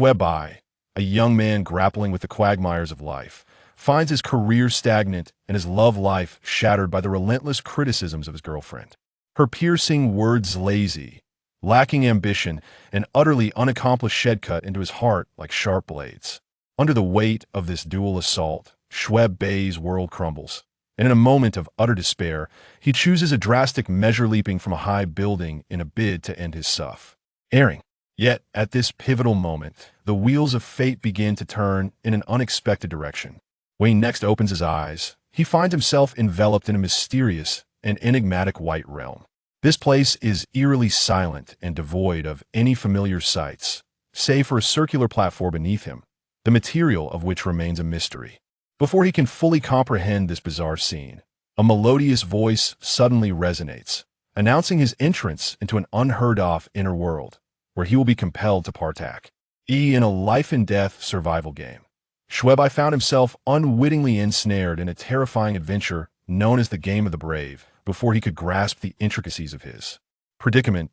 Xue Bai, a young man grappling with the quagmires of life, finds his career stagnant and his love life shattered by the relentless criticisms of his girlfriend. Her piercing words lazy, lacking ambition, and utterly unaccomplished shed cut into his heart like sharp blades. Under the weight of this dual assault, Xue Bai's world crumbles, and in a moment of utter despair, he chooses a drastic measure leaping from a high building in a bid to end his suffering. Yet, at this pivotal moment, the wheels of fate begin to turn in an unexpected direction. When he next opens his eyes, he finds himself enveloped in a mysterious and enigmatic white realm. This place is eerily silent and devoid of any familiar sights, save for a circular platform beneath him, the material of which remains a mystery. Before he can fully comprehend this bizarre scene, a melodious voice suddenly resonates, announcing his entrance into an unheard-of inner world, where he will be compelled to partake in a life-and-death survival game. Xue Bai found himself unwittingly ensnared in a terrifying adventure known as the Game of the Brave before he could grasp the intricacies of his predicament.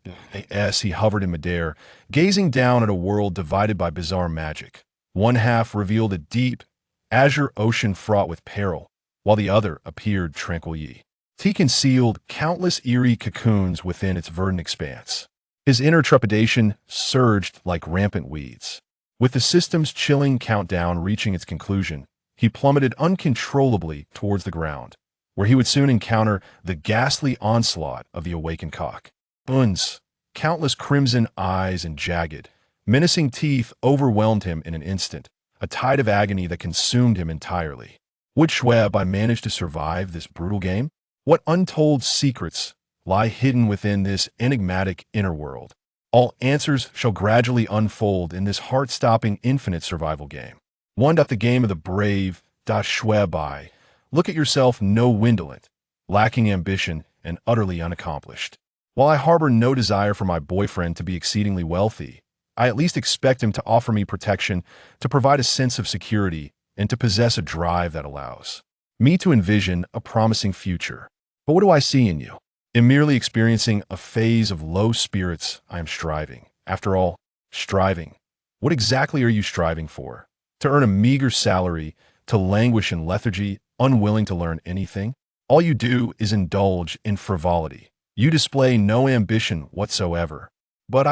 As he hovered in midair, gazing down at a world divided by bizarre magic. One half revealed a deep, azure ocean fraught with peril, while the other appeared tranquil. He concealed countless eerie cocoons within its verdant expanse. His inner trepidation surged like rampant weeds. With the system's chilling countdown reaching its conclusion, he plummeted uncontrollably towards the ground, where he would soon encounter the ghastly onslaught of the awakened quagmires. Countless crimson eyes and jagged, menacing teeth overwhelmed him in an instant, a tide of agony that consumed him entirely. Would Xue Bai manage to survive this brutal game? What untold secrets lie hidden within this enigmatic inner world? All answers shall gradually unfold in this heart-stopping infinite survival game. The Game of the Brave. Xue Bai. Look at yourself no indolent, lacking ambition, and utterly unaccomplished. While I harbor no desire for my boyfriend to be exceedingly wealthy, I at least expect him to offer me protection, to provide a sense of security, and to possess a drive that allows me to envision a promising future. But what do I see in you? In merely experiencing a phase of low spirits, I am striving. After all, striving. What exactly are you striving for? To earn a meager salary, to languish in lethargy, unwilling to learn anything? All you do is indulge in frivolity. You display no ambition whatsoever. But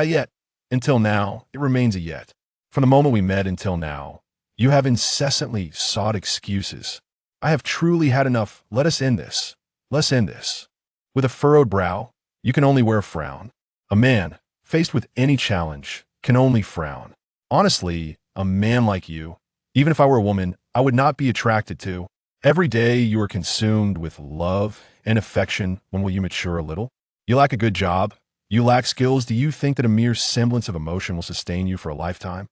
until now, it remains a yet. From the moment we met until now, you have incessantly sought excuses. I have truly had enough. Let us end this. Let's end this. With a furrowed brow, you can only wear a frown. A man, faced with any challenge, can only frown. Honestly, a man like you, even if I were a woman, I would not be attracted to. Every day you are consumed with love and affection. When will you mature a little? You lack a good job. You lack skills. Do you think that a mere semblance of emotion will sustain you for a lifetime?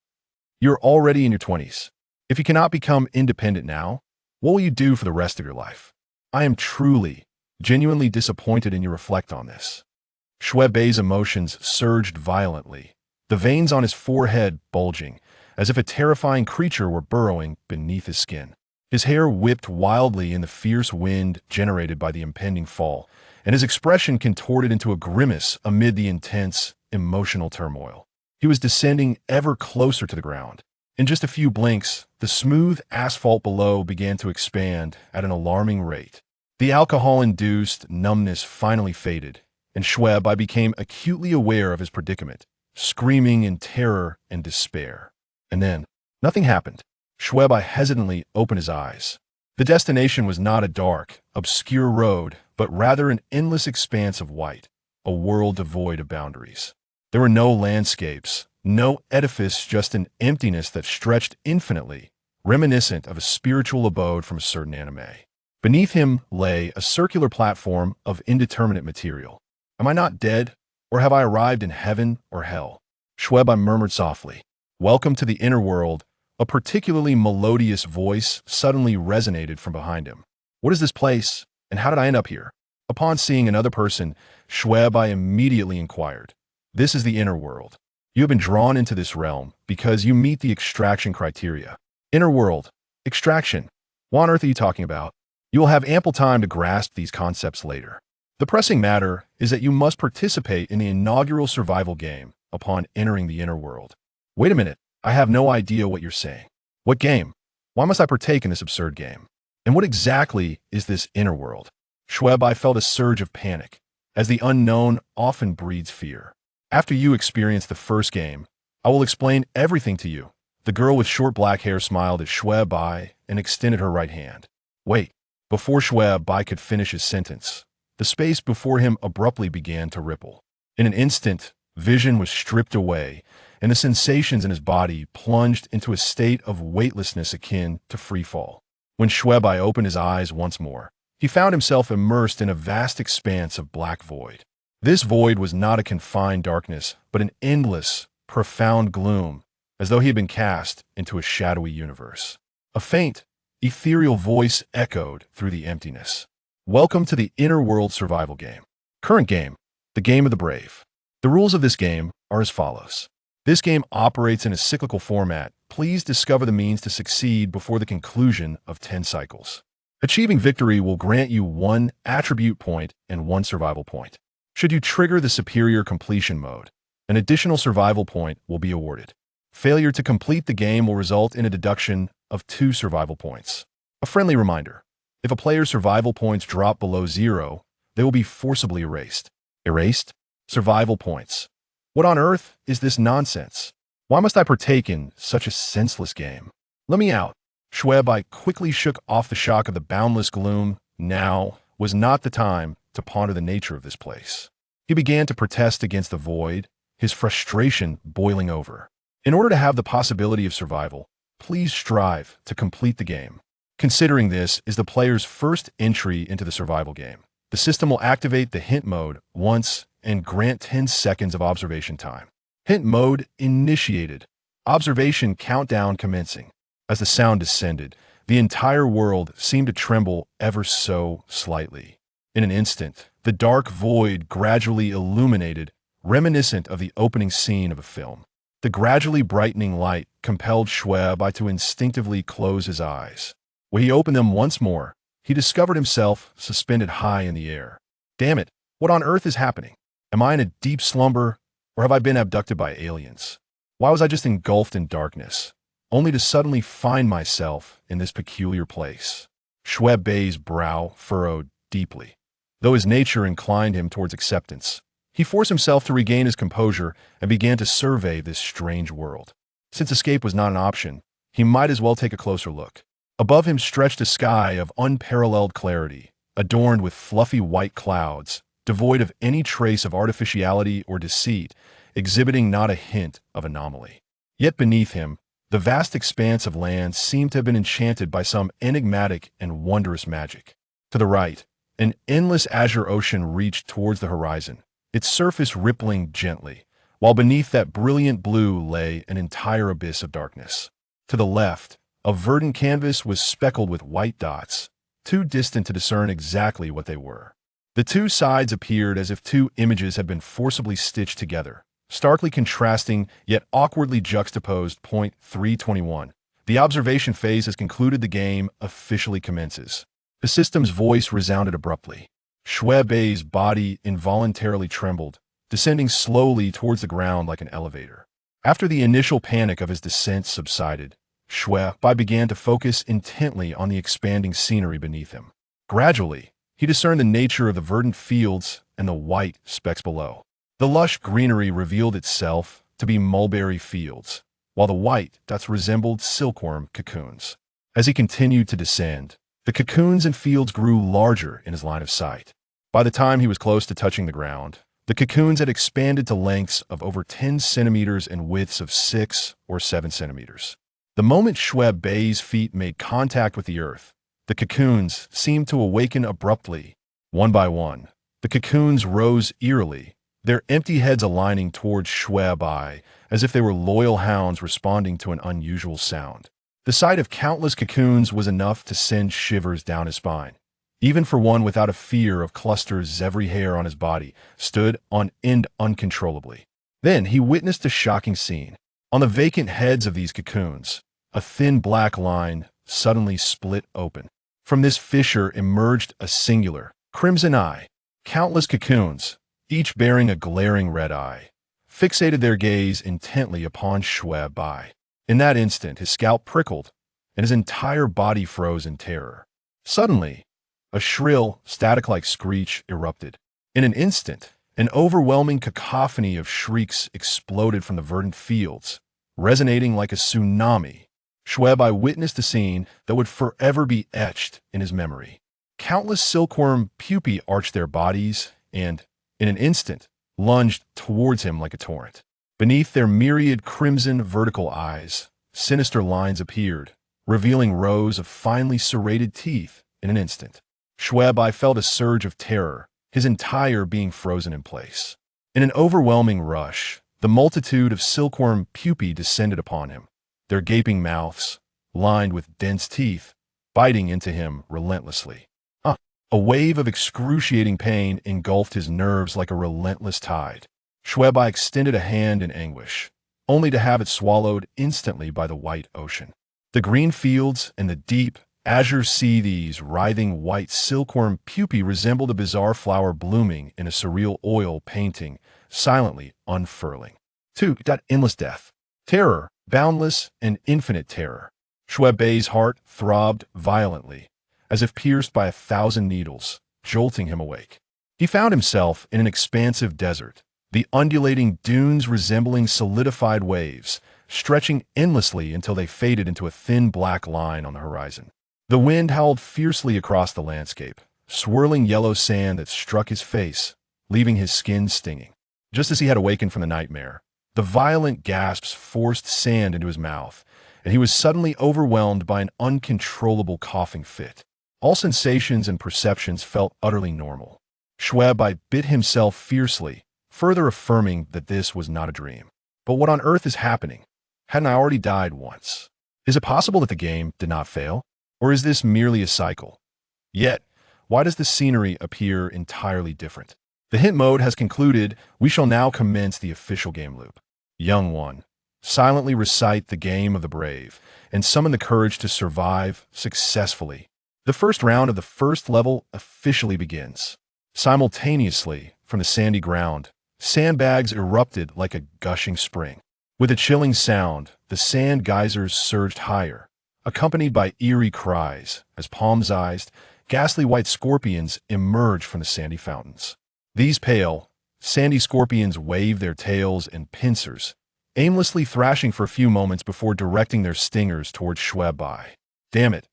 You're already in your 20s. If you cannot become independent now, what will you do for the rest of your life? I am truly, genuinely disappointed in you. Reflect on this. Xue Bai's emotions surged violently, the veins on his forehead bulging, as if a terrifying creature were burrowing beneath his skin. His hair whipped wildly in the fierce wind generated by the impending fall, and his expression contorted into a grimace amid the intense, emotional turmoil. He was descending ever closer to the ground. In just a few blinks, the smooth asphalt below began to expand at an alarming rate. The alcohol-induced numbness finally faded, and Xue Bai became acutely aware of his predicament, screaming in terror and despair. And then, nothing happened. Xue Bai hesitantly opened his eyes. The destination was not a dark, obscure road, but rather an endless expanse of white, a world devoid of boundaries. There were no landscapes, no edifice, just an emptiness that stretched infinitely, reminiscent of a spiritual abode from a certain anime. Beneath him lay a circular platform of indeterminate material. Am I not dead, or have I arrived in heaven or hell? Xue Bai murmured softly. Welcome to the inner world. A particularly melodious voice suddenly resonated from behind him. What is this place, and how did I end up here? Upon seeing another person, Xue Bai immediately inquired. This is the inner world. You have been drawn into this realm because you meet the extraction criteria. Inner world. Extraction. What on earth are you talking about? You will have ample time to grasp these concepts later. The pressing matter is that you must participate in the inaugural survival game upon entering the inner world. Wait a minute, I have no idea what you're saying. What game? Why must I partake in this absurd game? And what exactly is this inner world? Xue Bai felt a surge of panic, as the unknown often breeds fear. After you experience the first game, I will explain everything to you. The girl with short black hair smiled at Xue Bai and extended her right hand. Wait, before Xue Bai could finish his sentence, the space before him abruptly began to ripple. In an instant, vision was stripped away, and the sensations in his body plunged into a state of weightlessness akin to freefall. When Xue Bai opened his eyes once more, he found himself immersed in a vast expanse of black void. This void was not a confined darkness, but an endless, profound gloom, as though he had been cast into a shadowy universe. A faint, ethereal voice echoed through the emptiness. Welcome to the Inner World Survival Game. Current game, the Game of the Brave. The rules of this game are as follows. This game operates in a cyclical format. Please discover the means to succeed before the conclusion of 10 cycles. Achieving victory will grant you 1 attribute point and 1 survival point. Should you trigger the superior completion mode, an additional survival point will be awarded. Failure to complete the game will result in a deduction of 2 survival points. A friendly reminder, if a player's survival points drop below 0, they will be forcibly erased. Erased? Survival points. What on earth is this nonsense? Why must I partake in such a senseless game? Let me out. Xue Bai quickly shook off the shock of the boundless gloom. Now was not the time to ponder the nature of this place. He began to protest against the void, his frustration boiling over. In order to have the possibility of survival, please strive to complete the game. Considering this is the player's first entry into the survival game, the system will activate the hint mode once and grant 10 seconds of observation time. Hint mode initiated. Observation countdown commencing. As the sound descended, the entire world seemed to tremble ever so slightly. In an instant, the dark void gradually illuminated, reminiscent of the opening scene of a film. The gradually brightening light compelled Xue Bai to instinctively close his eyes. When he opened them once more, he discovered himself suspended high in the air. Damn it, what on earth is happening? Am I in a deep slumber, or have I been abducted by aliens? Why was I just engulfed in darkness, only to suddenly find myself in this peculiar place? Xue Bai's brow furrowed deeply. Though his nature inclined him towards acceptance, he forced himself to regain his composure and began to survey this strange world. Since escape was not an option, he might as well take a closer look. Above him stretched a sky of unparalleled clarity, adorned with fluffy white clouds, devoid of any trace of artificiality or deceit, exhibiting not a hint of anomaly. Yet beneath him, the vast expanse of land seemed to have been enchanted by some enigmatic and wondrous magic. To the right, an endless azure ocean reached towards the horizon, its surface rippling gently, while beneath that brilliant blue lay an entire abyss of darkness. To the left, a verdant canvas was speckled with white dots, too distant to discern exactly what they were. The two sides appeared as if 2 images had been forcibly stitched together, starkly contrasting yet awkwardly juxtaposed. Point 321. The observation phase has concluded. The game officially commences. The system's voice resounded abruptly. Xue Bai's body involuntarily trembled, descending slowly towards the ground like an elevator. After the initial panic of his descent subsided, Xue Bai began to focus intently on the expanding scenery beneath him. Gradually, he discerned the nature of the verdant fields and the white specks below. The lush greenery revealed itself to be mulberry fields, while the white dots resembled silkworm cocoons. As he continued to descend, the cocoons and fields grew larger in his line of sight. By the time he was close to touching the ground, the cocoons had expanded to lengths of over 10 centimeters and widths of 6 or 7 centimeters. The moment Xue Bai's feet made contact with the earth, the cocoons seemed to awaken abruptly. One by one, the cocoons rose eerily, their empty heads aligning towards Xue Bai as if they were loyal hounds responding to an unusual sound. The sight of countless cocoons was enough to send shivers down his spine. Even for one without a fear of clusters, every hair on his body stood on end uncontrollably. Then he witnessed a shocking scene. On the vacant heads of these cocoons, a thin black line suddenly split open. From this fissure emerged a singular, crimson eye. Countless cocoons, each bearing a glaring red eye, fixated their gaze intently upon Xue Bai. In that instant, his scalp prickled, and his entire body froze in terror. Suddenly, a shrill, static-like screech erupted. In an instant, an overwhelming cacophony of shrieks exploded from the verdant fields, resonating like a tsunami. Xue Bai witnessed a scene that would forever be etched in his memory. Countless silkworm pupae arched their bodies and, in an instant, lunged towards him like a torrent. Beneath their myriad crimson vertical eyes, sinister lines appeared, revealing rows of finely serrated teeth in an instant. Xue Bai felt a surge of terror, his entire being frozen in place. In an overwhelming rush, the multitude of silkworm pupae descended upon him, their gaping mouths, lined with dense teeth, biting into him relentlessly. A wave of excruciating pain engulfed his nerves like a relentless tide. Xue Bai extended a hand in anguish, only to have it swallowed instantly by the white ocean. The green fields and the deep, azure sea, these writhing white silkworm pupae resembled a bizarre flower blooming in a surreal oil painting, silently unfurling. 2. Endless death. Terror, boundless and infinite terror. Xue Bai's heart throbbed violently, as if pierced by 1,000 needles, jolting him awake. He found himself in an expansive desert, the undulating dunes resembling solidified waves, stretching endlessly until they faded into a thin black line on the horizon. The wind howled fiercely across the landscape, swirling yellow sand that struck his face, leaving his skin stinging. Just as he had awakened from the nightmare, the violent gasps forced sand into his mouth, and he was suddenly overwhelmed by an uncontrollable coughing fit. All sensations and perceptions felt utterly normal. Xue Bai bit himself fiercely, further affirming that this was not a dream. But what on earth is happening? Hadn't I already died once? Is it possible that the game did not fail? Or is this merely a cycle? Yet, why does the scenery appear entirely different? The hint mode has concluded. We shall now commence the official game loop. Young one, silently recite the game of the brave and summon the courage to survive successfully. The first round of the first level officially begins. Simultaneously, from the sandy ground, sandbags erupted like a gushing spring. With a chilling sound, the sand geysers surged higher, accompanied by eerie cries as palm-sized, ghastly white scorpions emerged from the sandy fountains. These pale, sandy scorpions waved their tails and pincers, aimlessly thrashing for a few moments before directing their stingers towards Xue Bai. Damn it.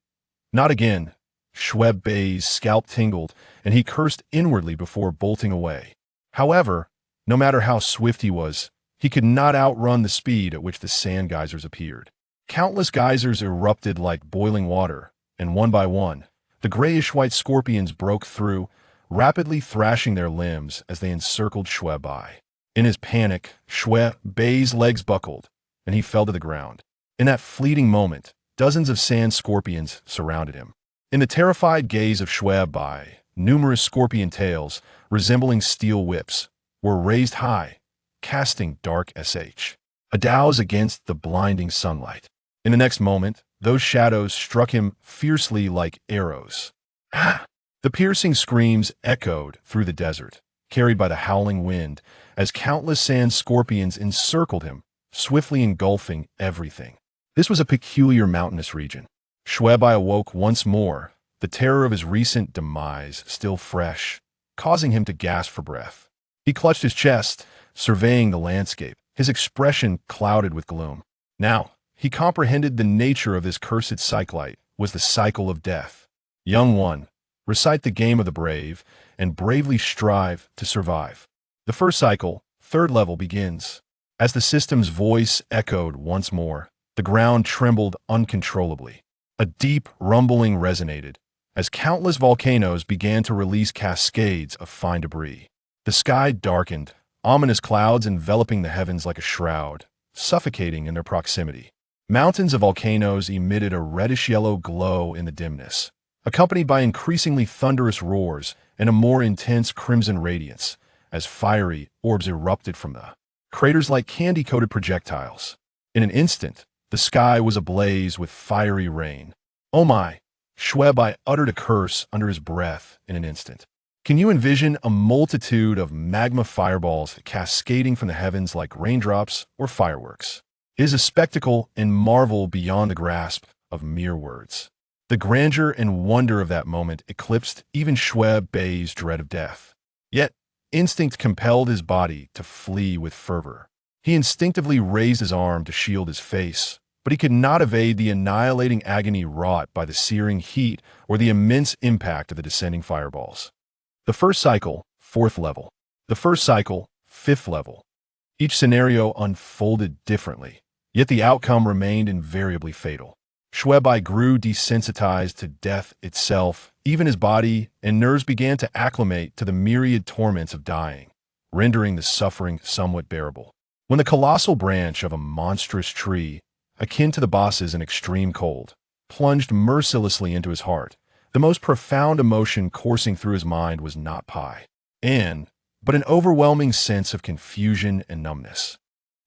Not again. Xue Bai's scalp tingled, and he cursed inwardly before bolting away. However, no matter how swift he was, he could not outrun the speed at which the sand geysers appeared. Countless geysers erupted like boiling water, and one by one, the grayish-white scorpions broke through, rapidly thrashing their limbs as they encircled Xue Bai. In his panic, Xue Bai's legs buckled, and he fell to the ground. In that fleeting moment, dozens of sand scorpions surrounded him. In the terrified gaze of Xue Bai, numerous scorpion tails, resembling steel whips, were raised high, casting dark shadows against the blinding sunlight. In the next moment, those shadows struck him fiercely like arrows. Ah! The piercing screams echoed through the desert, carried by the howling wind, as countless sand scorpions encircled him, swiftly engulfing everything. This was a peculiar mountainous region. Xue Bai awoke once more, the terror of his recent demise still fresh, causing him to gasp for breath. He clutched his chest, surveying the landscape, his expression clouded with gloom. Now, he comprehended the nature of this cursed cyclite was the cycle of death. Young one, recite the game of the brave, and bravely strive to survive. The first cycle, third level, begins. As the system's voice echoed once more, the ground trembled uncontrollably. A deep rumbling resonated, as countless volcanoes began to release cascades of fine debris. The sky darkened, ominous clouds enveloping the heavens like a shroud, suffocating in their proximity. Mountains of volcanoes emitted a reddish-yellow glow in the dimness, accompanied by increasingly thunderous roars and a more intense crimson radiance, as fiery orbs erupted from the craters like candy-coated projectiles. In an instant, the sky was ablaze with fiery rain. Oh my! Xue Bai uttered a curse under his breath in an instant. Can you envision a multitude of magma fireballs cascading from the heavens like raindrops or fireworks? It is a spectacle and marvel beyond the grasp of mere words. The grandeur and wonder of that moment eclipsed even Xue Bai's dread of death. Yet, instinct compelled his body to flee with fervor. He instinctively raised his arm to shield his face, but he could not evade the annihilating agony wrought by the searing heat or the immense impact of the descending fireballs. The first cycle, 4th level. The first cycle, 5th level. Each scenario unfolded differently, yet the outcome remained invariably fatal. Xue Bai grew desensitized to death itself. Even his body and nerves began to acclimate to the myriad torments of dying, rendering the suffering somewhat bearable. When the colossal branch of a monstrous tree, akin to the bosses in extreme cold, plunged mercilessly into his heart, the most profound emotion coursing through his mind was not pie, but an overwhelming sense of confusion and numbness.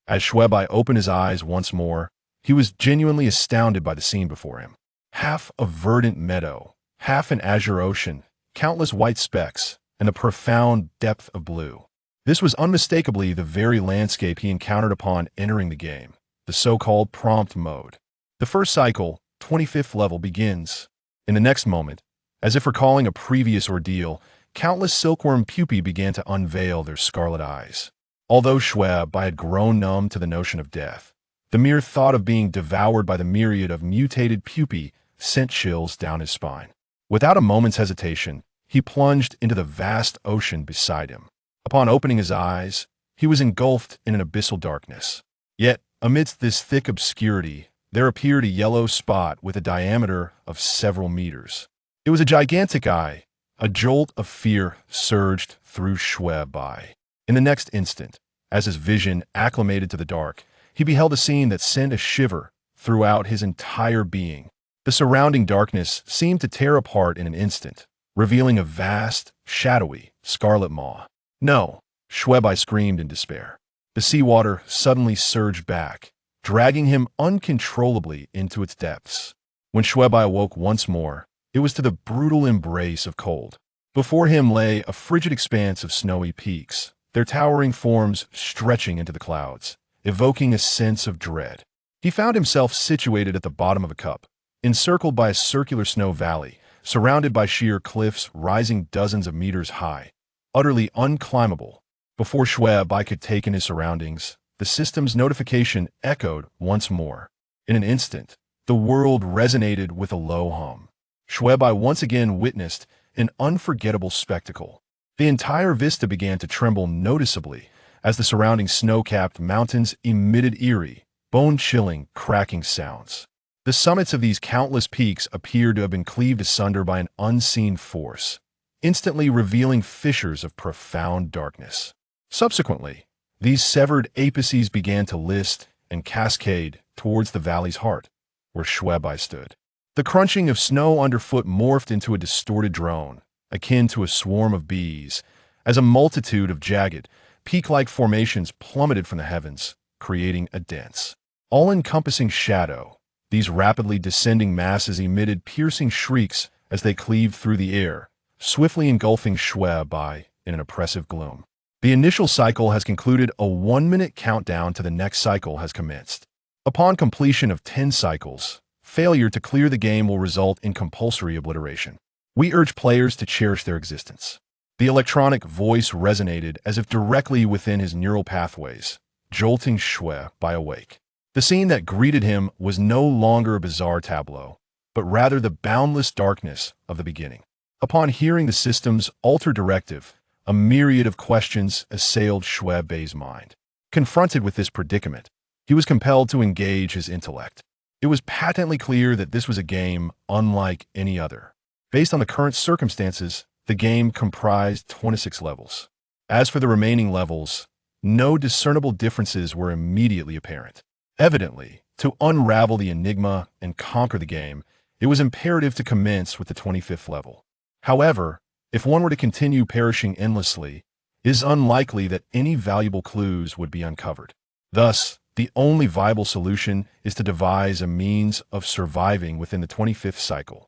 As Xue Bai opened his eyes once more, he was genuinely astounded by the scene before him. Half a verdant meadow, half an azure ocean, countless white specks, and a profound depth of blue. This was unmistakably the very landscape he encountered upon entering the game, the so-called prompt mode. The first cycle, 25th level, begins. In the next moment, as if recalling a previous ordeal, countless silkworm pupae began to unveil their scarlet eyes. Although Xue Bai had grown numb to the notion of death, the mere thought of being devoured by the myriad of mutated pupae sent chills down his spine. Without a moment's hesitation, he plunged into the vast ocean beside him. Upon opening his eyes, he was engulfed in an abyssal darkness. Yet, amidst this thick obscurity, there appeared a yellow spot with a diameter of several meters. It was a gigantic eye. A jolt of fear surged through Xue Bai. In the next instant, as his vision acclimated to the dark, he beheld a scene that sent a shiver throughout his entire being. The surrounding darkness seemed to tear apart in an instant, revealing a vast, shadowy, scarlet maw. "No!" Xue Bai screamed in despair. The seawater suddenly surged back, dragging him uncontrollably into its depths. When Xue Bai awoke once more, it was to the brutal embrace of cold. Before him lay a frigid expanse of snowy peaks, their towering forms stretching into the clouds, evoking a sense of dread. He found himself situated at the bottom of a cup, encircled by a circular snow valley, surrounded by sheer cliffs rising dozens of meters high, utterly unclimbable. Before Xue Bai could take in his surroundings, the system's notification echoed once more. In an instant, the world resonated with a low hum. Xue Bai once again witnessed an unforgettable spectacle. The entire vista began to tremble noticeably as the surrounding snow-capped mountains emitted eerie, bone-chilling, cracking sounds. The summits of these countless peaks appeared to have been cleaved asunder by an unseen force, instantly revealing fissures of profound darkness. Subsequently, these severed apices began to list and cascade towards the valley's heart, where Xue Bai stood. The crunching of snow underfoot morphed into a distorted drone, akin to a swarm of bees, as a multitude of jagged, peak-like formations plummeted from the heavens, creating a dense, all-encompassing shadow. These rapidly descending masses emitted piercing shrieks as they cleaved through the air, swiftly engulfing Xue Bai in an oppressive gloom. The initial cycle has concluded. A 1-minute countdown to the next cycle has commenced. Upon completion of 10 cycles, failure to clear the game will result in compulsory obliteration. We urge players to cherish their existence. The electronic voice resonated as if directly within his neural pathways, jolting Xue Bai awake. The scene that greeted him was no longer a bizarre tableau, but rather the boundless darkness of the beginning. Upon hearing the system's altered directive, a myriad of questions assailed Xue Bai's mind. Confronted with this predicament, he was compelled to engage his intellect. It was patently clear that this was a game unlike any other. Based on the current circumstances, the game comprised 26 levels. As for the remaining levels, no discernible differences were immediately apparent. Evidently, to unravel the enigma and conquer the game, it was imperative to commence with the 25th level. However, if one were to continue perishing endlessly, it is unlikely that any valuable clues would be uncovered. Thus, the only viable solution is to devise a means of surviving within the 25th cycle.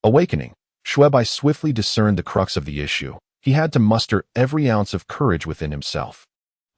Awakening, Xue Bai swiftly discerned the crux of the issue. He had to muster every ounce of courage within himself.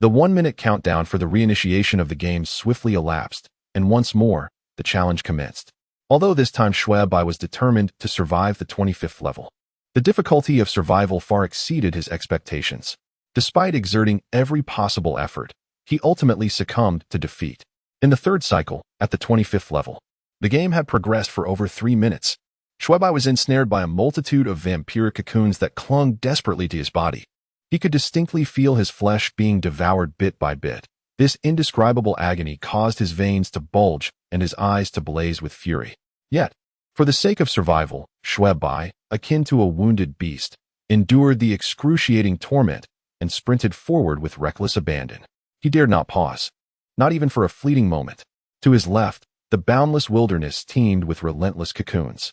The 1-minute countdown for the reinitiation of the game swiftly elapsed, and once more, the challenge commenced. Although this time Xue Bai was determined to survive the 25th level. The difficulty of survival far exceeded his expectations. Despite exerting every possible effort, he ultimately succumbed to defeat. In the third cycle, at the 25th level, the game had progressed for over 3 minutes. Xue Bai was ensnared by a multitude of vampiric cocoons that clung desperately to his body. He could distinctly feel his flesh being devoured bit by bit. This indescribable agony caused his veins to bulge and his eyes to blaze with fury. Yet, for the sake of survival, Xue Bai, akin to a wounded beast, endured the excruciating torment and sprinted forward with reckless abandon. He dared not pause, not even for a fleeting moment. To his left, the boundless wilderness teemed with relentless cocoons,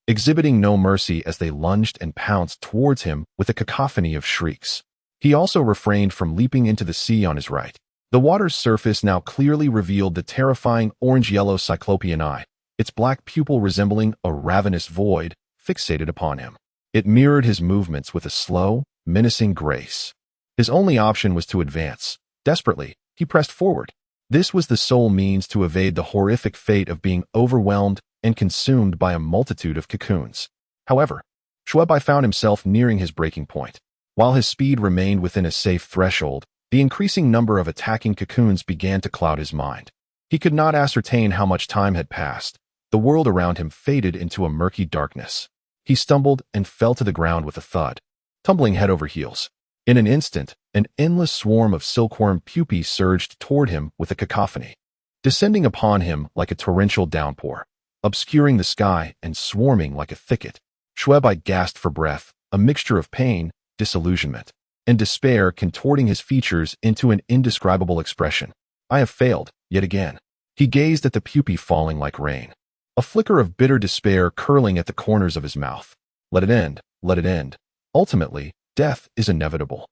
exhibiting no mercy as they lunged and pounced towards him with a cacophony of shrieks. He also refrained from leaping into the sea on his right. The water's surface now clearly revealed the terrifying orange-yellow cyclopean eye, its black pupil resembling a ravenous void fixated upon him. It mirrored his movements with a slow, menacing grace. His only option was to advance. Desperately, he pressed forward. This was the sole means to evade the horrific fate of being overwhelmed and consumed by a multitude of cocoons. However, Xue Bai found himself nearing his breaking point. While his speed remained within a safe threshold, the increasing number of attacking cocoons began to cloud his mind. He could not ascertain how much time had passed. The world around him faded into a murky darkness. He stumbled and fell to the ground with a thud, tumbling head over heels. In an instant, an endless swarm of silkworm pupae surged toward him with a cacophony, descending upon him like a torrential downpour, obscuring the sky and swarming like a thicket. Xue Bai gasped for breath, a mixture of pain, disillusionment, and despair contorting his features into an indescribable expression. I have failed, yet again. He gazed at the pupae falling like rain, a flicker of bitter despair curling at the corners of his mouth. Let it end, let it end. Ultimately, death is inevitable.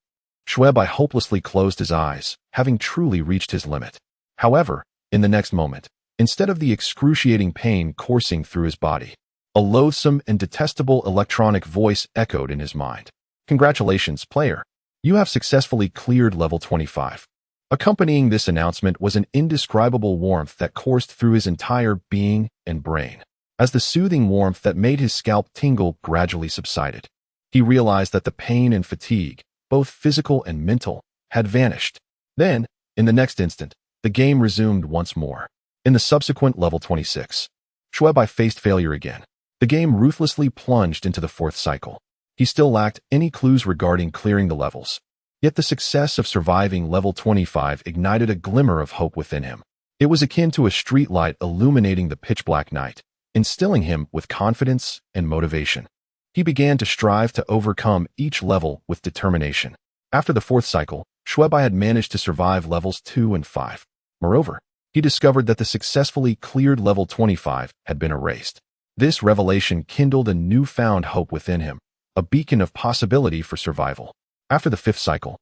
Xue Bai hopelessly closed his eyes, having truly reached his limit. However, in the next moment, instead of the excruciating pain coursing through his body, a loathsome and detestable electronic voice echoed in his mind. Congratulations, player. You have successfully cleared level 25. Accompanying this announcement was an indescribable warmth that coursed through his entire being and brain. As the soothing warmth that made his scalp tingle gradually subsided, he realized that the pain and fatigue, both physical and mental, had vanished. Then, in the next instant, the game resumed once more. In the subsequent level 26, Xue Bai faced failure again. The game ruthlessly plunged into the fourth cycle. He still lacked any clues regarding clearing the levels. Yet the success of surviving level 25 ignited a glimmer of hope within him. It was akin to a streetlight illuminating the pitch-black night, instilling him with confidence and motivation. He began to strive to overcome each level with determination. After the fourth cycle, Xue Bai had managed to survive levels 2 and 5. Moreover, he discovered that the successfully cleared level 25 had been erased. This revelation kindled a newfound hope within him, a beacon of possibility for survival. After the fifth cycle,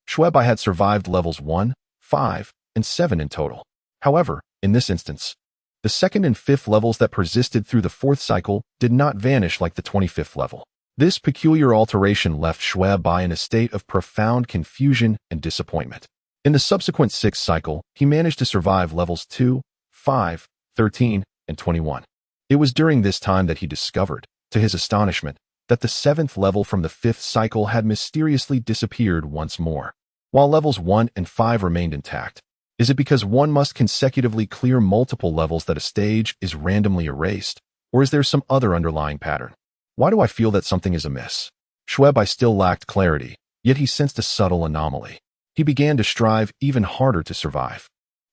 Xue Bai had survived levels 1, 5, and 7 in total. However, in this instance, the second and fifth levels that persisted through the fourth cycle did not vanish like the 25th level. This peculiar alteration left Xue Bai in a state of profound confusion and disappointment. In the subsequent sixth cycle, he managed to survive levels 2, 5, 13, and 21. It was during this time that he discovered, to his astonishment, that the seventh level from the fifth cycle had mysteriously disappeared once more, while levels 1 and 5 remained intact. Is it because one must consecutively clear multiple levels that a stage is randomly erased, or is there some other underlying pattern? Why do I feel that something is amiss? Xue Bai still lacked clarity, yet he sensed a subtle anomaly. He began to strive even harder to survive.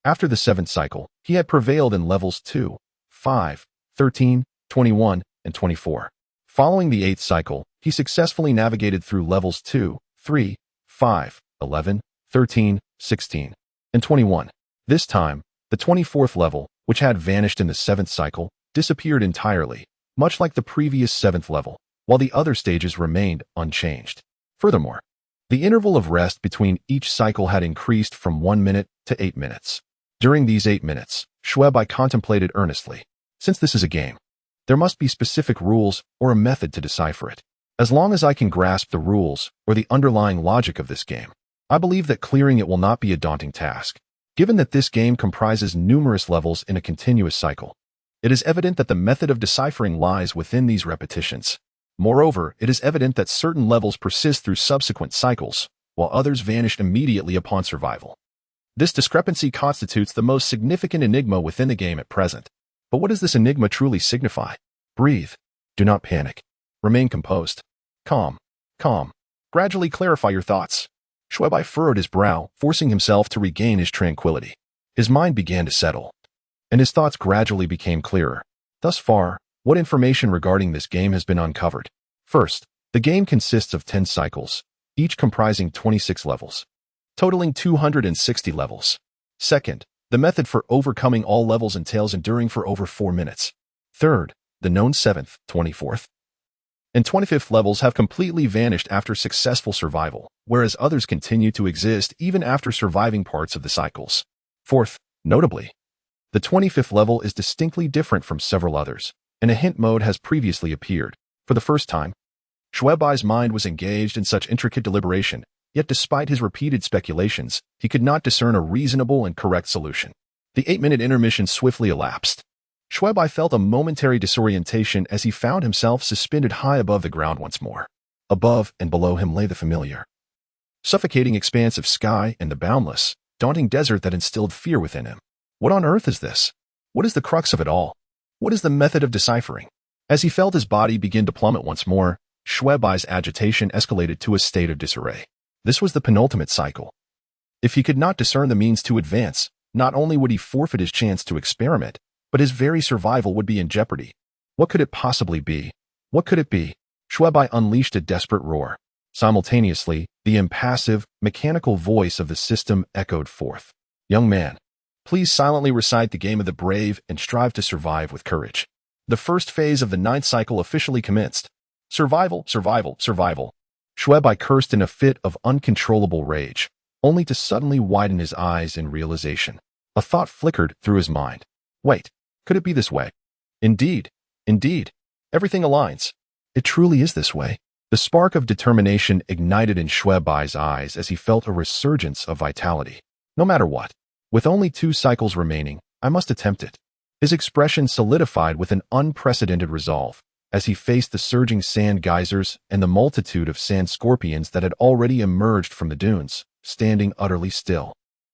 After the seventh cycle, he had prevailed in levels 2, 5, 13, 21, and 24. Following the eighth cycle, he successfully navigated through levels 2, 3, 5, 11, 13, 16, and 21. This time, the 24th level, which had vanished in the seventh cycle, disappeared entirely, much like the previous seventh level, while the other stages remained unchanged. Furthermore, the interval of rest between each cycle had increased from 1 minute to 8 minutes. During these 8 minutes, Xue Bai contemplated earnestly. Since this is a game, there must be specific rules or a method to decipher it. As long as I can grasp the rules or the underlying logic of this game, I believe that clearing it will not be a daunting task, given that this game comprises numerous levels in a continuous cycle. It is evident that the method of deciphering lies within these repetitions. Moreover, it is evident that certain levels persist through subsequent cycles, while others vanish immediately upon survival. This discrepancy constitutes the most significant enigma within the game at present. But what does this enigma truly signify? Breathe. Do not panic. Remain composed. Calm. Calm. Gradually clarify your thoughts. Xue Bai furrowed his brow, forcing himself to regain his tranquility. His mind began to settle, and his thoughts gradually became clearer. Thus far, what information regarding this game has been uncovered? First, the game consists of 10 cycles, each comprising 26 levels, totaling 260 levels. Second, the method for overcoming all levels entails enduring for over 4 minutes. Third, the known 7th, 24th, and 25th levels have completely vanished after successful survival, whereas others continue to exist even after surviving parts of the cycles. Fourth, notably, the 25th level is distinctly different from several others, and a hint mode has previously appeared. For the first time, Xue Bai's mind was engaged in such intricate deliberation, yet despite his repeated speculations, he could not discern a reasonable and correct solution. The 8-minute intermission swiftly elapsed. Xue Bai felt a momentary disorientation as he found himself suspended high above the ground once more. Above and below him lay the familiar, suffocating expanse of sky and the boundless, daunting desert that instilled fear within him. What on earth is this? What is the crux of it all? What is the method of deciphering? As he felt his body begin to plummet once more, Xue Bai's agitation escalated to a state of disarray. This was the penultimate cycle. If he could not discern the means to advance, not only would he forfeit his chance to experiment, but his very survival would be in jeopardy. What could it possibly be? What could it be? Xue Bai unleashed a desperate roar. Simultaneously, the impassive, mechanical voice of the system echoed forth. Young man, please silently recite the game of the brave and strive to survive with courage. The first phase of the 9th cycle officially commenced. Survival, survival, survival. Xue Bai cursed in a fit of uncontrollable rage, only to suddenly widen his eyes in realization. A thought flickered through his mind. Wait, could it be this way? Indeed, everything aligns. It truly is this way. The spark of determination ignited in Xue Bai's eyes as he felt a resurgence of vitality. No matter what, with only 2 cycles remaining, I must attempt it. His expression solidified with an unprecedented resolve as he faced the surging sand geysers and the multitude of sand scorpions that had already emerged from the dunes, standing utterly still.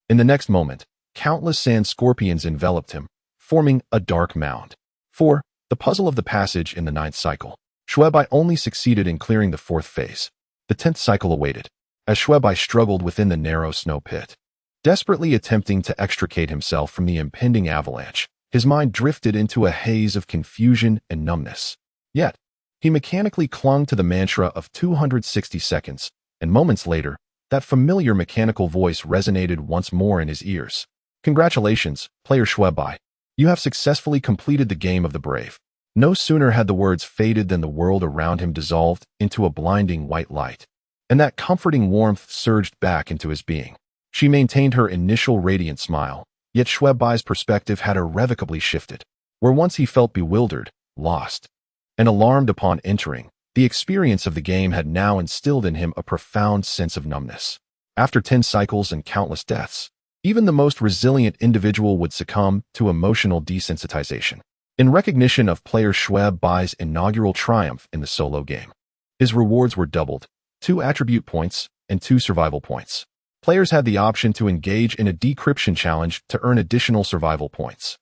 In the next moment, countless sand scorpions enveloped him, forming a dark mound. 4. The puzzle of the passage in the 9th cycle. Xue Bai only succeeded in clearing the 4th phase. The 10th cycle awaited, as Xue Bai struggled within the narrow snow pit. Desperately attempting to extricate himself from the impending avalanche, his mind drifted into a haze of confusion and numbness. Yet, he mechanically clung to the mantra of 260 seconds, and moments later, that familiar mechanical voice resonated once more in his ears. Congratulations, player Xue Bai. You have successfully completed the game of the brave. No sooner had the words faded than the world around him dissolved into a blinding white light, and that comforting warmth surged back into his being. She maintained her initial radiant smile, yet Xue Bai's perspective had irrevocably shifted. Where once he felt bewildered, lost, and alarmed upon entering, the experience of the game had now instilled in him a profound sense of numbness. After 10 cycles and countless deaths, even the most resilient individual would succumb to emotional desensitization. In recognition of player Xue Bai's inaugural triumph in the solo game, his rewards were doubled, 2 attribute points and 2 survival points. Players had the option to engage in a decryption challenge to earn additional survival points.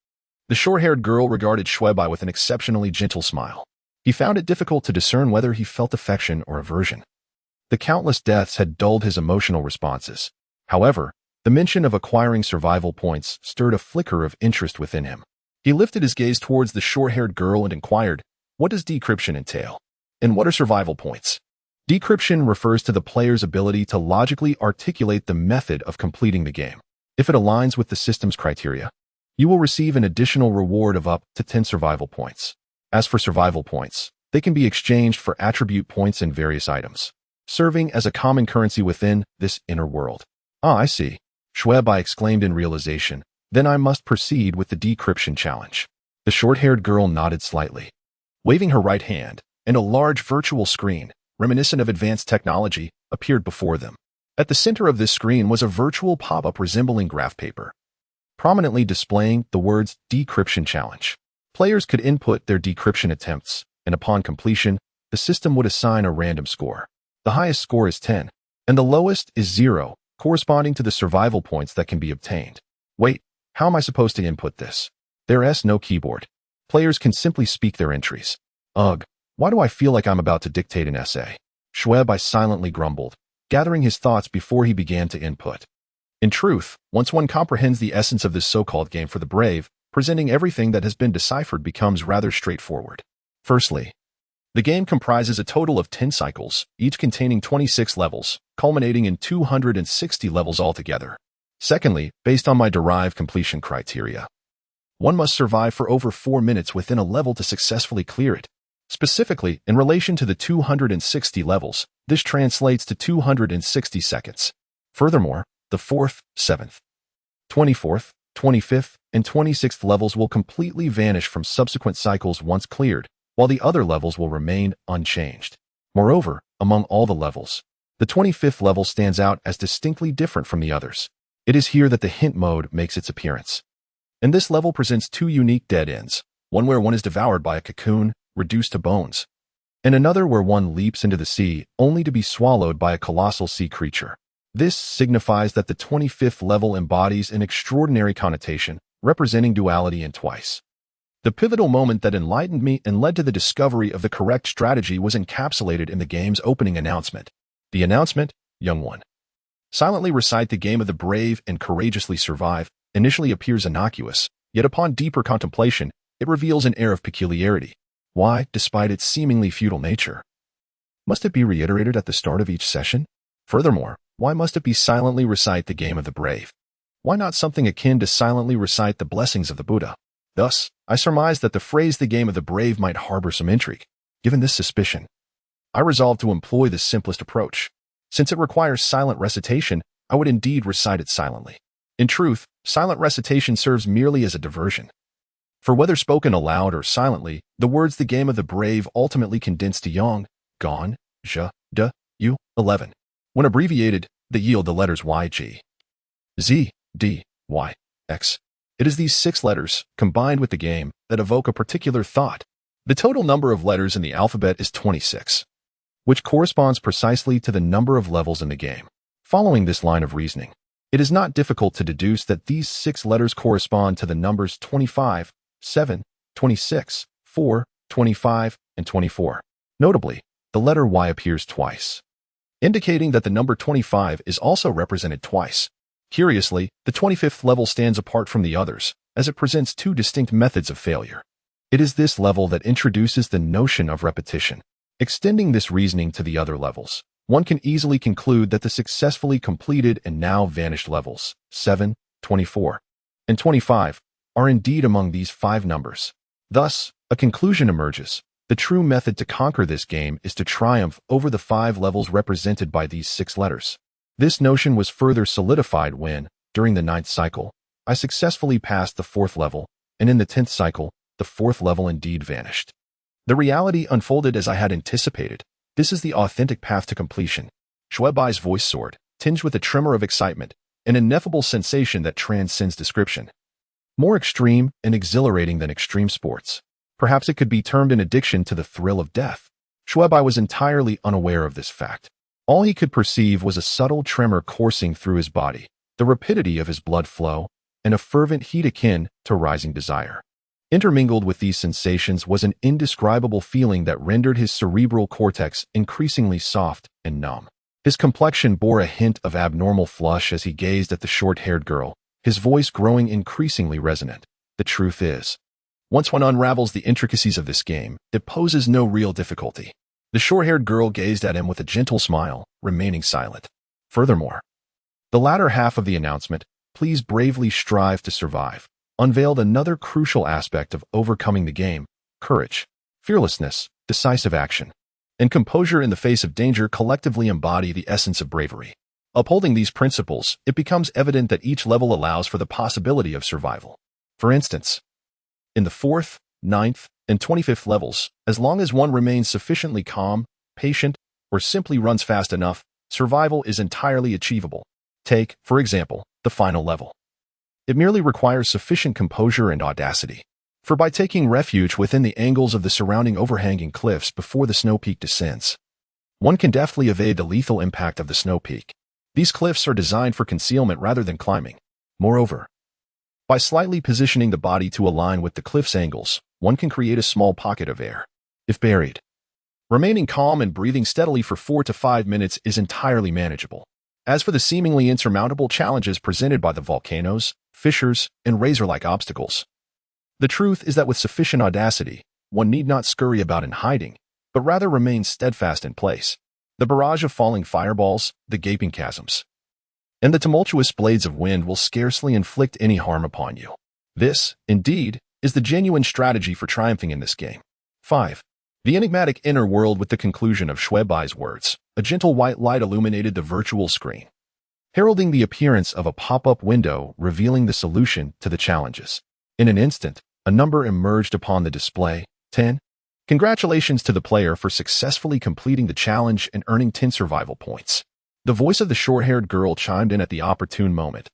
The short-haired girl regarded Xue Bai with an exceptionally gentle smile. He found it difficult to discern whether he felt affection or aversion. The countless deaths had dulled his emotional responses. However, the mention of acquiring survival points stirred a flicker of interest within him. He lifted his gaze towards the short-haired girl and inquired, "What does decryption entail? And what are survival points?" Decryption refers to the player's ability to logically articulate the method of completing the game. If it aligns with the system's criteria, you will receive an additional reward of up to 10 survival points. As for survival points, they can be exchanged for attribute points and various items, serving as a common currency within this inner world. "Ah, I see," Xue Bai exclaimed in realization. "Then I must proceed with the decryption challenge." The short-haired girl nodded slightly. Waving her right hand, and a large virtual screen, reminiscent of advanced technology, appeared before them. At the center of this screen was a virtual pop-up resembling graph paper, prominently displaying the words Decryption Challenge. Players could input their decryption attempts, and upon completion, the system would assign a random score. The highest score is 10, and the lowest is 0, corresponding to the survival points that can be obtained. Wait, how am I supposed to input this? There's no keyboard. Players can simply speak their entries. Ugh, why do I feel like I'm about to dictate an essay? Xue Bai silently grumbled, gathering his thoughts before he began to input. In truth, once one comprehends the essence of this so-called game for the brave, presenting everything that has been deciphered becomes rather straightforward. Firstly, the game comprises a total of 10 cycles, each containing 26 levels, culminating in 260 levels altogether. Secondly, based on my derived completion criteria, one must survive for over 4 minutes within a level to successfully clear it. Specifically, in relation to the 260 levels, this translates to 260 seconds. Furthermore, the 4th, 7th, 24th, 25th, and 26th levels will completely vanish from subsequent cycles once cleared, while the other levels will remain unchanged. Moreover, among all the levels, the 25th level stands out as distinctly different from the others. It is here that the hint mode makes its appearance. And this level presents 2 unique dead ends, one where one is devoured by a cocoon, reduced to bones, and another where one leaps into the sea, only to be swallowed by a colossal sea creature. This signifies that the 25th level embodies an extraordinary connotation, representing duality in twice. The pivotal moment that enlightened me and led to the discovery of the correct strategy was encapsulated in the game's opening announcement. The announcement, Young One, silently recite the game of the brave and courageously survive, initially appears innocuous, yet upon deeper contemplation, it reveals an air of peculiarity. Why, despite its seemingly futile nature, must it be reiterated at the start of each session? Furthermore, why must it be silently recite the game of the brave? Why not something akin to silently recite the blessings of the Buddha? Thus, I surmised that the phrase the game of the brave might harbor some intrigue. Given this suspicion, I resolved to employ the simplest approach. Since it requires silent recitation, I would indeed recite it silently. In truth, silent recitation serves merely as a diversion. For whether spoken aloud or silently, the words the game of the brave ultimately condense to Yang, Gon, Zhe, De, U, 11. When abbreviated, they yield the letters Y, G, Z, D, Y, X. It is these 6 letters, combined with the game, that evoke a particular thought. The total number of letters in the alphabet is 26, which corresponds precisely to the number of levels in the game. Following this line of reasoning, it is not difficult to deduce that these 6 letters correspond to the numbers 25, 7, 26, 4, 25, and 24. Notably, the letter Y appears twice, indicating that the number 25 is also represented twice. Curiously, the 25th level stands apart from the others, as it presents 2 distinct methods of failure. It is this level that introduces the notion of repetition. Extending this reasoning to the other levels, one can easily conclude that the successfully completed and now vanished levels, 7, 24, and 25, are indeed among these 5 numbers. Thus, a conclusion emerges. The true method to conquer this game is to triumph over the 5 levels represented by these 6 letters. This notion was further solidified when, during the 9th cycle, I successfully passed the 4th level, and in the 10th cycle, the 4th level indeed vanished. The reality unfolded as I had anticipated. This is the authentic path to completion. Xue Bai's voice soared, tinged with a tremor of excitement, an ineffable sensation that transcends description. More extreme and exhilarating than extreme sports. Perhaps it could be termed an addiction to the thrill of death. Xue Bai was entirely unaware of this fact. All he could perceive was a subtle tremor coursing through his body, the rapidity of his blood flow, and a fervent heat akin to rising desire. Intermingled with these sensations was an indescribable feeling that rendered his cerebral cortex increasingly soft and numb. His complexion bore a hint of abnormal flush as he gazed at the short-haired girl, his voice growing increasingly resonant. The truth is, once one unravels the intricacies of this game, it poses no real difficulty. The short-haired girl gazed at him with a gentle smile, remaining silent. Furthermore, the latter half of the announcement, "Please bravely strive to survive," unveiled another crucial aspect of overcoming the game: courage, fearlessness, decisive action, and composure in the face of danger collectively embody the essence of bravery. Upholding these principles, it becomes evident that each level allows for the possibility of survival. For instance, in the 4th, 9th, and 25th levels, as long as one remains sufficiently calm, patient, or simply runs fast enough, survival is entirely achievable. Take, for example, the final level. It merely requires sufficient composure and audacity. For by taking refuge within the angles of the surrounding overhanging cliffs before the snow peak descends, one can deftly evade the lethal impact of the snow peak. These cliffs are designed for concealment rather than climbing. Moreover, by slightly positioning the body to align with the cliff's angles, one can create a small pocket of air. If buried, remaining calm and breathing steadily for 4 to 5 minutes is entirely manageable. As for the seemingly insurmountable challenges presented by the volcanoes, fissures, and razor-like obstacles, the truth is that with sufficient audacity, one need not scurry about in hiding, but rather remain steadfast in place. The barrage of falling fireballs, the gaping chasms, and the tumultuous blades of wind will scarcely inflict any harm upon you. This, indeed, is the genuine strategy for triumphing in this game. 5. The enigmatic inner world. With the conclusion of Xue Bai's words, a gentle white light illuminated the virtual screen, heralding the appearance of a pop-up window revealing the solution to the challenges. In an instant, a number emerged upon the display, 10. Congratulations to the player for successfully completing the challenge and earning 10 survival points. The voice of the short-haired girl chimed in at the opportune moment,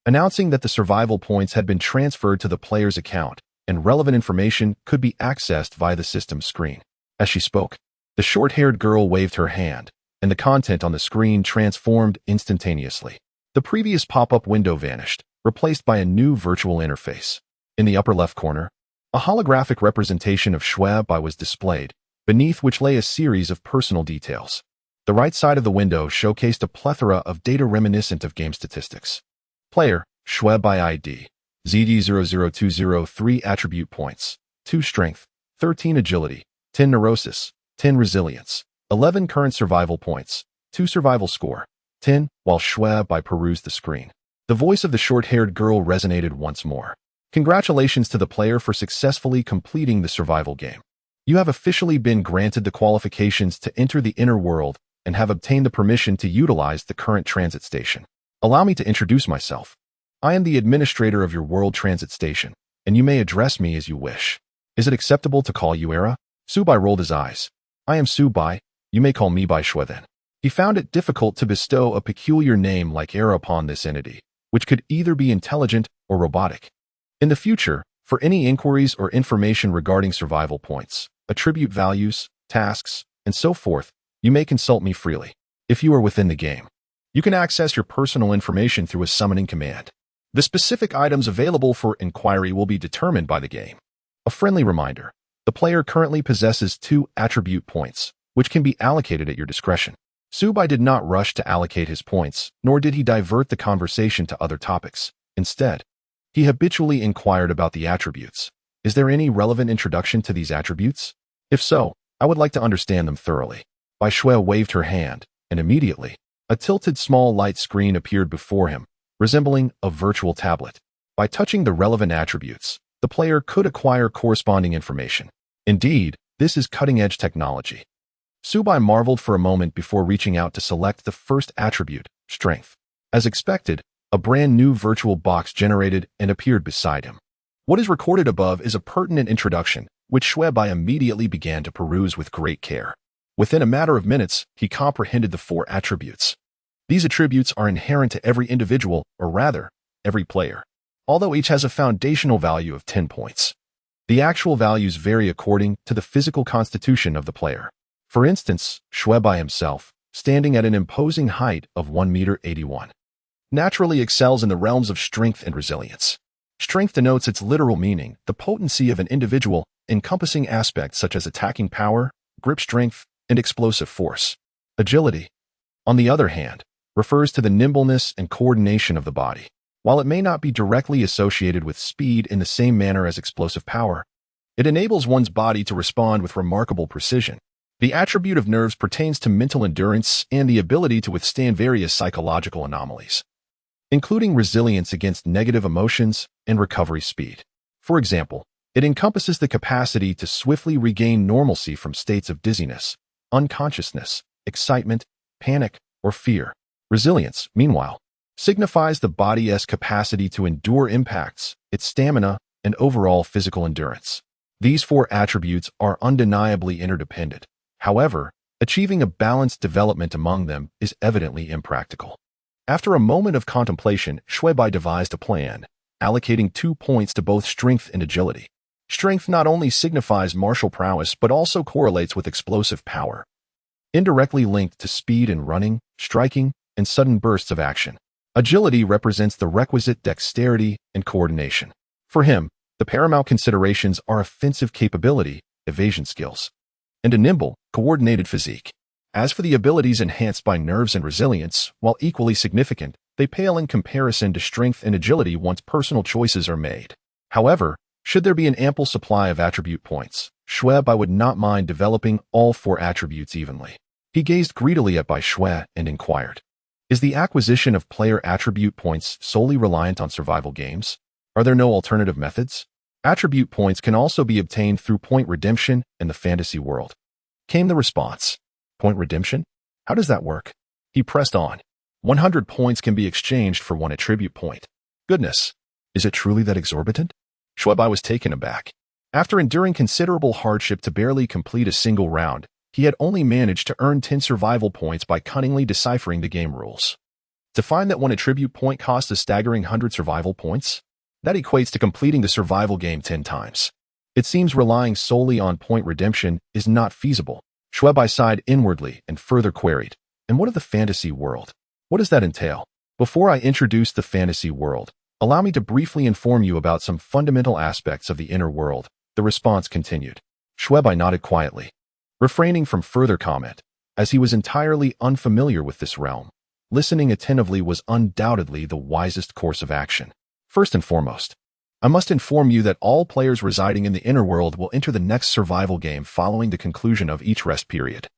announcing that the survival points had been transferred to the player's account and relevant information could be accessed via the system's screen. As she spoke, the short-haired girl waved her hand, and the content on the screen transformed instantaneously. The previous pop-up window vanished, replaced by a new virtual interface. In the upper left corner, a holographic representation of Xue Bai was displayed, beneath which lay a series of personal details. The right side of the window showcased a plethora of data reminiscent of game statistics. Player, Xue Bai ID, ZD00203 attribute points, 2 strength, 13 agility, 10 neurosis, 10 resilience, 11 current survival points, 2 survival score, 10, while Xue Bai perused the screen. The voice of the short-haired girl resonated once more. Congratulations to the player for successfully completing the survival game. You have officially been granted the qualifications to enter the inner world and have obtained the permission to utilize the current transit station. Allow me to introduce myself. I am the administrator of your world transit station, and you may address me as you wish. Is it acceptable to call you Era? Xue Bai rolled his eyes. I am Xue Bai. You may call me Bai Xue then. He found it difficult to bestow a peculiar name like Era upon this entity, which could either be intelligent or robotic. In the future, for any inquiries or information regarding survival points, attribute values, tasks, and so forth, you may consult me freely. If you are within the game, you can access your personal information through a summoning command. The specific items available for inquiry will be determined by the game. A friendly reminder, the player currently possesses 2 attribute points, which can be allocated at your discretion. Xue Bai did not rush to allocate his points, nor did he divert the conversation to other topics. Instead, he habitually inquired about the attributes. Is there any relevant introduction to these attributes? If so, I would like to understand them thoroughly. Bai Xue waved her hand, and immediately, a tilted small light screen appeared before him, resembling a virtual tablet. By touching the relevant attributes, the player could acquire corresponding information. Indeed, this is cutting-edge technology. Xue Bai marveled for a moment before reaching out to select the first attribute, strength. As expected, a brand new virtual box generated and appeared beside him. What is recorded above is a pertinent introduction, which Xue Bai immediately began to peruse with great care. Within a matter of minutes, he comprehended the 4 attributes. These attributes are inherent to every individual, or rather, every player, although each has a foundational value of 10 points. The actual values vary according to the physical constitution of the player. For instance, Xue Bai himself, standing at an imposing height of 1.81 meters, naturally excels in the realms of strength and resilience. Strength denotes its literal meaning, the potency of an individual, encompassing aspects such as attacking power, grip strength, and explosive force. Agility, on the other hand, refers to the nimbleness and coordination of the body. While it may not be directly associated with speed in the same manner as explosive power, it enables one's body to respond with remarkable precision. The attribute of nerves pertains to mental endurance and the ability to withstand various psychological anomalies, including resilience against negative emotions and recovery speed. For example, it encompasses the capacity to swiftly regain normalcy from states of dizziness, unconsciousness, excitement, panic, or fear. Resilience, meanwhile, signifies the body's capacity to endure impacts, its stamina, and overall physical endurance. These 4 attributes are undeniably interdependent. However, Achieving a balanced development among them is evidently impractical. After a moment of contemplation, Xue Bai devised a plan, allocating 2 points to both strength and agility. Strength not only signifies martial prowess but also correlates with explosive power, indirectly linked to speed in running, striking, and sudden bursts of action. Agility represents the requisite dexterity and coordination. For him, the paramount considerations are offensive capability, evasion skills, and a nimble, coordinated physique. As for the abilities enhanced by nerves and resilience, while equally significant, they pale in comparison to strength and agility once personal choices are made. However, should there be an ample supply of attribute points, Xue Bai would not mind developing all 4 attributes evenly. He gazed greedily at Bai Xue and inquired, "Is the acquisition of player attribute points solely reliant on survival games? Are there no alternative methods?" Attribute points can also be obtained through point redemption in the fantasy world, came the response. Point redemption? How does that work? He pressed on. 100 points can be exchanged for 1 attribute point. Goodness, is it truly that exorbitant? Xue Bai was taken aback. After enduring considerable hardship to barely complete a single round, he had only managed to earn 10 survival points by cunningly deciphering the game rules. To find that 1 attribute point costs a staggering 100 survival points? That equates to completing the survival game 10 times. It seems relying solely on point redemption is not feasible. Xue Bai sighed inwardly and further queried, "And what of the fantasy world? What does that entail?" Before I introduce the fantasy world, allow me to briefly inform you about some fundamental aspects of the inner world, the response continued. Xue Bai nodded quietly, refraining from further comment, as he was entirely unfamiliar with this realm. Listening attentively was undoubtedly the wisest course of action. First and foremost, I must inform you that all players residing in the inner world will enter the next survival game following the conclusion of each rest period.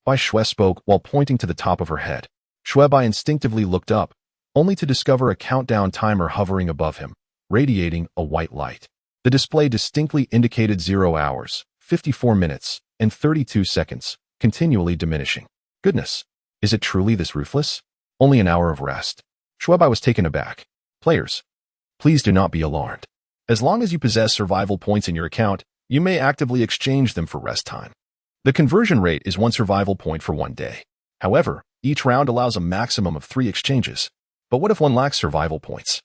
Bai Xue spoke while pointing to the top of her head. Xue Bai instinctively looked up, only to discover a countdown timer hovering above him, radiating a white light. The display distinctly indicated 0 hours, 54 minutes, and 32 seconds, continually diminishing. Goodness, is it truly this ruthless? Only an hour of rest. Xue Bai was taken aback. Players, please do not be alarmed. As long as you possess survival points in your account, you may actively exchange them for rest time. The conversion rate is 1 survival point for 1 day. However, each round allows a maximum of 3 exchanges. But what if one lacks survival points?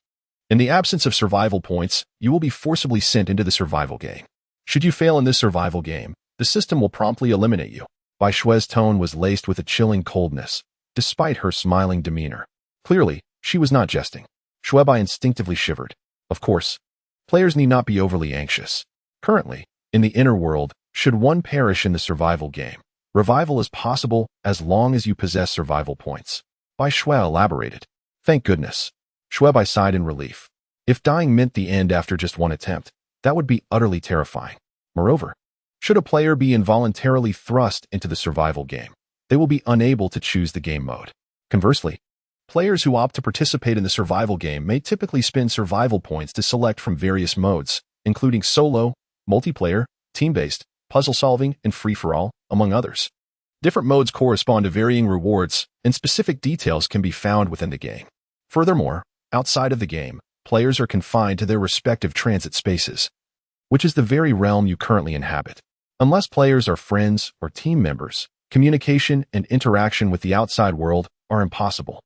In the absence of survival points, you will be forcibly sent into the survival game. Should you fail in this survival game, the system will promptly eliminate you. Bai Xue's tone was laced with a chilling coldness, despite her smiling demeanor. Clearly, she was not jesting. Xue Bai instinctively shivered. Of course, players need not be overly anxious. Currently, in the inner world, should one perish in the survival game, revival is possible as long as you possess survival points. Bai Xue elaborated. Thank goodness. Xue Bai sighed in relief. If dying meant the end after just 1 attempt, that would be utterly terrifying. Moreover, should a player be involuntarily thrust into the survival game, they will be unable to choose the game mode. Conversely, players who opt to participate in the survival game may typically spend survival points to select from various modes, including solo, multiplayer, team-based, puzzle-solving, and free-for-all, among others. Different modes correspond to varying rewards, and specific details can be found within the game. Furthermore, outside of the game, players are confined to their respective transit spaces, which is the very realm you currently inhabit. Unless players are friends or team members, communication and interaction with the outside world are impossible.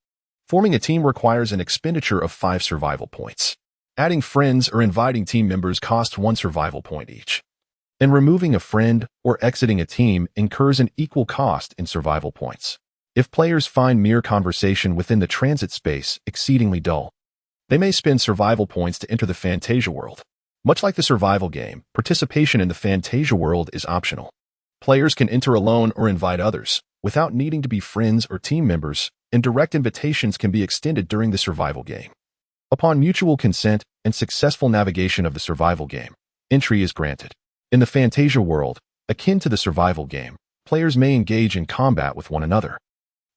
Forming a team requires an expenditure of 5 survival points. Adding friends or inviting team members costs 1 survival point each. And removing a friend or exiting a team incurs an equal cost in survival points. If players find mere conversation within the transit space exceedingly dull, they may spend survival points to enter the Fantasia world. Much like the survival game, participation in the Fantasia world is optional. Players can enter alone or invite others, without needing to be friends or team members, and direct invitations can be extended during the survival game. Upon mutual consent and successful navigation of the survival game, entry is granted. In the Fantasia world, akin to the survival game, players may engage in combat with one another.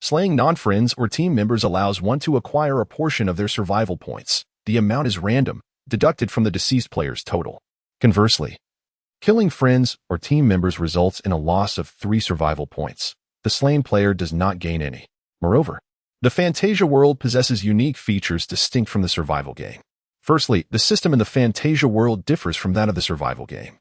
Slaying non-friends or team members allows one to acquire a portion of their survival points. The amount is random, deducted from the deceased player's total. Conversely, killing friends or team members results in a loss of 3 survival points. The slain player does not gain any. Moreover, the Fantasia world possesses unique features distinct from the survival game. Firstly, the system in the Fantasia world differs from that of the survival game,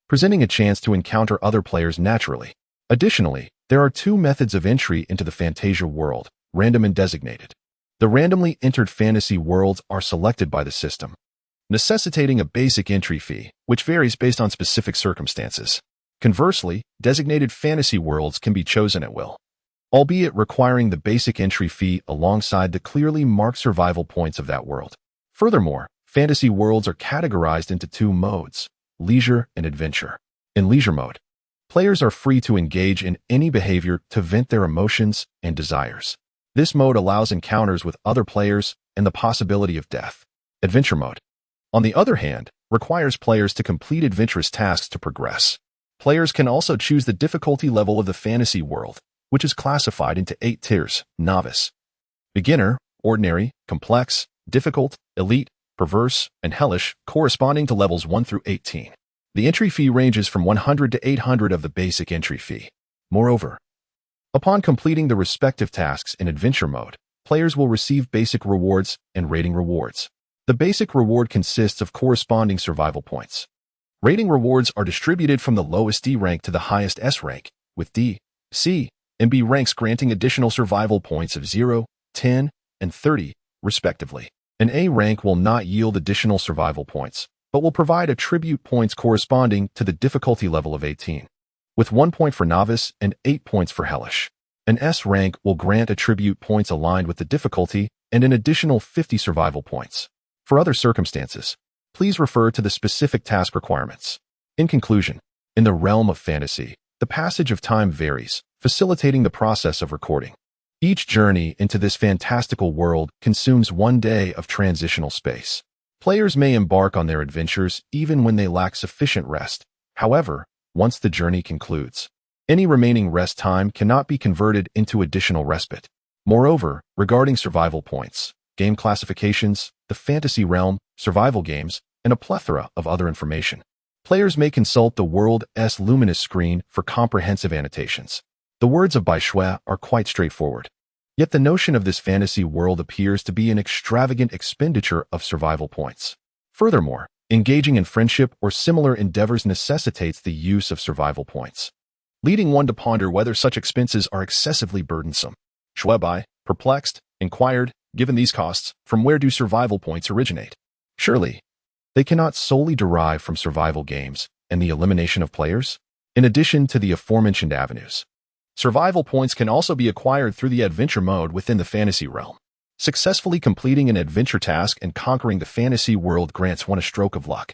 presenting a chance to encounter other players naturally. Additionally, There are two methods of entry into the Fantasia world, random and designated. The randomly entered fantasy worlds are selected by the system, necessitating a basic entry fee, which varies based on specific circumstances. Conversely, designated fantasy worlds can be chosen at will, albeit requiring the basic entry fee alongside the clearly marked survival points of that world. Furthermore, fantasy worlds are categorized into two modes, leisure and adventure. In leisure mode, players are free to engage in any behavior to vent their emotions and desires. This mode allows encounters with other players and the possibility of death. Adventure mode, on the other hand, requires players to complete adventurous tasks to progress. Players can also choose the difficulty level of the fantasy world, which is classified into 8 tiers: novice, beginner, ordinary, complex, difficult, elite, perverse, and hellish, corresponding to levels 1 through 18. The entry fee ranges from 100 to 800 of the basic entry fee. Moreover, upon completing the respective tasks in adventure mode, players will receive basic rewards and rating rewards. The basic reward consists of corresponding survival points. Rating rewards are distributed from the lowest D rank to the highest S rank, with D, C, and B ranks granting additional survival points of 0, 10, and 30, respectively. An A rank will not yield additional survival points, but will provide attribute points corresponding to the difficulty level of 18, with 1 point for novice and 8 points for hellish. An S rank will grant attribute points aligned with the difficulty and an additional 50 survival points. For other circumstances, please refer to the specific task requirements. In conclusion, in the realm of fantasy, the passage of time varies, facilitating the process of recording. Each journey into this fantastical world consumes 1 day of transitional space. Players may embark on their adventures even when they lack sufficient rest. However, once the journey concludes, any remaining rest time cannot be converted into additional respite. Moreover, regarding survival points, game classifications, the fantasy realm, survival games, and a plethora of other information, players may consult the World's luminous screen for comprehensive annotations. The words of Bai Xue are quite straightforward. Yet the notion of this fantasy world appears to be an extravagant expenditure of survival points. Furthermore, engaging in friendship or similar endeavors necessitates the use of survival points, leading one to ponder whether such expenses are excessively burdensome. Xue Bai, perplexed, inquired, given these costs, from where do survival points originate? Surely, they cannot solely derive from survival games and the elimination of players? In addition to the aforementioned avenues, survival points can also be acquired through the adventure mode within the fantasy realm. Successfully completing an adventure task and conquering the fantasy world grants one a stroke of luck.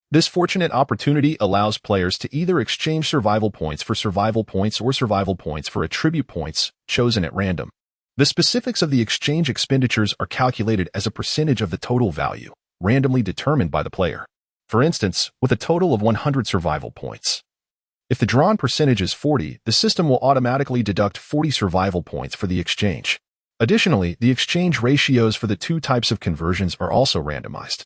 This fortunate opportunity allows players to either exchange survival points for survival points or survival points for attribute points chosen at random. The specifics of the exchange expenditures are calculated as a percentage of the total value, randomly determined by the player. For instance, with a total of 100 survival points, if the drawn percentage is 40, the system will automatically deduct 40 survival points for the exchange. Additionally, the exchange ratios for the two types of conversions are also randomized,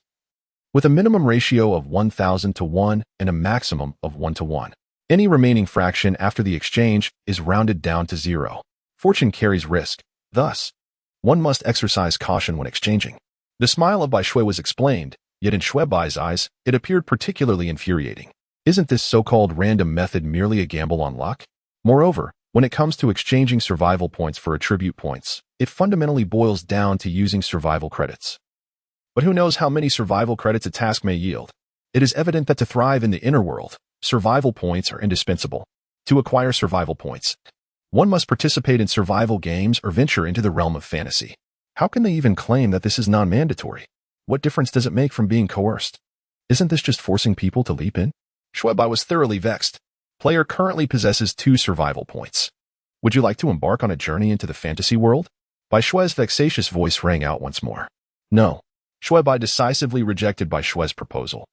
with a minimum ratio of 1,000 to 1 and a maximum of 1 to 1. Any remaining fraction after the exchange is rounded down to 0. Fortune carries risk. Thus, one must exercise caution when exchanging. The smile of Bai Xue was explained, yet in Xue Bai's eyes, it appeared particularly infuriating. Isn't this so-called random method merely a gamble on luck? Moreover, when it comes to exchanging survival points for attribute points, it fundamentally boils down to using survival credits. But who knows how many survival credits a task may yield? It is evident that to thrive in the inner world, survival points are indispensable. To acquire survival points, one must participate in survival games or venture into the realm of fantasy. How can they even claim that this is non-mandatory? What difference does it make from being coerced? Isn't this just forcing people to leap in? Xue Bai was thoroughly vexed. Player currently possesses 2 survival points. Would you like to embark on a journey into the fantasy world? Bai Xue's vexatious voice rang out once more. No. Xue Bai decisively rejected Bai Xue's proposal,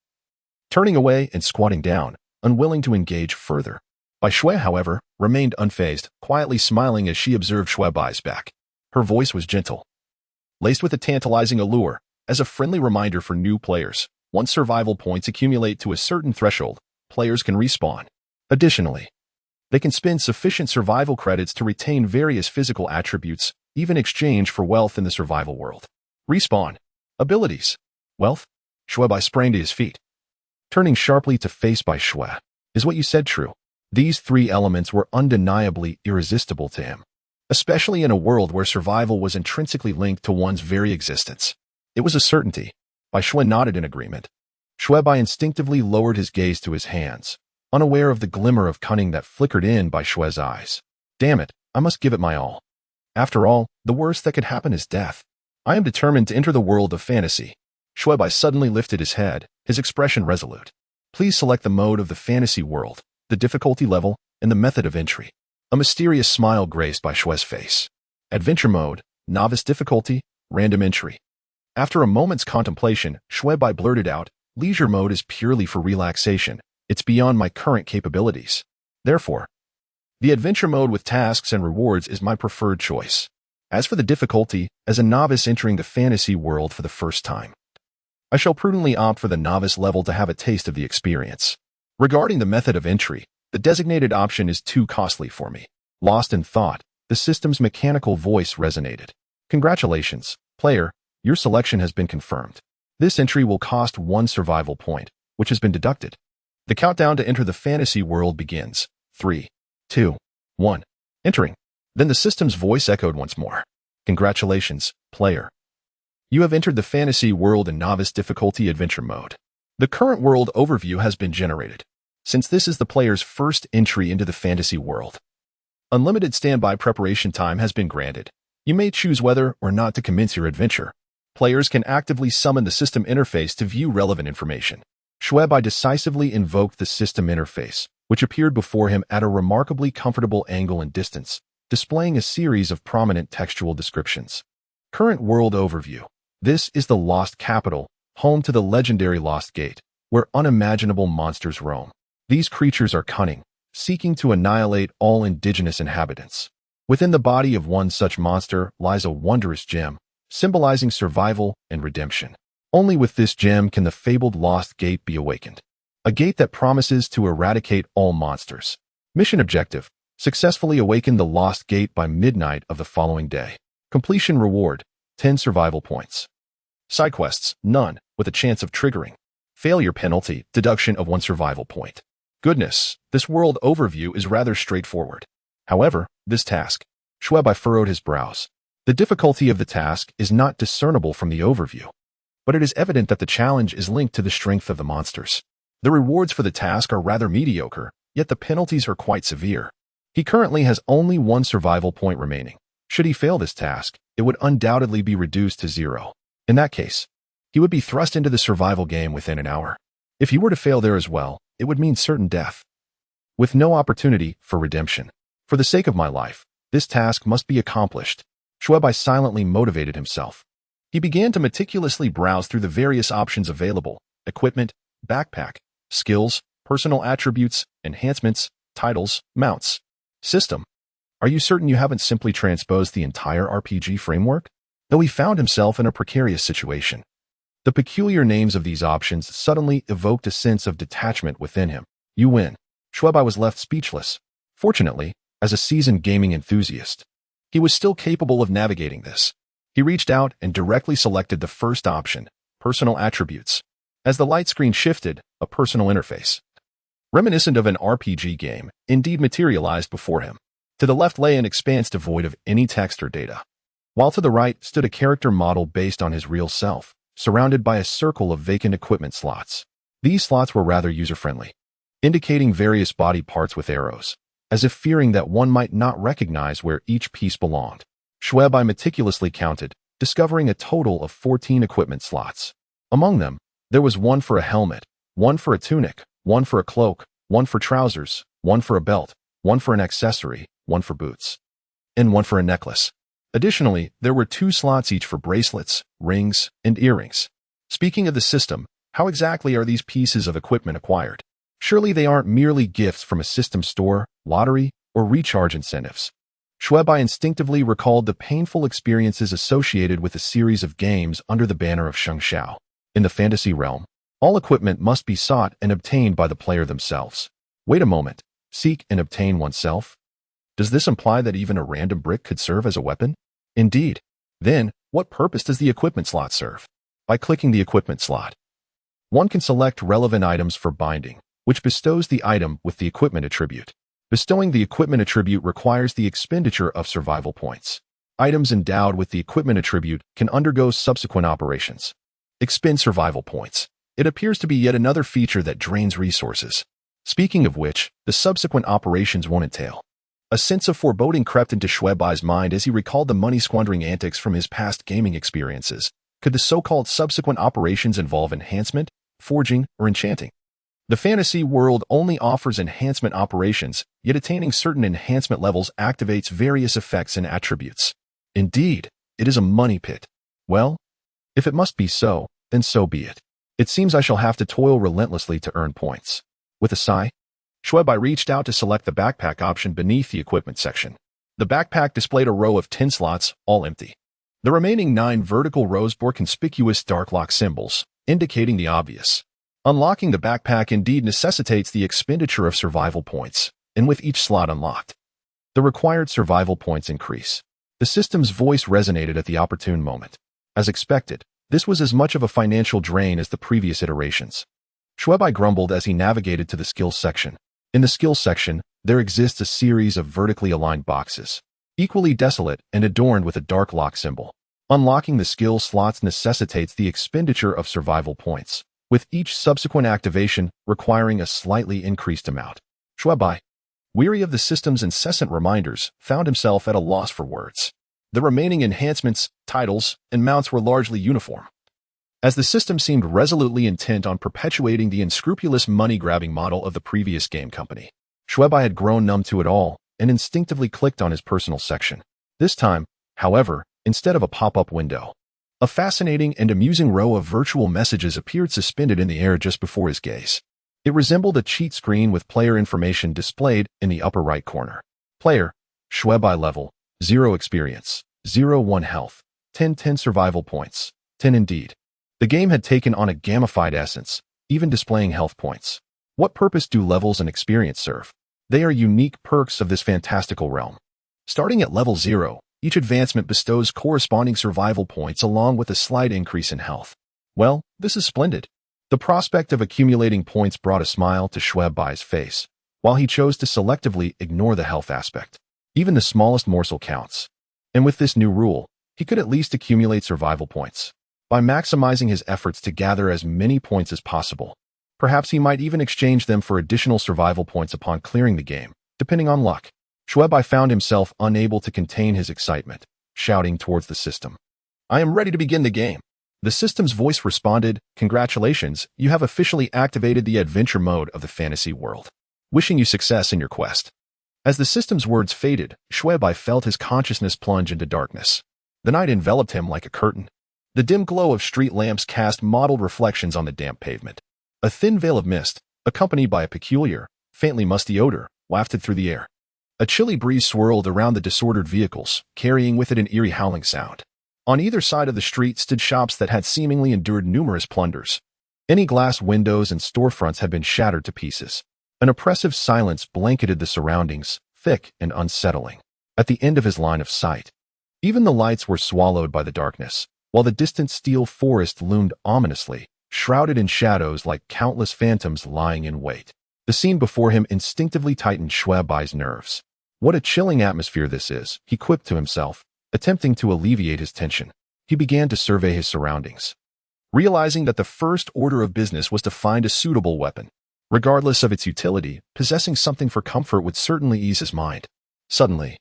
turning away and squatting down, unwilling to engage further. Bai Xue, however, remained unfazed, quietly smiling as she observed Xue Bai's back. Her voice was gentle, laced with a tantalizing allure, as a friendly reminder for new players. Once survival points accumulate to a certain threshold, players can respawn. Additionally, they can spend sufficient survival credits to retain various physical attributes, even exchange for wealth in the survival world. Respawn. Abilities. Wealth. Xue Bai sprang to his feet, turning sharply to face Bai Xue. Is what you said true? These three elements were undeniably irresistible to him, especially in a world where survival was intrinsically linked to one's very existence. It was a certainty. Xue nodded in agreement. Xue Bai instinctively lowered his gaze to his hands, unaware of the glimmer of cunning that flickered in Xue's eyes. Damn it, I must give it my all. After all, the worst that could happen is death. I am determined to enter the world of fantasy. Xue Bai suddenly lifted his head, his expression resolute. Please select the mode of the fantasy world, the difficulty level, and the method of entry. A mysterious smile graced Xue's face. Adventure mode, novice difficulty, random entry. After a moment's contemplation, Xue Bai blurted out, leisure mode is purely for relaxation. It's beyond my current capabilities. Therefore, the adventure mode with tasks and rewards is my preferred choice. As for the difficulty, as a novice entering the fantasy world for the first time, I shall prudently opt for the novice level to have a taste of the experience. Regarding the method of entry, the designated option is too costly for me. Lost in thought, the system's mechanical voice resonated. Congratulations, player, your selection has been confirmed. This entry will cost 1 survival point, which has been deducted. The countdown to enter the fantasy world begins. 3, 2, 1. Entering. Then the system's voice echoed once more. Congratulations, player. You have entered the fantasy world in novice difficulty adventure mode. The current world overview has been generated. Since this is the player's first entry into the fantasy world, unlimited standby preparation time has been granted. You may choose whether or not to commence your adventure. Players can actively summon the system interface to view relevant information. Xue Bai decisively invoked the system interface, which appeared before him at a remarkably comfortable angle and distance, displaying a series of prominent textual descriptions. Current world overview. This is the Lost Capital, home to the legendary Lost Gate, where unimaginable monsters roam. These creatures are cunning, seeking to annihilate all indigenous inhabitants. Within the body of one such monster lies a wondrous gem, symbolizing survival and redemption. Only with this gem can the fabled Lost Gate be awakened. A gate that promises to eradicate all monsters. Mission objective: successfully awaken the Lost Gate by midnight of the following day. Completion reward: 10 survival points. Side quests: none, with a chance of triggering. Failure penalty: deduction of 1 survival point. Goodness, this world overview is rather straightforward. However, this task. Xue Bai furrowed his brows. The difficulty of the task is not discernible from the overview, but it is evident that the challenge is linked to the strength of the monsters. The rewards for the task are rather mediocre, yet the penalties are quite severe. He currently has only 1 survival point remaining. Should he fail this task, it would undoubtedly be reduced to 0. In that case, he would be thrust into the survival game within an hour. If he were to fail there as well, it would mean certain death, with no opportunity for redemption. For the sake of my life, this task must be accomplished. Xue Bai silently motivated himself. He began to meticulously browse through the various options available: equipment, backpack, skills, personal attributes, enhancements, titles, mounts. System. Are you certain you haven't simply transposed the entire RPG framework? Though he found himself in a precarious situation. The peculiar names of these options suddenly evoked a sense of detachment within him. You win. Xue Bai was left speechless. Fortunately, as a seasoned gaming enthusiast, he was still capable of navigating this. He reached out and directly selected the first option, personal attributes. As the light screen shifted, a personal interface, reminiscent of an RPG game, indeed materialized before him. To the left lay an expanse devoid of any text or data, while to the right stood a character model based on his real self, surrounded by a circle of vacant equipment slots. These slots were rather user-friendly, indicating various body parts with arrows, as if fearing that one might not recognize where each piece belonged. Xue Bai meticulously counted, discovering a total of 14 equipment slots. Among them, there was one for a helmet, one for a tunic, one for a cloak, one for trousers, one for a belt, one for an accessory, one for boots, and one for a necklace. Additionally, there were 2 slots each for bracelets, rings, and earrings. Speaking of the system, how exactly are these pieces of equipment acquired? Surely they aren't merely gifts from a system store, lottery, or recharge incentives. Xue Bai instinctively recalled the painful experiences associated with a series of games under the banner of Shengxiao. In the fantasy realm, all equipment must be sought and obtained by the player themselves. Wait a moment. Seek and obtain oneself? Does this imply that even a random brick could serve as a weapon? Indeed. Then, what purpose does the equipment slot serve? By clicking the equipment slot, one can select relevant items for binding, which bestows the item with the equipment attribute. Bestowing the equipment attribute requires the expenditure of survival points. Items endowed with the equipment attribute can undergo subsequent operations. Expend survival points. It appears to be yet another feature that drains resources. Speaking of which, the subsequent operations won't entail. A sense of foreboding crept into Xue Bai's mind as he recalled the money-squandering antics from his past gaming experiences. Could the so-called subsequent operations involve enhancement, forging, or enchanting? The fantasy world only offers enhancement operations, yet attaining certain enhancement levels activates various effects and attributes. Indeed, it is a money pit. Well, if it must be so, then so be it. It seems I shall have to toil relentlessly to earn points. With a sigh, Xue Bai reached out to select the backpack option beneath the equipment section. The backpack displayed a row of 10 slots, all empty. The remaining 9 vertical rows bore conspicuous dark lock symbols, indicating the obvious. Unlocking the backpack indeed necessitates the expenditure of survival points, and with each slot unlocked, the required survival points increase. The system's voice resonated at the opportune moment. As expected, this was as much of a financial drain as the previous iterations. Xue Bai grumbled as he navigated to the skills section. In the skills section, there exists a series of vertically aligned boxes, equally desolate and adorned with a dark lock symbol. Unlocking the skill slots necessitates the expenditure of survival points, with each subsequent activation requiring a slightly increased amount. Xue Bai, weary of the system's incessant reminders, found himself at a loss for words. The remaining enhancements, titles, and mounts were largely uniform, as the system seemed resolutely intent on perpetuating the unscrupulous money-grabbing model of the previous game company. Xue Bai had grown numb to it all and instinctively clicked on his personal section. This time, however, instead of a pop-up window, a fascinating and amusing row of virtual messages appeared suspended in the air just before his gaze. It resembled a cheat screen with player information displayed in the upper right corner. Player, Xue Bai level, 0 experience, 0-1 health, 10 survival points, 10 indeed. The game had taken on a gamified essence, even displaying health points. What purpose do levels and experience serve? They are unique perks of this fantastical realm. Starting at level 0, each advancement bestows corresponding survival points along with a slight increase in health. Well, this is splendid. The prospect of accumulating points brought a smile to Xue Bai's face, while he chose to selectively ignore the health aspect. Even the smallest morsel counts. And with this new rule, he could at least accumulate survival points. By maximizing his efforts to gather as many points as possible, perhaps he might even exchange them for additional survival points upon clearing the game, depending on luck. Xue Bai found himself unable to contain his excitement, shouting towards the system. I am ready to begin the game. The system's voice responded, Congratulations, you have officially activated the adventure mode of the fantasy world. Wishing you success in your quest. As the system's words faded, Xue Bai felt his consciousness plunge into darkness. The night enveloped him like a curtain. The dim glow of street lamps cast mottled reflections on the damp pavement. A thin veil of mist, accompanied by a peculiar, faintly musty odor, wafted through the air. A chilly breeze swirled around the disordered vehicles, carrying with it an eerie howling sound. On either side of the street stood shops that had seemingly endured numerous plunders. Any glass windows and storefronts had been shattered to pieces. An oppressive silence blanketed the surroundings, thick and unsettling. At the end of his line of sight, even the lights were swallowed by the darkness, while the distant steel forest loomed ominously, shrouded in shadows like countless phantoms lying in wait. The scene before him instinctively tightened Xue Bai's nerves. What a chilling atmosphere this is, he quipped to himself, attempting to alleviate his tension. He began to survey his surroundings, realizing that the first order of business was to find a suitable weapon. Regardless of its utility, possessing something for comfort would certainly ease his mind. Suddenly,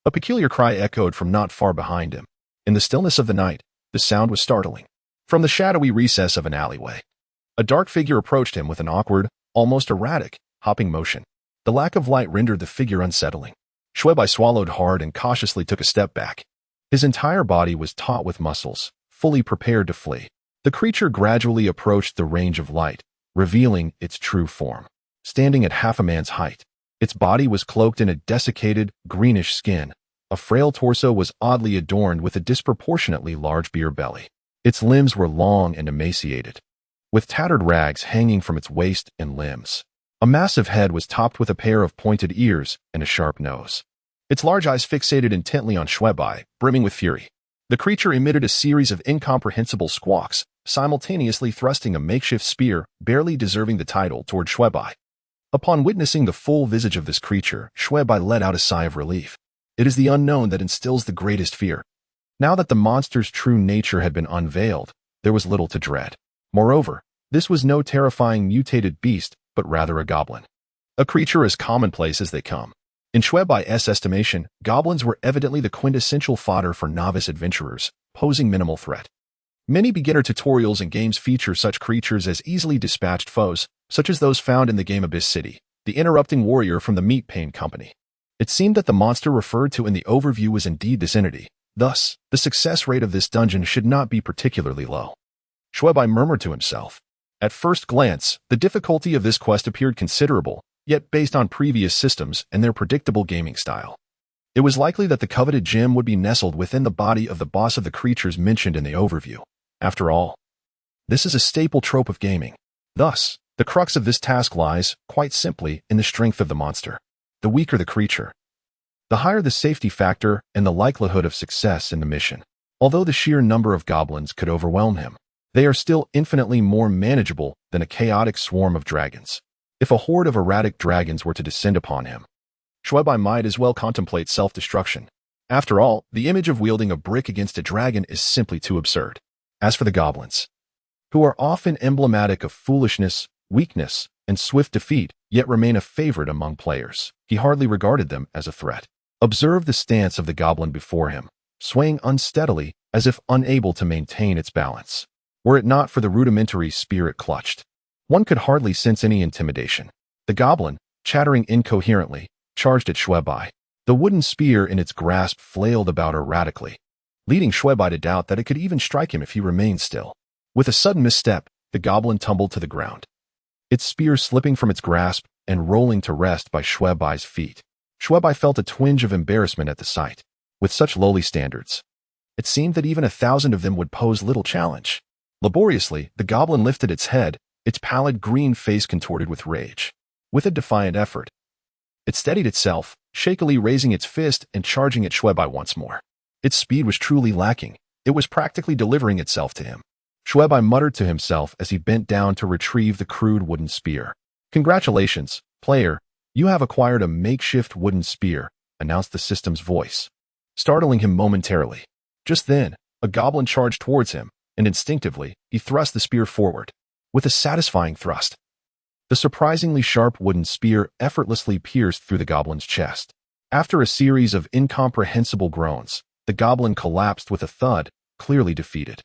a peculiar cry echoed from not far behind him. In the stillness of the night, the sound was startling. From the shadowy recess of an alleyway, a dark figure approached him with an awkward, almost erratic, hopping motion. The lack of light rendered the figure unsettling. Xue Bai swallowed hard and cautiously took a step back. His entire body was taut with muscles, fully prepared to flee. The creature gradually approached the range of light, revealing its true form. Standing at half a man's height, its body was cloaked in a desiccated, greenish skin. A frail torso was oddly adorned with a disproportionately large beer belly. Its limbs were long and emaciated, with tattered rags hanging from its waist and limbs. A massive head was topped with a pair of pointed ears and a sharp nose. Its large eyes fixated intently on Xue Bai, brimming with fury. The creature emitted a series of incomprehensible squawks, simultaneously thrusting a makeshift spear, barely deserving the title, toward Xue Bai. Upon witnessing the full visage of this creature, Xue Bai let out a sigh of relief. It is the unknown that instills the greatest fear. Now that the monster's true nature had been unveiled, there was little to dread. Moreover, this was no terrifying mutated beast, but rather a goblin. A creature as commonplace as they come. In Xue Bai's estimation, goblins were evidently the quintessential fodder for novice adventurers, posing minimal threat. Many beginner tutorials and games feature such creatures as easily dispatched foes, such as those found in the game Abyss City, the interrupting warrior from the Meat Pain Company. It seemed that the monster referred to in the overview was indeed this entity. Thus, the success rate of this dungeon should not be particularly low. Xue Bai murmured to himself. At first glance, the difficulty of this quest appeared considerable, yet based on previous systems and their predictable gaming style. It was likely that the coveted gem would be nestled within the body of the boss of the creatures mentioned in the overview. After all, this is a staple trope of gaming. Thus, the crux of this task lies, quite simply, in the strength of the monster. The weaker the creature, the higher the safety factor and the likelihood of success in the mission. Although the sheer number of goblins could overwhelm him, they are still infinitely more manageable than a chaotic swarm of dragons. If a horde of erratic dragons were to descend upon him, Xue Bai might as well contemplate self-destruction. After all, the image of wielding a brick against a dragon is simply too absurd. As for the goblins, who are often emblematic of foolishness, weakness, and swift defeat, yet remain a favorite among players, he hardly regarded them as a threat. Observe the stance of the goblin before him, swaying unsteadily as if unable to maintain its balance. Were it not for the rudimentary spear it clutched, one could hardly sense any intimidation. The goblin, chattering incoherently, charged at Xue Bai. The wooden spear in its grasp flailed about erratically, leading Xue Bai to doubt that it could even strike him if he remained still. With a sudden misstep, the goblin tumbled to the ground, its spear slipping from its grasp and rolling to rest by Xue Bai's feet. Xue Bai felt a twinge of embarrassment at the sight. With such lowly standards, it seemed that even 1,000 of them would pose little challenge. Laboriously, the goblin lifted its head, its pallid green face contorted with rage. With a defiant effort, it steadied itself, shakily raising its fist and charging at Xue Bai once more. Its speed was truly lacking. It was practically delivering itself to him. Xue Bai muttered to himself as he bent down to retrieve the crude wooden spear. "Congratulations, player. You have acquired a makeshift wooden spear," announced the system's voice, startling him momentarily. Just then, a goblin charged towards him, and instinctively, he thrust the spear forward. With a satisfying thrust, the surprisingly sharp wooden spear effortlessly pierced through the goblin's chest. After a series of incomprehensible groans, the goblin collapsed with a thud, clearly defeated.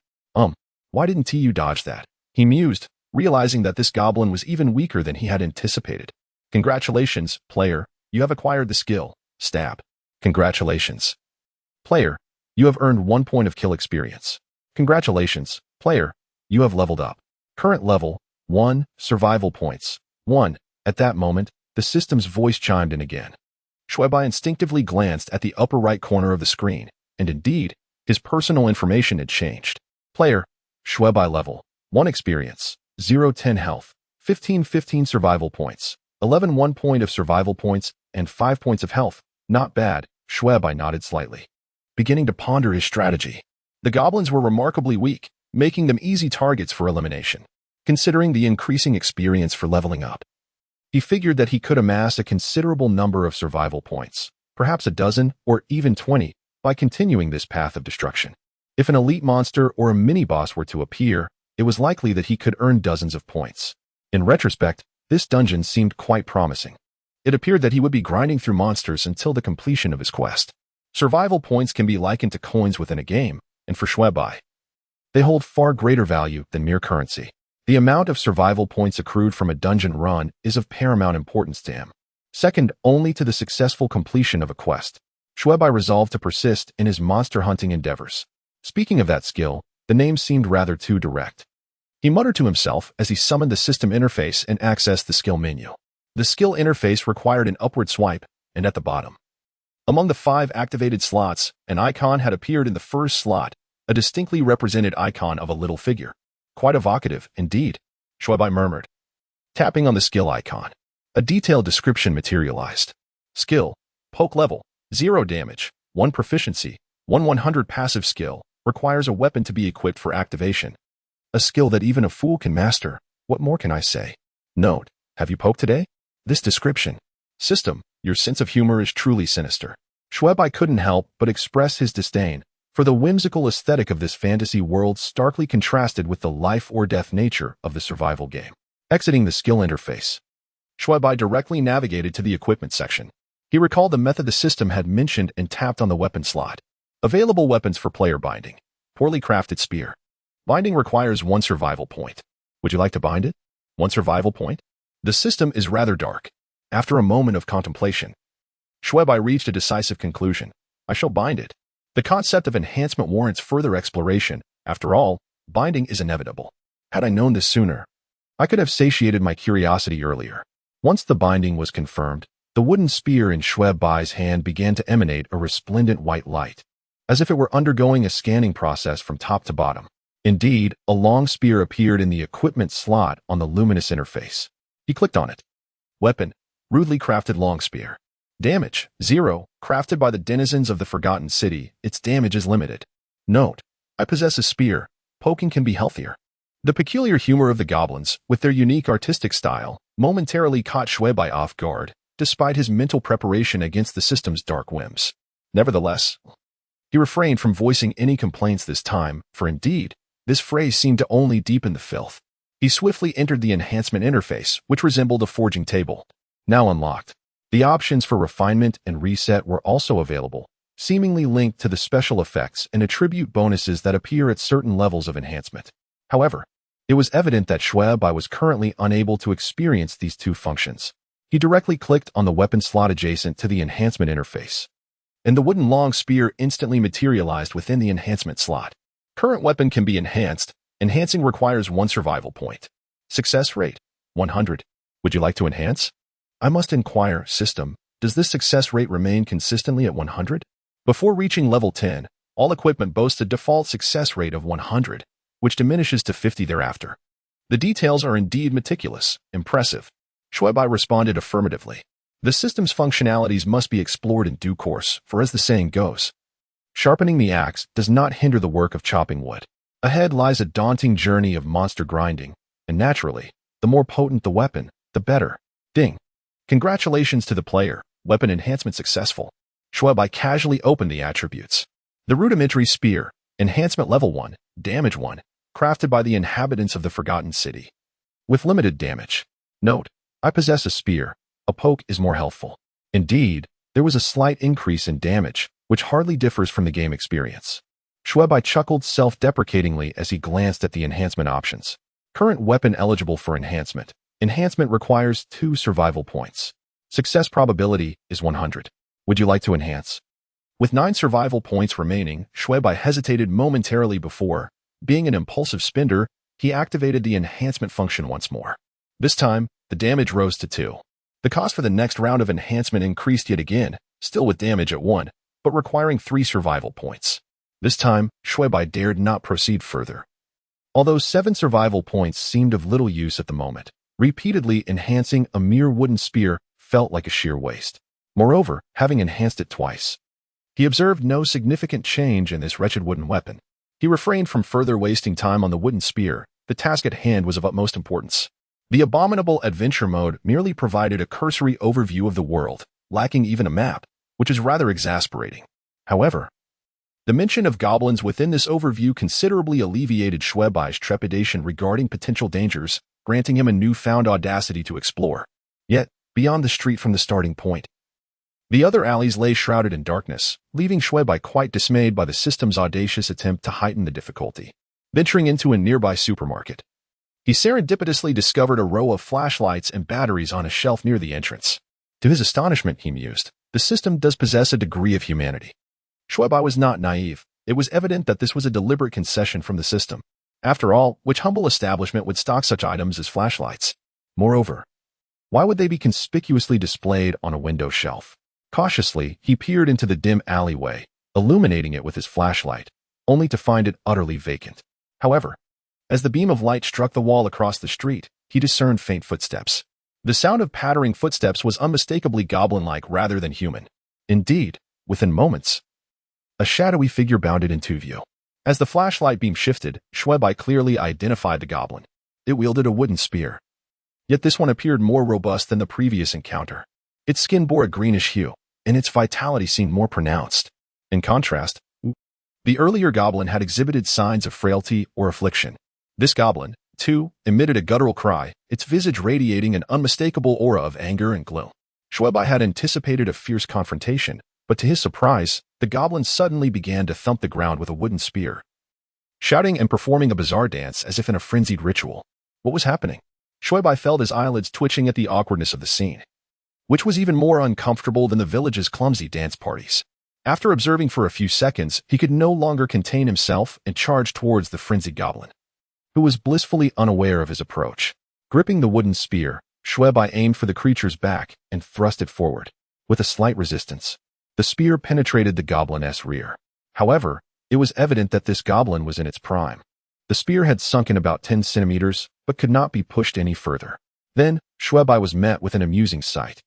Why didn't you dodge that?" he mused, realizing that this goblin was even weaker than he had anticipated. "Congratulations, player. You have acquired the skill, Stab. Congratulations, player. You have earned 1 point of kill experience. Congratulations, player. You have leveled up. Current level, 1, survival points, 1. At that moment, the system's voice chimed in again. Xue Bai instinctively glanced at the upper right corner of the screen, and indeed, his personal information had changed. Player, Xue Bai level, 1 experience, 0-10 health, 15-15 survival points, 11 1 point of survival points, and 5 points of health. Not bad, Xue Bai nodded slightly, beginning to ponder his strategy. The goblins were remarkably weak, making them easy targets for elimination. Considering the increasing experience for leveling up, he figured that he could amass a considerable number of survival points, perhaps a dozen or even 20, by continuing this path of destruction. If an elite monster or a mini-boss were to appear, it was likely that he could earn dozens of points. In retrospect, this dungeon seemed quite promising. It appeared that he would be grinding through monsters until the completion of his quest. Survival points can be likened to coins within a game, and for Xue Bai, they hold far greater value than mere currency. The amount of survival points accrued from a dungeon run is of paramount importance to him, second only to the successful completion of a quest. Xue Bai resolved to persist in his monster hunting endeavors. Speaking of that skill, the name seemed rather too direct. He muttered to himself as he summoned the system interface and accessed the skill menu. The skill interface required an upward swipe, and at the bottom, among the 5 activated slots, an icon had appeared in the first slot, a distinctly represented icon of a little figure. Quite evocative, indeed, Xue Bai murmured. Tapping on the skill icon, a detailed description materialized. Skill, poke level, 0 damage, 1 proficiency, 100 passive skill, requires a weapon to be equipped for activation. A skill that even a fool can master. What more can I say? Note, have you poked today? This description. System, your sense of humor is truly sinister. Xue Bai couldn't help but express his disdain, for the whimsical aesthetic of this fantasy world starkly contrasted with the life-or-death nature of the survival game. Exiting the skill interface, Xue Bai directly navigated to the equipment section. He recalled the method the system had mentioned and tapped on the weapon slot. Available weapons for player binding. Poorly crafted spear. Binding requires 1 survival point. Would you like to bind it? 1 survival point? The system is rather dark. After a moment of contemplation, Xue Bai reached a decisive conclusion. I shall bind it. The concept of enhancement warrants further exploration. After all, binding is inevitable. Had I known this sooner, I could have satiated my curiosity earlier. Once the binding was confirmed, the wooden spear in Xue Bai's hand began to emanate a resplendent white light, as if it were undergoing a scanning process from top to bottom. Indeed, a long spear appeared in the equipment slot on the luminous interface. He clicked on it. Weapon, rudely crafted long spear. Damage, 0, crafted by the denizens of the Forgotten City. Its damage is limited. Note, I possess a spear. Poking can be healthier. The peculiar humor of the goblins, with their unique artistic style, momentarily caught Xue Bai off guard, despite his mental preparation against the system's dark whims. Nevertheless, he refrained from voicing any complaints this time, for indeed, this phrase seemed to only deepen the filth. He swiftly entered the enhancement interface, which resembled a forging table. Now unlocked. The options for refinement and reset were also available, seemingly linked to the special effects and attribute bonuses that appear at certain levels of enhancement. However, it was evident that Xue Bai was currently unable to experience these 2 functions. He directly clicked on the weapon slot adjacent to the enhancement interface, and the wooden long spear instantly materialized within the enhancement slot. Current weapon can be enhanced. Enhancing requires 1 survival point. Success rate, 100. Would you like to enhance? I must inquire, system, does this success rate remain consistently at 100? Before reaching level 10, all equipment boasts a default success rate of 100, which diminishes to 50 thereafter. The details are indeed meticulous, impressive. Xue Bai responded affirmatively. The system's functionalities must be explored in due course, for as the saying goes, sharpening the axe does not hinder the work of chopping wood. Ahead lies a daunting journey of monster grinding, and naturally, the more potent the weapon, the better. Ding. Congratulations to the player, weapon enhancement successful. Xue Bai casually opened the attributes. The rudimentary spear, enhancement level 1, damage 1, crafted by the inhabitants of the Forgotten City. With limited damage. Note, I possess a spear. A poke is more healthful. Indeed, there was a slight increase in damage, which hardly differs from the game experience. Xue Bai chuckled self-deprecatingly as he glanced at the enhancement options. Current weapon eligible for enhancement. Enhancement requires 2 survival points. Success probability is 100. Would you like to enhance? With 9 survival points remaining, Xue Bai hesitated momentarily before, being an impulsive spender, he activated the enhancement function once more. This time, the damage rose to 2. The cost for the next round of enhancement increased yet again, still with damage at 1, but requiring 3 survival points. This time, Xue Bai dared not proceed further. Although 7 survival points seemed of little use at the moment, repeatedly enhancing a mere wooden spear felt like a sheer waste. Moreover, having enhanced it twice, he observed no significant change in this wretched wooden weapon. He refrained from further wasting time on the wooden spear. The task at hand was of utmost importance. The abominable adventure mode merely provided a cursory overview of the world, lacking even a map, which is rather exasperating. However, the mention of goblins within this overview considerably alleviated Xue Bai's trepidation regarding potential dangers, granting him a newfound audacity to explore. Yet, beyond the street from the starting point, the other alleys lay shrouded in darkness, leaving Xue Bai quite dismayed by the system's audacious attempt to heighten the difficulty. Venturing into a nearby supermarket, he serendipitously discovered a row of flashlights and batteries on a shelf near the entrance. To his astonishment, he mused, the system does possess a degree of humanity. Xue Bai was not naive. It was evident that this was a deliberate concession from the system. After all, which humble establishment would stock such items as flashlights? Moreover, why would they be conspicuously displayed on a window shelf? Cautiously, he peered into the dim alleyway, illuminating it with his flashlight, only to find it utterly vacant. However, as the beam of light struck the wall across the street, he discerned faint footsteps. The sound of pattering footsteps was unmistakably goblin-like rather than human. Indeed, within moments, a shadowy figure bounded into view. As the flashlight beam shifted, Xue Bai clearly identified the goblin. It wielded a wooden spear. Yet this one appeared more robust than the previous encounter. Its skin bore a greenish hue, and its vitality seemed more pronounced. In contrast, the earlier goblin had exhibited signs of frailty or affliction. This goblin, too, emitted a guttural cry, its visage radiating an unmistakable aura of anger and gloom. Xue Bai had anticipated a fierce confrontation, but to his surprise, the goblin suddenly began to thump the ground with a wooden spear, shouting and performing a bizarre dance as if in a frenzied ritual. What was happening? Xue Bai felt his eyelids twitching at the awkwardness of the scene, which was even more uncomfortable than the village's clumsy dance parties. After observing for a few seconds, he could no longer contain himself and charged towards the frenzied goblin, who was blissfully unaware of his approach. Gripping the wooden spear, Xue Bai aimed for the creature's back and thrust it forward. With a slight resistance, the spear penetrated the goblin's rear. However, it was evident that this goblin was in its prime. The spear had sunken about 10 centimeters, but could not be pushed any further. Then, Xue Bai was met with an amusing sight.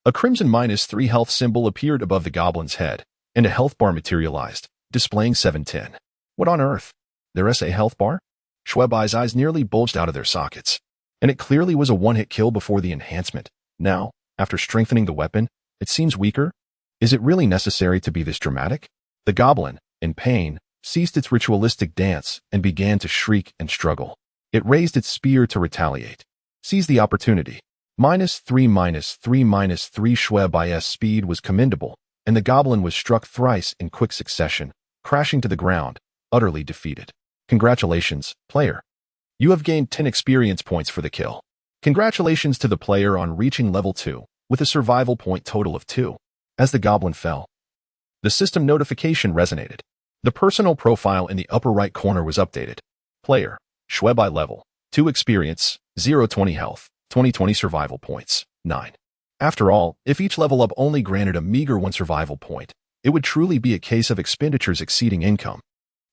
A crimson -3 health symbol appeared above the goblin's head, and a health bar materialized, displaying 710. What on earth? There's a health bar? Xue Bai's eyes nearly bulged out of their sockets. And it clearly was a one-hit kill before the enhancement. Now, after strengthening the weapon, it seems weaker? Is it really necessary to be this dramatic? The goblin, in pain, ceased its ritualistic dance and began to shriek and struggle. It raised its spear to retaliate. Seize the opportunity. -3 Xue Bai's speed was commendable, and the goblin was struck thrice in quick succession, crashing to the ground, utterly defeated. Congratulations, player. You have gained 10 experience points for the kill. Congratulations to the player on reaching level 2, with a survival point total of 2. As the goblin fell, the system notification resonated. The personal profile in the upper right corner was updated. Player, Xue Bai level, 2 experience, 0-20 health, 20 survival points, 9. After all, if each level up only granted a meager 1 survival point, it would truly be a case of expenditures exceeding income.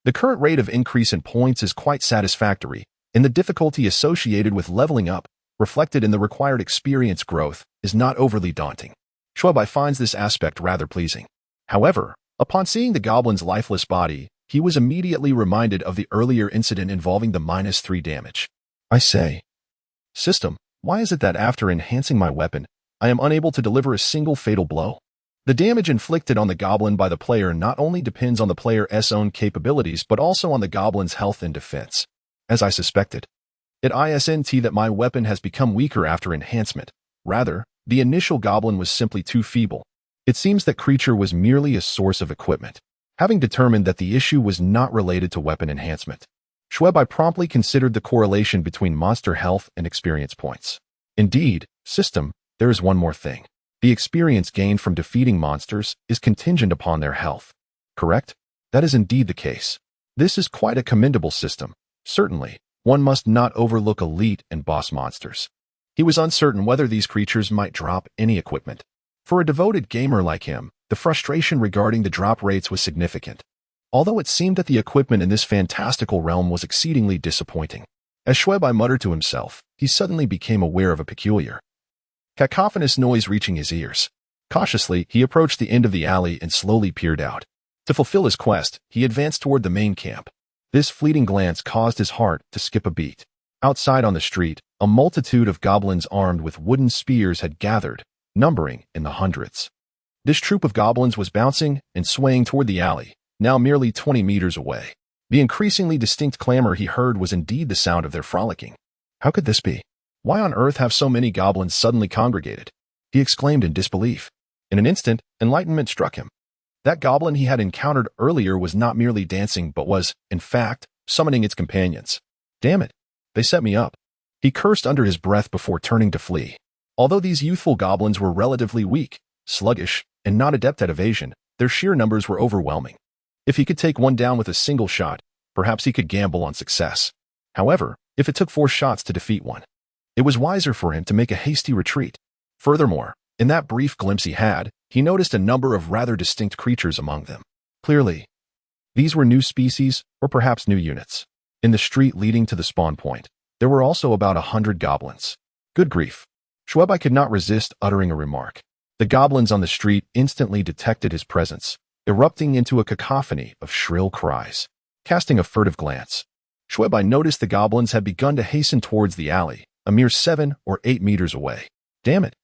The current rate of increase in points is quite satisfactory, and the difficulty associated with leveling up, reflected in the required experience growth, is not overly daunting. Xue Bai finds this aspect rather pleasing. However, upon seeing the goblin's lifeless body, he was immediately reminded of the earlier incident involving the -3 damage. I say, system, why is it that after enhancing my weapon, I am unable to deliver a single fatal blow? The damage inflicted on the goblin by the player not only depends on the player's own capabilities but also on the goblin's health and defense. As I suspected, it isn't that my weapon has become weaker after enhancement. Rather, the initial goblin was simply too feeble. It seems that creature was merely a source of equipment. Having determined that the issue was not related to weapon enhancement, Xue Bai promptly considered the correlation between monster health and experience points. Indeed, system, there is one more thing. The experience gained from defeating monsters is contingent upon their health. Correct? That is indeed the case. This is quite a commendable system. Certainly, one must not overlook elite and boss monsters. He was uncertain whether these creatures might drop any equipment. For a devoted gamer like him, the frustration regarding the drop rates was significant. Although it seemed that the equipment in this fantastical realm was exceedingly disappointing. As Xue Bai muttered to himself, he suddenly became aware of a peculiar, cacophonous noise reaching his ears. Cautiously, he approached the end of the alley and slowly peered out. To fulfill his quest, he advanced toward the main camp. This fleeting glance caused his heart to skip a beat. Outside on the street, a multitude of goblins armed with wooden spears had gathered, numbering in the hundreds. This troop of goblins was bouncing and swaying toward the alley, now merely 20 meters away. The increasingly distinct clamor he heard was indeed the sound of their frolicking. How could this be? Why on earth have so many goblins suddenly congregated? He exclaimed in disbelief. In an instant, enlightenment struck him. That goblin he had encountered earlier was not merely dancing but was, in fact, summoning its companions. Damn it. They set me up. He cursed under his breath before turning to flee. Although these youthful goblins were relatively weak, sluggish, and not adept at evasion, their sheer numbers were overwhelming. If he could take one down with a single shot, perhaps he could gamble on success. However, if it took 4 shots to defeat one, it was wiser for him to make a hasty retreat. Furthermore, in that brief glimpse he noticed a number of rather distinct creatures among them. Clearly, these were new species or perhaps new units. In the street leading to the spawn point, there were also about 100 goblins. Good grief. Xue Bai could not resist uttering a remark. The goblins on the street instantly detected his presence, erupting into a cacophony of shrill cries. Casting a furtive glance, Xue Bai noticed the goblins had begun to hasten towards the alley, a mere 7 or 8 meters away. Damn it.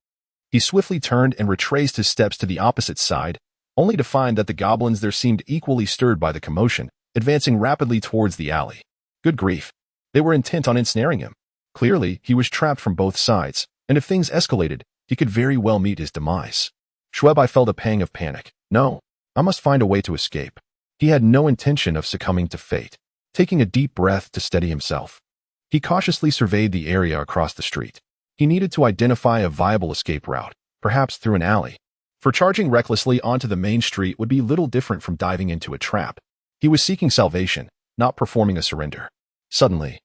He swiftly turned and retraced his steps to the opposite side, only to find that the goblins there seemed equally stirred by the commotion, advancing rapidly towards the alley. Good grief. They were intent on ensnaring him. Clearly, he was trapped from both sides, and if things escalated, he could very well meet his demise. Xue Bai felt a pang of panic. No, I must find a way to escape. He had no intention of succumbing to fate. Taking a deep breath to steady himself, he cautiously surveyed the area across the street. He needed to identify a viable escape route, perhaps through an alley. For charging recklessly onto the main street would be little different from diving into a trap. He was seeking salvation, not performing a surrender. Suddenly,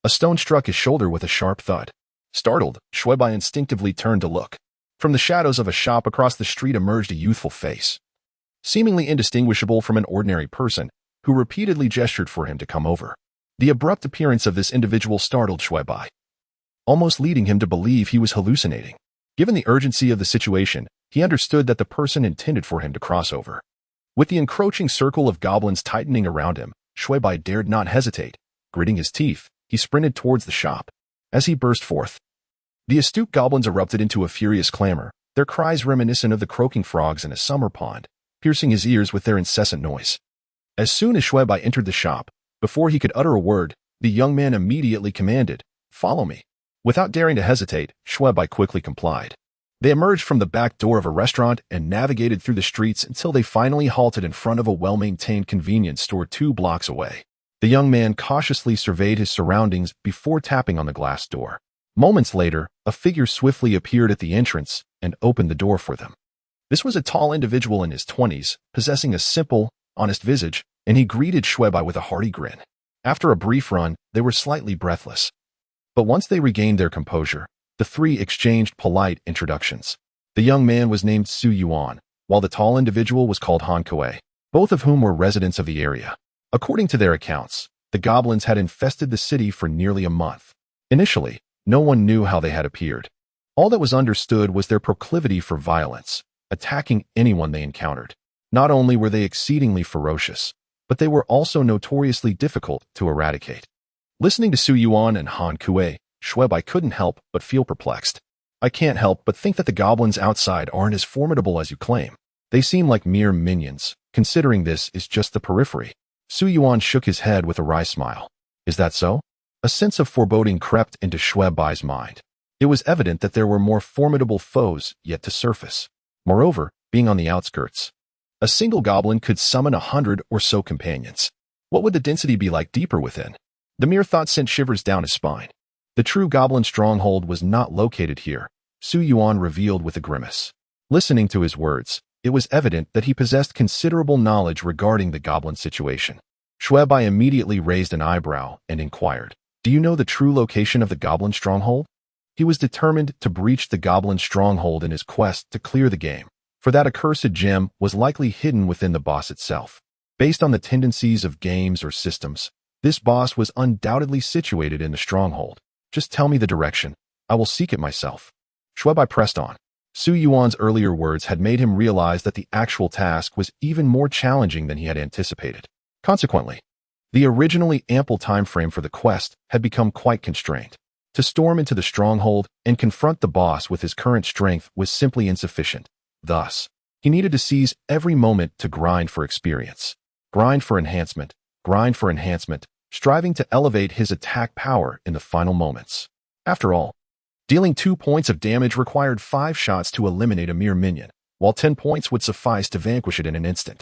a stone struck his shoulder with a sharp thud. Startled, Xue Bai instinctively turned to look. From the shadows of a shop across the street emerged a youthful face, seemingly indistinguishable from an ordinary person, who repeatedly gestured for him to come over. The abrupt appearance of this individual startled Xue Bai, almost leading him to believe he was hallucinating. Given the urgency of the situation, he understood that the person intended for him to cross over. With the encroaching circle of goblins tightening around him, Xue Bai dared not hesitate. Gritting his teeth, he sprinted towards the shop. As he burst forth, the astute goblins erupted into a furious clamor, their cries reminiscent of the croaking frogs in a summer pond, piercing his ears with their incessant noise. As soon as Xue Bai entered the shop, before he could utter a word, the young man immediately commanded, "Follow me." Without daring to hesitate, Xue Bai quickly complied. They emerged from the back door of a restaurant and navigated through the streets until they finally halted in front of a well-maintained convenience store 2 blocks away. The young man cautiously surveyed his surroundings before tapping on the glass door. Moments later, a figure swiftly appeared at the entrance and opened the door for them. This was a tall individual in his 20s, possessing a simple, honest visage, and he greeted Xue Bai with a hearty grin. After a brief run, they were slightly breathless. But once they regained their composure, the three exchanged polite introductions. The young man was named Xue Yuan, while the tall individual was called Han Kuei, both of whom were residents of the area. According to their accounts, the goblins had infested the city for nearly a month. Initially, no one knew how they had appeared. All that was understood was their proclivity for violence, attacking anyone they encountered. Not only were they exceedingly ferocious, but they were also notoriously difficult to eradicate. Listening to Xue Yuan and Han Kuei, Xue Bai couldn't help but feel perplexed. I can't help but think that the goblins outside aren't as formidable as you claim. They seem like mere minions, considering this is just the periphery. Xue Yuan shook his head with a wry smile. Is that so? A sense of foreboding crept into Xue Bai's mind. It was evident that there were more formidable foes yet to surface. Moreover, being on the outskirts, a single goblin could summon 100 or so companions. What would the density be like deeper within? The mere thought sent shivers down his spine. The true goblin stronghold was not located here, Xue Yuan revealed with a grimace. Listening to his words, it was evident that he possessed considerable knowledge regarding the goblin situation. Xue Bai immediately raised an eyebrow and inquired, "Do you know the true location of the goblin stronghold?" He was determined to breach the goblin stronghold in his quest to clear the game, for that accursed gem was likely hidden within the boss itself. Based on the tendencies of games or systems, this boss was undoubtedly situated in the stronghold. Just tell me the direction. I will seek it myself. Xue Bai pressed on. Xue Yuan's earlier words had made him realize that the actual task was even more challenging than he had anticipated. Consequently, the originally ample time frame for the quest had become quite constrained. To storm into the stronghold and confront the boss with his current strength was simply insufficient. Thus, he needed to seize every moment to grind for experience. Grind for enhancement, striving to elevate his attack power in the final moments. After all, dealing 2 points of damage required 5 shots to eliminate a mere minion, while 10 points would suffice to vanquish it in an instant.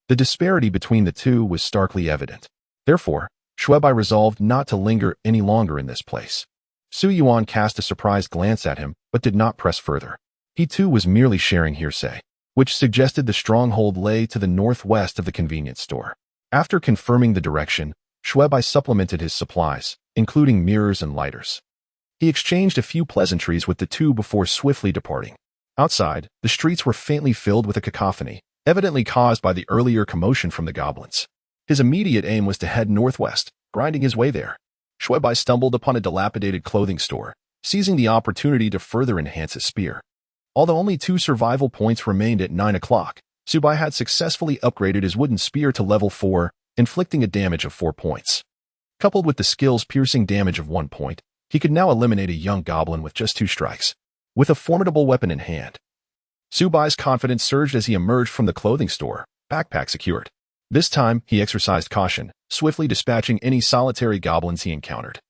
The disparity between the two was starkly evident. Therefore, Xue Bai resolved not to linger any longer in this place. Xue Yuan cast a surprised glance at him, but did not press further. He too was merely sharing hearsay, which suggested the stronghold lay to the northwest of the convenience store. After confirming the direction, Xue Bai supplemented his supplies, including mirrors and lighters. He exchanged a few pleasantries with the two before swiftly departing. Outside, the streets were faintly filled with a cacophony, evidently caused by the earlier commotion from the goblins. His immediate aim was to head northwest, grinding his way there. Xue Bai stumbled upon a dilapidated clothing store, seizing the opportunity to further enhance his spear. Although only 2 survival points remained at 9 o'clock, Xue Bai had successfully upgraded his wooden spear to level 4, inflicting a damage of 4 points. Coupled with the skill's piercing damage of 1 point, He could now eliminate a young goblin with just 2 strikes, with a formidable weapon in hand. Xue Bai's confidence surged as he emerged from the clothing store, backpack secured. This time, he exercised caution, swiftly dispatching any solitary goblins he encountered,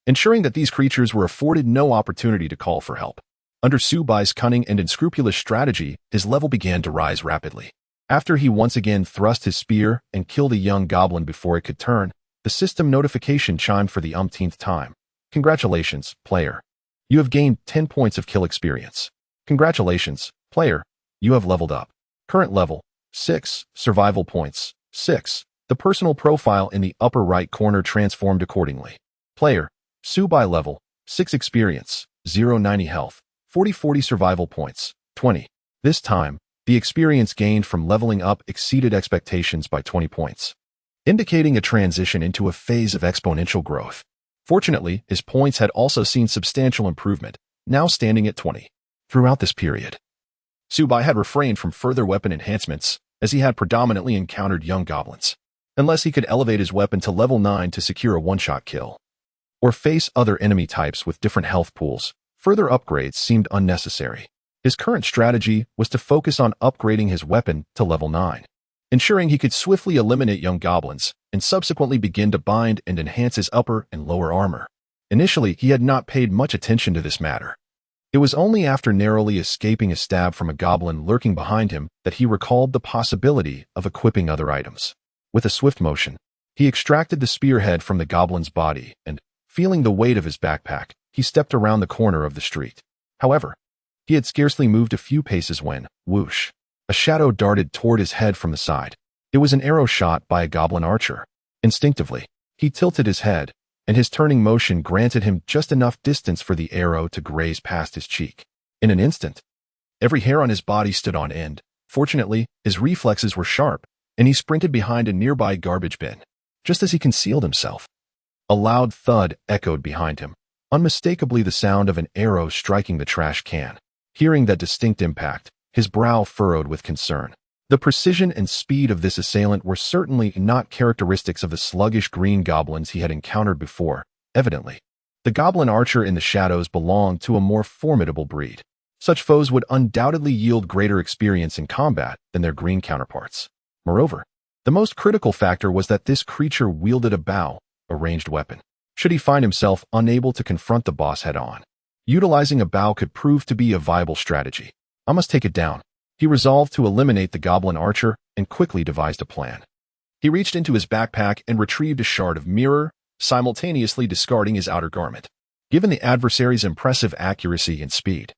ensuring that these creatures were afforded no opportunity to call for help. Under Xue Bai's cunning and unscrupulous strategy, his level began to rise rapidly. After he once again thrust his spear and killed a young goblin before it could turn, the system notification chimed for the umpteenth time. Congratulations, player. You have gained 10 points of kill experience. Congratulations, player. You have leveled up. Current level, 6. Survival points, 6. The personal profile in the upper right corner transformed accordingly. Player, Xue Bai level, 6 experience, 090 health, 40 survival points, 20. This time, the experience gained from leveling up exceeded expectations by 20 points, indicating a transition into a phase of exponential growth. Fortunately, his points had also seen substantial improvement, now standing at 20. Throughout this period, Xue Bai had refrained from further weapon enhancements, as he had predominantly encountered young goblins, unless he could elevate his weapon to level 9 to secure a one-shot kill, or face other enemy types with different health pools. Further upgrades seemed unnecessary. His current strategy was to focus on upgrading his weapon to level 9, ensuring he could swiftly eliminate young goblins and subsequently begin to bind and enhance his upper and lower armor. Initially, he had not paid much attention to this matter. It was only after narrowly escaping a stab from a goblin lurking behind him that he recalled the possibility of equipping other items. With a swift motion, he extracted the spearhead from the goblin's body and, feeling the weight of his backpack, he stepped around the corner of the street. However, he had scarcely moved a few paces when, whoosh, a shadow darted toward his head from the side. It was an arrow shot by a goblin archer. Instinctively, he tilted his head, and his turning motion granted him just enough distance for the arrow to graze past his cheek. In an instant, every hair on his body stood on end. Fortunately, his reflexes were sharp, and he sprinted behind a nearby garbage bin. Just as he concealed himself, a loud thud echoed behind him, unmistakably the sound of an arrow striking the trash can. Hearing that distinct impact, his brow furrowed with concern. The precision and speed of this assailant were certainly not characteristics of the sluggish green goblins he had encountered before. Evidently, the goblin archer in the shadows belonged to a more formidable breed. Such foes would undoubtedly yield greater experience in combat than their green counterparts. Moreover, the most critical factor was that this creature wielded a bow, a ranged weapon. Should he find himself unable to confront the boss head-on, utilizing a bow could prove to be a viable strategy. I must take it down. He resolved to eliminate the goblin archer and quickly devised a plan. He reached into his backpack and retrieved a shard of mirror, simultaneously discarding his outer garment. Given the adversary's impressive accuracy and speed,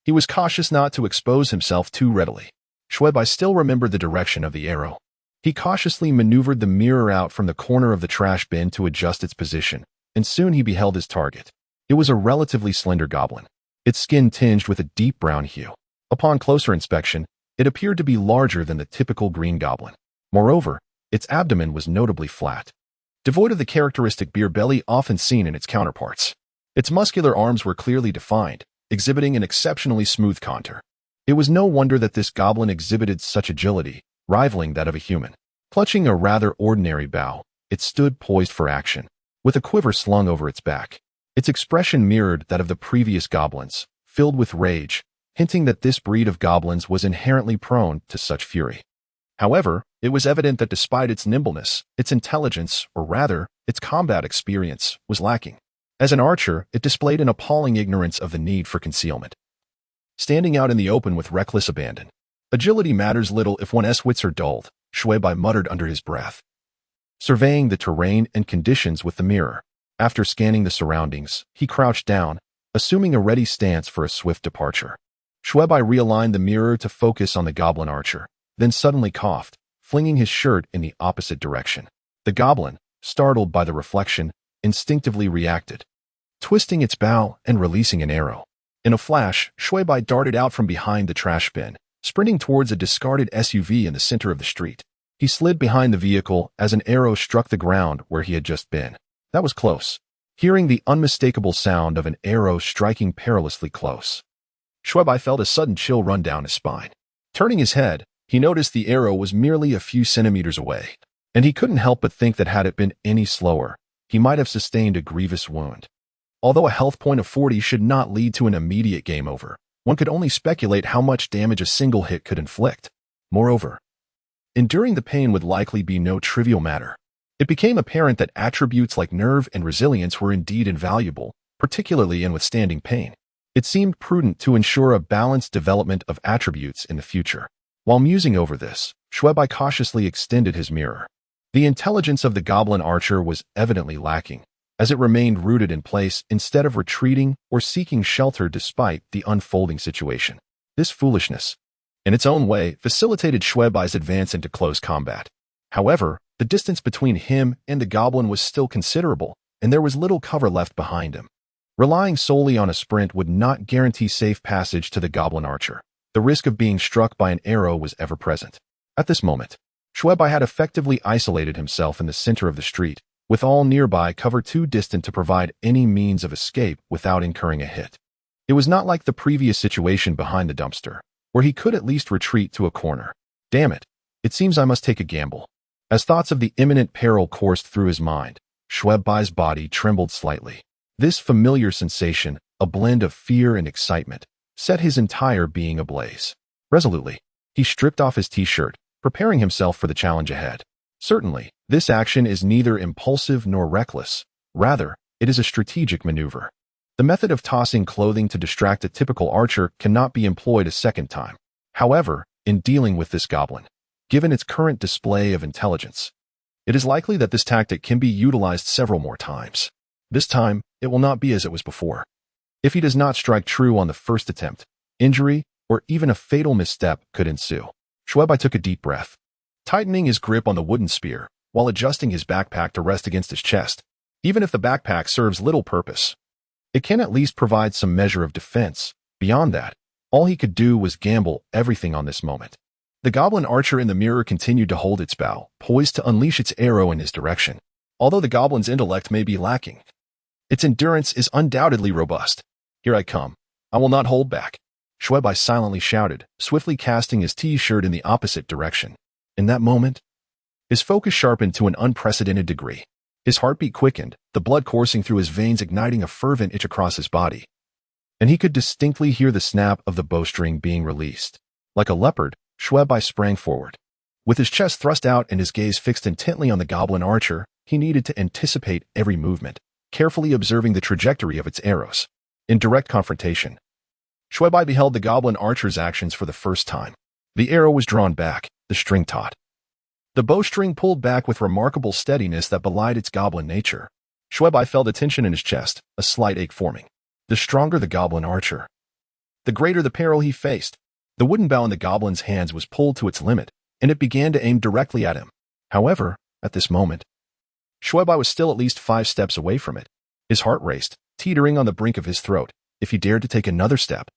he was cautious not to expose himself too readily. Xue Bai still remembered the direction of the arrow. He cautiously maneuvered the mirror out from the corner of the trash bin to adjust its position, and soon he beheld his target. It was a relatively slender goblin, its skin tinged with a deep brown hue. Upon closer inspection, it appeared to be larger than the typical green goblin. Moreover, its abdomen was notably flat, devoid of the characteristic beer belly often seen in its counterparts. Its muscular arms were clearly defined, exhibiting an exceptionally smooth contour. It was no wonder that this goblin exhibited such agility, rivaling that of a human. Clutching a rather ordinary bow, it stood poised for action, with a quiver slung over its back. Its expression mirrored that of the previous goblins, filled with rage, hinting that this breed of goblins was inherently prone to such fury. However, it was evident that despite its nimbleness, its intelligence, or rather, its combat experience, was lacking. As an archer, it displayed an appalling ignorance of the need for concealment, standing out in the open with reckless abandon. Agility matters little if one's wits are dulled, Xue Bai muttered under his breath, surveying the terrain and conditions with the mirror. After scanning the surroundings, he crouched down, assuming a ready stance for a swift departure. Xue Bai realigned the mirror to focus on the goblin archer, then suddenly coughed, flinging his shirt in the opposite direction. The goblin, startled by the reflection, instinctively reacted, twisting its bow and releasing an arrow. In a flash, Xue Bai darted out from behind the trash bin, sprinting towards a discarded SUV in the center of the street. He slid behind the vehicle as an arrow struck the ground where he had just been. That was close. Hearing the unmistakable sound of an arrow striking perilously close, Xue Bai felt a sudden chill run down his spine. Turning his head, he noticed the arrow was merely a few centimeters away, and he couldn't help but think that had it been any slower, he might have sustained a grievous wound. Although a health point of 40 should not lead to an immediate game over, one could only speculate how much damage a single hit could inflict. Moreover, enduring the pain would likely be no trivial matter. It became apparent that attributes like nerve and resilience were indeed invaluable, particularly in withstanding pain. It seemed prudent to ensure a balanced development of attributes in the future. While musing over this, Xue Bai cautiously extended his mirror. The intelligence of the goblin archer was evidently lacking, as it remained rooted in place instead of retreating or seeking shelter despite the unfolding situation. This foolishness, in its own way, facilitated Xue Bai's advance into close combat. However, the distance between him and the goblin was still considerable, and there was little cover left behind him. Relying solely on a sprint would not guarantee safe passage to the goblin archer. The risk of being struck by an arrow was ever present. At this moment, Xue Bai had effectively isolated himself in the center of the street, with all nearby cover too distant to provide any means of escape without incurring a hit. It was not like the previous situation behind the dumpster, where he could at least retreat to a corner. Damn it, it seems I must take a gamble. As thoughts of the imminent peril coursed through his mind, Xue Bai's body trembled slightly. This familiar sensation, a blend of fear and excitement, set his entire being ablaze. Resolutely, he stripped off his t-shirt, preparing himself for the challenge ahead. Certainly, this action is neither impulsive nor reckless. Rather, it is a strategic maneuver. The method of tossing clothing to distract a typical archer cannot be employed a second time. However, in dealing with this goblin, given its current display of intelligence, it is likely that this tactic can be utilized several more times. This time, it will not be as it was before. If he does not strike true on the first attempt, injury or even a fatal misstep could ensue. Xue Bai took a deep breath, tightening his grip on the wooden spear while adjusting his backpack to rest against his chest. Even if the backpack serves little purpose, it can at least provide some measure of defense. Beyond that, all he could do was gamble everything on this moment. The goblin archer in the mirror continued to hold its bow, poised to unleash its arrow in his direction. Although the goblin's intellect may be lacking, its endurance is undoubtedly robust. Here I come. I will not hold back. Xue Bai silently shouted, swiftly casting his t-shirt in the opposite direction. In that moment, his focus sharpened to an unprecedented degree. His heartbeat quickened, the blood coursing through his veins igniting a fervent itch across his body. And he could distinctly hear the snap of the bowstring being released. Like a leopard, Xue Bai sprang forward. With his chest thrust out and his gaze fixed intently on the goblin archer, he needed to anticipate every movement, carefully observing the trajectory of its arrows. In direct confrontation, Xue Bai beheld the goblin archer's actions for the first time. The arrow was drawn back, the string taut. The bowstring pulled back with remarkable steadiness that belied its goblin nature. Xue Bai felt a tension in his chest, a slight ache forming. The stronger the goblin archer, the greater the peril he faced. The wooden bow in the goblin's hands was pulled to its limit, and it began to aim directly at him. However, at this moment, Xue Bai was still at least 5 steps away from it. His heart raced, teetering on the brink of his throat. If he dared to take another step,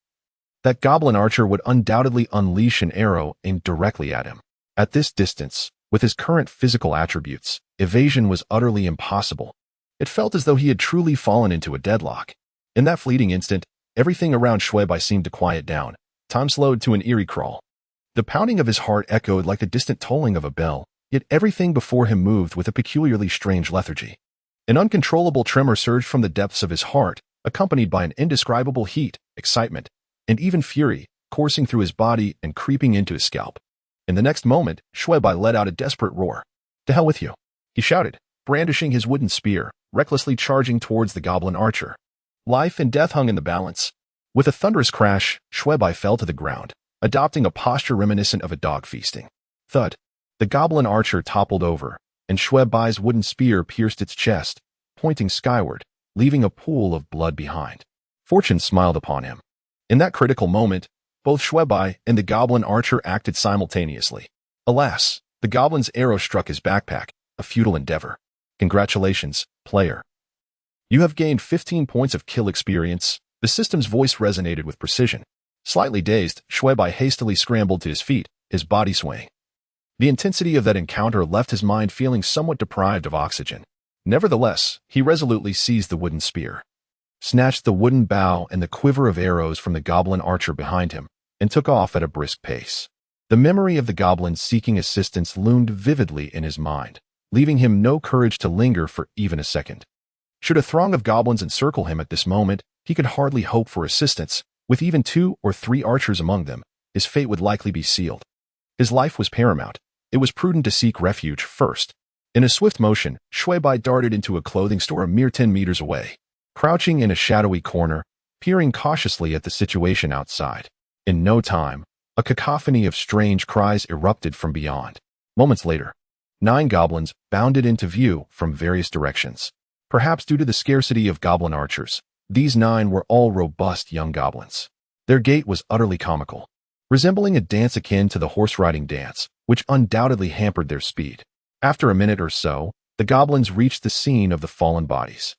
that goblin archer would undoubtedly unleash an arrow aimed directly at him. At this distance, with his current physical attributes, evasion was utterly impossible. It felt as though he had truly fallen into a deadlock. In that fleeting instant, everything around Xue Bai seemed to quiet down. Time slowed to an eerie crawl. The pounding of his heart echoed like the distant tolling of a bell, yet everything before him moved with a peculiarly strange lethargy. An uncontrollable tremor surged from the depths of his heart, accompanied by an indescribable heat, excitement, and even fury, coursing through his body and creeping into his scalp. In the next moment, Xue Bai let out a desperate roar. "To hell with you," he shouted, brandishing his wooden spear, recklessly charging towards the goblin archer. Life and death hung in the balance. With a thunderous crash, Xue Bai fell to the ground, adopting a posture reminiscent of a dog feasting. Thud. The goblin archer toppled over, and Xue Bai's wooden spear pierced its chest, pointing skyward, leaving a pool of blood behind. Fortune smiled upon him. In that critical moment, both Xue Bai and the goblin archer acted simultaneously. Alas, the goblin's arrow struck his backpack, a futile endeavor. Congratulations, player. You have gained 15 points of kill experience. The system's voice resonated with precision. Slightly dazed, Xue Bai hastily scrambled to his feet, his body swaying. The intensity of that encounter left his mind feeling somewhat deprived of oxygen. Nevertheless, he resolutely seized the wooden spear, snatched the wooden bow and the quiver of arrows from the goblin archer behind him, and took off at a brisk pace. The memory of the goblin seeking assistance loomed vividly in his mind, leaving him no courage to linger for even a second. Should a throng of goblins encircle him at this moment, he could hardly hope for assistance. With even 2 or 3 archers among them, his fate would likely be sealed. His life was paramount. It was prudent to seek refuge first. In a swift motion, Xue Bai darted into a clothing store a mere 10 meters away. Crouching in a shadowy corner, peering cautiously at the situation outside. In no time, a cacophony of strange cries erupted from beyond. Moments later, 9 goblins bounded into view from various directions. Perhaps due to the scarcity of goblin archers, these 9 were all robust young goblins. Their gait was utterly comical, resembling a dance akin to the horse-riding dance, which undoubtedly hampered their speed. After a minute or so, the goblins reached the scene of the fallen bodies.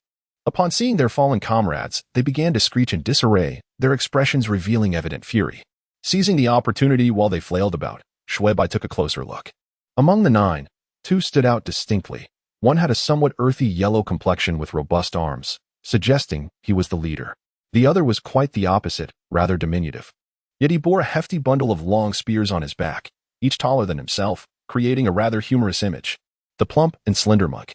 Upon seeing their fallen comrades, they began to screech in disarray, their expressions revealing evident fury. Seizing the opportunity while they flailed about, Xue Bai took a closer look. Among the 9, 2 stood out distinctly. One had a somewhat earthy yellow complexion with robust arms, suggesting he was the leader. The other was quite the opposite, rather diminutive. Yet he bore a hefty bundle of long spears on his back, each taller than himself, creating a rather humorous image. The plump and slender monk.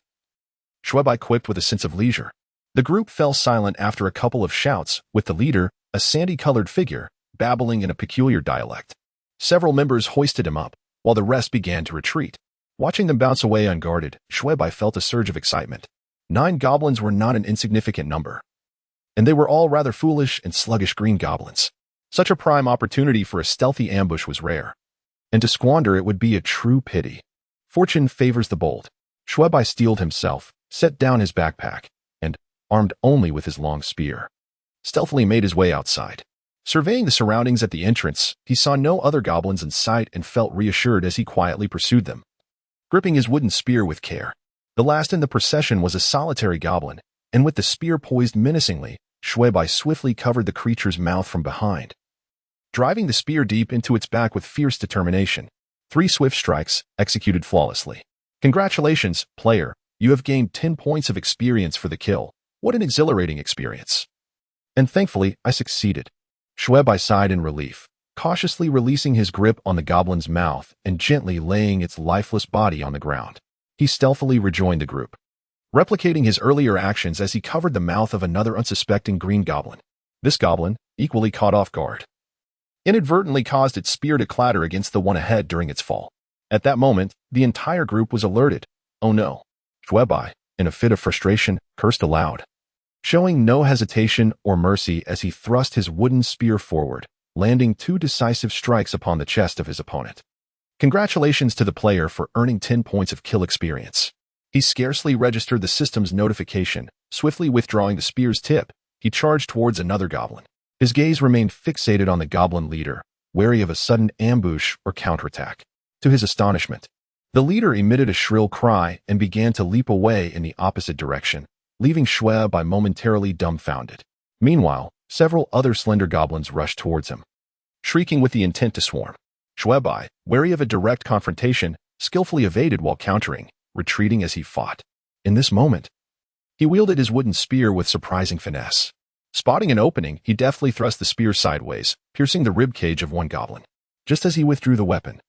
Xue Bai quipped with a sense of leisure. The group fell silent after a couple of shouts, with the leader, a sandy-colored figure, babbling in a peculiar dialect. Several members hoisted him up, while the rest began to retreat. Watching them bounce away unguarded, Xue Bai felt a surge of excitement. 9 goblins were not an insignificant number, and they were all rather foolish and sluggish green goblins. Such a prime opportunity for a stealthy ambush was rare, and to squander it would be a true pity. Fortune favors the bold. Xue Bai steeled himself, set down his backpack, and, armed only with his long spear, stealthily made his way outside. Surveying the surroundings at the entrance, he saw no other goblins in sight and felt reassured as he quietly pursued them. Gripping his wooden spear with care, the last in the procession was a solitary goblin, and with the spear poised menacingly, Xue Bai swiftly covered the creature's mouth from behind, driving the spear deep into its back with fierce determination. 3 swift strikes, executed flawlessly. Congratulations, player, you have gained 10 points of experience for the kill. What an exhilarating experience. And thankfully, I succeeded. Xue Bai sighed in relief, cautiously releasing his grip on the goblin's mouth and gently laying its lifeless body on the ground. He stealthily rejoined the group, replicating his earlier actions as he covered the mouth of another unsuspecting green goblin. This goblin, equally caught off guard, inadvertently caused its spear to clatter against the one ahead during its fall. At that moment, the entire group was alerted. Oh no. Xue Bai, in a fit of frustration, cursed aloud, showing no hesitation or mercy as he thrust his wooden spear forward, landing 2 decisive strikes upon the chest of his opponent. Congratulations to the player for earning 10 points of kill experience. He scarcely registered the system's notification. Swiftly withdrawing the spear's tip, he charged towards another goblin. His gaze remained fixated on the goblin leader, wary of a sudden ambush or counterattack. To his astonishment, the leader emitted a shrill cry and began to leap away in the opposite direction, leaving Xue Bai momentarily dumbfounded. Meanwhile, several other slender goblins rushed towards him, shrieking with the intent to swarm. Xue Bai, wary of a direct confrontation, skillfully evaded while countering, retreating as he fought. In this moment, he wielded his wooden spear with surprising finesse. Spotting an opening, he deftly thrust the spear sideways, piercing the ribcage of one goblin. Just as he withdrew the weapon,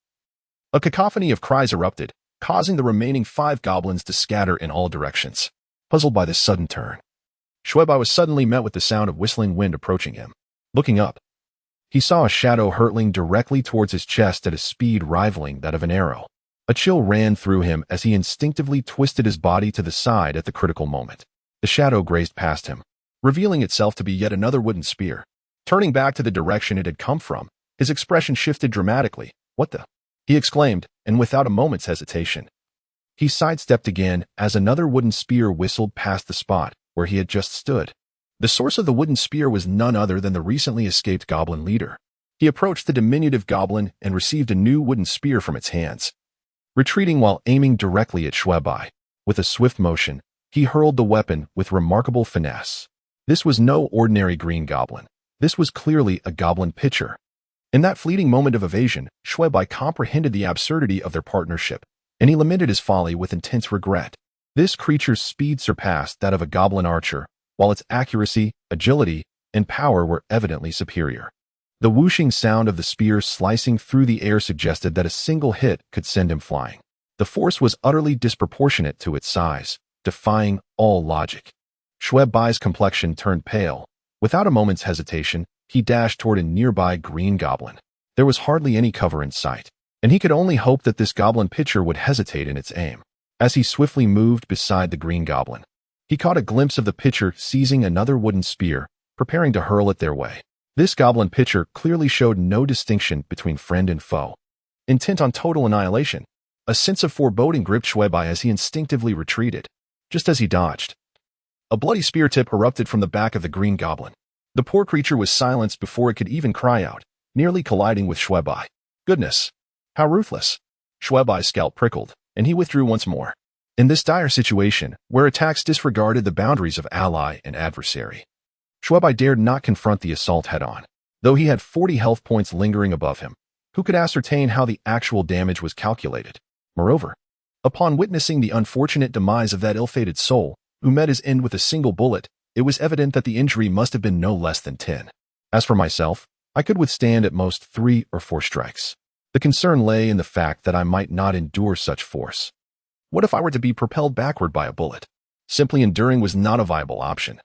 a cacophony of cries erupted, causing the remaining 5 goblins to scatter in all directions. Puzzled by this sudden turn, Xue Bai was suddenly met with the sound of whistling wind approaching him. Looking up, he saw a shadow hurtling directly towards his chest at a speed rivaling that of an arrow. A chill ran through him as he instinctively twisted his body to the side at the critical moment. The shadow grazed past him, revealing itself to be yet another wooden spear. Turning back to the direction it had come from, his expression shifted dramatically. What the? He exclaimed, and without a moment's hesitation, he sidestepped again as another wooden spear whistled past the spot where he had just stood. The source of the wooden spear was none other than the recently escaped goblin leader. He approached the diminutive goblin and received a new wooden spear from its hands, retreating while aiming directly at Xue Bai. With a swift motion, he hurled the weapon with remarkable finesse. This was no ordinary green goblin. This was clearly a goblin pitcher. In that fleeting moment of evasion, Xue Bai comprehended the absurdity of their partnership, and he lamented his folly with intense regret. This creature's speed surpassed that of a goblin archer, while its accuracy, agility, and power were evidently superior. The whooshing sound of the spear slicing through the air suggested that a single hit could send him flying. The force was utterly disproportionate to its size, defying all logic. Xue Bai's complexion turned pale. Without a moment's hesitation, he dashed toward a nearby green goblin. There was hardly any cover in sight, and he could only hope that this goblin pitcher would hesitate in its aim. As he swiftly moved beside the green goblin, he caught a glimpse of the pitcher seizing another wooden spear, preparing to hurl it their way. This goblin pitcher clearly showed no distinction between friend and foe, intent on total annihilation. A sense of foreboding gripped Xue Bai as he instinctively retreated. Just as he dodged, a bloody spear tip erupted from the back of the green goblin. The poor creature was silenced before it could even cry out, nearly colliding with Xue Bai. Goodness! How ruthless! Xue Bai's scalp prickled, and he withdrew once more. In this dire situation, where attacks disregarded the boundaries of ally and adversary, Xue Bai dared not confront the assault head-on. Though he had 40 health points lingering above him, who could ascertain how the actual damage was calculated? Moreover, upon witnessing the unfortunate demise of that ill-fated soul, who met his end with a single bullet, it was evident that the injury must have been no less than 10. As for myself, I could withstand at most 3 or 4 strikes. The concern lay in the fact that I might not endure such force. What if I were to be propelled backward by a bullet? Simply enduring was not a viable option,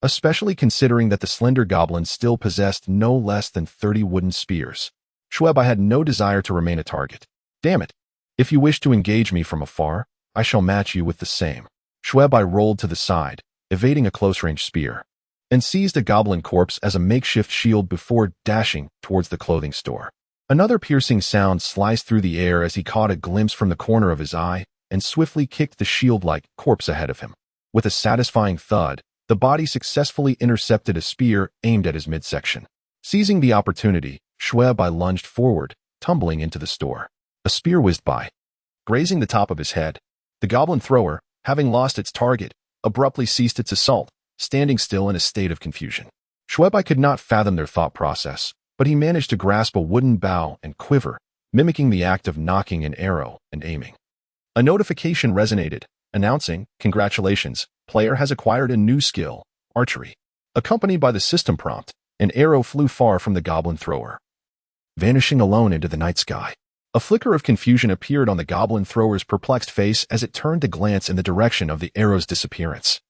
especially considering that the slender goblin still possessed no less than 30 wooden spears. Xue Bai had no desire to remain a target. Damn it! If you wish to engage me from afar, I shall match you with the same. Xue Bai rolled to the side, evading a close-range spear, and seized a goblin corpse as a makeshift shield before dashing towards the clothing store. Another piercing sound sliced through the air as he caught a glimpse from the corner of his eye and swiftly kicked the shield-like corpse ahead of him. With a satisfying thud, the body successfully intercepted a spear aimed at his midsection. Seizing the opportunity, Xue Bai lunged forward, tumbling into the store. A spear whizzed by, grazing the top of his head. The goblin thrower, having lost its target, abruptly ceased its assault, standing still in a state of confusion. Xue Bai could not fathom their thought process, but he managed to grasp a wooden bow and quiver, mimicking the act of knocking an arrow and aiming. A notification resonated, announcing, "Congratulations, player has acquired a new skill, archery." Accompanied by the system prompt, an arrow flew far from the goblin thrower, vanishing alone into the night sky. A flicker of confusion appeared on the goblin thrower's perplexed face as it turned to glance in the direction of the arrow's disappearance.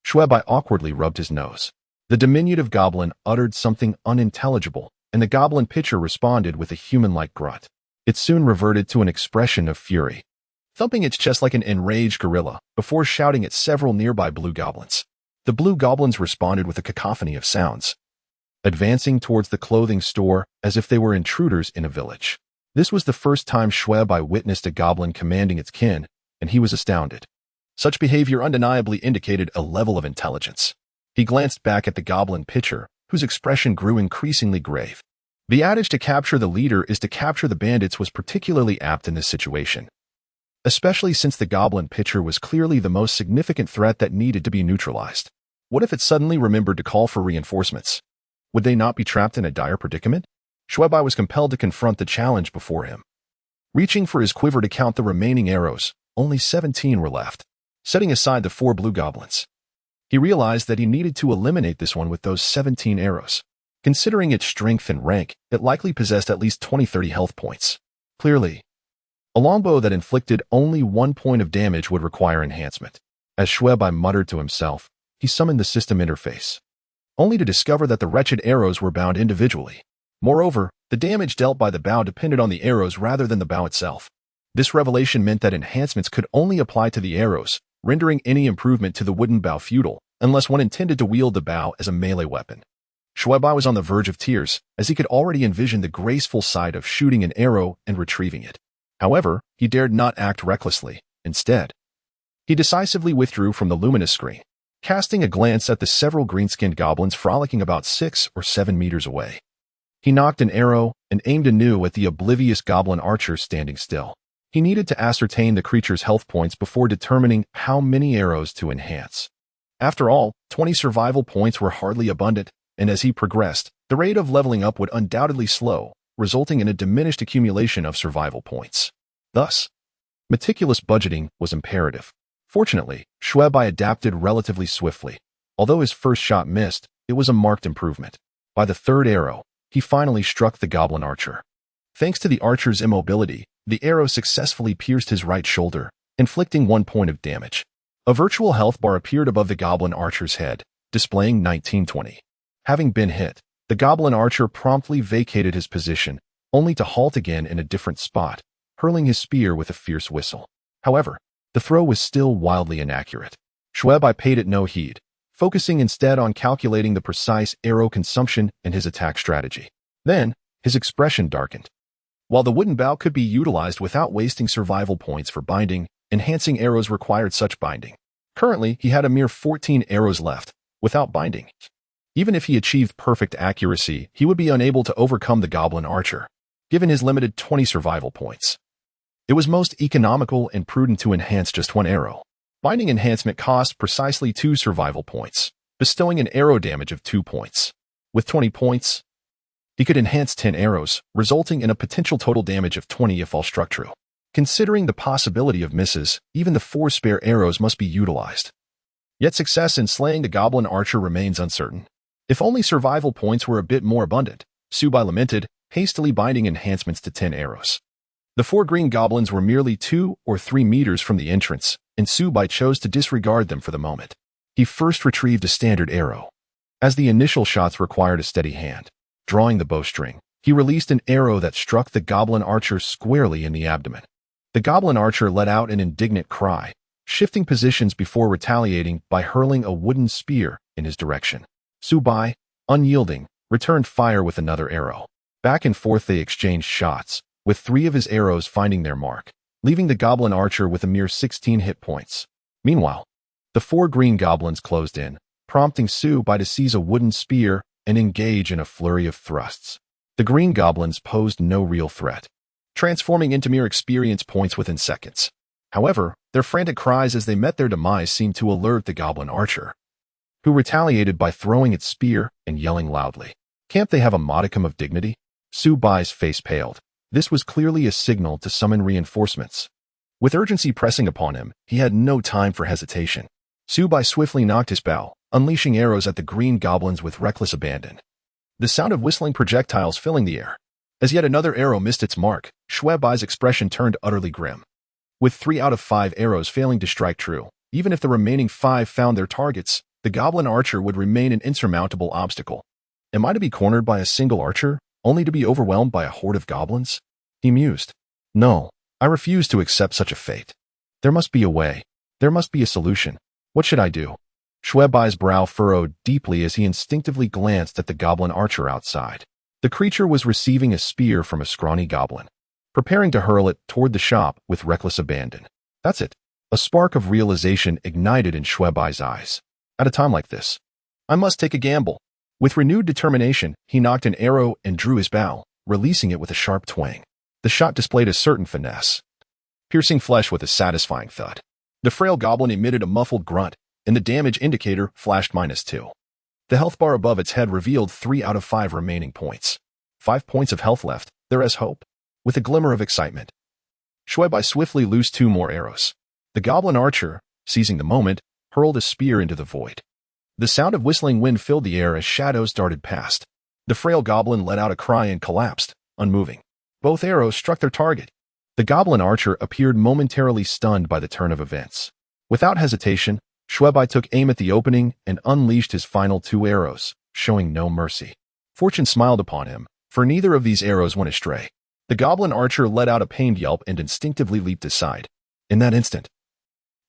Xue Bai awkwardly rubbed his nose. The diminutive goblin uttered something unintelligible, and the goblin pitcher responded with a human-like grunt. It soon reverted to an expression of fury, thumping its chest like an enraged gorilla before shouting at several nearby blue goblins. The blue goblins responded with a cacophony of sounds, advancing towards the clothing store as if they were intruders in a village. This was the first time Xue Bai witnessed a goblin commanding its kin, and he was astounded. Such behavior undeniably indicated a level of intelligence. He glanced back at the goblin pitcher, whose expression grew increasingly grave. The adage to capture the leader is to capture the bandits was particularly apt in this situation, especially since the goblin pitcher was clearly the most significant threat that needed to be neutralized. What if it suddenly remembered to call for reinforcements? Would they not be trapped in a dire predicament? Xue Bai was compelled to confront the challenge before him. Reaching for his quiver to count the remaining arrows, only 17 were left. Setting aside the 4 blue goblins, he realized that he needed to eliminate this one with those 17 arrows. Considering its strength and rank, it likely possessed at least 20-30 health points. Clearly, a longbow that inflicted only 1 point of damage would require enhancement. As Xue Bai muttered to himself, he summoned the system interface, only to discover that the wretched arrows were bound individually. Moreover, the damage dealt by the bow depended on the arrows rather than the bow itself. This revelation meant that enhancements could only apply to the arrows, rendering any improvement to the wooden bow futile, unless one intended to wield the bow as a melee weapon. Xue Bai was on the verge of tears, as he could already envision the graceful sight of shooting an arrow and retrieving it. However, he dared not act recklessly. Instead, he decisively withdrew from the luminous screen, casting a glance at the several green-skinned goblins frolicking about 6 or 7 meters away. He nocked an arrow and aimed anew at the oblivious goblin archer standing still. He needed to ascertain the creature's health points before determining how many arrows to enhance. After all, 20 survival points were hardly abundant, and as he progressed, the rate of leveling up would undoubtedly slow, resulting in a diminished accumulation of survival points. Thus, meticulous budgeting was imperative. Fortunately, Xue Bai adapted relatively swiftly. Although his first shot missed, it was a marked improvement. By the 3rd arrow, he finally struck the goblin archer. Thanks to the archer's immobility, the arrow successfully pierced his right shoulder, inflicting 1 point of damage. A virtual health bar appeared above the goblin archer's head, displaying 1920. Having been hit, the goblin archer promptly vacated his position, only to halt again in a different spot, hurling his spear with a fierce whistle. However, the throw was still wildly inaccurate. Xue Bai paid it no heed, focusing instead on calculating the precise arrow consumption and his attack strategy. Then, his expression darkened. While the wooden bow could be utilized without wasting survival points for binding, enhancing arrows required such binding. Currently, he had a mere 14 arrows left, without binding. Even if he achieved perfect accuracy, he would be unable to overcome the goblin archer, given his limited 20 survival points. It was most economical and prudent to enhance just one arrow. Binding enhancement cost precisely 2 survival points, bestowing an arrow damage of 2 points. With 20 points, he could enhance 10 arrows, resulting in a potential total damage of 20 if all struck true. Considering the possibility of misses, even the 4 spare arrows must be utilized. Yet success in slaying the goblin archer remains uncertain. If only survival points were a bit more abundant, Xue Bai lamented, hastily binding enhancements to 10 arrows. The 4 green goblins were merely 2 or 3 meters from the entrance, and Xue Bai chose to disregard them for the moment. He first retrieved a standard arrow. As the initial shots required a steady hand, drawing the bowstring, he released an arrow that struck the goblin archer squarely in the abdomen. The goblin archer let out an indignant cry, shifting positions before retaliating by hurling a wooden spear in his direction. Xue Bai, unyielding, returned fire with another arrow. Back and forth they exchanged shots, with 3 of his arrows finding their mark, leaving the goblin archer with a mere 16 hit points. Meanwhile, the 4 green goblins closed in, prompting Xue Bai to seize a wooden spear and engage in a flurry of thrusts. The green goblins posed no real threat, transforming into mere experience points within seconds. However, their frantic cries as they met their demise seemed to alert the goblin archer, who retaliated by throwing its spear and yelling loudly. Can't they have a modicum of dignity? Xue Bai's face paled. This was clearly a signal to summon reinforcements. With urgency pressing upon him, he had no time for hesitation. Xue Bai swiftly knocked his bow, unleashing arrows at the green goblins with reckless abandon. The sound of whistling projectiles filling the air. As yet another arrow missed its mark, Xue Bai's expression turned utterly grim. With 3 out of 5 arrows failing to strike true, even if the remaining 5 found their targets, the goblin archer would remain an insurmountable obstacle. Am I to be cornered by a single archer, only to be overwhelmed by a horde of goblins? He mused. No, I refuse to accept such a fate. There must be a way. There must be a solution. What should I do? Xue Bai's brow furrowed deeply as he instinctively glanced at the goblin archer outside. The creature was receiving a spear from a scrawny goblin, preparing to hurl it toward the shop with reckless abandon. That's it. A spark of realization ignited in Xue Bai's eyes. At a time like this, I must take a gamble. With renewed determination, he knocked an arrow and drew his bow, releasing it with a sharp twang. The shot displayed a certain finesse, piercing flesh with a satisfying thud. The frail goblin emitted a muffled grunt, and the damage indicator flashed -2. The health bar above its head revealed 3 out of 5 remaining points. 5 points of health left. There is hope. With a glimmer of excitement, Xue Bai swiftly loosed 2 more arrows. The goblin archer, seizing the moment, hurled a spear into the void. The sound of whistling wind filled the air as shadows darted past. The frail goblin let out a cry and collapsed, unmoving. Both arrows struck their target. The goblin archer appeared momentarily stunned by the turn of events. Without hesitation, Xue Bai took aim at the opening and unleashed his final 2 arrows, showing no mercy. Fortune smiled upon him, for neither of these arrows went astray. The goblin archer let out a pained yelp and instinctively leaped aside. In that instant,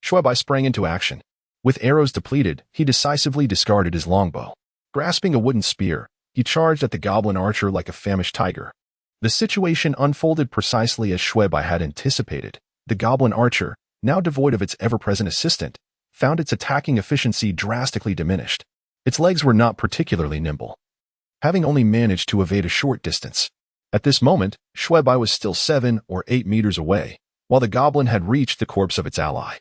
Xue Bai sprang into action. With arrows depleted, he decisively discarded his longbow. Grasping a wooden spear, he charged at the goblin archer like a famished tiger. The situation unfolded precisely as Xue Bai had anticipated. The goblin archer, now devoid of its ever-present assistant, found its attacking efficiency drastically diminished. Its legs were not particularly nimble, having only managed to evade a short distance. At this moment, Xue Bai was still 7 or 8 meters away, while the goblin had reached the corpse of its ally.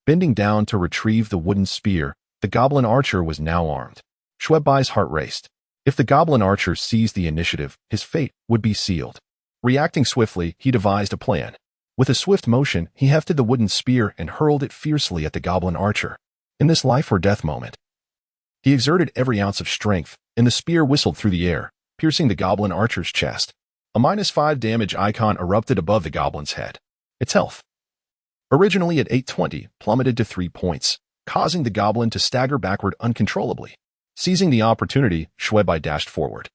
Bending down to retrieve the wooden spear, the goblin archer was now armed. Xue Bai's heart raced. If the goblin archer seized the initiative, his fate would be sealed. Reacting swiftly, he devised a plan. With a swift motion, he hefted the wooden spear and hurled it fiercely at the goblin archer. In this life-or-death moment, he exerted every ounce of strength, and the spear whistled through the air, piercing the goblin archer's chest. A -5 damage icon erupted above the goblin's head. Its health originally at 820, plummeted to 3 points, causing the goblin to stagger backward uncontrollably. Seizing the opportunity, Xue Bai dashed forward,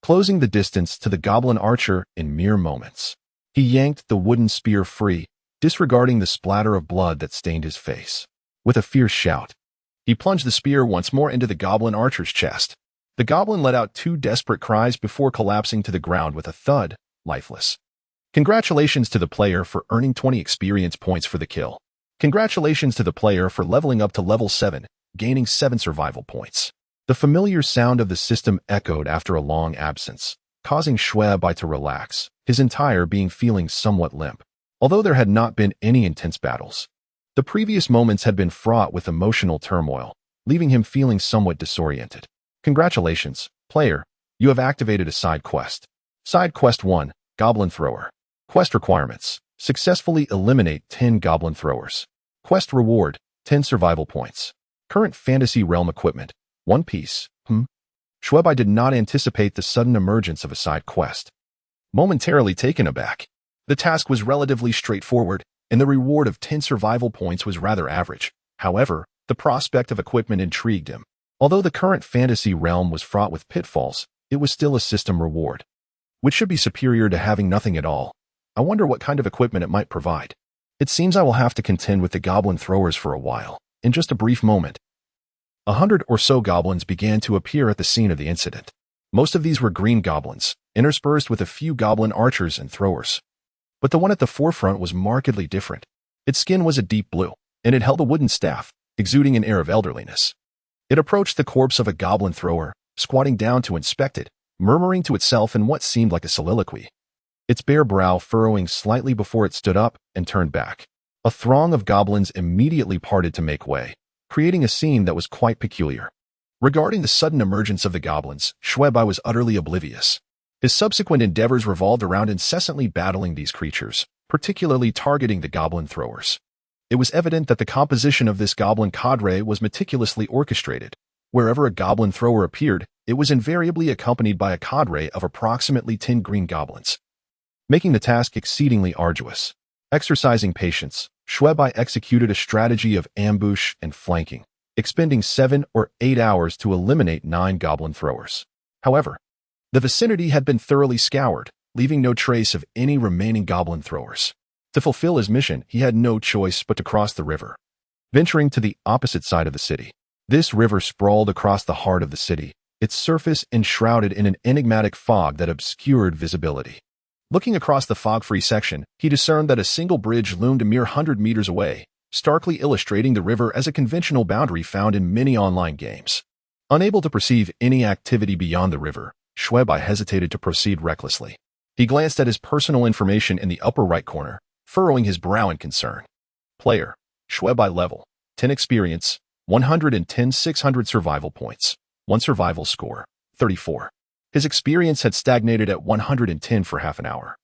closing the distance to the goblin archer in mere moments. He yanked the wooden spear free, disregarding the splatter of blood that stained his face. With a fierce shout, he plunged the spear once more into the goblin archer's chest. The goblin let out 2 desperate cries before collapsing to the ground with a thud, lifeless. Congratulations to the player for earning 20 experience points for the kill. Congratulations to the player for leveling up to level 7, gaining 7 survival points. The familiar sound of the system echoed after a long absence, causing Xue Bai to relax, his entire being feeling somewhat limp. Although there had not been any intense battles, the previous moments had been fraught with emotional turmoil, leaving him feeling somewhat disoriented. Congratulations, player, you have activated a side quest. Side quest 1, Goblin Thrower. Quest requirements: successfully eliminate 10 goblin throwers. Quest reward: 10 survival points. Current fantasy realm equipment: 1 piece. Xue Bai did not anticipate the sudden emergence of a side quest. Momentarily taken aback, the task was relatively straightforward, and the reward of 10 survival points was rather average. However, the prospect of equipment intrigued him. Although the current fantasy realm was fraught with pitfalls, it was still a system reward, which should be superior to having nothing at all. I wonder what kind of equipment it might provide. It seems I will have to contend with the goblin throwers for a while. In just a brief moment, 100 or so goblins began to appear at the scene of the incident. Most of these were green goblins, interspersed with a few goblin archers and throwers. But the one at the forefront was markedly different. Its skin was a deep blue, and it held a wooden staff, exuding an air of elderliness. It approached the corpse of a goblin thrower, squatting down to inspect it, murmuring to itself in what seemed like a soliloquy, its bare brow furrowing slightly before it stood up and turned back. A throng of goblins immediately parted to make way, creating a scene that was quite peculiar. Regarding the sudden emergence of the goblins, Xue Bai was utterly oblivious. His subsequent endeavors revolved around incessantly battling these creatures, particularly targeting the goblin throwers. It was evident that the composition of this goblin cadre was meticulously orchestrated. Wherever a goblin thrower appeared, it was invariably accompanied by a cadre of approximately 10 green goblins, making the task exceedingly arduous. Exercising patience, Xue Bai executed a strategy of ambush and flanking, expending 7 or 8 hours to eliminate 9 goblin throwers. However, the vicinity had been thoroughly scoured, leaving no trace of any remaining goblin throwers. To fulfill his mission, he had no choice but to cross the river, venturing to the opposite side of the city. This river sprawled across the heart of the city, its surface enshrouded in an enigmatic fog that obscured visibility. Looking across the fog-free section, he discerned that a single bridge loomed a mere 100 meters away, starkly illustrating the river as a conventional boundary found in many online games. Unable to perceive any activity beyond the river, Xue Bai hesitated to proceed recklessly. He glanced at his personal information in the upper right corner, furrowing his brow in concern. Player: Xue Bai level, 10 experience, 110 600 survival points, 1 survival score, 34. His experience had stagnated at 110 for half an hour,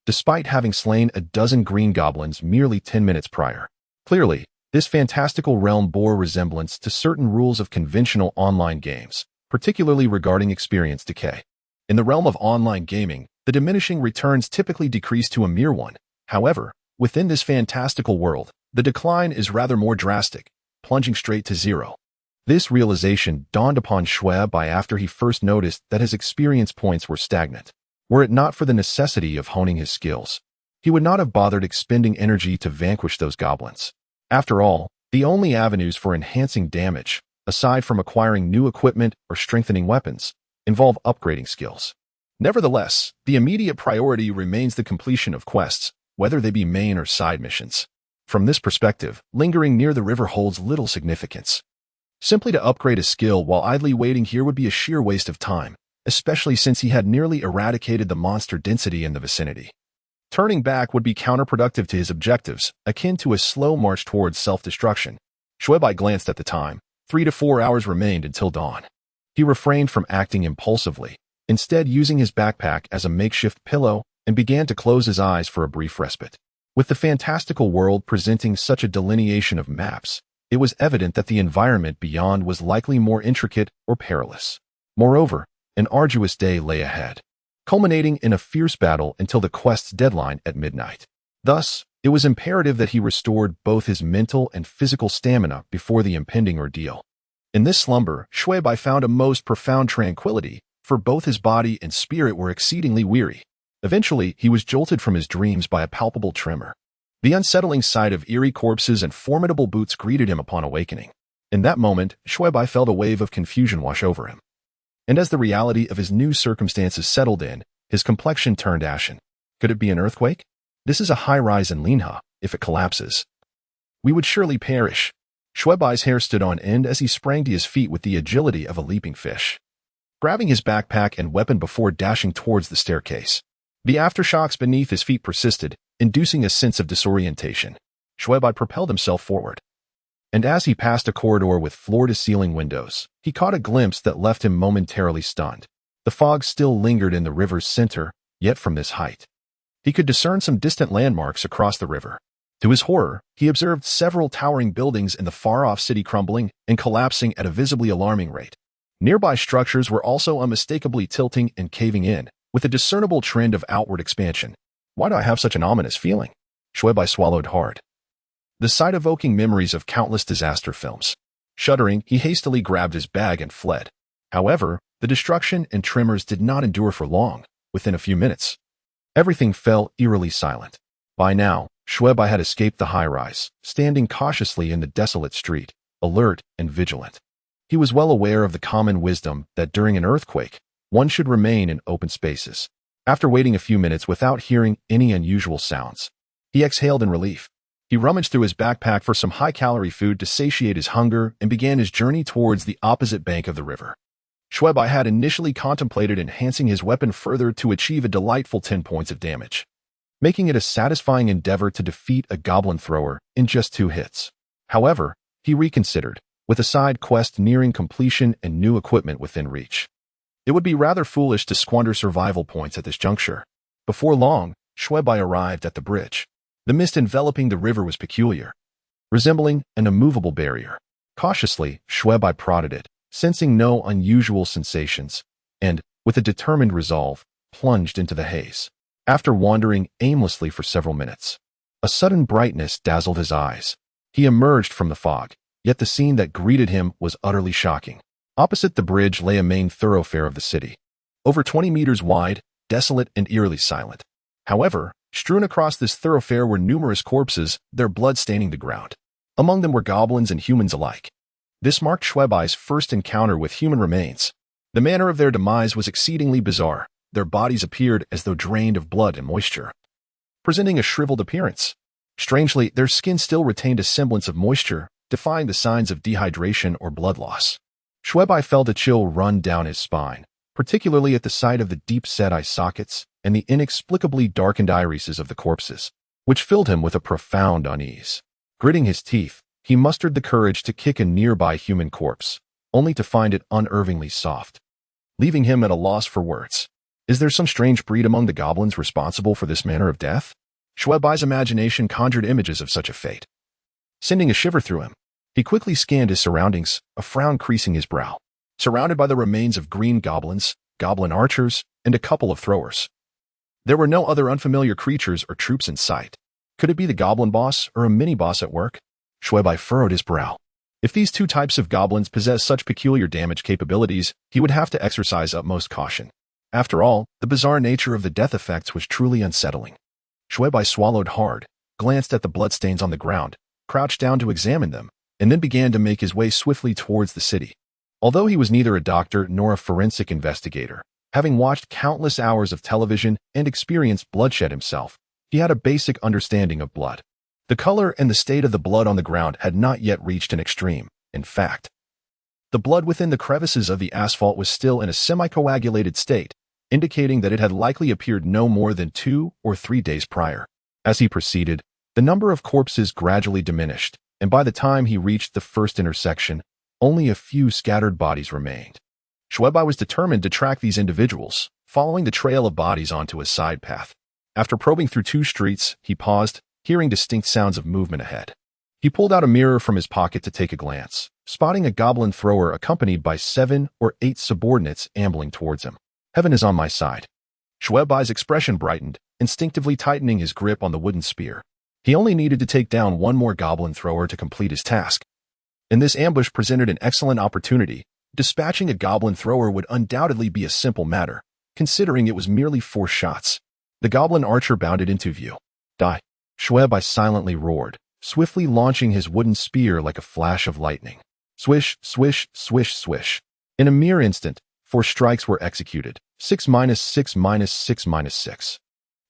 despite having slain a dozen green goblins merely 10 minutes prior. Clearly, this fantastical realm bore resemblance to certain rules of conventional online games, particularly regarding experience decay. In the realm of online gaming, the diminishing returns typically decrease to a mere 1. However, within this fantastical world, the decline is rather more drastic, plunging straight to 0. This realization dawned upon Xue Bai after he first noticed that his experience points were stagnant. Were it not for the necessity of honing his skills, he would not have bothered expending energy to vanquish those goblins. After all, the only avenues for enhancing damage, aside from acquiring new equipment or strengthening weapons, involve upgrading skills. Nevertheless, the immediate priority remains the completion of quests, whether they be main or side missions. From this perspective, lingering near the river holds little significance. Simply to upgrade a skill while idly waiting here would be a sheer waste of time, especially since he had nearly eradicated the monster density in the vicinity. Turning back would be counterproductive to his objectives, akin to a slow march towards self-destruction. Xue Bai glanced at the time. 3 to 4 hours remained until dawn. He refrained from acting impulsively, instead using his backpack as a makeshift pillow, and began to close his eyes for a brief respite. With the fantastical world presenting such a delineation of maps, it was evident that the environment beyond was likely more intricate or perilous. Moreover, an arduous day lay ahead, culminating in a fierce battle until the quest's deadline at midnight. Thus, It was imperative that he restored both his mental and physical stamina before the impending ordeal. In this slumber, Xue Bai found a most profound tranquility, for both his body and spirit were exceedingly weary. Eventually, he was jolted from his dreams by a palpable tremor. The unsettling sight of eerie corpses and formidable boots greeted him upon awakening. In that moment, Xue Bai felt a wave of confusion wash over him. And as the reality of his new circumstances settled in, his complexion turned ashen. Could it be an earthquake? This is a high-rise in Linha. If it collapses, we would surely perish. Xue Bai's hair stood on end as he sprang to his feet with the agility of a leaping fish, grabbing his backpack and weapon before dashing towards the staircase. The aftershocks beneath his feet persisted, inducing a sense of disorientation. Xue Bai propelled himself forward, and as he passed a corridor with floor-to-ceiling windows, he caught a glimpse that left him momentarily stunned. The fog still lingered in the river's center, yet from this height, he could discern some distant landmarks across the river. To his horror, he observed several towering buildings in the far-off city crumbling and collapsing at a visibly alarming rate. Nearby structures were also unmistakably tilting and caving in, with a discernible trend of outward expansion. Why do I have such an ominous feeling? Xue Bai swallowed hard, the sight evoking memories of countless disaster films. Shuddering, he hastily grabbed his bag and fled. However, the destruction and tremors did not endure for long. Within a few minutes, everything fell eerily silent. By now, Xue Bai had escaped the high-rise, standing cautiously in the desolate street, alert and vigilant. He was well aware of the common wisdom that during an earthquake, one should remain in open spaces. After waiting a few minutes without hearing any unusual sounds, he exhaled in relief. He rummaged through his backpack for some high-calorie food to satiate his hunger and began his journey towards the opposite bank of the river. Xue Bai had initially contemplated enhancing his weapon further to achieve a delightful 10 points of damage, making it a satisfying endeavor to defeat a goblin thrower in just 2 hits. However, he reconsidered, with a side quest nearing completion and new equipment within reach. It would be rather foolish to squander survival points at this juncture. Before long, Xue Bai arrived at the bridge. The mist enveloping the river was peculiar, resembling an immovable barrier. Cautiously, Xue Bai prodded it, sensing no unusual sensations, and, with a determined resolve, plunged into the haze. After wandering aimlessly for several minutes, a sudden brightness dazzled his eyes. He emerged from the fog, yet the scene that greeted him was utterly shocking. Opposite the bridge lay a main thoroughfare of the city, over 20 meters wide, desolate and eerily silent. However, strewn across this thoroughfare were numerous corpses, their blood staining the ground. Among them were goblins and humans alike. This marked Xue Bai's first encounter with human remains. The manner of their demise was exceedingly bizarre. Their bodies appeared as though drained of blood and moisture, presenting a shriveled appearance. Strangely, their skin still retained a semblance of moisture, defying the signs of dehydration or blood loss. Xue Bai felt a chill run down his spine, particularly at the sight of the deep-set eye sockets and the inexplicably darkened irises of the corpses, which filled him with a profound unease. Gritting his teeth, he mustered the courage to kick a nearby human corpse, only to find it unervingly soft, leaving him at a loss for words. Is there some strange breed among the goblins responsible for this manner of death? Xue Bai's imagination conjured images of such a fate, sending a shiver through him. He quickly scanned his surroundings, a frown creasing his brow. Surrounded by the remains of green goblins, goblin archers, and a couple of throwers, there were no other unfamiliar creatures or troops in sight. Could it be the goblin boss or a mini-boss at work? Xue Bai furrowed his brow. If these 2 types of goblins possess such peculiar damage capabilities, he would have to exercise utmost caution. After all, the bizarre nature of the death effects was truly unsettling. Xue Bai swallowed hard, glanced at the bloodstains on the ground, crouched down to examine them, and then began to make his way swiftly towards the city. Although he was neither a doctor nor a forensic investigator, having watched countless hours of television and experienced bloodshed himself, he had a basic understanding of blood. The color and the state of the blood on the ground had not yet reached an extreme. In fact, the blood within the crevices of the asphalt was still in a semi-coagulated state, indicating that it had likely appeared no more than 2 or 3 days prior. As he proceeded, the number of corpses gradually diminished, and by the time he reached the first intersection, only a few scattered bodies remained. Xue Bai was determined to track these individuals, following the trail of bodies onto a side path. After probing through 2 streets, he paused, hearing distinct sounds of movement ahead. He pulled out a mirror from his pocket to take a glance, spotting a goblin thrower accompanied by 7 or 8 subordinates ambling towards him. Heaven is on my side. Xue Bai's expression brightened, instinctively tightening his grip on the wooden spear. He only needed to take down one more goblin thrower to complete his task. And this ambush presented an excellent opportunity. Dispatching a goblin thrower would undoubtedly be a simple matter, considering it was merely 4 shots. The goblin archer bounded into view. Die! Xue Bai silently roared, swiftly launching his wooden spear like a flash of lightning. Swish, swish, swish, swish. In a mere instant, 4 strikes were executed. 6 minus 6 minus 6 minus 6.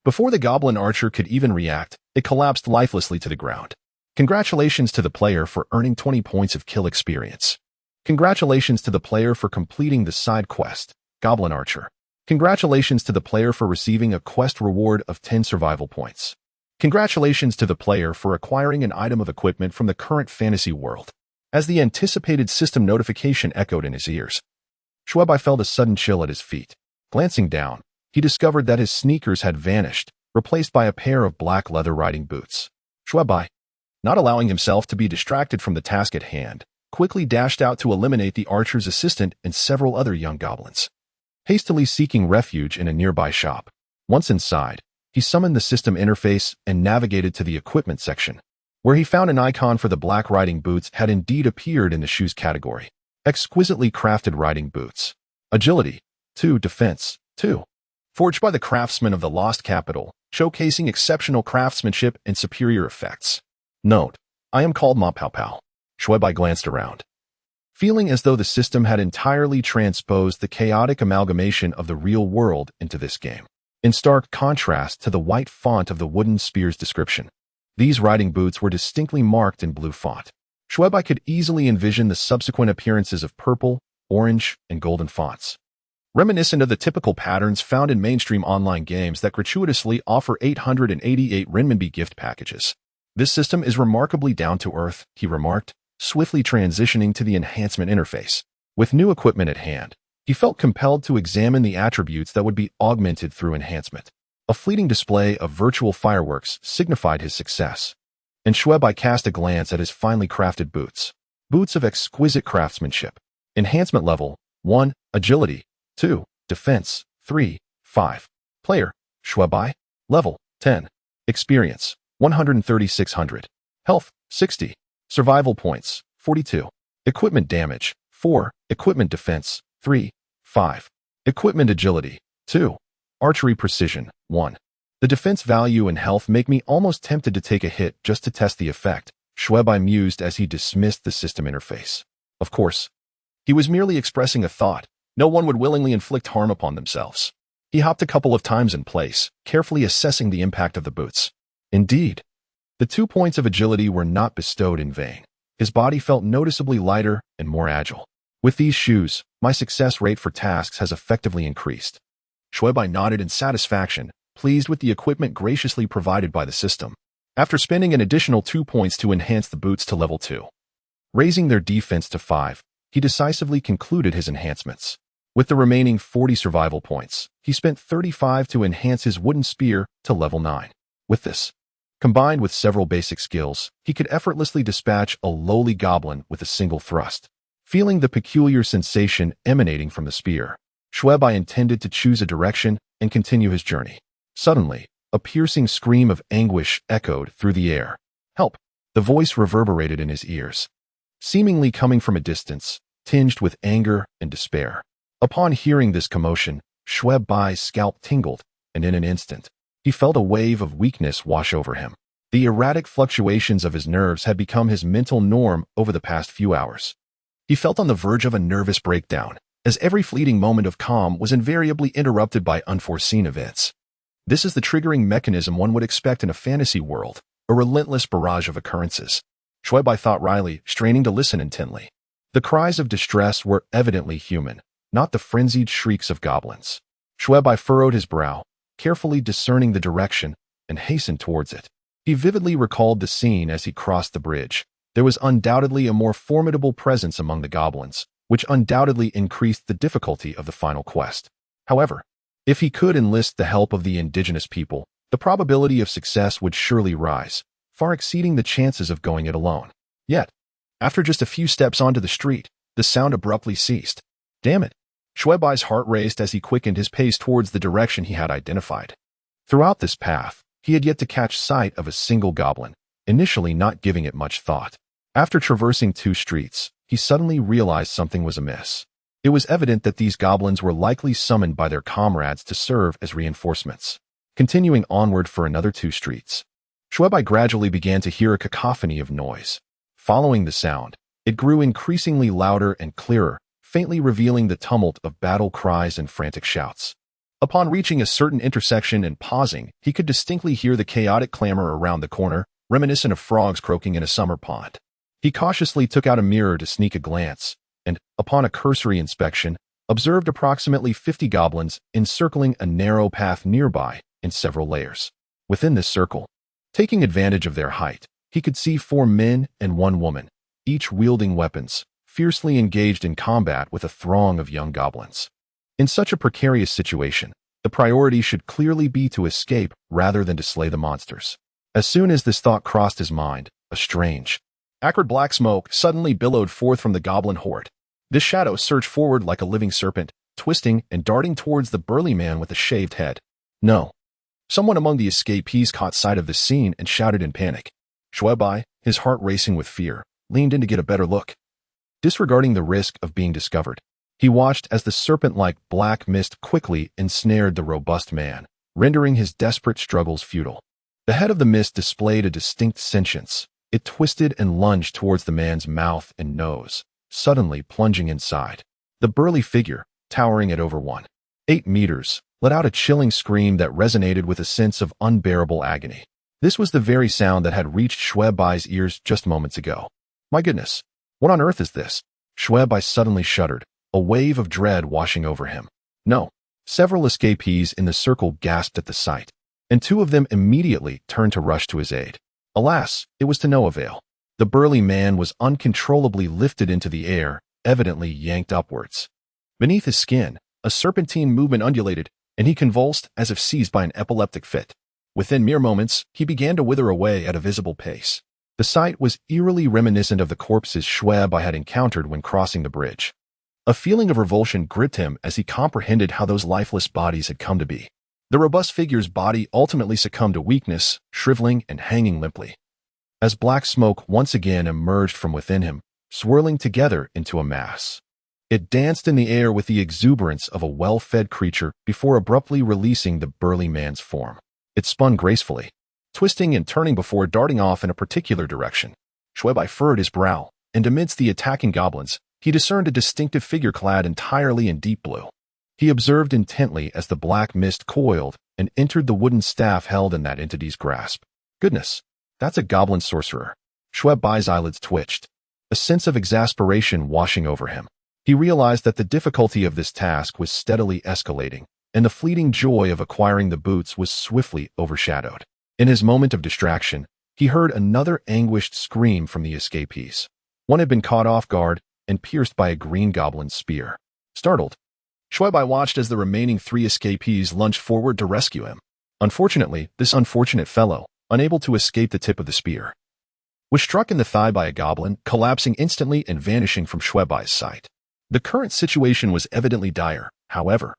Before the goblin archer could even react, it collapsed lifelessly to the ground. Congratulations to the player for earning 20 points of kill experience. Congratulations to the player for completing the side quest, Goblin Archer. Congratulations to the player for receiving a quest reward of 10 survival points. Congratulations to the player for acquiring an item of equipment from the current fantasy world. As the anticipated system notification echoed in his ears, Xue Bai felt a sudden chill at his feet. Glancing down, he discovered that his sneakers had vanished, replaced by a pair of black leather riding boots. Xue Bai, not allowing himself to be distracted from the task at hand, quickly dashed out to eliminate the archer's assistant and several other young goblins. Hastily seeking refuge in a nearby shop. Once inside, he summoned the system interface and navigated to the equipment section, where he found an icon for the black riding boots had indeed appeared in the shoes category. Exquisitely crafted riding boots. Agility, 2. Defense, 2. Forged by the craftsmen of the Lost Capital, showcasing exceptional craftsmanship and superior effects. Note: I am called Ma Pao Pao. Xue Bai glanced around, feeling as though the system had entirely transposed the chaotic amalgamation of the real world into this game. In stark contrast to the white font of the wooden spear's description, these riding boots were distinctly marked in blue font. Xue Bai could easily envision the subsequent appearances of purple, orange, and golden fonts, reminiscent of the typical patterns found in mainstream online games that gratuitously offer 888 renminbi gift packages. This system is remarkably down-to-earth, he remarked, swiftly transitioning to the enhancement interface. With new equipment at hand, he felt compelled to examine the attributes that would be augmented through enhancement. A fleeting display of virtual fireworks signified his success, and Xue Bai cast a glance at his finely crafted boots. Boots of exquisite craftsmanship. Enhancement level, 1. Agility, 2. Defense, 3. 5. Player, Xue Bai. Level, 10. Experience, 13600. Health, 60. Survival points, 42. Equipment damage, 4. Equipment defense, 3. 5. Equipment agility, 2. Archery precision, 1. The defense value and health make me almost tempted to take a hit just to test the effect, Xue Bai mused as he dismissed the system interface. Of course, he was merely expressing a thought. No one would willingly inflict harm upon themselves. He hopped a couple of times in place, carefully assessing the impact of the boots. Indeed, the 2 points of agility were not bestowed in vain. His body felt noticeably lighter and more agile. With these shoes, my success rate for tasks has effectively increased. Xue Bai nodded in satisfaction, pleased with the equipment graciously provided by the system. After spending an additional 2 points to enhance the boots to level 2, raising their defense to 5, he decisively concluded his enhancements. With the remaining 40 survival points, he spent 35 to enhance his wooden spear to level 9. With this, combined with several basic skills, he could effortlessly dispatch a lowly goblin with a single thrust. Feeling the peculiar sensation emanating from the spear, Xue Bai intended to choose a direction and continue his journey. Suddenly, a piercing scream of anguish echoed through the air. Help! The voice reverberated in his ears, seemingly coming from a distance, tinged with anger and despair. Upon hearing this commotion, Xue Bai's scalp tingled, and in an instant, he felt a wave of weakness wash over him. The erratic fluctuations of his nerves had become his mental norm over the past few hours. He felt on the verge of a nervous breakdown, as every fleeting moment of calm was invariably interrupted by unforeseen events. This is the triggering mechanism one would expect in a fantasy world, a relentless barrage of occurrences. Xue Bai thought wryly, straining to listen intently. The cries of distress were evidently human, not the frenzied shrieks of goblins. Xue Bai furrowed his brow, carefully discerning the direction, and hastened towards it. He vividly recalled the scene as he crossed the bridge. There was undoubtedly a more formidable presence among the goblins, which undoubtedly increased the difficulty of the final quest. However, if he could enlist the help of the indigenous people, the probability of success would surely rise, far exceeding the chances of going it alone. Yet, after just a few steps onto the street, the sound abruptly ceased. Damn it! Xue Bai's heart raced as he quickened his pace towards the direction he had identified. Throughout this path, He had yet to catch sight of a single goblin, initially not giving it much thought. After traversing 2 streets, he suddenly realized something was amiss. It was evident that these goblins were likely summoned by their comrades to serve as reinforcements. Continuing onward for another 2 streets, Xue Bai gradually began to hear a cacophony of noise. Following the sound, it grew increasingly louder and clearer, faintly revealing the tumult of battle cries and frantic shouts. Upon reaching a certain intersection and pausing, he could distinctly hear the chaotic clamor around the corner, reminiscent of frogs croaking in a summer pond. He cautiously took out a mirror to sneak a glance, and, upon a cursory inspection, observed approximately 50 goblins encircling a narrow path nearby in several layers. Within this circle, taking advantage of their height, he could see 4 men and 1 woman, each wielding weapons, fiercely engaged in combat with a throng of young goblins. In such a precarious situation, the priority should clearly be to escape rather than to slay the monsters. As soon as this thought crossed his mind, a strange, acrid black smoke suddenly billowed forth from the goblin horde. This shadow surged forward like a living serpent, twisting and darting towards the burly man with the shaved head. No. Someone among the escapees caught sight of this scene and shouted in panic. Xue Bai, his heart racing with fear, leaned in to get a better look. Disregarding the risk of being discovered, he watched as the serpent-like black mist quickly ensnared the robust man, rendering his desperate struggles futile. The head of the mist displayed a distinct sentience. It twisted and lunged towards the man's mouth and nose, suddenly plunging inside. The burly figure, towering at over 1.8 meters, let out a chilling scream that resonated with a sense of unbearable agony. This was the very sound that had reached Xue Bai's ears just moments ago. My goodness, what on earth is this? Xue Bai suddenly shuddered, a wave of dread washing over him. No. Several escapees in the circle gasped at the sight, and 2 of them immediately turned to rush to his aid. Alas, it was to no avail. The burly man was uncontrollably lifted into the air, evidently yanked upwards. Beneath his skin, a serpentine movement undulated, and he convulsed as if seized by an epileptic fit. Within mere moments, he began to wither away at a visible pace. The sight was eerily reminiscent of the corpses Xue Bai had encountered when crossing the bridge. A feeling of revulsion gripped him as he comprehended how those lifeless bodies had come to be. The robust figure's body ultimately succumbed to weakness, shriveling and hanging limply. As black smoke once again emerged from within him, swirling together into a mass. It danced in the air with the exuberance of a well-fed creature before abruptly releasing the burly man's form. It spun gracefully, twisting and turning before darting off in a particular direction. Xue Bai furrowed his brow, and amidst the attacking goblins, he discerned a distinctive figure clad entirely in deep blue. He observed intently as the black mist coiled and entered the wooden staff held in that entity's grasp. Goodness, that's a goblin sorcerer. Xue Bai's eyelids twitched, a sense of exasperation washing over him. He realized that the difficulty of this task was steadily escalating, and the fleeting joy of acquiring the boots was swiftly overshadowed. In his moment of distraction, he heard another anguished scream from the escapees. One had been caught off guard and pierced by a green goblin's spear. Startled, Xue Bai watched as the remaining 3 escapees lunged forward to rescue him. Unfortunately, this unfortunate fellow, unable to escape the tip of the spear, was struck in the thigh by a goblin, collapsing instantly and vanishing from Xue Bai's sight. The current situation was evidently dire. However,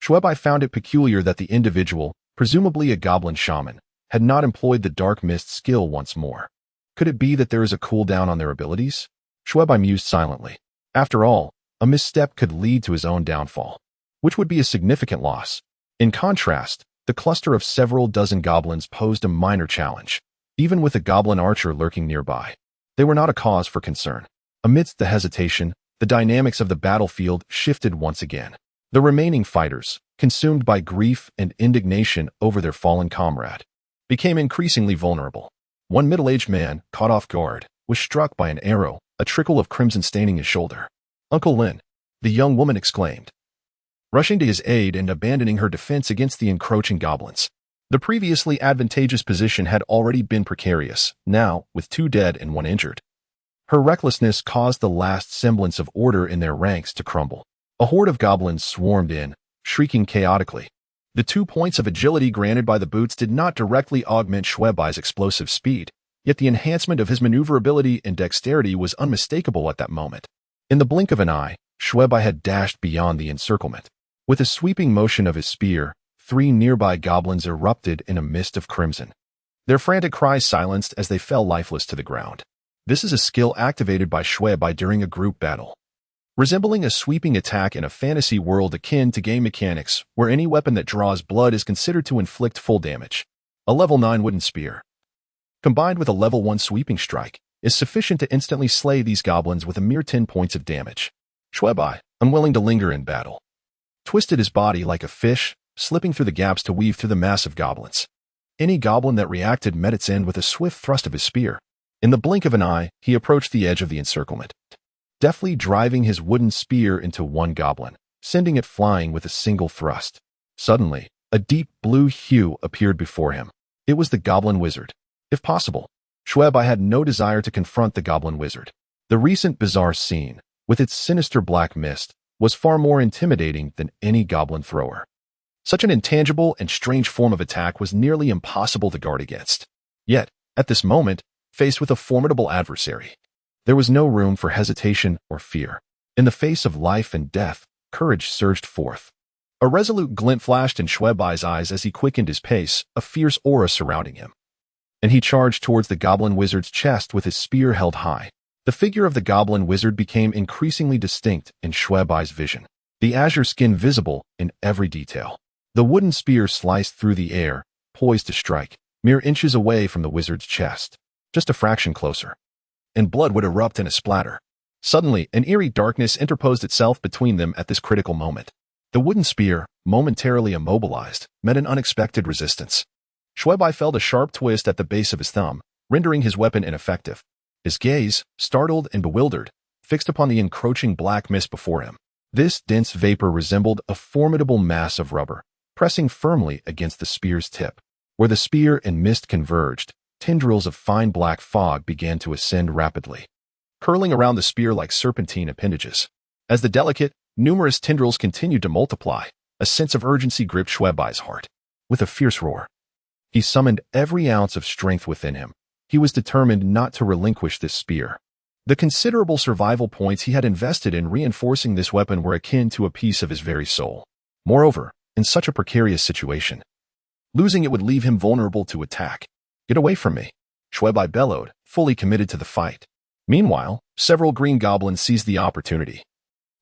Xue Bai found it peculiar that the individual, presumably a goblin shaman, had not employed the dark mist skill once more. Could it be that there is a cooldown on their abilities? Xue Bai mused silently. After all, a misstep could lead to his own downfall, which would be a significant loss. In contrast, the cluster of several dozen goblins posed a minor challenge, even with a goblin archer lurking nearby. They were not a cause for concern. Amidst the hesitation, the dynamics of the battlefield shifted once again. The remaining fighters, consumed by grief and indignation over their fallen comrade, became increasingly vulnerable. One middle-aged man, caught off guard, was struck by an arrow, a trickle of crimson staining his shoulder. "Uncle Lin," the young woman exclaimed, rushing to his aid and abandoning her defense against the encroaching goblins. The previously advantageous position had already been precarious, now, with 2 dead and 1 injured. Her recklessness caused the last semblance of order in their ranks to crumble. A horde of goblins swarmed in, shrieking chaotically. The 2 points of agility granted by the boots did not directly augment Xue Bai's explosive speed, yet the enhancement of his maneuverability and dexterity was unmistakable at that moment. In the blink of an eye, Xue Bai had dashed beyond the encirclement. With a sweeping motion of his spear, 3 nearby goblins erupted in a mist of crimson. Their frantic cries silenced as they fell lifeless to the ground. This is a skill activated by Xue Bai during a group battle, resembling a sweeping attack in a fantasy world akin to game mechanics, where any weapon that draws blood is considered to inflict full damage. A level 9 wooden spear, combined with a level 1 sweeping strike, is sufficient to instantly slay these goblins with a mere 10 points of damage. Xue Bai, unwilling to linger in battle, twisted his body like a fish, slipping through the gaps to weave through the mass of goblins. Any goblin that reacted met its end with a swift thrust of his spear. In the blink of an eye, he approached the edge of the encirclement, deftly driving his wooden spear into one goblin, sending it flying with a single thrust. Suddenly, a deep blue hue appeared before him. It was the goblin wizard. If possible, Xue Bai had no desire to confront the goblin wizard. The recent bizarre scene, with its sinister black mist, was far more intimidating than any goblin thrower. Such an intangible and strange form of attack was nearly impossible to guard against. Yet, at this moment, faced with a formidable adversary, there was no room for hesitation or fear. In the face of life and death, courage surged forth. A resolute glint flashed in Xue Bai's eyes as he quickened his pace, a fierce aura surrounding him, and he charged towards the goblin wizard's chest with his spear held high. The figure of the goblin wizard became increasingly distinct in Xue Bai's vision, the azure skin visible in every detail. The wooden spear sliced through the air, poised to strike, mere inches away from the wizard's chest. Just a fraction closer, and blood would erupt in a splatter. Suddenly, an eerie darkness interposed itself between them at this critical moment. The wooden spear, momentarily immobilized, met an unexpected resistance. Xue Bai felt a sharp twist at the base of his thumb, rendering his weapon ineffective. His gaze, startled and bewildered, fixed upon the encroaching black mist before him. This dense vapor resembled a formidable mass of rubber, pressing firmly against the spear's tip. Where the spear and mist converged, tendrils of fine black fog began to ascend rapidly, curling around the spear like serpentine appendages. As the delicate, numerous tendrils continued to multiply, a sense of urgency gripped Xue Bai's heart. With a fierce roar, he summoned every ounce of strength within him. He was determined not to relinquish this spear. The considerable survival points he had invested in reinforcing this weapon were akin to a piece of his very soul. Moreover, in such a precarious situation, losing it would leave him vulnerable to attack. "Get away from me," Xue Bai bellowed, fully committed to the fight. Meanwhile, several green goblins seized the opportunity,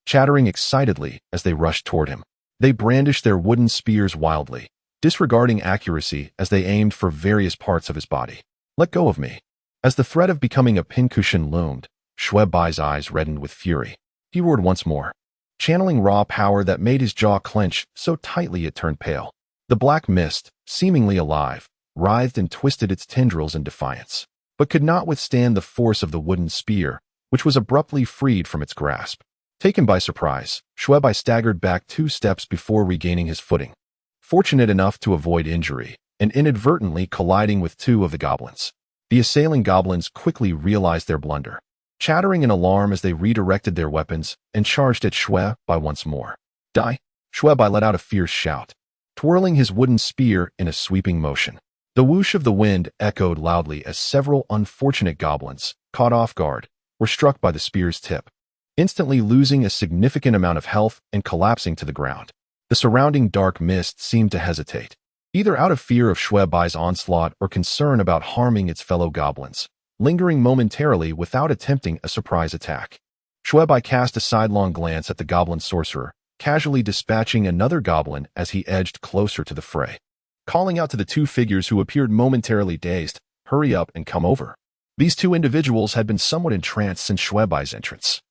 chattering excitedly as they rushed toward him. They brandished their wooden spears wildly, disregarding accuracy as they aimed for various parts of his body. "Let go of me." As the threat of becoming a pincushion loomed, Xue Bai's eyes reddened with fury. He roared once more, channeling raw power that made his jaw clench so tightly it turned pale. The black mist, seemingly alive, writhed and twisted its tendrils in defiance, but could not withstand the force of the wooden spear, which was abruptly freed from its grasp. Taken by surprise, Xue Bai staggered back 2 steps before regaining his footing, fortunate enough to avoid injury, and inadvertently colliding with 2 of the goblins. The assailing goblins quickly realized their blunder, chattering in alarm as they redirected their weapons and charged at Xue Bai once more. "Die!" Xue Bai let out a fierce shout, twirling his wooden spear in a sweeping motion. The whoosh of the wind echoed loudly as several unfortunate goblins, caught off guard, were struck by the spear's tip, instantly losing a significant amount of health and collapsing to the ground. The surrounding dark mist seemed to hesitate, either out of fear of Xue Bai's onslaught or concern about harming its fellow goblins, lingering momentarily without attempting a surprise attack. Xue Bai cast a sidelong glance at the goblin sorcerer, casually dispatching another goblin as he edged closer to the fray, calling out to the 2 figures who appeared momentarily dazed, "Hurry up and come over." These 2 individuals had been somewhat entranced since Xue Bai's entrance,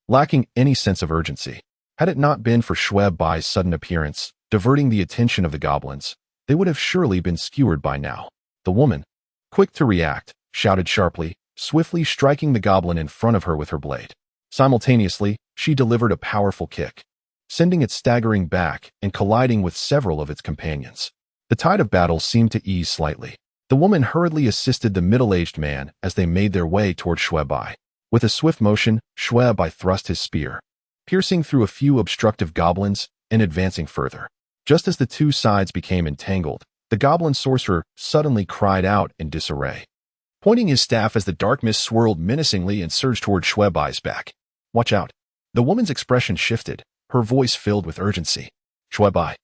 lacking any sense of urgency. Had it not been for Xue Bai's sudden appearance, diverting the attention of the goblins, they would have surely been skewered by now. The woman, quick to react, shouted sharply, swiftly striking the goblin in front of her with her blade. Simultaneously, she delivered a powerful kick, sending it staggering back and colliding with several of its companions. The tide of battle seemed to ease slightly. The woman hurriedly assisted the middle-aged man as they made their way toward Xue Bai. With a swift motion, Xue Bai thrust his spear, piercing through a few obstructive goblins and advancing further. Just as the 2 sides became entangled, the goblin sorcerer suddenly cried out in disarray, pointing his staff as the dark mist swirled menacingly and surged toward Xue Bai's back. "Watch out." The woman's expression shifted, her voice filled with urgency. "Xue Bai,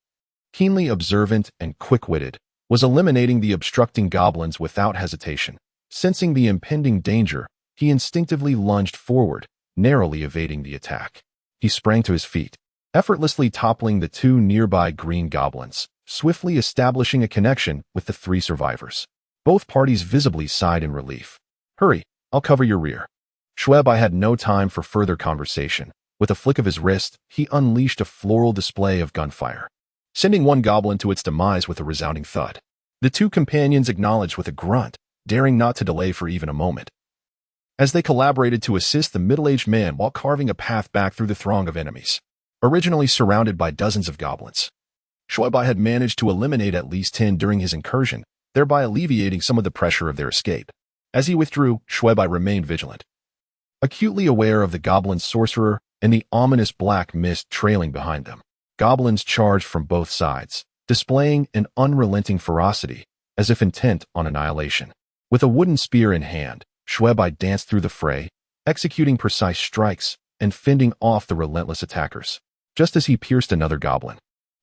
keenly observant and quick-witted, was eliminating the obstructing goblins without hesitation. Sensing the impending danger, he instinctively lunged forward, narrowly evading the attack. He sprang to his feet, effortlessly toppling the two nearby green goblins, swiftly establishing a connection with the three survivors. Both parties visibly sighed in relief. "Hurry, I'll cover your rear." Xue Bai had no time for further conversation. With a flick of his wrist, he unleashed a floral display of gunfire, sending one goblin to its demise with a resounding thud. The two companions acknowledged with a grunt, daring not to delay for even a moment, as they collaborated to assist the middle-aged man while carving a path back through the throng of enemies. Originally surrounded by dozens of goblins, Xue Bai had managed to eliminate at least 10 during his incursion, thereby alleviating some of the pressure of their escape. As he withdrew, Xue Bai remained vigilant, acutely aware of the goblin sorcerer and the ominous black mist trailing behind them. Goblins charged from both sides, displaying an unrelenting ferocity, as if intent on annihilation. With a wooden spear in hand, Xue Bai danced through the fray, executing precise strikes and fending off the relentless attackers. Just as he pierced another goblin,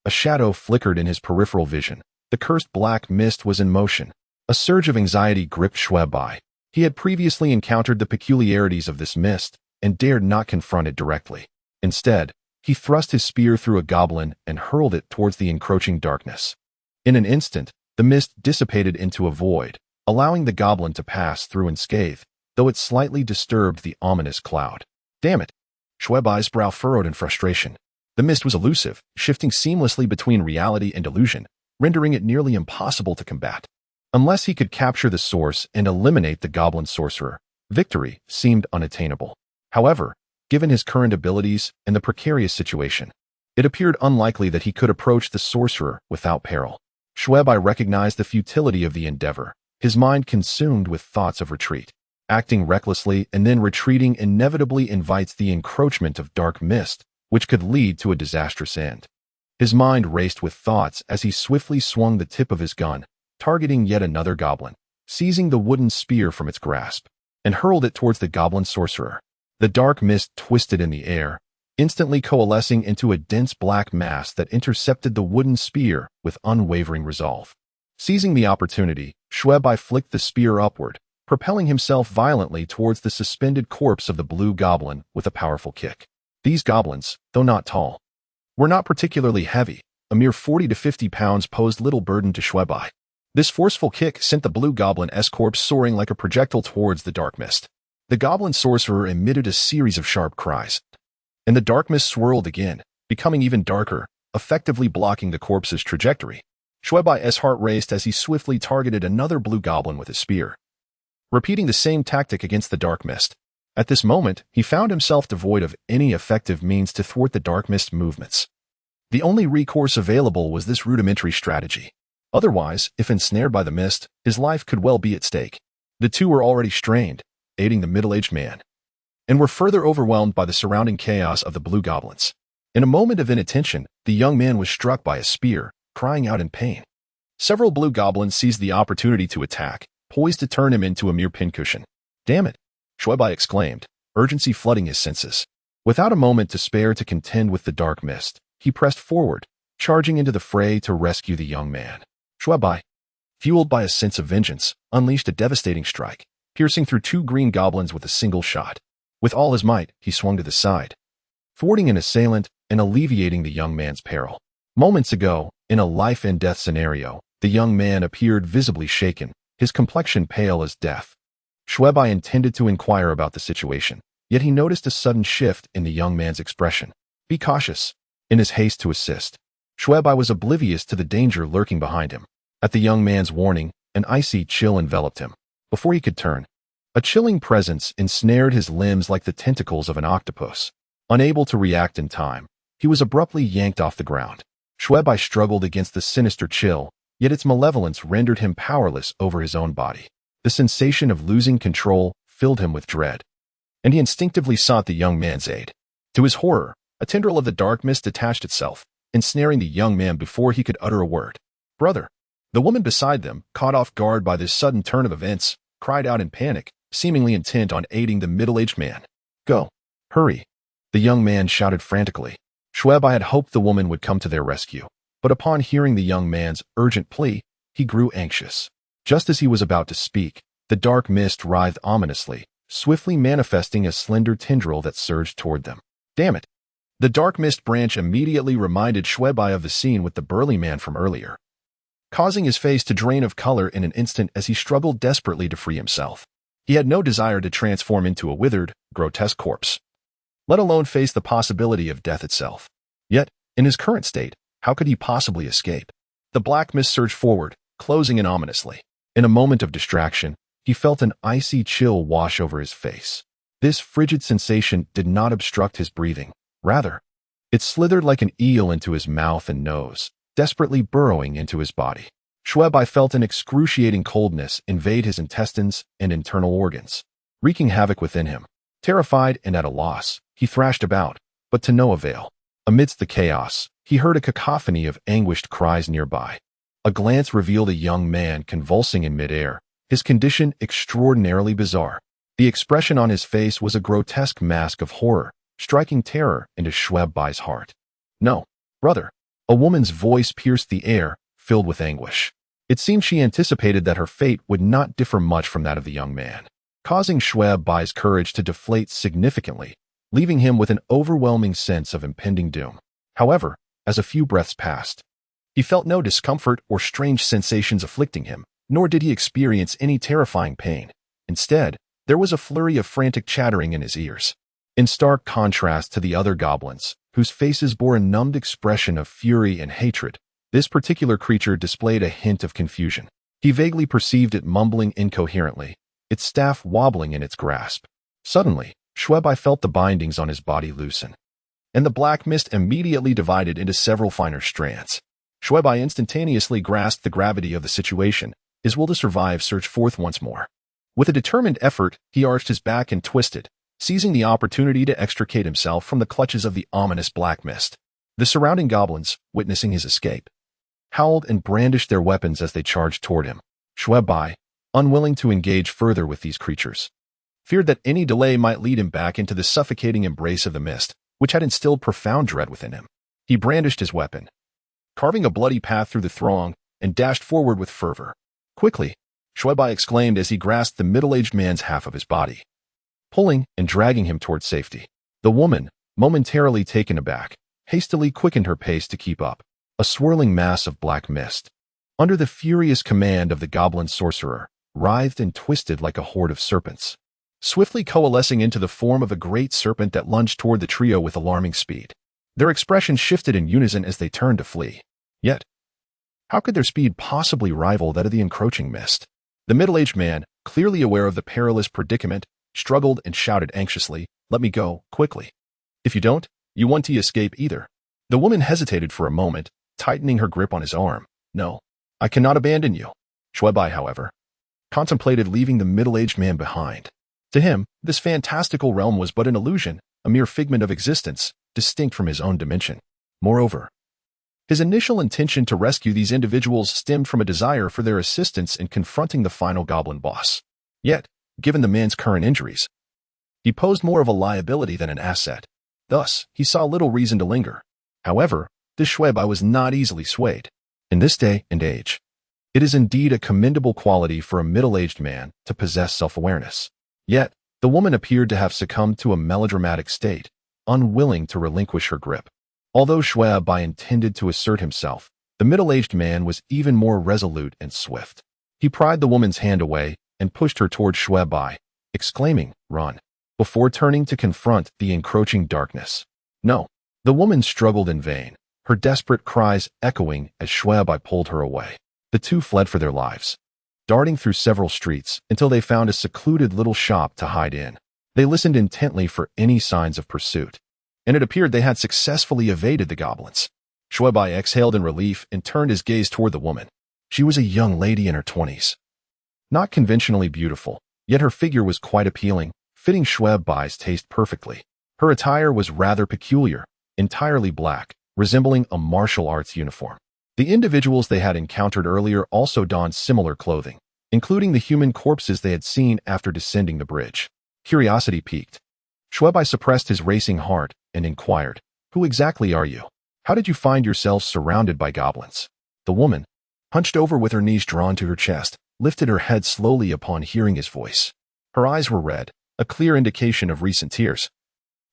a shadow flickered in his peripheral vision. The cursed black mist was in motion. A surge of anxiety gripped Xue Bai. He had previously encountered the peculiarities of this mist and dared not confront it directly. Instead, he thrust his spear through a goblin and hurled it towards the encroaching darkness. In an instant, the mist dissipated into a void, allowing the goblin to pass through unscathed, though it slightly disturbed the ominous cloud. Damn it! Xue Bai's brow furrowed in frustration. The mist was elusive, shifting seamlessly between reality and illusion, rendering it nearly impossible to combat. Unless he could capture the source and eliminate the goblin sorcerer, victory seemed unattainable. However, given his current abilities and the precarious situation, it appeared unlikely that he could approach the sorcerer without peril. Xue Bai recognized the futility of the endeavor, his mind consumed with thoughts of retreat. Acting recklessly and then retreating inevitably invites the encroachment of dark mist, which could lead to a disastrous end. His mind raced with thoughts as he swiftly swung the tip of his gun, targeting yet another goblin, seizing the wooden spear from its grasp, and hurled it towards the goblin sorcerer. The dark mist twisted in the air, instantly coalescing into a dense black mass that intercepted the wooden spear with unwavering resolve. Seizing the opportunity, Xue Bai flicked the spear upward, propelling himself violently towards the suspended corpse of the blue goblin with a powerful kick. These goblins, though not tall, were not particularly heavy. A mere 40 to 50 pounds posed little burden to Xue Bai. This forceful kick sent the blue goblin's corpse soaring like a projectile towards the dark mist. The goblin sorcerer emitted a series of sharp cries, and the dark mist swirled again, becoming even darker, effectively blocking the corpse's trajectory. Xue Bai's heart raced as he swiftly targeted another blue goblin with his spear, repeating the same tactic against the dark mist. At this moment, he found himself devoid of any effective means to thwart the dark mist movements. The only recourse available was this rudimentary strategy. Otherwise, if ensnared by the mist, his life could well be at stake. The two were already strained, aiding the middle-aged man, and were further overwhelmed by the surrounding chaos of the blue goblins. In a moment of inattention, the young man was struck by a spear, crying out in pain. Several blue goblins seized the opportunity to attack, poised to turn him into a mere pincushion. "Damn it!" Xue Bai exclaimed, urgency flooding his senses. Without a moment to spare to contend with the dark mist, he pressed forward, charging into the fray to rescue the young man. Xue Bai, fueled by a sense of vengeance, unleashed a devastating strike, piercing through two green goblins with a single shot. With all his might, he swung to the side, thwarting an assailant and alleviating the young man's peril. Moments ago, in a life-and-death scenario, the young man appeared visibly shaken, his complexion pale as death. Xue Bai intended to inquire about the situation, yet he noticed a sudden shift in the young man's expression. "Be cautious." In his haste to assist, Xue Bai was oblivious to the danger lurking behind him. At the young man's warning, an icy chill enveloped him. Before he could turn, a chilling presence ensnared his limbs like the tentacles of an octopus. Unable to react in time, he was abruptly yanked off the ground. Xue Bai struggled against the sinister chill, yet its malevolence rendered him powerless over his own body. The sensation of losing control filled him with dread, and he instinctively sought the young man's aid. To his horror, a tendril of the dark mist detached itself, ensnaring the young man before he could utter a word. "Brother!" The woman beside them, caught off guard by this sudden turn of events, cried out in panic, seemingly intent on aiding the middle-aged man. "Go! Hurry!" the young man shouted frantically. Xue Bai had hoped the woman would come to their rescue, But upon hearing the young man's urgent plea, he grew anxious. Just as he was about to speak, the dark mist writhed ominously, swiftly manifesting a slender tendril that surged toward them. Damn it! The dark mist branch immediately reminded Xue Bai of the scene with the burly man from earlier, causing his face to drain of color in an instant as he struggled desperately to free himself. He had no desire to transform into a withered, grotesque corpse, let alone face the possibility of death itself. Yet, in his current state, how could he possibly escape? The black mist surged forward, closing in ominously. In a moment of distraction, he felt an icy chill wash over his face. This frigid sensation did not obstruct his breathing. Rather, it slithered like an eel into his mouth and nose, desperately burrowing into his body. Xue Bai felt an excruciating coldness invade his intestines and internal organs, wreaking havoc within him. Terrified and at a loss, he thrashed about, but to no avail. Amidst the chaos, he heard a cacophony of anguished cries nearby. A glance revealed a young man convulsing in midair, his condition extraordinarily bizarre. The expression on his face was a grotesque mask of horror, striking terror into Xue Bai's heart. "No, brother." A woman's voice pierced the air, filled with anguish. It seemed she anticipated that her fate would not differ much from that of the young man, causing Xue Bai's courage to deflate significantly, leaving him with an overwhelming sense of impending doom. However, as a few breaths passed, he felt no discomfort or strange sensations afflicting him, nor did he experience any terrifying pain. Instead, there was a flurry of frantic chattering in his ears. In stark contrast to the other goblins, whose faces bore a numbed expression of fury and hatred, this particular creature displayed a hint of confusion. He vaguely perceived it mumbling incoherently, its staff wobbling in its grasp. Suddenly, Xue Bai felt the bindings on his body loosen, and the black mist immediately divided into several finer strands. Xue Bai instantaneously grasped the gravity of the situation. His will to survive surged forth once more. With a determined effort, he arched his back and twisted, seizing the opportunity to extricate himself from the clutches of the ominous black mist. The surrounding goblins, witnessing his escape, howled and brandished their weapons as they charged toward him. Xue Bai, unwilling to engage further with these creatures, feared that any delay might lead him back into the suffocating embrace of the mist, which had instilled profound dread within him. He brandished his weapon, carving a bloody path through the throng, and dashed forward with fervor. Quickly, Xue Bai exclaimed as he grasped the middle-aged man's half of his body, pulling and dragging him toward safety. The woman, momentarily taken aback, hastily quickened her pace to keep up. A swirling mass of black mist, under the furious command of the goblin sorcerer, writhed and twisted like a horde of serpents, swiftly coalescing into the form of a great serpent that lunged toward the trio with alarming speed. Their expressions shifted in unison as they turned to flee. Yet, how could their speed possibly rival that of the encroaching mist? The middle-aged man, clearly aware of the perilous predicament, struggled and shouted anxiously, "Let me go, quickly. If you don't, you won't escape either." The woman hesitated for a moment, tightening her grip on his arm. "No, I cannot abandon you." Xue Bai, however, contemplated leaving the middle-aged man behind. To him, this fantastical realm was but an illusion, a mere figment of existence, distinct from his own dimension. Moreover, his initial intention to rescue these individuals stemmed from a desire for their assistance in confronting the final goblin boss. Yet, given the man's current injuries, he posed more of a liability than an asset. Thus, he saw little reason to linger. However, this Xue Bai was not easily swayed. In this day and age, it is indeed a commendable quality for a middle-aged man to possess self-awareness. Yet, the woman appeared to have succumbed to a melodramatic state, unwilling to relinquish her grip. Although Xue Bai intended to assert himself, the middle-aged man was even more resolute and swift. He pried the woman's hand away and pushed her toward Xue Bai, exclaiming, "Run," before turning to confront the encroaching darkness. No, the woman struggled in vain, her desperate cries echoing as Xue Bai pulled her away. The two fled for their lives, darting through several streets until they found a secluded little shop to hide in. They listened intently for any signs of pursuit, and it appeared they had successfully evaded the goblins. Xue Bai exhaled in relief and turned his gaze toward the woman. She was a young lady in her 20s. Not conventionally beautiful, yet her figure was quite appealing, fitting Xue Bai's taste perfectly. Her attire was rather peculiar, entirely black, resembling a martial arts uniform. The individuals they had encountered earlier also donned similar clothing, including the human corpses they had seen after descending the bridge. Curiosity piqued. Xue Bai suppressed his racing heart and inquired, "Who exactly are you?" How did you find yourselves surrounded by goblins? The woman, hunched over with her knees drawn to her chest, lifted her head slowly upon hearing his voice. Her eyes were red, a clear indication of recent tears.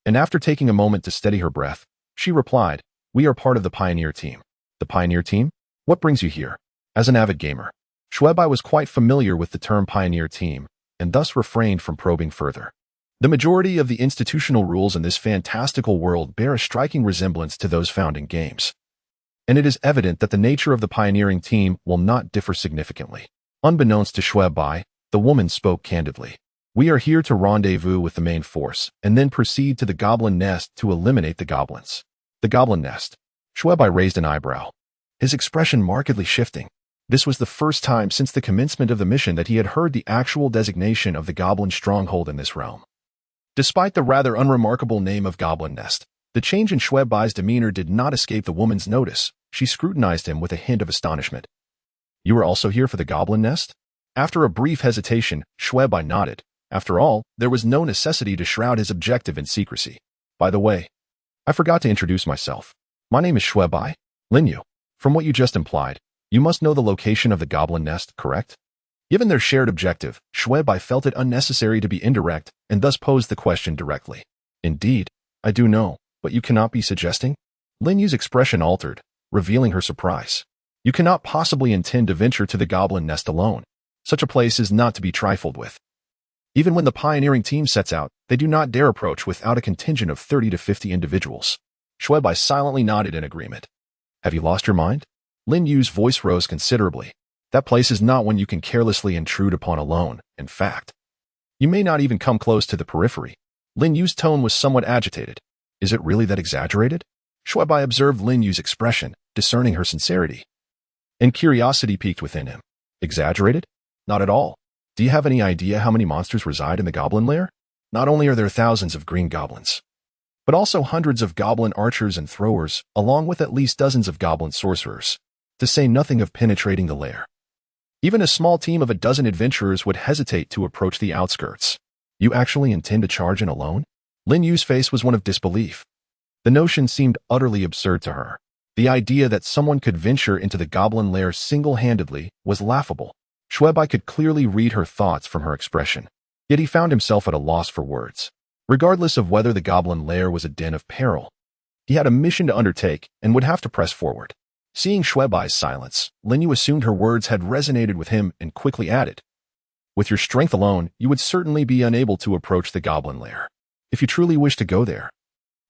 And after taking a moment to steady her breath, she replied, "We are part of the Pioneer team." The Pioneer team? What brings you here? As an avid gamer, Xue Bai was quite familiar with the term Pioneer team, and thus refrained from probing further. The majority of the institutional rules in this fantastical world bear a striking resemblance to those found in games. And it is evident that the nature of the pioneering team will not differ significantly. Unbeknownst to Xue Bai, the woman spoke candidly. "We are here to rendezvous with the main force, and then proceed to the goblin nest to eliminate the goblins." The goblin nest. Xue Bai raised an eyebrow, his expression markedly shifting. This was the first time since the commencement of the mission that he had heard the actual designation of the goblin stronghold in this realm. Despite the rather unremarkable name of Goblin Nest, the change in Xue Bai's demeanor did not escape the woman's notice. She scrutinized him with a hint of astonishment. "You are also here for the Goblin Nest?" After a brief hesitation, Xue Bai nodded. After all, there was no necessity to shroud his objective in secrecy. "By the way, I forgot to introduce myself. My name is Xue Bai, Lin Yu. From what you just implied, you must know the location of the Goblin Nest, correct?" Given their shared objective, Xue Bai felt it unnecessary to be indirect and thus posed the question directly. "Indeed, I do know, but you cannot be suggesting?" Lin Yu's expression altered, revealing her surprise. "You cannot possibly intend to venture to the Goblin Nest alone. Such a place is not to be trifled with. Even when the pioneering team sets out, they do not dare approach without a contingent of 30 to 50 individuals." Xue Bai silently nodded in agreement. "Have you lost your mind?" Lin Yu's voice rose considerably. "That place is not one you can carelessly intrude upon alone. In fact, you may not even come close to the periphery." Lin Yu's tone was somewhat agitated. "Is it really that exaggerated?" Xue Bai observed Lin Yu's expression, discerning her sincerity. And curiosity piqued within him. "Exaggerated? Not at all. Do you have any idea how many monsters reside in the goblin lair? Not only are there thousands of green goblins, but also hundreds of goblin archers and throwers, along with at least dozens of goblin sorcerers, to say nothing of penetrating the lair. Even a small team of a dozen adventurers would hesitate to approach the outskirts." "You actually intend to charge in alone?" Lin Yu's face was one of disbelief. The notion seemed utterly absurd to her. The idea that someone could venture into the goblin lair single-handedly was laughable. Xue Bai could clearly read her thoughts from her expression, yet he found himself at a loss for words. Regardless of whether the goblin lair was a den of peril, he had a mission to undertake and would have to press forward. Seeing Xue Bai's silence, Lin Yu assumed her words had resonated with him and quickly added, "With your strength alone, you would certainly be unable to approach the goblin lair. If you truly wish to go there,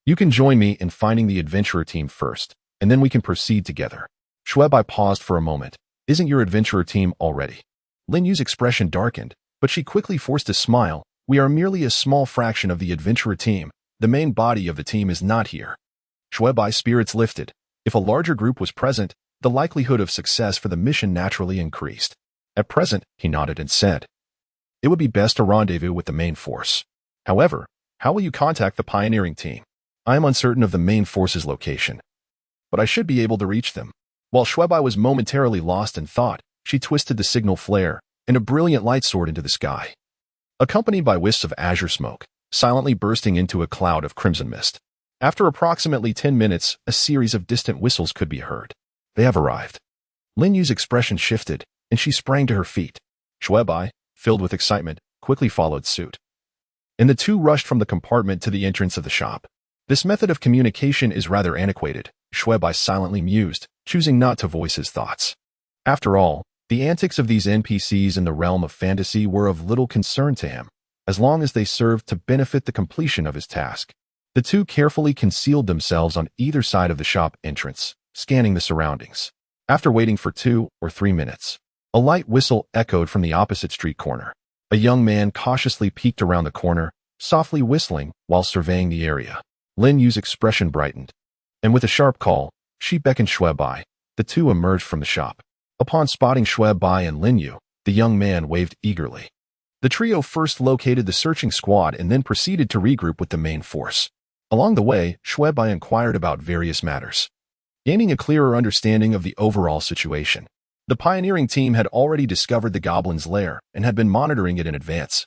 you can join me in finding the adventurer team first, and then we can proceed together." Xue Bai paused for a moment. "Isn't your adventurer team already?" Lin Yu's expression darkened, but she quickly forced a smile. "We are merely a small fraction of the adventurer team. The main body of the team is not here." Xue Bai's spirits lifted. If a larger group was present, the likelihood of success for the mission naturally increased. At present, he nodded and said, "It would be best to rendezvous with the main force. However, how will you contact the pioneering team? I am uncertain of the main force's location, but I should be able to reach them." While Xue Bai was momentarily lost in thought, she twisted the signal flare, and a brilliant light soared into the sky, accompanied by wisps of azure smoke, silently bursting into a cloud of crimson mist. After approximately 10 minutes, a series of distant whistles could be heard. "They have arrived." Lin Yu's expression shifted, and she sprang to her feet. Xue Bai, filled with excitement, quickly followed suit. And the two rushed from the compartment to the entrance of the shop. "This method of communication is rather antiquated," Xue Bai silently mused, choosing not to voice his thoughts. After all, the antics of these NPCs in the realm of fantasy were of little concern to him, as long as they served to benefit the completion of his task. The two carefully concealed themselves on either side of the shop entrance, scanning the surroundings. After waiting for 2 or 3 minutes, a light whistle echoed from the opposite street corner. A young man cautiously peeked around the corner, softly whistling while surveying the area. Lin Yu's expression brightened, and with a sharp call, she beckoned Xue Bai. The two emerged from the shop. Upon spotting Xue Bai and Lin Yu, the young man waved eagerly. The trio first located the searching squad and then proceeded to regroup with the main force. Along the way, Xue Bai inquired about various matters, gaining a clearer understanding of the overall situation. The pioneering team had already discovered the goblin's lair and had been monitoring it in advance.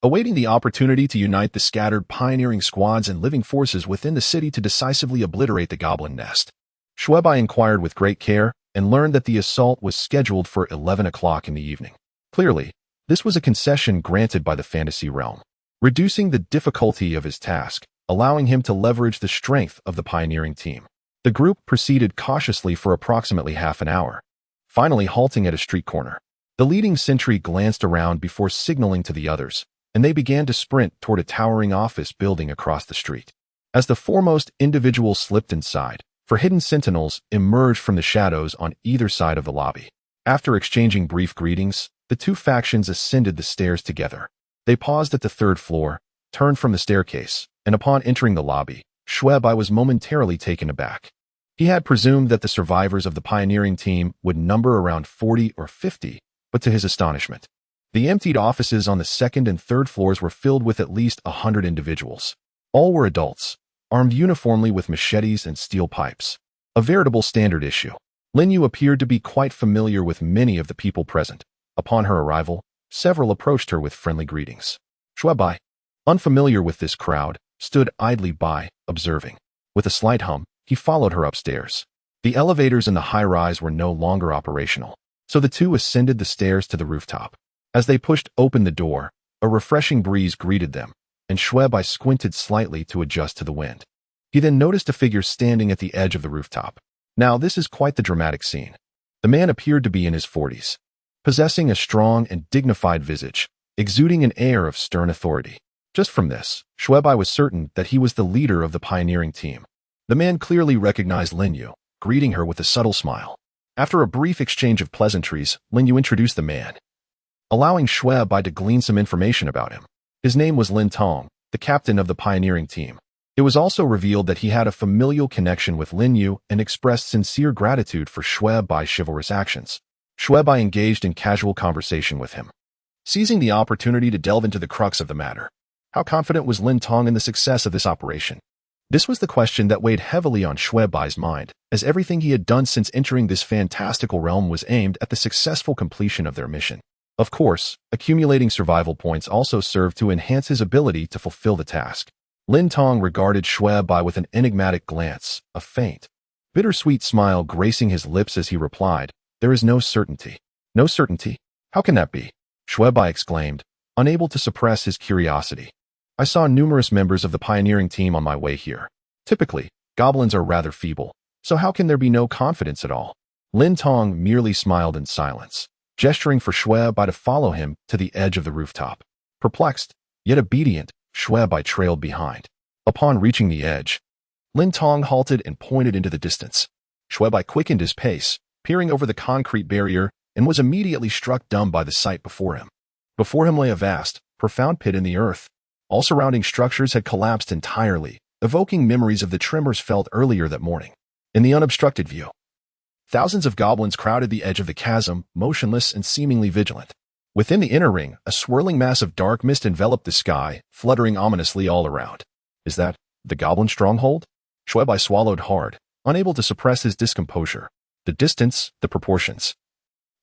awaiting the opportunity to unite the scattered pioneering squads and living forces within the city to decisively obliterate the goblin nest. Xue Bai inquired with great care and learned that the assault was scheduled for 11 o'clock in the evening. Clearly, this was a concession granted by the fantasy realm, reducing the difficulty of his task, allowing him to leverage the strength of the pioneering team. The group proceeded cautiously for approximately half an hour, finally halting at a street corner. The leading sentry glanced around before signaling to the others, and they began to sprint toward a towering office building across the street. As the foremost individual slipped inside, hidden sentinels emerged from the shadows on either side of the lobby. After exchanging brief greetings, the two factions ascended the stairs together. They paused at the third floor, turned from the staircase, and upon entering the lobby, Xue Bai was momentarily taken aback. He had presumed that the survivors of the pioneering team would number around 40 or 50, but to his astonishment, the emptied offices on the second and third floors were filled with at least 100 individuals. All were adults, armed uniformly with machetes and steel pipes. A veritable standard issue. Lin Yu appeared to be quite familiar with many of the people present. Upon her arrival, several approached her with friendly greetings. Xue Bai, unfamiliar with this crowd, stood idly by, observing. With a slight hum, he followed her upstairs. The elevators in the high-rise were no longer operational, so the two ascended the stairs to the rooftop. As they pushed open the door, a refreshing breeze greeted them, and Xue Bai squinted slightly to adjust to the wind. He then noticed a figure standing at the edge of the rooftop. Now, this is quite the dramatic scene. The man appeared to be in his 40s, possessing a strong and dignified visage, exuding an air of stern authority. Just from this, Xue Bai was certain that he was the leader of the pioneering team. The man clearly recognized Lin Yu, greeting her with a subtle smile. After a brief exchange of pleasantries, Lin Yu introduced the man, allowing Xue Bai to glean some information about him. His name was Lin Tong, the captain of the pioneering team. It was also revealed that he had a familial connection with Lin Yu and expressed sincere gratitude for Xue Bai's chivalrous actions. Xue Bai engaged in casual conversation with him, seizing the opportunity to delve into the crux of the matter. How confident was Lin Tong in the success of this operation? This was the question that weighed heavily on Xue Bai's mind, as everything he had done since entering this fantastical realm was aimed at the successful completion of their mission. Of course, accumulating survival points also served to enhance his ability to fulfill the task. Lin Tong regarded Xue Bai with an enigmatic glance, a faint, bittersweet smile gracing his lips as he replied, "There is no certainty." "No certainty? How can that be?" Xue Bai exclaimed, unable to suppress his curiosity. "I saw numerous members of the pioneering team on my way here. Typically, goblins are rather feeble, so how can there be no confidence at all?" Lin Tong merely smiled in silence, gesturing for Xue Bai to follow him to the edge of the rooftop. Perplexed, yet obedient, Xue Bai trailed behind. Upon reaching the edge, Lin Tong halted and pointed into the distance. Xue Bai quickened his pace, peering over the concrete barrier, and was immediately struck dumb by the sight before him. Before him lay a vast, profound pit in the earth. All surrounding structures had collapsed entirely, evoking memories of the tremors felt earlier that morning. In the unobstructed view, thousands of goblins crowded the edge of the chasm, motionless and seemingly vigilant. Within the inner ring, a swirling mass of dark mist enveloped the sky, fluttering ominously all around. Is that the goblin stronghold? Xue Bai swallowed hard, unable to suppress his discomposure. The distance, the proportions,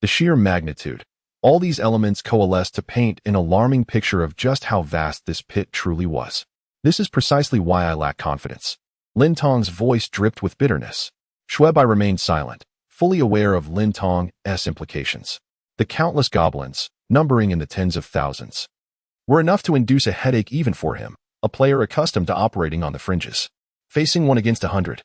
the sheer magnitude. All these elements coalesced to paint an alarming picture of just how vast this pit truly was. This is precisely why I lack confidence. Lin Tong's voice dripped with bitterness. Xue Bai remained silent, fully aware of Lin Tong's implications. The countless goblins, numbering in the tens of thousands, were enough to induce a headache even for him, a player accustomed to operating on the fringes. Facing one against 100,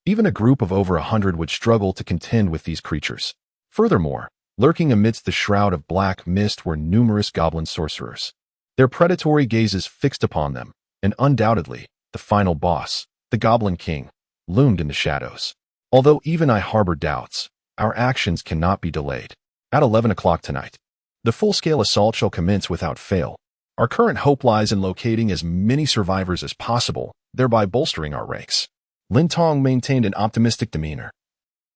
even a group of over 100 would struggle to contend with these creatures. Furthermore, lurking amidst the shroud of black mist were numerous goblin sorcerers, their predatory gazes fixed upon them, and undoubtedly, the final boss, the Goblin King, loomed in the shadows. Although even I harbor doubts, our actions cannot be delayed. At 11 o'clock tonight, the full-scale assault shall commence without fail. Our current hope lies in locating as many survivors as possible, thereby bolstering our ranks. Lin Tong maintained an optimistic demeanor.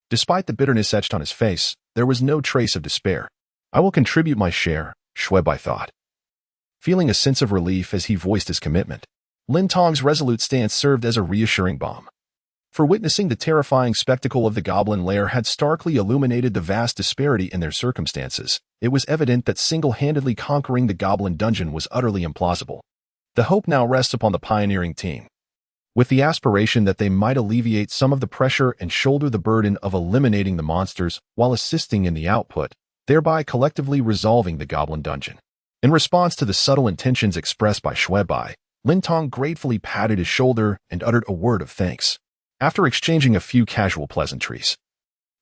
Despite the bitterness etched on his face, there was no trace of despair. I will contribute my share, Xue Bai thought, feeling a sense of relief as he voiced his commitment. Lin Tong's resolute stance served as a reassuring balm. for witnessing the terrifying spectacle of the goblin lair had starkly illuminated the vast disparity in their circumstances. It was evident that single-handedly conquering the goblin dungeon was utterly implausible. The hope now rests upon the pioneering team, with the aspiration that they might alleviate some of the pressure and shoulder the burden of eliminating the monsters while assisting in the output, thereby collectively resolving the goblin dungeon. In response to the subtle intentions expressed by Xue Bai, Lin Tong gratefully patted his shoulder and uttered a word of thanks. After exchanging a few casual pleasantries,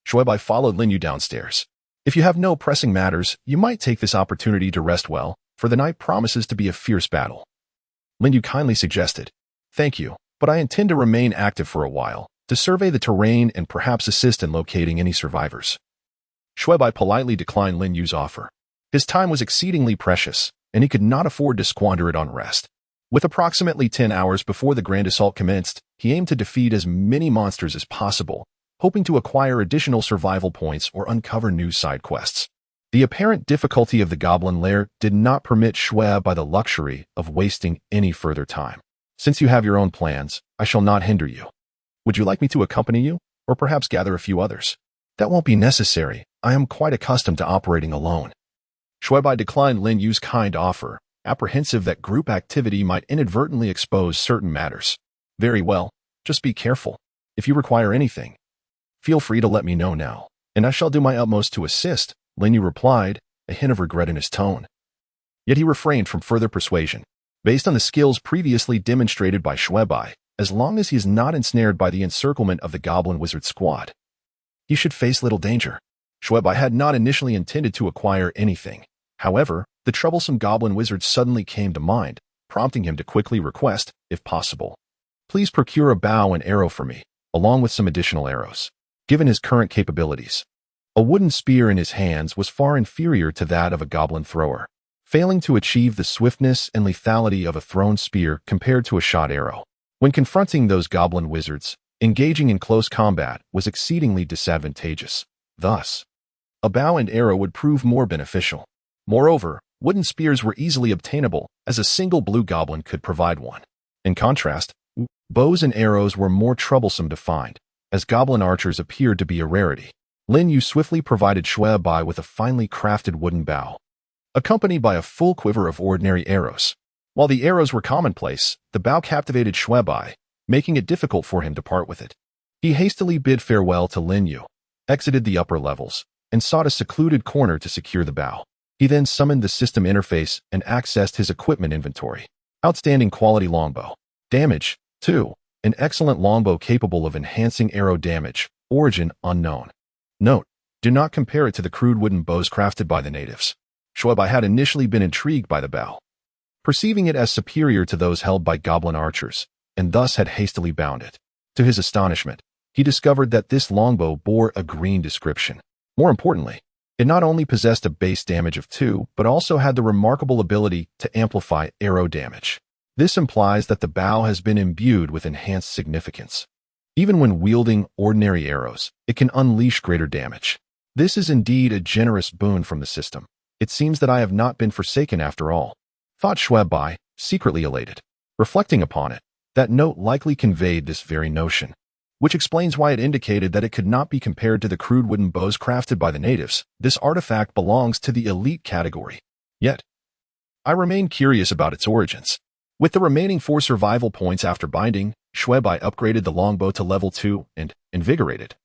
Xue Bai followed Lin Yu downstairs. If you have no pressing matters, you might take this opportunity to rest well, for the night promises to be a fierce battle. Lin Yu kindly suggested, "Thank you, but I intend to remain active for a while, to survey the terrain and perhaps assist in locating any survivors." Xue Bai politely declined Lin Yu's offer. His time was exceedingly precious, and he could not afford to squander it on rest. With approximately 10 hours before the grand assault commenced, he aimed to defeat as many monsters as possible, hoping to acquire additional survival points or uncover new side quests. The apparent difficulty of the goblin lair did not permit Xue Bai the luxury of wasting any further time. "Since you have your own plans, I shall not hinder you. Would you like me to accompany you, or perhaps gather a few others?" "That won't be necessary. I am quite accustomed to operating alone." Xue Bai declined Lin Yu's kind offer, apprehensive that group activity might inadvertently expose certain matters. "Very well, just be careful. If you require anything, feel free to let me know now, and I shall do my utmost to assist," Lin Yu replied, a hint of regret in his tone. Yet he refrained from further persuasion. Based on the skills previously demonstrated by Xue Bai, as long as he is not ensnared by the encirclement of the goblin wizard squad, he should face little danger. Xue Bai had not initially intended to acquire anything. However, the troublesome goblin wizard suddenly came to mind, prompting him to quickly request, if possible, "Please procure a bow and arrow for me, along with some additional arrows." Given his current capabilities, a wooden spear in his hands was far inferior to that of a goblin thrower, failing to achieve the swiftness and lethality of a thrown spear compared to a shot arrow. When confronting those goblin wizards, engaging in close combat was exceedingly disadvantageous. Thus, a bow and arrow would prove more beneficial. Moreover, wooden spears were easily obtainable, as a single blue goblin could provide one. In contrast, bows and arrows were more troublesome to find, as goblin archers appeared to be a rarity. Lin Yu swiftly provided Xue Bai with a finely crafted wooden bow, accompanied by a full quiver of ordinary arrows. While the arrows were commonplace, the bow captivated Xue Bai, making it difficult for him to part with it. He hastily bid farewell to Lin Yu, exited the upper levels, and sought a secluded corner to secure the bow. He then summoned the system interface and accessed his equipment inventory. Outstanding quality longbow. Damage, 2. An excellent longbow capable of enhancing arrow damage. Origin unknown. Note: do not compare it to the crude wooden bows crafted by the natives. Xue Bai had initially been intrigued by the bow, perceiving it as superior to those held by goblin archers, and thus had hastily bound it. To his astonishment, he discovered that this longbow bore a green description. More importantly, it not only possessed a base damage of 2, but also had the remarkable ability to amplify arrow damage. This implies that the bow has been imbued with enhanced significance. Even when wielding ordinary arrows, it can unleash greater damage. This is indeed a generous boon from the system. It seems that I have not been forsaken after all, thought Xue Bai, secretly elated. Reflecting upon it, that note likely conveyed this very notion, which explains why it indicated that it could not be compared to the crude wooden bows crafted by the natives. This artifact belongs to the elite category. Yet, I remain curious about its origins. With the remaining 4 survival points after binding, Xue Bai upgraded the longbow to level 2 and, invigorated,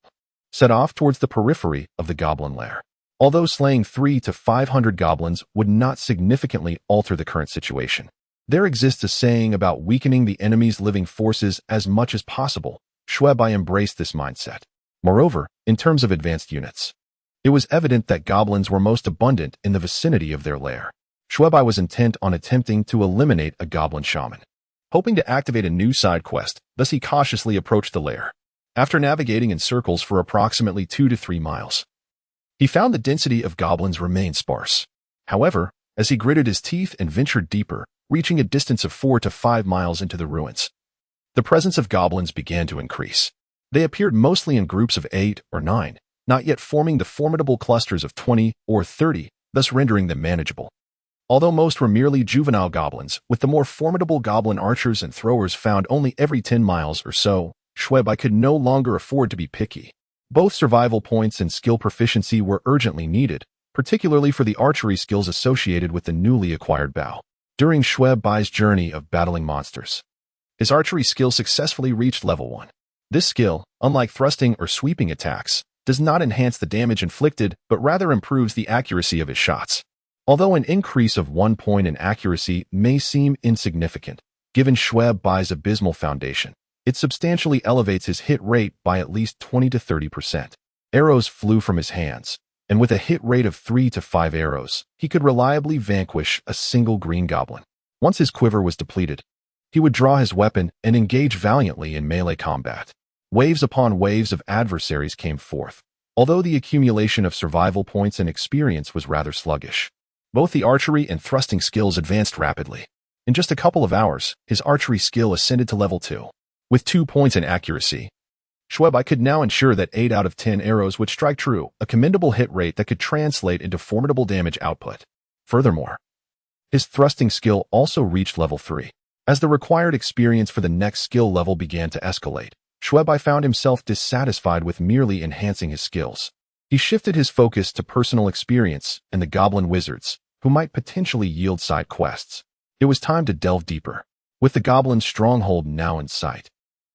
set off towards the periphery of the goblin lair. Although slaying 300 to 500 goblins would not significantly alter the current situation, there exists a saying about weakening the enemy's living forces as much as possible. Xue Bai embraced this mindset. Moreover, in terms of advanced units, it was evident that goblins were most abundant in the vicinity of their lair. Xue Bai was intent on attempting to eliminate a goblin shaman, hoping to activate a new side quest. Thus he cautiously approached the lair. After navigating in circles for approximately 2 to 3 miles, he found the density of goblins remained sparse. However, as he gritted his teeth and ventured deeper, reaching a distance of 4 to 5 miles into the ruins, the presence of goblins began to increase. They appeared mostly in groups of 8 or 9, not yet forming the formidable clusters of 20 or 30, thus rendering them manageable. Although most were merely juvenile goblins, with the more formidable goblin archers and throwers found only every 10 miles or so, Xue Bai could no longer afford to be picky. Both survival points and skill proficiency were urgently needed, particularly for the archery skills associated with the newly acquired bow. During Xue Bai's journey of battling monsters, his archery skill successfully reached level 1. This skill, unlike thrusting or sweeping attacks, does not enhance the damage inflicted but rather improves the accuracy of his shots. Although an increase of 1 point in accuracy may seem insignificant, given Xue Bai's abysmal foundation, it substantially elevates his hit rate by at least 20 to 30%. Arrows flew from his hands, and with a hit rate of 3 to 5 arrows, he could reliably vanquish a single green goblin. Once his quiver was depleted, he would draw his weapon and engage valiantly in melee combat. Waves upon waves of adversaries came forth, although the accumulation of survival points and experience was rather sluggish. Both the archery and thrusting skills advanced rapidly. In just a couple of hours, his archery skill ascended to level 2. With 2 points in accuracy, Xue Bai could now ensure that 8 out of 10 arrows would strike true, a commendable hit rate that could translate into formidable damage output. Furthermore, his thrusting skill also reached level 3. As the required experience for the next skill level began to escalate, Xue Bai found himself dissatisfied with merely enhancing his skills. He shifted his focus to personal experience and the goblin wizards, who might potentially yield side quests. It was time to delve deeper. With the goblin stronghold now in sight,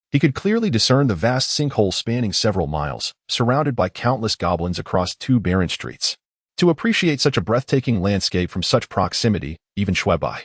he could clearly discern the vast sinkhole spanning several miles, surrounded by countless goblins across 2 barren streets. To appreciate such a breathtaking landscape from such proximity, even Xue Bai,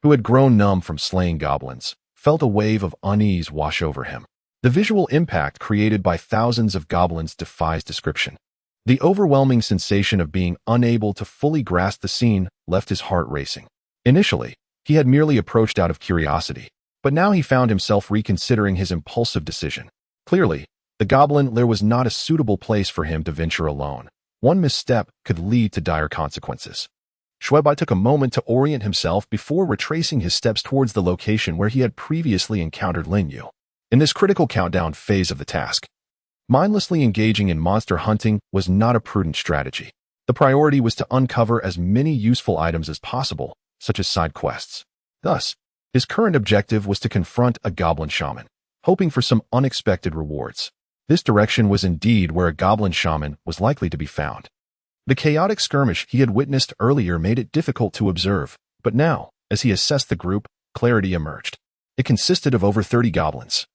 who had grown numb from slaying goblins, felt a wave of unease wash over him. The visual impact created by thousands of goblins defies description. The overwhelming sensation of being unable to fully grasp the scene left his heart racing. Initially, he had merely approached out of curiosity, but now he found himself reconsidering his impulsive decision. Clearly, the goblin lair was not a suitable place for him to venture alone. One misstep could lead to dire consequences. Xue Bai took a moment to orient himself before retracing his steps towards the location where he had previously encountered Lin Yu. In this critical countdown phase of the task, mindlessly engaging in monster hunting was not a prudent strategy. The priority was to uncover as many useful items as possible, such as side quests. Thus, his current objective was to confront a goblin shaman, hoping for some unexpected rewards. This direction was indeed where a goblin shaman was likely to be found. The chaotic skirmish he had witnessed earlier made it difficult to observe, but now, as he assessed the group, clarity emerged. It consisted of over 30 goblins,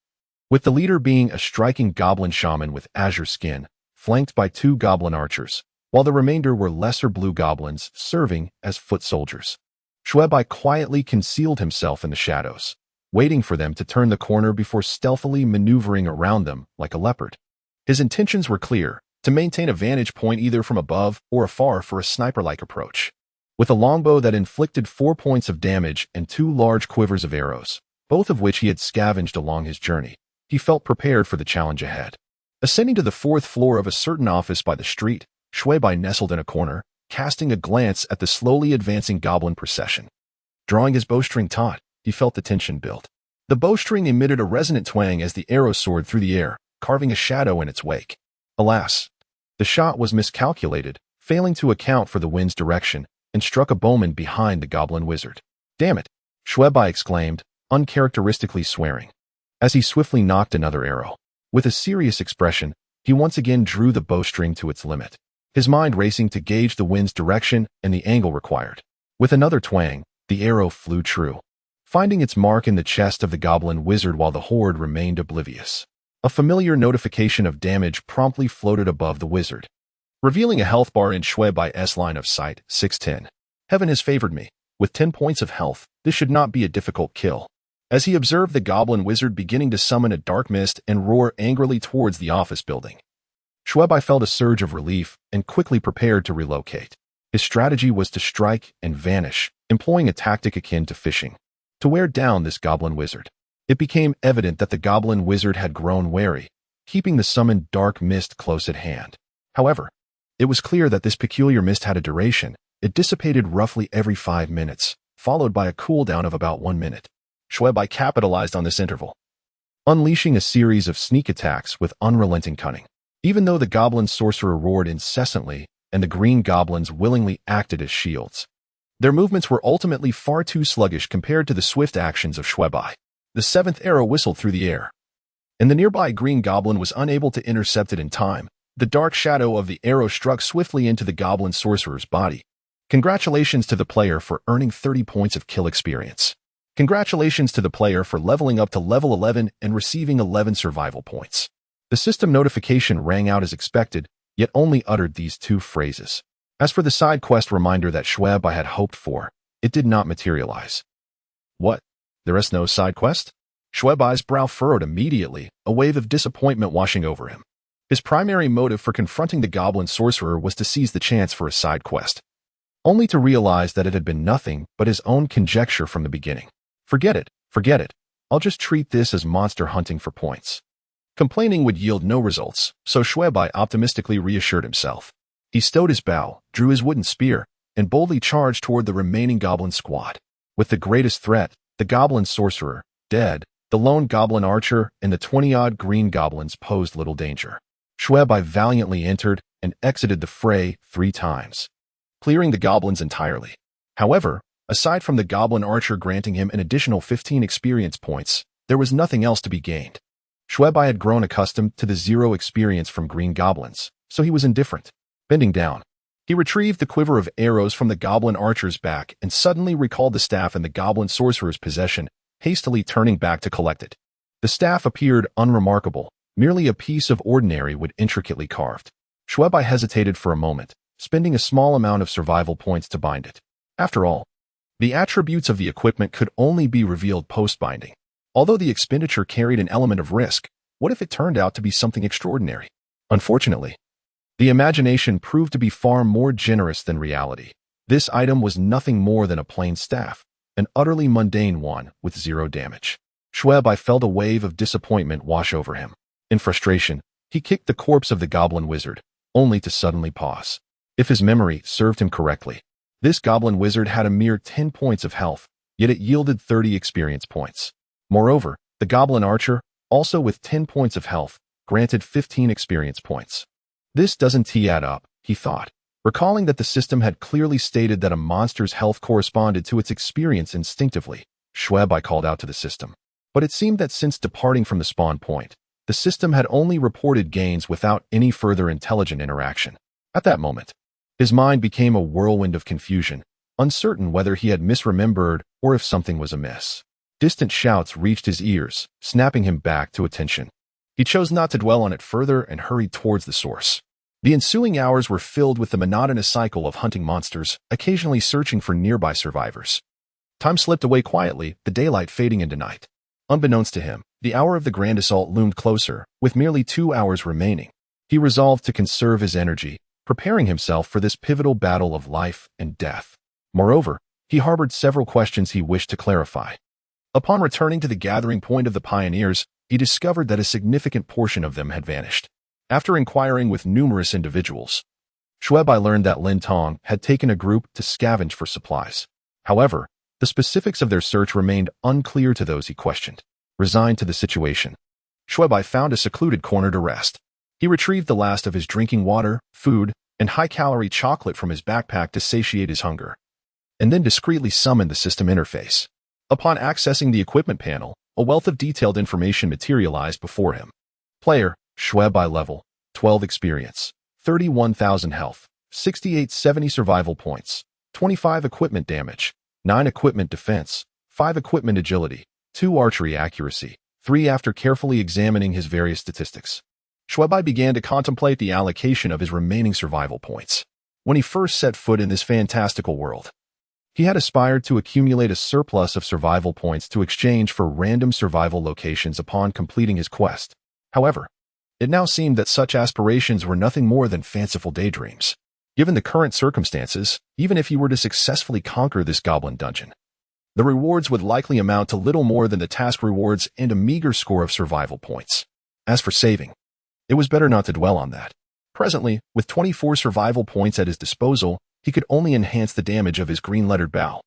with the leader being a striking goblin shaman with azure skin, flanked by 2 goblin archers, while the remainder were lesser blue goblins serving as foot soldiers. Xue Bai quietly concealed himself in the shadows, waiting for them to turn the corner before stealthily maneuvering around them like a leopard. His intentions were clear: to maintain a vantage point either from above or afar for a sniper-like approach. With a longbow that inflicted 4 points of damage and 2 large quivers of arrows, both of which he had scavenged along his journey, he felt prepared for the challenge ahead. Ascending to the 4th floor of a certain office by the street, Xue Bai nestled in a corner, casting a glance at the slowly advancing goblin procession. Drawing his bowstring taut, he felt the tension build. The bowstring emitted a resonant twang as the arrow soared through the air, carving a shadow in its wake. Alas, the shot was miscalculated, failing to account for the wind's direction, and struck a bowman behind the goblin wizard. "Damn it!" Xue Bai exclaimed, uncharacteristically swearing, as he swiftly knocked another arrow. With a serious expression, he once again drew the bowstring to its limit, his mind racing to gauge the wind's direction and the angle required. With another twang, the arrow flew true, finding its mark in the chest of the goblin wizard while the horde remained oblivious. A familiar notification of damage promptly floated above the wizard, revealing a health bar in Xue Bai's line of sight, 610. Heaven has favored me. With 10 points of health, this should not be a difficult kill. As he observed the goblin wizard beginning to summon a dark mist and roar angrily towards the office building, Xue Bai felt a surge of relief and quickly prepared to relocate. His strategy was to strike and vanish, employing a tactic akin to fishing, to wear down this goblin wizard. It became evident that the goblin wizard had grown wary, keeping the summoned dark mist close at hand. However, it was clear that this peculiar mist had a duration. It dissipated roughly every 5 minutes, followed by a cooldown of about 1 minute. Xue Bai capitalized on this interval, unleashing a series of sneak attacks with unrelenting cunning. Even though the goblin sorcerer roared incessantly and the green goblins willingly acted as shields, their movements were ultimately far too sluggish compared to the swift actions of Xue Bai. The 7th arrow whistled through the air, and the nearby green goblin was unable to intercept it in time. The dark shadow of the arrow struck swiftly into the goblin sorcerer's body. Congratulations to the player for earning 30 points of kill experience. Congratulations to the player for leveling up to level 11 and receiving 11 survival points. The system notification rang out as expected, yet only uttered these two phrases. As for the side quest reminder that Xue Bai had hoped for, it did not materialize. What? There is no side quest? Xue Bai's brow furrowed immediately, a wave of disappointment washing over him. His primary motive for confronting the goblin sorcerer was to seize the chance for a side quest, only to realize that it had been nothing but his own conjecture from the beginning. Forget it. I'll just treat this as monster hunting for points. Complaining would yield no results, so Xue Bai optimistically reassured himself. He stowed his bow, drew his wooden spear, and boldly charged toward the remaining goblin squad. With the greatest threat, the goblin sorcerer, dead, the lone goblin archer, and the 20-odd green goblins posed little danger. Xue Bai valiantly entered and exited the fray 3 times, clearing the goblins entirely. However, aside from the goblin archer granting him an additional 15 experience points, there was nothing else to be gained. Xue Bai had grown accustomed to the 0 experience from green goblins, so he was indifferent. Bending down, he retrieved the quiver of arrows from the goblin archer's back and suddenly recalled the staff in the goblin sorcerer's possession, hastily turning back to collect it. The staff appeared unremarkable, merely a piece of ordinary wood intricately carved. Xue Bai hesitated for a moment, spending a small amount of survival points to bind it. After all, the attributes of the equipment could only be revealed post-binding. Although the expenditure carried an element of risk, what if it turned out to be something extraordinary? Unfortunately, the imagination proved to be far more generous than reality. This item was nothing more than a plain staff, an utterly mundane one with 0 damage. Xue Bai felt a wave of disappointment wash over him. In frustration, he kicked the corpse of the goblin wizard, only to suddenly pause. If his memory served him correctly, this goblin wizard had a mere 10 points of health, yet it yielded 30 experience points. Moreover, the goblin archer, also with 10 points of health, granted 15 experience points. This doesn't add up, he thought, recalling that the system had clearly stated that a monster's health corresponded to its experience instinctively. Xue Bai called out to the system. But it seemed that since departing from the spawn point, the system had only reported gains without any further intelligent interaction. At that moment, his mind became a whirlwind of confusion, uncertain whether he had misremembered or if something was amiss. Distant shouts reached his ears, snapping him back to attention. He chose not to dwell on it further and hurried towards the source. The ensuing hours were filled with the monotonous cycle of hunting monsters, occasionally searching for nearby survivors. Time slipped away quietly, the daylight fading into night. Unbeknownst to him, the hour of the grand assault loomed closer, with merely 2 hours remaining. He resolved to conserve his energy, preparing himself for this pivotal battle of life and death. Moreover, he harbored several questions he wished to clarify. Upon returning to the gathering point of the pioneers, he discovered that a significant portion of them had vanished. After inquiring with numerous individuals, Xue Bai learned that Lin Tong had taken a group to scavenge for supplies. However, the specifics of their search remained unclear to those he questioned. Resigned to the situation, Xue Bai found a secluded corner to rest. He retrieved the last of his drinking water, food, and high-calorie chocolate from his backpack to satiate his hunger, and then discreetly summoned the system interface. Upon accessing the equipment panel, a wealth of detailed information materialized before him. Player, Xue Bai level, 12 experience, 31,000 health, 6870 survival points, 25 equipment damage, 9 equipment defense, 5 equipment agility, 2 archery accuracy, 3 after carefully examining his various statistics. Xue Bai began to contemplate the allocation of his remaining survival points. When he first set foot in this fantastical world, he had aspired to accumulate a surplus of survival points to exchange for random survival locations upon completing his quest. However, it now seemed that such aspirations were nothing more than fanciful daydreams. Given the current circumstances, even if he were to successfully conquer this goblin dungeon, the rewards would likely amount to little more than the task rewards and a meager score of survival points. As for saving, it was better not to dwell on that. Presently, with 24 survival points at his disposal, he could only enhance the damage of his green-lettered bow,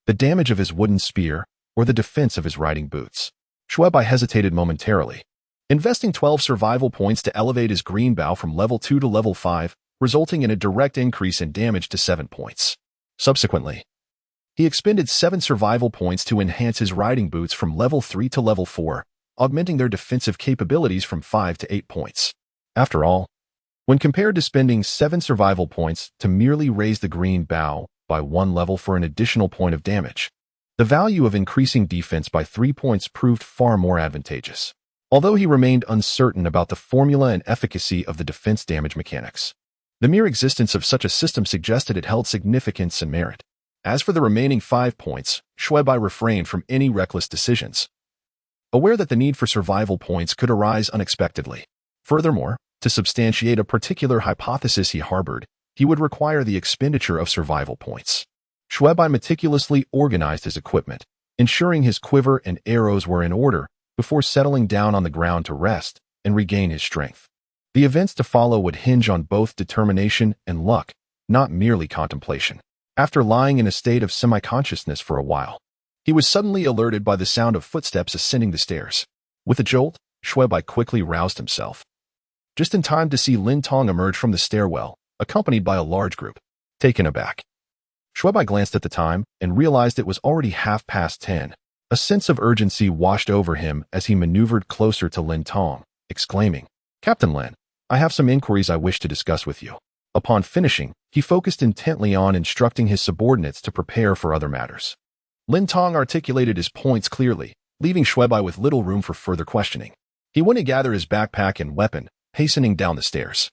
the damage of his wooden spear, or the defense of his riding boots. Xue Bai hesitated momentarily. Investing 12 survival points to elevate his green bow from level 2 to level 5, resulting in a direct increase in damage to 7 points. Subsequently, he expended 7 survival points to enhance his riding boots from level 3 to level 4, augmenting their defensive capabilities from 5 to 8 points. After all, when compared to spending 7 survival points to merely raise the green bow by 1 level for an additional point of damage, the value of increasing defense by 3 points proved far more advantageous. Although he remained uncertain about the formula and efficacy of the defense damage mechanics, the mere existence of such a system suggested it held significance and merit. As for the remaining 5 points, Xue Bai refrained from any reckless decisions, aware that the need for survival points could arise unexpectedly. Furthermore, to substantiate a particular hypothesis he harbored, he would require the expenditure of survival points. Xue Bai meticulously organized his equipment, ensuring his quiver and arrows were in order before settling down on the ground to rest and regain his strength. The events to follow would hinge on both determination and luck, not merely contemplation. After lying in a state of semi-consciousness for a while, he was suddenly alerted by the sound of footsteps ascending the stairs. With a jolt, Xue Bai quickly roused himself, just in time to see Lin Tong emerge from the stairwell, accompanied by a large group. Taken aback, Xue Bai glanced at the time and realized it was already 10:30. A sense of urgency washed over him as he maneuvered closer to Lin Tong, exclaiming, "Captain Lin, I have some inquiries I wish to discuss with you." Upon finishing, he focused intently on instructing his subordinates to prepare for other matters. Lin Tong articulated his points clearly, leaving Xue Bai with little room for further questioning. He went to gather his backpack and weapon, hastening down the stairs.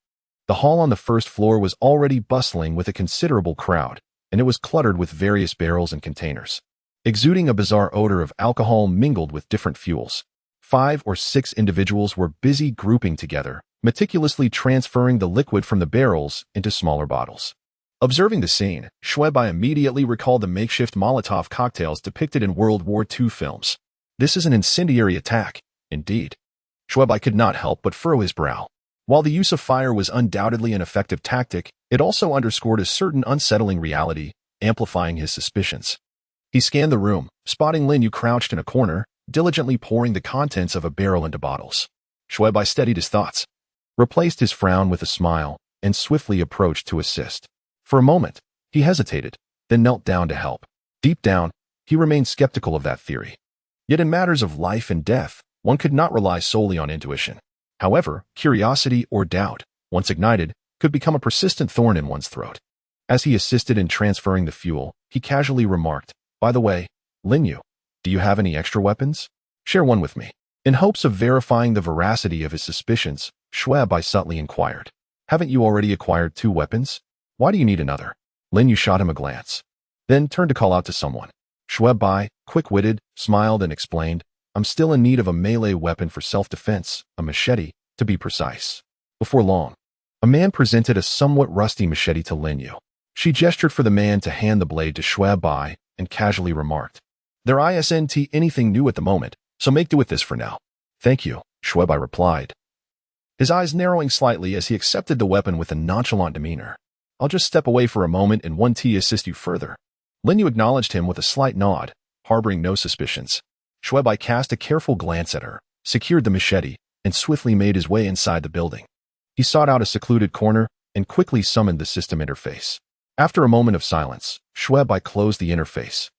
The hall on the first floor was already bustling with a considerable crowd, and it was cluttered with various barrels and containers, exuding a bizarre odor of alcohol mingled with different fuels. 5 or 6 individuals were busy grouping together, meticulously transferring the liquid from the barrels into smaller bottles. Observing the scene, Xue Bai immediately recalled the makeshift Molotov cocktails depicted in World War II films. This is an incendiary attack, indeed. Xue Bai could not help but furrow his brow. While the use of fire was undoubtedly an effective tactic, it also underscored a certain unsettling reality, amplifying his suspicions. He scanned the room, spotting Lin Yu crouched in a corner, diligently pouring the contents of a barrel into bottles. Xue Bai steadied his thoughts, replaced his frown with a smile, and swiftly approached to assist. For a moment, he hesitated, then knelt down to help. Deep down, he remained skeptical of that theory. Yet in matters of life and death, one could not rely solely on intuition. However, curiosity or doubt, once ignited, could become a persistent thorn in one's throat. As he assisted in transferring the fuel, he casually remarked, "By the way, Lin Yu, do you have any extra weapons? Share one with me." In hopes of verifying the veracity of his suspicions, Xue Bai subtly inquired, "Haven't you already acquired 2 weapons? Why do you need another?" Lin Yu shot him a glance, then turned to call out to someone. Xue Bai, quick-witted, smiled and explained, "I'm still in need of a melee weapon for self-defense, a machete, to be precise." Before long, a man presented a somewhat rusty machete to Lin Yu. She gestured for the man to hand the blade to Xue Bai and casually remarked, "There isn't anything new at the moment, so make do with this for now." "Thank you," Xue Bai replied, his eyes narrowing slightly as he accepted the weapon with a nonchalant demeanor. "I'll just step away for a moment and 1T assist you further." Lin Yu acknowledged him with a slight nod, harboring no suspicions. Xue Bai cast a careful glance at her, secured the machete, and swiftly made his way inside the building. He sought out a secluded corner and quickly summoned the system interface. After a moment of silence, Xue Bai closed the interface,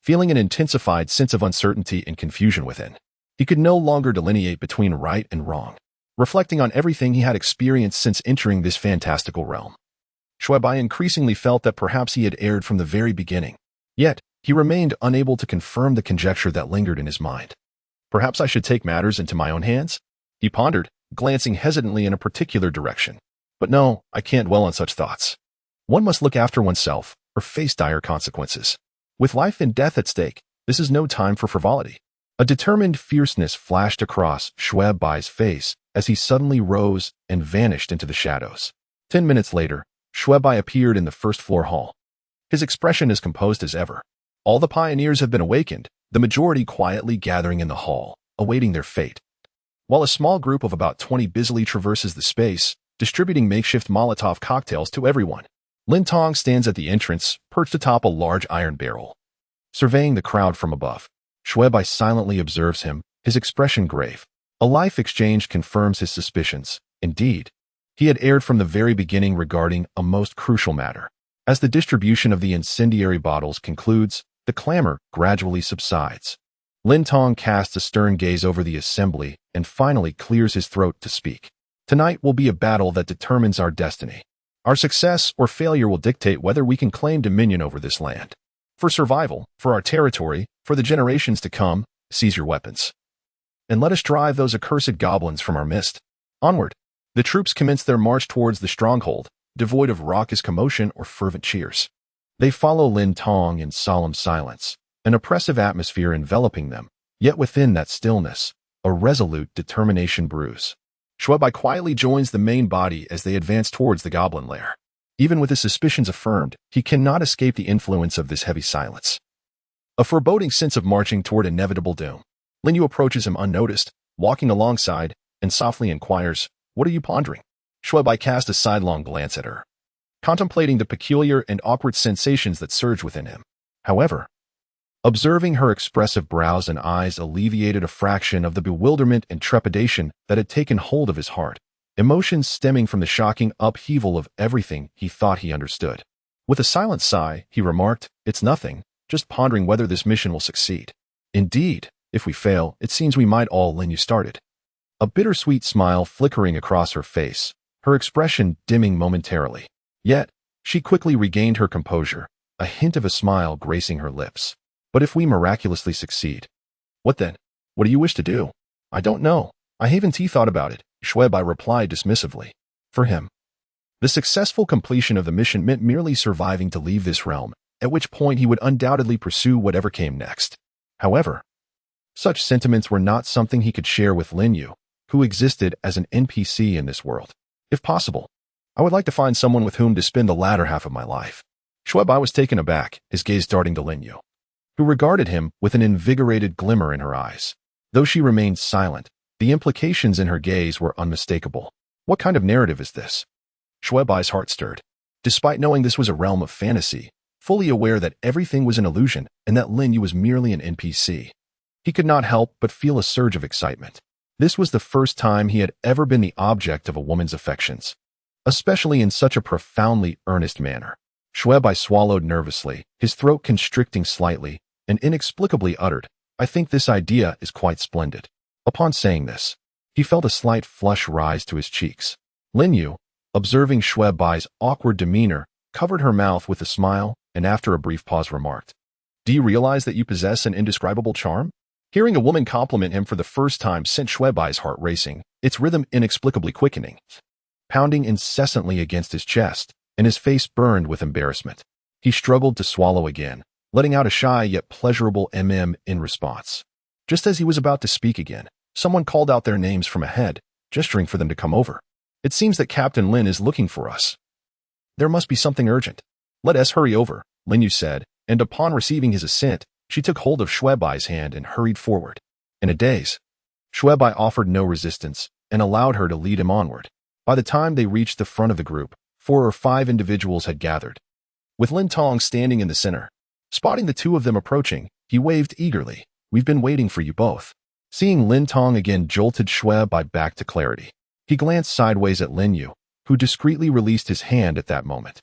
feeling an intensified sense of uncertainty and confusion within. He could no longer delineate between right and wrong, reflecting on everything he had experienced since entering this fantastical realm. Xue Bai increasingly felt that perhaps he had erred from the very beginning. Yet, he remained unable to confirm the conjecture that lingered in his mind. "Perhaps I should take matters into my own hands?" he pondered, glancing hesitantly in a particular direction. "But no, I can't dwell on such thoughts. One must look after oneself, or face dire consequences. With life and death at stake, this is no time for frivolity." A determined fierceness flashed across Xue Bai's face as he suddenly rose and vanished into the shadows. 10 minutes later, Xue Bai appeared in the first-floor hall, his expression as composed as ever. All the pioneers have been awakened, the majority quietly gathering in the hall, awaiting their fate. While a small group of about 20 busily traverses the space, distributing makeshift Molotov cocktails to everyone. Lin Tong stands at the entrance, perched atop a large iron barrel, surveying the crowd from above. Xue Bai silently observes him, his expression grave. A life exchange confirms his suspicions. Indeed, he had erred from the very beginning regarding a most crucial matter. As the distribution of the incendiary bottles concludes, the clamor gradually subsides. Lin Tong casts a stern gaze over the assembly and finally clears his throat to speak. Tonight will be a battle that determines our destiny. Our success or failure will dictate whether we can claim dominion over this land. For survival, for our territory, for the generations to come, seize your weapons. And let us drive those accursed goblins from our midst. Onward. The troops commence their march towards the stronghold, devoid of raucous commotion or fervent cheers. They follow Lin Tong in solemn silence, an oppressive atmosphere enveloping them, yet within that stillness, a resolute determination brews. Xue Bai quietly joins the main body as they advance towards the goblin lair. Even with his suspicions affirmed, he cannot escape the influence of this heavy silence. A foreboding sense of marching toward inevitable doom. Lin Yu approaches him unnoticed, walking alongside, and softly inquires, "What are you pondering?" Xue Bai casts a sidelong glance at her, contemplating the peculiar and awkward sensations that surge within him. However, observing her expressive brows and eyes alleviated a fraction of the bewilderment and trepidation that had taken hold of his heart, emotions stemming from the shocking upheaval of everything he thought he understood. With a silent sigh, he remarked, "It's nothing, just pondering whether this mission will succeed. Indeed, if we fail, it seems we might all Lin Yu started." A bittersweet smile flickering across her face, her expression dimming momentarily. Yet, she quickly regained her composure, a hint of a smile gracing her lips. "But if we miraculously succeed, what then? What do you wish to do?" "I don't know. I haven't thought about it," Xue Bai replied dismissively. For him, the successful completion of the mission meant merely surviving to leave this realm, at which point he would undoubtedly pursue whatever came next. However, such sentiments were not something he could share with Lin Yu, who existed as an NPC in this world. "If possible, I would like to find someone with whom to spend the latter half of my life." Xue Bai was taken aback, his gaze darting to Lin Yu, who regarded him with an invigorated glimmer in her eyes. Though she remained silent, the implications in her gaze were unmistakable. What kind of narrative is this? Xue Bai's heart stirred. Despite knowing this was a realm of fantasy, fully aware that everything was an illusion and that Lin Yu was merely an NPC, he could not help but feel a surge of excitement. This was the first time he had ever been the object of a woman's affections, especially in such a profoundly earnest manner. Xue Bai swallowed nervously, his throat constricting slightly, and inexplicably uttered, "I think this idea is quite splendid." Upon saying this, he felt a slight flush rise to his cheeks. Lin Yu, observing Xue Bai's awkward demeanor, covered her mouth with a smile and after a brief pause remarked, "Do you realize that you possess an indescribable charm?" Hearing a woman compliment him for the first time sent Xue Bai's heart racing, its rhythm inexplicably quickening, pounding incessantly against his chest, and his face burned with embarrassment. He struggled to swallow again, letting out a shy yet pleasurable in response. Just as he was about to speak again, someone called out their names from ahead, gesturing for them to come over. "It seems that Captain Lin is looking for us. There must be something urgent. Let us hurry over," Lin Yu said, and upon receiving his assent, she took hold of Xue Bai's hand and hurried forward. In a daze, Xue Bai offered no resistance and allowed her to lead him onward. By the time they reached the front of the group, 4 or 5 individuals had gathered, with Lin Tong standing in the center. Spotting the two of them approaching, he waved eagerly, "We've been waiting for you both." Seeing Lin Tong again jolted Xue Bai back to clarity. He glanced sideways at Lin Yu, who discreetly released his hand at that moment.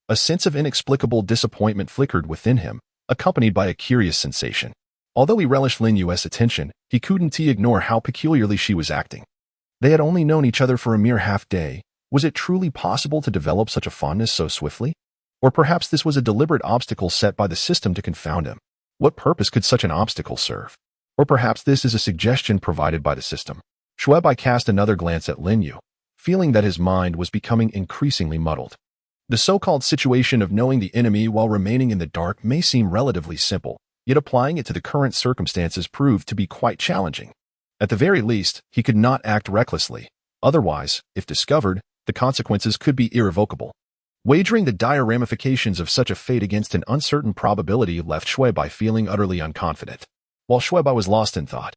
A sense of inexplicable disappointment flickered within him, accompanied by a curious sensation. Although he relished Lin Yu's attention, he couldn't ignore how peculiarly she was acting. They had only known each other for a mere half-day. Was it truly possible to develop such a fondness so swiftly? Or perhaps this was a deliberate obstacle set by the system to confound him. What purpose could such an obstacle serve? Or perhaps this is a suggestion provided by the system. Xue Bai cast another glance at Lin Yu, feeling that his mind was becoming increasingly muddled. The so-called situation of knowing the enemy while remaining in the dark may seem relatively simple, yet applying it to the current circumstances proved to be quite challenging. At the very least, he could not act recklessly. Otherwise, if discovered, the consequences could be irrevocable. Wagering the dire ramifications of such a fate against an uncertain probability left Xue Bai feeling utterly unconfident. While Xue Bai was lost in thought,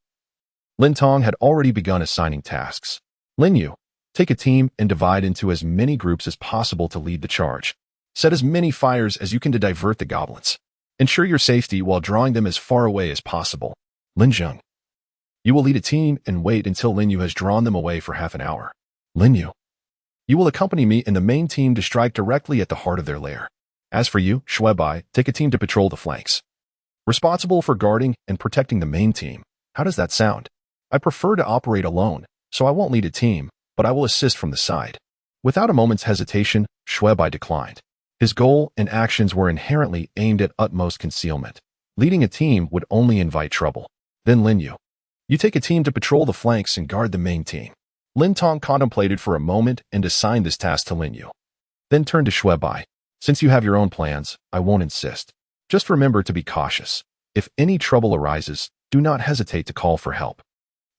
Lin Tong had already begun assigning tasks. Lin Yu, take a team and divide into as many groups as possible to lead the charge. Set as many fires as you can to divert the goblins. Ensure your safety while drawing them as far away as possible. Lin Zheng, you will lead a team and wait until Lin Yu has drawn them away for half an hour. Lin Yu, you will accompany me and the main team to strike directly at the heart of their lair. As for you, Xue Bai, take a team to patrol the flanks. responsible for guarding and protecting the main team. How does that sound? I prefer to operate alone, so I won't lead a team, but I will assist from the side. Without a moment's hesitation, Xue Bai declined. His goal and actions were inherently aimed at utmost concealment. Leading a team would only invite trouble. Then Lin Yu. You take a team to patrol the flanks and guard the main team. Lin Tong contemplated for a moment and assigned this task to Lin Yu. Then turned to Xue Bai. Since you have your own plans, I won't insist. Just remember to be cautious. If any trouble arises, do not hesitate to call for help.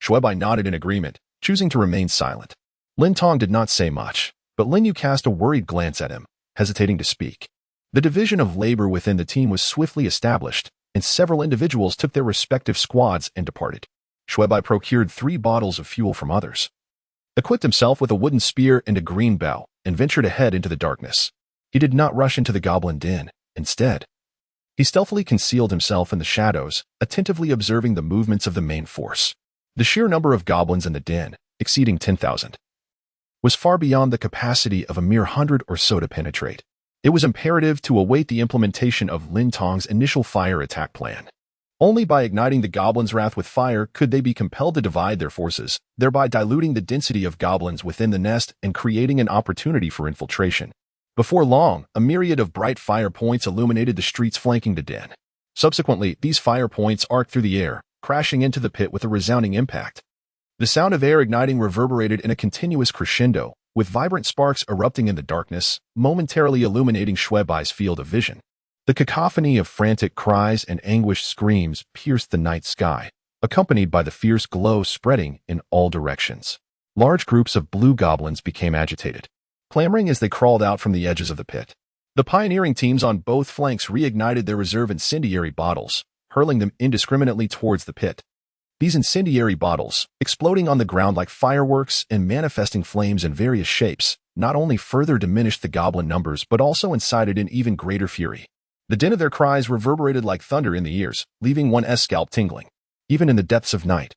Xue Bai nodded in agreement, choosing to remain silent. Lin Tong did not say much, but Lin Yu cast a worried glance at him, hesitating to speak. The division of labor within the team was swiftly established, and several individuals took their respective squads and departed. Xue Bai procured 3 bottles of fuel from others, equipped himself with a wooden spear and a green bow, and ventured ahead into the darkness. He did not rush into the goblin den. Instead, he stealthily concealed himself in the shadows, attentively observing the movements of the main force. The sheer number of goblins in the den, exceeding 10,000, was far beyond the capacity of a mere 100 or so to penetrate. It was imperative to await the implementation of Lin Tong's initial fire attack plan. Only by igniting the goblins' wrath with fire could they be compelled to divide their forces, thereby diluting the density of goblins within the nest and creating an opportunity for infiltration. Before long, a myriad of bright fire points illuminated the streets flanking the den. Subsequently, these fire points arced through the air, crashing into the pit with a resounding impact. The sound of air igniting reverberated in a continuous crescendo, with vibrant sparks erupting in the darkness, momentarily illuminating Xue Bai's field of vision. The cacophony of frantic cries and anguished screams pierced the night sky, accompanied by the fierce glow spreading in all directions. Large groups of blue goblins became agitated, clamoring as they crawled out from the edges of the pit. The pioneering teams on both flanks reignited their reserve incendiary bottles, hurling them indiscriminately towards the pit. These incendiary bottles, exploding on the ground like fireworks and manifesting flames in various shapes, not only further diminished the goblin numbers but also incited an even greater fury. The din of their cries reverberated like thunder in the ears, leaving one's scalp tingling. Even in the depths of night,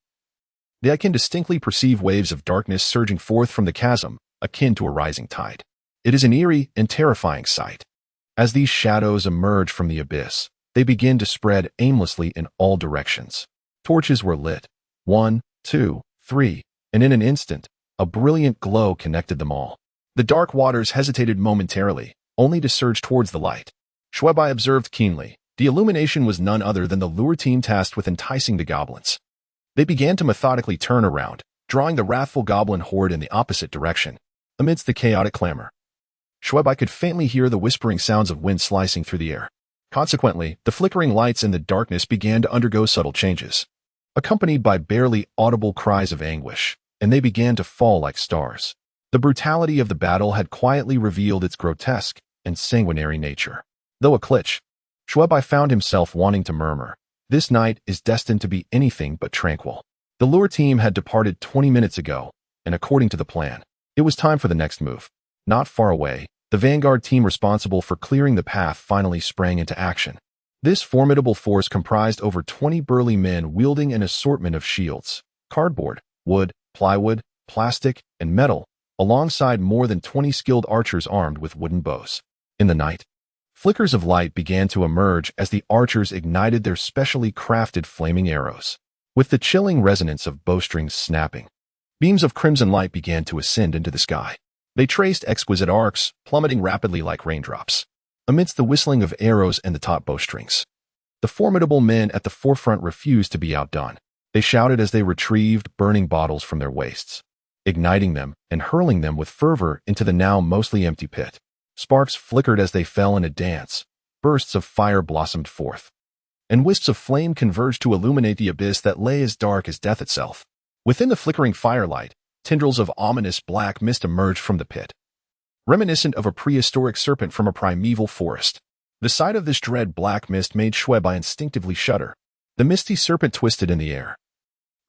I can distinctly perceive waves of darkness surging forth from the chasm, akin to a rising tide. It is an eerie and terrifying sight. As these shadows emerge from the abyss, they begin to spread aimlessly in all directions. Torches were lit. 1, 2, 3, and in an instant, a brilliant glow connected them all. The dark waters hesitated momentarily, only to surge towards the light. Xue Bai observed keenly. The illumination was none other than the lure team tasked with enticing the goblins. They began to methodically turn around, drawing the wrathful goblin horde in the opposite direction. Amidst the chaotic clamor, Xue Bai could faintly hear the whispering sounds of wind slicing through the air. Consequently, the flickering lights in the darkness began to undergo subtle changes, accompanied by barely audible cries of anguish, and they began to fall like stars. The brutality of the battle had quietly revealed its grotesque and sanguinary nature. Though a glitch, Xue Bai found himself wanting to murmur, "This night is destined to be anything but tranquil." The lure team had departed 20 minutes ago, and according to the plan, it was time for the next move. Not far away, the vanguard team responsible for clearing the path finally sprang into action. This formidable force comprised over 20 burly men wielding an assortment of shields, cardboard, wood, plywood, plastic, and metal, alongside more than 20 skilled archers armed with wooden bows. In the night, flickers of light began to emerge as the archers ignited their specially crafted flaming arrows. With the chilling resonance of bowstrings snapping, beams of crimson light began to ascend into the sky. They traced exquisite arcs, plummeting rapidly like raindrops. Amidst the whistling of arrows and the taut bowstrings, the formidable men at the forefront refused to be outdone. They shouted as they retrieved burning bottles from their waists, igniting them and hurling them with fervor into the now mostly empty pit. Sparks flickered as they fell in a dance. Bursts of fire blossomed forth, and wisps of flame converged to illuminate the abyss that lay as dark as death itself. Within the flickering firelight, tendrils of ominous black mist emerged from the pit, reminiscent of a prehistoric serpent from a primeval forest. The sight of this dread black mist made Xue Bai instinctively shudder. The misty serpent twisted in the air,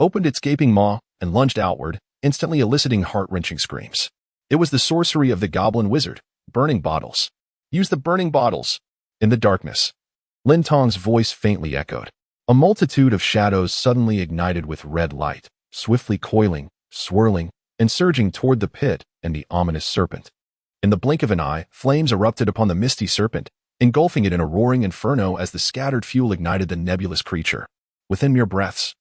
opened its gaping maw, and lunged outward, instantly eliciting heart-wrenching screams. It was the sorcery of the goblin wizard, burning bottles. Use the burning bottles. In the darkness, Lin Tong's voice faintly echoed. A multitude of shadows suddenly ignited with red light, swiftly coiling, swirling, and surging toward the pit and the ominous serpent. In the blink of an eye, flames erupted upon the misty serpent, engulfing it in a roaring inferno as the scattered fuel ignited the nebulous creature. Within mere breaths,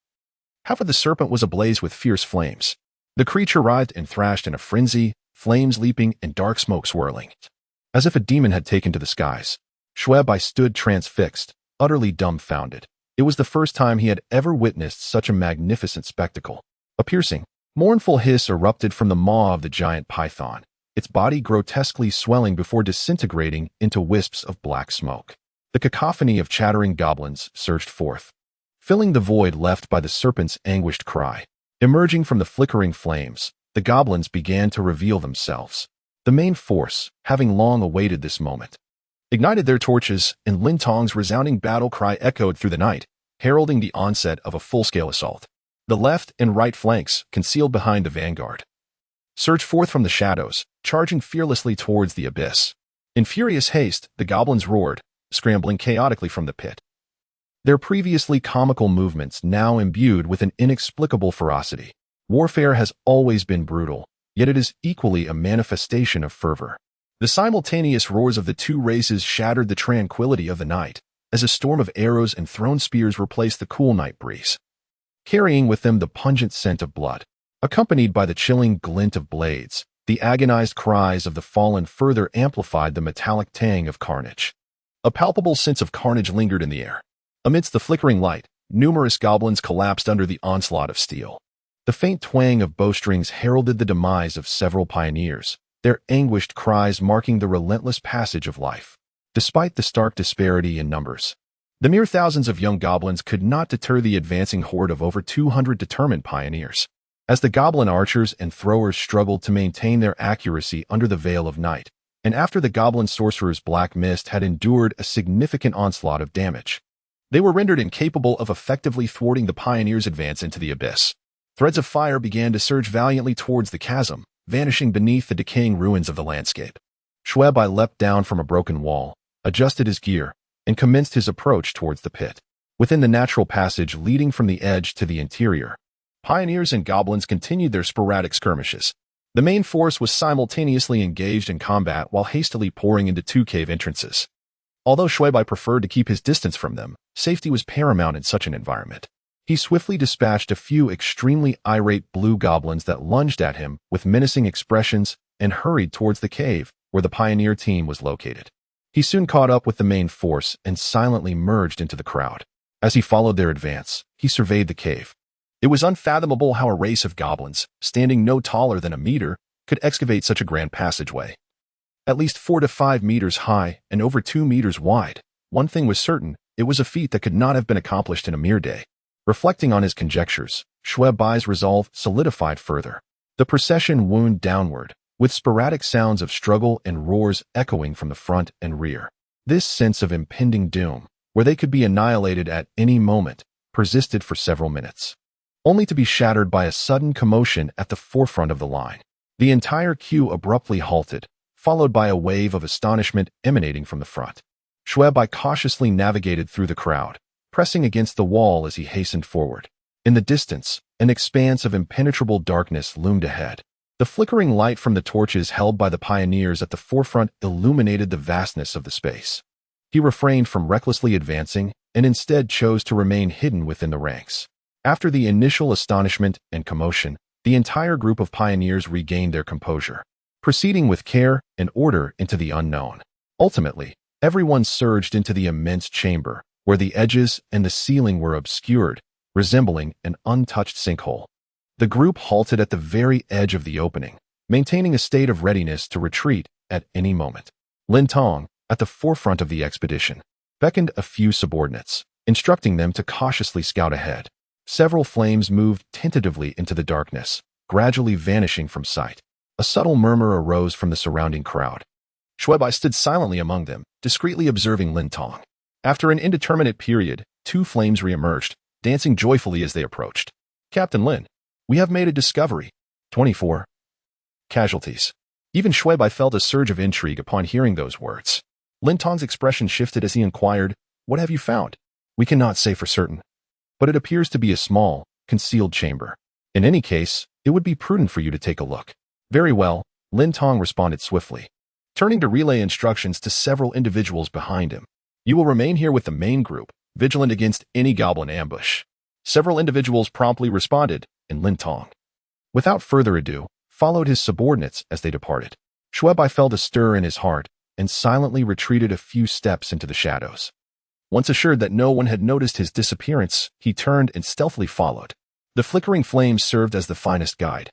half of the serpent was ablaze with fierce flames. The creature writhed and thrashed in a frenzy, flames leaping and dark smoke swirling. As if a demon had taken to the skies, Xue Bai stood transfixed, utterly dumbfounded. It was the first time he had ever witnessed such a magnificent spectacle. A piercing, mournful hiss erupted from the maw of the giant python, its body grotesquely swelling before disintegrating into wisps of black smoke. The cacophony of chattering goblins surged forth, filling the void left by the serpent's anguished cry. Emerging from the flickering flames, the goblins began to reveal themselves. The main force, having long awaited this moment, ignited their torches, and Lin Tong's resounding battle cry echoed through the night, heralding the onset of a full-scale assault. The left and right flanks, concealed behind the vanguard, surged forth from the shadows, charging fearlessly towards the abyss. In furious haste, the goblins roared, scrambling chaotically from the pit, their previously comical movements now imbued with an inexplicable ferocity. Warfare has always been brutal, yet it is equally a manifestation of fervor. The simultaneous roars of the two races shattered the tranquility of the night, as a storm of arrows and thrown spears replaced the cool night breeze, carrying with them the pungent scent of blood. Accompanied by the chilling glint of blades, the agonized cries of the fallen further amplified the metallic tang of carnage. A palpable sense of carnage lingered in the air. Amidst the flickering light, numerous goblins collapsed under the onslaught of steel. The faint twang of bowstrings heralded the demise of several pioneers, their anguished cries marking the relentless passage of life. Despite the stark disparity in numbers, the mere thousands of young goblins could not deter the advancing horde of over 200 determined pioneers. As the goblin archers and throwers struggled to maintain their accuracy under the veil of night, and after the goblin sorcerer's black mist had endured a significant onslaught of damage, they were rendered incapable of effectively thwarting the pioneers' advance into the abyss. Threads of fire began to surge valiantly towards the chasm, vanishing beneath the decaying ruins of the landscape. Xue Bai leapt down from a broken wall, adjusted his gear, and commenced his approach towards the pit. Within the natural passage leading from the edge to the interior, pioneers and goblins continued their sporadic skirmishes. The main force was simultaneously engaged in combat while hastily pouring into two cave entrances. Although Xue Bai preferred to keep his distance from them, safety was paramount in such an environment. He swiftly dispatched a few extremely irate blue goblins that lunged at him with menacing expressions and hurried towards the cave where the pioneer team was located. He soon caught up with the main force and silently merged into the crowd. As he followed their advance, he surveyed the cave. It was unfathomable how a race of goblins, standing no taller than a meter, could excavate such a grand passageway. At least 4 to 5 meters high and over 2 meters wide, one thing was certain, it was a feat that could not have been accomplished in a mere day. Reflecting on his conjectures, Xue Bai's resolve solidified further. The procession wound downward, with sporadic sounds of struggle and roars echoing from the front and rear. This sense of impending doom, where they could be annihilated at any moment, persisted for several minutes, only to be shattered by a sudden commotion at the forefront of the line. The entire queue abruptly halted, followed by a wave of astonishment emanating from the front. Xue Bai cautiously navigated through the crowd, pressing against the wall as he hastened forward. In the distance, an expanse of impenetrable darkness loomed ahead. The flickering light from the torches held by the pioneers at the forefront illuminated the vastness of the space. He refrained from recklessly advancing and instead chose to remain hidden within the ranks. After the initial astonishment and commotion, the entire group of pioneers regained their composure, proceeding with care and order into the unknown. Ultimately, everyone surged into the immense chamber, where the edges and the ceiling were obscured, resembling an untouched sinkhole. The group halted at the very edge of the opening, maintaining a state of readiness to retreat at any moment. Lin Tong, at the forefront of the expedition, beckoned a few subordinates, instructing them to cautiously scout ahead. Several flames moved tentatively into the darkness, gradually vanishing from sight. A subtle murmur arose from the surrounding crowd. Xue Bai stood silently among them, discreetly observing Lin Tong. After an indeterminate period, 2 flames re-emerged, dancing joyfully as they approached. "Captain Lin, we have made a discovery." 24. Casualties. Even Xue Bai felt a surge of intrigue upon hearing those words. Lin Tong's expression shifted as he inquired, "What have you found?" "We cannot say for certain, but it appears to be a small, concealed chamber. In any case, it would be prudent for you to take a look." "Very well," Lin Tong responded swiftly. turning to relay instructions to several individuals behind him. You will remain here with the main group, vigilant against any goblin ambush. Several individuals promptly responded, and Lin Tong, without further ado, followed his subordinates as they departed. Xue Bai felt a stir in his heart and silently retreated a few steps into the shadows. Once assured that no one had noticed his disappearance, he turned and stealthily followed. The flickering flames served as the finest guide,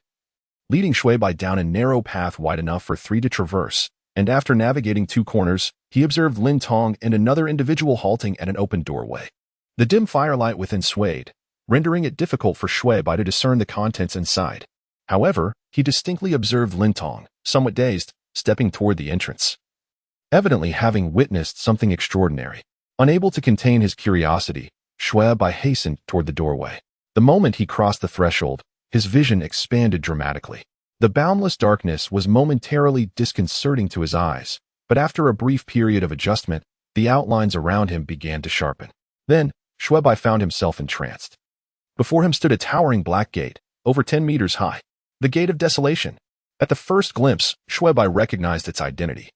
leading Xue Bai down a narrow path wide enough for three to traverse, and after navigating two corners, he observed Lin Tong and another individual halting at an open doorway. The dim firelight within swayed, rendering it difficult for Xue Bai to discern the contents inside. However, he distinctly observed Lin Tong, somewhat dazed, stepping toward the entrance, evidently having witnessed something extraordinary. Unable to contain his curiosity, Xue Bai hastened toward the doorway. The moment he crossed the threshold, his vision expanded dramatically. The boundless darkness was momentarily disconcerting to his eyes, but after a brief period of adjustment, the outlines around him began to sharpen. Then, Xue Bai found himself entranced. Before him stood a towering black gate, over 10 meters high. The Gate of Desolation. At the first glimpse, Xue Bai recognized its identity.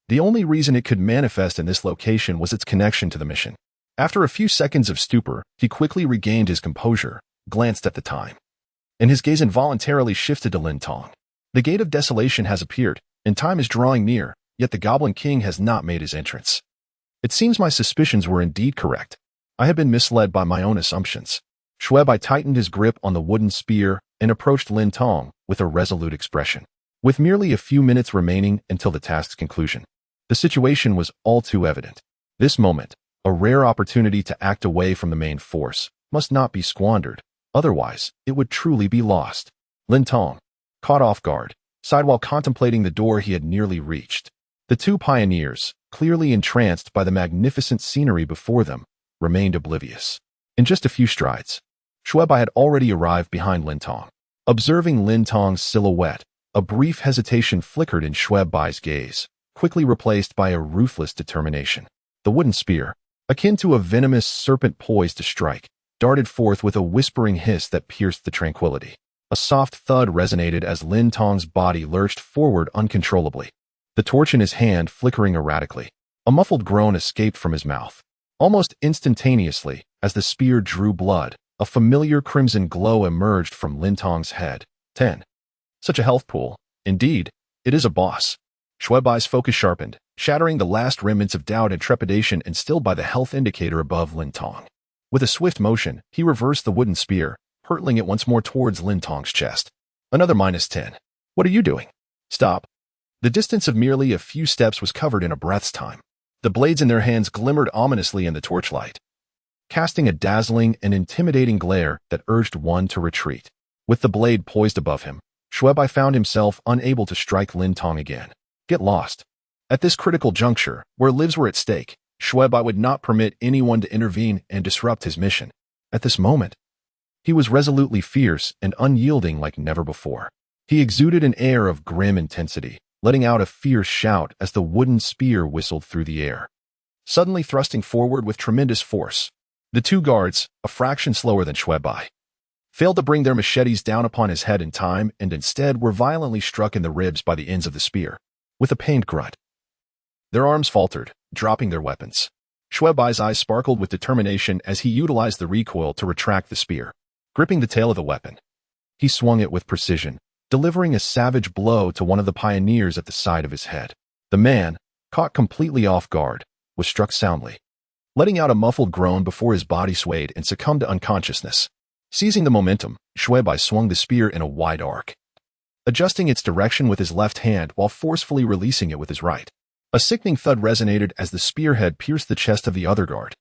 The only reason it could manifest in this location was its connection to the mission. After a few seconds of stupor, he quickly regained his composure, glanced at the time, and his gaze involuntarily shifted to Lin Tong. The Gate of Desolation has appeared, and time is drawing near, yet the Goblin King has not made his entrance. It seems my suspicions were indeed correct. I had been misled by my own assumptions. Xue Bai tightened his grip on the wooden spear and approached Lin Tong with a resolute expression. With merely a few minutes remaining until the task's conclusion, the situation was all too evident. This moment, a rare opportunity to act away from the main force, must not be squandered, otherwise it would truly be lost. Lin Tong, caught off guard, sighed while contemplating the door he had nearly reached. The two pioneers, clearly entranced by the magnificent scenery before them, remained oblivious. In just a few strides, Xue Bai had already arrived behind Lin Tong. Observing Lin Tong's silhouette, a brief hesitation flickered in Xue Bai's gaze, quickly replaced by a ruthless determination. The wooden spear, akin to a venomous serpent poised to strike, darted forth with a whispering hiss that pierced the tranquility. A soft thud resonated as Lin Tong's body lurched forward uncontrollably, the torch in his hand flickering erratically. A muffled groan escaped from his mouth. Almost instantaneously, as the spear drew blood, a familiar crimson glow emerged from Lin Tong's head. 10. Such a health pool. Indeed, it is a boss. Xue Bai's focus sharpened, shattering the last remnants of doubt and trepidation instilled by the health indicator above Lin Tong. With a swift motion, he reversed the wooden spear, hurtling it once more towards Lin Tong's chest. Another -10. What are you doing? Stop. The distance of merely a few steps was covered in a breath's time. The blades in their hands glimmered ominously in the torchlight, casting a dazzling and intimidating glare that urged one to retreat. With the blade poised above him, Xue Bai found himself unable to strike Lin Tong again. Get lost. At this critical juncture, where lives were at stake, Xue Bai would not permit anyone to intervene and disrupt his mission. At this moment, he was resolutely fierce and unyielding like never before. He exuded an air of grim intensity, letting out a fierce shout as the wooden spear whistled through the air, suddenly thrusting forward with tremendous force. The two guards, a fraction slower than Xue Bai, failed to bring their machetes down upon his head in time and instead were violently struck in the ribs by the ends of the spear. With a pained grunt, their arms faltered, dropping their weapons. Xue Bai's eyes sparkled with determination as he utilized the recoil to retract the spear. Gripping the tail of the weapon, he swung it with precision, delivering a savage blow to one of the pioneers at the side of his head. The man, caught completely off guard, was struck soundly, letting out a muffled groan before his body swayed and succumbed to unconsciousness. Seizing the momentum, Xue Bai swung the spear in a wide arc, adjusting its direction with his left hand while forcefully releasing it with his right. A sickening thud resonated as the spearhead pierced the chest of the other guard,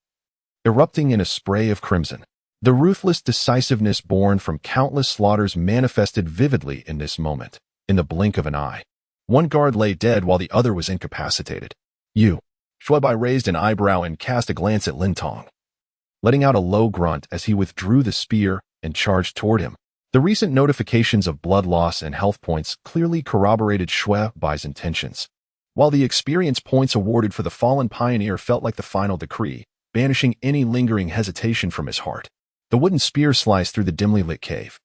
erupting in a spray of crimson. The ruthless decisiveness born from countless slaughters manifested vividly in this moment. In the blink of an eye, one guard lay dead while the other was incapacitated. You. Xue Bai raised an eyebrow and cast a glance at Lin Tong, letting out a low grunt as he withdrew the spear and charged toward him. The recent notifications of blood loss and health points clearly corroborated Xue Bai's intentions, while the experience points awarded for the fallen pioneer felt like the final decree, banishing any lingering hesitation from his heart. The wooden spear sliced through the dimly lit cave,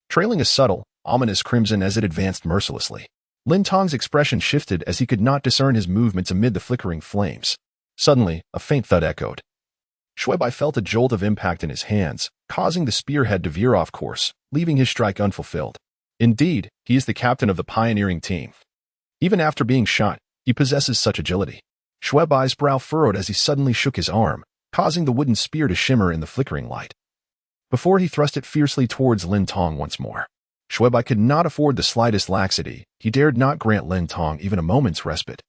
trailing a subtle, ominous crimson as it advanced mercilessly. Lin Tong's expression shifted as he could not discern his movements amid the flickering flames. Suddenly, a faint thud echoed. Xue Bai felt a jolt of impact in his hands, causing the spearhead to veer off course, leaving his strike unfulfilled. Indeed, he is the captain of the pioneering team. Even after being shot, he possesses such agility. Xue Bai's brow furrowed as he suddenly shook his arm, causing the wooden spear to shimmer in the flickering light. Before he thrust it fiercely towards Lin Tong once more. Xue Bai could not afford the slightest laxity. He dared not grant Lin Tong even a moment's respite.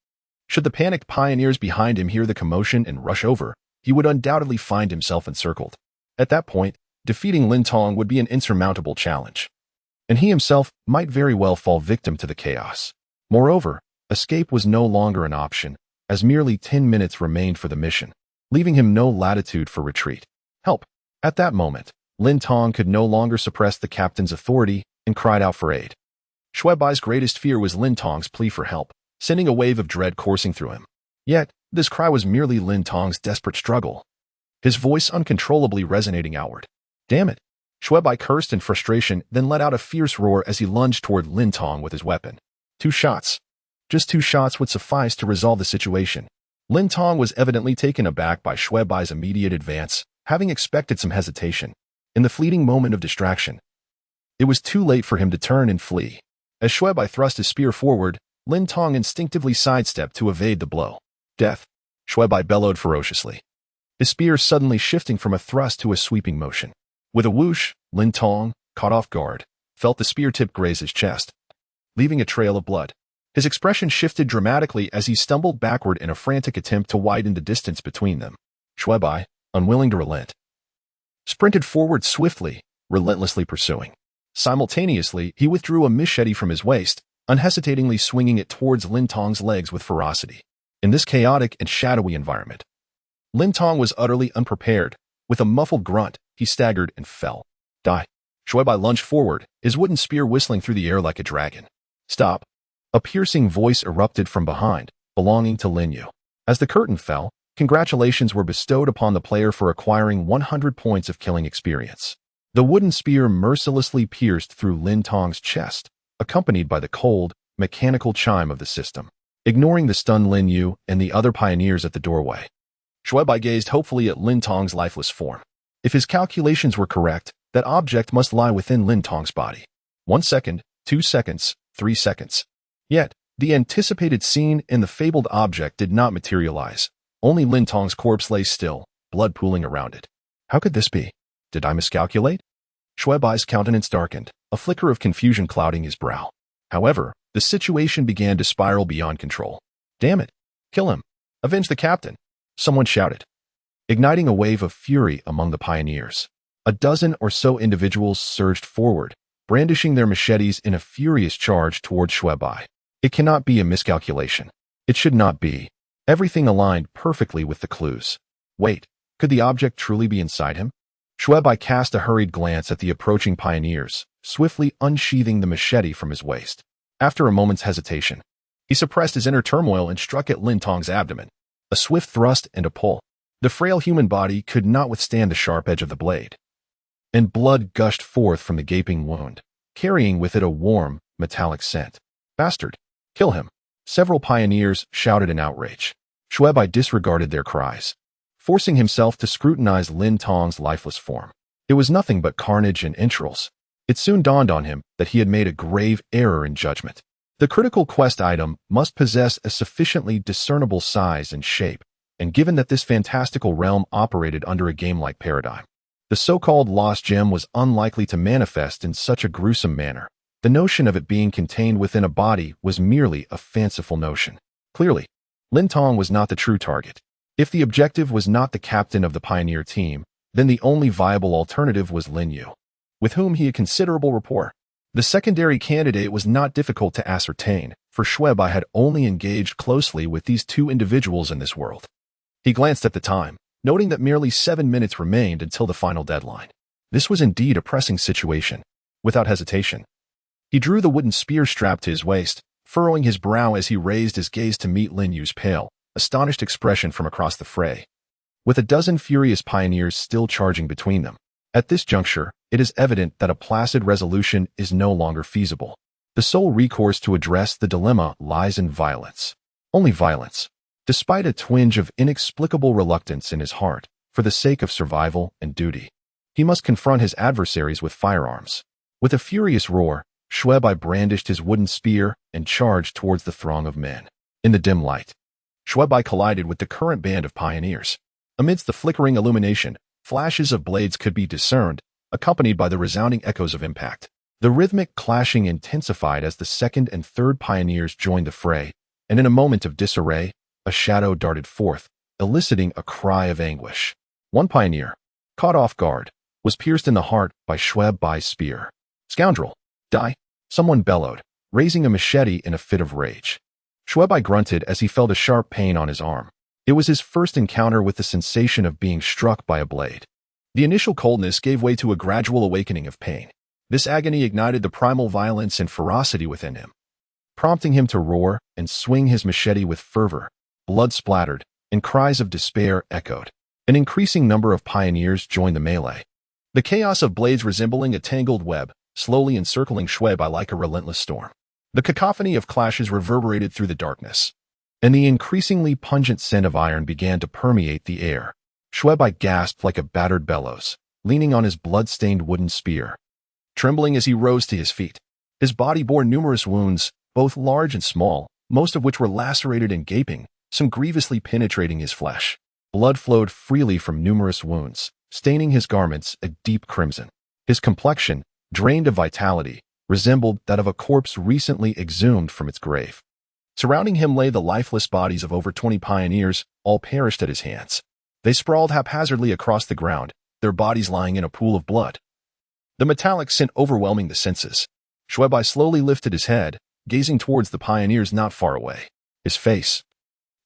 Should the panicked pioneers behind him hear the commotion and rush over, he would undoubtedly find himself encircled. At that point, defeating Lin Tong would be an insurmountable challenge, and he himself might very well fall victim to the chaos. Moreover, escape was no longer an option, as merely 10 minutes remained for the mission, leaving him no latitude for retreat. Help! At that moment, Lin Tong could no longer suppress the captain's authority and cried out for aid. Xue Bai's greatest fear was Lin Tong's plea for help, sending a wave of dread coursing through him. Yet, this cry was merely Lin Tong's desperate struggle, his voice uncontrollably resonating outward. Damn it! Xue Bai cursed in frustration, then let out a fierce roar as he lunged toward Lin Tong with his weapon. 2 shots. Just 2 shots would suffice to resolve the situation. Lin Tong was evidently taken aback by Xue Bai's immediate advance, having expected some hesitation. In the fleeting moment of distraction, it was too late for him to turn and flee. As Xue Bai thrust his spear forward, Lin Tong instinctively sidestepped to evade the blow. Death! Xue Bai bellowed ferociously, his spear suddenly shifting from a thrust to a sweeping motion. With a whoosh, Lin Tong, caught off guard, felt the spear tip graze his chest, leaving a trail of blood. His expression shifted dramatically as he stumbled backward in a frantic attempt to widen the distance between them. Xue Bai, unwilling to relent, sprinted forward swiftly, relentlessly pursuing. Simultaneously, he withdrew a machete from his waist, unhesitatingly swinging it towards Lin Tong's legs with ferocity. In this chaotic and shadowy environment, Lin Tong was utterly unprepared. With a muffled grunt, he staggered and fell. Die! Xue Bai lunged forward, his wooden spear whistling through the air like a dragon. Stop! A piercing voice erupted from behind, belonging to Lin Yu. As the curtain fell, congratulations were bestowed upon the player for acquiring 100 points of killing experience. The wooden spear mercilessly pierced through Lin Tong's chest, accompanied by the cold, mechanical chime of the system, ignoring the stunned Lin Yu and the other pioneers at the doorway. Xue Bai gazed hopefully at Lin Tong's lifeless form. If his calculations were correct, that object must lie within Lin Tong's body. 1 second, 2 seconds, 3 seconds. Yet, the anticipated scene and the fabled object did not materialize. Only Lin Tong's corpse lay still, blood pooling around it. How could this be? Did I miscalculate? Xue Bai's countenance darkened, a flicker of confusion clouding his brow. However, the situation began to spiral beyond control. Damn it! Kill him! Avenge the captain! Someone shouted, igniting a wave of fury among the pioneers. A dozen or so individuals surged forward, brandishing their machetes in a furious charge toward Xue Bai. It cannot be a miscalculation. It should not be. Everything aligned perfectly with the clues. Wait, could the object truly be inside him? Xue Bai cast a hurried glance at the approaching pioneers, swiftly unsheathing the machete from his waist. After a moment's hesitation, he suppressed his inner turmoil and struck at Lin Tong's abdomen. A swift thrust and a pull. The frail human body could not withstand the sharp edge of the blade, and blood gushed forth from the gaping wound, carrying with it a warm, metallic scent. Bastard! Kill him! Several pioneers shouted in outrage. Xue Bai disregarded their cries, forcing himself to scrutinize Lin Tong's lifeless form. It was nothing but carnage and entrails. It soon dawned on him that he had made a grave error in judgment. The critical quest item must possess a sufficiently discernible size and shape, and given that this fantastical realm operated under a game-like paradigm, the so-called lost gem was unlikely to manifest in such a gruesome manner. The notion of it being contained within a body was merely a fanciful notion. Clearly, Lin Tong was not the true target. If the objective was not the captain of the pioneer team, then the only viable alternative was Lin Yu, with whom he had considerable rapport. The secondary candidate was not difficult to ascertain, for Xue Bai had only engaged closely with these 2 individuals in this world. He glanced at the time, noting that merely 7 minutes remained until the final deadline. This was indeed a pressing situation. Without hesitation, he drew the wooden spear strap to his waist, furrowing his brow as he raised his gaze to meet Lin Yu's pale, astonished expression from across the fray. With a dozen furious pioneers still charging between them, at this juncture, it is evident that a placid resolution is no longer feasible. The sole recourse to address the dilemma lies in violence. Only violence. Despite a twinge of inexplicable reluctance in his heart, for the sake of survival and duty, he must confront his adversaries with firearms. With a furious roar, Xue Bai brandished his wooden spear and charged towards the throng of men. In the dim light, Xue Bai collided with the current band of pioneers. Amidst the flickering illumination, flashes of blades could be discerned, accompanied by the resounding echoes of impact. The rhythmic clashing intensified as the second and third pioneers joined the fray, and in a moment of disarray, a shadow darted forth, eliciting a cry of anguish. One pioneer, caught off guard, was pierced in the heart by Xue Bai's spear. "Scoundrel! Die!" someone bellowed, raising a machete in a fit of rage. Xue Bai grunted as he felt a sharp pain on his arm. It was his first encounter with the sensation of being struck by a blade. The initial coldness gave way to a gradual awakening of pain. This agony ignited the primal violence and ferocity within him, prompting him to roar and swing his machete with fervor. Blood splattered, and cries of despair echoed. An increasing number of pioneers joined the melee. The chaos of blades resembling a tangled web, slowly encircling Xue Bai like a relentless storm. The cacophony of clashes reverberated through the darkness, and the increasingly pungent scent of iron began to permeate the air. Xue Bai gasped like a battered bellows, leaning on his blood-stained wooden spear. Trembling as he rose to his feet, his body bore numerous wounds, both large and small, most of which were lacerated and gaping, some grievously penetrating his flesh. Blood flowed freely from numerous wounds, staining his garments a deep crimson. His complexion, drained of vitality, resembled that of a corpse recently exhumed from its grave. Surrounding him lay the lifeless bodies of over 20 pioneers, all perished at his hands. They sprawled haphazardly across the ground, their bodies lying in a pool of blood. The metallic scent overwhelming the senses. Xue Bai slowly lifted his head, gazing towards the pioneers not far away. His face,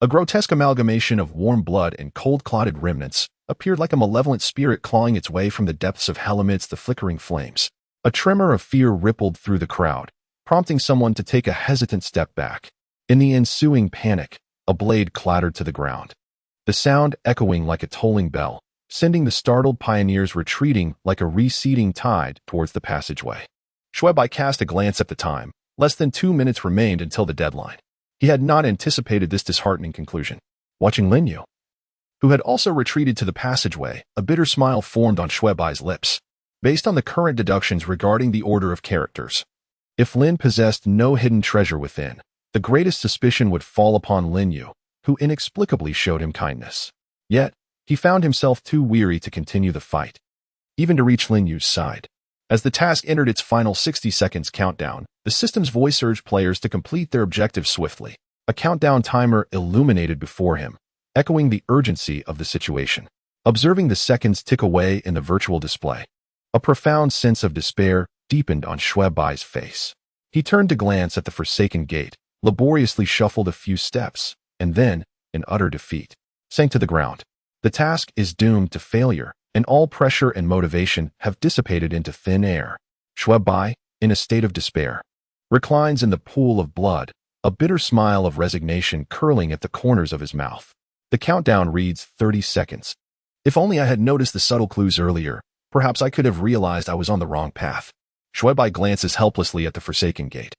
a grotesque amalgamation of warm blood and cold-clotted remnants, appeared like a malevolent spirit clawing its way from the depths of hell amidst the flickering flames. A tremor of fear rippled through the crowd, prompting someone to take a hesitant step back. In the ensuing panic, a blade clattered to the ground, the sound echoing like a tolling bell, sending the startled pioneers retreating like a receding tide towards the passageway. Xue Bai cast a glance at the time. Less than 2 minutes remained until the deadline. He had not anticipated this disheartening conclusion. Watching Lin Yu, who had also retreated to the passageway, a bitter smile formed on Xue Bai's lips. Based on the current deductions regarding the order of characters, if Lin possessed no hidden treasure within, the greatest suspicion would fall upon Lin Yu, who inexplicably showed him kindness. Yet, he found himself too weary to continue the fight, even to reach Lin Yu's side. As the task entered its final 60 seconds countdown, the system's voice urged players to complete their objectives swiftly. A countdown timer illuminated before him, echoing the urgency of the situation. Observing the seconds tick away in the virtual display, a profound sense of despair deepened on Xue Bai's face. He turned to glance at the forsaken gate, laboriously shuffled a few steps, and then, in utter defeat, sank to the ground. The task is doomed to failure, and all pressure and motivation have dissipated into thin air. Xue Bai, in a state of despair, reclines in the pool of blood, a bitter smile of resignation curling at the corners of his mouth. The countdown reads 30 seconds. If only I had noticed the subtle clues earlier, perhaps I could have realized I was on the wrong path. Xue Bai glances helplessly at the forsaken gate,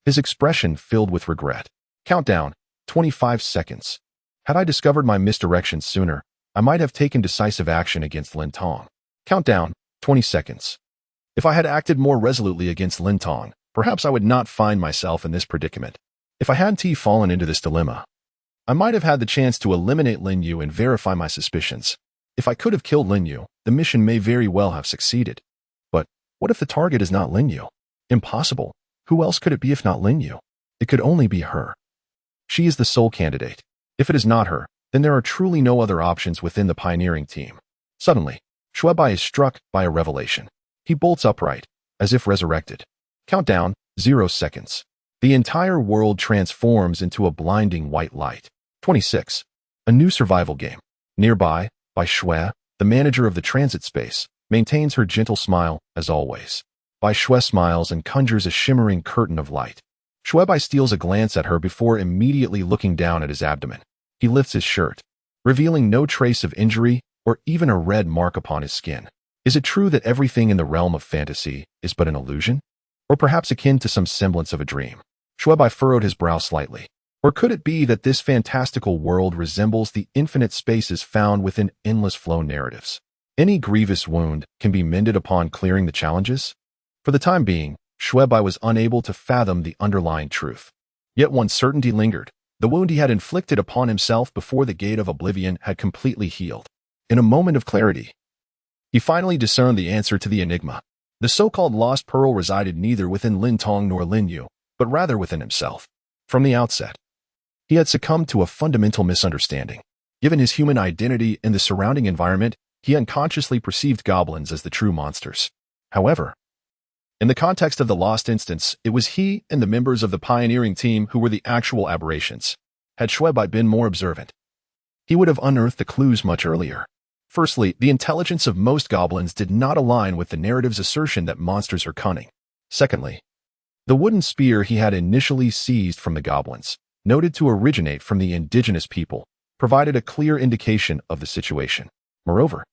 his expression filled with regret. Countdown, 25 seconds. Had I discovered my misdirection sooner, I might have taken decisive action against Lin Tong. Countdown, 20 seconds. If I had acted more resolutely against Lin Tong, perhaps I would not find myself in this predicament. If I hadn't fallen into this dilemma, I might have had the chance to eliminate Lin Yu and verify my suspicions. If I could have killed Lin Yu, the mission may very well have succeeded. But what if the target is not Lin Yu? Impossible. Who else could it be if not Lin Yu? It could only be her. She is the sole candidate. If it is not her, then there are truly no other options within the pioneering team. Suddenly, Xue Bai is struck by a revelation. He bolts upright, as if resurrected. Countdown, 0 seconds. The entire world transforms into a blinding white light. 26. A new survival game. Nearby, Bai Xue, the manager of the transit space, maintains her gentle smile, as always. Bai Xue smiles and conjures a shimmering curtain of light. Xue Bai steals a glance at her before immediately looking down at his abdomen. He lifts his shirt, revealing no trace of injury or even a red mark upon his skin. Is it true that everything in the realm of fantasy is but an illusion? or perhaps akin to some semblance of a dream. Xue Bai furrowed his brow slightly. Or could it be that this fantastical world resembles the infinite spaces found within endless flow narratives? Any grievous wound can be mended upon clearing the challenges? For the time being, Xue Bai was unable to fathom the underlying truth. Yet one certainty lingered. The wound he had inflicted upon himself before the gate of oblivion had completely healed. In a moment of clarity, he finally discerned the answer to the enigma. The so-called lost pearl resided neither within Lin Tong nor Lin Yu, but rather within himself. From the outset, he had succumbed to a fundamental misunderstanding. Given his human identity and the surrounding environment, he unconsciously perceived goblins as the true monsters. However, in the context of the lost instance, it was he and the members of the pioneering team who were the actual aberrations. Had Xue Bai been more observant, he would have unearthed the clues much earlier. Firstly, the intelligence of most goblins did not align with the narrative's assertion that monsters are cunning. Secondly, the wooden spear he had initially seized from the goblins, noted to originate from the indigenous people, provided a clear indication of the situation. Moreover,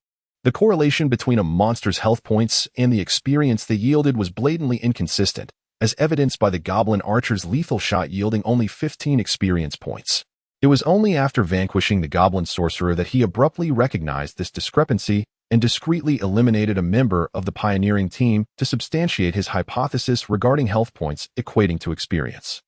the correlation between a monster's health points and the experience they yielded was blatantly inconsistent, as evidenced by the goblin archer's lethal shot yielding only 15 experience points. It was only after vanquishing the goblin sorcerer that he abruptly recognized this discrepancy and discreetly eliminated a member of the pioneering team to substantiate his hypothesis regarding health points equating to experience.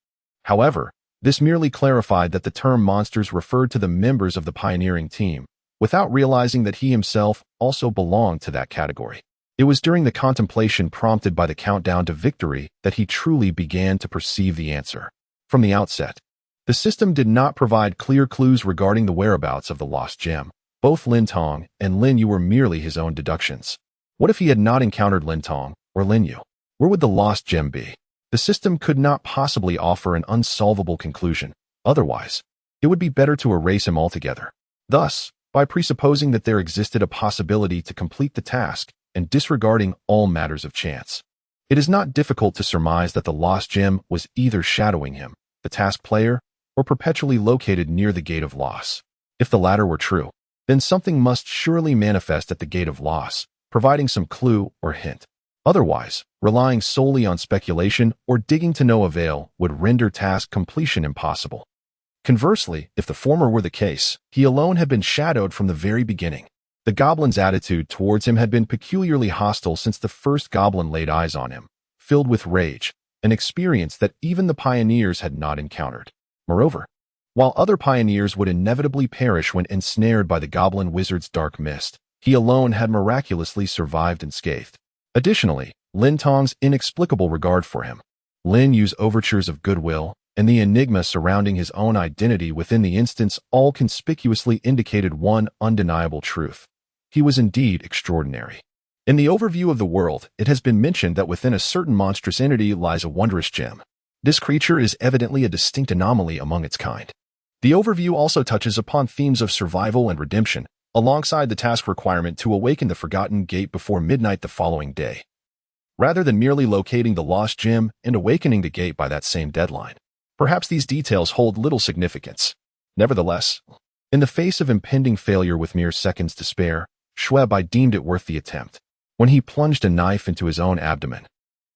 However, this merely clarified that the term monsters referred to the members of the pioneering team, without realizing that he himself also belonged to that category. It was during the contemplation prompted by the countdown to victory that he truly began to perceive the answer. From the outset, the system did not provide clear clues regarding the whereabouts of the lost gem. Both Lin Tong and Lin Yu were merely his own deductions. What if he had not encountered Lin Tong or Lin Yu? Where would the lost gem be? The system could not possibly offer an unsolvable conclusion. Otherwise, it would be better to erase him altogether. Thus, by presupposing that there existed a possibility to complete the task and disregarding all matters of chance, it is not difficult to surmise that the lost gem was either shadowing him, the task player, or perpetually located near the gate of loss. If the latter were true, then something must surely manifest at the gate of loss, providing some clue or hint. Otherwise, relying solely on speculation or digging to no avail would render task completion impossible. Conversely, if the former were the case, he alone had been shadowed from the very beginning. The goblin's attitude towards him had been peculiarly hostile since the first goblin laid eyes on him, filled with rage, an experience that even the pioneers had not encountered. Moreover, while other pioneers would inevitably perish when ensnared by the goblin wizard's dark mist, he alone had miraculously survived unscathed. Additionally, Lin Tong's inexplicable regard for him, Lin Yu's overtures of goodwill, and the enigma surrounding his own identity within the instance all conspicuously indicated one undeniable truth. He was indeed extraordinary. In the overview of the world, it has been mentioned that within a certain monstrous entity lies a wondrous gem. This creature is evidently a distinct anomaly among its kind. The overview also touches upon themes of survival and redemption, alongside the task requirement to awaken the forgotten gate before midnight the following day, rather than merely locating the lost gem and awakening the gate by that same deadline. Perhaps these details hold little significance. Nevertheless, in the face of impending failure with mere seconds to spare, Xue Bai deemed it worth the attempt. When he plunged a knife into his own abdomen,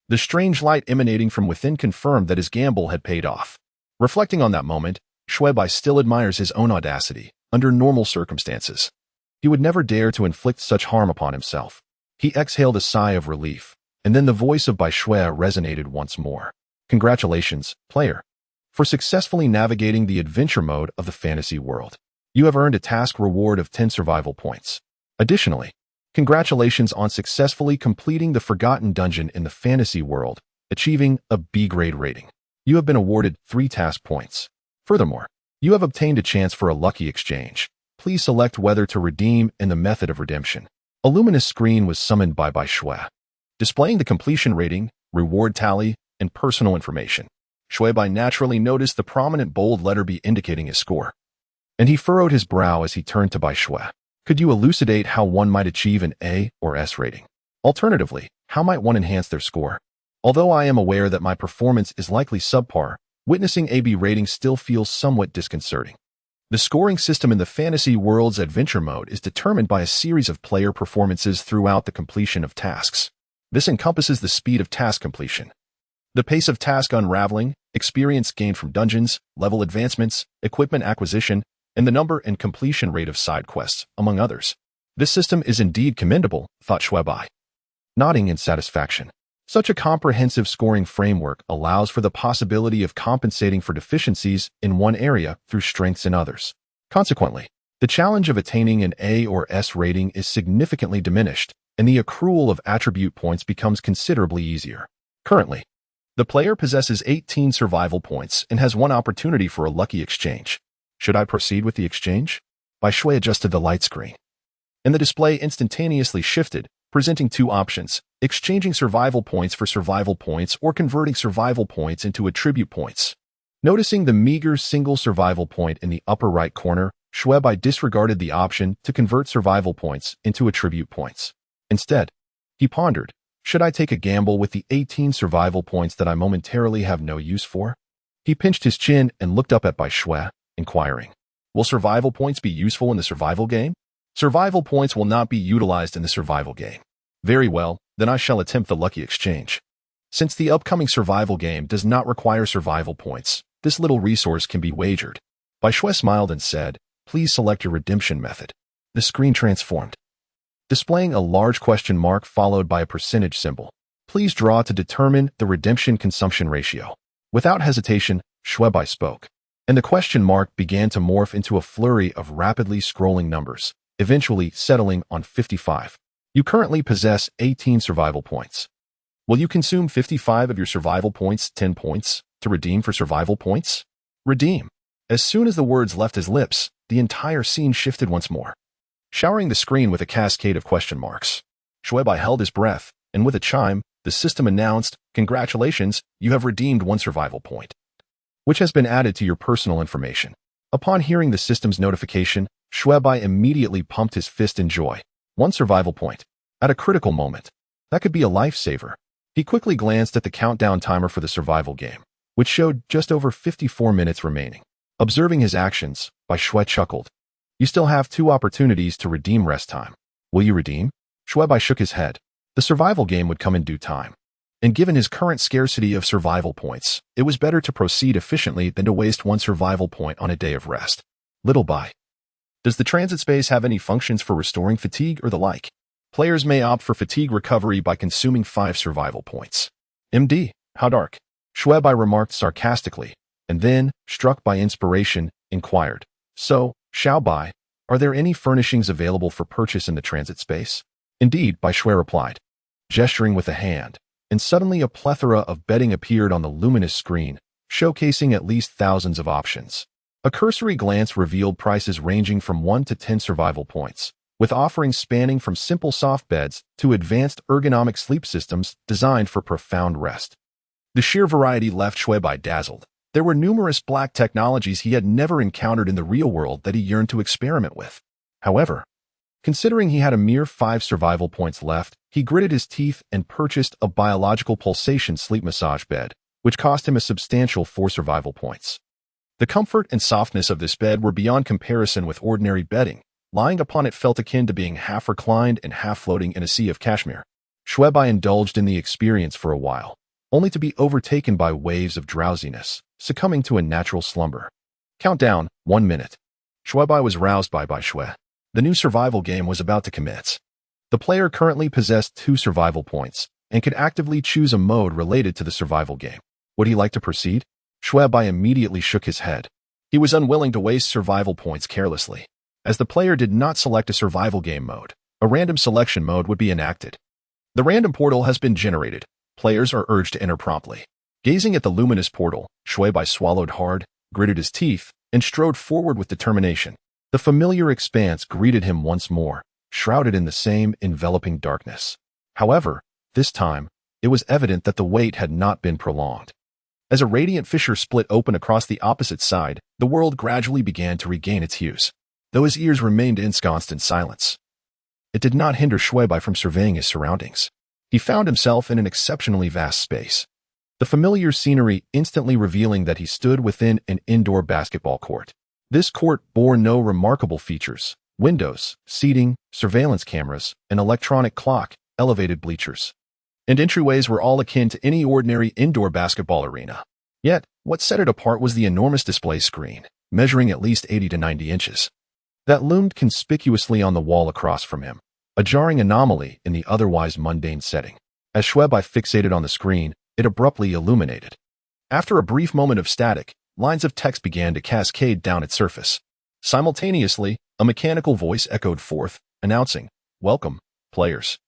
the strange light emanating from within confirmed that his gamble had paid off. Reflecting on that moment, Xue Bai still admires his own audacity. Under normal circumstances, he would never dare to inflict such harm upon himself. He exhaled a sigh of relief, and then the voice of Bai Xue resonated once more. Congratulations, player, for successfully navigating the adventure mode of the fantasy world. You have earned a task reward of 10 survival points. Additionally, congratulations on successfully completing the Forgotten Dungeon in the fantasy world, achieving a B-grade rating. You have been awarded 3 task points. Furthermore, you have obtained a chance for a lucky exchange. Please select whether to redeem and the method of redemption. A luminous screen was summoned by Bai Xue, displaying the completion rating, reward tally, and personal information. Xue Bai naturally noticed the prominent bold letter B indicating his score, and he furrowed his brow as he turned to Bai Xue. Could you elucidate how one might achieve an A or S rating? Alternatively, how might one enhance their score? Although I am aware that my performance is likely subpar, witnessing AB rating still feels somewhat disconcerting. The scoring system in the fantasy world's adventure mode is determined by a series of player performances throughout the completion of tasks. This encompasses the speed of task completion, The pace of task unraveling, experience gained from dungeons, level advancements, equipment acquisition, and the number and completion rate of side quests, among others. This system is indeed commendable, thought Xue Bai, nodding in satisfaction. Such a comprehensive scoring framework allows for the possibility of compensating for deficiencies in one area through strengths in others. Consequently, the challenge of attaining an A or S rating is significantly diminished, and the accrual of attribute points becomes considerably easier. Currently, the player possesses 18 survival points and has one opportunity for a lucky exchange. Should I proceed with the exchange? Bai Shui adjusted the light screen, and the display instantaneously shifted, presenting two options: exchanging survival points for survival points or converting survival points into attribute points. Noticing the meager single survival point in the upper right corner, Xue Bai disregarded the option to convert survival points into attribute points. Instead, he pondered, should I take a gamble with the 18 survival points that I momentarily have no use for? He pinched his chin and looked up at Bai Shui, inquiring, will survival points be useful in the survival game? Survival points will not be utilized in the survival game. Very well, then I shall attempt the lucky exchange. Since the upcoming survival game does not require survival points, this little resource can be wagered. Bai Shui smiled and said, please select your redemption method. The screen transformed, displaying a large question mark followed by a percentage symbol. Please draw to determine the redemption consumption ratio. Without hesitation, Xue Bai spoke, and the question mark began to morph into a flurry of rapidly scrolling numbers, eventually settling on 55. You currently possess 18 survival points. Will you consume 55 of your survival points, 10 points, to redeem for survival points? Redeem. As soon as the words left his lips, the entire scene shifted once more, showering the screen with a cascade of question marks. Xue Bai held his breath, and with a chime, the system announced, congratulations, you have redeemed one survival point, which has been added to your personal information. Upon hearing the system's notification, Xue Bai immediately pumped his fist in joy. One survival point. At a critical moment. That could be a lifesaver. He quickly glanced at the countdown timer for the survival game, which showed just over 54 minutes remaining. Observing his actions, Bai Shui chuckled. You still have 2 opportunities to redeem rest time. Will you redeem? Xue Bai shook his head. The survival game would come in due time. And given his current scarcity of survival points, it was better to proceed efficiently than to waste one survival point on a day of rest. Little Bai. Does the transit space have any functions for restoring fatigue or the like? Players may opt for fatigue recovery by consuming 5 survival points. MD, how dark? Xue Bai remarked sarcastically, and then, struck by inspiration, inquired, so, Xiao Bai, are there any furnishings available for purchase in the transit space? Indeed, Bai Shui replied, gesturing with a hand, and suddenly a plethora of bedding appeared on the luminous screen, showcasing at least thousands of options. A cursory glance revealed prices ranging from 1 to 10 survival points, with offerings spanning from simple soft beds to advanced ergonomic sleep systems designed for profound rest. The sheer variety left Xue Bai dazzled. There were numerous black technologies he had never encountered in the real world that he yearned to experiment with. However, considering he had a mere 5 survival points left, he gritted his teeth and purchased a biological pulsation sleep massage bed, which cost him a substantial 4 survival points. The comfort and softness of this bed were beyond comparison with ordinary bedding. Lying upon it felt akin to being half reclined and half floating in a sea of cashmere. Xue Bai indulged in the experience for a while, only to be overtaken by waves of drowsiness, succumbing to a natural slumber. Countdown, 1 minute. Xue Bai was roused by Bai Shui. The new survival game was about to commence. The player currently possessed 2 survival points and could actively choose a mode related to the survival game. Would he like to proceed? Xue Bai immediately shook his head. He was unwilling to waste survival points carelessly. As the player did not select a survival game mode, a random selection mode would be enacted. The random portal has been generated. Players are urged to enter promptly. Gazing at the luminous portal, Xue Bai swallowed hard, gritted his teeth, and strode forward with determination. The familiar expanse greeted him once more, shrouded in the same enveloping darkness. However, this time, it was evident that the wait had not been prolonged. As a radiant fissure split open across the opposite side, the world gradually began to regain its hues. Though his ears remained ensconced in silence, it did not hinder Xue Bai from surveying his surroundings. He found himself in an exceptionally vast space, the familiar scenery instantly revealing that he stood within an indoor basketball court. This court bore no remarkable features: windows, seating, surveillance cameras, an electronic clock, elevated bleachers. and entryways were all akin to any ordinary indoor basketball arena. Yet, what set it apart was the enormous display screen, measuring at least 80 to 90 inches, that loomed conspicuously on the wall across from him, a jarring anomaly in the otherwise mundane setting. As Xue Bai fixated on the screen, it abruptly illuminated. After a brief moment of static, lines of text began to cascade down its surface. Simultaneously, a mechanical voice echoed forth, announcing, "Welcome, players,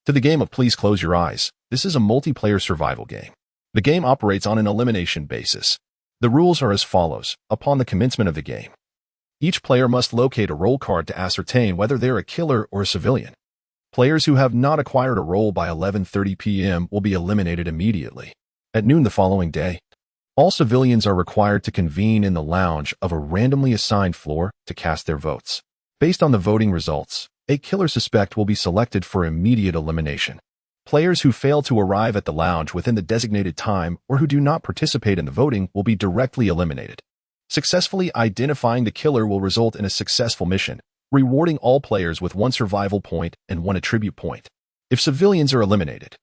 to the game of Please Close Your Eyes. This is a multiplayer survival game. The game operates on an elimination basis. The rules are as follows. Upon the commencement of the game, each player must locate a role card to ascertain whether they're a killer or a civilian. Players who have not acquired a role by 11:30 p.m. will be eliminated immediately. At noon the following day, all civilians are required to convene in the lounge of a randomly assigned floor to cast their votes. Based on the voting results, a killer suspect will be selected for immediate elimination. Players who fail to arrive at the lounge within the designated time or who do not participate in the voting will be directly eliminated. Successfully identifying the killer will result in a successful mission, rewarding all players with 1 survival point and 1 attribute point. If civilians are eliminated,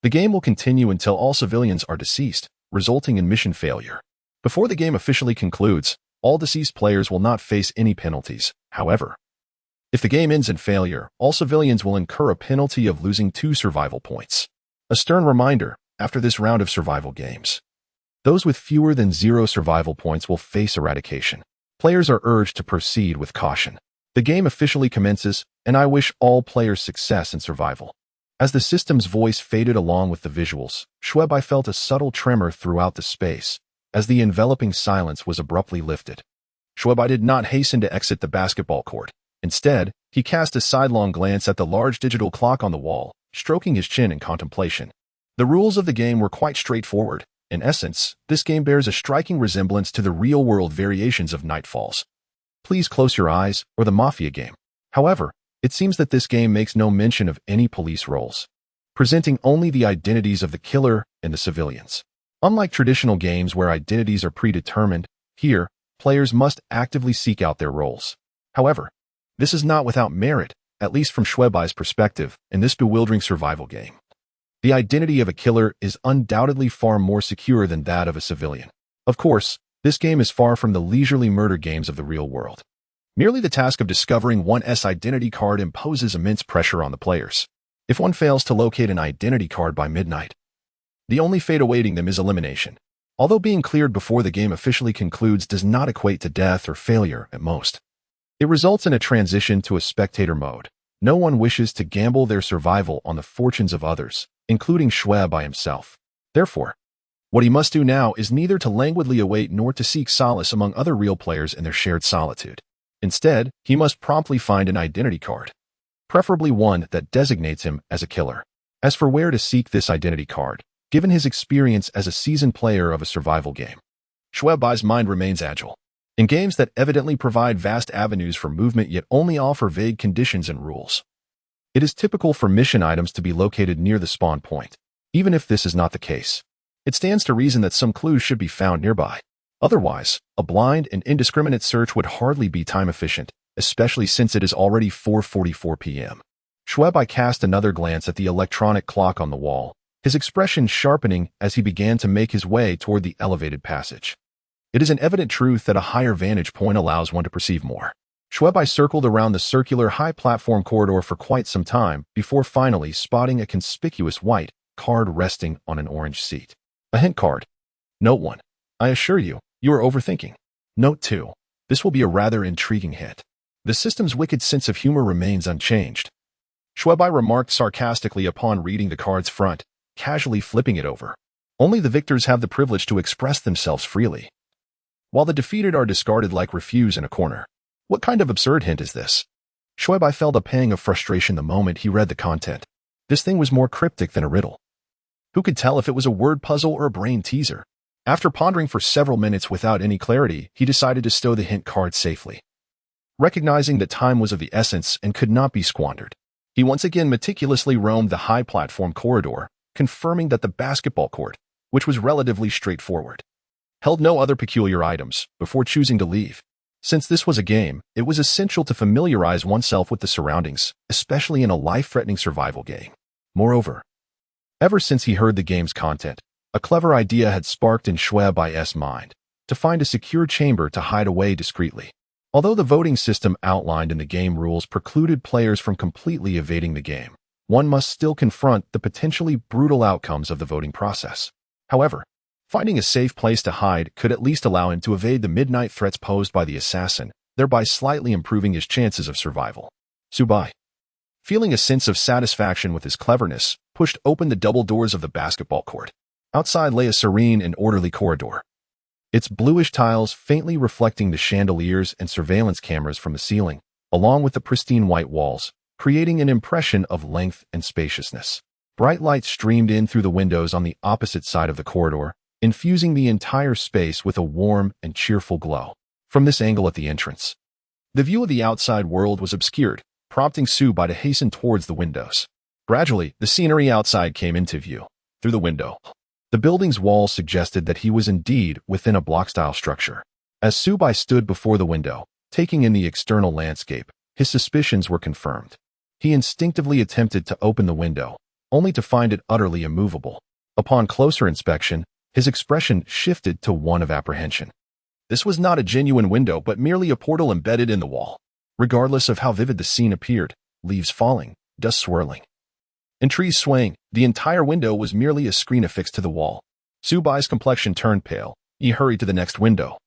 the game will continue until all civilians are deceased, resulting in mission failure. Before the game officially concludes, all deceased players will not face any penalties. However, if the game ends in failure, all civilians will incur a penalty of losing 2 survival points. A stern reminder, after this round of survival games, those with fewer than 0 survival points will face eradication. Players are urged to proceed with caution. The game officially commences, and I wish all players success in survival. As the system's voice faded along with the visuals, Xue Bai felt a subtle tremor throughout the space, as the enveloping silence was abruptly lifted. Xue Bai did not hasten to exit the basketball court. Instead, he cast a sidelong glance at the large digital clock on the wall, stroking his chin in contemplation. The rules of the game were quite straightforward. In essence, this game bears a striking resemblance to the real-world variations of Nightfalls, Please Close Your Eyes, or the Mafia game. However, it seems that this game makes no mention of any police roles, presenting only the identities of the killer and the civilians. Unlike traditional games where identities are predetermined, here, players must actively seek out their roles. However, this is not without merit, at least from Xue Bai's perspective, in this bewildering survival game. The identity of a killer is undoubtedly far more secure than that of a civilian. Of course, this game is far from the leisurely murder games of the real world. Merely the task of discovering one's identity card imposes immense pressure on the players. If one fails to locate an identity card by midnight, the only fate awaiting them is elimination. Although being cleared before the game officially concludes does not equate to death or failure at most, it results in a transition to a spectator mode. No one wishes to gamble their survival on the fortunes of others, including Xue Bai himself. Therefore, what he must do now is neither to languidly await nor to seek solace among other real players in their shared solitude. Instead, he must promptly find an identity card, preferably one that designates him as a killer. As for where to seek this identity card, given his experience as a seasoned player of a survival game, Xue Bai's mind remains agile. In games that evidently provide vast avenues for movement yet only offer vague conditions and rules, it is typical for mission items to be located near the spawn point. Even if this is not the case, it stands to reason that some clues should be found nearby. Otherwise, a blind and indiscriminate search would hardly be time efficient, especially since it is already 4:44 p.m. Xue Bai cast another glance at the electronic clock on the wall, his expression sharpening as he began to make his way toward the elevated passage. It is an evident truth that a higher vantage point allows one to perceive more. Xue Bai circled around the circular high-platform corridor for quite some time before finally spotting a conspicuous white card resting on an orange seat. A hint card. Note 1. I assure you, you are overthinking. Note 2. This will be a rather intriguing hint. The system's wicked sense of humor remains unchanged. Xue Bai remarked sarcastically upon reading the card's front, casually flipping it over. Only the victors have the privilege to express themselves freely, while the defeated are discarded like refuse in a corner. What kind of absurd hint is this? Xue Bai felt a pang of frustration the moment he read the content. This thing was more cryptic than a riddle. Who could tell if it was a word puzzle or a brain teaser? After pondering for several minutes without any clarity, he decided to stow the hint card safely. Recognizing that time was of the essence and could not be squandered, he once again meticulously roamed the high-platform corridor, confirming that the basketball court, which was relatively straightforward, held no other peculiar items, before choosing to leave. Since this was a game, it was essential to familiarize oneself with the surroundings, especially in a life-threatening survival game. Moreover, Ever since he heard the game's content, a clever idea had sparked in Xue Bai's mind to find a secure chamber to hide away discreetly. Although the voting system outlined in the game rules precluded players from completely evading the game, one must still confront the potentially brutal outcomes of the voting process. However, finding a safe place to hide could at least allow him to evade the midnight threats posed by the assassin, thereby slightly improving his chances of survival. Xue Bai, feeling a sense of satisfaction with his cleverness, pushed open the double doors of the basketball court. Outside lay a serene and orderly corridor, its bluish tiles faintly reflecting the chandeliers and surveillance cameras from the ceiling, along with the pristine white walls, creating an impression of length and spaciousness. Bright light streamed in through the windows on the opposite side of the corridor, infusing the entire space with a warm and cheerful glow. From this angle at the entrance, the view of the outside world was obscured, prompting Xue Bai to hasten towards the windows. Gradually, the scenery outside came into view. Through the window, the building's walls suggested that he was indeed within a block-style structure. As Xue Bai stood before the window, taking in the external landscape, his suspicions were confirmed. He instinctively attempted to open the window, only to find it utterly immovable. Upon closer inspection, his expression shifted to one of apprehension. This was not a genuine window, but merely a portal embedded in the wall. Regardless of how vivid the scene appeared, leaves falling, dust swirling, and trees swaying, the entire window was merely a screen affixed to the wall. Xue Bai's complexion turned pale. He hurried to the next window,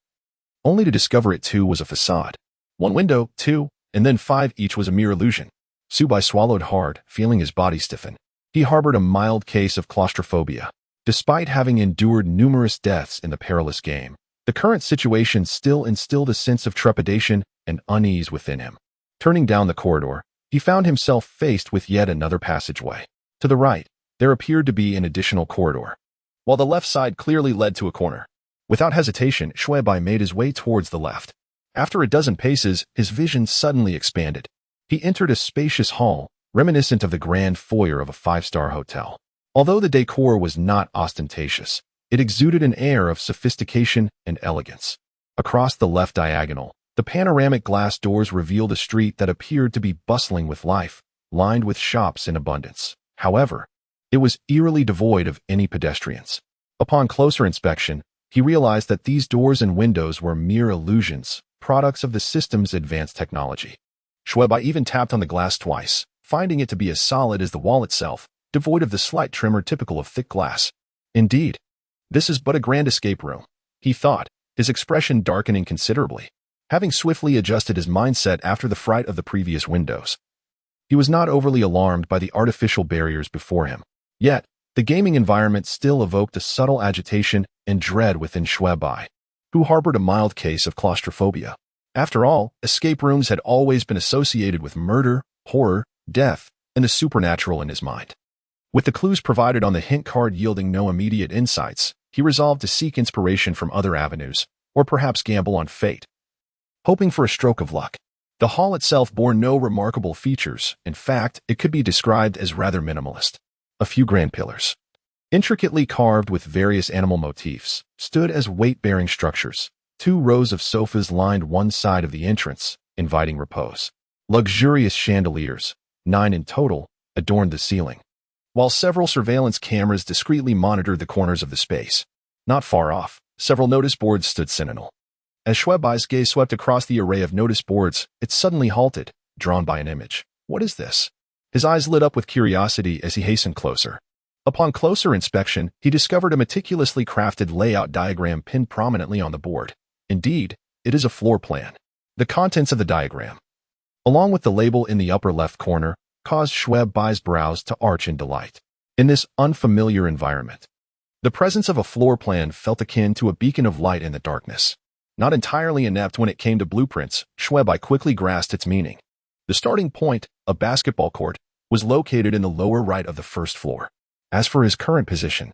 only to discover it too was a facade. One window, two, and then five each was a mere illusion. Xue Bai swallowed hard, feeling his body stiffen. He harbored a mild case of claustrophobia. Despite having endured numerous deaths in the perilous game, the current situation still instilled a sense of trepidation and unease within him. Turning down the corridor, he found himself faced with yet another passageway. To the right, there appeared to be an additional corridor, while the left side clearly led to a corner. Without hesitation, Xue Bai made his way towards the left. After a dozen paces, his vision suddenly expanded. He entered a spacious hall, reminiscent of the grand foyer of a five-star hotel. Although the decor was not ostentatious, it exuded an air of sophistication and elegance. Across the left diagonal, the panoramic glass doors revealed a street that appeared to be bustling with life, lined with shops in abundance. However, it was eerily devoid of any pedestrians. Upon closer inspection, he realized that these doors and windows were mere illusions, products of the system's advanced technology. Xue Bai even tapped on the glass twice, finding it to be as solid as the wall itself, devoid of the slight tremor typical of thick glass. Indeed, this is but a grand escape room, he thought, his expression darkening considerably. Having swiftly adjusted his mindset after the fright of the previous windows, he was not overly alarmed by the artificial barriers before him. Yet, the gaming environment still evoked a subtle agitation and dread within Xue Bai, who harbored a mild case of claustrophobia. After all, escape rooms had always been associated with murder, horror, death, and the supernatural in his mind. With the clues provided on the hint card yielding no immediate insights, he resolved to seek inspiration from other avenues, or perhaps gamble on fate, hoping for a stroke of luck. The hall itself bore no remarkable features. In fact, it could be described as rather minimalist. A few grand pillars, intricately carved with various animal motifs, stood as weight-bearing structures. 2 rows of sofas lined one side of the entrance, inviting repose. Luxurious chandeliers, 9 in total, adorned the ceiling, while several surveillance cameras discreetly monitored the corners of the space. Not far off, several notice boards stood sentinel. As Xue Bai's gaze swept across the array of notice boards, it suddenly halted, drawn by an image. What is this? His eyes lit up with curiosity as he hastened closer. Upon closer inspection, he discovered a meticulously crafted layout diagram pinned prominently on the board. Indeed, it is a floor plan. The contents of the diagram, along with the label in the upper left corner, caused Xue Bai's brows to arch in delight. In this unfamiliar environment, the presence of a floor plan felt akin to a beacon of light in the darkness. Not entirely inept when it came to blueprints, Xue Bai quickly grasped its meaning. The starting point, a basketball court, was located in the lower right of the first floor. As for his current position,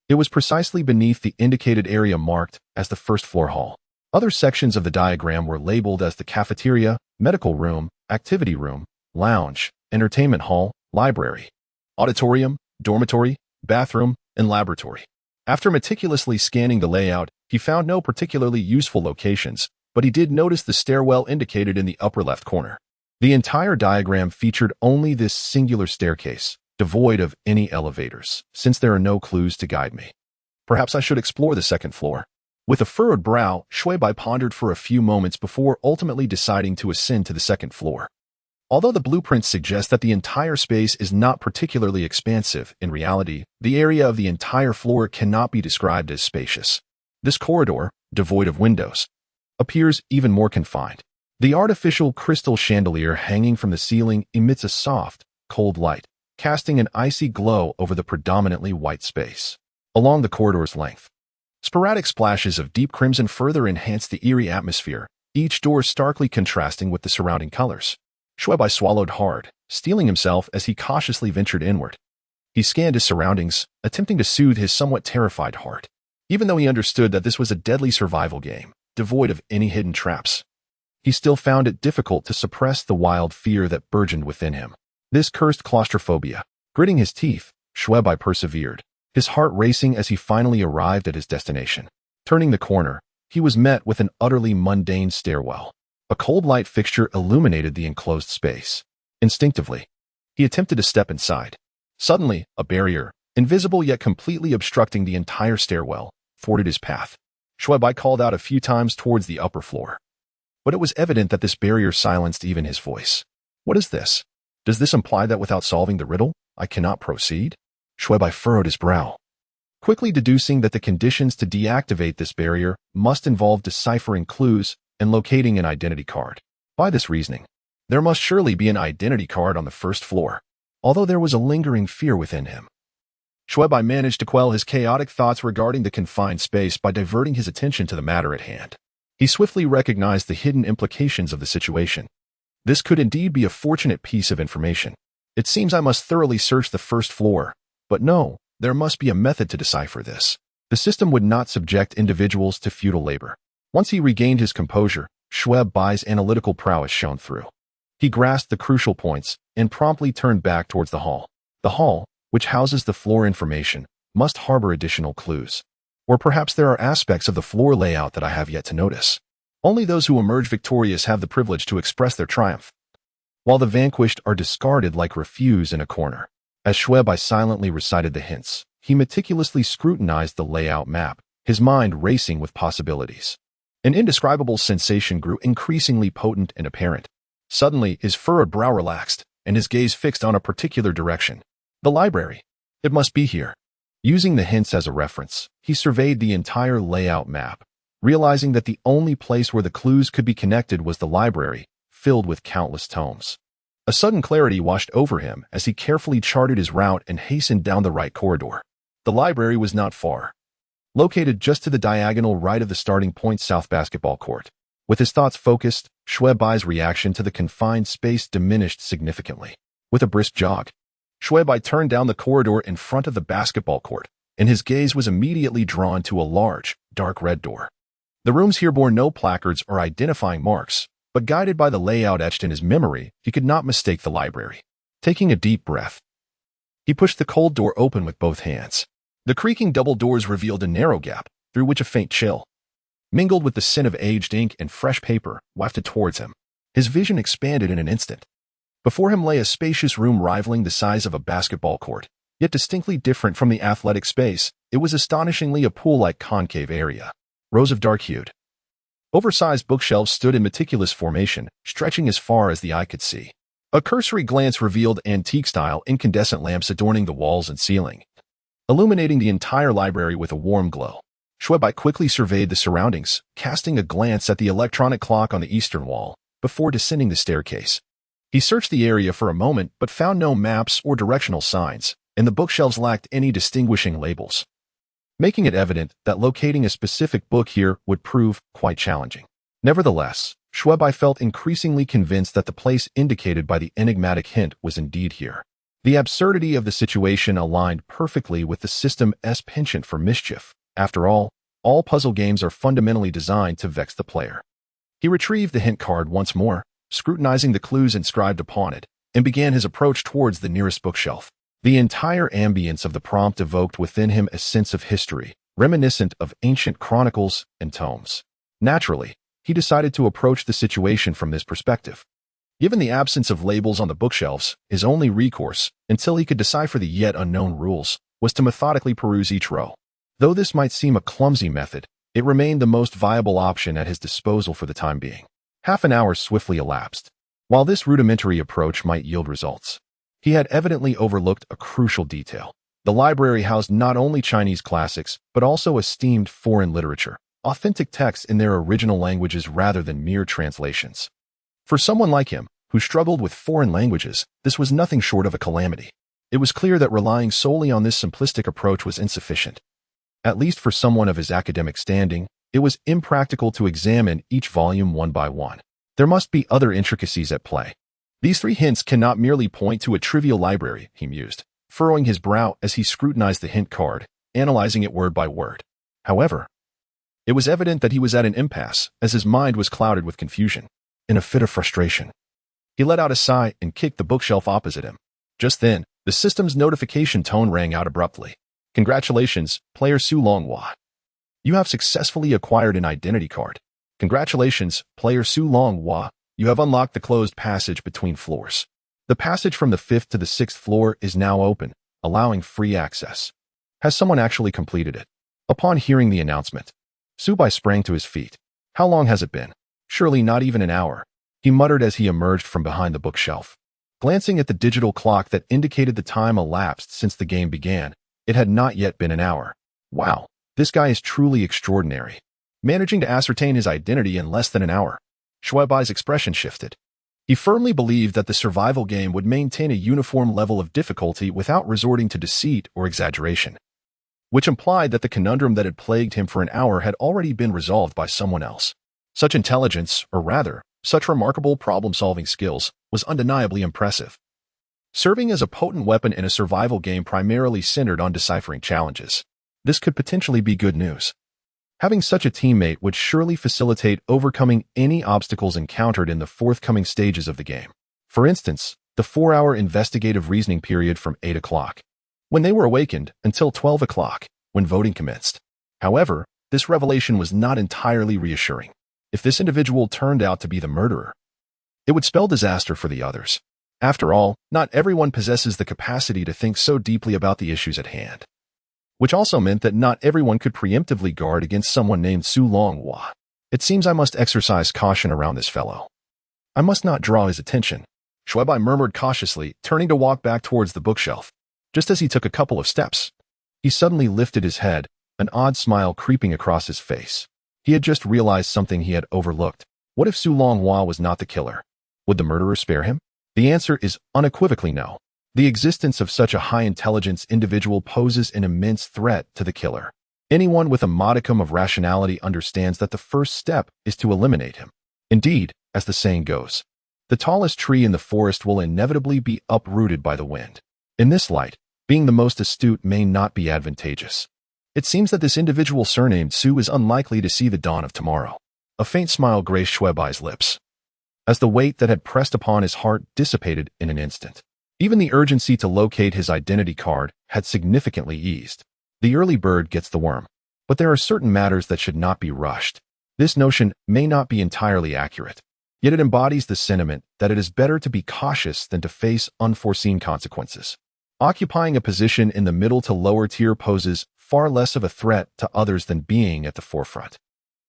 it was precisely beneath the indicated area marked as the first floor hall. Other sections of the diagram were labeled as the cafeteria, medical room, activity room, lounge, entertainment hall, library, auditorium, dormitory, bathroom, and laboratory. After meticulously scanning the layout, he found no particularly useful locations, but he did notice the stairwell indicated in the upper left corner. The entire diagram featured only this singular staircase, devoid of any elevators, since there are no clues to guide me. Perhaps I should explore the second floor. With a furrowed brow, Xue Bai pondered for a few moments before ultimately deciding to ascend to the second floor. Although the blueprints suggest that the entire space is not particularly expansive, in reality, the area of the entire floor cannot be described as spacious. This corridor, devoid of windows, appears even more confined. The artificial crystal chandelier hanging from the ceiling emits a soft, cold light, casting an icy glow over the predominantly white space. Along the corridor's length, sporadic splashes of deep crimson further enhance the eerie atmosphere, each door starkly contrasting with the surrounding colors. Xue Bai swallowed hard, steeling himself as he cautiously ventured inward. He scanned his surroundings, attempting to soothe his somewhat terrified heart. Even though he understood that this was a deadly survival game, devoid of any hidden traps, he still found it difficult to suppress the wild fear that burgeoned within him. This cursed claustrophobia. Gritting his teeth, Xue Bai persevered, his heart racing as he finally arrived at his destination. Turning the corner, he was met with an utterly mundane stairwell. A cold light fixture illuminated the enclosed space. Instinctively, he attempted to step inside. Suddenly, a barrier, invisible yet completely obstructing the entire stairwell, forded his path. Xue Bai called out a few times towards the upper floor, but it was evident that this barrier silenced even his voice. What is this? Does this imply that without solving the riddle, I cannot proceed? Xue Bai furrowed his brow, quickly deducing that the conditions to deactivate this barrier must involve deciphering clues and locating an identity card. By this reasoning, there must surely be an identity card on the first floor, although there was a lingering fear within him. Xue Bai managed to quell his chaotic thoughts regarding the confined space by diverting his attention to the matter at hand. He swiftly recognized the hidden implications of the situation. This could indeed be a fortunate piece of information. It seems I must thoroughly search the first floor, but no, there must be a method to decipher this. The system would not subject individuals to futile labor. Once he regained his composure, Xue Bai's analytical prowess shone through. He grasped the crucial points and promptly turned back towards the hall. The hall, which houses the floor information, must harbor additional clues. Or perhaps there are aspects of the floor layout that I have yet to notice. Only those who emerge victorious have the privilege to express their triumph, while the vanquished are discarded like refuse in a corner. As Xue Bai silently recited the hints, he meticulously scrutinized the layout map, his mind racing with possibilities. An indescribable sensation grew increasingly potent and apparent. Suddenly, his furrowed brow relaxed, and his gaze fixed on a particular direction. The library. It must be here. Using the hints as a reference, he surveyed the entire layout map, realizing that the only place where the clues could be connected was the library, filled with countless tomes. A sudden clarity washed over him as he carefully charted his route and hastened down the right corridor. The library was not far, located just to the diagonal right of the starting point south basketball court. With his thoughts focused, Xue Bai's reaction to the confined space diminished significantly. With a brisk jog, Xue Bai turned down the corridor in front of the basketball court, and his gaze was immediately drawn to a large, dark red door. The rooms here bore no placards or identifying marks, but guided by the layout etched in his memory, he could not mistake the library. Taking a deep breath, he pushed the cold door open with both hands. The creaking double doors revealed a narrow gap, through which a faint chill, mingled with the scent of aged ink and fresh paper, wafted towards him. His vision expanded in an instant. Before him lay a spacious room rivaling the size of a basketball court, yet distinctly different from the athletic space. It was astonishingly a pool-like concave area. Rows of dark-hued, oversized bookshelves stood in meticulous formation, stretching as far as the eye could see. A cursory glance revealed antique-style incandescent lamps adorning the walls and ceiling, illuminating the entire library with a warm glow. Xue Bai quickly surveyed the surroundings, casting a glance at the electronic clock on the eastern wall, before descending the staircase. He searched the area for a moment but found no maps or directional signs, and the bookshelves lacked any distinguishing labels, making it evident that locating a specific book here would prove quite challenging. Nevertheless, Xue Bai felt increasingly convinced that the place indicated by the enigmatic hint was indeed here. The absurdity of the situation aligned perfectly with the system's penchant for mischief. After all puzzle games are fundamentally designed to vex the player. He retrieved the hint card once more, scrutinizing the clues inscribed upon it, and began his approach towards the nearest bookshelf. The entire ambience of the prompt evoked within him a sense of history, reminiscent of ancient chronicles and tomes. Naturally, he decided to approach the situation from this perspective. Given the absence of labels on the bookshelves, his only recourse, until he could decipher the yet unknown rules, was to methodically peruse each row. Though this might seem a clumsy method, it remained the most viable option at his disposal for the time being. Half an hour swiftly elapsed. While this rudimentary approach might yield results, he had evidently overlooked a crucial detail. The library housed not only Chinese classics, but also esteemed foreign literature, authentic texts in their original languages rather than mere translations. For someone like him, who struggled with foreign languages, this was nothing short of a calamity. It was clear that relying solely on this simplistic approach was insufficient. At least for someone of his academic standing, it was impractical to examine each volume one by one. There must be other intricacies at play. These 3 hints cannot merely point to a trivial library, he mused, furrowing his brow as he scrutinized the hint card, analyzing it word by word. However, it was evident that he was at an impasse, as his mind was clouded with confusion. In a fit of frustration, he let out a sigh and kicked the bookshelf opposite him. Just then, the system's notification tone rang out abruptly. Congratulations, player Xue Longhua. You have successfully acquired an identity card. Congratulations, player Xue Longhua. You have unlocked the closed passage between floors. The passage from the 5th to the 6th floor is now open, allowing free access. Has someone actually completed it? Upon hearing the announcement, Xue Bai sprang to his feet. How long has it been? Surely not even an hour, he muttered as he emerged from behind the bookshelf. Glancing at the digital clock that indicated the time elapsed since the game began, it had not yet been an hour. Wow, this guy is truly extraordinary. Managing to ascertain his identity in less than an hour. Xue Bai's expression shifted. He firmly believed that the survival game would maintain a uniform level of difficulty without resorting to deceit or exaggeration, which implied that the conundrum that had plagued him for an hour had already been resolved by someone else. Such intelligence, or rather, such remarkable problem-solving skills, was undeniably impressive. Serving as a potent weapon in a survival game primarily centered on deciphering challenges, this could potentially be good news. Having such a teammate would surely facilitate overcoming any obstacles encountered in the forthcoming stages of the game. For instance, the 4-hour investigative reasoning period from 8 o'clock, when they were awakened, until 12 o'clock, when voting commenced. However, this revelation was not entirely reassuring. If this individual turned out to be the murderer, it would spell disaster for the others. After all, not everyone possesses the capacity to think so deeply about the issues at hand. Which also meant that not everyone could preemptively guard against someone named Xue Longhua. It seems I must exercise caution around this fellow. I must not draw his attention, Xue Bai murmured cautiously, turning to walk back towards the bookshelf. Just as he took a couple of steps, he suddenly lifted his head, an odd smile creeping across his face. He had just realized something he had overlooked. What if Xue Longhua was not the killer? Would the murderer spare him? The answer is unequivocally no. The existence of such a high-intelligence individual poses an immense threat to the killer. Anyone with a modicum of rationality understands that the first step is to eliminate him. Indeed, as the saying goes, the tallest tree in the forest will inevitably be uprooted by the wind. In this light, being the most astute may not be advantageous. It seems that this individual surnamed Xue is unlikely to see the dawn of tomorrow. A faint smile graced Xue Bai's lips, as the weight that had pressed upon his heart dissipated in an instant. Even the urgency to locate his identity card had significantly eased. The early bird gets the worm. But there are certain matters that should not be rushed. This notion may not be entirely accurate, yet it embodies the sentiment that it is better to be cautious than to face unforeseen consequences. Occupying a position in the middle to lower tier poses far less of a threat to others than being at the forefront.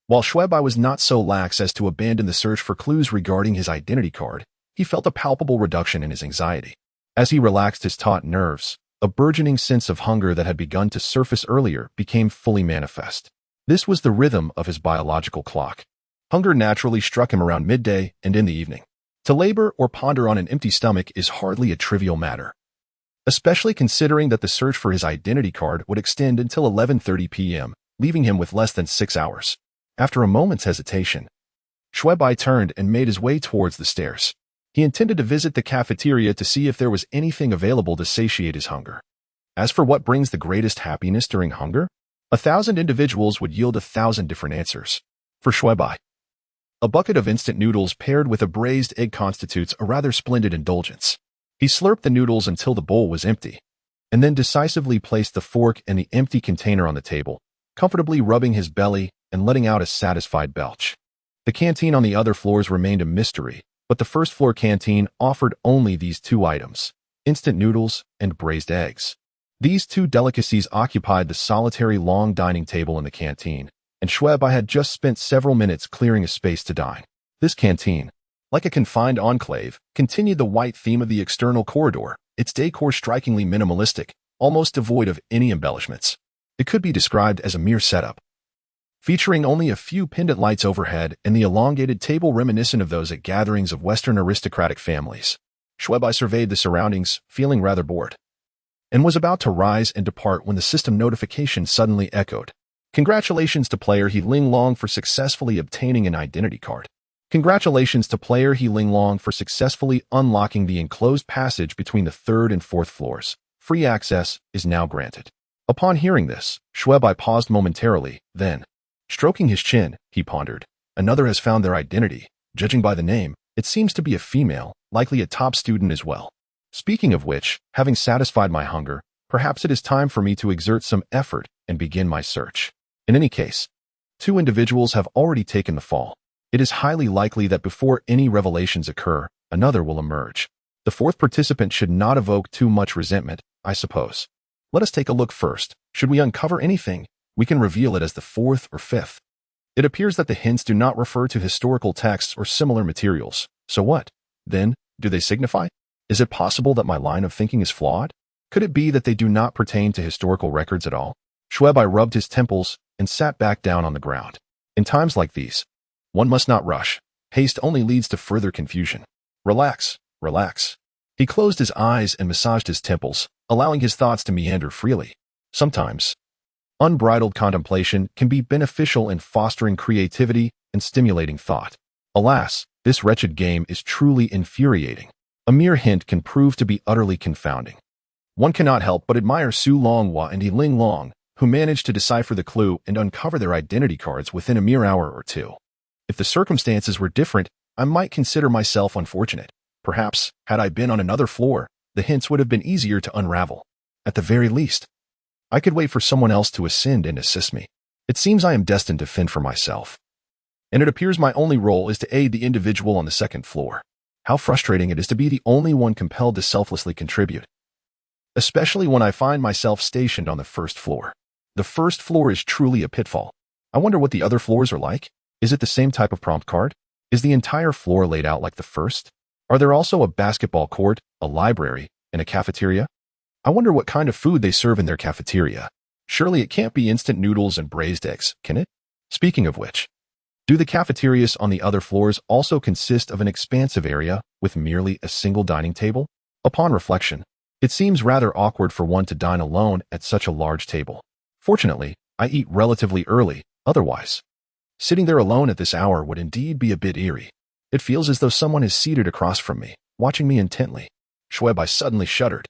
While Xue Bai was not so lax as to abandon the search for clues regarding his identity card, he felt a palpable reduction in his anxiety. As he relaxed his taut nerves, a burgeoning sense of hunger that had begun to surface earlier became fully manifest. This was the rhythm of his biological clock. Hunger naturally struck him around midday and in the evening. To labor or ponder on an empty stomach is hardly a trivial matter, especially considering that the search for his identity card would extend until 11:30 p.m., leaving him with less than 6 hours. After a moment's hesitation, Xue Bai turned and made his way towards the stairs. He intended to visit the cafeteria to see if there was anything available to satiate his hunger. As for what brings the greatest happiness during hunger, 1,000 individuals would yield 1,000 different answers. For Xue Bai, a bucket of instant noodles paired with a braised egg constitutes a rather splendid indulgence. He slurped the noodles until the bowl was empty, and then decisively placed the fork and the empty container on the table, comfortably rubbing his belly and letting out a satisfied belch. The canteen on the other floors remained a mystery, but the first-floor canteen offered only these two items: instant noodles and braised eggs. These two delicacies occupied the solitary long dining table in the canteen, and Xue Bai had just spent several minutes clearing a space to dine. This canteen, like a confined enclave, continued the white theme of the external corridor, its decor strikingly minimalistic, almost devoid of any embellishments. It could be described as a mere setup, featuring only a few pendant lights overhead and the elongated table reminiscent of those at gatherings of Western aristocratic families. Xue Bai surveyed the surroundings, feeling rather bored, and was about to rise and depart when the system notification suddenly echoed. Congratulations to player He Ling Long for successfully obtaining an identity card. Congratulations to player He Ling Long for successfully unlocking the enclosed passage between the third and fourth floors. Free access is now granted. Upon hearing this, Xue Bai paused momentarily, then, stroking his chin, he pondered. Another has found their identity. Judging by the name, it seems to be a female, likely a top student as well. Speaking of which, having satisfied my hunger, perhaps it is time for me to exert some effort and begin my search. In any case, two individuals have already taken the fall. It is highly likely that before any revelations occur, another will emerge. The fourth participant should not evoke too much resentment, I suppose. Let us take a look first. Should we uncover anything, we can reveal it as the fourth or fifth. It appears that the hints do not refer to historical texts or similar materials. So what, then, do they signify? Is it possible that my line of thinking is flawed? Could it be that they do not pertain to historical records at all? Xue Bai rubbed his temples and sat back down on the ground. In times like these, one must not rush. Haste only leads to further confusion. Relax, relax. He closed his eyes and massaged his temples, allowing his thoughts to meander freely. Sometimes, unbridled contemplation can be beneficial in fostering creativity and stimulating thought. Alas, this wretched game is truly infuriating. A mere hint can prove to be utterly confounding. One cannot help but admire Su Longhua and He Ling Long, who managed to decipher the clue and uncover their identity cards within a mere hour or two. If the circumstances were different, I might consider myself unfortunate. Perhaps, had I been on another floor, the hints would have been easier to unravel. At the very least, I could wait for someone else to ascend and assist me. It seems I am destined to fend for myself, and it appears my only role is to aid the individual on the second floor. How frustrating it is to be the only one compelled to selflessly contribute, especially when I find myself stationed on the first floor. The first floor is truly a pitfall. I wonder what the other floors are like. Is it the same type of prompt card? Is the entire floor laid out like the first? Are there also a basketball court, a library, and a cafeteria? I wonder what kind of food they serve in their cafeteria. Surely it can't be instant noodles and braised eggs, can it? Speaking of which, do the cafeterias on the other floors also consist of an expansive area with merely a single dining table? Upon reflection, it seems rather awkward for one to dine alone at such a large table. Fortunately, I eat relatively early, otherwise, sitting there alone at this hour would indeed be a bit eerie. It feels as though someone is seated across from me, watching me intently. Xue Bai suddenly shuddered,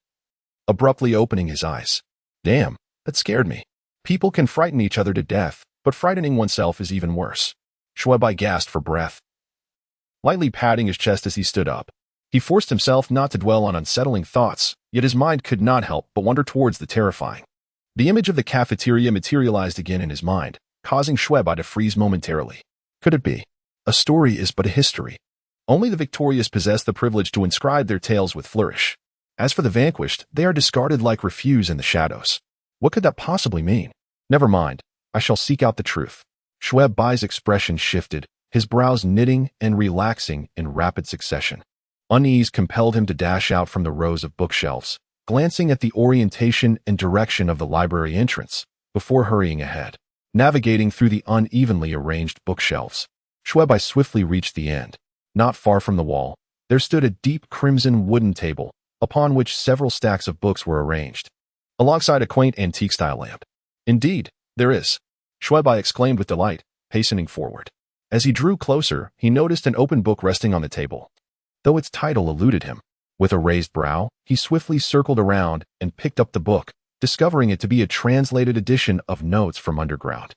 abruptly opening his eyes. Damn, that scared me. People can frighten each other to death, but frightening oneself is even worse. Xue Bai gasped for breath, lightly patting his chest as he stood up. He forced himself not to dwell on unsettling thoughts, yet his mind could not help but wander towards the terrifying. The image of the cafeteria materialized again in his mind, causing Xue Bai to freeze momentarily. Could it be? A story is but a history. Only the victorious possess the privilege to inscribe their tales with flourish. As for the vanquished, they are discarded like refuse in the shadows. What could that possibly mean? Never mind, I shall seek out the truth. Xue Bai's expression shifted, his brows knitting and relaxing in rapid succession. Unease compelled him to dash out from the rows of bookshelves, glancing at the orientation and direction of the library entrance, before hurrying ahead. Navigating through the unevenly arranged bookshelves, Xue Bai swiftly reached the end. Not far from the wall, there stood a deep crimson wooden table, upon which several stacks of books were arranged, alongside a quaint antique-style lamp. Indeed, there is, Xue Bai exclaimed with delight, hastening forward. As he drew closer, he noticed an open book resting on the table, though its title eluded him. With a raised brow, he swiftly circled around and picked up the book, discovering it to be a translated edition of Notes from Underground.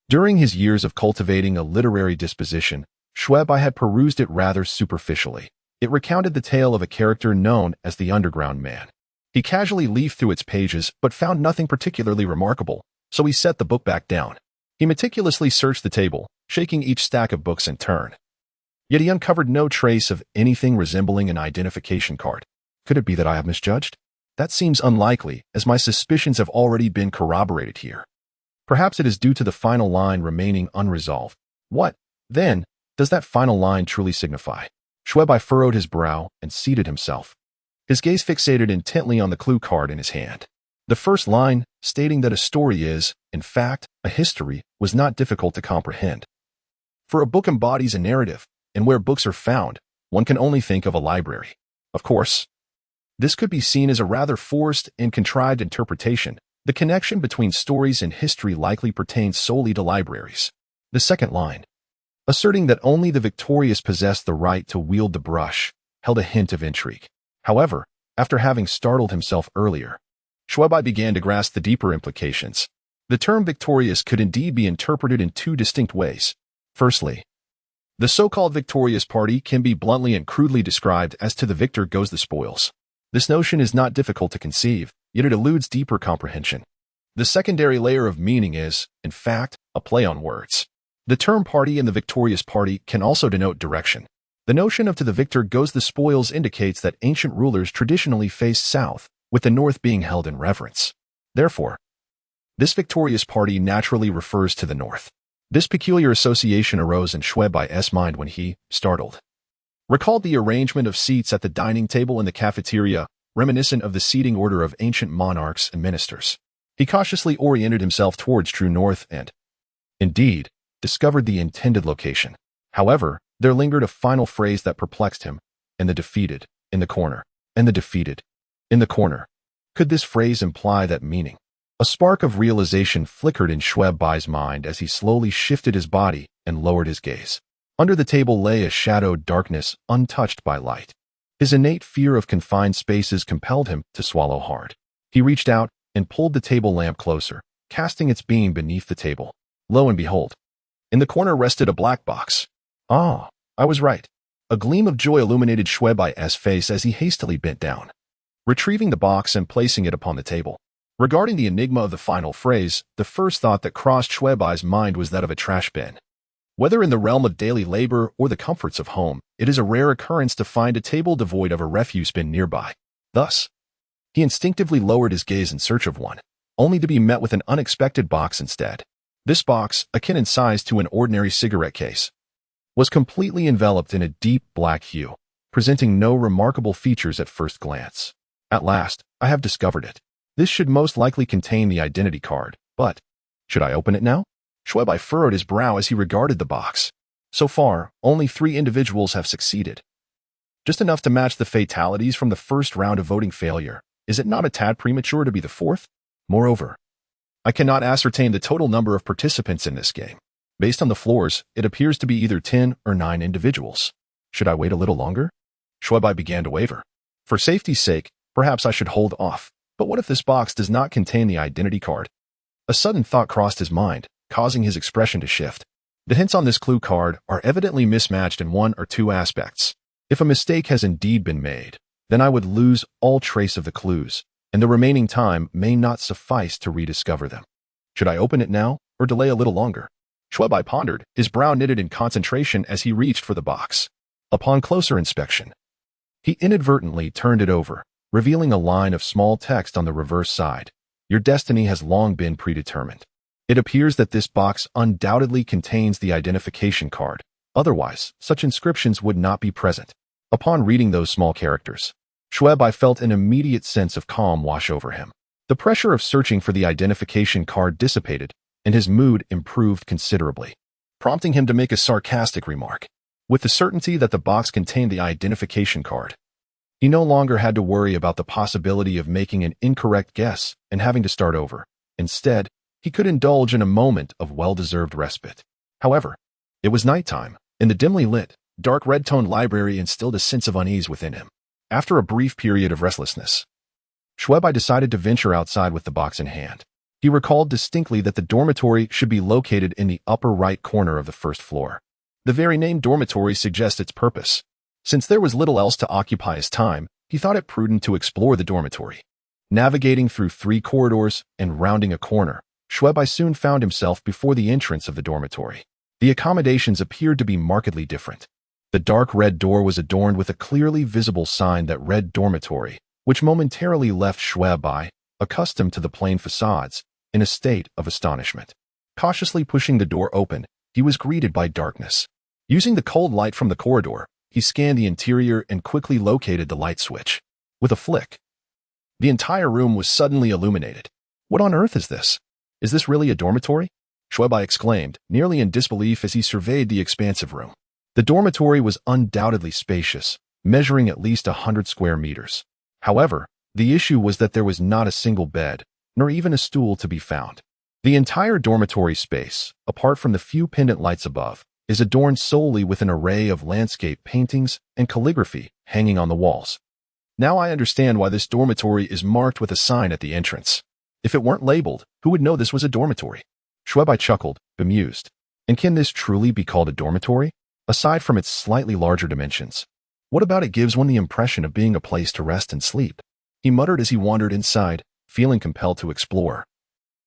During his years of cultivating a literary disposition, Xue Bai had perused it rather superficially. It recounted the tale of a character known as the Underground Man. He casually leafed through its pages but found nothing particularly remarkable, so he set the book back down. He meticulously searched the table, shaking each stack of books in turn. Yet he uncovered no trace of anything resembling an identification card. Could it be that I have misjudged? That seems unlikely, as my suspicions have already been corroborated here. Perhaps it is due to the final line remaining unresolved. What, then, does that final line truly signify? Xue Bai furrowed his brow and seated himself. His gaze fixated intently on the clue card in his hand. The first line, stating that a story is, in fact, a history, was not difficult to comprehend. For a book embodies a narrative, and where books are found, one can only think of a library. Of course, this could be seen as a rather forced and contrived interpretation. The connection between stories and history likely pertains solely to libraries. The second line, asserting that only the victorious possessed the right to wield the brush, held a hint of intrigue. However, after having startled himself earlier, Xue Bai began to grasp the deeper implications. The term victorious could indeed be interpreted in two distinct ways. Firstly, the so-called victorious party can be bluntly and crudely described as to the victor goes the spoils. This notion is not difficult to conceive, yet it eludes deeper comprehension. The secondary layer of meaning is, in fact, a play on words. The term party and the victorious party can also denote direction. The notion of to the victor goes the spoils indicates that ancient rulers traditionally faced south, with the north being held in reverence. Therefore, this victorious party naturally refers to the north. This peculiar association arose in Xue Bai's mind when he, startled, recalled the arrangement of seats at the dining table in the cafeteria, reminiscent of the seating order of ancient monarchs and ministers. He cautiously oriented himself towards true north and, indeed, discovered the intended location. However, there lingered a final phrase that perplexed him, and the defeated, in the corner, and the defeated, in the corner. Could this phrase imply that meaning? A spark of realization flickered in Xue Bai's mind as he slowly shifted his body and lowered his gaze. Under the table lay a shadowed darkness untouched by light. His innate fear of confined spaces compelled him to swallow hard. He reached out and pulled the table lamp closer, casting its beam beneath the table. Lo and behold, in the corner rested a black box. Ah, I was right. A gleam of joy illuminated Xue Bai's face as he hastily bent down, retrieving the box and placing it upon the table. Regarding the enigma of the final phrase, the first thought that crossed Xue Bai's mind was that of a trash bin. Whether in the realm of daily labor or the comforts of home, it is a rare occurrence to find a table devoid of a refuse bin nearby. Thus, he instinctively lowered his gaze in search of one, only to be met with an unexpected box instead. This box, akin in size to an ordinary cigarette case, was completely enveloped in a deep black hue, presenting no remarkable features at first glance. At last, I have discovered it. This should most likely contain the identity card, but should I open it now? Xue Bai furrowed his brow as he regarded the box. So far, only 3 individuals have succeeded. Just enough to match the fatalities from the first round of voting failure. Is it not a tad premature to be the 4th? Moreover, I cannot ascertain the total number of participants in this game. Based on the floors, it appears to be either 10 or 9 individuals. Should I wait a little longer? Xue Bai began to waver. For safety's sake, perhaps I should hold off. But what if this box does not contain the identity card? A sudden thought crossed his mind, causing his expression to shift. The hints on this clue card are evidently mismatched in 1 or 2 aspects. If a mistake has indeed been made, then I would lose all trace of the clues, and the remaining time may not suffice to rediscover them. Should I open it now, or delay a little longer? Xue Bai pondered, his brow knitted in concentration as he reached for the box. Upon closer inspection, he inadvertently turned it over, revealing a line of small text on the reverse side. Your destiny has long been predetermined. It appears that this box undoubtedly contains the identification card. Otherwise, such inscriptions would not be present. Upon reading those small characters, Xue Bai felt an immediate sense of calm wash over him. The pressure of searching for the identification card dissipated, and his mood improved considerably, prompting him to make a sarcastic remark. With the certainty that the box contained the identification card, he no longer had to worry about the possibility of making an incorrect guess and having to start over. Instead, he could indulge in a moment of well-deserved respite. However, it was nighttime, and the dimly lit, dark red-toned library instilled a sense of unease within him. After a brief period of restlessness, Xue Bai decided to venture outside with the box in hand. He recalled distinctly that the dormitory should be located in the upper right corner of the first floor. The very name dormitory suggests its purpose. Since there was little else to occupy his time, he thought it prudent to explore the dormitory. Navigating through 3 corridors and rounding a corner, Xue Bai soon found himself before the entrance of the dormitory. The accommodations appeared to be markedly different. The dark red door was adorned with a clearly visible sign that read dormitory, which momentarily left Xue Bai, accustomed to the plain facades, in a state of astonishment. Cautiously pushing the door open, he was greeted by darkness. Using the cold light from the corridor, he scanned the interior and quickly located the light switch. With a flick, the entire room was suddenly illuminated. What on earth is this? Is this really a dormitory? Xue Bai exclaimed, nearly in disbelief as he surveyed the expansive room. The dormitory was undoubtedly spacious, measuring at least 100 square meters. However, the issue was that there was not a single bed, nor even a stool to be found. The entire dormitory space, apart from the few pendant lights above, is adorned solely with an array of landscape paintings and calligraphy hanging on the walls. Now I understand why this dormitory is marked with a sign at the entrance. If it weren't labeled, who would know this was a dormitory? Xue Bai chuckled, bemused. And can this truly be called a dormitory? Aside from its slightly larger dimensions, what about it gives one the impression of being a place to rest and sleep? He muttered as he wandered inside, feeling compelled to explore,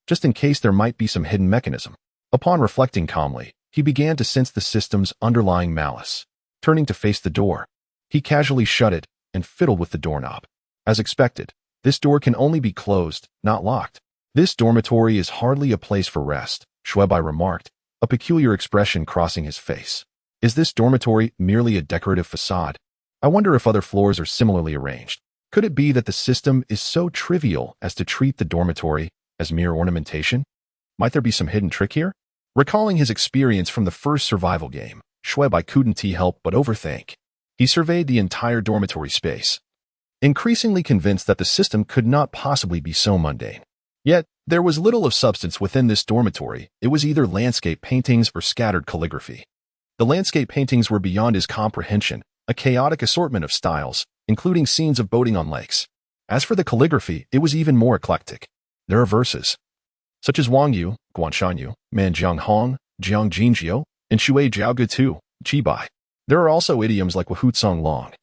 just in case there might be some hidden mechanism. Upon reflecting calmly, he began to sense the system's underlying malice. Turning to face the door, he casually shut it and fiddled with the doorknob. As expected, this door can only be closed, not locked. This dormitory is hardly a place for rest, Xue Bai remarked, a peculiar expression crossing his face. Is this dormitory merely a decorative facade? I wonder if other floors are similarly arranged. Could it be that the system is so trivial as to treat the dormitory as mere ornamentation? Might there be some hidden trick here? Recalling his experience from the first survival game, Xue Bai couldn't help but overthink. He surveyed the entire dormitory space, increasingly convinced that the system could not possibly be so mundane. Yet, there was little of substance within this dormitory. It was either landscape paintings or scattered calligraphy. The landscape paintings were beyond his comprehension, a chaotic assortment of styles, including scenes of boating on lakes. As for the calligraphy, it was even more eclectic. There are verses, such as Wang Yu, Guanshan Yu, Man Jiang Hong, Jiang Jinjiu, and Shui Jiao Gu Tu, Xue Bai. There are also idioms like Wahu Cong Long,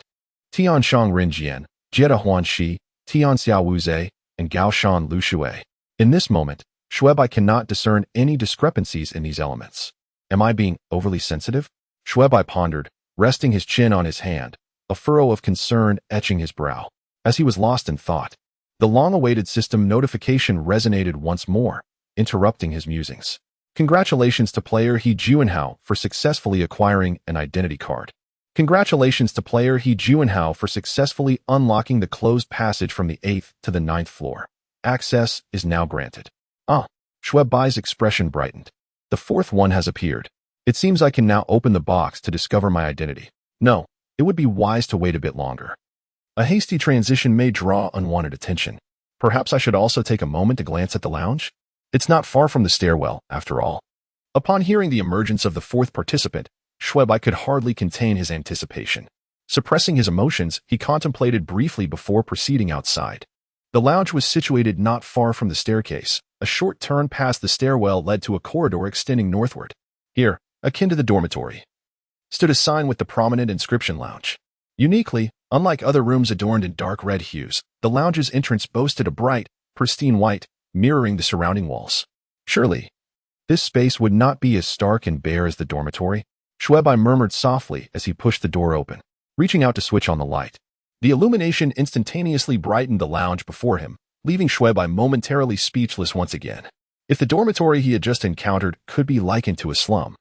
Tian Shang Rin Jian, Jieta Huan Shi, Tian Xiao Wu Zhe, and Gao Shan Lu Shui. In this moment, Xue Bai cannot discern any discrepancies in these elements. Am I being overly sensitive? Xue Bai pondered, resting his chin on his hand, a furrow of concern etching his brow. As he was lost in thought, the long-awaited system notification resonated once more, interrupting his musings. Congratulations to player He Juanhao for successfully acquiring an identity card. Congratulations to player He Juanhao for successfully unlocking the closed passage from the 8th to the 9th floor. Access is now granted. Xue Bai's expression brightened. The 4th one has appeared. It seems I can now open the box to discover my identity. No, it would be wise to wait a bit longer. A hasty transition may draw unwanted attention. Perhaps I should also take a moment to glance at the lounge? It's not far from the stairwell, after all. Upon hearing the emergence of the 4th participant, Xue Bai could hardly contain his anticipation. Suppressing his emotions, he contemplated briefly before proceeding outside. The lounge was situated not far from the staircase. A short turn past the stairwell led to a corridor extending northward. Here, akin to the dormitory, stood a sign with the prominent inscription lounge. Uniquely, unlike other rooms adorned in dark red hues, the lounge's entrance boasted a bright, pristine white, mirroring the surrounding walls. Surely, this space would not be as stark and bare as the dormitory, Xue Bai murmured softly as he pushed the door open. Reaching out to switch on the light, the illumination instantaneously brightened the lounge before him, leaving Xue Bai momentarily speechless once again. If the dormitory he had just encountered could be likened to a slum,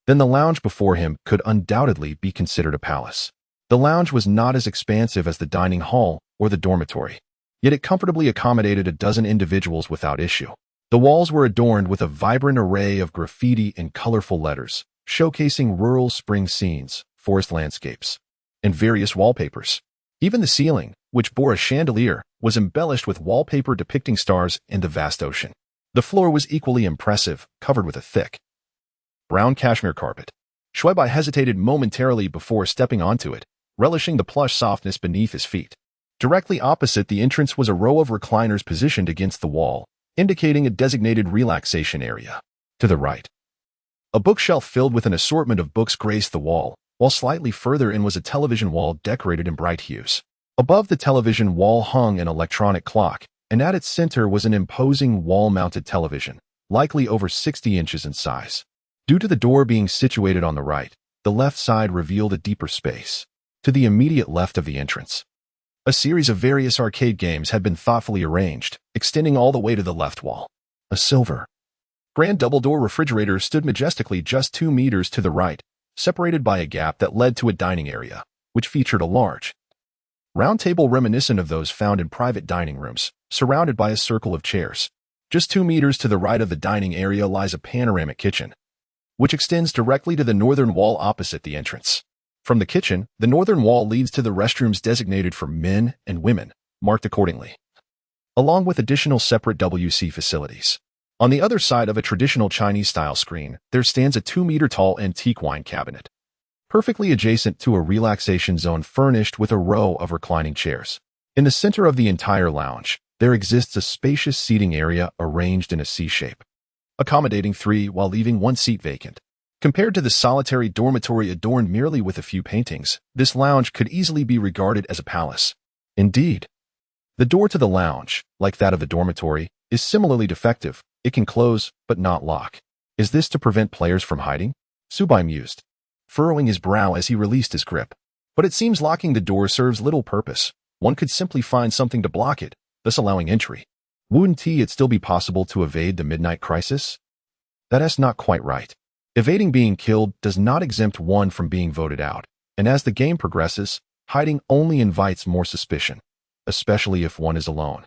then the lounge before him could undoubtedly be considered a palace. The lounge was not as expansive as the dining hall or the dormitory, yet it comfortably accommodated a dozen individuals without issue. The walls were adorned with a vibrant array of graffiti and colorful letters, showcasing rural spring scenes, forest landscapes, and various wallpapers. Even the ceiling, which bore a chandelier, was embellished with wallpaper depicting stars and the vast ocean. The floor was equally impressive, covered with a thick, brown cashmere carpet. Xue Bai hesitated momentarily before stepping onto it, relishing the plush softness beneath his feet. Directly opposite the entrance was a row of recliners positioned against the wall, indicating a designated relaxation area. To the right, a bookshelf filled with an assortment of books graced the wall, while slightly further in was a television wall decorated in bright hues. Above the television wall hung an electronic clock, and at its center was an imposing wall-mounted television, likely over 60 inches in size. Due to the door being situated on the right, the left side revealed a deeper space. To the immediate left of the entrance, a series of various arcade games had been thoughtfully arranged, extending all the way to the left wall. A silver, grand double-door refrigerator stood majestically just 2 meters to the right, separated by a gap that led to a dining area, which featured a large, round table reminiscent of those found in private dining rooms, surrounded by a circle of chairs. Just 2 meters to the right of the dining area lies a panoramic kitchen, which extends directly to the northern wall opposite the entrance. From the kitchen, the northern wall leads to the restrooms designated for men and women, marked accordingly, along with additional separate WC facilities. On the other side of a traditional Chinese-style screen, there stands a 2-meter-tall antique wine cabinet, perfectly adjacent to a relaxation zone furnished with a row of reclining chairs. In the center of the entire lounge, there exists a spacious seating area arranged in a C shape, accommodating 3 while leaving 1 seat vacant. Compared to the solitary dormitory adorned merely with a few paintings, this lounge could easily be regarded as a palace. Indeed, the door to the lounge, like that of the dormitory, is similarly defective. It can close, but not lock. Is this to prevent players from hiding? Xue Bai mused, furrowing his brow as he released his grip. But it seems locking the door serves little purpose. One could simply find something to block it, thus allowing entry. Wouldn't it still be possible to evade the midnight crisis? That's not quite right. Evading being killed does not exempt one from being voted out, and as the game progresses, hiding only invites more suspicion, especially if one is alone.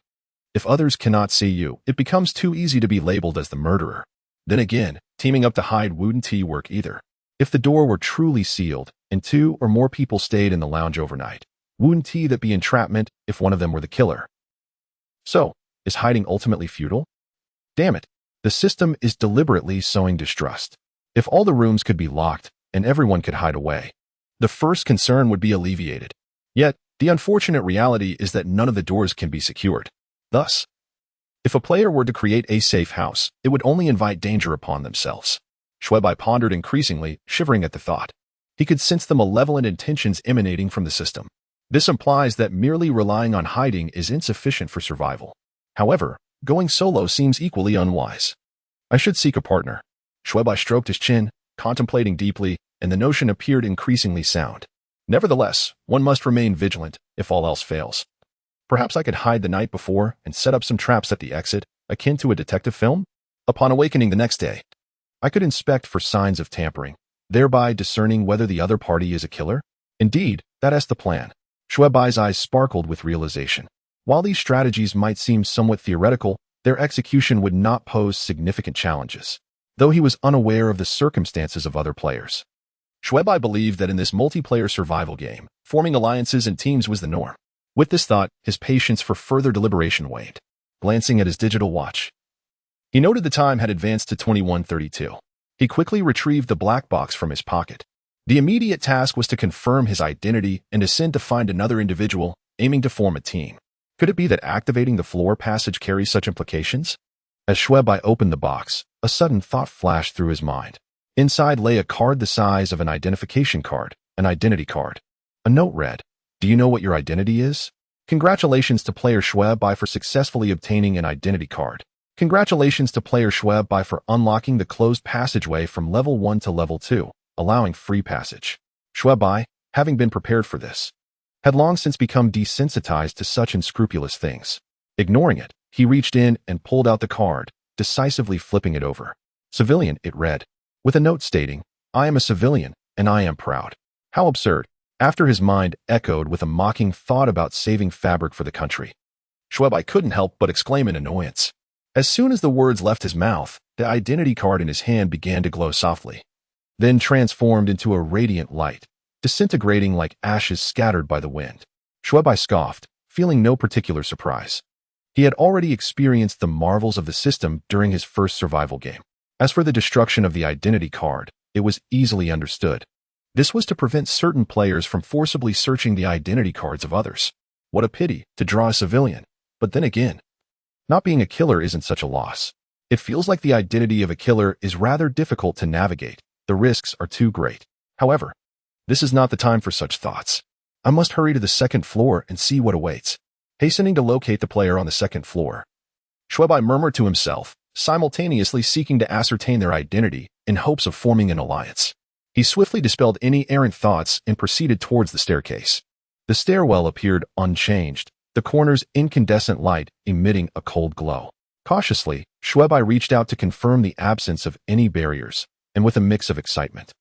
If others cannot see you, it becomes too easy to be labeled as the murderer. Then again, teaming up to hide wouldn't work either. If the door were truly sealed, and 2 or more people stayed in the lounge overnight, wouldn't that be entrapment if one of them were the killer? So, is hiding ultimately futile? Damn it, the system is deliberately sowing distrust. If all the rooms could be locked, and everyone could hide away, the first concern would be alleviated. Yet, the unfortunate reality is that none of the doors can be secured. Thus, if a player were to create a safe house, it would only invite danger upon themselves. Xue Bai pondered increasingly, shivering at the thought. He could sense the malevolent intentions emanating from the system. This implies that merely relying on hiding is insufficient for survival. However, going solo seems equally unwise. I should seek a partner. Xue Bai stroked his chin, contemplating deeply, and the notion appeared increasingly sound. Nevertheless, one must remain vigilant if all else fails. Perhaps I could hide the night before and set up some traps at the exit, akin to a detective film? Upon awakening the next day, I could inspect for signs of tampering, thereby discerning whether the other party is a killer. Indeed, that's the plan. Xue Bai's eyes sparkled with realization. While these strategies might seem somewhat theoretical, their execution would not pose significant challenges, though he was unaware of the circumstances of other players. Xue Bai believed that in this multiplayer survival game, forming alliances and teams was the norm. With this thought, his patience for further deliberation waned. Glancing at his digital watch, he noted the time had advanced to 21:32. He quickly retrieved the black box from his pocket. The immediate task was to confirm his identity and ascend to find another individual, aiming to form a team. Could it be that activating the floor passage carries such implications? As Xue Bai opened the box, a sudden thought flashed through his mind. Inside lay a card the size of an identification card, an identity card. A note read, "Do you know what your identity is? Congratulations to player Xue Bai for successfully obtaining an identity card. Congratulations to player Xue Bai for unlocking the closed passageway from level 1 to level 2, allowing free passage." Xue Bai, having been prepared for this, had long since become desensitized to such unscrupulous things. Ignoring it, he reached in and pulled out the card, decisively flipping it over. "Civilian," it read, with a note stating, "I am a civilian, and I am proud." How absurd. After his mind echoed with a mocking thought about saving fabric for the country, Xue Bai couldn't help but exclaim in annoyance. As soon as the words left his mouth, the identity card in his hand began to glow softly, then transformed into a radiant light, disintegrating like ashes scattered by the wind. Xue Bai scoffed, feeling no particular surprise. He had already experienced the marvels of the system during his first survival game. As for the destruction of the identity card, it was easily understood. This was to prevent certain players from forcibly searching the identity cards of others. What a pity to draw a civilian. But then again, not being a killer isn't such a loss. It feels like the identity of a killer is rather difficult to navigate. The risks are too great. However, this is not the time for such thoughts. I must hurry to the second floor and see what awaits. Hastening to locate the player on the second floor, Xue Bai murmured to himself, simultaneously seeking to ascertain their identity in hopes of forming an alliance. He swiftly dispelled any errant thoughts and proceeded towards the staircase. The stairwell appeared unchanged, the corner's incandescent light emitting a cold glow. Cautiously, Xue Bai reached out to confirm the absence of any barriers, and with a mix of excitement,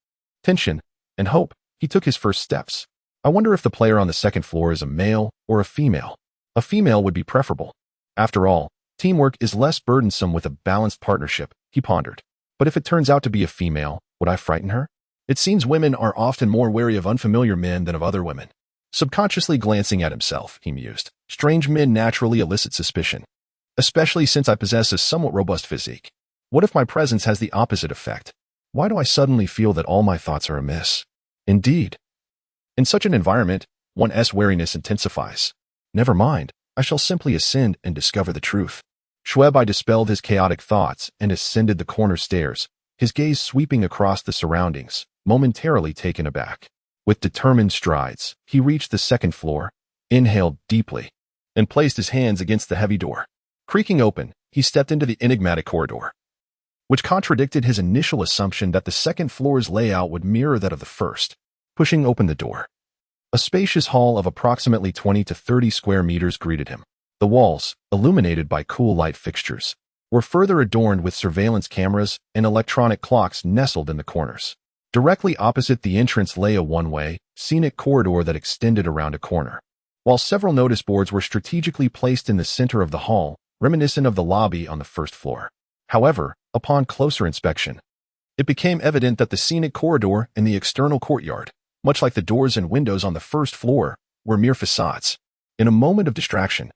tension, and hope, he took his first steps. I wonder if the player on the second floor is a male or a female. A female would be preferable. After all, teamwork is less burdensome with a balanced partnership, he pondered. But if it turns out to be a female, would I frighten her? It seems women are often more wary of unfamiliar men than of other women. Subconsciously glancing at himself, he mused. Strange men naturally elicit suspicion, especially since I possess a somewhat robust physique. What if my presence has the opposite effect? Why do I suddenly feel that all my thoughts are amiss? Indeed. In such an environment, one's wariness intensifies. Never mind, I shall simply ascend and discover the truth. Xue Bai dispelled his chaotic thoughts and ascended the corner stairs, his gaze sweeping across the surroundings, momentarily taken aback. With determined strides, he reached the second floor, inhaled deeply, and placed his hands against the heavy door. Creaking open, he stepped into the enigmatic corridor, which contradicted his initial assumption that the second floor's layout would mirror that of the first. Pushing open the door, a spacious hall of approximately 20 to 30 square meters greeted him. The walls, illuminated by cool light fixtures, were further adorned with surveillance cameras and electronic clocks nestled in the corners. Directly opposite the entrance lay a one-way, scenic corridor that extended around a corner, while several notice boards were strategically placed in the center of the hall, reminiscent of the lobby on the first floor. However, upon closer inspection, it became evident that the scenic corridor and the external courtyard, much like the doors and windows on the first floor, were mere facades. In a moment of distraction,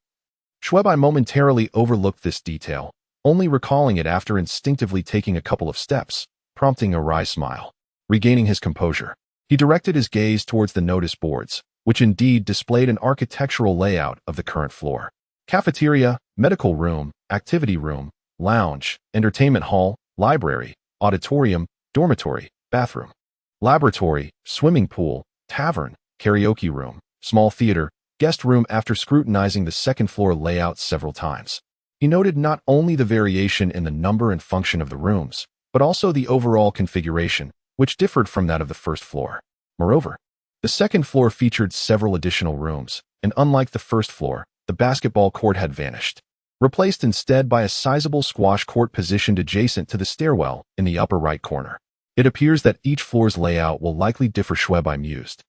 Xue Bai momentarily overlooked this detail, only recalling it after instinctively taking a couple of steps, prompting a wry smile. Regaining his composure, he directed his gaze towards the notice boards, which indeed displayed an architectural layout of the current floor. Cafeteria, medical room, activity room, lounge, entertainment hall, library, auditorium, dormitory, bathroom, laboratory, swimming pool, tavern, karaoke room, small theater, guest room. After scrutinizing the second floor layout several times, he noted not only the variation in the number and function of the rooms, but also the overall configuration, which differed from that of the first floor. Moreover, the second floor featured several additional rooms, and unlike the first floor, the basketball court had vanished, replaced instead by a sizable squash court positioned adjacent to the stairwell in the upper right corner. It appears that each floor's layout will likely differ, Xue Bai mused,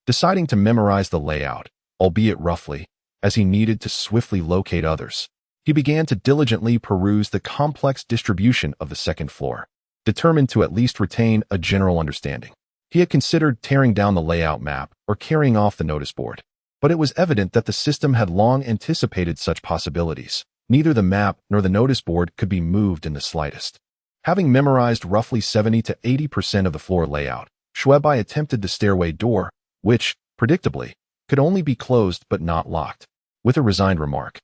deciding to memorize the layout, albeit roughly, as he needed to swiftly locate others. He began to diligently peruse the complex distribution of the second floor, determined to at least retain a general understanding. He had considered tearing down the layout map or carrying off the notice board, but it was evident that the system had long anticipated such possibilities. Neither the map nor the notice board could be moved in the slightest. Having memorized roughly 70 to 80% of the floor layout, Xue Bai attempted the stairway door, which, predictably, could only be closed but not locked. With a resigned remark,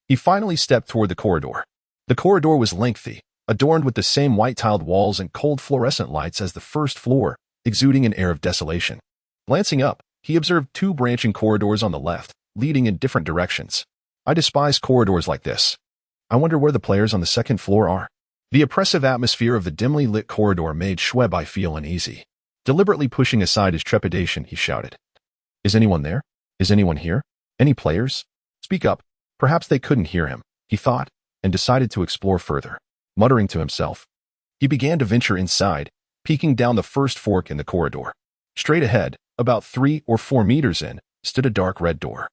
he finally stepped toward the corridor. The corridor was lengthy, adorned with the same white-tiled walls and cold fluorescent lights as the first floor, exuding an air of desolation. Glancing up, he observed two branching corridors on the left, leading in different directions. I despise corridors like this. I wonder where the players on the second floor are. The oppressive atmosphere of the dimly lit corridor made Xue Bai feel uneasy. Deliberately pushing aside his trepidation, he shouted, "Is anyone there? Is anyone here? Any players? Speak up." Perhaps they couldn't hear him, he thought, and decided to explore further. Muttering to himself, he began to venture inside, peeking down the first fork in the corridor. Straight ahead, about 3 or 4 meters in, stood a dark red door,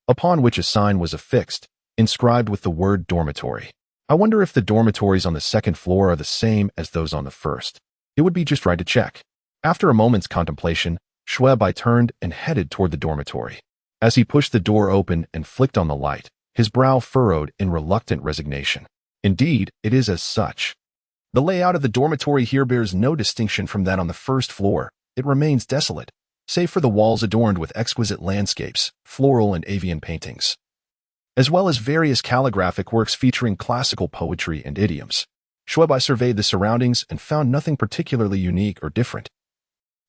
upon which a sign was affixed, inscribed with the word dormitory. I wonder if the dormitories on the second floor are the same as those on the first. It would be just right to check. After a moment's contemplation, Xue Bai turned and headed toward the dormitory. As he pushed the door open and flicked on the light, his brow furrowed in reluctant resignation. Indeed, it is as such. The layout of the dormitory here bears no distinction from that on the first floor. It remains desolate, save for the walls adorned with exquisite landscapes, floral and avian paintings, as well as various calligraphic works featuring classical poetry and idioms. Xue Bai surveyed the surroundings and found nothing particularly unique or different.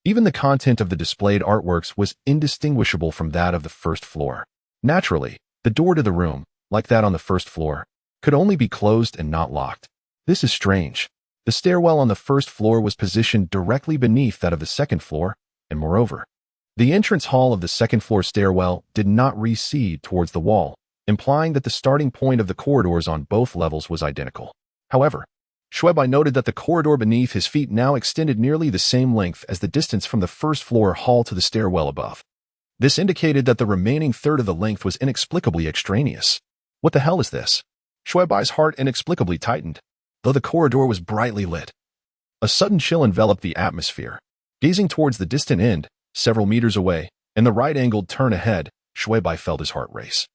Even the content of the displayed artworks was indistinguishable from that of the first floor. Naturally, the door to the room, like that on the first floor, could only be closed and not locked. This is strange. The stairwell on the first floor was positioned directly beneath that of the second floor, and moreover, the entrance hall of the second floor stairwell did not recede towards the wall, implying that the starting point of the corridors on both levels was identical. However, Xue Bai noted that the corridor beneath his feet now extended nearly the same length as the distance from the first floor hall to the stairwell above. This indicated that the remaining third of the length was inexplicably extraneous. What the hell is this? Xue Bai's heart inexplicably tightened, though the corridor was brightly lit. A sudden chill enveloped the atmosphere. Gazing towards the distant end, several meters away, in the right-angled turn ahead, Xue Bai felt his heart race,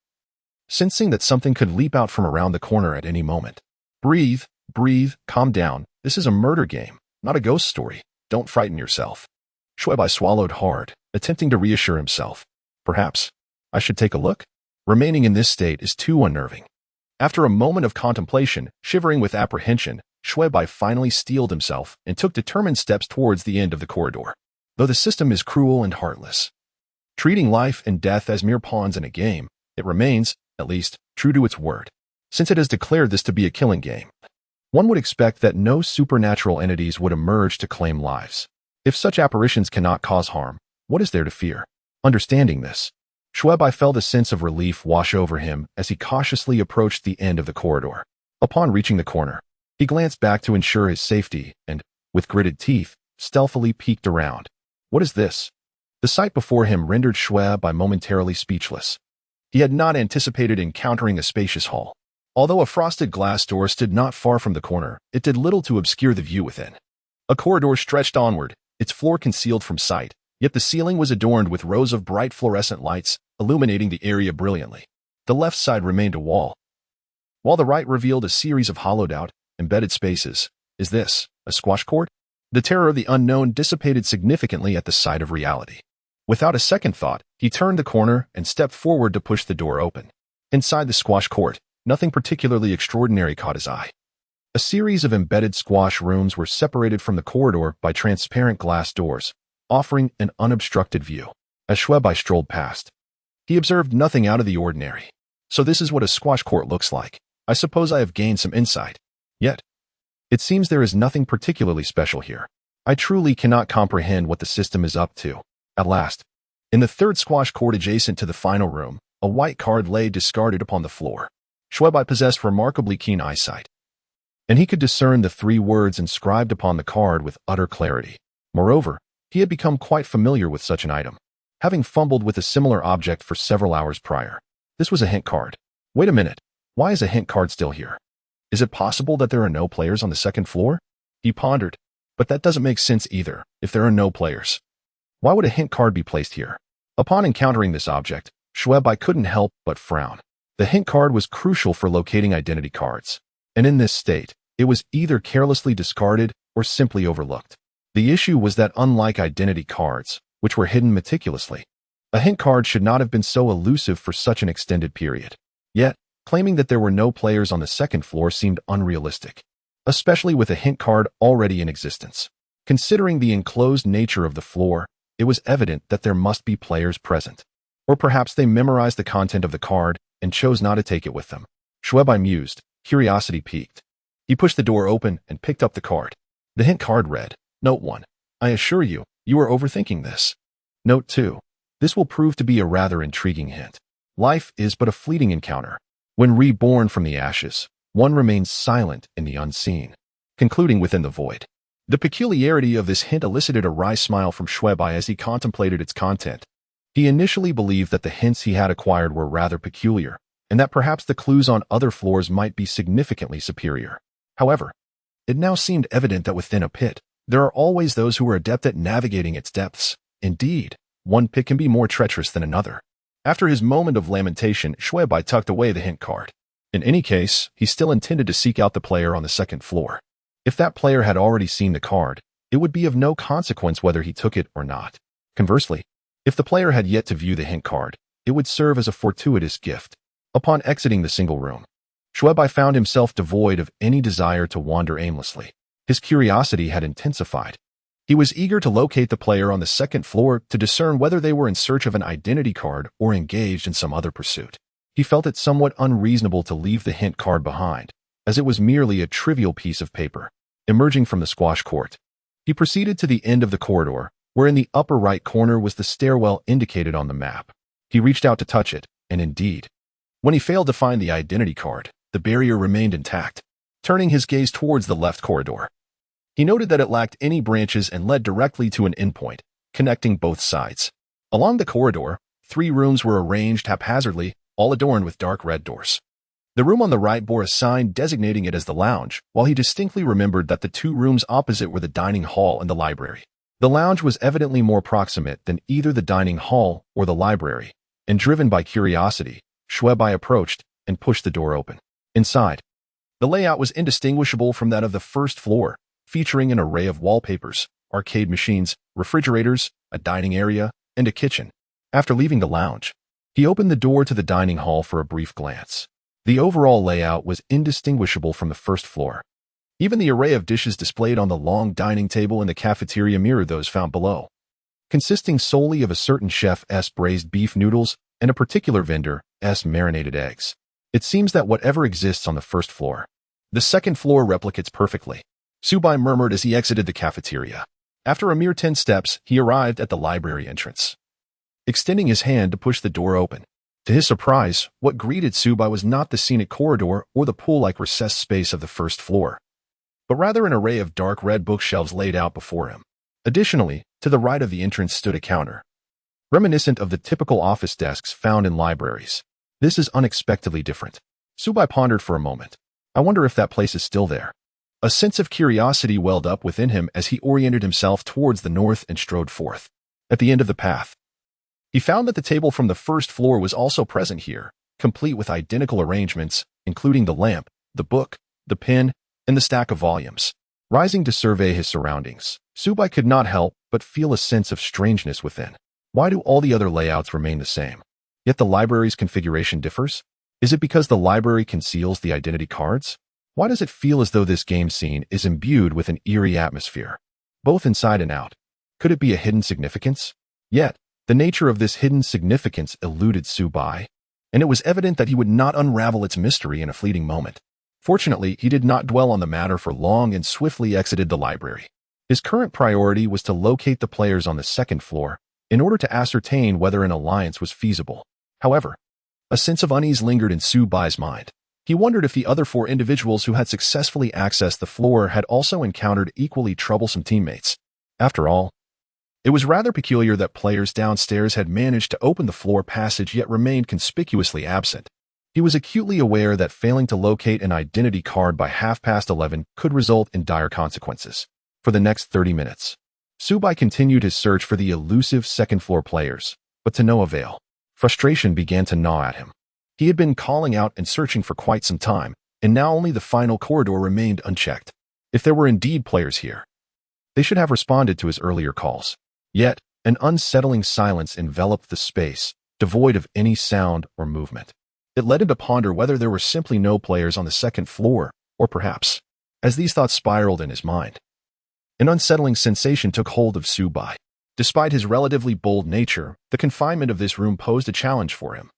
sensing that something could leap out from around the corner at any moment. Breathe, calm down. This is a murder game, not a ghost story. Don't frighten yourself. Xue Bai swallowed hard, attempting to reassure himself. Perhaps I should take a look? Remaining in this state is too unnerving. After a moment of contemplation, shivering with apprehension, Xue Bai finally steeled himself and took determined steps towards the end of the corridor. Though the system is cruel and heartless, treating life and death as mere pawns in a game, it remains, at least, true to its word. Since it has declared this to be a killing game, one would expect that no supernatural entities would emerge to claim lives. If such apparitions cannot cause harm, what is there to fear? Understanding this, Xue Bai felt a sense of relief wash over him as he cautiously approached the end of the corridor. Upon reaching the corner, he glanced back to ensure his safety and, with gritted teeth, stealthily peeked around. What is this? The sight before him rendered Xue Bai momentarily speechless. He had not anticipated encountering a spacious hall. Although a frosted glass door stood not far from the corner, it did little to obscure the view within. A corridor stretched onward, its floor concealed from sight, yet the ceiling was adorned with rows of bright fluorescent lights, illuminating the area brilliantly. The left side remained a wall, while the right revealed a series of hollowed-out, embedded spaces. Is this a squash court? The terror of the unknown dissipated significantly at the sight of reality. Without a second thought, he turned the corner and stepped forward to push the door open. Inside the squash court, nothing particularly extraordinary caught his eye. A series of embedded squash rooms were separated from the corridor by transparent glass doors, offering an unobstructed view. As Xue Bai strolled past, he observed nothing out of the ordinary. So this is what a squash court looks like. I suppose I have gained some insight. Yet, it seems there is nothing particularly special here. I truly cannot comprehend what the system is up to. At last, in the third squash court adjacent to the final room, a white card lay discarded upon the floor. Xue Bai possessed remarkably keen eyesight, and he could discern the 3 words inscribed upon the card with utter clarity. Moreover, he had become quite familiar with such an item, having fumbled with a similar object for several hours prior. This was a hint card. Wait a minute, why is a hint card still here? Is it possible that there are no players on the second floor? He pondered, but that doesn't make sense either, if there are no players. Why would a hint card be placed here? Upon encountering this object, Xue Bai couldn't help but frown. The hint card was crucial for locating identity cards, and in this state, it was either carelessly discarded or simply overlooked. The issue was that unlike identity cards, which were hidden meticulously, a hint card should not have been so elusive for such an extended period. Yet, claiming that there were no players on the second floor seemed unrealistic, especially with a hint card already in existence. Considering the enclosed nature of the floor, it was evident that there must be players present. Or perhaps they memorized the content of the card and chose not to take it with them. Xue Bai mused, curiosity piqued. He pushed the door open and picked up the card. The hint card read, Note 1. I assure you, you are overthinking this. Note 2. This will prove to be a rather intriguing hint. Life is but a fleeting encounter. When reborn from the ashes, one remains silent in the unseen, concluding within the void. The peculiarity of this hint elicited a wry smile from Xue Bai as he contemplated its content. He initially believed that the hints he had acquired were rather peculiar, and that perhaps the clues on other floors might be significantly superior. However, it now seemed evident that within a pit, there are always those who are adept at navigating its depths. Indeed, one pit can be more treacherous than another. After his moment of lamentation, Xue Bai tucked away the hint card. In any case, he still intended to seek out the player on the second floor. If that player had already seen the card, it would be of no consequence whether he took it or not. Conversely, if the player had yet to view the hint card, it would serve as a fortuitous gift. Upon exiting the single room, Xue Bai found himself devoid of any desire to wander aimlessly. His curiosity had intensified. He was eager to locate the player on the second floor to discern whether they were in search of an identity card or engaged in some other pursuit. He felt it somewhat unreasonable to leave the hint card behind, as it was merely a trivial piece of paper. emerging from the squash court. He proceeded to the end of the corridor, where in the upper right corner was the stairwell indicated on the map. He reached out to touch it, and indeed, when he failed to find the identity card, the barrier remained intact. Turning his gaze towards the left corridor, he noted that it lacked any branches and led directly to an endpoint, connecting both sides. Along the corridor, 3 rooms were arranged haphazardly, all adorned with dark red doors. The room on the right bore a sign designating it as the lounge, while he distinctly remembered that the 2 rooms opposite were the dining hall and the library. The lounge was evidently more proximate than either the dining hall or the library, and driven by curiosity, Xue Bai approached and pushed the door open. Inside, the layout was indistinguishable from that of the first floor, featuring an array of wallpapers, arcade machines, refrigerators, a dining area, and a kitchen. After leaving the lounge, he opened the door to the dining hall for a brief glance. The overall layout was indistinguishable from the first floor. Even the array of dishes displayed on the long dining table in the cafeteria mirrored those found below, consisting solely of a certain chef's braised beef noodles and a particular vendor's marinated eggs. It seems that whatever exists on the first floor, the second floor replicates perfectly, Xue Bai murmured as he exited the cafeteria. After a mere 10 steps, he arrived at the library entrance, extending his hand to push the door open. To his surprise, what greeted Xue Bai was not the scenic corridor or the pool-like recessed space of the first floor, but rather an array of dark red bookshelves laid out before him. Additionally, to the right of the entrance stood a counter, reminiscent of the typical office desks found in libraries. This is unexpectedly different. Xue Bai pondered for a moment. I wonder if that place is still there. A sense of curiosity welled up within him as he oriented himself towards the north and strode forth. At the end of the path, he found that the table from the first floor was also present here, complete with identical arrangements, including the lamp, the book, the pen, and the stack of volumes. Rising to survey his surroundings, Xue Bai could not help but feel a sense of strangeness within. Why do all the other layouts remain the same, yet the library's configuration differs? Is it because the library conceals the identity cards? Why does it feel as though this game scene is imbued with an eerie atmosphere, both inside and out? Could it be a hidden significance? Yet, the nature of this hidden significance eluded Xue Bai, and it was evident that he would not unravel its mystery in a fleeting moment. Fortunately, he did not dwell on the matter for long and swiftly exited the library. His current priority was to locate the players on the second floor in order to ascertain whether an alliance was feasible. However, a sense of unease lingered in Xue Bai's mind. He wondered if the other 4 individuals who had successfully accessed the floor had also encountered equally troublesome teammates. After all, it was rather peculiar that players downstairs had managed to open the floor passage yet remained conspicuously absent. He was acutely aware that failing to locate an identity card by 11:30 could result in dire consequences. For the next 30 minutes, Xue Bai continued his search for the elusive second-floor players, but to no avail. Frustration began to gnaw at him. He had been calling out and searching for quite some time, and now only the final corridor remained unchecked. If there were indeed players here, they should have responded to his earlier calls. Yet, an unsettling silence enveloped the space, devoid of any sound or movement. It led him to ponder whether there were simply no players on the second floor, or perhaps, as these thoughts spiraled in his mind, an unsettling sensation took hold of Xue Bai. Despite his relatively bold nature, the confinement of this room posed a challenge for him,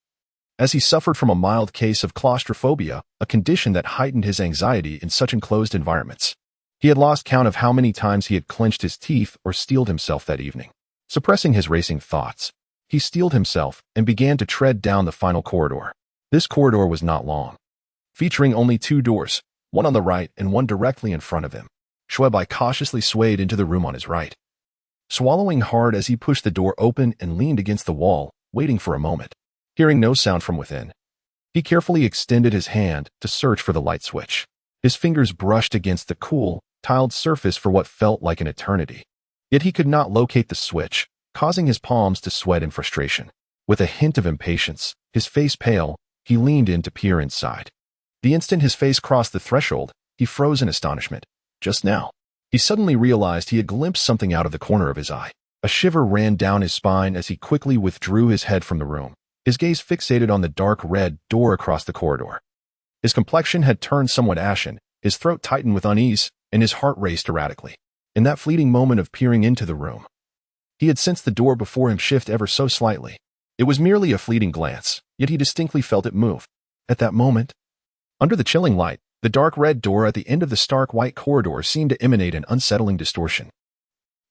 as he suffered from a mild case of claustrophobia, a condition that heightened his anxiety in such enclosed environments. He had lost count of how many times he had clenched his teeth or steeled himself that evening. Suppressing his racing thoughts, he steeled himself and began to tread down the final corridor. This corridor was not long, featuring only 2 doors, one on the right and one directly in front of him. Xue Bai cautiously swayed into the room on his right, swallowing hard as he pushed the door open and leaned against the wall, waiting for a moment. Hearing no sound from within, he carefully extended his hand to search for the light switch. His fingers brushed against the cool, tiled surface for what felt like an eternity. Yet he could not locate the switch, causing his palms to sweat in frustration. With a hint of impatience, his face pale, he leaned in to peer inside. The instant his face crossed the threshold, he froze in astonishment. Just now, he suddenly realized he had glimpsed something out of the corner of his eye. A shiver ran down his spine as he quickly withdrew his head from the room, his gaze fixated on the dark red door across the corridor. His complexion had turned somewhat ashen, his throat tightened with unease, and his heart raced erratically. In that fleeting moment of peering into the room, he had sensed the door before him shift ever so slightly. It was merely a fleeting glance, yet he distinctly felt it move. At that moment, under the chilling light, The dark red door at the end of the stark white corridor seemed to emanate an unsettling distortion.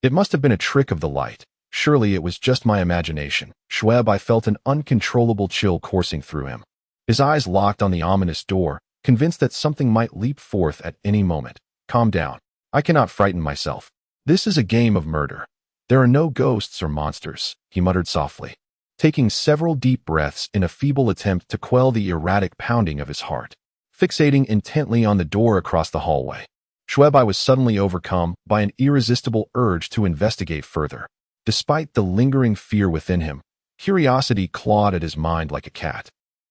It must have been a trick of the light. Surely it was just my imagination. Xue Bai felt an uncontrollable chill coursing through him. His eyes locked on the ominous door, convinced that something might leap forth at any moment. Calm down. I cannot frighten myself. This is a game of murder. There are no ghosts or monsters, he muttered softly, taking several deep breaths in a feeble attempt to quell the erratic pounding of his heart. Fixating intently on the door across the hallway, Xue Bai was suddenly overcome by an irresistible urge to investigate further. Despite the lingering fear within him, curiosity clawed at his mind like a cat,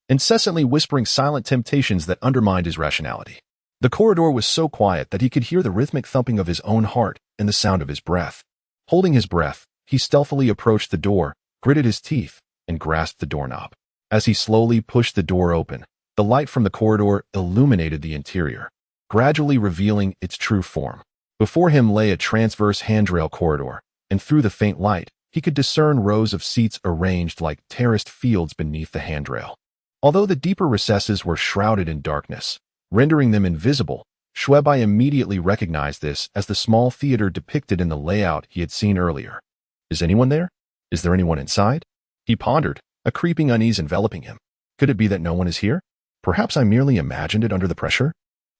incessantly whispering silent temptations that undermined his rationality. The corridor was so quiet that he could hear the rhythmic thumping of his own heart and the sound of his breath. Holding his breath, he stealthily approached the door, gritted his teeth, and grasped the doorknob. As he slowly pushed the door open, the light from the corridor illuminated the interior, gradually revealing its true form. Before him lay a transverse handrail corridor, and through the faint light, he could discern rows of seats arranged like terraced fields beneath the handrail. Although the deeper recesses were shrouded in darkness, rendering them invisible, Xue Bai immediately recognized this as the small theater depicted in the layout he had seen earlier. Is anyone there? Is there anyone inside? He pondered, a creeping unease enveloping him. Could it be that no one is here? Perhaps I merely imagined it under the pressure?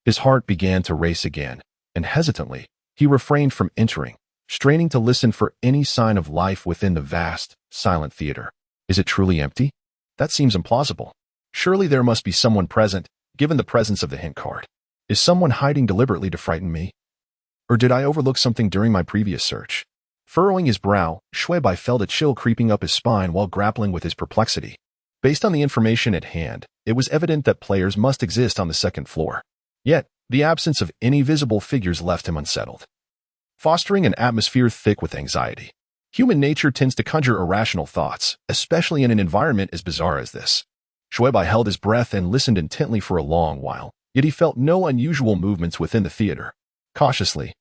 His heart began to race again, and hesitantly, he refrained from entering, straining to listen for any sign of life within the vast, silent theater. Is it truly empty? That seems implausible. Surely there must be someone present, given the presence of the hint card. Is someone hiding deliberately to frighten me? Or did I overlook something during my previous search? Furrowing his brow, Xue Bai felt a chill creeping up his spine while grappling with his perplexity. Based on the information at hand, it was evident that players must exist on the second floor. Yet, the absence of any visible figures left him unsettled, fostering an atmosphere thick with anxiety. Human nature tends to conjure irrational thoughts, especially in an environment as bizarre as this. Xue Bai held his breath and listened intently for a long while, yet he felt no unusual movements within the theater. Cautiously,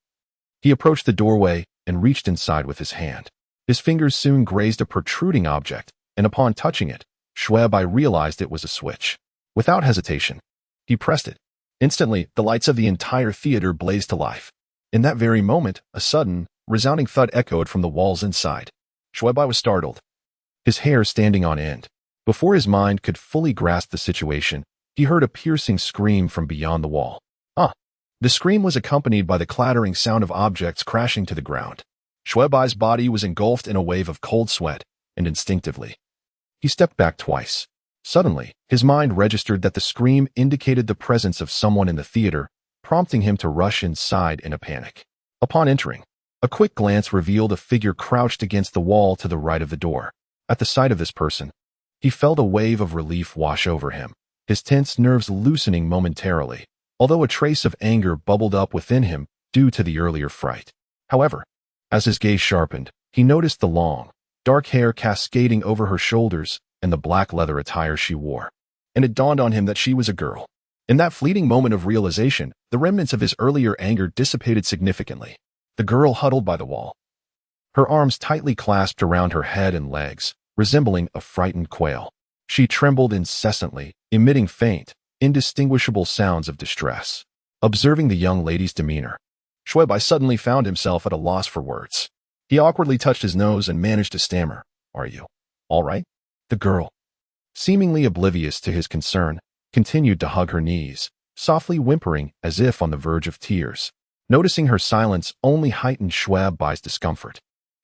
he approached the doorway and reached inside with his hand. His fingers soon grazed a protruding object, and upon touching it, Xue Bai realized it was a switch. Without hesitation, he pressed it. Instantly, the lights of the entire theater blazed to life. In that very moment, a sudden, resounding thud echoed from the walls inside. Xue Bai was startled, his hair standing on end. Before his mind could fully grasp the situation, he heard a piercing scream from beyond the wall. The scream was accompanied by the clattering sound of objects crashing to the ground. Xue Bai's body was engulfed in a wave of cold sweat, and instinctively, he stepped back twice. Suddenly, his mind registered that the scream indicated the presence of someone in the theater, prompting him to rush inside in a panic. Upon entering, a quick glance revealed a figure crouched against the wall to the right of the door. At the sight of this person, he felt a wave of relief wash over him, his tense nerves loosening momentarily, although a trace of anger bubbled up within him due to the earlier fright. However, as his gaze sharpened, he noticed the long, dark hair cascading over her shoulders and the black leather attire she wore, and it dawned on him that she was a girl. In that fleeting moment of realization, the remnants of his earlier anger dissipated significantly. The girl huddled by the wall, her arms tightly clasped around her head and legs, resembling a frightened quail. She trembled incessantly, emitting faint, indistinguishable sounds of distress. Observing the young lady's demeanor, Xue Bai suddenly found himself at a loss for words. He awkwardly touched his nose and managed to stammer, "Are you all right?" The girl, seemingly oblivious to his concern, continued to hug her knees, softly whimpering as if on the verge of tears. Noticing her silence only heightened Xue Bai's discomfort.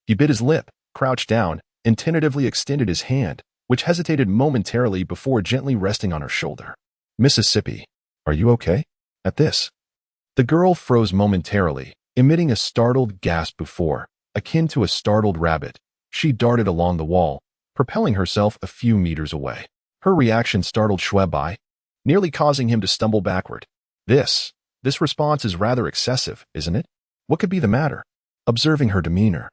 He bit his lip, crouched down, and tentatively extended his hand, which hesitated momentarily before gently resting on her shoulder. "Mississippi, are you okay?" At this, the girl froze momentarily, emitting a startled gasp before, akin to a startled rabbit, she darted along the wall, propelling herself a few meters away. Her reaction startled Xue Bai, nearly causing him to stumble backward. This response is rather excessive, isn't it? What could be the matter? Observing her demeanor,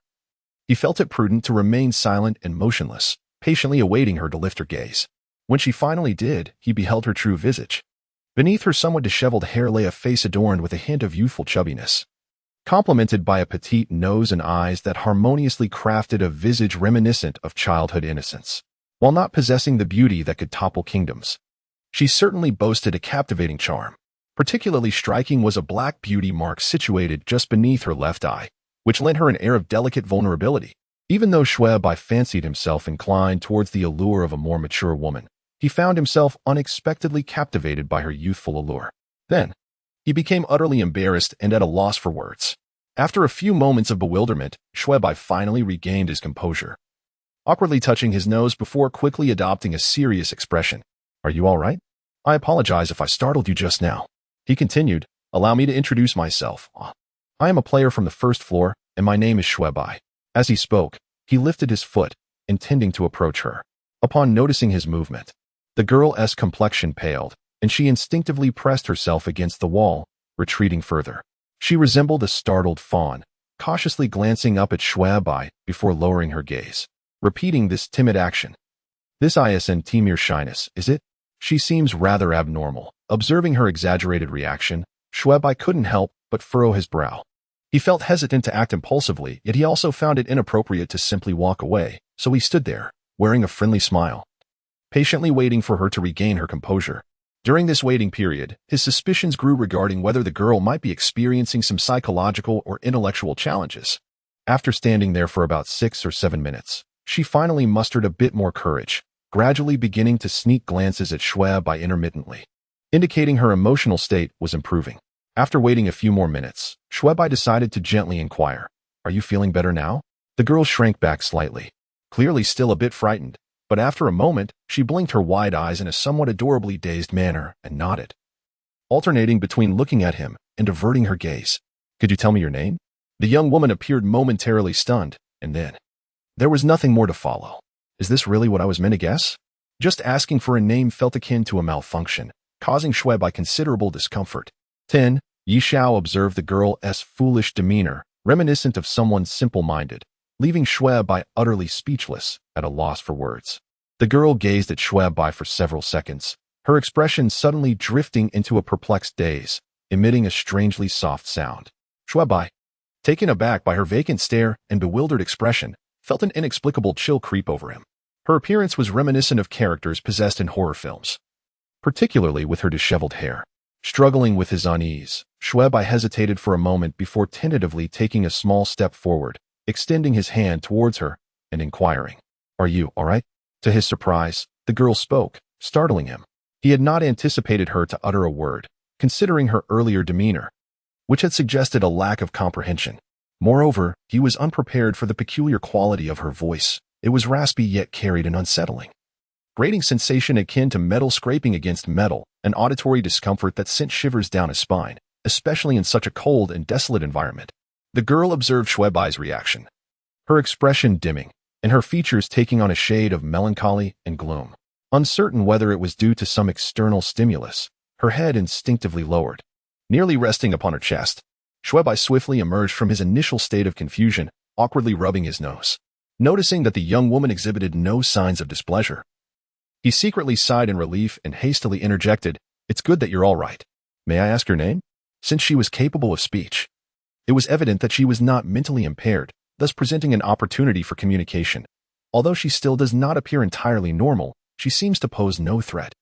he felt it prudent to remain silent and motionless, patiently awaiting her to lift her gaze. When she finally did, he beheld her true visage. Beneath her somewhat disheveled hair lay a face adorned with a hint of youthful chubbiness, complemented by a petite nose and eyes that harmoniously crafted a visage reminiscent of childhood innocence. While not possessing the beauty that could topple kingdoms, she certainly boasted a captivating charm. Particularly striking was a black beauty mark situated just beneath her left eye, which lent her an air of delicate vulnerability. Even though Xue Bai fancied himself inclined towards the allure of a more mature woman, he found himself unexpectedly captivated by her youthful allure. Then, he became utterly embarrassed and at a loss for words. After a few moments of bewilderment, Xue Bai finally regained his composure, awkwardly touching his nose before quickly adopting a serious expression. "Are you all right? I apologize if I startled you just now." He continued, "Allow me to introduce myself. I am a player from the first floor, and my name is Xue Bai." As he spoke, he lifted his foot, intending to approach her. Upon noticing his movement, the girl's complexion paled, and she instinctively pressed herself against the wall, retreating further. She resembled a startled fawn, cautiously glancing up at Xue Bai before lowering her gaze, repeating this timid action. "This isn't mere shyness, is it?" "She seems rather abnormal." Observing her exaggerated reaction, Xue Bai couldn't help but furrow his brow. He felt hesitant to act impulsively, yet he also found it inappropriate to simply walk away, so he stood there, wearing a friendly smile, patiently waiting for her to regain her composure. During this waiting period, his suspicions grew regarding whether the girl might be experiencing some psychological or intellectual challenges. After standing there for about 6 or 7 minutes, she finally mustered a bit more courage, gradually beginning to sneak glances at Xue Bai intermittently, indicating her emotional state was improving. After waiting a few more minutes, Xue Bai decided to gently inquire, "Are you feeling better now?" The girl shrank back slightly, clearly still a bit frightened, but after a moment, she blinked her wide eyes in a somewhat adorably dazed manner and nodded, alternating between looking at him and averting her gaze. "Could you tell me your name?" The young woman appeared momentarily stunned, and then there was nothing more to follow. "Is this really what I was meant to guess?" Just asking for a name felt akin to a malfunction, causing Xue Bai considerable discomfort. 10. Yi Xiao observed the girl's foolish demeanor, reminiscent of someone simple-minded, leaving Xue Bai utterly speechless, at a loss for words. The girl gazed at Xue Bai for several seconds, her expression suddenly drifting into a perplexed daze, emitting a strangely soft sound. Xue Bai, taken aback by her vacant stare and bewildered expression, felt an inexplicable chill creep over him. Her appearance was reminiscent of characters possessed in horror films, particularly with her disheveled hair. Struggling with his unease, Xue Bai hesitated for a moment before tentatively taking a small step forward, extending his hand towards her and inquiring, "Are you all right?" To his surprise, the girl spoke, startling him. He had not anticipated her to utter a word, considering her earlier demeanor, which had suggested a lack of comprehension. Moreover, he was unprepared for the peculiar quality of her voice. It was raspy yet carried an unsettling, grating sensation akin to metal scraping against metal, an auditory discomfort that sent shivers down his spine, especially in such a cold and desolate environment. The girl observed Xue Bai's reaction, her expression dimming, and her features taking on a shade of melancholy and gloom. Uncertain whether it was due to some external stimulus, her head instinctively lowered, nearly resting upon her chest. Xue Bai swiftly emerged from his initial state of confusion, awkwardly rubbing his nose. Noticing that the young woman exhibited no signs of displeasure, he secretly sighed in relief and hastily interjected, "It's good that you're all right. May I ask your name?" Since she was capable of speech, it was evident that she was not mentally impaired, thus presenting an opportunity for communication. Although she still does not appear entirely normal, she seems to pose no threat.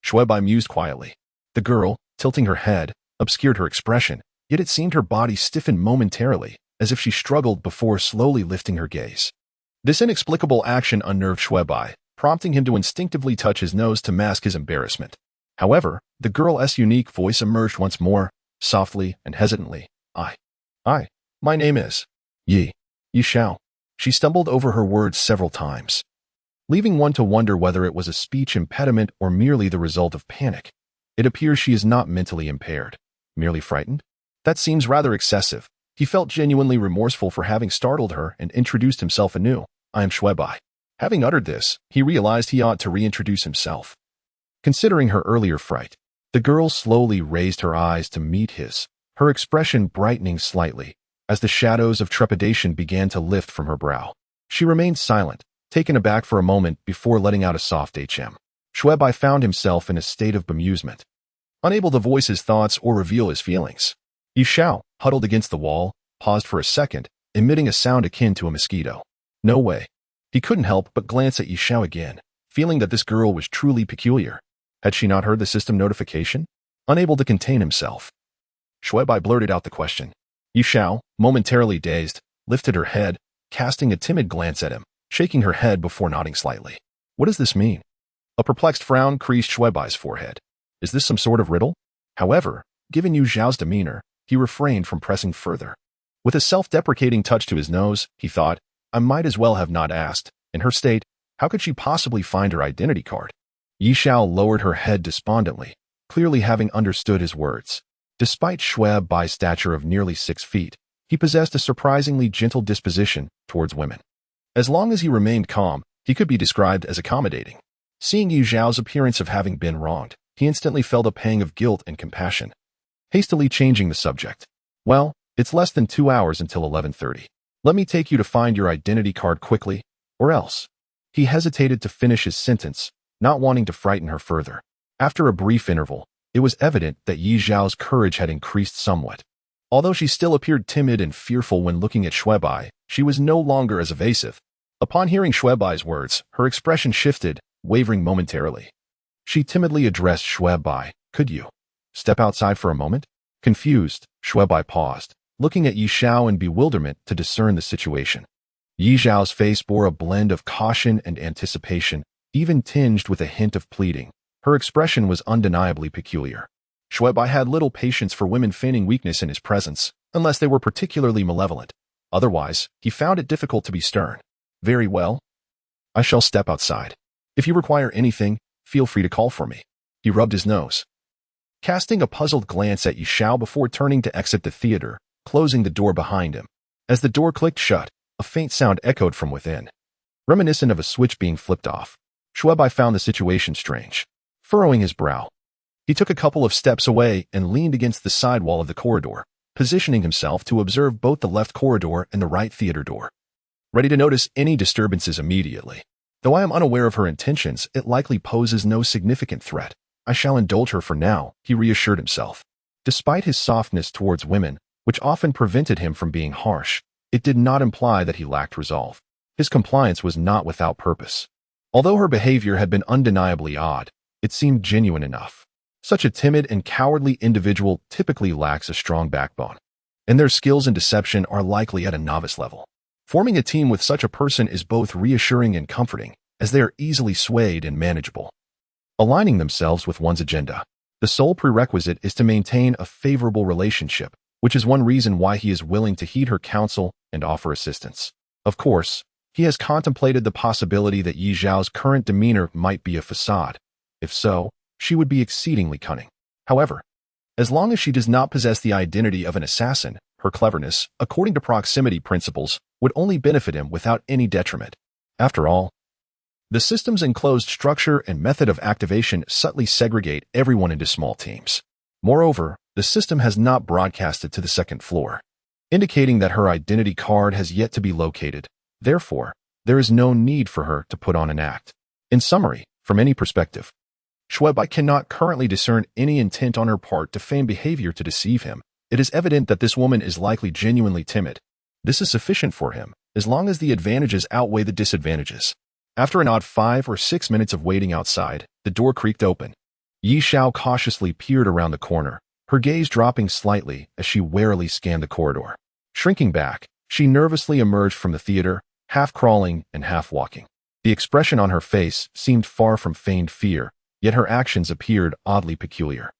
Xue Bai mused quietly. The girl, tilting her head, obscured her expression, yet it seemed her body stiffened momentarily, as if she struggled before slowly lifting her gaze. This inexplicable action unnerved Xue Bai, prompting him to instinctively touch his nose to mask his embarrassment. However, the girl's unique voice emerged once more, softly and hesitantly. My name is Yi Xiao." She stumbled over her words several times, leaving one to wonder whether it was a speech impediment or merely the result of panic. It appears she is not mentally impaired, merely frightened? That seems rather excessive. He felt genuinely remorseful for having startled her and introduced himself anew. "I am Xue Bai." Having uttered this, he realized he ought to reintroduce himself. Considering her earlier fright, the girl slowly raised her eyes to meet his, her expression brightening slightly, as the shadows of trepidation began to lift from her brow. She remained silent, taken aback for a moment before letting out a soft "hm." Xue Bai found himself in a state of bemusement, unable to voice his thoughts or reveal his feelings. Yi Xiao, huddled against the wall, paused for a second, emitting a sound akin to a mosquito. No way. He couldn't help but glance at Yi Xiao again, feeling that this girl was truly peculiar. Had she not heard the system notification? unable to contain himself. Xue Bai blurted out the question. Yi Xiao, momentarily dazed, lifted her head, casting a timid glance at him, shaking her head before nodding slightly. What does this mean? A perplexed frown creased Xue Bai's forehead. Is this some sort of riddle? However, given Yu Zhao's demeanor, he refrained from pressing further. With a self-deprecating touch to his nose, he thought, I might as well have not asked. In her state, how could she possibly find her identity card? Yi Xiao lowered her head despondently, clearly having understood his words. Despite Xue Bai's stature of nearly 6 feet, he possessed a surprisingly gentle disposition towards women. As long as he remained calm, he could be described as accommodating. Seeing Yu Zhao's appearance of having been wronged, he instantly felt a pang of guilt and compassion. Hastily changing the subject. Well, it's less than 2 hours until 11:30. Let me take you to find your identity card quickly, or else. He hesitated to finish his sentence, not wanting to frighten her further. After a brief interval, it was evident that Yi Zhao's courage had increased somewhat. Although she still appeared timid and fearful when looking at Xue Bai, she was no longer as evasive. Upon hearing Xue Bai's words, her expression shifted, wavering momentarily. She timidly addressed Xue Bai, could you step outside for a moment? Confused, Xue Bai paused, looking at Yi Xiao in bewilderment to discern the situation. Yi Zhao's face bore a blend of caution and anticipation, even tinged with a hint of pleading. Her expression was undeniably peculiar. Xue Bai had little patience for women feigning weakness in his presence, unless they were particularly malevolent. Otherwise, he found it difficult to be stern. Very well. I shall step outside. If you require anything, feel free to call for me. He rubbed his nose, casting a puzzled glance at Yi Xiao before turning to exit the theater, closing the door behind him. As the door clicked shut, a faint sound echoed from within, reminiscent of a switch being flipped off. Xue Bai found the situation strange. Furrowing his brow, he took a couple of steps away and leaned against the side wall of the corridor, positioning himself to observe both the left corridor and the right theater door, ready to notice any disturbances immediately. Though I am unaware of her intentions, it likely poses no significant threat. I shall indulge her for now, he reassured himself. Despite his softness towards women, which often prevented him from being harsh, it did not imply that he lacked resolve. His compliance was not without purpose. Although her behavior had been undeniably odd, it seemed genuine enough. Such a timid and cowardly individual typically lacks a strong backbone, and their skills in deception are likely at a novice level. Forming a team with such a person is both reassuring and comforting, as they are easily swayed and manageable. Aligning themselves with one's agenda. The sole prerequisite is to maintain a favorable relationship, which is one reason why he is willing to heed her counsel and offer assistance. Of course, he has contemplated the possibility that Yi Zhao's current demeanor might be a facade. If so, she would be exceedingly cunning. However, as long as she does not possess the identity of an assassin, her cleverness, according to proximity principles, would only benefit him without any detriment. After all, the system's enclosed structure and method of activation subtly segregate everyone into small teams. Moreover, the system has not broadcasted to the second floor, indicating that her identity card has yet to be located. Therefore, there is no need for her to put on an act. In summary, from any perspective, Xue Bai cannot currently discern any intent on her part to feign behavior to deceive him. It is evident that this woman is likely genuinely timid. This is sufficient for him, as long as the advantages outweigh the disadvantages. After an odd 5 or 6 minutes of waiting outside, the door creaked open. Yi Xiao cautiously peered around the corner, her gaze dropping slightly as she warily scanned the corridor. Shrinking back, she nervously emerged from the theater, half crawling and half walking. The expression on her face seemed far from feigned fear, yet her actions appeared oddly peculiar.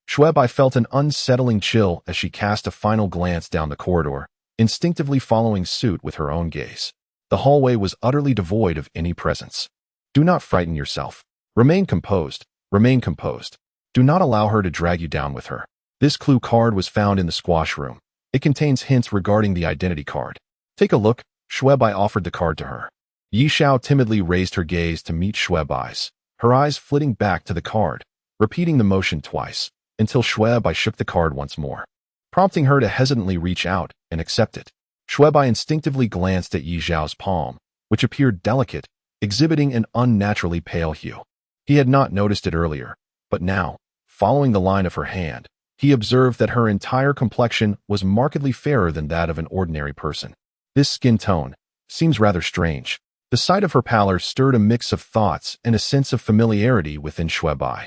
Xue Bai felt an unsettling chill as she cast a final glance down the corridor, instinctively following suit with her own gaze. The hallway was utterly devoid of any presence. Do not frighten yourself. Remain composed. Remain composed. Do not allow her to drag you down with her. This clue card was found in the squash room. It contains hints regarding the identity card. Take a look. Xue Bai offered the card to her. Yi Xiao timidly raised her gaze to meet Xue Bai's, her eyes flitting back to the card, repeating the motion twice, until Xue Bai shook the card once more, prompting her to hesitantly reach out and accept it. Xue Bai instinctively glanced at Yi Zhao's palm, which appeared delicate, exhibiting an unnaturally pale hue. He had not noticed it earlier, but now, following the line of her hand, he observed that her entire complexion was markedly fairer than that of an ordinary person. This skin tone seems rather strange. The sight of her pallor stirred a mix of thoughts and a sense of familiarity within Xue Bai,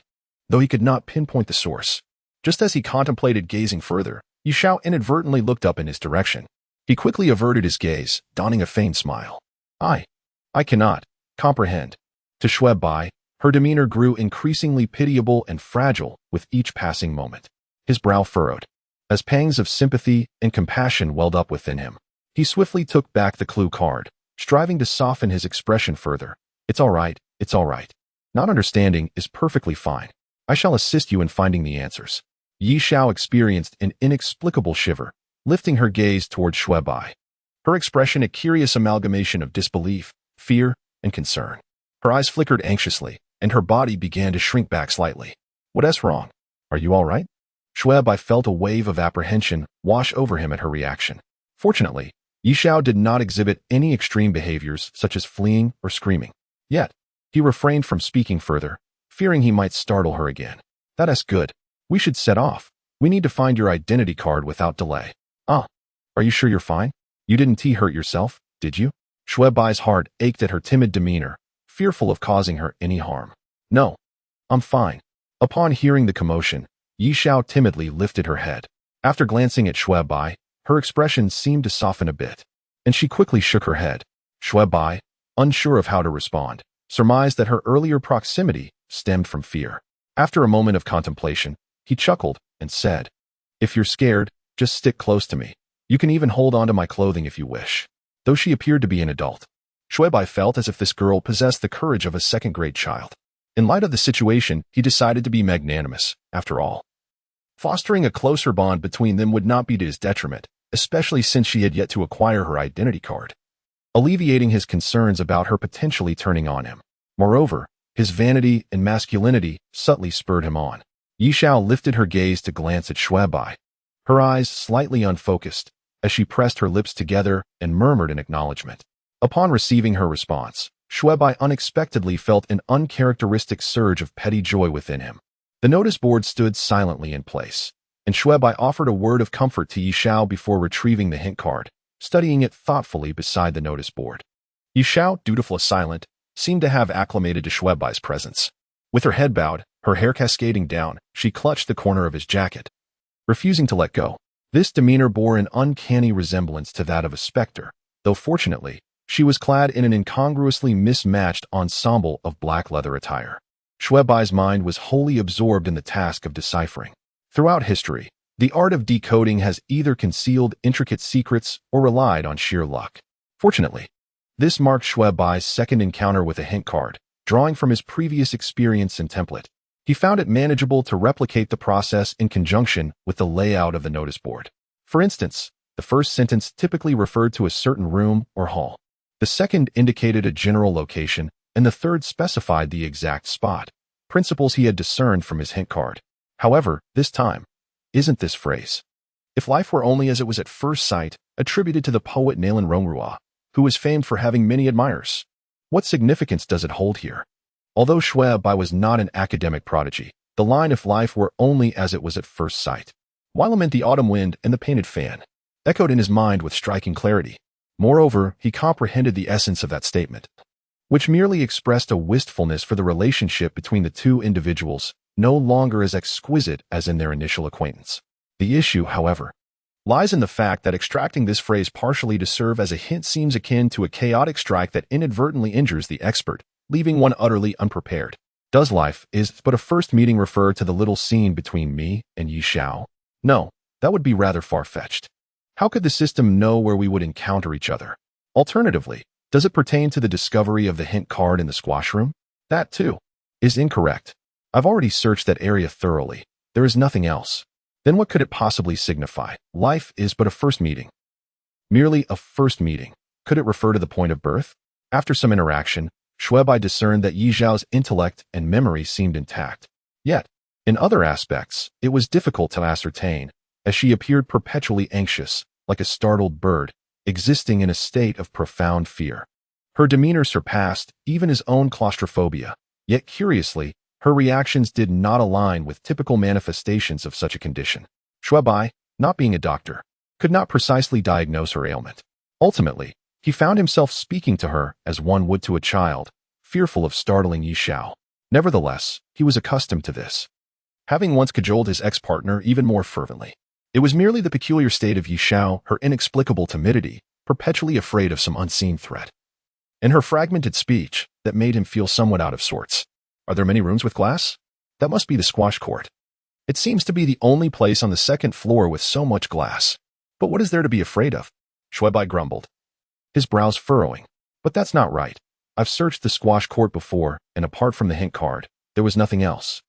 though he could not pinpoint the source. Just as he contemplated gazing further, Yishao inadvertently looked up in his direction. He quickly averted his gaze, donning a faint smile. I cannot comprehend. To Xue Bai, her demeanor grew increasingly pitiable and fragile with each passing moment. His brow furrowed, as pangs of sympathy and compassion welled up within him. He swiftly took back the clue card, striving to soften his expression further. It's all right. Not understanding is perfectly fine. I shall assist you in finding the answers. Yi Xiao experienced an inexplicable shiver, lifting her gaze toward Xue Bai. Her expression a curious amalgamation of disbelief, fear, and concern. Her eyes flickered anxiously, and her body began to shrink back slightly. What's wrong? Are you all right? Xue Bai felt a wave of apprehension wash over him at her reaction. Fortunately, Yi Xiao did not exhibit any extreme behaviors such as fleeing or screaming. Yet, he refrained from speaking further, fearing he might startle her again. That's good. We should set off. We need to find your identity card without delay. Are you sure you're fine? You didn't hurt yourself, did you? Xue Bai's heart ached at her timid demeanor, fearful of causing her any harm. No, I'm fine. Upon hearing the commotion, Yi Xiao timidly lifted her head. After glancing at Xue Bai, her expression seemed to soften a bit, and she quickly shook her head. Xue Bai, unsure of how to respond, surmised that her earlier proximity stemmed from fear. After a moment of contemplation, he chuckled and said, "If you're scared, just stick close to me. You can even hold on to my clothing if you wish." Though she appeared to be an adult, Xue Bai felt as if this girl possessed the courage of a second-grade child. In light of the situation, he decided to be magnanimous, after all. Fostering a closer bond between them would not be to his detriment, especially since she had yet to acquire her identity card, alleviating his concerns about her potentially turning on him. Moreover, his vanity and masculinity subtly spurred him on. Yi Xiao lifted her gaze to glance at Xue Bai, her eyes slightly unfocused, as she pressed her lips together and murmured in acknowledgement. Upon receiving her response, Xue Bai unexpectedly felt an uncharacteristic surge of petty joy within him. The notice board stood silently in place, and Xue Bai offered a word of comfort to Yi Xiao before retrieving the hint card, studying it thoughtfully beside the notice board. Yi Xiao, dutiful silent, seemed to have acclimated to Xue Bai's presence. With her head bowed, her hair cascading down, she clutched the corner of his jacket, refusing to let go. This demeanor bore an uncanny resemblance to that of a specter, though fortunately, she was clad in an incongruously mismatched ensemble of black leather attire. Xue Bai's mind was wholly absorbed in the task of deciphering. Throughout history, the art of decoding has either concealed intricate secrets or relied on sheer luck. Fortunately, this marked Xue Bai's second encounter with a hint card, drawing from his previous experience and template. He found it manageable to replicate the process in conjunction with the layout of the notice board. For instance, the first sentence typically referred to a certain room or hall. The second indicated a general location, and the third specified the exact spot, principles he had discerned from his hint card. However, this time, isn't this phrase, "If life were only as it was at first sight," attributed to the poet Nalen Rongrua, who was famed for having many admirers? What significance does it hold here? Although Xue Bai was not an academic prodigy, the line "if life were only as it was at first sight," while it meant the autumn wind and the painted fan, echoed in his mind with striking clarity. Moreover, he comprehended the essence of that statement, which merely expressed a wistfulness for the relationship between the two individuals, no longer as exquisite as in their initial acquaintance. The issue, however, lies in the fact that extracting this phrase partially to serve as a hint seems akin to a chaotic strike that inadvertently injures the expert, leaving one utterly unprepared. Does "life is but a first meeting" refer to the little scene between me and Yi Xiao? No, that would be rather far-fetched. How could the system know where we would encounter each other? Alternatively, does it pertain to the discovery of the hint card in the squash room? That, too, is incorrect. I've already searched that area thoroughly. There is nothing else. Then what could it possibly signify? Life is but a first meeting. Merely a first meeting. Could it refer to the point of birth? After some interaction, Xue Bai discerned that Yi Xiao's intellect and memory seemed intact. Yet, in other aspects, it was difficult to ascertain, as she appeared perpetually anxious, like a startled bird, existing in a state of profound fear. Her demeanor surpassed even his own claustrophobia, yet curiously, her reactions did not align with typical manifestations of such a condition. Xue Bai, not being a doctor, could not precisely diagnose her ailment. Ultimately, he found himself speaking to her as one would to a child, fearful of startling Yi Xiao. Nevertheless, he was accustomed to this. having once cajoled his ex-partner even more fervently. It was merely the peculiar state of Yi Xiao, her inexplicable timidity, perpetually afraid of some unseen threat, and her fragmented speech that made him feel somewhat out of sorts. Are there many rooms with glass? That must be the squash court. It seems to be the only place on the second floor with so much glass. But what is there to be afraid of? Xue Bai grumbled, his brows furrowing. But that's not right. I've searched the squash court before, and apart from the hint card, there was nothing else.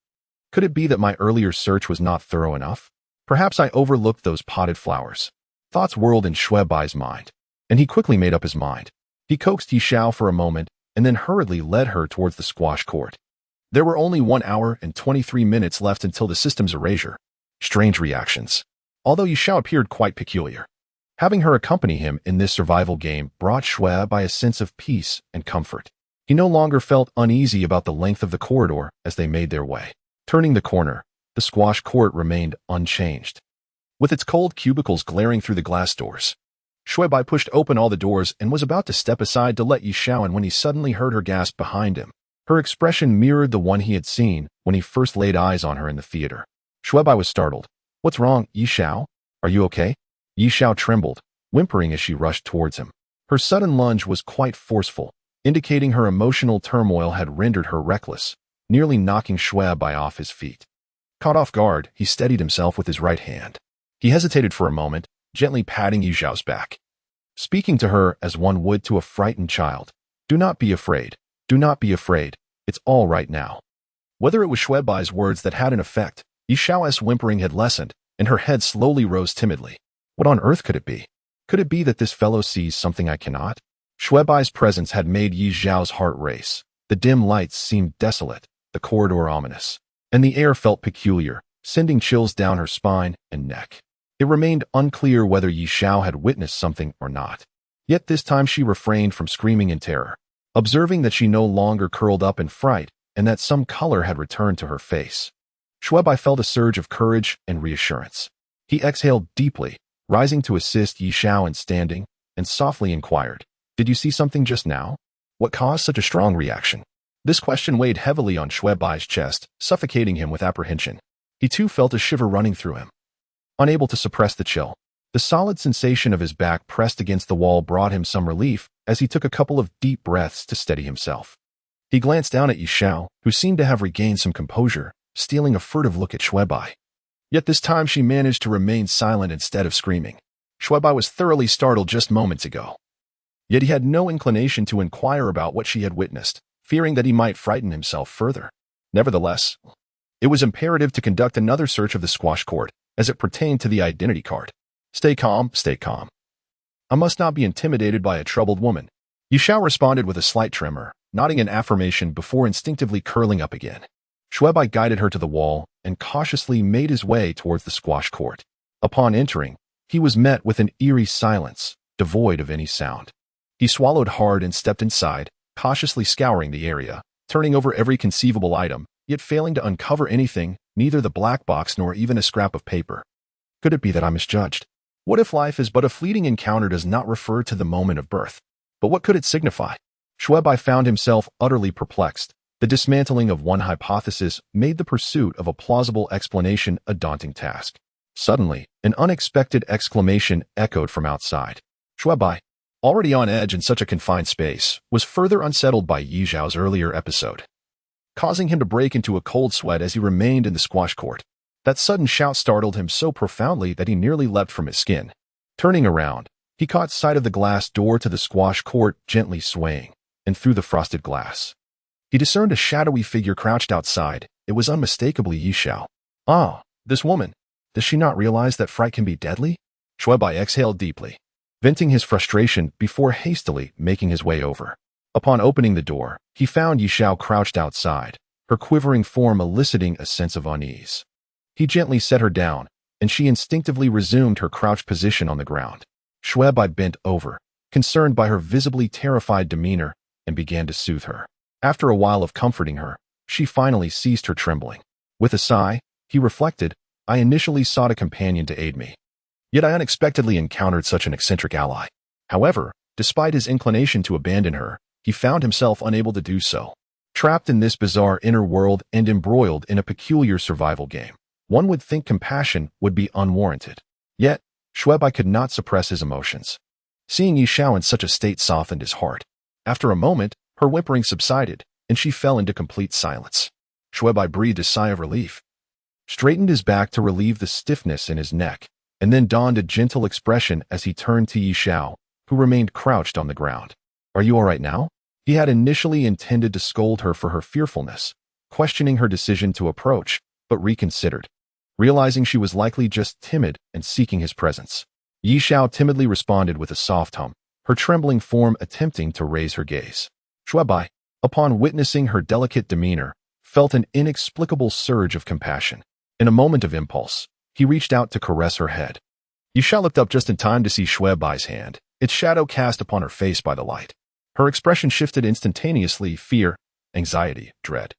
Could it be that my earlier search was not thorough enough? Perhaps I overlooked those potted flowers. Thoughts whirled in Xue Bai's mind, and he quickly made up his mind. He coaxed Yi Xiao for a moment, and then hurriedly led her towards the squash court. There were only 1 hour and 23 minutes left until the system's erasure. Strange reactions. Although Yi Xiao appeared quite peculiar, having her accompany him in this survival game brought Xue Bai a sense of peace and comfort. He no longer felt uneasy about the length of the corridor as they made their way. Turning the corner, the squash court remained unchanged, with its cold cubicles glaring through the glass doors. Xue Bai pushed open all the doors and was about to step aside to let Yi Xiao in when he suddenly heard her gasp behind him. Her expression mirrored the one he had seen when he first laid eyes on her in the theater. Xue Bai was startled. What's wrong, Yi Xiao? Are you okay? Yi Xiao trembled, whimpering as she rushed towards him. Her sudden lunge was quite forceful, indicating her emotional turmoil had rendered her reckless, nearly knocking Xue Bai off his feet. Caught off guard, he steadied himself with his right hand. He hesitated for a moment, gently patting Yi Xiao's back, speaking to her as one would to a frightened child. Do not be afraid. Do not be afraid. It's all right now. Whether it was Xue Bai's words that had an effect, Yi Xiao's whimpering had lessened, and her head slowly rose timidly. What on earth could it be? Could it be that this fellow sees something I cannot? Xue Bai's presence had made Yi Xiao's heart race. The dim lights seemed desolate, the corridor ominous, and the air felt peculiar, sending chills down her spine and neck. It remained unclear whether Yi Xiao had witnessed something or not. Yet this time she refrained from screaming in terror, observing that she no longer curled up in fright and that some color had returned to her face. Xue Bai felt a surge of courage and reassurance. He exhaled deeply, rising to assist Yi Xiao in standing, and softly inquired, "Did you see something just now? What caused such a strong reaction?" This question weighed heavily on Xue Bai's chest, suffocating him with apprehension. He too felt a shiver running through him. Unable to suppress the chill, the solid sensation of his back pressed against the wall brought him some relief as he took a couple of deep breaths to steady himself. He glanced down at Yi Xiao, who seemed to have regained some composure, stealing a furtive look at Xue Bai. Yet this time she managed to remain silent instead of screaming. Xue Bai was thoroughly startled just moments ago. Yet he had no inclination to inquire about what she had witnessed, fearing that he might frighten himself further. Nevertheless, it was imperative to conduct another search of the squash court as it pertained to the identity card. Stay calm, stay calm. I must not be intimidated by a troubled woman. Yi Xiao responded with a slight tremor, nodding in affirmation before instinctively curling up again. Xue Bai guided her to the wall and cautiously made his way towards the squash court. Upon entering, he was met with an eerie silence, devoid of any sound. He swallowed hard and stepped inside, cautiously scouring the area, turning over every conceivable item, yet failing to uncover anything, neither the black box nor even a scrap of paper. Could it be that I misjudged? What if life is but a fleeting encounter does not refer to the moment of birth? But what could it signify? Xue Bai found himself utterly perplexed. The dismantling of one hypothesis made the pursuit of a plausible explanation a daunting task. Suddenly, an unexpected exclamation echoed from outside. Xue Bai, already on edge in such a confined space, was further unsettled by Yi Xiao's earlier episode, causing him to break into a cold sweat as he remained in the squash court. That sudden shout startled him so profoundly that he nearly leapt from his skin. Turning around, he caught sight of the glass door to the squash court gently swaying, and through the frosted glass, he discerned a shadowy figure crouched outside. It was unmistakably Yi Xiao. Ah, this woman. Does she not realize that fright can be deadly? Xue Bai exhaled deeply, venting his frustration before hastily making his way over. Upon opening the door, he found Yi Xiao crouched outside, her quivering form eliciting a sense of unease. He gently set her down, and she instinctively resumed her crouched position on the ground. Xue Bai bent over, concerned by her visibly terrified demeanor, and began to soothe her. After a while of comforting her, she finally ceased her trembling. With a sigh, he reflected, I initially sought a companion to aid me. Yet I unexpectedly encountered such an eccentric ally. However, despite his inclination to abandon her, he found himself unable to do so. Trapped in this bizarre inner world and embroiled in a peculiar survival game, one would think compassion would be unwarranted. Yet, Xue Bai could not suppress his emotions. Seeing Yi Xiao in such a state softened his heart. After a moment, her whimpering subsided, and she fell into complete silence. Xue Bai breathed a sigh of relief, straightened his back to relieve the stiffness in his neck, and then donned a gentle expression as he turned to Yi Xiao, who remained crouched on the ground. "Are you all right now?" He had initially intended to scold her for her fearfulness, questioning her decision to approach, but reconsidered, realizing she was likely just timid and seeking his presence. Yi Xiao timidly responded with a soft hum, her trembling form attempting to raise her gaze. Xue Bai, upon witnessing her delicate demeanor, felt an inexplicable surge of compassion. In a moment of impulse, he reached out to caress her head. Yi Xiao looked up just in time to see Xue Bai's hand, its shadow cast upon her face by the light. Her expression shifted instantaneously, fear, anxiety, dread,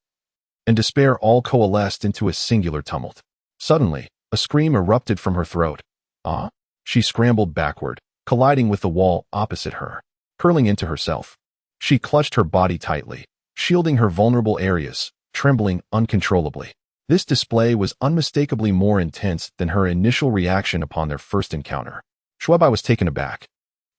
and despair all coalesced into a singular tumult. Suddenly, a scream erupted from her throat. "Ah!" She scrambled backward, colliding with the wall opposite her. Curling into herself, she clutched her body tightly, shielding her vulnerable areas, trembling uncontrollably. This display was unmistakably more intense than her initial reaction upon their first encounter. Xue Bai was taken aback,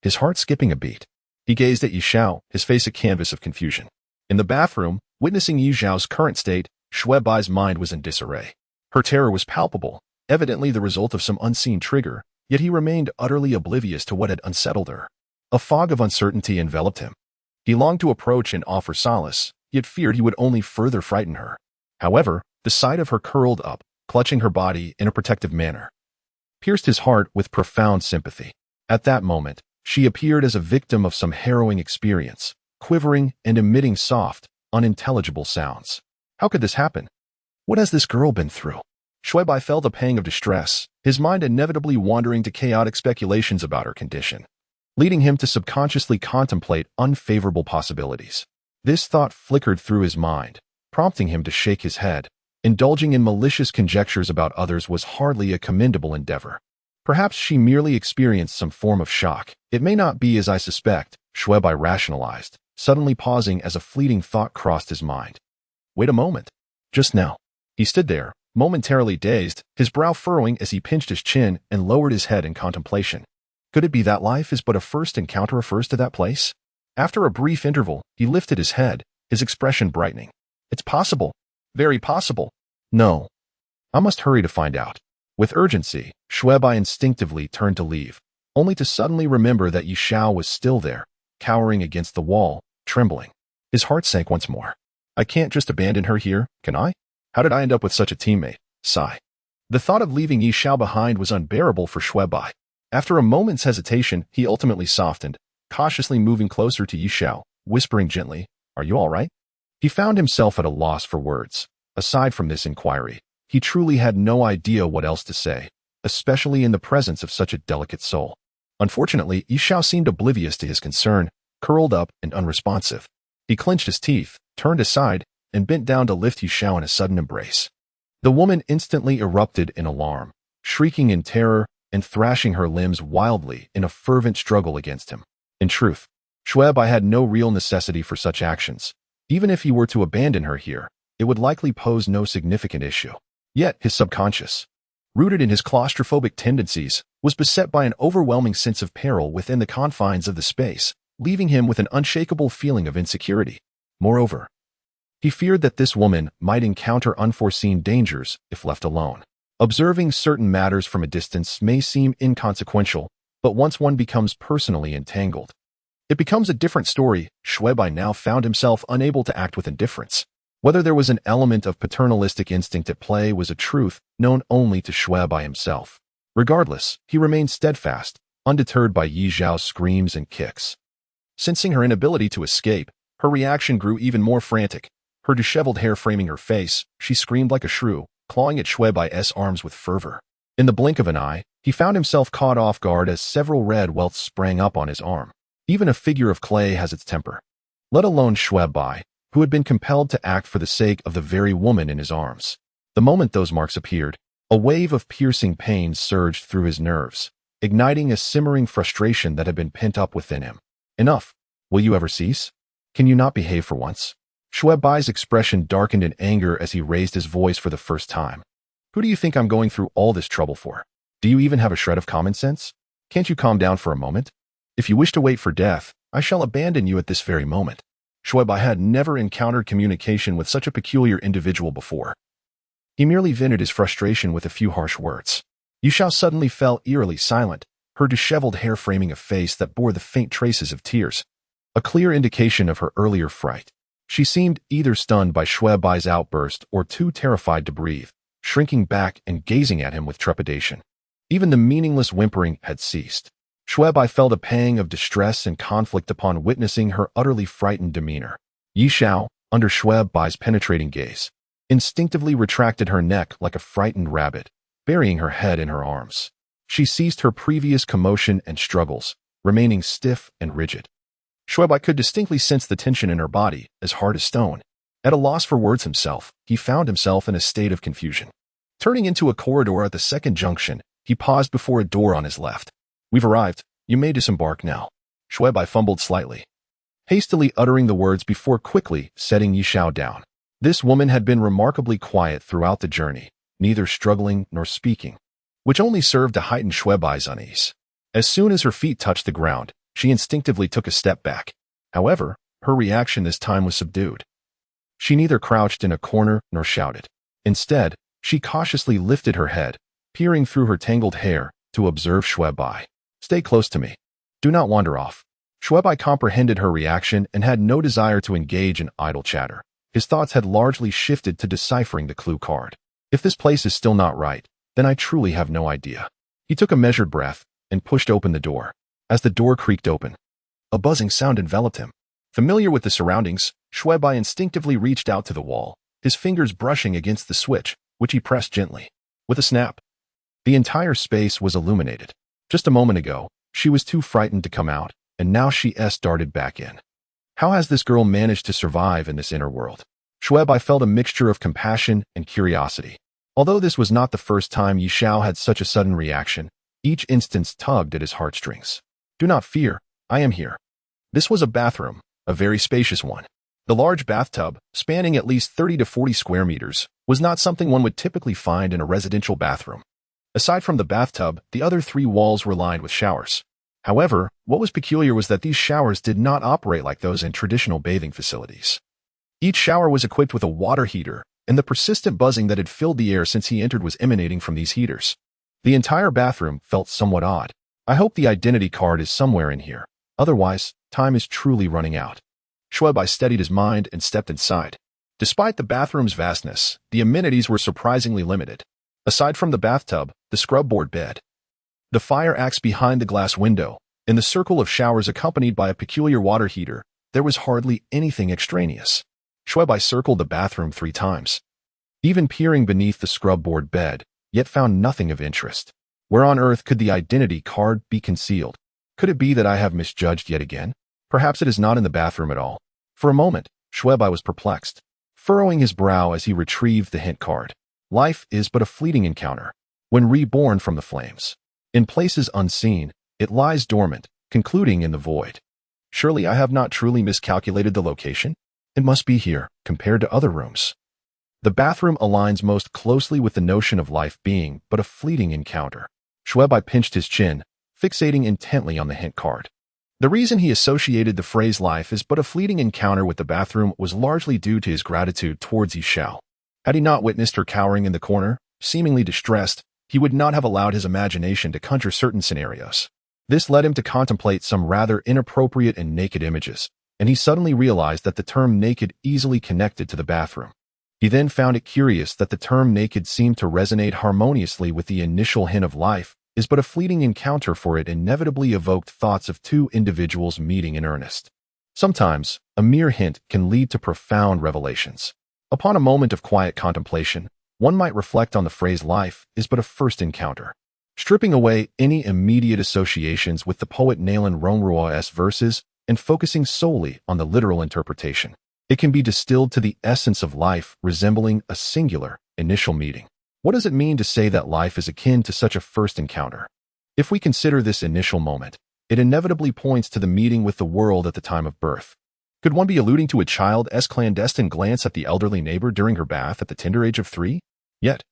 his heart skipping a beat. He gazed at Yi Xiao, his face a canvas of confusion. In the bathroom, witnessing Yi Xiao's current state, Xue Bai's mind was in disarray. Her terror was palpable, evidently the result of some unseen trigger, yet he remained utterly oblivious to what had unsettled her. A fog of uncertainty enveloped him. He longed to approach and offer solace, yet feared he would only further frighten her. However, the sight of her curled up, clutching her body in a protective manner, pierced his heart with profound sympathy. At that moment, she appeared as a victim of some harrowing experience, quivering and emitting soft, unintelligible sounds. How could this happen? What has this girl been through? Xue Bai felt a pang of distress, his mind inevitably wandering to chaotic speculations about her condition, leading him to subconsciously contemplate unfavorable possibilities. This thought flickered through his mind, prompting him to shake his head. Indulging in malicious conjectures about others was hardly a commendable endeavor. Perhaps she merely experienced some form of shock. It may not be as I suspect, Xue Bai rationalized, suddenly pausing as a fleeting thought crossed his mind. Wait a moment. Just now. He stood there, momentarily dazed, his brow furrowing as he pinched his chin and lowered his head in contemplation. Could it be that life is but a first encounter refers to that place? After a brief interval, he lifted his head, his expression brightening. It's possible. Very possible. No. I must hurry to find out. With urgency, Xue Bai instinctively turned to leave, only to suddenly remember that Yi Xiao was still there, cowering against the wall, trembling. His heart sank once more. I can't just abandon her here, can I? How did I end up with such a teammate? Sigh. The thought of leaving Yi Xiao behind was unbearable for Xue Bai. After a moment's hesitation, he ultimately softened, cautiously moving closer to Yi Xiao, whispering gently, "Are you all right?" He found himself at a loss for words. Aside from this inquiry, he truly had no idea what else to say, especially in the presence of such a delicate soul. Unfortunately, Yi Xiao seemed oblivious to his concern, curled up and unresponsive. He clenched his teeth, turned aside, and bent down to lift Yi Xiao in a sudden embrace. The woman instantly erupted in alarm, shrieking in terror and thrashing her limbs wildly in a fervent struggle against him. In truth, Xue Bai had no real necessity for such actions. Even if he were to abandon her here, it would likely pose no significant issue. Yet his subconscious, rooted in his claustrophobic tendencies, was beset by an overwhelming sense of peril within the confines of the space, leaving him with an unshakable feeling of insecurity. Moreover, he feared that this woman might encounter unforeseen dangers if left alone. Observing certain matters from a distance may seem inconsequential, but once one becomes personally entangled, it becomes a different story. Xue Bai now found himself unable to act with indifference. Whether there was an element of paternalistic instinct at play was a truth known only to Xue Bai himself. Regardless, he remained steadfast, undeterred by Yi Xiao's screams and kicks. Sensing her inability to escape, her reaction grew even more frantic. Her disheveled hair framing her face, she screamed like a shrew, clawing at Xue Bai's arms with fervor. In the blink of an eye, he found himself caught off guard as several red welts sprang up on his arm. Even a figure of clay has its temper, let alone Xue Bai, who had been compelled to act for the sake of the very woman in his arms. The moment those marks appeared, a wave of piercing pain surged through his nerves, igniting a simmering frustration that had been pent up within him. Enough. Will you ever cease? Can you not behave for once? Xue Bai's expression darkened in anger as he raised his voice for the first time. Who do you think I'm going through all this trouble for? Do you even have a shred of common sense? Can't you calm down for a moment? If you wish to wait for death, I shall abandon you at this very moment. Xue Bai had never encountered communication with such a peculiar individual before. He merely vented his frustration with a few harsh words. Yixiao suddenly fell eerily silent, her disheveled hair framing a face that bore the faint traces of tears, a clear indication of her earlier fright. She seemed either stunned by Xue Bai's outburst or too terrified to breathe, shrinking back and gazing at him with trepidation. Even the meaningless whimpering had ceased. Xue Bai felt a pang of distress and conflict upon witnessing her utterly frightened demeanor. Yixiao, under Xue Bai's penetrating gaze, instinctively retracted her neck like a frightened rabbit, burying her head in her arms. She ceased her previous commotion and struggles, remaining stiff and rigid. Xue Bai could distinctly sense the tension in her body, as hard as stone. At a loss for words himself, he found himself in a state of confusion. Turning into a corridor at the second junction, he paused before a door on his left. We've arrived. You may disembark now. Xue Bai fumbled slightly, hastily uttering the words before quickly setting Yixiao down. This woman had been remarkably quiet throughout the journey, neither struggling nor speaking, which only served to heighten Xue Bai's unease. As soon as her feet touched the ground, she instinctively took a step back. However, her reaction this time was subdued. She neither crouched in a corner nor shouted. Instead, she cautiously lifted her head, peering through her tangled hair to observe Xue Bai. Stay close to me. Do not wander off. Xue Bai comprehended her reaction and had no desire to engage in idle chatter. His thoughts had largely shifted to deciphering the clue card. If this place is still not right, then I truly have no idea. He took a measured breath and pushed open the door. As the door creaked open, a buzzing sound enveloped him. Familiar with the surroundings, Xue Bai instinctively reached out to the wall, his fingers brushing against the switch, which he pressed gently. With a snap, the entire space was illuminated. Just a moment ago, she was too frightened to come out, and now she darted back in. How has this girl managed to survive in this inner world? Xue Bai felt a mixture of compassion and curiosity. Although this was not the first time Yixiao had such a sudden reaction, each instance tugged at his heartstrings. Do not fear, I am here. This was a bathroom, a very spacious one. The large bathtub, spanning at least 30 to 40 square meters, was not something one would typically find in a residential bathroom. Aside from the bathtub, the other three walls were lined with showers. However, what was peculiar was that these showers did not operate like those in traditional bathing facilities. Each shower was equipped with a water heater, and the persistent buzzing that had filled the air since he entered was emanating from these heaters. The entire bathroom felt somewhat odd. I hope the identity card is somewhere in here. Otherwise, time is truly running out. Xue Bai steadied his mind and stepped inside. Despite the bathroom's vastness, the amenities were surprisingly limited. Aside from the bathtub, the scrub-board bed, the fire axe behind the glass window, and the circle of showers accompanied by a peculiar water heater, there was hardly anything extraneous. Xue Bai circled the bathroom 3 times, even peering beneath the scrub-board bed, yet found nothing of interest. Where on earth could the identity card be concealed? Could it be that I have misjudged yet again? Perhaps it is not in the bathroom at all. For a moment, Xue Bai was perplexed, furrowing his brow as he retrieved the hint card. Life is but a fleeting encounter. When reborn from the flames, in places unseen, it lies dormant, concluding in the void. Surely I have not truly miscalculated the location? It must be here, compared to other rooms. The bathroom aligns most closely with the notion of life being but a fleeting encounter. Xue Bai pinched his chin, fixating intently on the hint card. The reason he associated the phrase life is but a fleeting encounter with the bathroom was largely due to his gratitude towards Yixiao. Had he not witnessed her cowering in the corner, seemingly distressed, he would not have allowed his imagination to conjure certain scenarios. This led him to contemplate some rather inappropriate and naked images, and he suddenly realized that the term naked easily connected to the bathroom. He then found it curious that the term naked seemed to resonate harmoniously with the initial hint of life, is but a fleeting encounter, for it inevitably evoked thoughts of two individuals meeting in earnest. Sometimes, a mere hint can lead to profound revelations. Upon a moment of quiet contemplation, one might reflect on the phrase life is but a first encounter. Stripping away any immediate associations with the poet Nalen Ronrua's verses and focusing solely on the literal interpretation, it can be distilled to the essence of life resembling a singular, initial meeting. What does it mean to say that life is akin to such a first encounter? If we consider this initial moment, it inevitably points to the meeting with the world at the time of birth. Could one be alluding to a child's clandestine glance at the elderly neighbor during her bath at the tender age of 3? Yet,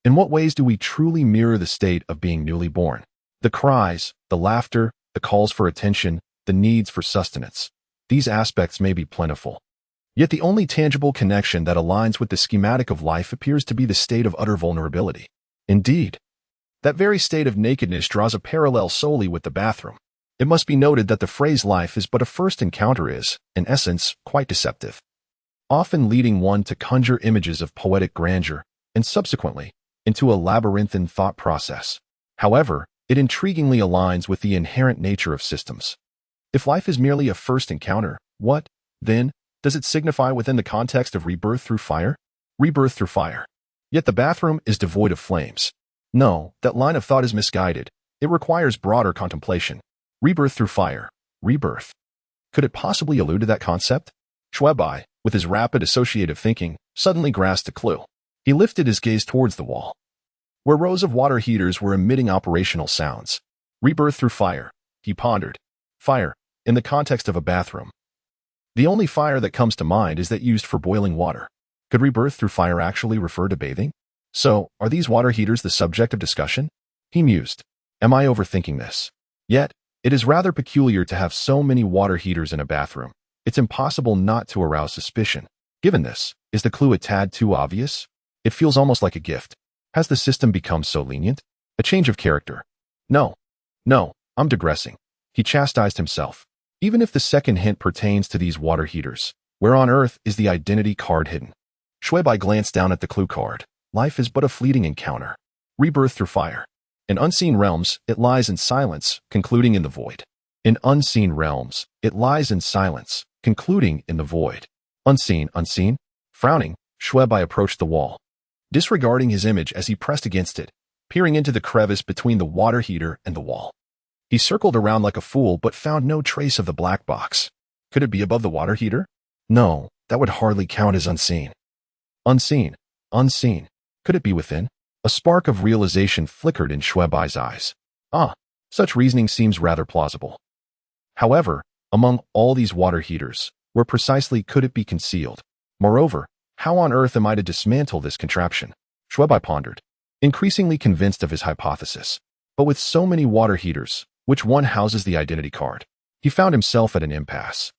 in what ways do we truly mirror the state of being newly born? The cries, the laughter, the calls for attention, the needs for sustenance. These aspects may be plentiful. Yet the only tangible connection that aligns with the schematic of life appears to be the state of utter vulnerability. Indeed, that very state of nakedness draws a parallel solely with the bathroom. It must be noted that the phrase life is but a first encounter is, in essence, quite deceptive, often leading one to conjure images of poetic grandeur and subsequently into a labyrinthine thought process. However, it intriguingly aligns with the inherent nature of systems. If life is merely a first encounter, what, then, does it signify within the context of rebirth through fire? Rebirth through fire. Yet the bathroom is devoid of flames. No, that line of thought is misguided. It requires broader contemplation. Rebirth through fire. Rebirth. Could it possibly allude to that concept? Xue Bai, with his rapid associative thinking, suddenly grasped a clue. He lifted his gaze towards the wall, where rows of water heaters were emitting operational sounds. Rebirth through fire, he pondered. Fire, in the context of a bathroom. The only fire that comes to mind is that used for boiling water. Could rebirth through fire actually refer to bathing? So, are these water heaters the subject of discussion? He mused. Am I overthinking this? Yet, it is rather peculiar to have so many water heaters in a bathroom. It's impossible not to arouse suspicion. Given this, is the clue a tad too obvious? It feels almost like a gift. Has the system become so lenient? A change of character. No, I'm digressing. He chastised himself. Even if the second hint pertains to these water heaters, where on earth is the identity card hidden? Xue Bai glanced down at the clue card. Life is but a fleeting encounter. Rebirth through fire. In unseen realms, it lies in silence, concluding in the void. In unseen realms, it lies in silence, concluding in the void. Unseen. Frowning, Xue Bai approached the wall, disregarding his image as he pressed against it, peering into the crevice between the water heater and the wall. He circled around like a fool but found no trace of the black box. Could it be above the water heater? No, that would hardly count as unseen. Unseen. Could it be within? A spark of realization flickered in Xue Bai's eyes. Such reasoning seems rather plausible. However, among all these water heaters, where precisely could it be concealed? Moreover, how on earth am I to dismantle this contraption? Xue Bai pondered, increasingly convinced of his hypothesis. But with so many water heaters, which one houses the identity card? He found himself at an impasse.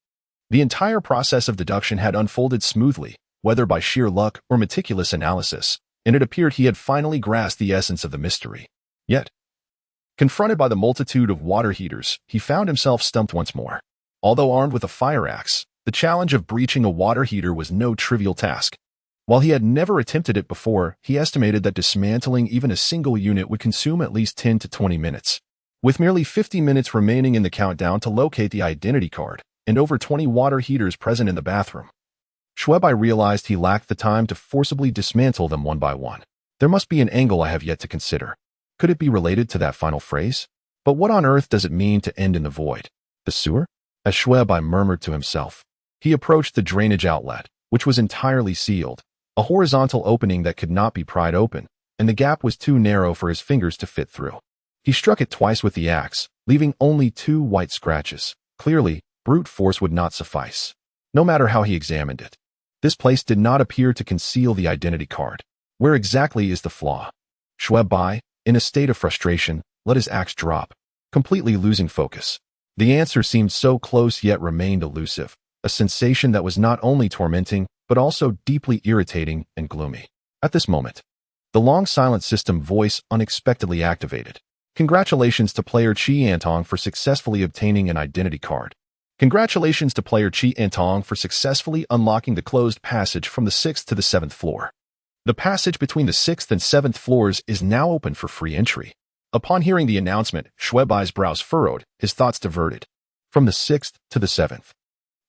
The entire process of deduction had unfolded smoothly, whether by sheer luck or meticulous analysis, and it appeared he had finally grasped the essence of the mystery. Yet, confronted by the multitude of water heaters, he found himself stumped once more. Although armed with a fire axe, the challenge of breaching a water heater was no trivial task. While he had never attempted it before, he estimated that dismantling even a single unit would consume at least 10 to 20 minutes. With merely 50 minutes remaining in the countdown to locate the identity card, and over 20 water heaters present in the bathroom, Xue Bai realized he lacked the time to forcibly dismantle them one by one. There must be an angle I have yet to consider. Could it be related to that final phrase? But what on earth does it mean to end in the void? The sewer? As Xue Bai murmured to himself, he approached the drainage outlet, which was entirely sealed, a horizontal opening that could not be pried open, and the gap was too narrow for his fingers to fit through. He struck it twice with the axe, leaving only 2 white scratches. Clearly, brute force would not suffice, no matter how he examined it. This place did not appear to conceal the identity card. Where exactly is the flaw? Xue Bai, in a state of frustration, let his axe drop, completely losing focus. The answer seemed so close yet remained elusive, a sensation that was not only tormenting, but also deeply irritating and gloomy. At this moment, the long silent system voice unexpectedly activated. Congratulations to player Chi Antong for successfully obtaining an identity card. Congratulations to player Chi Antong for successfully unlocking the closed passage from the 6th to the 7th floor. The passage between the 6th and 7th floors is now open for free entry. Upon hearing the announcement, Xue Bai's brows furrowed, his thoughts diverted. From the 6th to the 7th.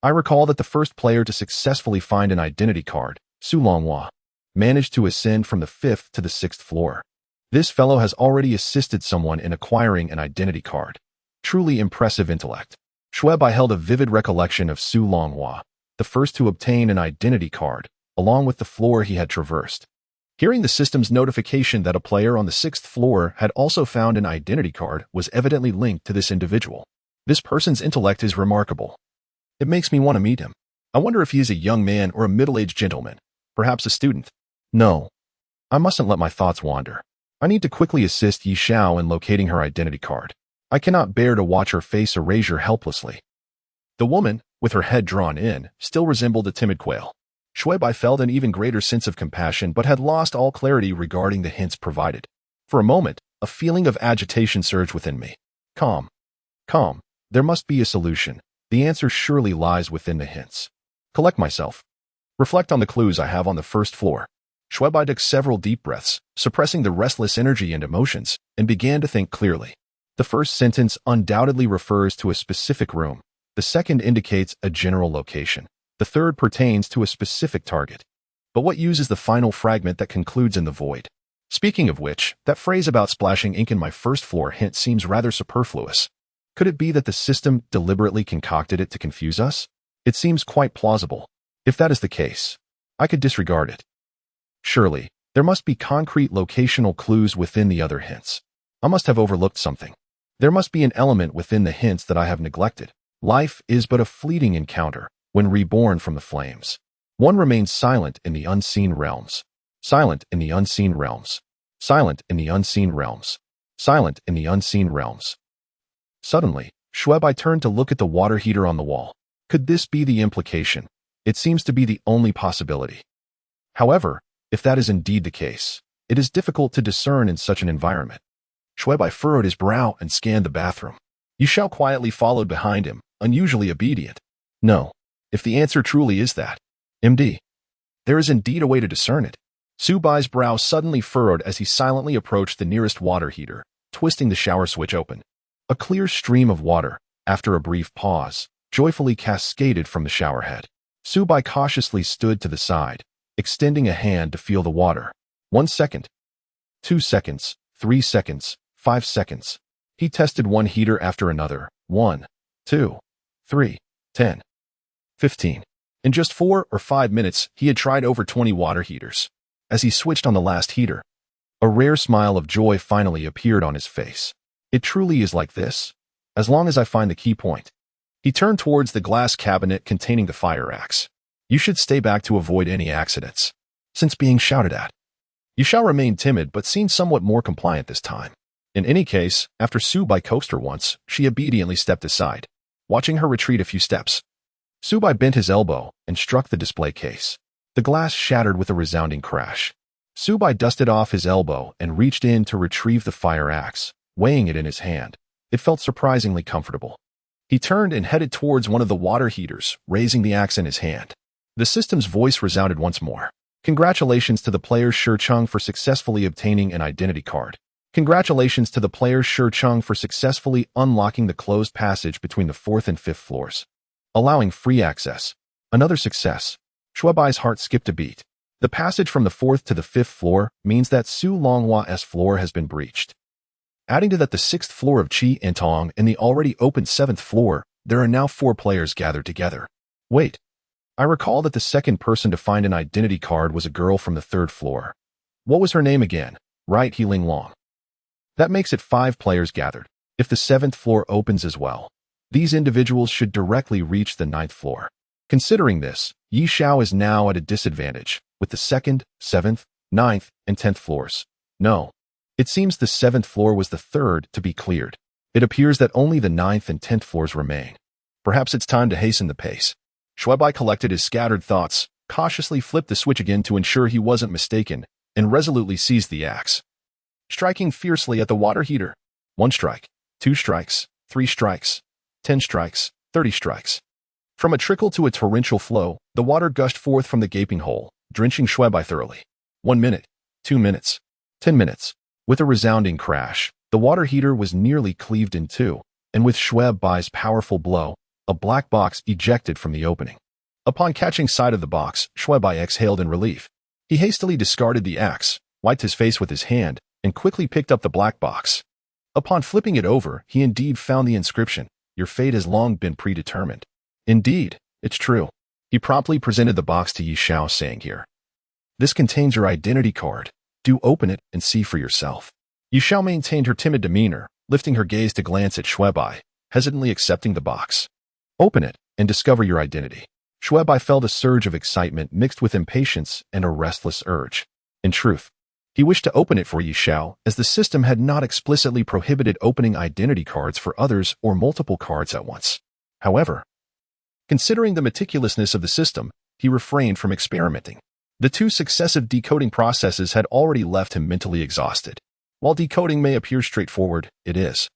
I recall that the first player to successfully find an identity card, Su Longhua, managed to ascend from the 5th to the 6th floor. This fellow has already assisted someone in acquiring an identity card. Truly impressive intellect. Xue Bai held a vivid recollection of Su Longhua, the first to obtain an identity card, along with the floor he had traversed. Hearing the system's notification that a player on the 6th floor had also found an identity card was evidently linked to this individual. This person's intellect is remarkable. It makes me want to meet him. I wonder if he is a young man or a middle-aged gentleman, perhaps a student. No, I mustn't let my thoughts wander. I need to quickly assist Yi Xiao in locating her identity card. I cannot bear to watch her face erasure helplessly. The woman, with her head drawn in, still resembled a timid quail. Xue Bai felt an even greater sense of compassion but had lost all clarity regarding the hints provided. For a moment, a feeling of agitation surged within me. Calm. Calm. There must be a solution. The answer surely lies within the hints. Collect myself. Reflect on the clues I have on the first floor. Xue Bai took several deep breaths, suppressing the restless energy and emotions, and began to think clearly. The first sentence undoubtedly refers to a specific room. The second indicates a general location. The third pertains to a specific target. But what uses the final fragment that concludes in the void? Speaking of which, that phrase about splashing ink in my first floor hint seems rather superfluous. Could it be that the system deliberately concocted it to confuse us? It seems quite plausible. If that is the case, I could disregard it. Surely, there must be concrete locational clues within the other hints. I must have overlooked something. There must be an element within the hints that I have neglected. Life is but a fleeting encounter when reborn from the flames. One remains silent in the unseen realms. Silent in the unseen realms. Silent in the unseen realms. Silent in the unseen realms. Suddenly, Xue Bai turned to look at the water heater on the wall. Could this be the implication? It seems to be the only possibility. However, if that is indeed the case, it is difficult to discern in such an environment. Xue Bai furrowed his brow and scanned the bathroom. Yi Xiao quietly followed behind him, unusually obedient. No, if the answer truly is that, MD, there is indeed a way to discern it. Xue Bai's brow suddenly furrowed as he silently approached the nearest water heater, twisting the shower switch open. A clear stream of water, after a brief pause, joyfully cascaded from the shower head. Xue Bai cautiously stood to the side, extending a hand to feel the water. 1 second. 2 seconds. 3 seconds. 5 seconds. He tested one heater after another. 1, 2, 3, 10, 15. In just 4 or 5 minutes, he had tried over 20 water heaters. As he switched on the last heater, a rare smile of joy finally appeared on his face. It truly is like this, as long as I find the key point. He turned towards the glass cabinet containing the fire axe. You should stay back to avoid any accidents. Since being shouted at, you shall remain timid but seemed somewhat more compliant this time. In any case, after Xue Bai coaxed her once, she obediently stepped aside, watching her retreat a few steps. Xue Bai bent his elbow and struck the display case. The glass shattered with a resounding crash. Xue Bai dusted off his elbow and reached in to retrieve the fire axe, weighing it in his hand. It felt surprisingly comfortable. He turned and headed towards one of the water heaters, raising the axe in his hand. The system's voice resounded once more. Congratulations to the player Shi Cheng for successfully obtaining an identity card. Congratulations to the player Shi Cheng for successfully unlocking the closed passage between the 4th and 5th floors, allowing free access. Another success. Xue Bai's heart skipped a beat. The passage from the 4th to the 5th floor means that Su Longhua's floor has been breached. Adding to that the 6th floor of Qi and Tong and the already open 7th floor, there are now 4 players gathered together. Wait. I recall that the second person to find an identity card was a girl from the 3rd floor. What was her name again? Right, Healing Long. That makes it 5 players gathered. If the 7th floor opens as well, these individuals should directly reach the 9th floor. Considering this, Yi Xiao is now at a disadvantage, with the 2nd, 7th, 9th, and 10th floors. No. It seems the 7th floor was the 3rd to be cleared. It appears that only the 9th and 10th floors remain. Perhaps it's time to hasten the pace. Xue Bai collected his scattered thoughts, cautiously flipped the switch again to ensure he wasn't mistaken, and resolutely seized the axe, striking fiercely at the water heater. 1 strike, 2 strikes, 3 strikes, 10 strikes, 30 strikes. From a trickle to a torrential flow, the water gushed forth from the gaping hole, drenching Xue Bai thoroughly. 1 minute, 2 minutes, 10 minutes. With a resounding crash, the water heater was nearly cleaved in two, and with Xue Bai's powerful blow, a black box ejected from the opening. Upon catching sight of the box, Xue Bai exhaled in relief. He hastily discarded the axe, wiped his face with his hand, and quickly picked up the black box. Upon flipping it over, he indeed found the inscription, "Your fate has long been predetermined." Indeed, it's true. He promptly presented the box to Yi Xiao, saying, "Here. This contains your identity card. Do open it and see for yourself." Yi Xiao maintained her timid demeanor, lifting her gaze to glance at Xue Bai, hesitantly accepting the box. "Open it," and discover your identity. Xue Bai felt a surge of excitement mixed with impatience and a restless urge. In truth, he wished to open it for Yi Xiao, as the system had not explicitly prohibited opening identity cards for others or multiple cards at once. However, considering the meticulousness of the system, he refrained from experimenting. The two successive decoding processes had already left him mentally exhausted. While decoding may appear straightforward, it is,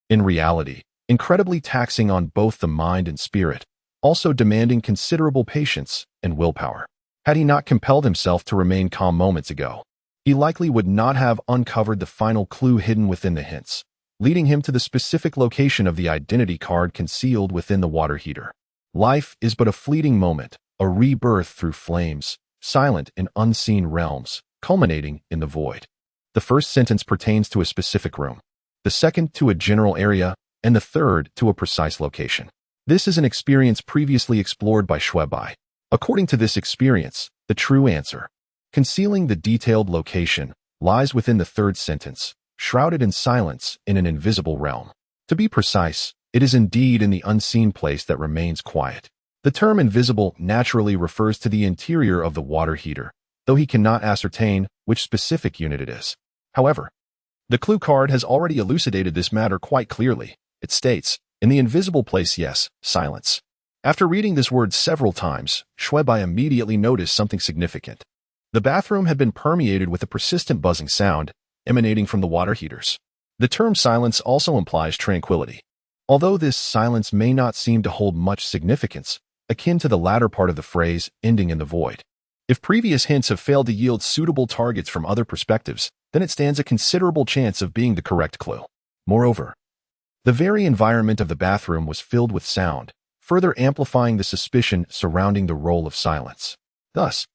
in reality, incredibly taxing on both the mind and spirit, also demanding considerable patience and willpower. Had he not compelled himself to remain calm moments ago, he likely would not have uncovered the final clue hidden within the hints, leading him to the specific location of the identity card concealed within the water heater. Life is but a fleeting moment, a rebirth through flames, silent in unseen realms, culminating in the void. The first sentence pertains to a specific room, the second to a general area, and the third to a precise location. This is an experience previously explored by Xue Bai. According to this experience, the true answer, concealing the detailed location, lies within the third sentence, shrouded in silence in an invisible realm. To be precise, it is indeed in the unseen place that remains quiet. The term invisible naturally refers to the interior of the water heater, though he cannot ascertain which specific unit it is. However, the clue card has already elucidated this matter quite clearly. It states, in the invisible place, yes, silence. After reading this word several times, Xue Bai immediately noticed something significant. The bathroom had been permeated with a persistent buzzing sound emanating from the water heaters. The term silence also implies tranquility. Although this silence may not seem to hold much significance, akin to the latter part of the phrase ending in the void. If previous hints have failed to yield suitable targets from other perspectives, then it stands a considerable chance of being the correct clue. Moreover, the very environment of the bathroom was filled with sound, further amplifying the suspicion surrounding the role of silence. Thus,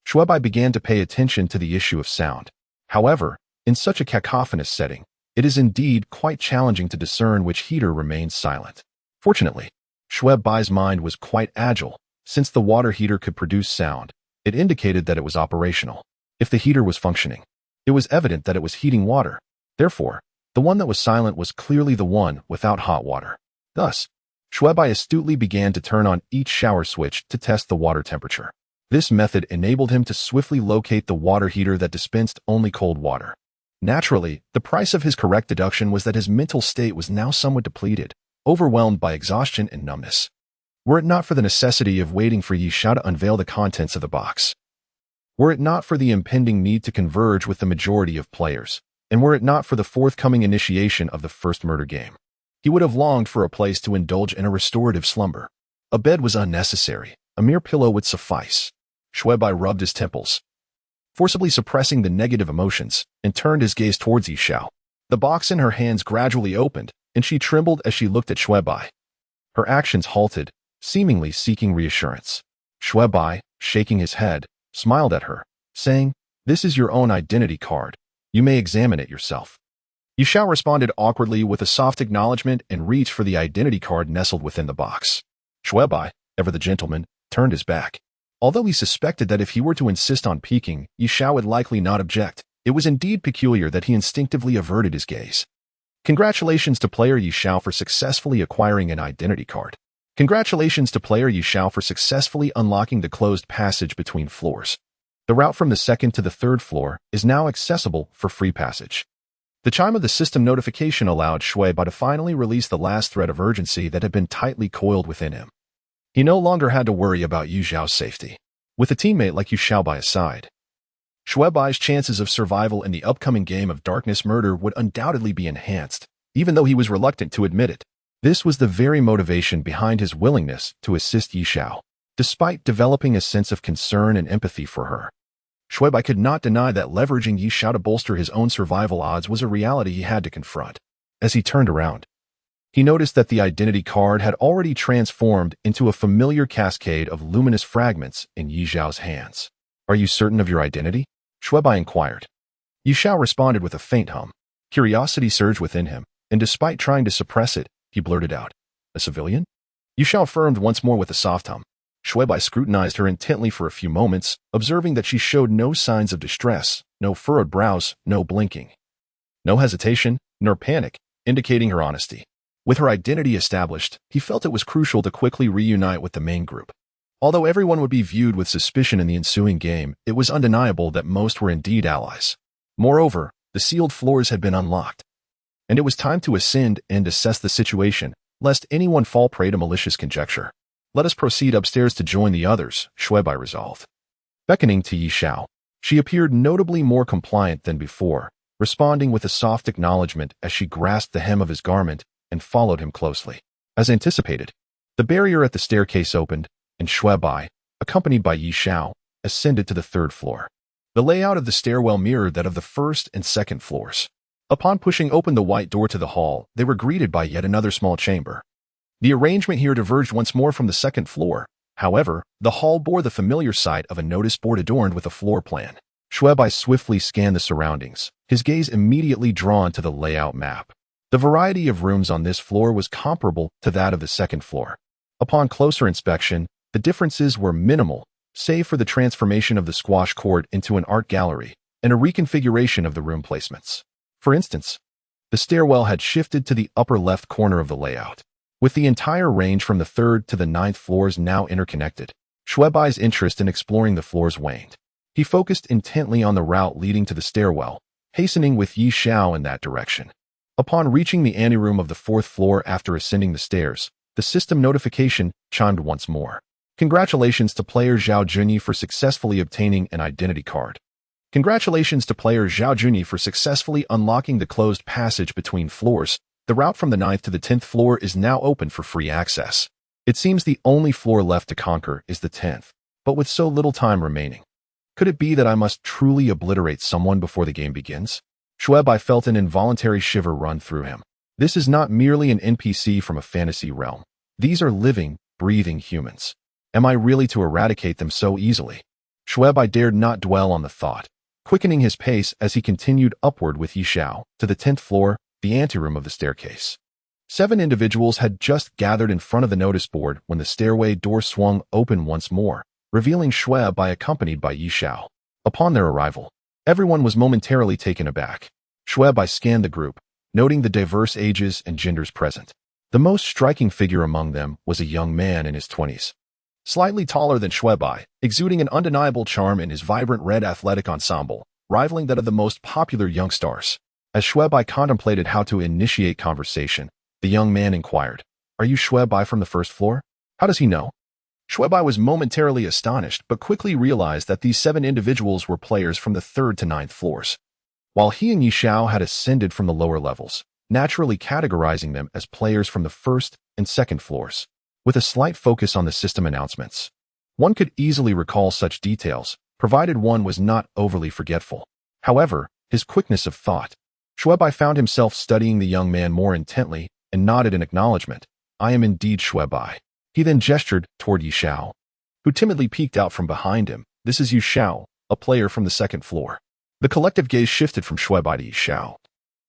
Xue Bai began to pay attention to the issue of sound. However, in such a cacophonous setting, it is indeed quite challenging to discern which heater remains silent. Fortunately, Xue Bai's mind was quite agile. Since the water heater could produce sound, it indicated that it was operational. If the heater was functioning, it was evident that it was heating water. Therefore, the one that was silent was clearly the one without hot water. Thus, Xue Bai astutely began to turn on each shower switch to test the water temperature. This method enabled him to swiftly locate the water heater that dispensed only cold water. Naturally, the price of his correct deduction was that his mental state was now somewhat depleted, overwhelmed by exhaustion and numbness. Were it not for the necessity of waiting for Yi Xiao to unveil the contents of the box, were it not for the impending need to converge with the majority of players, and were it not for the forthcoming initiation of the first murder game, he would have longed for a place to indulge in a restorative slumber. A bed was unnecessary. A mere pillow would suffice. Xue Bai rubbed his temples, forcibly suppressing the negative emotions, and turned his gaze towards Yi Xiao. The box in her hands gradually opened, and she trembled as she looked at Xue Bai. Her actions halted, seemingly seeking reassurance. Xue Bai, shaking his head, smiled at her, saying, "This is your own identity card. You may examine it yourself." Yi Xiao responded awkwardly with a soft acknowledgement and reached for the identity card nestled within the box. Xue Bai, ever the gentleman, turned his back. Although he suspected that if he were to insist on peeking, Yi Xiao would likely not object, it was indeed peculiar that he instinctively averted his gaze. Congratulations to player Yi Xiao for successfully acquiring an identity card. Congratulations to player Yi Xiao for successfully unlocking the closed passage between floors. The route from the second to the third floor is now accessible for free passage. The chime of the system notification allowed Xue Bai to finally release the last thread of urgency that had been tightly coiled within him. He no longer had to worry about Yi Xiao's safety. With a teammate like Yi Xiao by his side, Xue Bai's chances of survival in the upcoming game of Darkness Murder would undoubtedly be enhanced, even though he was reluctant to admit it. This was the very motivation behind his willingness to assist Yi Xiao. Despite developing a sense of concern and empathy for her, Xue Bai could not deny that leveraging Yi Xiao to bolster his own survival odds was a reality he had to confront. As he turned around, he noticed that the identity card had already transformed into a familiar cascade of luminous fragments in Yi Xiao's hands. "Are you certain of your identity?" Xue Bai inquired. Yi Xiao responded with a faint hum. Curiosity surged within him, and despite trying to suppress it, he blurted out, "A civilian?" Yi Xiao affirmed once more with a soft hum. Xue Bai scrutinized her intently for a few moments, observing that she showed no signs of distress, no furrowed brows, no blinking, no hesitation, nor panic, indicating her honesty. With her identity established, he felt it was crucial to quickly reunite with the main group. Although everyone would be viewed with suspicion in the ensuing game, it was undeniable that most were indeed allies. Moreover, the sealed floors had been unlocked, and it was time to ascend and assess the situation, lest anyone fall prey to malicious conjecture. Let us proceed upstairs to join the others, Xue Bai resolved. Beckoning to Yi Xiao, she appeared notably more compliant than before, responding with a soft acknowledgement as she grasped the hem of his garment and followed him closely. As anticipated, the barrier at the staircase opened, and Xue Bai, accompanied by Yi Xiao, ascended to the third floor. The layout of the stairwell mirrored that of the first and second floors. Upon pushing open the white door to the hall, they were greeted by yet another small chamber. The arrangement here diverged once more from the second floor. However, the hall bore the familiar sight of a notice board adorned with a floor plan. Xue Bai swiftly scanned the surroundings, his gaze immediately drawn to the layout map. The variety of rooms on this floor was comparable to that of the second floor. Upon closer inspection, the differences were minimal, save for the transformation of the squash court into an art gallery and a reconfiguration of the room placements. For instance, the stairwell had shifted to the upper left corner of the layout. With the entire range from the third to the ninth floors now interconnected, Xue Bai's interest in exploring the floors waned. He focused intently on the route leading to the stairwell, hastening with Yi Xiao in that direction. Upon reaching the anteroom of the fourth floor after ascending the stairs, the system notification chimed once more. Congratulations to player Zhao Junyi for successfully obtaining an identity card. Congratulations to player Zhao Junyi for successfully unlocking the closed passage between floors. The route from the 9th to the 10th floor is now open for free access. It seems the only floor left to conquer is the 10th, but with so little time remaining. Could it be that I must truly obliterate someone before the game begins? Xue Bai felt an involuntary shiver run through him. This is not merely an NPC from a fantasy realm. These are living, breathing humans. Am I really to eradicate them so easily? Xue Bai dared not dwell on the thought, quickening his pace as he continued upward with Yi Xiao to the 10th floor, the anteroom of the staircase. 7 individuals had just gathered in front of the notice board when the stairway door swung open once more, revealing Xue Bai accompanied by Yi Xiao. Upon their arrival, everyone was momentarily taken aback. Xue Bai scanned the group, noting the diverse ages and genders present. The most striking figure among them was a young man in his 20s. Slightly taller than Xue Bai, exuding an undeniable charm in his vibrant red athletic ensemble, rivaling that of the most popular young stars. As Xue Bai contemplated how to initiate conversation, the young man inquired, "Are you Xue Bai from the first floor? How does he know?" Xue Bai was momentarily astonished, but quickly realized that these 7 individuals were players from the 3rd to 9th floors, while he and Yi Xiao had ascended from the lower levels, naturally categorizing them as players from the 1st and 2nd floors. With a slight focus on the system announcements, one could easily recall such details, provided one was not overly forgetful. However, his quickness of thought, Xue Bai found himself studying the young man more intently and nodded in acknowledgement. "I am indeed Xue Bai." He then gestured toward Yi Xiao, who timidly peeked out from behind him. "This is Yi Xiao, a player from the 2nd floor." The collective gaze shifted from Xue Bai to Yi Xiao,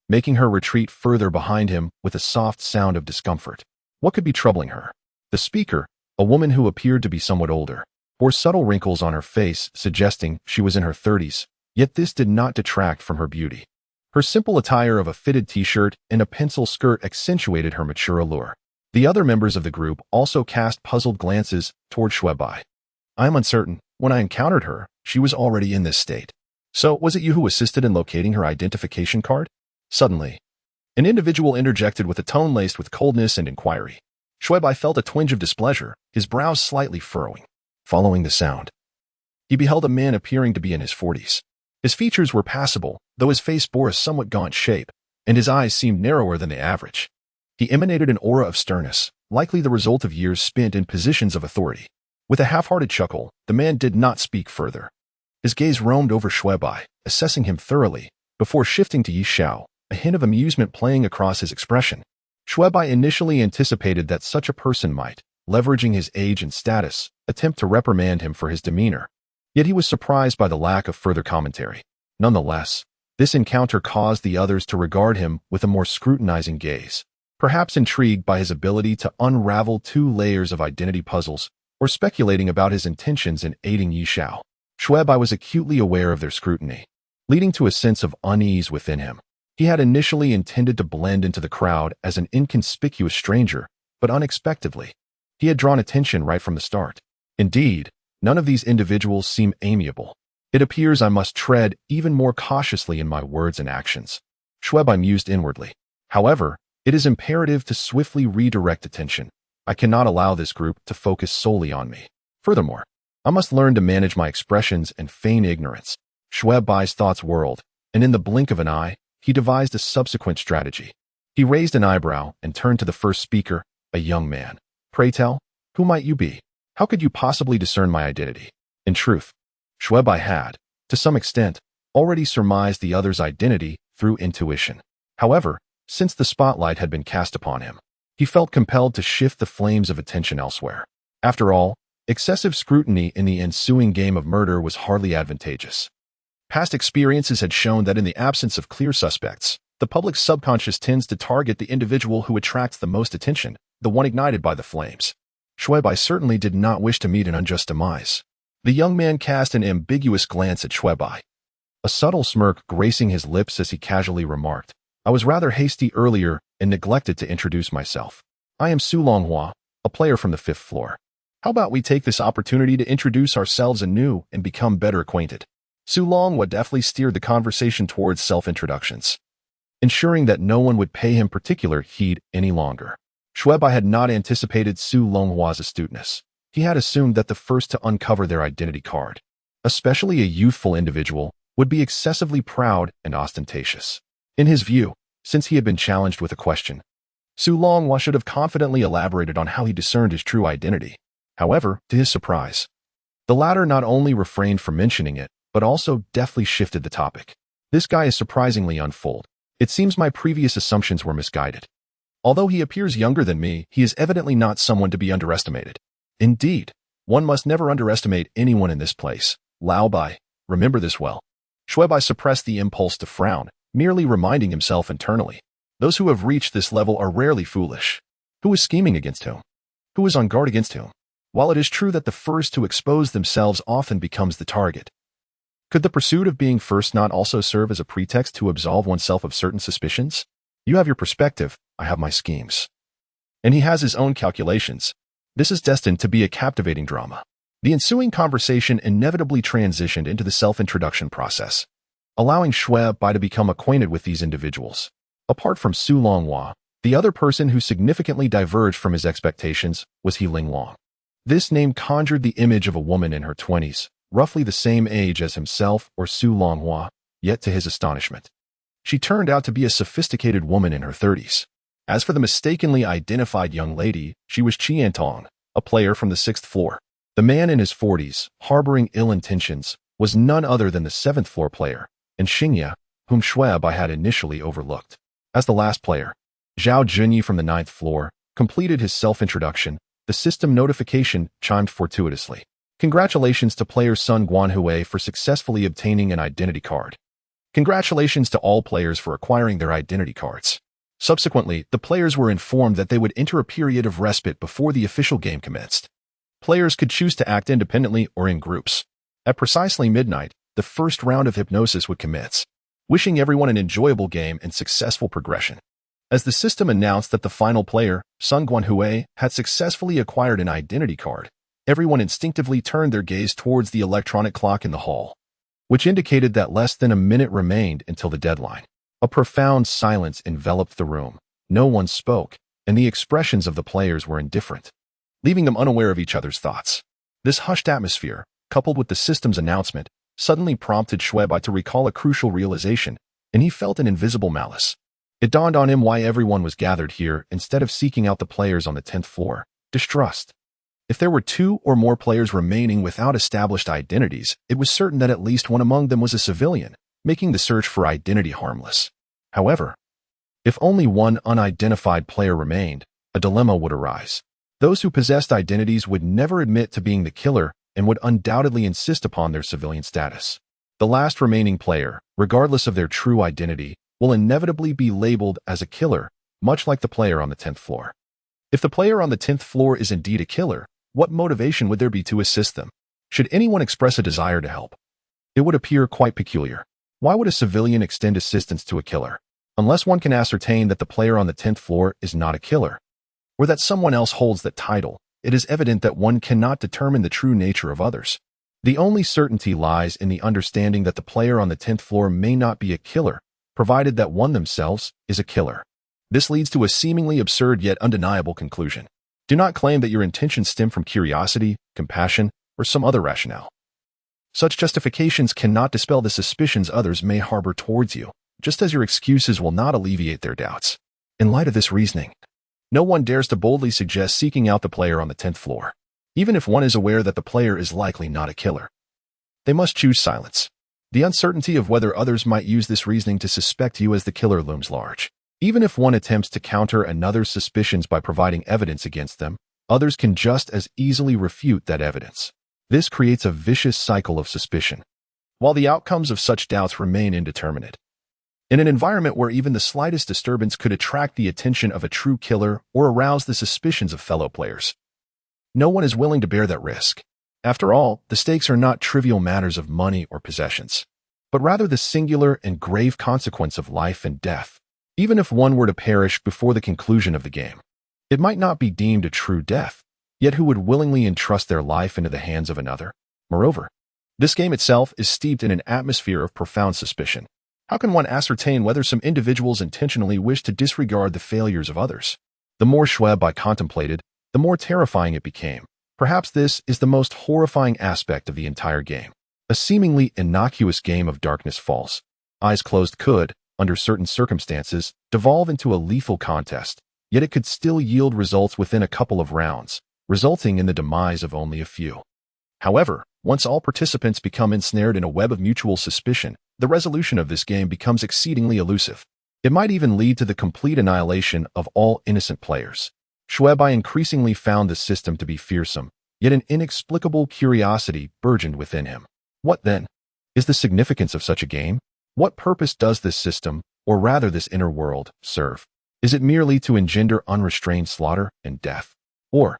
making her retreat further behind him with a soft sound of discomfort. What could be troubling her? The speaker, a woman who appeared to be somewhat older, bore subtle wrinkles on her face, suggesting she was in her 30s, yet this did not detract from her beauty. Her simple attire of a fitted t-shirt and a pencil skirt accentuated her mature allure. The other members of the group also cast puzzled glances toward Xue Bai. "I am uncertain. When I encountered her, she was already in this state. So, was it you who assisted in locating her identification card?" Suddenly, an individual interjected with a tone laced with coldness and inquiry. Xue Bai felt a twinge of displeasure, his brows slightly furrowing. Following the sound, he beheld a man appearing to be in his 40s. His features were passable, though his face bore a somewhat gaunt shape, and his eyes seemed narrower than the average. He emanated an aura of sternness, likely the result of years spent in positions of authority. With a half-hearted chuckle, the man did not speak further. His gaze roamed over Xue Bai, assessing him thoroughly, before shifting to Yi Xiao, a hint of amusement playing across his expression. Xue Bai initially anticipated that such a person might, leveraging his age and status, attempt to reprimand him for his demeanor. Yet he was surprised by the lack of further commentary. Nonetheless, this encounter caused the others to regard him with a more scrutinizing gaze, perhaps intrigued by his ability to unravel 2 layers of identity puzzles, or speculating about his intentions in aiding Yi Xiao. Xue Bai was acutely aware of their scrutiny, leading to a sense of unease within him. He had initially intended to blend into the crowd as an inconspicuous stranger, but unexpectedly, he had drawn attention right from the start. Indeed, none of these individuals seem amiable. It appears I must tread even more cautiously in my words and actions. Xue Bai mused inwardly. However, it is imperative to swiftly redirect attention. I cannot allow this group to focus solely on me. Furthermore, I must learn to manage my expressions and feign ignorance. Xue Bai's thoughts whirled, and in the blink of an eye, he devised a subsequent strategy. He raised an eyebrow and turned to the first speaker, a young man. Pray tell, who might you be? How could you possibly discern my identity? In truth, Xue Bai had, to some extent, already surmised the other's identity through intuition. However, since the spotlight had been cast upon him, he felt compelled to shift the flames of attention elsewhere. After all, excessive scrutiny in the ensuing game of murder was hardly advantageous. Past experiences had shown that in the absence of clear suspects, the public's subconscious tends to target the individual who attracts the most attention, the one ignited by the flames. Xue Bai certainly did not wish to meet an unjust demise. The young man cast an ambiguous glance at Xue Bai, a subtle smirk gracing his lips as he casually remarked, I was rather hasty earlier and neglected to introduce myself. I am Su Longhua, a player from the 5th floor. How about we take this opportunity to introduce ourselves anew and become better acquainted? Su Longhua deftly steered the conversation towards self-introductions, ensuring that no one would pay him particular heed any longer. Xue Bai had not anticipated Su Longhua's astuteness. He had assumed that the first to uncover their identity card, especially a youthful individual, would be excessively proud and ostentatious. In his view, since he had been challenged with a question, Su Longhua should have confidently elaborated on how he discerned his true identity. However, to his surprise, the latter not only refrained from mentioning it, but also deftly shifted the topic. This guy is surprisingly unfold. It seems my previous assumptions were misguided. Although he appears younger than me, he is evidently not someone to be underestimated. Indeed, one must never underestimate anyone in this place. Lao Bai, remember this well. Xue Bai suppressed the impulse to frown, merely reminding himself internally. Those who have reached this level are rarely foolish. Who is scheming against whom? Who is on guard against whom? While it is true that the first to expose themselves often becomes the target, could the pursuit of being first not also serve as a pretext to absolve oneself of certain suspicions? You have your perspective, I have my schemes. And he has his own calculations. This is destined to be a captivating drama. The ensuing conversation inevitably transitioned into the self-introduction process, allowing Xue Bai to become acquainted with these individuals. Apart from Su Longhua, the other person who significantly diverged from his expectations was He Ling Long. This name conjured the image of a woman in her 20s, roughly the same age as himself or Su Longhua, yet to his astonishment, she turned out to be a sophisticated woman in her 30s. As for the mistakenly identified young lady, she was Qian Tong, a player from the 6th floor. The man in his 40s, harboring ill intentions, was none other than the 7th floor player, and Xingya, whom Xue Bai had initially overlooked. As the last player, Zhao Junyi from the 9th floor, completed his self-introduction, the system notification chimed fortuitously. Congratulations to player Sun Guanhui for successfully obtaining an identity card. Congratulations to all players for acquiring their identity cards. Subsequently, the players were informed that they would enter a period of respite before the official game commenced. Players could choose to act independently or in groups. At precisely midnight, the first round of hypnosis would commence, wishing everyone an enjoyable game and successful progression. As the system announced that the final player, Sun Guanhui, had successfully acquired an identity card, everyone instinctively turned their gaze towards the electronic clock in the hall, which indicated that less than a minute remained until the deadline. A profound silence enveloped the room. No one spoke, and the expressions of the players were indifferent, leaving them unaware of each other's thoughts. This hushed atmosphere, coupled with the system's announcement, suddenly prompted Xue Bai to recall a crucial realization, and he felt an invisible malice. It dawned on him why everyone was gathered here instead of seeking out the players on the 10th floor. Distrust. If there were 2 or more players remaining without established identities, it was certain that at least one among them was a civilian, making the search for identity harmless. However, if only one unidentified player remained, a dilemma would arise. Those who possessed identities would never admit to being the killer and would undoubtedly insist upon their civilian status. The last remaining player, regardless of their true identity, will inevitably be labeled as a killer, much like the player on the 10th floor. If the player on the 10th floor is indeed a killer, what motivation would there be to assist them? Should anyone express a desire to help, it would appear quite peculiar. Why would a civilian extend assistance to a killer? Unless one can ascertain that the player on the 10th floor is not a killer, or that someone else holds that title, it is evident that one cannot determine the true nature of others. The only certainty lies in the understanding that the player on the 10th floor may not be a killer, provided that one themselves is a killer. This leads to a seemingly absurd yet undeniable conclusion. Do not claim that your intentions stem from curiosity, compassion, or some other rationale. Such justifications cannot dispel the suspicions others may harbor towards you, just as your excuses will not alleviate their doubts. In light of this reasoning, no one dares to boldly suggest seeking out the player on the 10th floor, even if one is aware that the player is likely not a killer. They must choose silence. The uncertainty of whether others might use this reasoning to suspect you as the killer looms large. Even if one attempts to counter another's suspicions by providing evidence against them, others can just as easily refute that evidence. This creates a vicious cycle of suspicion, while the outcomes of such doubts remain indeterminate. In an environment where even the slightest disturbance could attract the attention of a true killer or arouse the suspicions of fellow players, no one is willing to bear that risk. After all, the stakes are not trivial matters of money or possessions, but rather the singular and grave consequence of life and death. Even if one were to perish before the conclusion of the game, it might not be deemed a true death, yet who would willingly entrust their life into the hands of another? Moreover, this game itself is steeped in an atmosphere of profound suspicion. How can one ascertain whether some individuals intentionally wish to disregard the failures of others? The more Xue Bai contemplated, the more terrifying it became. Perhaps this is the most horrifying aspect of the entire game. A seemingly innocuous game of darkness false. Eyes closed could, under certain circumstances, devolve into a lethal contest, yet it could still yield results within a couple of rounds, resulting in the demise of only a few. However, once all participants become ensnared in a web of mutual suspicion, the resolution of this game becomes exceedingly elusive. It might even lead to the complete annihilation of all innocent players. Xue Bai increasingly found the system to be fearsome, yet an inexplicable curiosity burgeoned within him. What then is the significance of such a game? What purpose does this system, or rather this inner world, serve? Is it merely to engender unrestrained slaughter and death? Or,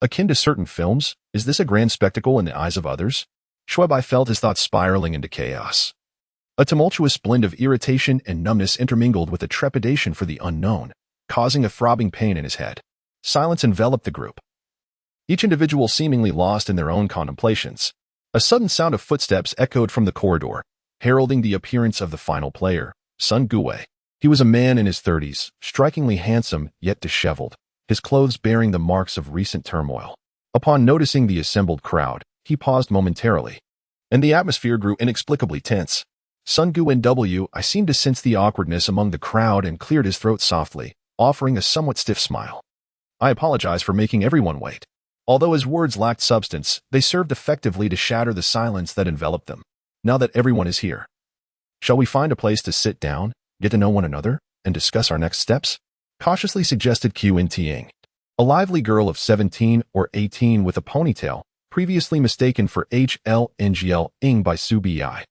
akin to certain films, is this a grand spectacle in the eyes of others? Xue Bai felt his thoughts spiraling into chaos. A tumultuous blend of irritation and numbness intermingled with a trepidation for the unknown, causing a throbbing pain in his head. Silence enveloped the group, each individual seemingly lost in their own contemplations. A sudden sound of footsteps echoed from the corridor, heralding the appearance of the final player, Sun Gue. He was a man in his 30s, strikingly handsome yet disheveled, his clothes bearing the marks of recent turmoil. Upon noticing the assembled crowd, he paused momentarily, and the atmosphere grew inexplicably tense. Sun Gue, I seemed to sense the awkwardness among the crowd and cleared his throat softly, offering a somewhat stiff smile. I apologize for making everyone wait. Although his words lacked substance, they served effectively to shatter the silence that enveloped them. Now that everyone is here, shall we find a place to sit down, get to know one another, and discuss our next steps? Cautiously suggested Qin, a lively girl of 17 or 18 with a ponytail, previously mistaken for HLNGL by Xue Bai.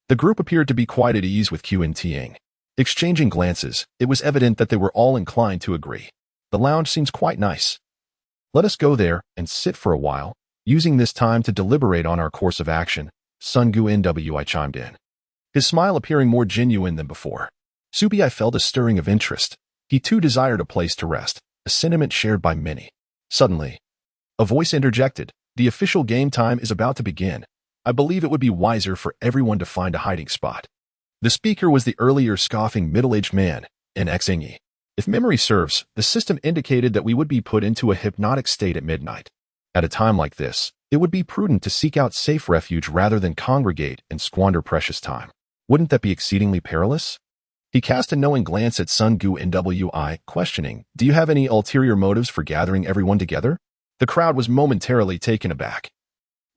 The group appeared to be quite at ease with Qin. Exchanging glances, it was evident that they were all inclined to agree. The lounge seems quite nice. Let us go there and sit for a while, using this time to deliberate on our course of action, Sun Gue chimed in, his smile appearing more genuine than before. Xue Bai felt a stirring of interest. He too desired a place to rest, a sentiment shared by many. Suddenly, a voice interjected, "The official game time is about to begin. I believe it would be wiser for everyone to find a hiding spot." The speaker was the earlier scoffing middle-aged man, an Xinyi. If memory serves, the system indicated that we would be put into a hypnotic state at midnight. At a time like this, it would be prudent to seek out safe refuge rather than congregate and squander precious time. Wouldn't that be exceedingly perilous? He cast a knowing glance at Sun Gue, questioning, "Do you have any ulterior motives for gathering everyone together?" The crowd was momentarily taken aback,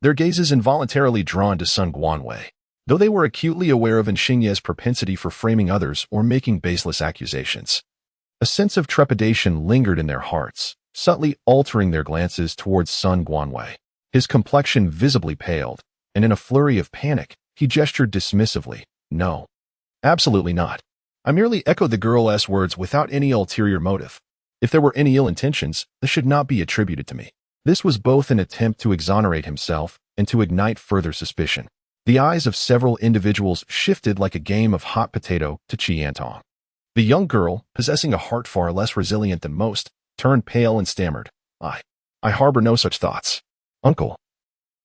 their gazes involuntarily drawn to Sun Guanwei, though they were acutely aware of Xingye's propensity for framing others or making baseless accusations. A sense of trepidation lingered in their hearts, subtly altering their glances towards Sun Guanwei. His complexion visibly paled, and in a flurry of panic, he gestured dismissively, "No, absolutely not. I merely echoed the girl's words without any ulterior motive. If there were any ill intentions, this should not be attributed to me." This was both an attempt to exonerate himself and to ignite further suspicion. The eyes of several individuals shifted like a game of hot potato to Qiantong. The young girl, possessing a heart far less resilient than most, turned pale and stammered, I harbor no such thoughts. Uncle,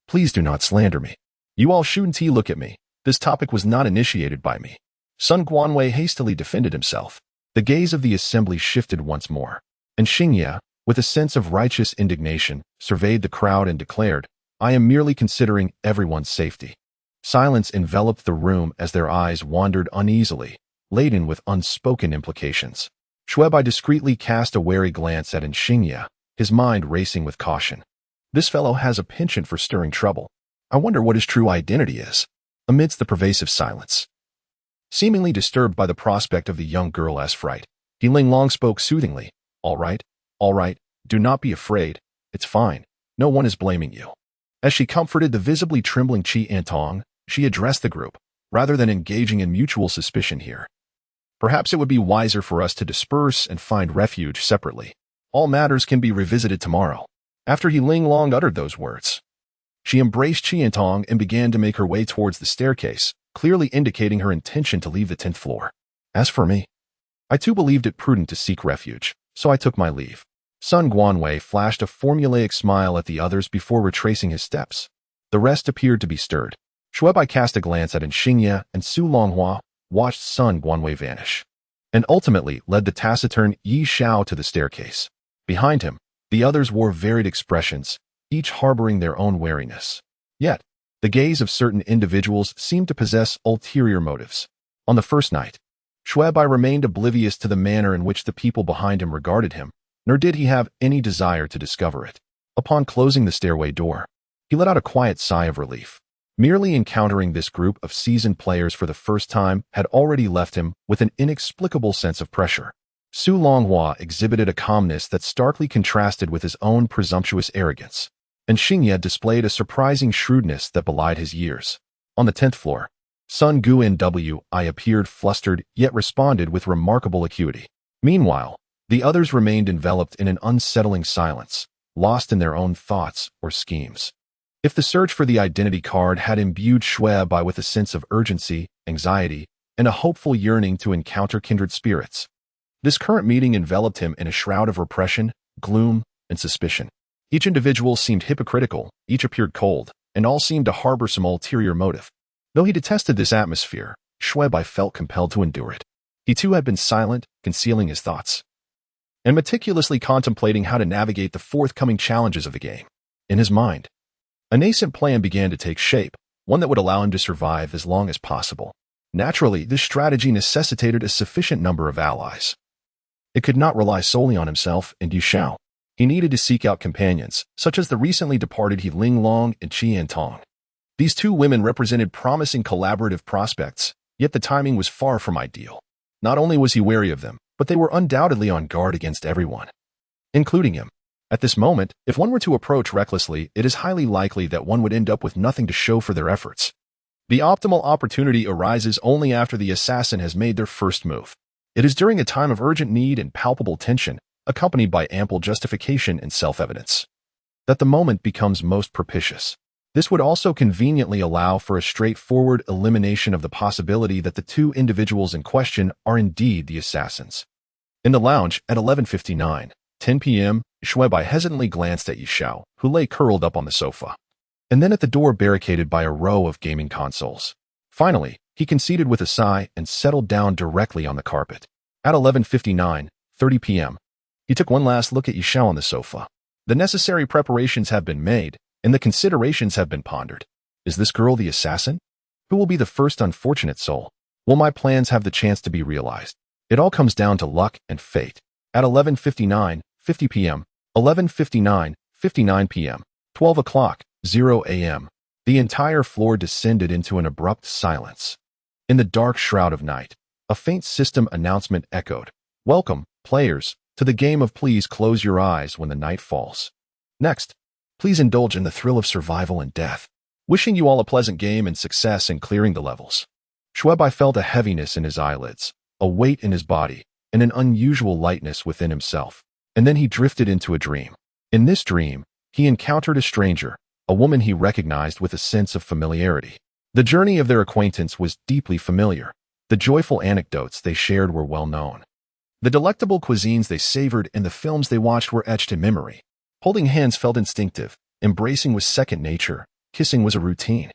please do not slander me. You all shouldn't look at me. This topic was not initiated by me. Sun Guanwei hastily defended himself. The gaze of the assembly shifted once more, and Xingye, with a sense of righteous indignation, surveyed the crowd and declared, I am merely considering everyone's safety. Silence enveloped the room as their eyes wandered uneasily, laden with unspoken implications. Xue Bai discreetly cast a wary glance at Xingye, his mind racing with caution. This fellow has a penchant for stirring trouble. I wonder what his true identity is. Amidst the pervasive silence, seemingly disturbed by the prospect of the young girl's fright, He Linglong spoke soothingly. All right, do not be afraid. It's fine. No one is blaming you. As she comforted the visibly trembling Qi Antong, she addressed the group, rather than engaging in mutual suspicion here. Perhaps it would be wiser for us to disperse and find refuge separately. All matters can be revisited tomorrow. After He Linglong uttered those words, she embraced Qi Antong and began to make her way towards the staircase, clearly indicating her intention to leave the 10th floor. As for me, I too believed it prudent to seek refuge, so I took my leave. Sun Guanwei flashed a formulaic smile at the others before retracing his steps. The rest appeared to be stirred. Xue Bai cast a glance at Xingye, and Su Longhua watched Sun Guanwei vanish, and ultimately led the taciturn Yi Xiao to the staircase. Behind him, the others wore varied expressions, each harboring their own wariness. Yet, the gaze of certain individuals seemed to possess ulterior motives. On the first night, Xue Bai remained oblivious to the manner in which the people behind him regarded him, nor did he have any desire to discover it. Upon closing the stairway door, he let out a quiet sigh of relief. Merely encountering this group of seasoned players for the first time had already left him with an inexplicable sense of pressure. Su Longhua exhibited a calmness that starkly contrasted with his own presumptuous arrogance, and Xingye displayed a surprising shrewdness that belied his years. On the 10th floor, Sun Guanwi appeared flustered yet responded with remarkable acuity. Meanwhile, the others remained enveloped in an unsettling silence, lost in their own thoughts or schemes. If the search for the identity card had imbued Xue Bai with a sense of urgency, anxiety, and a hopeful yearning to encounter kindred spirits, this current meeting enveloped him in a shroud of repression, gloom, and suspicion. Each individual seemed hypocritical, each appeared cold, and all seemed to harbor some ulterior motive. Though he detested this atmosphere, Xue Bai felt compelled to endure it. He too had been silent, concealing his thoughts, and meticulously contemplating how to navigate the forthcoming challenges of the game. In his mind, a nascent plan began to take shape, one that would allow him to survive as long as possible. Naturally, this strategy necessitated a sufficient number of allies. It could not rely solely on himself and Yu Xiao. He needed to seek out companions, such as the recently departed He Linglong and Qi Antong. These two women represented promising collaborative prospects, yet the timing was far from ideal. Not only was he wary of them, but they were undoubtedly on guard against everyone, including him. At this moment, if one were to approach recklessly, it is highly likely that one would end up with nothing to show for their efforts. The optimal opportunity arises only after the assassin has made their first move. It is during a time of urgent need and palpable tension, accompanied by ample justification and self-evidence, that the moment becomes most propitious. This would also conveniently allow for a straightforward elimination of the possibility that the two individuals in question are indeed the assassins. In the lounge at 11:59, 10 p.m., Xue Bai hesitantly glanced at Yi Xiao, who lay curled up on the sofa, and then at the door barricaded by a row of gaming consoles. Finally, he conceded with a sigh and settled down directly on the carpet. At 11:59, 30 p.m., he took one last look at Yi Xiao on the sofa. The necessary preparations have been made, and the considerations have been pondered. Is this girl the assassin? Who will be the first unfortunate soul? Will my plans have the chance to be realized? It all comes down to luck and fate. At 11:59, 50 p.m., 11:59, 59 p.m., 12 o'clock, 0 a.m., the entire floor descended into an abrupt silence. In the dark shroud of night, a faint system announcement echoed. Welcome, players, to the game of Please Close Your Eyes When the Night Falls. Next, please indulge in the thrill of survival and death. Wishing you all a pleasant game and success in clearing the levels. Xue Bai felt a heaviness in his eyelids, a weight in his body, and an unusual lightness within himself. And then he drifted into a dream. In this dream, he encountered a stranger, a woman he recognized with a sense of familiarity. The journey of their acquaintance was deeply familiar. The joyful anecdotes they shared were well known. The delectable cuisines they savored and the films they watched were etched in memory. Holding hands felt instinctive, embracing was second nature, kissing was a routine.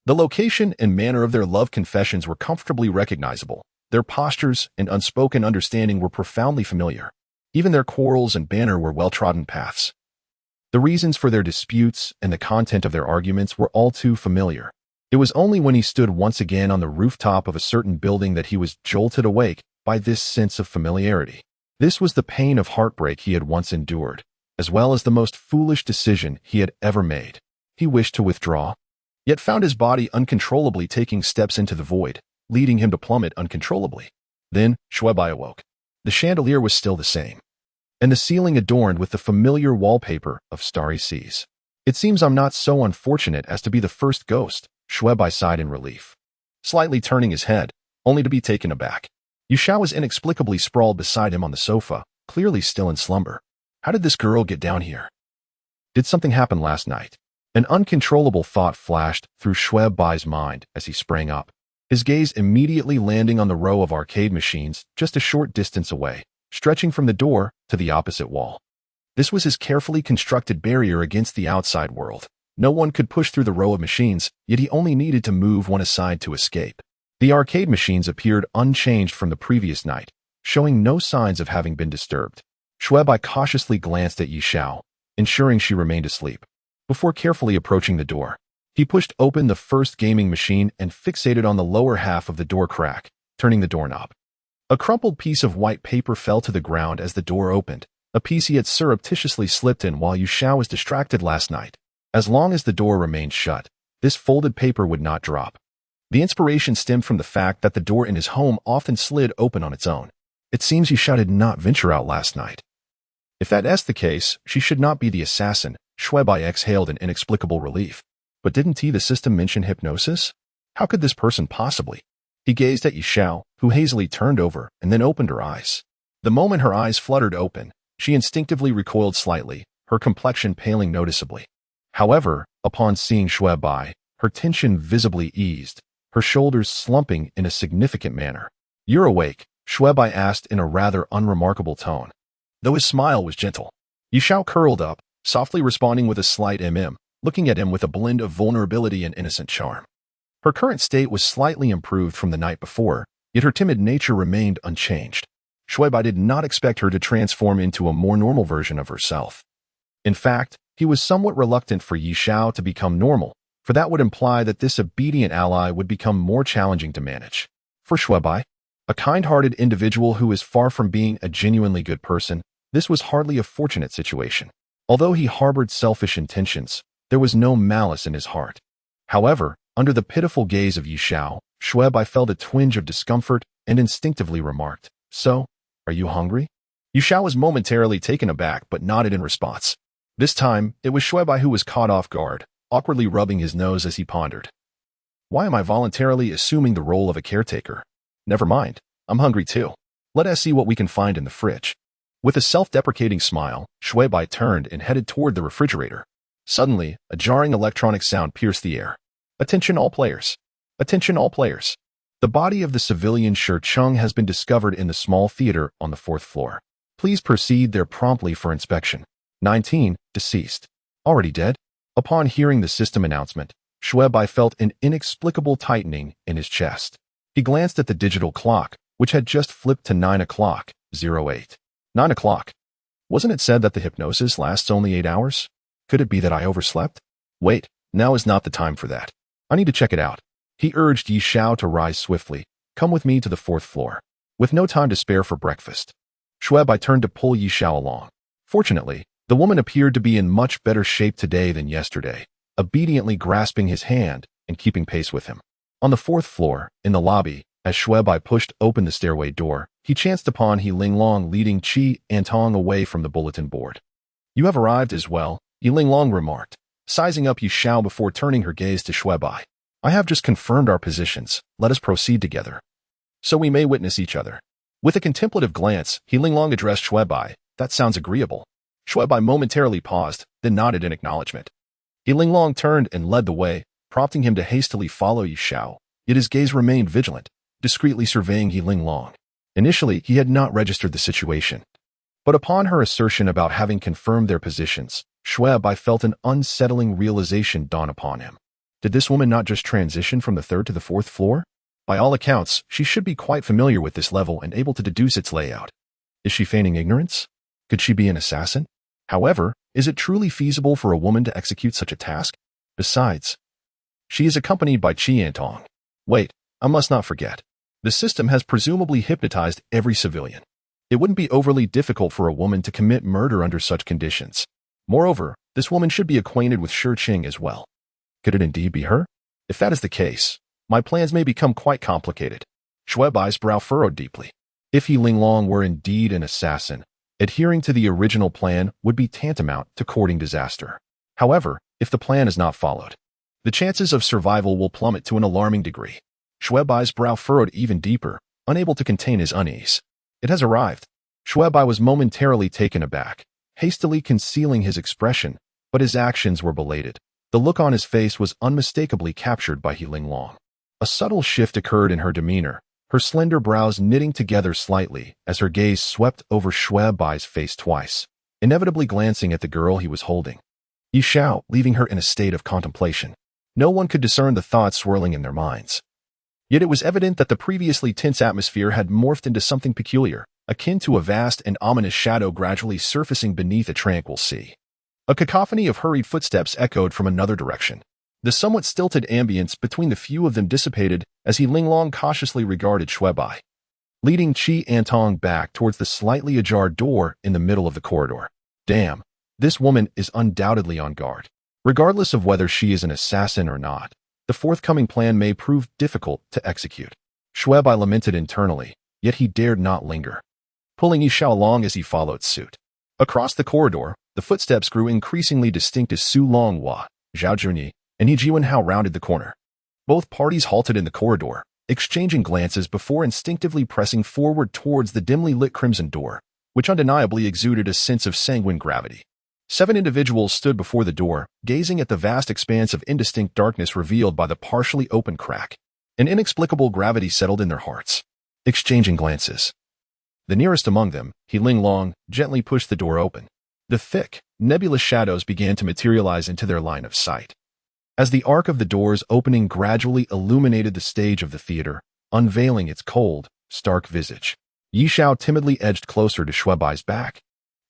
The location and manner of their love confessions were comfortably recognizable. Their postures and unspoken understanding were profoundly familiar. Even their quarrels and banter were well-trodden paths. The reasons for their disputes and the content of their arguments were all too familiar. It was only when he stood once again on the rooftop of a certain building that he was jolted awake by this sense of familiarity. This was the pain of heartbreak he had once endured, as well as the most foolish decision he had ever made. He wished to withdraw, yet found his body uncontrollably taking steps into the void, leading him to plummet uncontrollably. Then Xue Bai awoke. The chandelier was still the same, and the ceiling adorned with the familiar wallpaper of starry seas. It seems I'm not so unfortunate as to be the first ghost, Xue Bai sighed in relief, slightly turning his head, only to be taken aback. Yuxiao was inexplicably sprawled beside him on the sofa, clearly still in slumber. How did this girl get down here? Did something happen last night? An uncontrollable thought flashed through Xue Bai's mind as he sprang up, his gaze immediately landing on the row of arcade machines just a short distance away, stretching from the door to the opposite wall. This was his carefully constructed barrier against the outside world. No one could push through the row of machines, yet he only needed to move one aside to escape. The arcade machines appeared unchanged from the previous night, showing no signs of having been disturbed. Xue Bai cautiously glanced at Yuxiao, ensuring she remained asleep. Before carefully approaching the door, he pushed open the first gaming machine and fixated on the lower half of the door crack, turning the doorknob. A crumpled piece of white paper fell to the ground as the door opened, a piece he had surreptitiously slipped in while Yuxiao was distracted last night. As long as the door remained shut, this folded paper would not drop. The inspiration stemmed from the fact that the door in his home often slid open on its own. It seems Yuxiao did not venture out last night. If that is the case, she should not be the assassin. Xue Bai exhaled in inexplicable relief. But didn't the system mention hypnosis? How could this person possibly? He gazed at Yuxiao, who hazily turned over and then opened her eyes. The moment her eyes fluttered open, she instinctively recoiled slightly, her complexion paling noticeably. However, upon seeing Xue Bai, her tension visibly eased, her shoulders slumping in a significant manner. "You're awake," Xue Bai asked in a rather unremarkable tone, though his smile was gentle. Yuxiao curled up, softly responding with a slight looking at him with a blend of vulnerability and innocent charm. Her current state was slightly improved from the night before, yet her timid nature remained unchanged. Xue Bai did not expect her to transform into a more normal version of herself. In fact, he was somewhat reluctant for Yuxiao to become normal, for that would imply that this obedient ally would become more challenging to manage. For Xue Bai, a kind-hearted individual who is far from being a genuinely good person, this was hardly a fortunate situation. Although he harbored selfish intentions, there was no malice in his heart. However, under the pitiful gaze of Yuxiao, Xue Bai felt a twinge of discomfort and instinctively remarked, "So, are you hungry?" Yuxiao was momentarily taken aback but nodded in response. This time, it was Xue Bai who was caught off guard, awkwardly rubbing his nose as he pondered. "Why am I voluntarily assuming the role of a caretaker? Never mind, I'm hungry too. Let us see what we can find in the fridge." With a self-deprecating smile, Xue Bai turned and headed toward the refrigerator. Suddenly, a jarring electronic sound pierced the air. "Attention all players! Attention all players! The body of the civilian Shi Cheng has been discovered in the small theater on the 4th floor. Please proceed there promptly for inspection. 19, deceased. Already dead?" Upon hearing the system announcement, Xue Bai felt an inexplicable tightening in his chest. He glanced at the digital clock, which had just flipped to 9 o'clock, 08. 9 o'clock. Wasn't it said that the hypnosis lasts only 8 hours? Could it be that I overslept? Wait, now is not the time for that. I need to check it out. He urged Yuxiao to rise swiftly. "Come with me to the 4th floor." With no time to spare for breakfast, Xue Bai turned to pull Yuxiao along. Fortunately, the woman appeared to be in much better shape today than yesterday, obediently grasping his hand and keeping pace with him. On the 4th floor, in the lobby, as Xue Bai pushed open the stairway door, he chanced upon He Linglong leading Qi Antong away from the bulletin board. "You have arrived as well," He Linglong remarked, sizing up Yuxiao before turning her gaze to Xue Bai. "I have just confirmed our positions. Let us proceed together, so we may witness each other." With a contemplative glance, He Linglong addressed Xue Bai. "That sounds agreeable." Xue Bai momentarily paused, then nodded in acknowledgement. He Linglong turned and led the way, prompting him to hastily follow Yuxiao, yet his gaze remained vigilant, discreetly surveying He Linglong. Initially, he had not registered the situation. But upon her assertion about having confirmed their positions, Xue Bai felt an unsettling realization dawn upon him. Did this woman not just transition from the third to the fourth floor? By all accounts, she should be quite familiar with this level and able to deduce its layout. Is she feigning ignorance? Could she be an assassin? However, is it truly feasible for a woman to execute such a task? Besides, she is accompanied by Qiantong. Wait, I must not forget. The system has presumably hypnotized every civilian. It wouldn't be overly difficult for a woman to commit murder under such conditions. Moreover, this woman should be acquainted with Shi Qing as well. Could it indeed be her? If that is the case, my plans may become quite complicated. Xue Bai's brow furrowed deeply. If He Linglong were indeed an assassin, adhering to the original plan would be tantamount to courting disaster. However, if the plan is not followed, the chances of survival will plummet to an alarming degree. Xue Bai's brow furrowed even deeper, unable to contain his unease. It has arrived. Xue Bai was momentarily taken aback, hastily concealing his expression, but his actions were belated. The look on his face was unmistakably captured by He Linglong. A subtle shift occurred in her demeanor, her slender brows knitting together slightly as her gaze swept over Xue Bai's face twice, inevitably glancing at the girl he was holding. Yi Xiao, leaving her in a state of contemplation. No one could discern the thoughts swirling in their minds. Yet it was evident that the previously tense atmosphere had morphed into something peculiar, akin to a vast and ominous shadow gradually surfacing beneath a tranquil sea. A cacophony of hurried footsteps echoed from another direction. The somewhat stilted ambience between the few of them dissipated as He Linglong cautiously regarded Xue Bai, leading Qiantong back towards the slightly ajar door in the middle of the corridor. Damn, this woman is undoubtedly on guard. Regardless of whether she is an assassin or not, the forthcoming plan may prove difficult to execute. Xue Bai lamented internally, yet he dared not linger, pulling Yi Xiao along as he followed suit. Across the corridor, the footsteps grew increasingly distinct as Su Longhua, Zhao Junyi, and Yi Jiwenhao rounded the corner. Both parties halted in the corridor, exchanging glances before instinctively pressing forward towards the dimly lit crimson door, which undeniably exuded a sense of sanguine gravity. 7 individuals stood before the door, gazing at the vast expanse of indistinct darkness revealed by the partially open crack. An inexplicable gravity settled in their hearts. Exchanging glances. The nearest among them, He Linglong, gently pushed the door open. The thick, nebulous shadows began to materialize into their line of sight. As the arc of the door's opening gradually illuminated the stage of the theater, unveiling its cold, stark visage, Yi Xiao timidly edged closer to Xue Bai's back.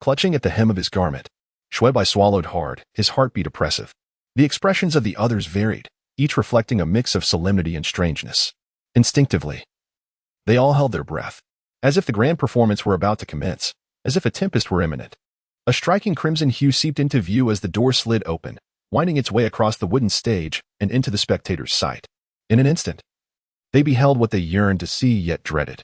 Clutching at the hem of his garment, Xue Bai swallowed hard, his heartbeat oppressive. The expressions of the others varied, each reflecting a mix of solemnity and strangeness. Instinctively, they all held their breath, as if the grand performance were about to commence, as if a tempest were imminent. A striking crimson hue seeped into view as the door slid open, winding its way across the wooden stage and into the spectators' sight. In an instant, they beheld what they yearned to see yet dreaded.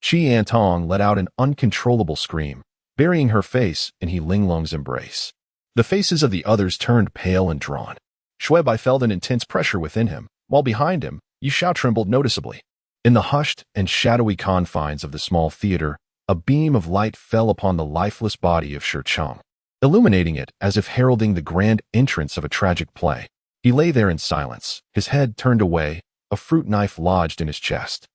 Qiantong let out an uncontrollable scream, burying her face in He Linglong's embrace. The faces of the others turned pale and drawn. Xue Bai felt an intense pressure within him, while behind him, Yi Xiao trembled noticeably. In the hushed and shadowy confines of the small theater, a beam of light fell upon the lifeless body of Shi Qing, illuminating it as if heralding the grand entrance of a tragic play. He lay there in silence, his head turned away, a fruit knife lodged in his chest.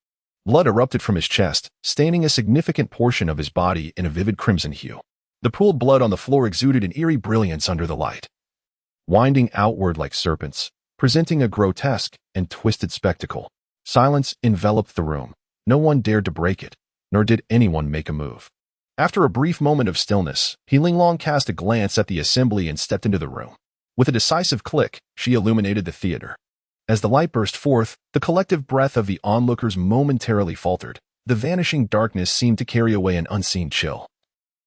Blood erupted from his chest, staining a significant portion of his body in a vivid crimson hue. The pooled blood on the floor exuded an eerie brilliance under the light, winding outward like serpents, presenting a grotesque and twisted spectacle. Silence enveloped the room. No one dared to break it, nor did anyone make a move. After a brief moment of stillness, He Linglong cast a glance at the assembly and stepped into the room. With a decisive click, she illuminated the theater. As the light burst forth, the collective breath of the onlookers momentarily faltered. The vanishing darkness seemed to carry away an unseen chill,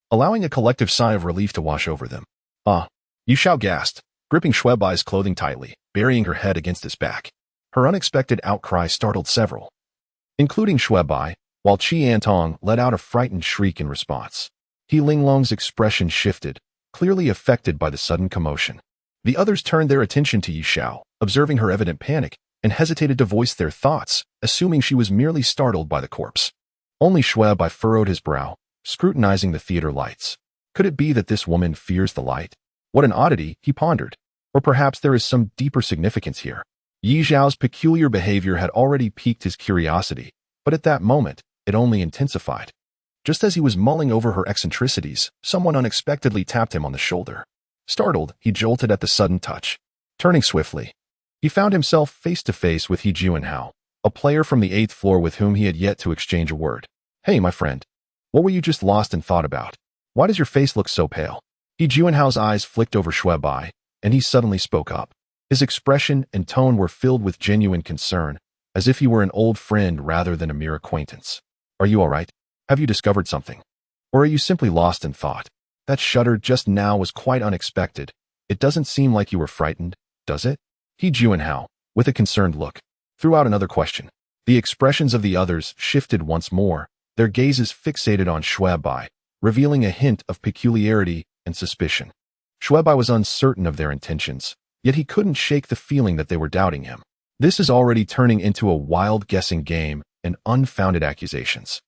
allowing a collective sigh of relief to wash over them. Yi Xiao gasped, gripping Xue Bai's clothing tightly, burying her head against his back. Her unexpected outcry startled several, including Xue Bai, while Qiantong let out a frightened shriek in response. He Linglong's expression shifted, clearly affected by the sudden commotion. The others turned their attention to Yi Xiao, observing her evident panic, and hesitated to voice their thoughts, assuming she was merely startled by the corpse. Only Xue Bai furrowed his brow, scrutinizing the theater lights. Could it be that this woman fears the light? What an oddity, he pondered. Or perhaps there is some deeper significance here. Yi Zhao's peculiar behavior had already piqued his curiosity, but at that moment, it only intensified. Just as he was mulling over her eccentricities, someone unexpectedly tapped him on the shoulder. Startled, he jolted at the sudden touch. Turning swiftly, he found himself face to face with He Juanhao, a player from the 8th floor with whom he had yet to exchange a word. "Hey, my friend. What were you just lost in thought about? Why does your face look so pale?" He Juanhao's eyes flicked over Xue Bai, and he suddenly spoke up. His expression and tone were filled with genuine concern, as if he were an old friend rather than a mere acquaintance. "Are you all right? Have you discovered something? Or are you simply lost in thought? That shudder just now was quite unexpected. It doesn't seem like you were frightened, does it?" He Juanhao, with a concerned look, threw out another question. The expressions of the others shifted once more, their gazes fixated on Xue Bai, revealing a hint of peculiarity and suspicion. Xue Bai was uncertain of their intentions, yet he couldn't shake the feeling that they were doubting him. This is already turning into a wild guessing game and unfounded accusations.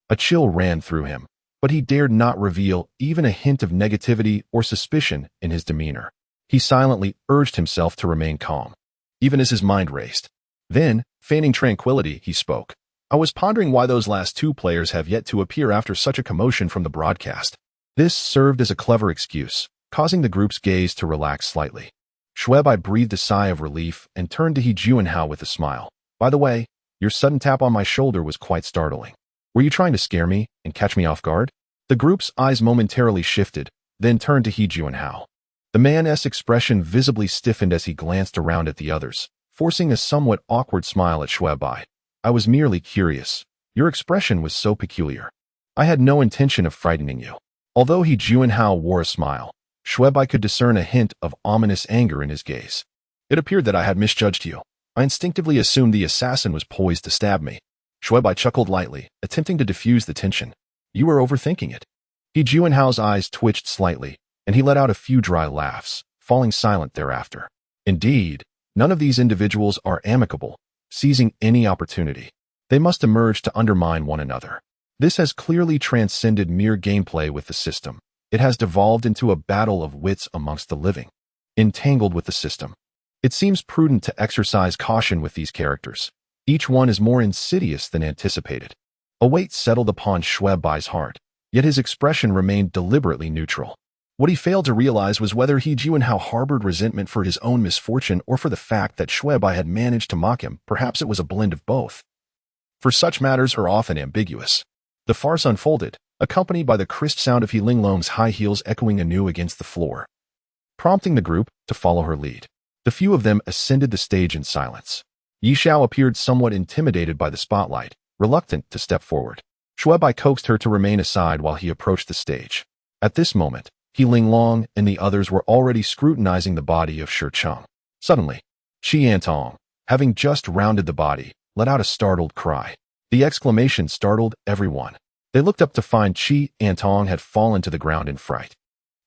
A chill ran through him, but he dared not reveal even a hint of negativity or suspicion in his demeanor. He silently urged himself to remain calm, even as his mind raced. Then, feigning tranquility, he spoke. "I was pondering why those last 2 players have yet to appear after such a commotion from the broadcast." This served as a clever excuse, causing the group's gaze to relax slightly. Xue Bai breathed a sigh of relief and turned to He Juanhao with a smile. "By the way, your sudden tap on my shoulder was quite startling. Were you trying to scare me and catch me off guard?" The group's eyes momentarily shifted, then turned to He Juanhao. The man's expression visibly stiffened as he glanced around at the others, forcing a somewhat awkward smile at Xue Bai. "I was merely curious. Your expression was so peculiar. I had no intention of frightening you." Although He Juanhao wore a smile, Xue Bai could discern a hint of ominous anger in his gaze. "It appeared that I had misjudged you. I instinctively assumed the assassin was poised to stab me." Xue Bai chuckled lightly, attempting to diffuse the tension. "You were overthinking it." He Juanhao's eyes twitched slightly, and he let out a few dry laughs, falling silent thereafter. Indeed, none of these individuals are amicable, seizing any opportunity. They must emerge to undermine one another. This has clearly transcended mere gameplay with the system. It has devolved into a battle of wits amongst the living, entangled with the system. It seems prudent to exercise caution with these characters. Each one is more insidious than anticipated. A weight settled upon Xue Bai's heart, yet his expression remained deliberately neutral. What he failed to realize was whether He Juanhao harbored resentment for his own misfortune or for the fact that Xue Bai had managed to mock him. Perhaps it was a blend of both. For such matters are often ambiguous. The farce unfolded, accompanied by the crisp sound of He Linglong's high heels echoing anew against the floor, prompting the group to follow her lead. The few of them ascended the stage in silence. Yi Xiao appeared somewhat intimidated by the spotlight, reluctant to step forward. Xue Bai coaxed her to remain aside while he approached the stage. At this moment, He Linglong and the others were already scrutinizing the body of Shi Cheng. Suddenly, Qi Antong, having just rounded the body, let out a startled cry. The exclamation startled everyone. They looked up to find Qi Antong had fallen to the ground in fright.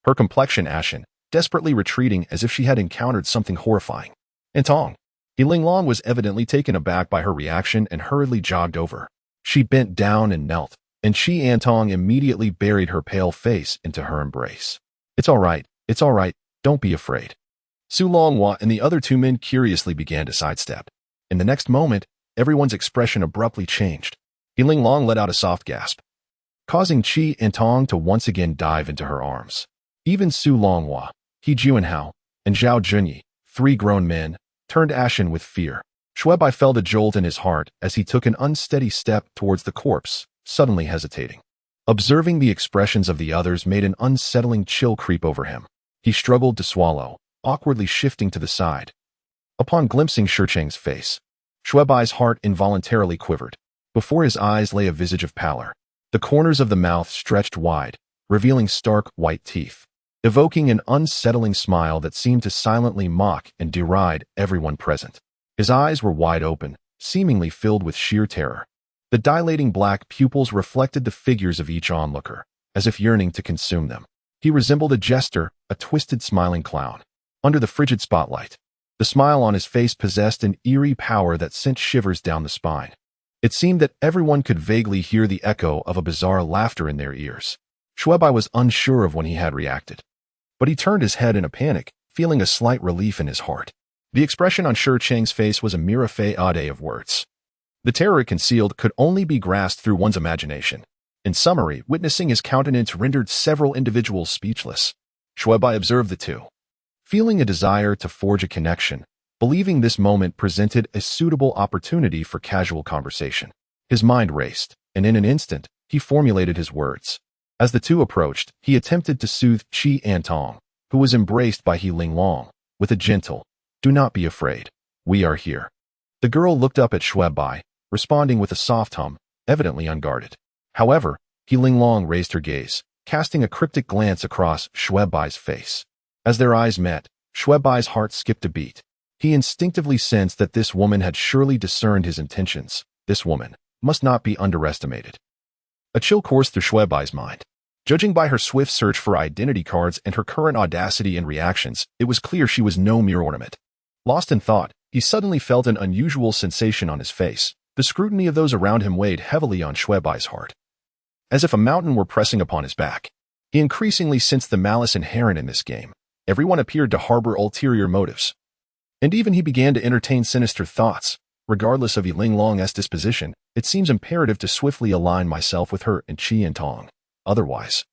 Her complexion ashen, desperately retreating as if she had encountered something horrifying. "Antong!" He Linglong was evidently taken aback by her reaction and hurriedly jogged over. She bent down and knelt, and Qi Antong immediately buried her pale face into her embrace. It's all right, don't be afraid." Su Longhua and the other 2 men curiously began to sidestep. In the next moment, everyone's expression abruptly changed. He Linglong let out a soft gasp, causing Qi Antong to once again dive into her arms. Even Su Longhua, He Juanhao, and Zhao Junyi, 3 grown men, turned ashen with fear. Xue Bai felt a jolt in his heart as he took an unsteady step towards the corpse, suddenly hesitating. Observing the expressions of the others made an unsettling chill creep over him. He struggled to swallow, awkwardly shifting to the side. Upon glimpsing Shi Cheng's face, Xue Bai's heart involuntarily quivered. Before his eyes lay a visage of pallor. The corners of the mouth stretched wide, revealing stark white teeth, evoking an unsettling smile that seemed to silently mock and deride everyone present. His eyes were wide open, seemingly filled with sheer terror. The dilating black pupils reflected the figures of each onlooker, as if yearning to consume them. He resembled a jester, a twisted smiling clown. Under the frigid spotlight, the smile on his face possessed an eerie power that sent shivers down the spine. It seemed that everyone could vaguely hear the echo of a bizarre laughter in their ears. Xue Bai was unsure of when he had reacted, but he turned his head in a panic, feeling a slight relief in his heart. The expression on Shi Cheng's face was a mere fade of words. The terror it concealed could only be grasped through one's imagination. In summary, witnessing his countenance rendered several individuals speechless. Xue Bai observed the two, feeling a desire to forge a connection, believing this moment presented a suitable opportunity for casual conversation. His mind raced, and in an instant, he formulated his words. As the two approached, he attempted to soothe Qi Antong, who was embraced by He Linglong, with a gentle, "Do not be afraid. We are here." The girl looked up at Xue Bai, responding with a soft hum, evidently unguarded. However, He Linglong raised her gaze, casting a cryptic glance across Xue Bai's face. As their eyes met, Xue Bai's heart skipped a beat. He instinctively sensed that this woman had surely discerned his intentions. This woman must not be underestimated. A chill coursed through Xue Bai's mind. Judging by her swift search for identity cards and her current audacity and reactions, it was clear she was no mere ornament. Lost in thought, he suddenly felt an unusual sensation on his face. The scrutiny of those around him weighed heavily on Xue Bai's heart, as if a mountain were pressing upon his back. He increasingly sensed the malice inherent in this game. Everyone appeared to harbor ulterior motives. And even he began to entertain sinister thoughts. Regardless of Yi Linglong's disposition, it seems imperative to swiftly align myself with her and Qi Antong. Otherwise,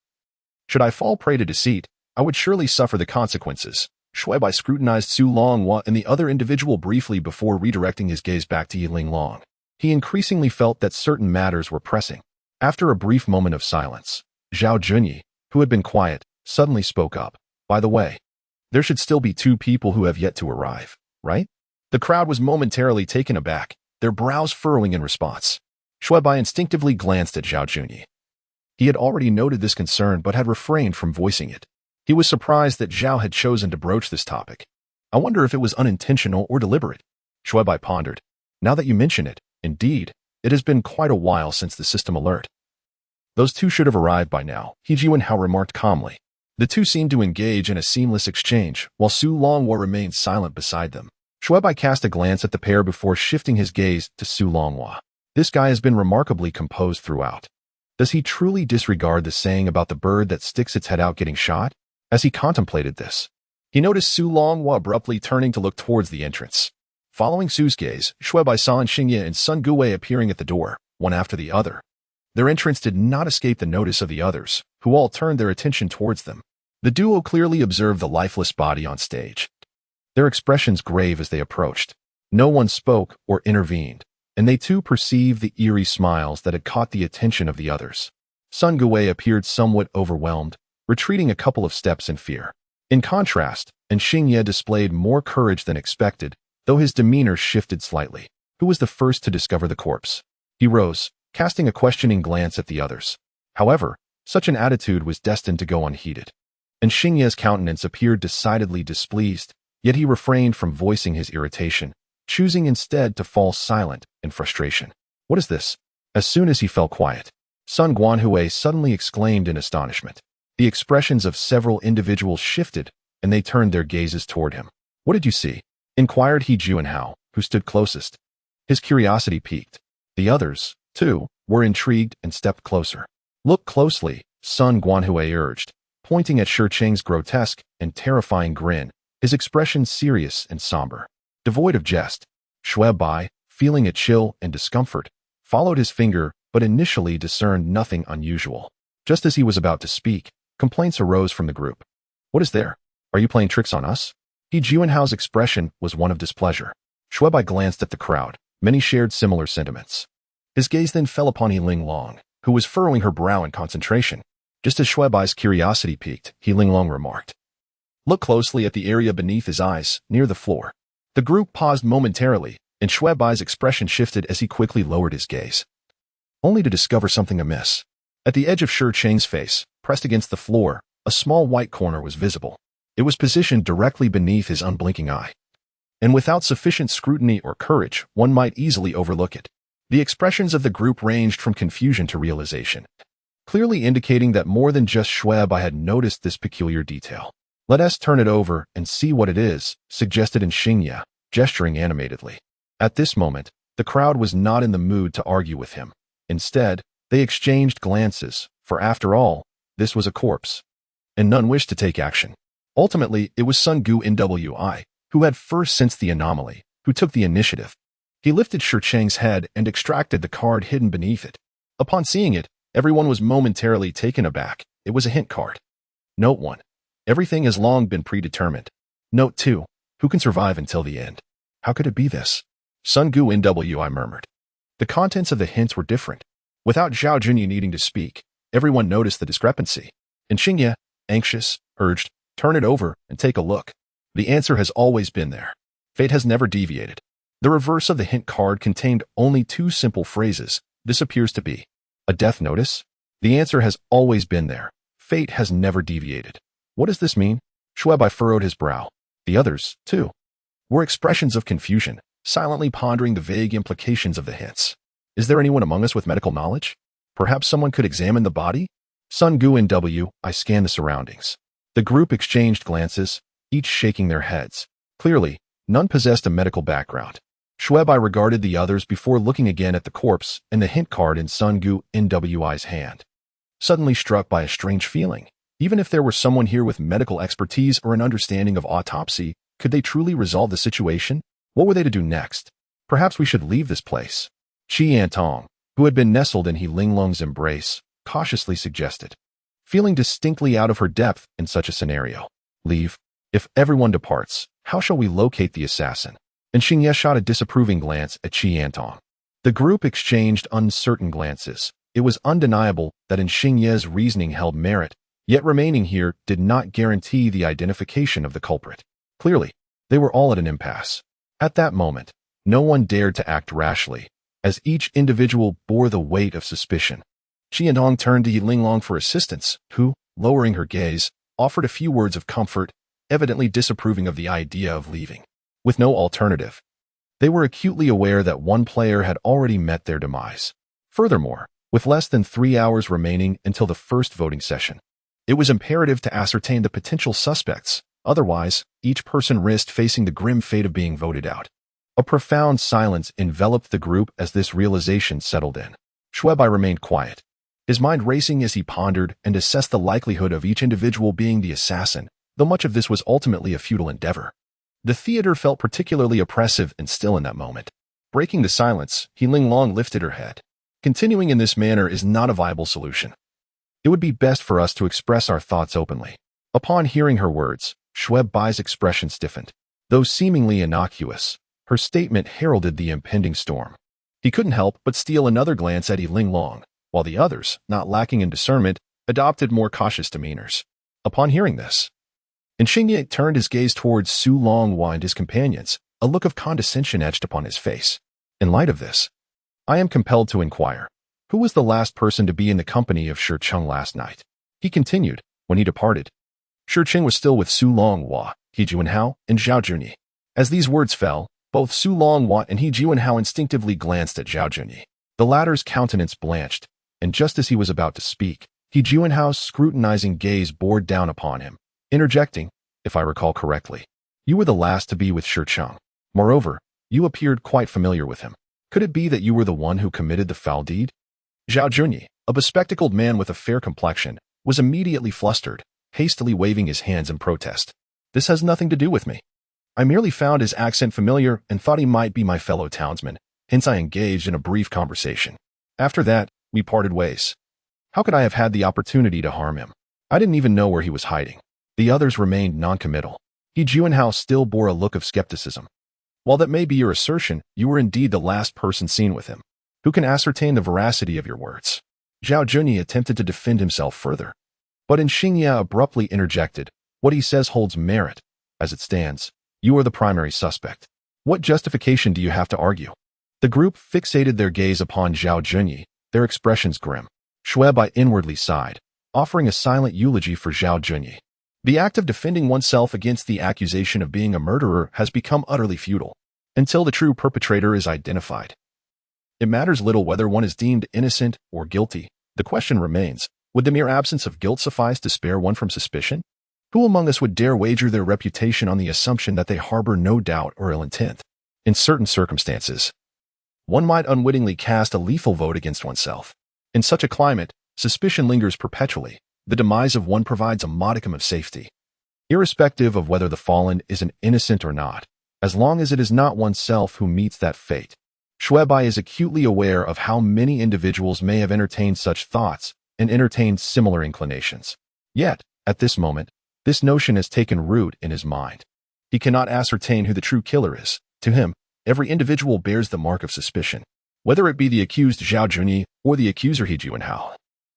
should I fall prey to deceit, I would surely suffer the consequences. Xue Bai scrutinized Su Longhua and the other individual briefly before redirecting his gaze back to Yi Linglong. He increasingly felt that certain matters were pressing. After a brief moment of silence, Zhao Junyi, who had been quiet, suddenly spoke up. "By the way, there should still be two people who have yet to arrive, right?" The crowd was momentarily taken aback, their brows furrowing in response. Xue Bai instinctively glanced at Zhao Junyi. He had already noted this concern but had refrained from voicing it. He was surprised that Zhao had chosen to broach this topic. I wonder if it was unintentional or deliberate. Xue Bai pondered. Now that you mention it, indeed, it has been quite a while since the system alert. Those two should have arrived by now, He Jianhao remarked calmly. The two seemed to engage in a seamless exchange, while Su Longhua remained silent beside them. Xue Bai cast a glance at the pair before shifting his gaze to Su Longhua. This guy has been remarkably composed throughout. Does he truly disregard the saying about the bird that sticks its head out getting shot? As he contemplated this, he noticed Su Longhua abruptly turning to look towards the entrance. Following Su's gaze, Xue Bai saw Xingye and Sun Guwei appearing at the door, one after the other. Their entrance did not escape the notice of the others, who all turned their attention towards them. The duo clearly observed the lifeless body on stage, their expressions grave as they approached. No one spoke or intervened, and they too perceived the eerie smiles that had caught the attention of the others. Sun Guwei appeared somewhat overwhelmed, retreating a couple of steps in fear. In contrast, Xingye displayed more courage than expected, though his demeanor shifted slightly. Who was the first to discover the corpse? He rose, casting a questioning glance at the others. However, such an attitude was destined to go unheeded. Xingye's countenance appeared decidedly displeased, yet he refrained from voicing his irritation, choosing instead to fall silent in frustration. What is this? As soon as he fell quiet, Sun Guanhui suddenly exclaimed in astonishment. The expressions of several individuals shifted, and they turned their gazes toward him. What did you see? Inquired He Jianhao, who stood closest. His curiosity piqued. The others, too, were intrigued and stepped closer. Look closely, Sun Guanhui urged, pointing at Shi Cheng's grotesque and terrifying grin, his expression serious and somber. Devoid of jest, Xue Bai, feeling a chill and discomfort, followed his finger but initially discerned nothing unusual. Just as he was about to speak, complaints arose from the group. What is there? Are you playing tricks on us? He Jianhao's expression was one of displeasure. Xue Bai glanced at the crowd. Many shared similar sentiments. His gaze then fell upon Yi Linglong, who was furrowing her brow in concentration. Just as Xue Bai's curiosity piqued, Yi Linglong remarked. Look closely at the area beneath his eyes, near the floor. The group paused momentarily, and Xue Bai's expression shifted as he quickly lowered his gaze, only to discover something amiss. At the edge of Shi Cheng's face, pressed against the floor, a small white corner was visible. It was positioned directly beneath his unblinking eye, and without sufficient scrutiny or courage, one might easily overlook it. The expressions of the group ranged from confusion to realization, clearly indicating that more than just Xue Bai had noticed this peculiar detail. Let us turn it over and see what it is, suggested Xingye, gesturing animatedly. At this moment, the crowd was not in the mood to argue with him. Instead, they exchanged glances, for after all, this was a corpse, and none wished to take action. Ultimately, it was Sun Gu Nwi, who had first sensed the anomaly, who took the initiative. He lifted Shurcheng's head and extracted the card hidden beneath it. Upon seeing it, everyone was momentarily taken aback. It was a hint card. Note 1. Everything has long been predetermined. Note 2. Who can survive until the end? How could it be this? Sun Gu NW, I murmured. The contents of the hints were different. Without Zhao Junyi needing to speak, everyone noticed the discrepancy. And Xingye, anxious, urged, turn it over and take a look. The answer has always been there. Fate has never deviated. The reverse of the hint card contained only 2 simple phrases. This appears to be a death notice. The answer has always been there. Fate has never deviated. What does this mean? Xue Bai furrowed his brow. The others, too, were expressions of confusion, silently pondering the vague implications of the hints. Is there anyone among us with medical knowledge? Perhaps someone could examine the body? Sun Gu NW, I scanned the surroundings. The group exchanged glances, each shaking their heads. Clearly, none possessed a medical background. Xue Bai regarded the others before looking again at the corpse and the hint card in Sun Gu NWI's hand. Suddenly struck by a strange feeling. Even if there were someone here with medical expertise or an understanding of autopsy, could they truly resolve the situation? What were they to do next? Perhaps we should leave this place. Qi Yantong, who had been nestled in He Linglong's embrace, cautiously suggested, feeling distinctly out of her depth in such a scenario. Leave. If everyone departs, how shall we locate the assassin? And Xingye shot a disapproving glance at Qi Yantong. The group exchanged uncertain glances. It was undeniable that in Xingye's reasoning held merit, yet remaining here did not guarantee the identification of the culprit. Clearly, they were all at an impasse. At that moment, no one dared to act rashly, as each individual bore the weight of suspicion. Qi Yantong turned to He Linglong for assistance, who, lowering her gaze, offered a few words of comfort, evidently disapproving of the idea of leaving. With no alternative, they were acutely aware that one player had already met their demise. Furthermore, with less than 3 hours remaining until the first voting session, it was imperative to ascertain the potential suspects. Otherwise, each person risked facing the grim fate of being voted out. A profound silence enveloped the group as this realization settled in. Xue Bai remained quiet, his mind racing as he pondered and assessed the likelihood of each individual being the assassin, though much of this was ultimately a futile endeavor. The theater felt particularly oppressive and still in that moment. Breaking the silence, He Linglong lifted her head. Continuing in this manner is not a viable solution. It would be best for us to express our thoughts openly. Upon hearing her words, Xue Bai's expression stiffened. Though seemingly innocuous, her statement heralded the impending storm. He couldn't help but steal another glance at He Linglong, while the others, not lacking in discernment, adopted more cautious demeanors. Upon hearing this, Xingye turned his gaze towards Su Longhua and his companions, a look of condescension etched upon his face. In light of this, I am compelled to inquire, who was the last person to be in the company of Shurcheng last night? He continued, when he departed. Shurcheng was still with Su Longhua, He Juanhao, and Zhao Junyi. As these words fell, both Su Longhua and He Juanhao instinctively glanced at Zhao Junyi. The latter's countenance blanched, and just as he was about to speak, He Juanhao's scrutinizing gaze bore down upon him, interjecting, if I recall correctly, you were the last to be with Shurcheng. Moreover, you appeared quite familiar with him. Could it be that you were the one who committed the foul deed? Zhao Junyi, a bespectacled man with a fair complexion, was immediately flustered, hastily waving his hands in protest. This has nothing to do with me. I merely found his accent familiar and thought he might be my fellow townsman, hence I engaged in a brief conversation. After that, we parted ways. How could I have had the opportunity to harm him? I didn't even know where he was hiding. The others remained noncommittal. He Juanhao still bore a look of skepticism. While that may be your assertion, you were indeed the last person seen with him. Who can ascertain the veracity of your words? Zhao Junyi attempted to defend himself further, but Xingye abruptly interjected, what he says holds merit. As it stands, you are the primary suspect. What justification do you have to argue? The group fixated their gaze upon Zhao Junyi, their expressions grim. Xue Bai inwardly sighed, offering a silent eulogy for Zhao Junyi. The act of defending oneself against the accusation of being a murderer has become utterly futile, until the true perpetrator is identified. It matters little whether one is deemed innocent or guilty. The question remains, would the mere absence of guilt suffice to spare one from suspicion? Who among us would dare wager their reputation on the assumption that they harbor no doubt or ill intent? In certain circumstances, one might unwittingly cast a lethal vote against oneself. In such a climate, suspicion lingers perpetually. The demise of one provides a modicum of safety. irrespective of whether the fallen is an innocent or not, as long as it is not oneself who meets that fate. Xue Bai is acutely aware of how many individuals may have entertained such thoughts and entertained similar inclinations. Yet, at this moment, this notion has taken root in his mind. He cannot ascertain who the true killer is. To him, every individual bears the mark of suspicion, whether it be the accused Zhao Junyi or the accuser He Juanhao,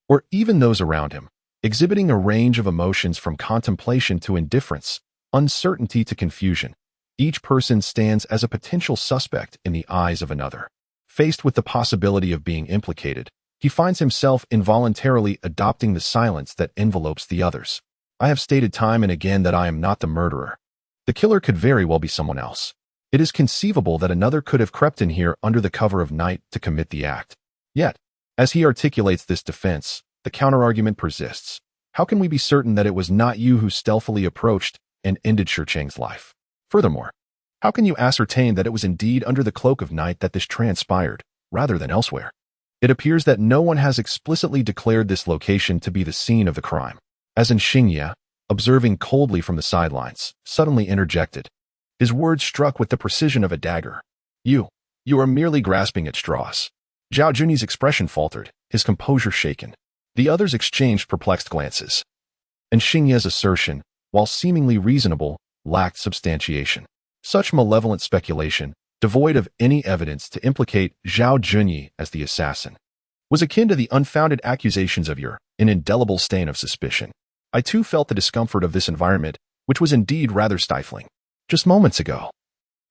or even those around him, exhibiting a range of emotions from contemplation to indifference, uncertainty to confusion. Each person stands as a potential suspect in the eyes of another. Faced with the possibility of being implicated, he finds himself involuntarily adopting the silence that envelopes the others. I have stated time and again that I am not the murderer. The killer could very well be someone else. It is conceivable that another could have crept in here under the cover of night to commit the act. Yet, as he articulates this defense, the counterargument persists. How can we be certain that it was not you who stealthily approached and ended Shi Cheng's life? Furthermore, how can you ascertain that it was indeed under the cloak of night that this transpired, rather than elsewhere? It appears that no one has explicitly declared this location to be the scene of the crime. As in Xingye, observing coldly from the sidelines, suddenly interjected. His words struck with the precision of a dagger. You are merely grasping at straws. Zhao Junyi's expression faltered, his composure shaken. The others exchanged perplexed glances. And Xingye's assertion, while seemingly reasonable, lacked substantiation. Such malevolent speculation, devoid of any evidence to implicate Zhao Junyi as the assassin, was akin to the unfounded accusations of an indelible stain of suspicion. I too felt the discomfort of this environment, which was indeed rather stifling. Just moments ago,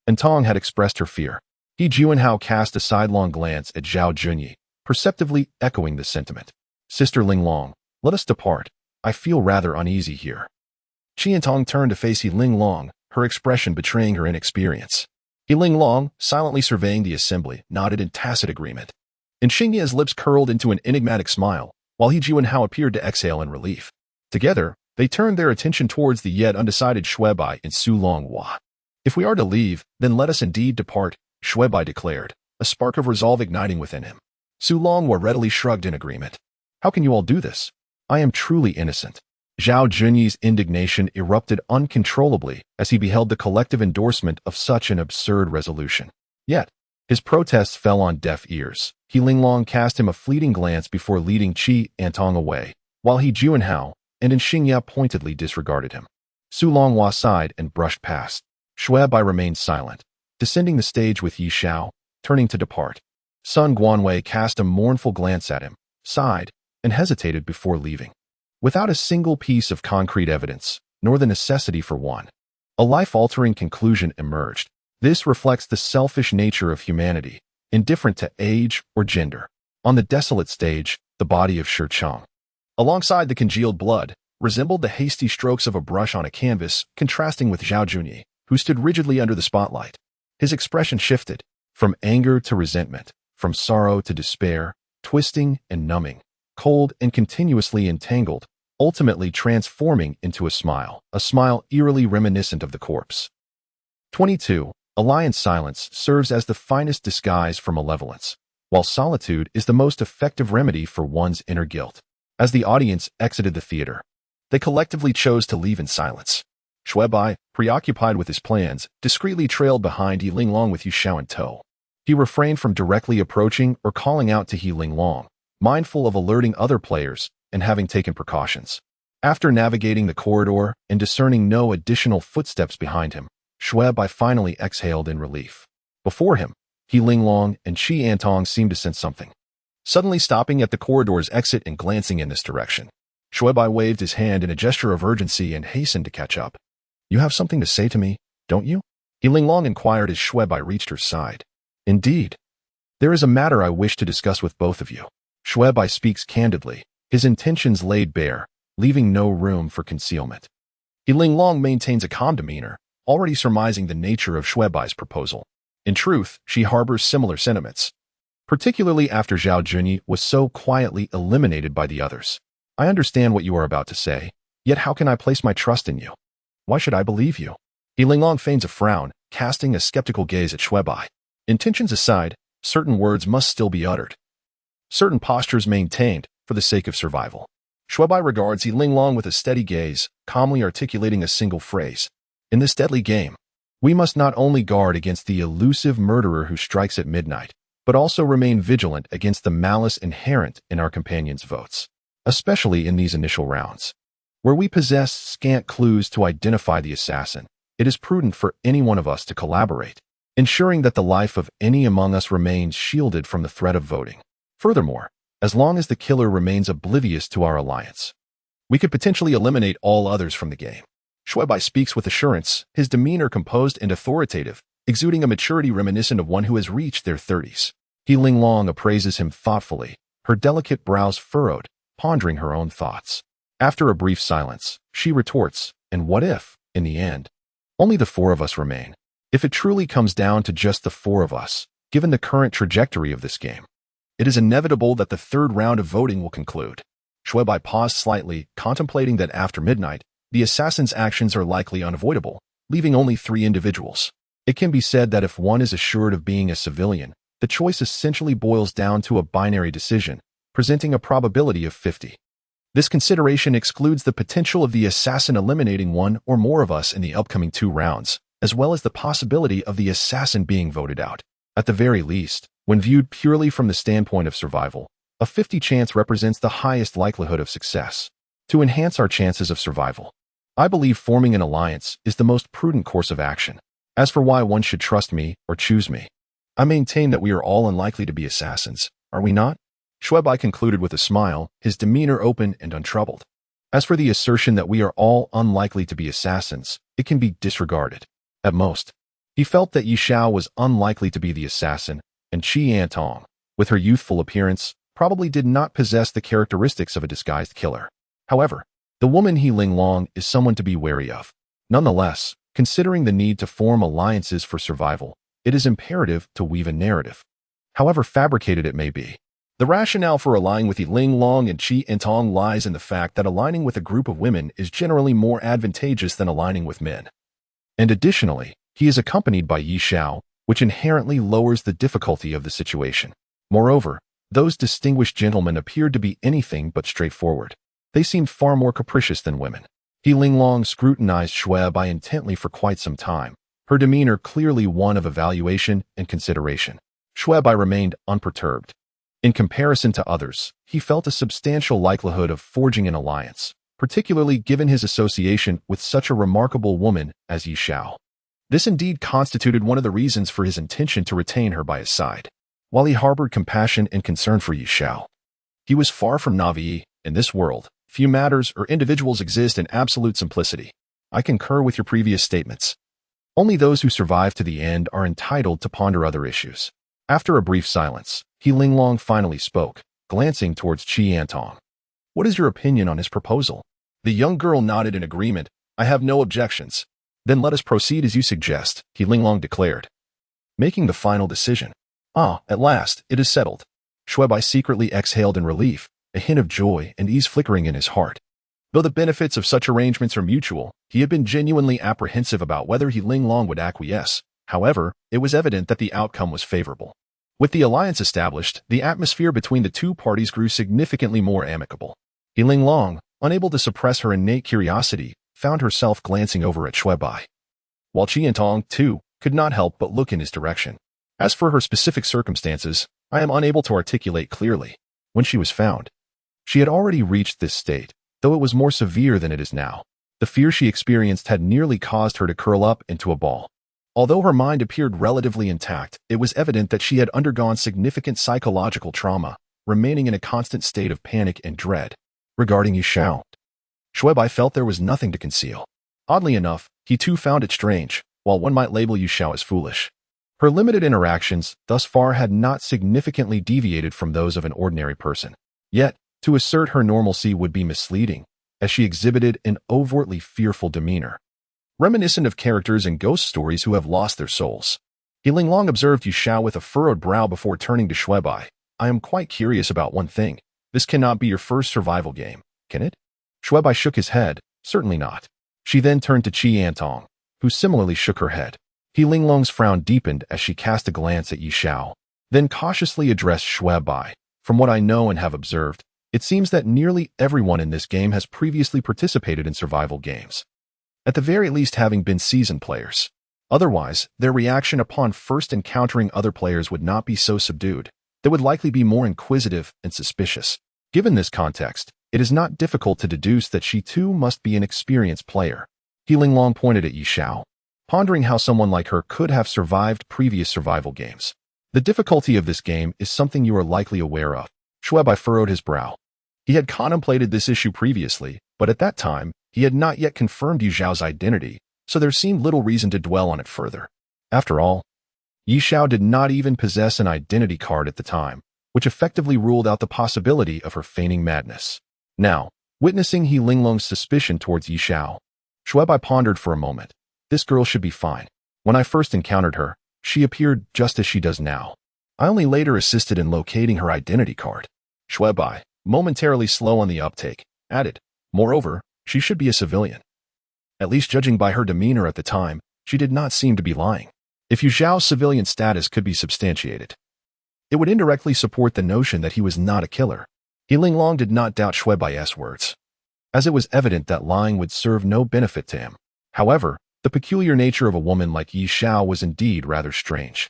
Antong had expressed her fear. He Juanhao cast a sidelong glance at Zhao Junyi, perceptively echoing the sentiment. Sister Linglong, let us depart. I feel rather uneasy here. Qiantong turned to face He Linglong, her expression betraying her inexperience. He Linglong, silently surveying the assembly, nodded in tacit agreement. And Xingye's lips curled into an enigmatic smile, while He Juanhao appeared to exhale in relief. Together, they turned their attention towards the yet undecided Xue Bai and Su Longhua. If we are to leave, then let us indeed depart, Xue Bai declared, a spark of resolve igniting within him. Su Longhua readily shrugged in agreement. How can you all do this? I am truly innocent. Zhao Junyi's indignation erupted uncontrollably as he beheld the collective endorsement of such an absurd resolution. Yet, his protests fell on deaf ears. He Linglong cast him a fleeting glance before leading Qi Antong away, while He Juanhao and Xingye pointedly disregarded him. Su Longhua sighed and brushed past. Xue Bai remained silent, descending the stage with Yi Shao, turning to depart. Sun Guanwei cast a mournful glance at him, sighed, and hesitated before leaving. Without a single piece of concrete evidence, nor the necessity for one, a life-altering conclusion emerged. This reflects the selfish nature of humanity, indifferent to age or gender. On the desolate stage, the body of Shi Cheng, alongside the congealed blood, resembled the hasty strokes of a brush on a canvas, contrasting with Zhao Junyi, who stood rigidly under the spotlight. His expression shifted, from anger to resentment, from sorrow to despair, twisting and numbing, cold and continuously entangled, ultimately transforming into a smile eerily reminiscent of the corpse. 22. A lion's silence serves as the finest disguise for malevolence, while solitude is the most effective remedy for one's inner guilt. As the audience exited the theater, they collectively chose to leave in silence. Xue Bai, preoccupied with his plans, discreetly trailed behind He Linglong with Yu Xiao in tow. He refrained from directly approaching or calling out to He Linglong, mindful of alerting other players and having taken precautions. After navigating the corridor and discerning no additional footsteps behind him, Xue Bai finally exhaled in relief. Before him, He Linglong and Qi Antong seemed to sense something. Suddenly stopping at the corridor's exit and glancing in this direction, Xue Bai waved his hand in a gesture of urgency and hastened to catch up. You have something to say to me, don't you? He Linglong inquired as Xue Bai reached her side. Indeed. There is a matter I wish to discuss with both of you. Xue Bai speaks candidly, his intentions laid bare, leaving no room for concealment. He Linglong maintains a calm demeanor, already surmising the nature of Xue Bai's proposal. In truth, she harbors similar sentiments, particularly after Zhao Junyi was so quietly eliminated by the others. I understand what you are about to say, yet how can I place my trust in you? Why should I believe you? He Linglong feigns a frown, casting a skeptical gaze at Xue Bai. Intentions aside, certain words must still be uttered. Certain postures maintained, for the sake of survival. Xue Bai regards Yi Linglong with a steady gaze, calmly articulating a single phrase. In this deadly game, we must not only guard against the elusive murderer who strikes at midnight, but also remain vigilant against the malice inherent in our companions' votes, especially in these initial rounds. Where we possess scant clues to identify the assassin, it is prudent for any one of us to collaborate, ensuring that the life of any among us remains shielded from the threat of voting. Furthermore, as long as the killer remains oblivious to our alliance, we could potentially eliminate all others from the game. Xue Bai speaks with assurance, his demeanor composed and authoritative, exuding a maturity reminiscent of one who has reached their 30s. Yi Linglong appraises him thoughtfully, her delicate brows furrowed, pondering her own thoughts. After a brief silence, she retorts, and what if, in the end, only the four of us remain? If it truly comes down to just the four of us, given the current trajectory of this game, it is inevitable that the third round of voting will conclude. Xue Bai paused slightly, contemplating that after midnight, the assassin's actions are likely unavoidable, leaving only 3 individuals. It can be said that if one is assured of being a civilian, the choice essentially boils down to a binary decision, presenting a probability of 50. This consideration excludes the potential of the assassin eliminating one or more of us in the upcoming 2 rounds, as well as the possibility of the assassin being voted out. At the very least, when viewed purely from the standpoint of survival, a 50 chance represents the highest likelihood of success. To enhance our chances of survival, I believe forming an alliance is the most prudent course of action. As for why one should trust me or choose me, I maintain that we are all unlikely to be assassins, are we not? Xue Bai concluded with a smile, his demeanor open and untroubled. As for the assertion that we are all unlikely to be assassins, it can be disregarded. At most, he felt that Yi Xiao was unlikely to be the assassin, and Qi Antong, with her youthful appearance, probably did not possess the characteristics of a disguised killer. However, the woman Yi Linglong is someone to be wary of. Nonetheless, considering the need to form alliances for survival, it is imperative to weave a narrative, however fabricated it may be. The rationale for aligning with Yi Linglong and Qi Antong lies in the fact that aligning with a group of women is generally more advantageous than aligning with men. And additionally, he is accompanied by Yi Xiao, which inherently lowers the difficulty of the situation. Moreover, those distinguished gentlemen appeared to be anything but straightforward. They seemed far more capricious than women. Yi Linglong scrutinized Xue Bai intently for quite some time, her demeanor clearly one of evaluation and consideration. Xue Bai remained unperturbed. In comparison to others, he felt a substantial likelihood of forging an alliance, particularly given his association with such a remarkable woman as Yi Xiao. This indeed constituted one of the reasons for his intention to retain her by his side. While he harbored compassion and concern for Yi Xiao, he was far from naive. In this world, few matters or individuals exist in absolute simplicity. I concur with your previous statements. Only those who survive to the end are entitled to ponder other issues. After a brief silence, Yi Linglong finally spoke, glancing towards Qi Antong. What is your opinion on his proposal? The young girl nodded in agreement. I have no objections. Then let us proceed as you suggest, Yi Linglong declared, making the final decision. Ah, at last, it is settled. Xue Bai secretly exhaled in relief, a hint of joy and ease flickering in his heart. Though the benefits of such arrangements are mutual, he had been genuinely apprehensive about whether Yi Linglong would acquiesce. However, it was evident that the outcome was favorable. With the alliance established, the atmosphere between the two parties grew significantly more amicable. Yi Linglong, unable to suppress her innate curiosity, found herself glancing over at Xue Bai, while Qi Antong, too, could not help but look in his direction. As for her specific circumstances, I am unable to articulate clearly. When she was found, she had already reached this state, though it was more severe than it is now. The fear she experienced had nearly caused her to curl up into a ball. Although her mind appeared relatively intact, it was evident that she had undergone significant psychological trauma, remaining in a constant state of panic and dread. Regarding Yi Xiao, Xue Bai felt there was nothing to conceal. Oddly enough, he too found it strange, while one might label Yi Xiao as foolish. Her limited interactions thus far had not significantly deviated from those of an ordinary person. Yet, to assert her normalcy would be misleading, as she exhibited an overtly fearful demeanor, reminiscent of characters in ghost stories who have lost their souls. Yi Linglong observed Yi Xiao with a furrowed brow before turning to Xue Bai. I am quite curious about one thing. This cannot be your first survival game, can it? Xue Bai shook his head. Certainly not. She then turned to Qi Antong, who similarly shook her head. Yi Linglong's frown deepened as she cast a glance at Yi Xiao, then cautiously addressed Xue Bai. From what I know and have observed, It seems that nearly everyone in this game has previously participated in survival games, at the very least having been seasoned players. Otherwise, their reaction upon first encountering other players would not be so subdued. They would likely be more inquisitive and suspicious. Given this context, it is not difficult to deduce that she too must be an experienced player. Healing Long pointed at Yi Xiao, pondering how someone like her could have survived previous survival games. The difficulty of this game is something you are likely aware of. Xue Bai furrowed his brow. He had contemplated this issue previously, but at that time, he had not yet confirmed Yi Xiao's identity, so there seemed little reason to dwell on it further. After all, Yi Xiao did not even possess an identity card at the time, which effectively ruled out the possibility of her feigning madness. Now, witnessing He Linglong's suspicion towards Yi Xiao, Xue Bai pondered for a moment. This girl should be fine. When I first encountered her, she appeared just as she does now. I only later assisted in locating her identity card. Xue Bai, momentarily slow on the uptake, added, moreover, she should be a civilian. At least judging by her demeanor at the time, she did not seem to be lying. If Yu Zhao's civilian status could be substantiated, it would indirectly support the notion that he was not a killer. He Linglong did not doubt Xue Bai's words, as it was evident that lying would serve no benefit to him. However, the peculiar nature of a woman like Yi Xiao was indeed rather strange.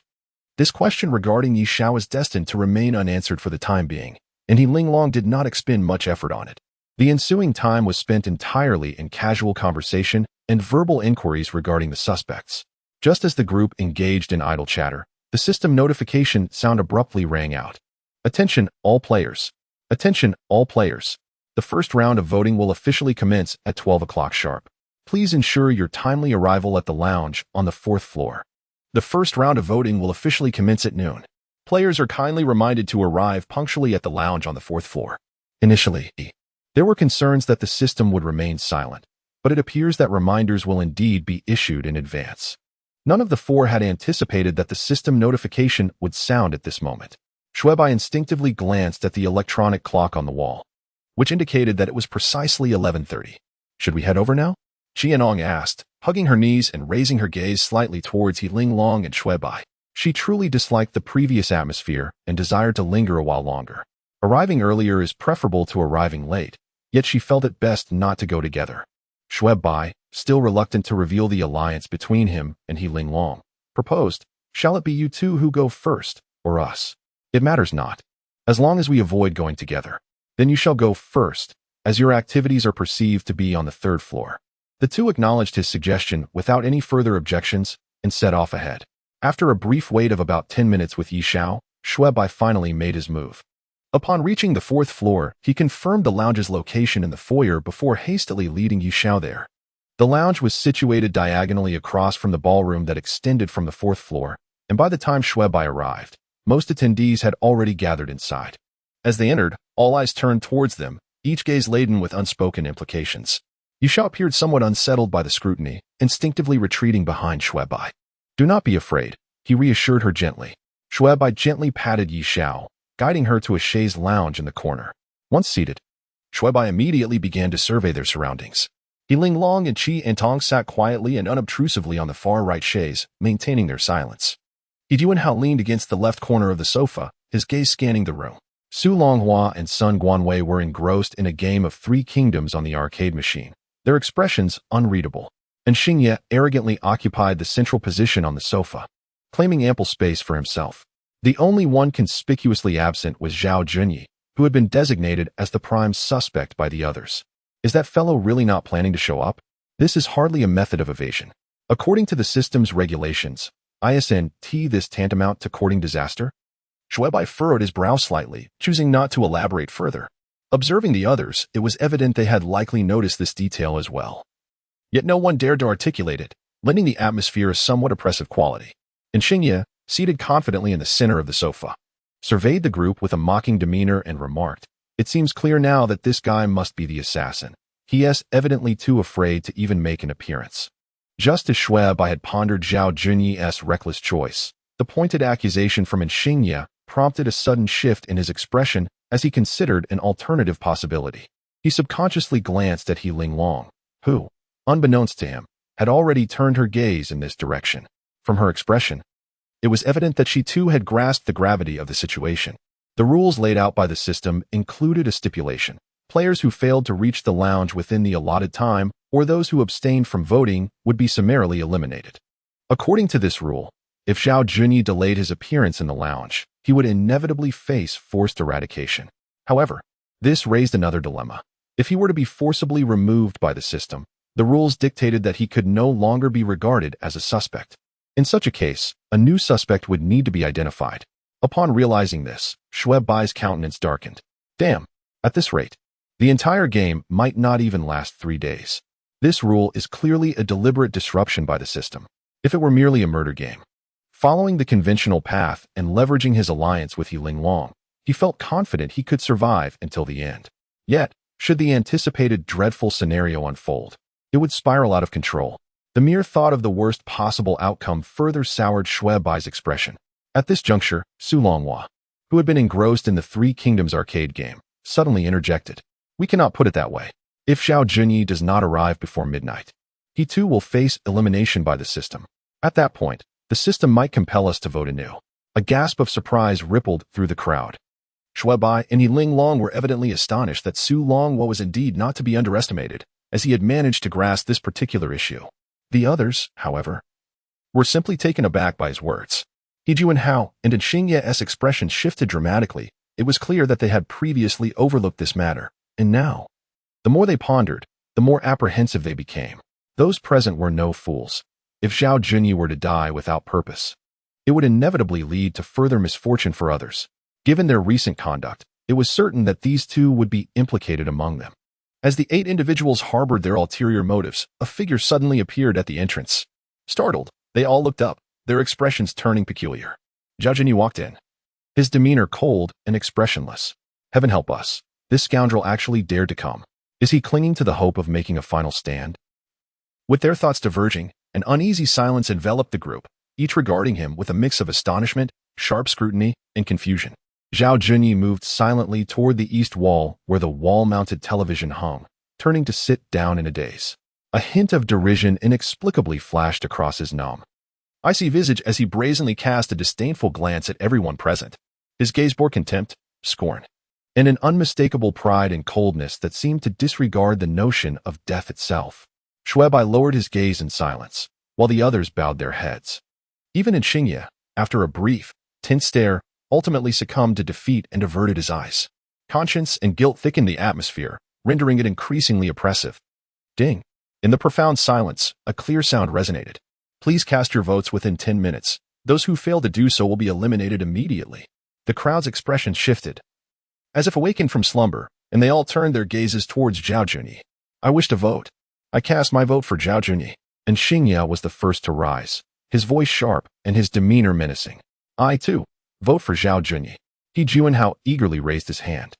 This question regarding Yi Xiao was destined to remain unanswered for the time being, and He Linglong did not expend much effort on it. The ensuing time was spent entirely in casual conversation and verbal inquiries regarding the suspects. Just as the group engaged in idle chatter, the system notification sound abruptly rang out. Attention, all players. Attention, all players. The first round of voting will officially commence at 12 o'clock sharp. Please ensure your timely arrival at the lounge on the 4th floor. The first round of voting will officially commence at noon. Players are kindly reminded to arrive punctually at the lounge on the 4th floor. Initially, there were concerns that the system would remain silent, but it appears that reminders will indeed be issued in advance. None of the four had anticipated that the system notification would sound at this moment. Xue Bai instinctively glanced at the electronic clock on the wall, which indicated that it was precisely 11:30. Should we head over now? Qianong asked, hugging her knees and raising her gaze slightly towards He Linglong and Xue Bai. She truly disliked the previous atmosphere and desired to linger a while longer. Arriving earlier is preferable to arriving late, yet she felt it best not to go together. Xue Bai, still reluctant to reveal the alliance between him and He Linglong, proposed, "Shall it be you two who go first, or us? It matters not. As long as we avoid going together. Then you shall go first, as your activities are perceived to be on the 3rd floor." The two acknowledged his suggestion without any further objections and set off ahead. After a brief wait of about 10 minutes with Yi Xiao, Xue Bai finally made his move. Upon reaching the 4th floor, he confirmed the lounge's location in the foyer before hastily leading Yi Xiao there. The lounge was situated diagonally across from the ballroom that extended from the 4th floor, and by the time Xue Bai arrived, most attendees had already gathered inside. As they entered, all eyes turned towards them, each gaze laden with unspoken implications. Yi Xiao appeared somewhat unsettled by the scrutiny, instinctively retreating behind Xue Bai. "Do not be afraid," he reassured her gently. Xue Bai gently patted Yi Xiao, guiding her to a chaise lounge in the corner. Once seated, Xue Bai immediately began to survey their surroundings. He Linglong and Qi Antong sat quietly and unobtrusively on the far right chaise, maintaining their silence. He Yuanhao leaned against the left corner of the sofa, his gaze scanning the room. Su Longhua and Sun Guanwei were engrossed in a game of Three Kingdoms on the arcade machine, their expressions unreadable. And Xingye arrogantly occupied the central position on the sofa, claiming ample space for himself. The only one conspicuously absent was Zhao Junyi, who had been designated as the prime suspect by the others. Is that fellow really not planning to show up? This is hardly a method of evasion. According to the system's regulations, isn't this tantamount to courting disaster? Xue Bai furrowed his brow slightly, choosing not to elaborate further. Observing the others, it was evident they had likely noticed this detail as well. Yet no one dared to articulate it, lending the atmosphere a somewhat oppressive quality. And Xingye, seated confidently in the center of the sofa, surveyed the group with a mocking demeanor and remarked, "It seems clear now that this guy must be the assassin. He is evidently too afraid to even make an appearance." Just as Xue Bai had pondered Zhao Junyi's reckless choice, the pointed accusation from Xingye prompted a sudden shift in his expression as he considered an alternative possibility. He subconsciously glanced at He Linglong, who, unbeknownst to him, had already turned her gaze in this direction. From her expression, it was evident that she too had grasped the gravity of the situation. The rules laid out by the system included a stipulation. Players who failed to reach the lounge within the allotted time or those who abstained from voting would be summarily eliminated. According to this rule, if Zhao Junyi delayed his appearance in the lounge, he would inevitably face forced eradication. However, this raised another dilemma. If he were to be forcibly removed by the system, the rules dictated that he could no longer be regarded as a suspect. In such a case, a new suspect would need to be identified. Upon realizing this, Xue Bai's countenance darkened. Damn, at this rate, the entire game might not even last 3 days. This rule is clearly a deliberate disruption by the system. If it were merely a murder game, following the conventional path and leveraging his alliance with Yiling Long, he felt confident he could survive until the end. Yet, should the anticipated dreadful scenario unfold, it would spiral out of control. The mere thought of the worst possible outcome further soured Xue Bai's expression. At this juncture, Su Longhua, who had been engrossed in the Three Kingdoms arcade game, suddenly interjected. We cannot put it that way. If Zhao Junyi does not arrive before midnight, he too will face elimination by the system. At that point, the system might compel us to vote anew. A gasp of surprise rippled through the crowd. Xue Bai and Yiling Long were evidently astonished that Su Longhua was indeed not to be underestimated, as he had managed to grasp this particular issue. The others, however, were simply taken aback by his words. He Juanhao and Xingye's expression shifted dramatically. It was clear that they had previously overlooked this matter, and now, the more they pondered, the more apprehensive they became. Those present were no fools. If Zhao Junyi were to die without purpose, it would inevitably lead to further misfortune for others. Given their recent conduct, it was certain that these two would be implicated among them. As the 8 individuals harbored their ulterior motives, a figure suddenly appeared at the entrance. Startled, they all looked up, their expressions turning peculiar. Zhao Junyi walked in, his demeanor cold and expressionless. Heaven help us. This scoundrel actually dared to come. Is he clinging to the hope of making a final stand? With their thoughts diverging, an uneasy silence enveloped the group, each regarding him with a mix of astonishment, sharp scrutiny, and confusion. Zhao Junyi moved silently toward the east wall where the wall-mounted television hung, turning to sit down in a daze. A hint of derision inexplicably flashed across his numb, icy visage as he brazenly cast a disdainful glance at everyone present. His gaze bore contempt, scorn, and an unmistakable pride and coldness that seemed to disregard the notion of death itself. Xue Bai lowered his gaze in silence, while the others bowed their heads. Even Xingye, after a brief, tense stare, ultimately succumbed to defeat and averted his eyes. Conscience and guilt thickened the atmosphere, rendering it increasingly oppressive. Ding! In the profound silence, a clear sound resonated. Please cast your votes within 10 minutes. Those who fail to do so will be eliminated immediately. The crowd's expression shifted, as if awakened from slumber, and they all turned their gazes towards Zhao Junyi. I wish to vote. I cast my vote for Zhao Junyi. And Xingye was the first to rise, his voice sharp and his demeanor menacing. I, too, vote for Zhao Junyi. He Juanhao eagerly raised his hand.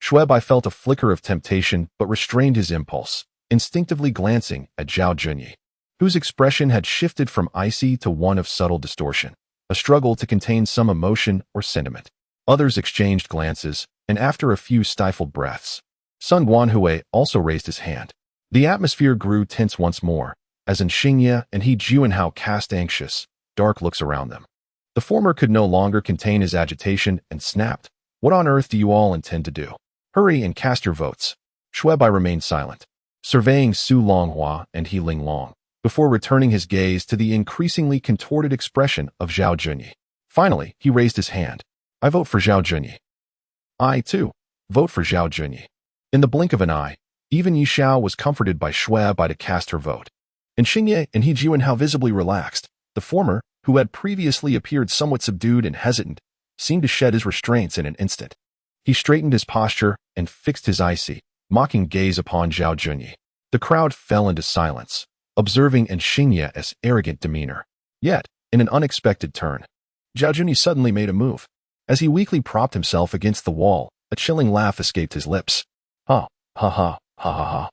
Xue Bai felt a flicker of temptation but restrained his impulse, instinctively glancing at Zhao Junyi, whose expression had shifted from icy to one of subtle distortion, a struggle to contain some emotion or sentiment. Others exchanged glances, and after a few stifled breaths, Sun Guanhui also raised his hand. The atmosphere grew tense once more, as Xingye and He Juanhao cast anxious, dark looks around them. The former could no longer contain his agitation and snapped. What on earth do you all intend to do? Hurry and cast your votes. Xue Bai remained silent, surveying Su Longhua and Yiling Long, before returning his gaze to the increasingly contorted expression of Zhao Junyi. Finally, he raised his hand. I vote for Zhao Junyi. I, too, vote for Zhao Junyi. In the blink of an eye, even Yishao was comforted by Xue Bai to cast her vote. And Xingye and He Juanhao visibly relaxed. The former, who had previously appeared somewhat subdued and hesitant, seemed to shed his restraints in an instant. He straightened his posture and fixed his icy, mocking gaze upon Zhao Junyi. The crowd fell into silence, observing Xingye's arrogant demeanor. Yet, in an unexpected turn, Zhao Junyi suddenly made a move. As he weakly propped himself against the wall, a chilling laugh escaped his lips. Ha, ha ha, ha ha ha.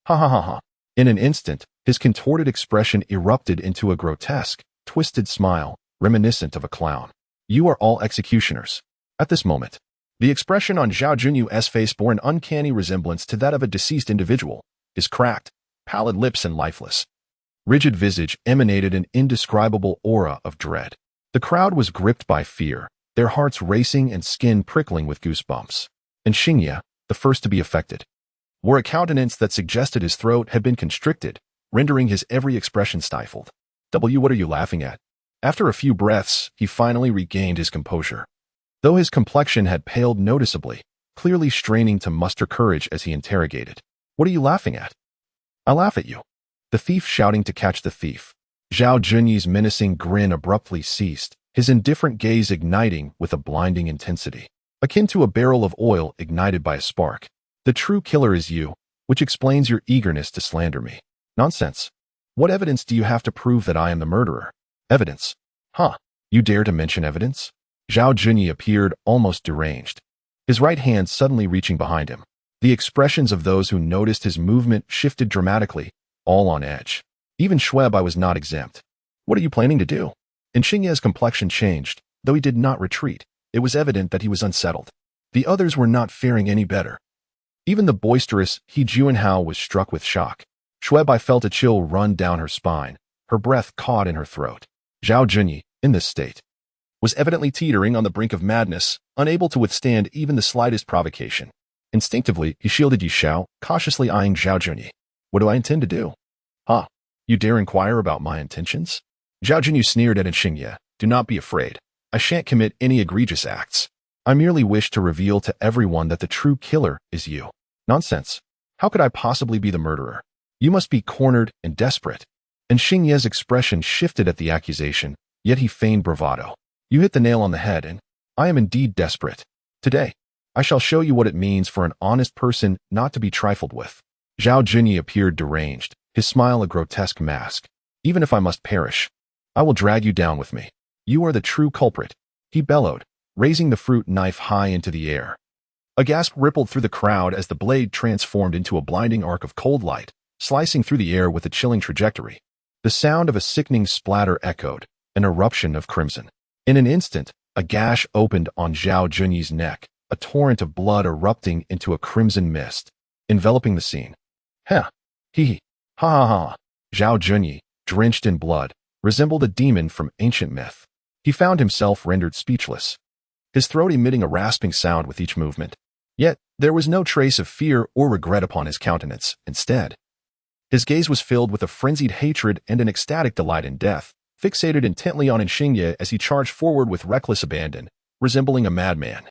Ha ha ha ha. In an instant, his contorted expression erupted into a grotesque, twisted smile, reminiscent of a clown. You are all executioners. At this moment, the expression on Zhao Junyu's face bore an uncanny resemblance to that of a deceased individual. His cracked, pallid lips and lifeless, rigid visage emanated an indescribable aura of dread. The crowd was gripped by fear, their hearts racing and skin prickling with goosebumps. And Xingye, the first to be affected, wore a countenance that suggested his throat had been constricted, rendering his every expression stifled. What are you laughing at? After a few breaths, he finally regained his composure. Though his complexion had paled noticeably, clearly straining to muster courage as he interrogated. What are you laughing at? I laugh at you. The thief shouting to catch the thief. Zhao Junyi's menacing grin abruptly ceased, his indifferent gaze igniting with a blinding intensity, akin to a barrel of oil ignited by a spark. The true killer is you, which explains your eagerness to slander me. Nonsense. What evidence do you have to prove that I am the murderer? Evidence? Huh. You dare to mention evidence? Zhao Junyi appeared almost deranged, his right hand suddenly reaching behind him. The expressions of those who noticed his movement shifted dramatically, all on edge. Even Xue Bai was not exempt. What are you planning to do? And Xingye's complexion changed, though he did not retreat. It was evident that he was unsettled. The others were not faring any better. Even the boisterous He Juanhao was struck with shock. Xue Bai felt a chill run down her spine, her breath caught in her throat. Zhao Junyi, in this state, was evidently teetering on the brink of madness, unable to withstand even the slightest provocation. Instinctively, he shielded Yishao, cautiously eyeing Zhao Junyi. What do I intend to do? Huh? You dare inquire about my intentions? Zhao Junyi sneered at Xingye. Do not be afraid. I shan't commit any egregious acts. I merely wish to reveal to everyone that the true killer is you. Nonsense. How could I possibly be the murderer? You must be cornered and desperate. And Xingye's expression shifted at the accusation, yet he feigned bravado. You hit the nail on the head, and I am indeed desperate. Today, I shall show you what it means for an honest person not to be trifled with. Zhao Junyi appeared deranged, his smile a grotesque mask. Even if I must perish, I will drag you down with me. You are the true culprit, he bellowed, raising the fruit knife high into the air. A gasp rippled through the crowd as the blade transformed into a blinding arc of cold light, slicing through the air with a chilling trajectory. The sound of a sickening splatter echoed, an eruption of crimson. In an instant, a gash opened on Zhao Junyi's neck, a torrent of blood erupting into a crimson mist, enveloping the scene. Heh! Hee! Ha ha ha! Zhao Junyi, drenched in blood, resembled a demon from ancient myth. He found himself rendered speechless, his throat emitting a rasping sound with each movement. Yet, there was no trace of fear or regret upon his countenance. Instead, his gaze was filled with a frenzied hatred and an ecstatic delight in death, fixated intently on Xingye as he charged forward with reckless abandon, resembling a madman.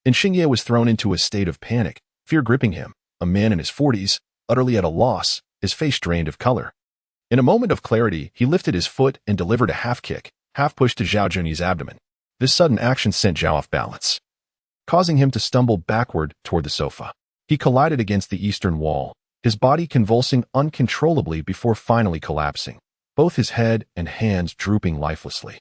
Xingye was thrown into a state of panic, fear gripping him, a man in his 40s, utterly at a loss, his face drained of color. In a moment of clarity, he lifted his foot and delivered a half-kick, half-push to Zhao Junyi's abdomen. This sudden action sent Zhao off balance, causing him to stumble backward toward the sofa. He collided against the eastern wall, his body convulsing uncontrollably before finally collapsing, both his head and hands drooping lifelessly.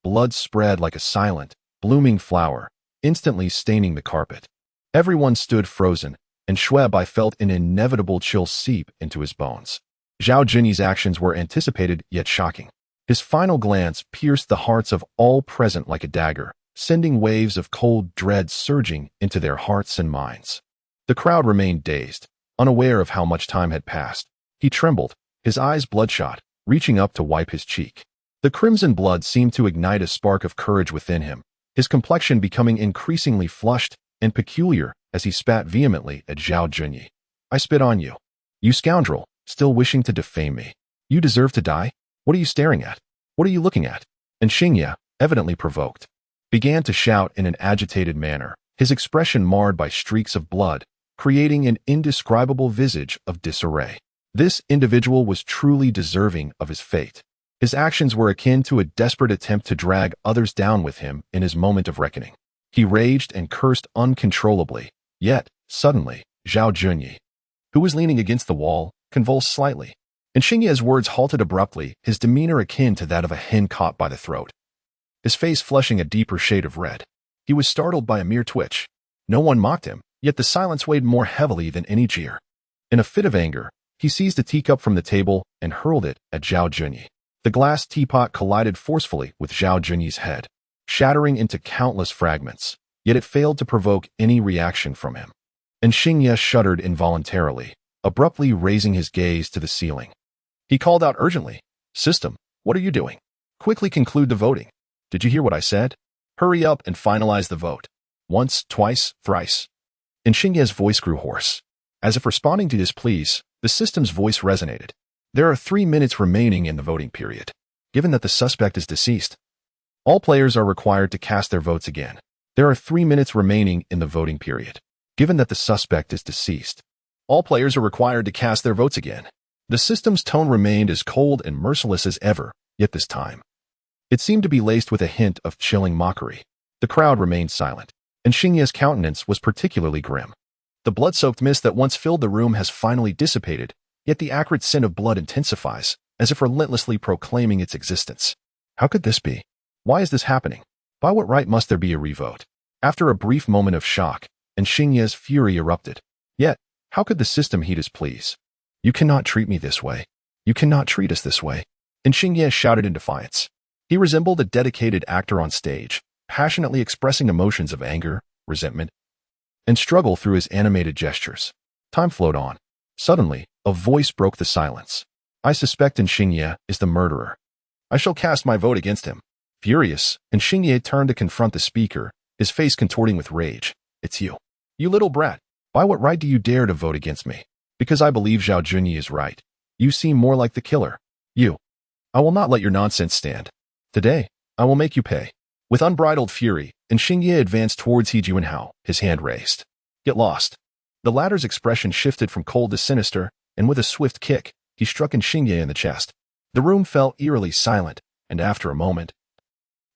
Blood spread like a silent, blooming flower, instantly staining the carpet. Everyone stood frozen, and Xue Bai felt an inevitable chill seep into his bones. Zhao Junyi's actions were anticipated yet shocking. His final glance pierced the hearts of all present like a dagger, sending waves of cold dread surging into their hearts and minds. The crowd remained dazed, unaware of how much time had passed. He trembled, his eyes bloodshot, reaching up to wipe his cheek. The crimson blood seemed to ignite a spark of courage within him, his complexion becoming increasingly flushed and peculiar as he spat vehemently at Zhao Junyi. I spit on you. You scoundrel, still wishing to defame me. You deserve to die? What are you staring at? What are you looking at? And Xingye, evidently provoked, began to shout in an agitated manner, his expression marred by streaks of blood, creating an indescribable visage of disarray. This individual was truly deserving of his fate. His actions were akin to a desperate attempt to drag others down with him in his moment of reckoning. He raged and cursed uncontrollably, yet, suddenly, Zhao Junyi, who was leaning against the wall, convulsed slightly. And Xingye's words halted abruptly, his demeanor akin to that of a hen caught by the throat, his face flushing a deeper shade of red. He was startled by a mere twitch. No one mocked him, yet the silence weighed more heavily than any jeer. In a fit of anger, he seized a teacup from the table and hurled it at Zhao Junyi. The glass teapot collided forcefully with Zhao Junyi's head, shattering into countless fragments, yet it failed to provoke any reaction from him. And Xingye shuddered involuntarily, abruptly raising his gaze to the ceiling. He called out urgently, "System, what are you doing? Quickly conclude the voting. Did you hear what I said?" Hurry up and finalize the vote. Once, twice, thrice. And Xingye's voice grew hoarse. As if responding to his pleas, the system's voice resonated. There are 3 minutes remaining in the voting period. Given that the suspect is deceased, all players are required to cast their votes again. There are 3 minutes remaining in the voting period. Given that the suspect is deceased, all players are required to cast their votes again. The system's tone remained as cold and merciless as ever, yet this time it seemed to be laced with a hint of chilling mockery. The crowd remained silent, and Xingye's countenance was particularly grim. The blood-soaked mist that once filled the room has finally dissipated, yet the acrid scent of blood intensifies, as if relentlessly proclaiming its existence. How could this be? Why is this happening? By what right must there be a revote? After a brief moment of shock, and Xingye's fury erupted. Yet, how could the system heed his pleas? You cannot treat me this way. You cannot treat us this way. And Xingye shouted in defiance. He resembled a dedicated actor on stage, passionately expressing emotions of anger, resentment, and struggle through his animated gestures. Time flowed on. Suddenly, a voice broke the silence. I suspect Xingye is the murderer. I shall cast my vote against him. Furious, Xingye turned to confront the speaker, his face contorting with rage. It's you. You little brat. By what right do you dare to vote against me? Because I believe Zhao Junyi is right. You seem more like the killer. You. I will not let your nonsense stand. Today, I will make you pay. With unbridled fury, Xingye advanced towards He Juanhao, his hand raised. Get lost. The latter's expression shifted from cold to sinister, and with a swift kick, he struck Xingye in the chest. The room fell eerily silent, and after a moment,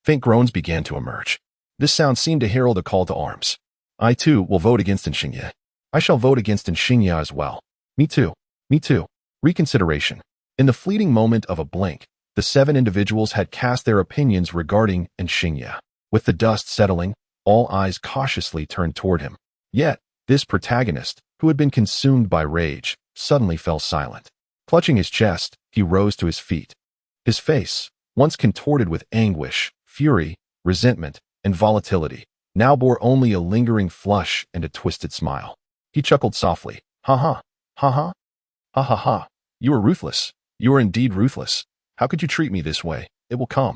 faint groans began to emerge. This sound seemed to herald a call to arms. I too will vote against Xingye. I shall vote against Xingye as well. Me too. Me too. Reconsideration. In the fleeting moment of a blink, the 7 individuals had cast their opinions regarding Xingye. With the dust settling, all eyes cautiously turned toward him. Yet, this protagonist, who had been consumed by rage, suddenly fell silent. Clutching his chest, he rose to his feet. His face, once contorted with anguish, fury, resentment, and volatility, now bore only a lingering flush and a twisted smile. He chuckled softly. Ha ha. Ha ha. Ha ha ha. You are ruthless. You are indeed ruthless. How could you treat me this way? It will come.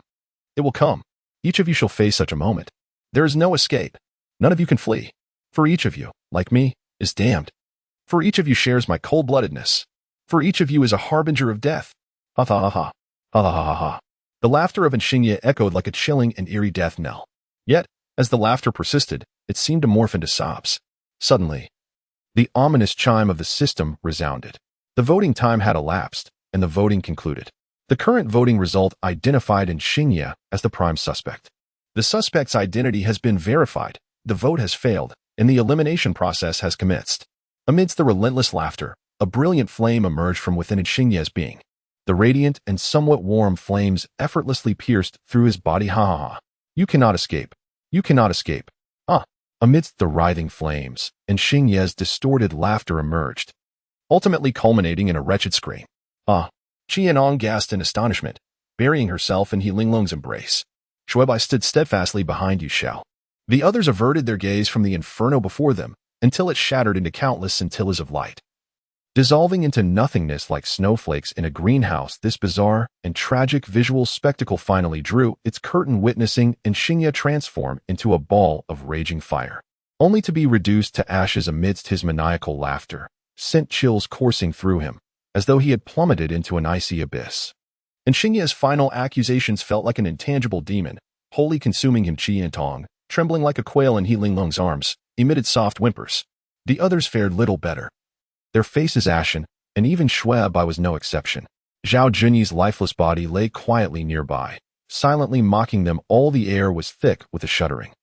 It will come. Each of you shall face such a moment. There is no escape. None of you can flee. For each of you, like me, is damned. For each of you shares my cold-bloodedness. For each of you is a harbinger of death. Ha ha ha ha. Ha ha ha ha. The laughter of Xingye echoed like a chilling and eerie death knell. Yet, as the laughter persisted, it seemed to morph into sobs. Suddenly, the ominous chime of the system resounded. The voting time had elapsed, and the voting concluded. The current voting result identified Xingye as the prime suspect. The suspect's identity has been verified, the vote has failed, and the elimination process has commenced. Amidst the relentless laughter, a brilliant flame emerged from within Xingye's being. The radiant and somewhat warm flames effortlessly pierced through his body. Ha ha ha. You cannot escape. You cannot escape. Ah. Amidst the writhing flames, Xingye's distorted laughter emerged, ultimately culminating in a wretched scream. Ah. Qianong gasped in astonishment, burying herself in He Linglong's embrace. Xue Bai stood steadfastly behind Yu Xiao. The others averted their gaze from the inferno before them until it shattered into countless scintillas of light. Dissolving into nothingness like snowflakes in a greenhouse, this bizarre and tragic visual spectacle finally drew its curtain, witnessing Xingye transform into a ball of raging fire, only to be reduced to ashes amidst his maniacal laughter, sent chills coursing through him, as though he had plummeted into an icy abyss. Xingye's final accusations felt like an intangible demon, wholly consuming him. Qiantong, trembling like a quail in He Linglong's arms, emitted soft whimpers. The others fared little better. Their faces ashen, and even Xue Bai was no exception. Zhao Junyi's lifeless body lay quietly nearby, silently mocking them. All the air was thick with a shuddering,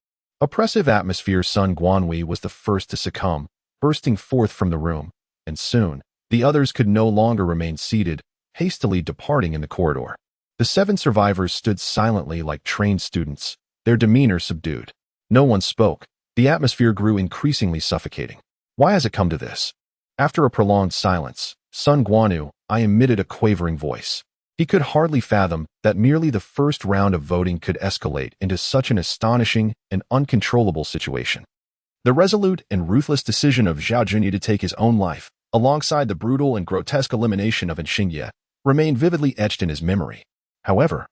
oppressive atmosphere. Sun Guanhui was the first to succumb, bursting forth from the room, and soon, the others could no longer remain seated, hastily departing in the corridor. The 7 survivors stood silently like trained students, their demeanor subdued. No one spoke. The atmosphere grew increasingly suffocating. Why has it come to this? After a prolonged silence, Sun Guanhui emitted a quavering voice. He could hardly fathom that merely the first round of voting could escalate into such an astonishing and uncontrollable situation. The resolute and ruthless decision of Zhao Junyi to take his own life, alongside the brutal and grotesque elimination of Xingye, remained vividly etched in his memory. However,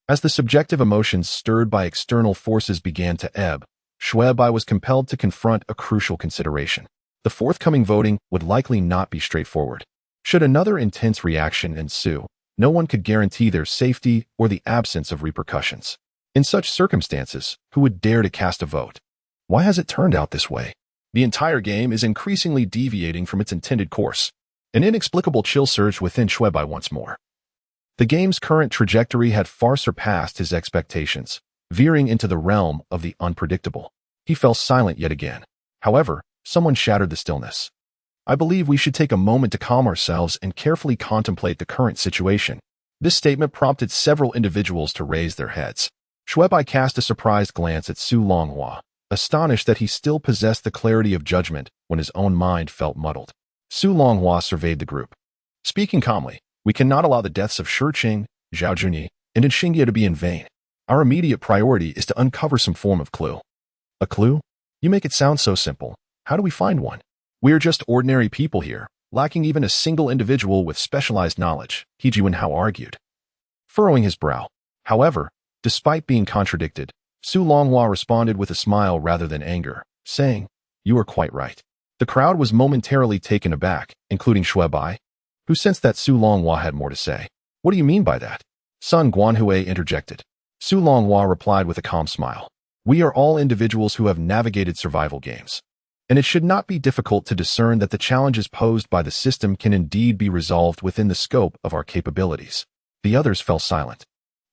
As the subjective emotions stirred by external forces began to ebb, Xue Bai was compelled to confront a crucial consideration. The forthcoming voting would likely not be straightforward. Should another intense reaction ensue, no one could guarantee their safety or the absence of repercussions. In such circumstances, who would dare to cast a vote? Why has it turned out this way? The entire game is increasingly deviating from its intended course. An inexplicable chill surged within Xue Bai once more. The game's current trajectory had far surpassed his expectations, veering into the realm of the unpredictable. He fell silent yet again. However, someone shattered the stillness. I believe we should take a moment to calm ourselves and carefully contemplate the current situation. This statement prompted several individuals to raise their heads. Xue Bai cast a surprised glance at Su Longhua, astonished that he still possessed the clarity of judgment when his own mind felt muddled. Su Longhua surveyed the group. Speaking calmly, we cannot allow the deaths of Shiqing, Zhao Junyi, and Xingye to be in vain. Our immediate priority is to uncover some form of clue. A clue? You make it sound so simple. How do we find one? We're just ordinary people here, lacking even a single individual with specialized knowledge, He Jiwenhao argued, furrowing his brow. However, despite being contradicted, Su Longhua responded with a smile rather than anger, saying, "You are quite right." The crowd was momentarily taken aback, including Xue Bai, who sensed that Su Longhua had more to say. "What do you mean by that?" Sun Guanhui interjected. Su Longhua replied with a calm smile. "We are all individuals who have navigated survival games, and it should not be difficult to discern that the challenges posed by the system can indeed be resolved within the scope of our capabilities." The others fell silent,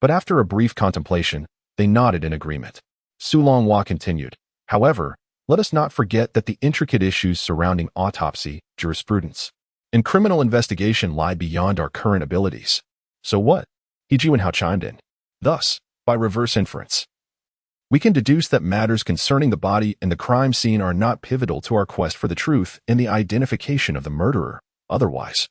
but after a brief contemplation, they nodded in agreement. Su Longhua continued, "However, let us not forget that the intricate issues surrounding autopsy, jurisprudence, and criminal investigation lie beyond our current abilities." "So what?" He Jiwenhao chimed in. "Thus, by reverse inference, we can deduce that matters concerning the body and the crime scene are not pivotal to our quest for the truth and the identification of the murderer. Otherwise,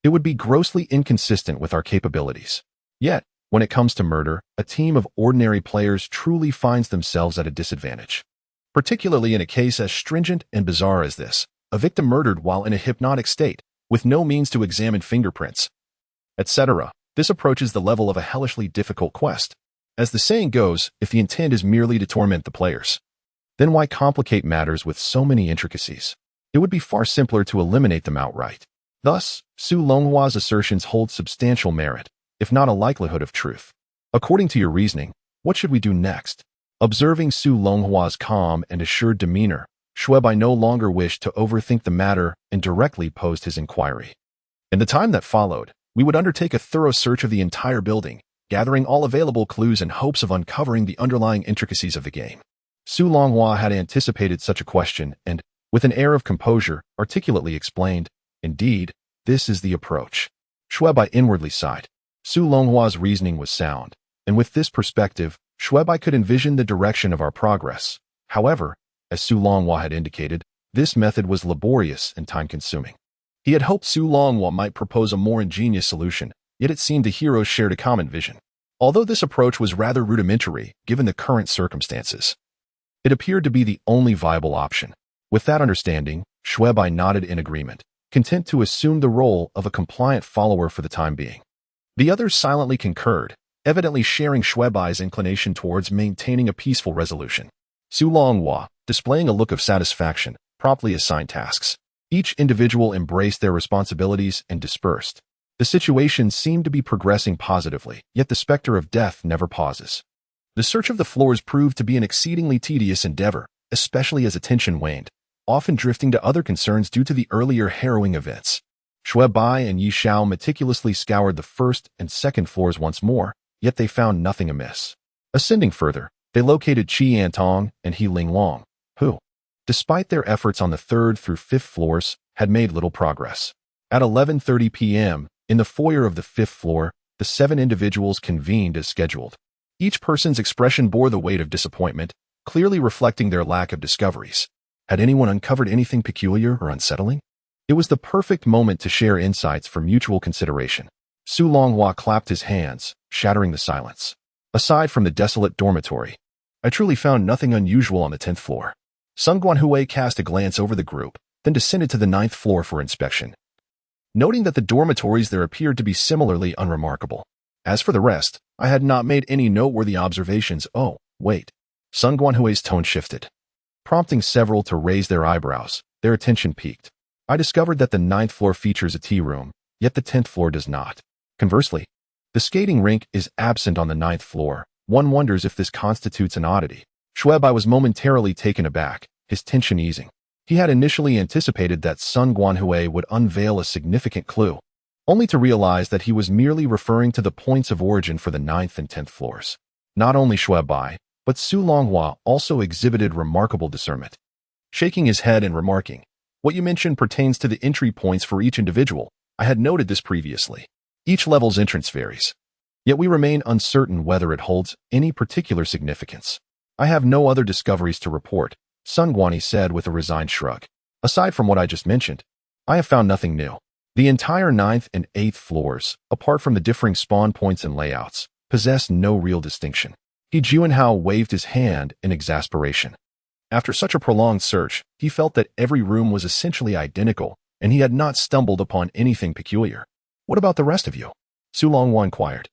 it would be grossly inconsistent with our capabilities. Yet, when it comes to murder, a team of ordinary players truly finds themselves at a disadvantage. Particularly in a case as stringent and bizarre as this, a victim murdered while in a hypnotic state, with no means to examine fingerprints, etc. This approaches the level of a hellishly difficult quest. As the saying goes, if the intent is merely to torment the players, then why complicate matters with so many intricacies? It would be far simpler to eliminate them outright. Thus, Su Longhua's assertions hold substantial merit, if not a likelihood of truth. According to your reasoning, what should we do next? Observing Su Longhua's calm and assured demeanor, Xue Bai no longer wished to overthink the matter and directly posed his inquiry. In the time that followed, we would undertake a thorough search of the entire building, gathering all available clues in hopes of uncovering the underlying intricacies of the game. Su Longhua had anticipated such a question and, with an air of composure, articulately explained, "Indeed, this is the approach." Xue Bai inwardly sighed. Su Longhua's reasoning was sound, and with this perspective, Xue Bai could envision the direction of our progress. However, as Su Longhua had indicated, this method was laborious and time-consuming. He had hoped Su Longhua might propose a more ingenious solution, yet it seemed the heroes shared a common vision. Although this approach was rather rudimentary, given the current circumstances, it appeared to be the only viable option. With that understanding, Xue Bai nodded in agreement, content to assume the role of a compliant follower for the time being. The others silently concurred, evidently sharing Xue Bai's inclination towards maintaining a peaceful resolution. Su Longhua, displaying a look of satisfaction, promptly assigned tasks. Each individual embraced their responsibilities and dispersed. The situation seemed to be progressing positively, yet the specter of death never pauses. The search of the floors proved to be an exceedingly tedious endeavor, especially as attention waned, often drifting to other concerns due to the earlier harrowing events. Xue Bai and Yi Xiao meticulously scoured the first and second floors once more, yet they found nothing amiss. Ascending further, they located Qi Yantong and He Linglong, who, despite their efforts on the third through fifth floors, had made little progress. At 11:30 p.m., in the foyer of the fifth floor, the 7 individuals convened as scheduled. Each person's expression bore the weight of disappointment, clearly reflecting their lack of discoveries. Had anyone uncovered anything peculiar or unsettling? It was the perfect moment to share insights for mutual consideration. Su Longhua clapped his hands, shattering the silence. "Aside from the desolate dormitory, I truly found nothing unusual on the 10th floor." Sun Guanhui cast a glance over the group, then descended to the 9th floor for inspection. Noting that the dormitories there appeared to be similarly unremarkable, As for the rest, I had not made any noteworthy observations. Oh, wait. Sun Guanhui's tone shifted, prompting several to raise their eyebrows. Their attention piqued. I discovered that the 9th floor features a tea room, yet the 10th floor does not. Conversely, the skating rink is absent on the 9th floor. One wonders if this constitutes an oddity. Xue Bai was momentarily taken aback, his tension easing. He had initially anticipated that Sun Guanhui would unveil a significant clue, only to realize that he was merely referring to the points of origin for the 9th and 10th floors. Not only Xue Bai, but Su Longhua also exhibited remarkable discernment, shaking his head and remarking, "What you mentioned pertains to the entry points for each individual. I had noted this previously. Each level's entrance varies, yet we remain uncertain whether it holds any particular significance." "I have no other discoveries to report," Sun Guanyi said with a resigned shrug. "Aside from what I just mentioned, I have found nothing new. The entire 9th and 8th floors, apart from the differing spawn points and layouts, possess no real distinction." He Juanhao waved his hand in exasperation. After such a prolonged search, he felt that every room was essentially identical, and he had not stumbled upon anything peculiar. "What about the rest of you?" Su Longhua inquired,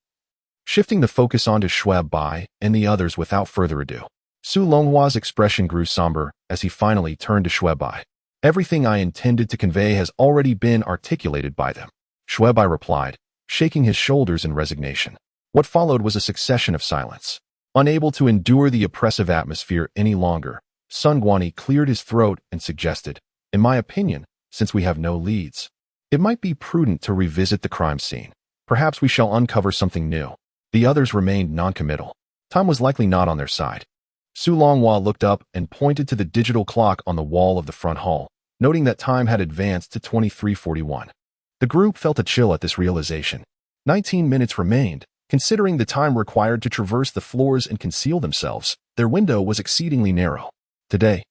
shifting the focus onto Xue Bai and the others without further ado. Su Longhua's expression grew somber as he finally turned to Xue Bai. "Everything I intended to convey has already been articulated by them," Xue Bai replied, shaking his shoulders in resignation. What followed was a succession of silence. Unable to endure the oppressive atmosphere any longer, Sun Guanyi cleared his throat and suggested, "In my opinion, since we have no leads, it might be prudent to revisit the crime scene. Perhaps we shall uncover something new." The others remained noncommittal. Time was likely not on their side. Su Longhua looked up and pointed to the digital clock on the wall of the front hall, noting that time had advanced to 23:41. The group felt a chill at this realization. 19 minutes remained. Considering the time required to traverse the floors and conceal themselves, their window was exceedingly narrow. "Today,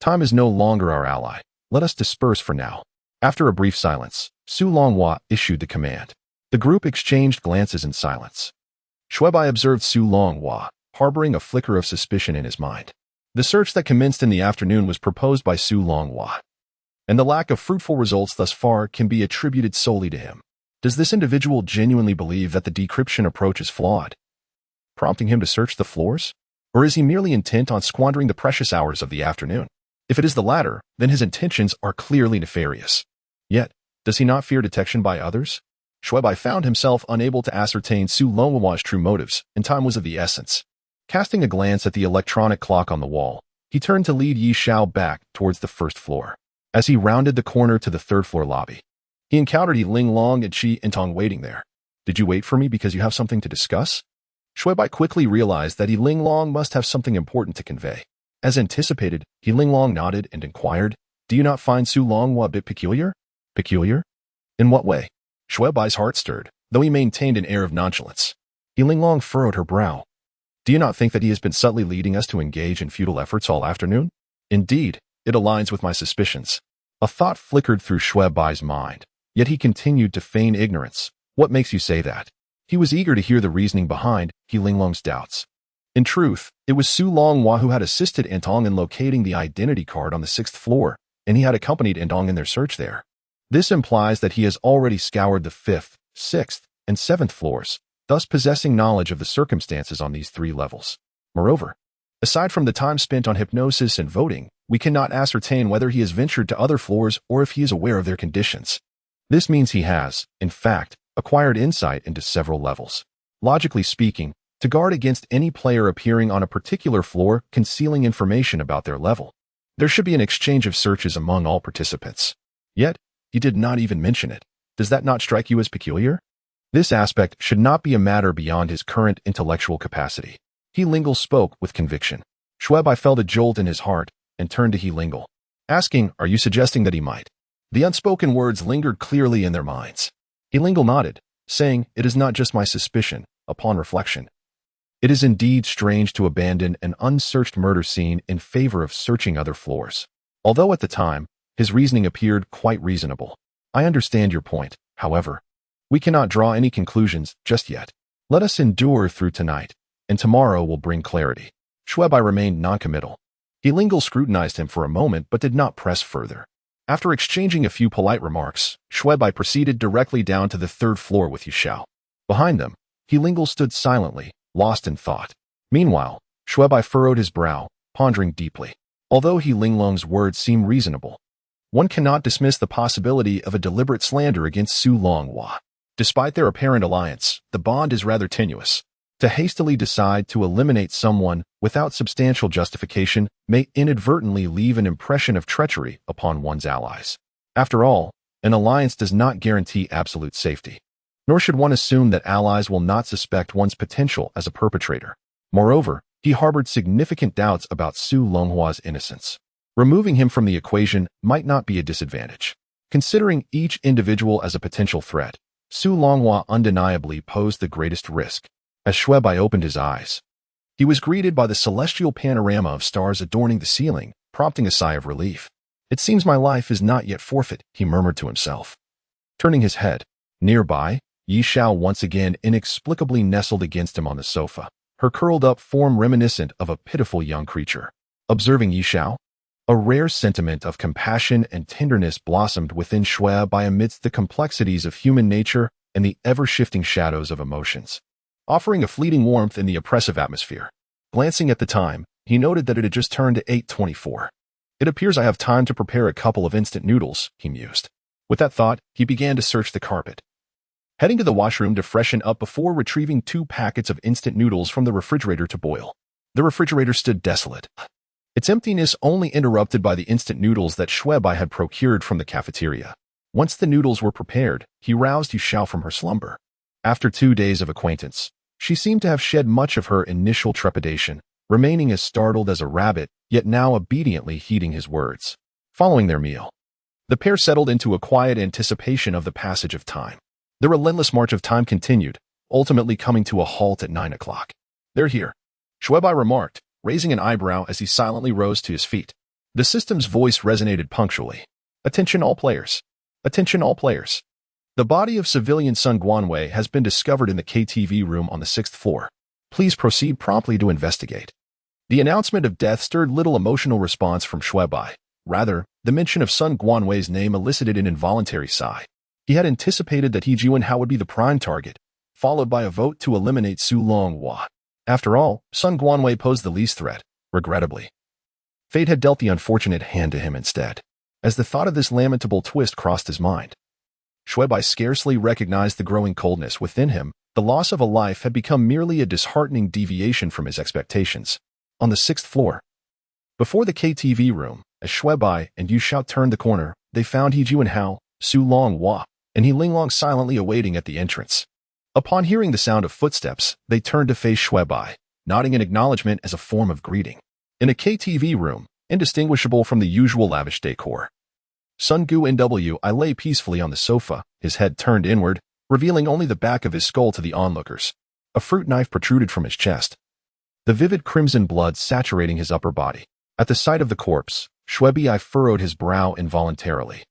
time is no longer our ally. Let us disperse for now." After a brief silence, Su Longhua issued the command. The group exchanged glances in silence. Xue Bai observed Su Longhua, harboring a flicker of suspicion in his mind. The search that commenced in the afternoon was proposed by Su Longhua, and the lack of fruitful results thus far can be attributed solely to him. Does this individual genuinely believe that the decryption approach is flawed, prompting him to search the floors? Or is he merely intent on squandering the precious hours of the afternoon? If it is the latter, then his intentions are clearly nefarious. Yet, does he not fear detection by others? Xue Bai found himself unable to ascertain Su Longhua's true motives, and time was of the essence. Casting a glance at the electronic clock on the wall, he turned to lead Yi Xiao back towards the first floor. As he rounded the corner to the 3rd floor lobby, he encountered Yi Linglong and Qi Intong waiting there. "Did you wait for me because you have something to discuss?" Xue Bai quickly realized that Yi Linglong must have something important to convey. As anticipated, Yi Linglong nodded and inquired, "Do you not find Su Longhua a bit peculiar?" "Peculiar? In what way?" Xue Bai's heart stirred, though he maintained an air of nonchalance. Yi Linglong furrowed her brow. "Do you not think that he has been subtly leading us to engage in futile efforts all afternoon?" "Indeed, it aligns with my suspicions." A thought flickered through Xue Bai's mind. Yet he continued to feign ignorance. "What makes you say that?" He was eager to hear the reasoning behind Yi Linglong's doubts. In truth, it was Su Longhua who had assisted Intong in locating the identity card on the 6th floor, and he had accompanied Intong in their search there. This implies that he has already scoured the 5th, 6th, and 7th floors, thus possessing knowledge of the circumstances on these 3 levels. Moreover, aside from the time spent on hypnosis and voting, we cannot ascertain whether he has ventured to other floors or if he is aware of their conditions. This means he has, in fact, acquired insight into several levels. Logically speaking, to guard against any player appearing on a particular floor concealing information about their level, there should be an exchange of searches among all participants. Yet, he did not even mention it. Does that not strike you as peculiar? This aspect should not be a matter beyond his current intellectual capacity. He Lingle spoke with conviction. Xue Bai felt a jolt in his heart and turned to He Lingle, asking, "Are you suggesting that he might?" The unspoken words lingered clearly in their minds. He Lingle nodded, saying, "It is not just my suspicion, upon reflection. It is indeed strange to abandon an unsearched murder scene in favor of searching other floors." Although at the time, his reasoning appeared quite reasonable. "I understand your point, however. We cannot draw any conclusions just yet. Let us endure through tonight, and tomorrow will bring clarity." Xue Bai remained noncommittal. He Lingle scrutinized him for a moment but did not press further. After exchanging a few polite remarks, Xue Bai proceeded directly down to the 3rd floor with Yu Xiao. Behind them, He Lingle stood silently, lost in thought. Meanwhile, Xue Bai furrowed his brow, pondering deeply. Although He Linglong's words seem reasonable, one cannot dismiss the possibility of a deliberate slander against Su Longhua. Despite their apparent alliance, the bond is rather tenuous. To hastily decide to eliminate someone without substantial justification may inadvertently leave an impression of treachery upon one's allies. After all, an alliance does not guarantee absolute safety. Nor should one assume that allies will not suspect one's potential as a perpetrator. Moreover, he harbored significant doubts about Su Longhua's innocence. Removing him from the equation might not be a disadvantage. Considering each individual as a potential threat, Su Longhua undeniably posed the greatest risk. As Xue Bai opened his eyes, he was greeted by the celestial panorama of stars adorning the ceiling, prompting a sigh of relief. It seems my life is not yet forfeit, he murmured to himself. Turning his head, nearby, Yi Xiao once again inexplicably nestled against him on the sofa, her curled-up form reminiscent of a pitiful young creature. Observing Yi Xiao, a rare sentiment of compassion and tenderness blossomed within Xue Bai amidst the complexities of human nature and the ever-shifting shadows of emotions, offering a fleeting warmth in the oppressive atmosphere. Glancing at the time, he noted that it had just turned 8:24. It appears I have time to prepare a couple of instant noodles, he mused. With that thought, he began to search the carpet, heading to the washroom to freshen up before retrieving 2 packets of instant noodles from the refrigerator to boil. The refrigerator stood desolate, its emptiness only interrupted by the instant noodles that Xue Bai had procured from the cafeteria. Once the noodles were prepared, he roused Yu Xiao from her slumber. After 2 days of acquaintance, she seemed to have shed much of her initial trepidation, remaining as startled as a rabbit, yet now obediently heeding his words. Following their meal, the pair settled into a quiet anticipation of the passage of time. The relentless march of time continued, ultimately coming to a halt at 9 o'clock. They're here, Xue Bai remarked, raising an eyebrow as he silently rose to his feet. The system's voice resonated punctually. Attention all players. Attention all players. The body of civilian Sun Guanwei has been discovered in the KTV room on the 6th floor. Please proceed promptly to investigate. The announcement of death stirred little emotional response from Xue Bai. Rather, the mention of Sun Guanwei's name elicited an involuntary sigh. He had anticipated that He Jianhao would be the prime target, followed by a vote to eliminate Su Longhua. After all, Sun Guanwei posed the least threat, regrettably. Fate had dealt the unfortunate hand to him instead. As the thought of this lamentable twist crossed his mind, Xue Bai scarcely recognized the growing coldness within him. The loss of a life had become merely a disheartening deviation from his expectations. On the 6th floor, before the KTV room, as Xue Bai and Yu Xiao turned the corner, they found He Jianhao, Su Longhua, and He Linglong silently awaiting at the entrance. Upon hearing the sound of footsteps, they turned to face Xue Bai, nodding in acknowledgement as a form of greeting. In a KTV room, indistinguishable from the usual lavish decor, Sun Gu Nwi lay peacefully on the sofa, his head turned inward, revealing only the back of his skull to the onlookers. A fruit knife protruded from his chest, the vivid crimson blood saturating his upper body. At the sight of the corpse, Xue Bai furrowed his brow involuntarily.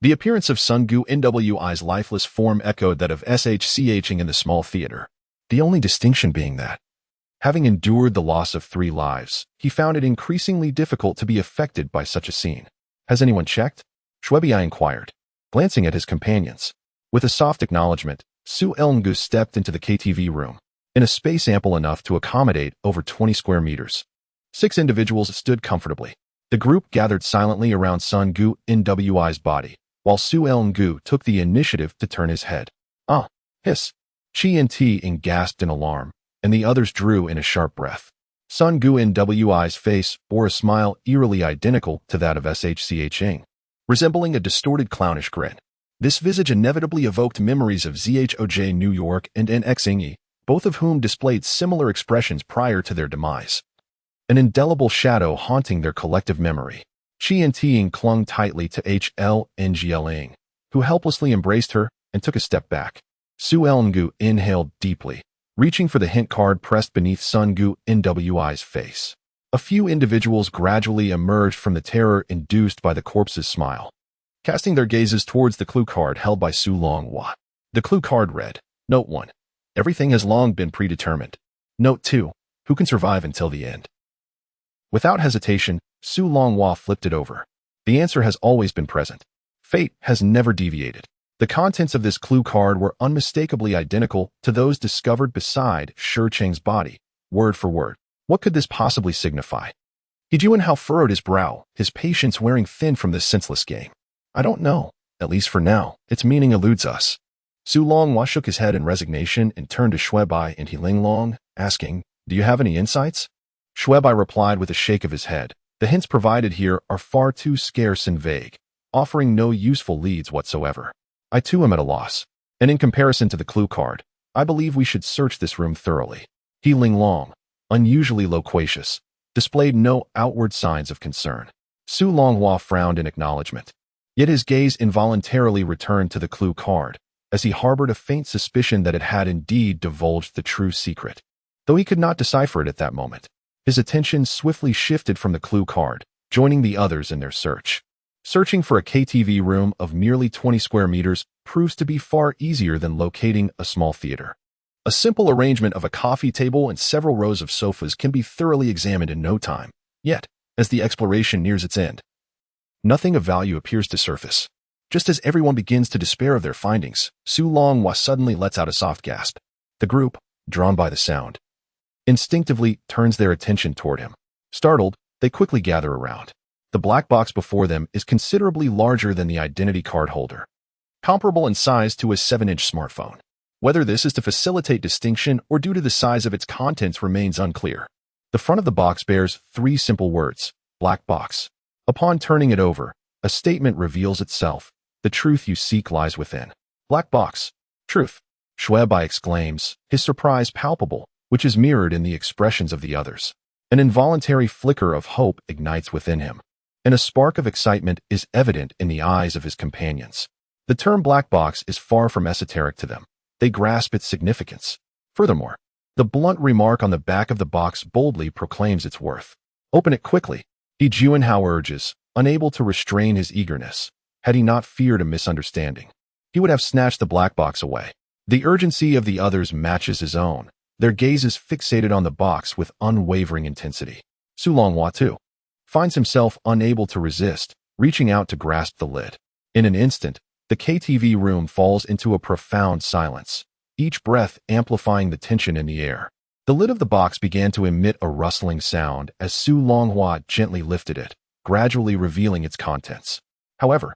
The appearance of Sun Gu Nwi's lifeless form echoed that of SHCHing in the small theater, the only distinction being that, having endured the loss of 3 lives, he found it increasingly difficult to be affected by such a scene. Has anyone checked? Xue Bai inquired, glancing at his companions. With a soft acknowledgement, Su Elngu stepped into the KTV room, in a space ample enough to accommodate over 20 square meters. 6 individuals stood comfortably. The group gathered silently around Sun Gu Nwi's body, while Su Elngu took the initiative to turn his head. Ah, hiss. Chi and Ti gasped in alarm, and the others drew in a sharp breath. Sun Gu Nwi's face bore a smile eerily identical to that of SHCHing, resembling a distorted clownish grin. This visage inevitably evoked memories of ZHOJ New York and NXingi, both of whom displayed similar expressions prior to their demise, an indelible shadow haunting their collective memory. Chi and Ti clung tightly to HL Ngling, who helplessly embraced her and took a step back. Su Elngu inhaled deeply, reaching for the hint card pressed beneath Sun Gu Nwi's face. A few individuals gradually emerged from the terror induced by the corpse's smile, casting their gazes towards the clue card held by Su Longhua. The clue card read, Note 1. Everything has long been predetermined. Note 2. Who can survive until the end? Without hesitation, Su Longhua flipped it over. The answer has always been present. Fate has never deviated. The contents of this clue card were unmistakably identical to those discovered beside Shi Cheng's body, word for word. What could this possibly signify? He Juanhao furrowed his brow, his patience wearing thin from this senseless game. I don't know. At least for now, its meaning eludes us. Su Longhua shook his head in resignation and turned to Xue Bai and Heling Long, asking, "Do you have any insights?" Xue Bai replied with a shake of his head. The hints provided here are far too scarce and vague, offering no useful leads whatsoever. I too am at a loss. And in comparison to the clue card, I believe we should search this room thoroughly. Heling Long, unusually loquacious, displayed no outward signs of concern. Su Longhua frowned in acknowledgement. Yet his gaze involuntarily returned to the clue card, as he harbored a faint suspicion that it had indeed divulged the true secret. Though he could not decipher it at that moment, his attention swiftly shifted from the clue card, joining the others in their search. Searching for a KTV room of merely 20 square meters proves to be far easier than locating a small theater. A simple arrangement of a coffee table and several rows of sofas can be thoroughly examined in no time. Yet, as the exploration nears its end, nothing of value appears to surface. Just as everyone begins to despair of their findings, Su Longhua suddenly lets out a soft gasp. The group, drawn by the sound, instinctively turns their attention toward him. Startled, they quickly gather around. The black box before them is considerably larger than the identity card holder, comparable in size to a 7-inch smartphone. Whether this is to facilitate distinction or due to the size of its contents remains unclear. The front of the box bears 3 simple words, black box. Upon turning it over, a statement reveals itself. The truth you seek lies within. Black box. Truth. Xue Bai exclaims, his surprise palpable, which is mirrored in the expressions of the others. An involuntary flicker of hope ignites within him, and a spark of excitement is evident in the eyes of his companions. The term black box is far from esoteric to them. They grasp its significance. Furthermore, the blunt remark on the back of the box boldly proclaims its worth. Open it quickly, He Juanhao urges, unable to restrain his eagerness. Had he not feared a misunderstanding, he would have snatched the black box away. The urgency of the others matches his own, their gazes fixated on the box with unwavering intensity. Su Longhua, too, finds himself unable to resist, reaching out to grasp the lid. In an instant, the KTV room falls into a profound silence, each breath amplifying the tension in the air. The lid of the box began to emit a rustling sound as Su Longhua gently lifted it, gradually revealing its contents. However,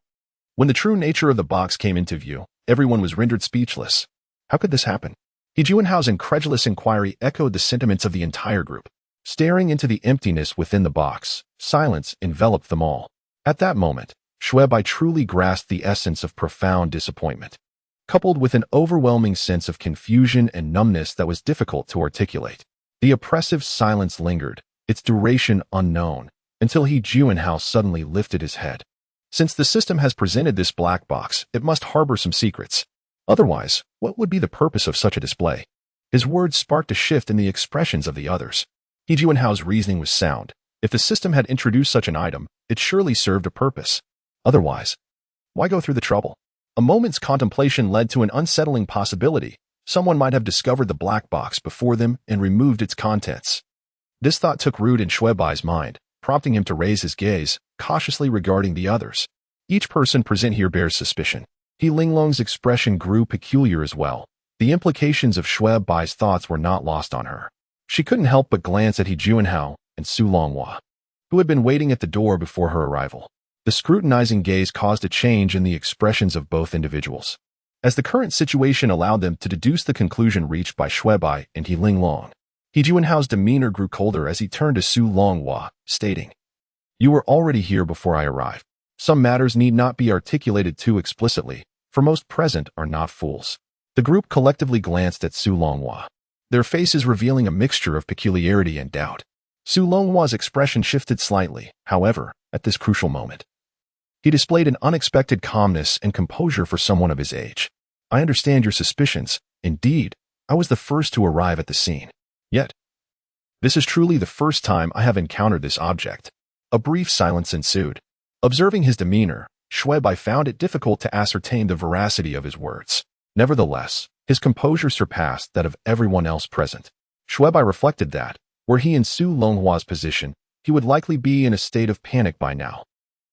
when the true nature of the box came into view, everyone was rendered speechless. How could this happen? He Juanhao's incredulous inquiry echoed the sentiments of the entire group. Staring into the emptiness within the box, silence enveloped them all. At that moment, Xue Bai truly grasped the essence of profound disappointment, coupled with an overwhelming sense of confusion and numbness that was difficult to articulate. The oppressive silence lingered, its duration unknown, until He Juanhao suddenly lifted his head. Since the system has presented this black box, it must harbor some secrets. Otherwise, what would be the purpose of such a display? His words sparked a shift in the expressions of the others. He Juanhao's reasoning was sound. If the system had introduced such an item, it surely served a purpose. Otherwise, why go through the trouble? A moment's contemplation led to an unsettling possibility. Someone might have discovered the black box before them and removed its contents. This thought took root in Xue Bai's mind, prompting him to raise his gaze, cautiously regarding the others. Each person present here bears suspicion. He Linglong's expression grew peculiar as well. The implications of Xue Bai's thoughts were not lost on her. She couldn't help but glance at He Juanhao and Su Longhua, who had been waiting at the door before her arrival. The scrutinizing gaze caused a change in the expressions of both individuals, as the current situation allowed them to deduce the conclusion reached by Xue Bai and He Linglong. He Juanhao's demeanor grew colder as he turned to Su Longhua, stating, "You were already here before I arrived. Some matters need not be articulated too explicitly, for most present are not fools." The group collectively glanced at Su Longhua, their faces revealing a mixture of peculiarity and doubt. Su Longhua's expression shifted slightly, however, at this crucial moment. He displayed an unexpected calmness and composure for someone of his age. "I understand your suspicions. Indeed, I was the first to arrive at the scene. Yet, this is truly the first time I have encountered this object." A brief silence ensued. Observing his demeanor, Xue Bai found it difficult to ascertain the veracity of his words. Nevertheless, his composure surpassed that of everyone else present. Xue Bai reflected that, were he in Su Longhua's position, he would likely be in a state of panic by now.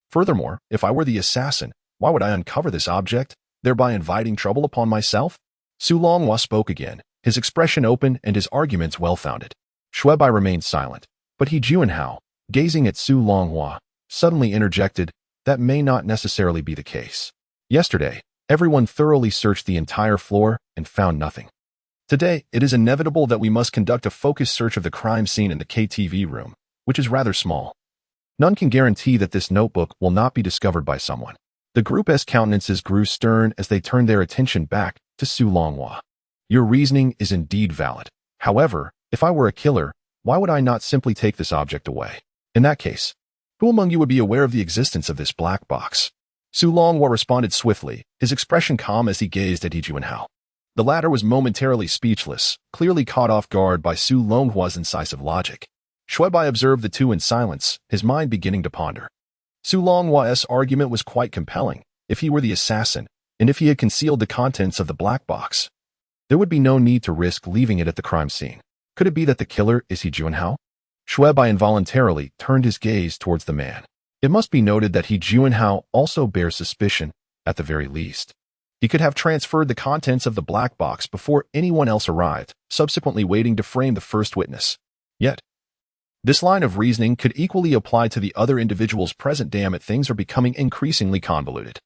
Furthermore, if I were the assassin, why would I uncover this object? thereby inviting trouble upon myself? Xu Longhua spoke again, his expression open and his arguments well-founded. Xue Bai remained silent, but He Juanhao, gazing at Xu Longhua, suddenly interjected, that may not necessarily be the case. Yesterday, everyone thoroughly searched the entire floor and found nothing. Today, it is inevitable that we must conduct a focused search of the crime scene in the KTV room, which is rather small. None can guarantee that this notebook will not be discovered by someone. The group's countenances grew stern as they turned their attention back to Xu Longhua. Your reasoning is indeed valid. However, if I were a killer, why would I not simply take this object away? In that case, who among you would be aware of the existence of this black box? Xu Longhua responded swiftly, his expression calm as he gazed at He Juanhao. The latter was momentarily speechless, clearly caught off guard by Xu Longhua's incisive logic. Xue Bai observed the two in silence, his mind beginning to ponder. Xu Longhua's argument was quite compelling. If he were the assassin, and if he had concealed the contents of the black box, there would be no need to risk leaving it at the crime scene. Could it be that the killer is He Juanhao? Xue Bai involuntarily turned his gaze towards the man. It must be noted that He Juanhao also bears suspicion, at the very least. He could have transferred the contents of the black box before anyone else arrived, subsequently waiting to frame the first witness. Yet, this line of reasoning could equally apply to the other individuals present. Damn it, things are becoming increasingly convoluted.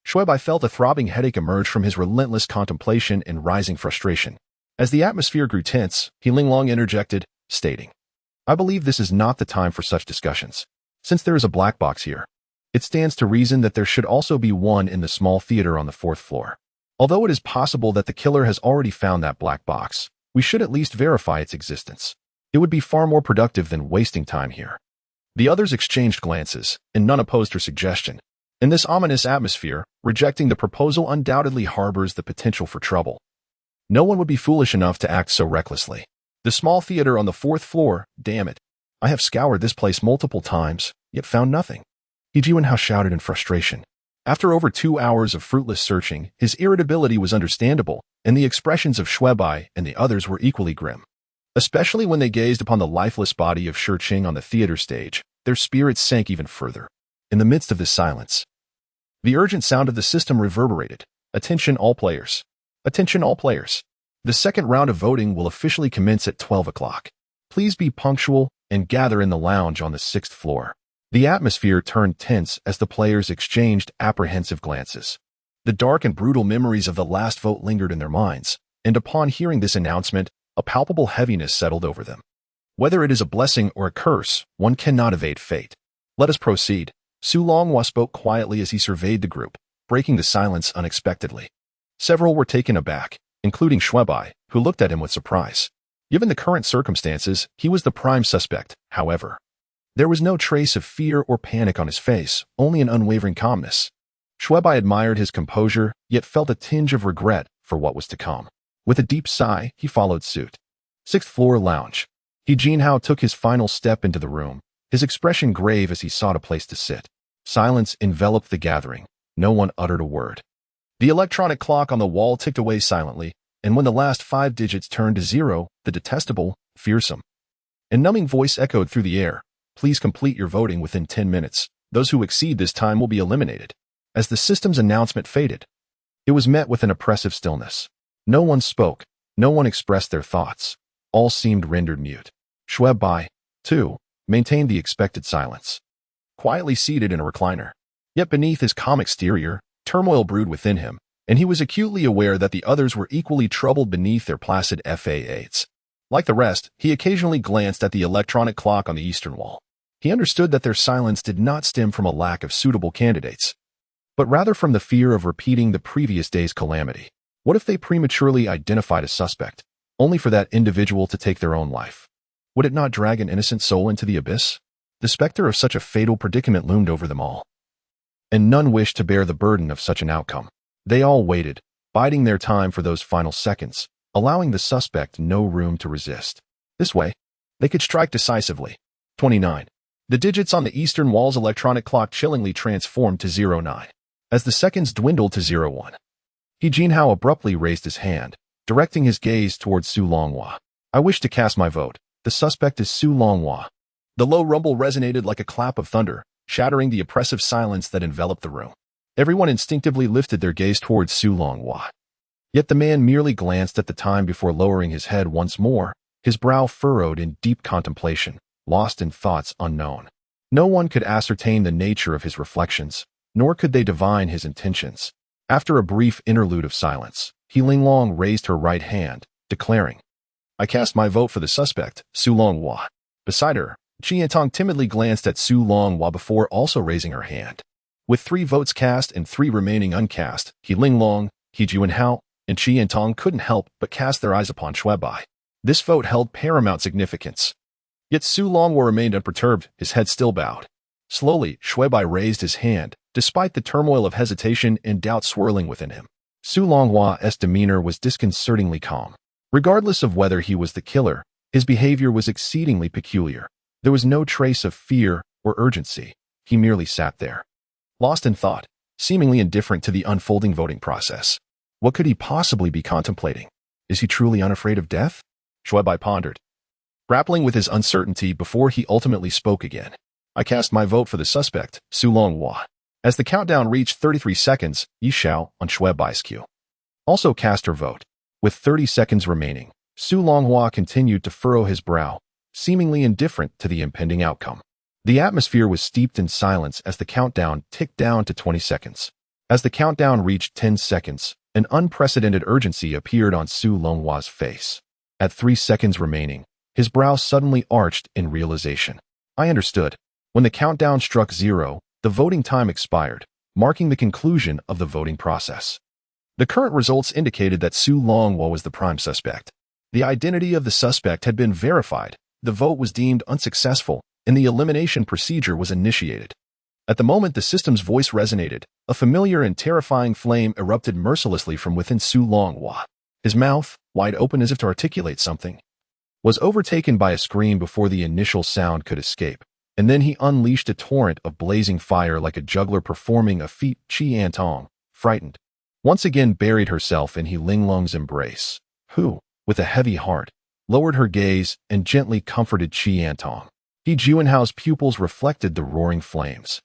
Xue Bai felt a throbbing headache emerge from his relentless contemplation and rising frustration. As the atmosphere grew tense, He Linglong interjected, stating, I believe this is not the time for such discussions. Since there is a black box here, it stands to reason that there should also be one in the small theater on the 4th floor. Although it is possible that the killer has already found that black box, we should at least verify its existence. It would be far more productive than wasting time here. The others exchanged glances, and none opposed her suggestion. In this ominous atmosphere, rejecting the proposal undoubtedly harbors the potential for trouble. No one would be foolish enough to act so recklessly. The small theater on the 4th floor, damn it. I have scoured this place multiple times, yet found nothing. He Juanhao shouted in frustration. After over 2 hours of fruitless searching, his irritability was understandable, and the expressions of Xue Bai and the others were equally grim. Especially when they gazed upon the lifeless body of Shi Qing on the theater stage, their spirits sank even further. In the midst of this silence, the urgent sound of the system reverberated. Attention all players. Attention all players. The second round of voting will officially commence at 12 o'clock. Please be punctual and gather in the lounge on the 6th floor. The atmosphere turned tense as the players exchanged apprehensive glances. The dark and brutal memories of the last vote lingered in their minds, and upon hearing this announcement, a palpable heaviness settled over them. Whether it is a blessing or a curse, one cannot evade fate. Let us proceed. Xu Longhua spoke quietly as he surveyed the group, breaking the silence unexpectedly. Several were taken aback, including Xue Bai, who looked at him with surprise. Given the current circumstances, he was the prime suspect, however. There was no trace of fear or panic on his face, only an unwavering calmness. Xue Bai admired his composure, yet felt a tinge of regret for what was to come. With a deep sigh, he followed suit. 6th floor lounge. He Juanhao took his final step into the room, his expression grave as he sought a place to sit. Silence enveloped the gathering. No one uttered a word. The electronic clock on the wall ticked away silently, and when the last 5 digits turned to 0, the detestable, fearsome, and numbing voice echoed through the air. Please complete your voting within 10 minutes. Those who exceed this time will be eliminated. As the system's announcement faded, it was met with an oppressive stillness. No one spoke. No one expressed their thoughts. All seemed rendered mute. Xue Bai, too, maintained the expected silence, quietly seated in a recliner. Yet beneath his calm exterior, turmoil brewed within him, and he was acutely aware that the others were equally troubled beneath their placid facades. Like the rest, he occasionally glanced at the electronic clock on the eastern wall. He understood that their silence did not stem from a lack of suitable candidates, but rather from the fear of repeating the previous day's calamity. What if they prematurely identified a suspect, only for that individual to take their own life? Would it not drag an innocent soul into the abyss? The specter of such a fatal predicament loomed over them all, and none wished to bear the burden of such an outcome. They all waited, biding their time for those final seconds, allowing the suspect no room to resist. This way, they could strike decisively. 29. The digits on the eastern wall's electronic clock chillingly transformed to 09. As the seconds dwindled to 01, He Juanhao abruptly raised his hand, directing his gaze towards Xu Longhua. I wish to cast my vote. The suspect is Xu Longhua. The low rumble resonated like a clap of thunder, shattering the oppressive silence that enveloped the room. Everyone instinctively lifted their gaze towards Su Longhua. Yet the man merely glanced at the time before lowering his head once more, his brow furrowed in deep contemplation, lost in thoughts unknown. No one could ascertain the nature of his reflections, nor could they divine his intentions. After a brief interlude of silence, He Linglong raised her right hand, declaring, "I cast my vote for the suspect, Su Longhua." Beside her, Qiantong timidly glanced at Su Longhua before also raising her hand. With 3 votes cast and 3 remaining uncast, He Linglong, He Juanhao, and Qiantong couldn't help but cast their eyes upon Xue Bai. This vote held paramount significance. Yet Su Longhua remained unperturbed, his head still bowed. Slowly, Xue Bai raised his hand, despite the turmoil of hesitation and doubt swirling within him. Su Longhua's demeanor was disconcertingly calm. Regardless of whether he was the killer, his behavior was exceedingly peculiar. There was no trace of fear or urgency. He merely sat there, lost in thought, seemingly indifferent to the unfolding voting process. What could he possibly be contemplating? Is he truly unafraid of death? Xue Bai pondered, grappling with his uncertainty before he ultimately spoke again. "I cast my vote for the suspect, Su Longhua." As the countdown reached 33 seconds, Yi Xiao, on Xue Bai's cue, also cast her vote. With 30 seconds remaining, Su Longhua continued to furrow his brow, seemingly indifferent to the impending outcome. The atmosphere was steeped in silence as the countdown ticked down to 20 seconds. As the countdown reached 10 seconds, an unprecedented urgency appeared on Su Longhua's face. At 3 seconds remaining, his brow suddenly arched in realization. "I understood." When the countdown struck 0, the voting time expired, marking the conclusion of the voting process. The current results indicated that Su Longhua was the prime suspect. The identity of the suspect had been verified, the vote was deemed unsuccessful, and the elimination procedure was initiated. At the moment the system's voice resonated, a familiar and terrifying flame erupted mercilessly from within Su Longhua. His mouth, wide open as if to articulate something, was overtaken by a scream before the initial sound could escape. And then he unleashed a torrent of blazing fire like a juggler performing a feat. Qiantong, frightened, once again buried herself in He Linglong's embrace, who, with a heavy heart, lowered her gaze and gently comforted Qiantong. He Juanhao's pupils reflected the roaring flames.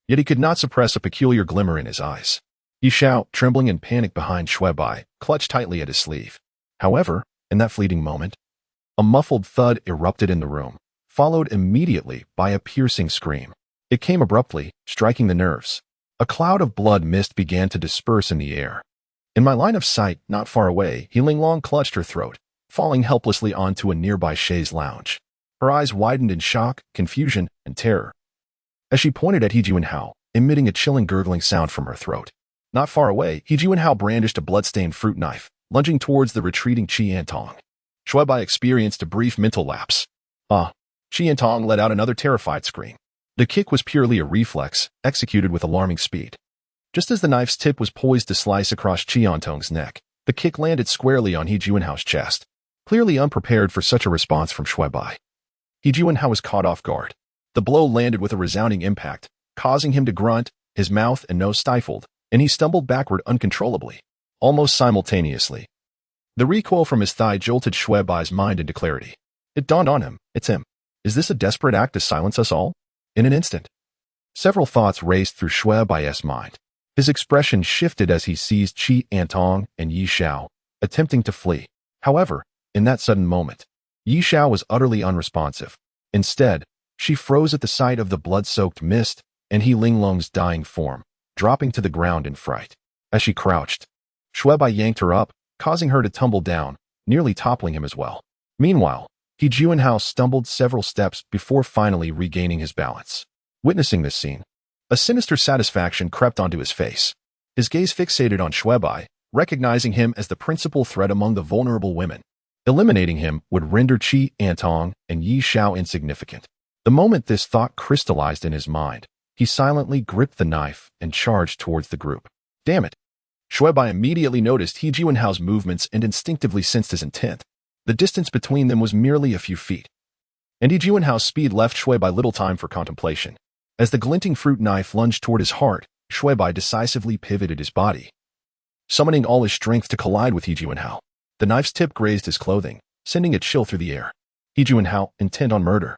Yet he could not suppress a peculiar glimmer in his eyes. Yi Xiao, trembling in panic behind Xue Bai, clutched tightly at his sleeve. However, in that fleeting moment, a muffled thud erupted in the room, followed immediately by a piercing scream. It came abruptly, striking the nerves. A cloud of blood mist began to disperse in the air. In my line of sight, not far away, He Linglong clutched her throat, falling helplessly onto a nearby chaise lounge. Her eyes widened in shock, confusion, and terror, as she pointed at He Juanhao, emitting a chilling gurgling sound from her throat. Not far away, He Juanhao brandished a blood-stained fruit knife, lunging towards the retreating Qiantong. Xue Bai experienced a brief mental lapse. Qiantong let out another terrified scream. The kick was purely a reflex, executed with alarming speed. Just as the knife's tip was poised to slice across Qiantong's neck, the kick landed squarely on He Juanhao's chest, clearly unprepared for such a response from Xue Bai. He Juanhao was caught off guard. The blow landed with a resounding impact, causing him to grunt, his mouth and nose stifled, and he stumbled backward uncontrollably, almost simultaneously. The recoil from his thigh jolted Xue Bai's mind into clarity. It dawned on him, it's him. Is this a desperate act to silence us all? In an instant, several thoughts raced through Xue Bai's mind. His expression shifted as he seized Qiantong and Yi Xiao, attempting to flee. However, in that sudden moment, Yi Xiao was utterly unresponsive. Instead, she froze at the sight of the blood-soaked mist and He Linglong's dying form, dropping to the ground in fright. As she crouched, Xue Bai yanked her up, causing her to tumble down, nearly toppling him as well. Meanwhile, He Juanhao stumbled several steps before finally regaining his balance. Witnessing this scene, a sinister satisfaction crept onto his face. His gaze fixated on Xue Bai, recognizing him as the principal threat among the vulnerable women. Eliminating him would render Qiantong and Yi Xiao insignificant. The moment this thought crystallized in his mind, he silently gripped the knife and charged towards the group. Damn it! Xue Bai immediately noticed He Juanhao's movements and instinctively sensed his intent. The distance between them was merely a few feet, and He Juanhao's speed left Xue Bai little time for contemplation. As the glinting fruit knife lunged toward his heart, Xue Bai decisively pivoted his body, summoning all his strength to collide with He Juanhao. The knife's tip grazed his clothing, sending a chill through the air. He Juanhao, intent on murder,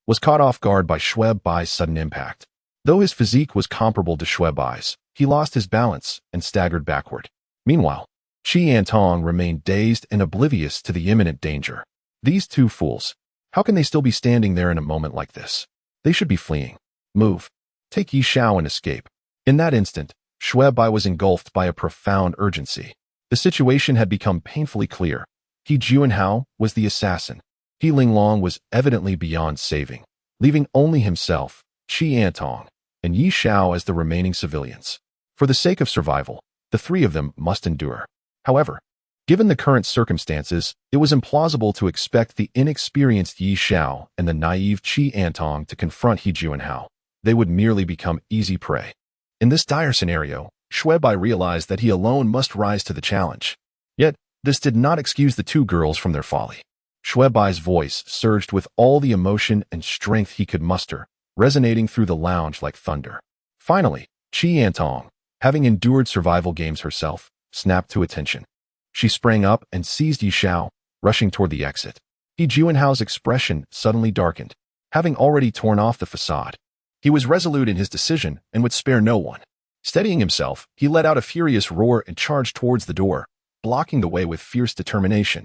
was caught off guard by Xue Bai's sudden impact. Though his physique was comparable to Xue Bai's, he lost his balance and staggered backward. Meanwhile, Qi Antong remained dazed and oblivious to the imminent danger. These two fools. How can they still be standing there in a moment like this? They should be fleeing. Move. Take Yi Xiao and escape. In that instant, Xue Bai was engulfed by a profound urgency. The situation had become painfully clear. He Juanhao was the assassin. He Linglong was evidently beyond saving, leaving only himself, Qi Antong, and Yi Xiao as the remaining civilians. For the sake of survival, the three of them must endure. However, given the current circumstances, it was implausible to expect the inexperienced Yi Xiao and the naive Qi Antong to confront He Juanhao. They would merely become easy prey. In this dire scenario, Xue Bai realized that he alone must rise to the challenge. Yet, this did not excuse the two girls from their folly. Xue Bai's voice surged with all the emotion and strength he could muster, resonating through the lounge like thunder. Finally, Qi Antong, having endured survival games herself, snapped to attention. She sprang up and seized Yi Xiao, rushing toward the exit. He Juanhao's expression suddenly darkened, having already torn off the facade. He was resolute in his decision and would spare no one. Steadying himself, he let out a furious roar and charged towards the door, blocking the way with fierce determination.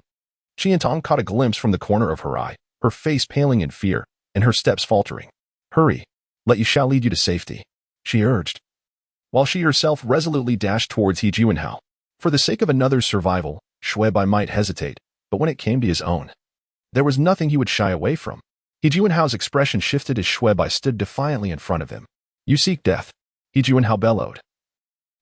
Qi Antong caught a glimpse from the corner of her eye, her face paling in fear, and her steps faltering. "Hurry, let Yi Xiao lead you to safety," she urged, while she herself resolutely dashed towards He Juanhao. For the sake of another's survival, Xue Bai might hesitate, but when it came to his own, there was nothing he would shy away from. He Juanhao's expression shifted as Xue Bai stood defiantly in front of him. "You seek death," He Juanhao bellowed,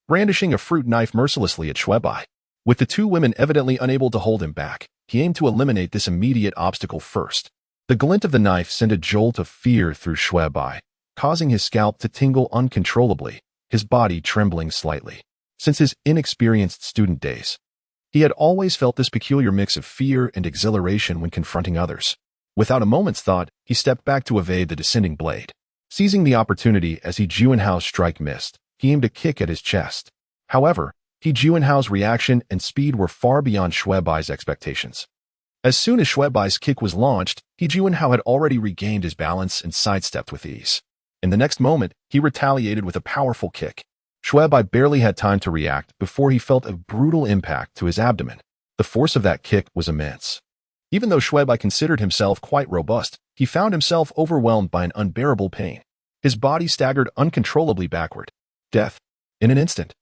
brandishing a fruit knife mercilessly at Xue Bai. With the two women evidently unable to hold him back, he aimed to eliminate this immediate obstacle first. The glint of the knife sent a jolt of fear through Xue Bai, causing his scalp to tingle uncontrollably, his body trembling slightly. Since his inexperienced student days, he had always felt this peculiar mix of fear and exhilaration when confronting others. Without a moment's thought, he stepped back to evade the descending blade. Seizing the opportunity as He Juanhao's strike missed, he aimed a kick at his chest. However, He Juanhao's reaction and speed were far beyond Xue Bai's expectations. As soon as Xue Bai's kick was launched, He Juanhao had already regained his balance and sidestepped with ease. In the next moment, he retaliated with a powerful kick. Xue Bai barely had time to react before he felt a brutal impact to his abdomen. The force of that kick was immense. Even though Xue Bai considered himself quite robust, he found himself overwhelmed by an unbearable pain. His body staggered uncontrollably backward. Death. In an instant.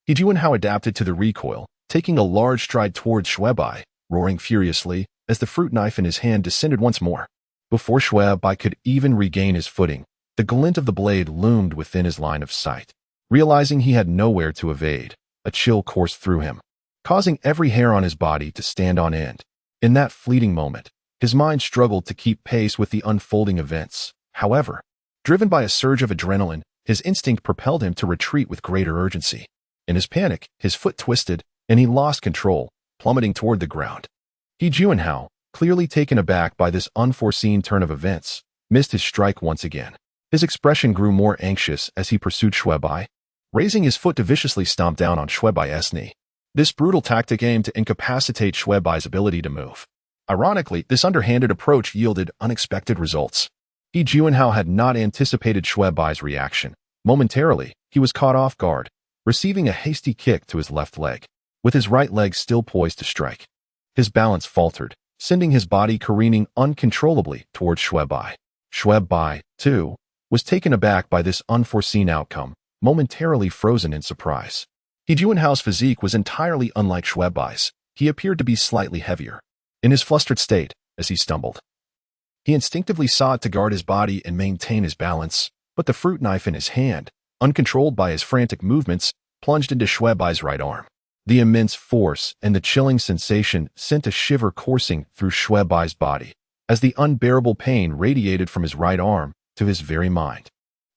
He Juanhao adapted to the recoil, taking a large stride towards Xue Bai, roaring furiously as the fruit knife in his hand descended once more. Before Xue Bai could even regain his footing, the glint of the blade loomed within his line of sight. Realizing he had nowhere to evade, a chill coursed through him, causing every hair on his body to stand on end. In that fleeting moment, his mind struggled to keep pace with the unfolding events. However, driven by a surge of adrenaline, his instinct propelled him to retreat with greater urgency. In his panic, his foot twisted, and he lost control, plummeting toward the ground. He Juanhao, clearly taken aback by this unforeseen turn of events, missed his strike once again. His expression grew more anxious as he pursued Xue Bai, raising his foot to viciously stomp down on Xue Bai's knee. This brutal tactic aimed to incapacitate Xue Bai's ability to move. Ironically, this underhanded approach yielded unexpected results. He Juanhao had not anticipated Xue Bai's reaction. Momentarily, he was caught off guard, receiving a hasty kick to his left leg, with his right leg still poised to strike. His balance faltered, sending his body careening uncontrollably towards Xue Bai. Xue Bai, too, was taken aback by this unforeseen outcome, momentarily frozen in surprise. He Juanhao's physique was entirely unlike Xue Bai's. He appeared to be slightly heavier. In his flustered state, as he stumbled, he instinctively sought to guard his body and maintain his balance, but the fruit knife in his hand, uncontrolled by his frantic movements, plunged into Xue Bai's right arm. The immense force and the chilling sensation sent a shiver coursing through Xue Bai's body, as the unbearable pain radiated from his right arm to his very mind.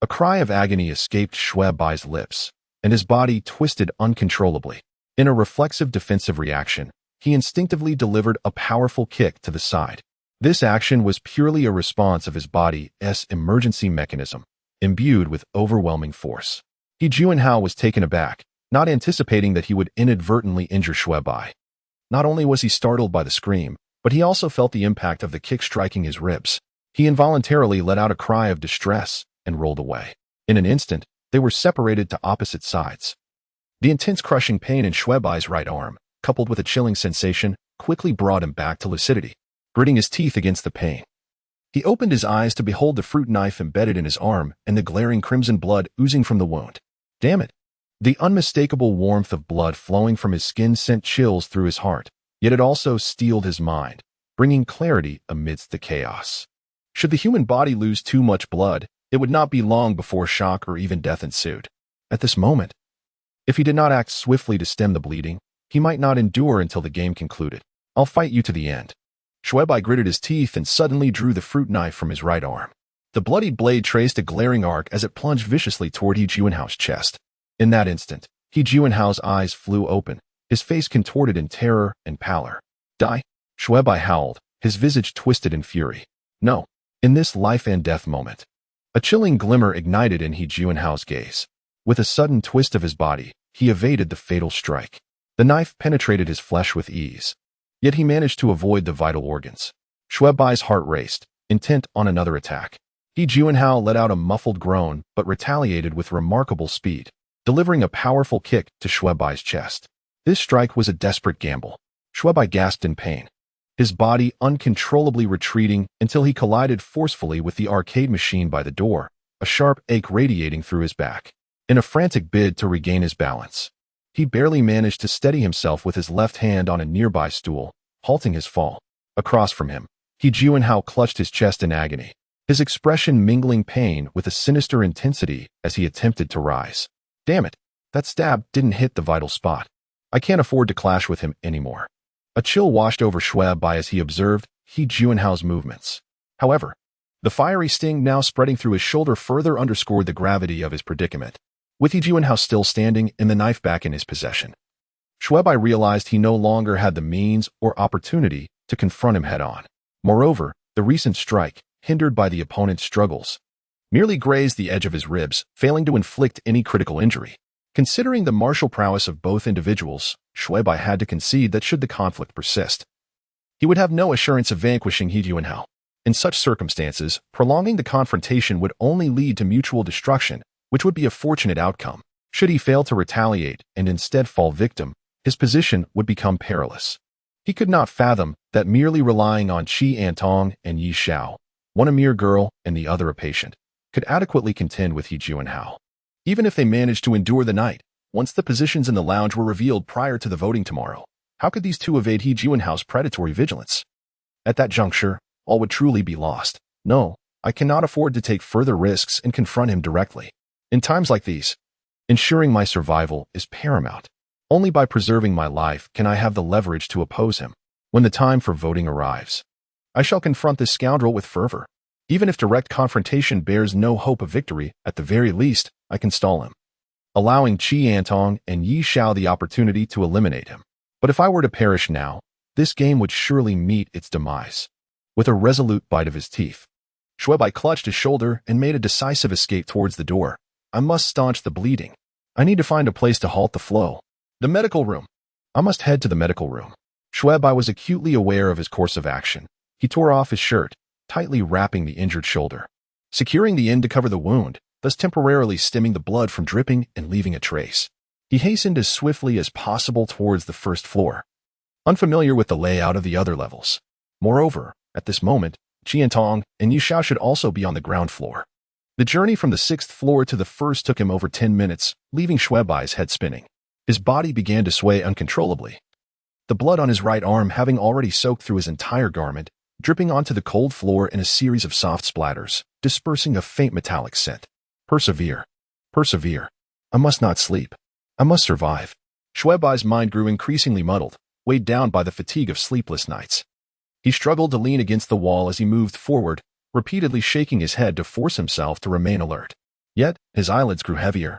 A cry of agony escaped Xue Bai's lips, and his body twisted uncontrollably. In a reflexive defensive reaction, he instinctively delivered a powerful kick to the side. This action was purely a response of his body's emergency mechanism, imbued with overwhelming force. He Juanhao was taken aback, not anticipating that he would inadvertently injure Xue Bai. Not only was he startled by the scream, but he also felt the impact of the kick striking his ribs. He involuntarily let out a cry of distress and rolled away. In an instant, They were separated to opposite sides. The intense crushing pain in Xue Bai's right arm, coupled with a chilling sensation, quickly brought him back to lucidity. Gritting his teeth against the pain, he opened his eyes to behold the fruit knife embedded in his arm and the glaring crimson blood oozing from the wound. Damn it! The unmistakable warmth of blood flowing from his skin sent chills through his heart, yet it also steeled his mind, bringing clarity amidst the chaos. Should the human body lose too much blood, it would not be long before shock or even death ensued. At this moment, if he did not act swiftly to stem the bleeding, he might not endure until the game concluded. I'll fight you to the end. Xue Bai gritted his teeth and suddenly drew the fruit knife from his right arm. The bloodied blade traced a glaring arc as it plunged viciously toward He Jianhao's chest. In that instant, He Jianhao's eyes flew open, his face contorted in terror and pallor. Die! Xue Bai howled, his visage twisted in fury. No. In this life and death moment, a chilling glimmer ignited in He Jianhao's gaze. With a sudden twist of his body, he evaded the fatal strike. The knife penetrated his flesh with ease. Yet he managed to avoid the vital organs. Xue Bai's heart raced, intent on another attack. He Jianhao let out a muffled groan but retaliated with remarkable speed, delivering a powerful kick to Xue Bai's chest. This strike was a desperate gamble. Xue Bai gasped in pain, his body uncontrollably retreating until he collided forcefully with the arcade machine by the door, a sharp ache radiating through his back. In a frantic bid to regain his balance, he barely managed to steady himself with his left hand on a nearby stool, halting his fall. Across from him, He Jianhao clutched his chest in agony, his expression mingling pain with a sinister intensity as he attempted to rise. Damn it, that stab didn't hit the vital spot. I can't afford to clash with him anymore. A chill washed over Xue Bai as he observed He Jianhao's movements. However, the fiery sting now spreading through his shoulder further underscored the gravity of his predicament. With He Jianhao still standing and the knife back in his possession, Xue Bai realized he no longer had the means or opportunity to confront him head-on. Moreover, the recent strike, hindered by the opponent's struggles, merely grazed the edge of his ribs, failing to inflict any critical injury. Considering the martial prowess of both individuals, Xue Bai had to concede that should the conflict persist, he would have no assurance of vanquishing He Jianhao. In such circumstances, prolonging the confrontation would only lead to mutual destruction, which would be a fortunate outcome. Should he fail to retaliate and instead fall victim, his position would become perilous. He could not fathom that merely relying on Qi Antong and Yi Xiao, one a mere girl and the other a patient, could adequately contend with He Jianhao. Even if they managed to endure the night, once the positions in the lounge were revealed prior to the voting tomorrow, how could these two evade He Jianhao's predatory vigilance? At that juncture, all would truly be lost. No, I cannot afford to take further risks and confront him directly. In times like these, ensuring my survival is paramount. Only by preserving my life can I have the leverage to oppose him. When the time for voting arrives, I shall confront this scoundrel with fervor. Even if direct confrontation bears no hope of victory, at the very least, I can stall him, allowing Qi Antong and Yi Xiao the opportunity to eliminate him. But if I were to perish now, this game would surely meet its demise. With a resolute bite of his teeth, Xue Bai clutched his shoulder and made a decisive escape towards the door. I must staunch the bleeding. I need to find a place to halt the flow. The medical room. I must head to the medical room. Xue Bai was acutely aware of his course of action. He tore off his shirt, tightly wrapping the injured shoulder, securing the end to cover the wound, thus temporarily stemming the blood from dripping and leaving a trace. He hastened as swiftly as possible towards the first floor, unfamiliar with the layout of the other levels. Moreover, at this moment, Qiantong and Yi Xiao should also be on the ground floor. The journey from the 6th floor to the first took him over 10 minutes, leaving Xue Bai's head spinning. His body began to sway uncontrollably, the blood on his right arm having already soaked through his entire garment, dripping onto the cold floor in a series of soft splatters, dispersing a faint metallic scent. Persevere. Persevere. I must not sleep. I must survive. Xue Bai's mind grew increasingly muddled, weighed down by the fatigue of sleepless nights. He struggled to lean against the wall as he moved forward, repeatedly shaking his head to force himself to remain alert. Yet, his eyelids grew heavier,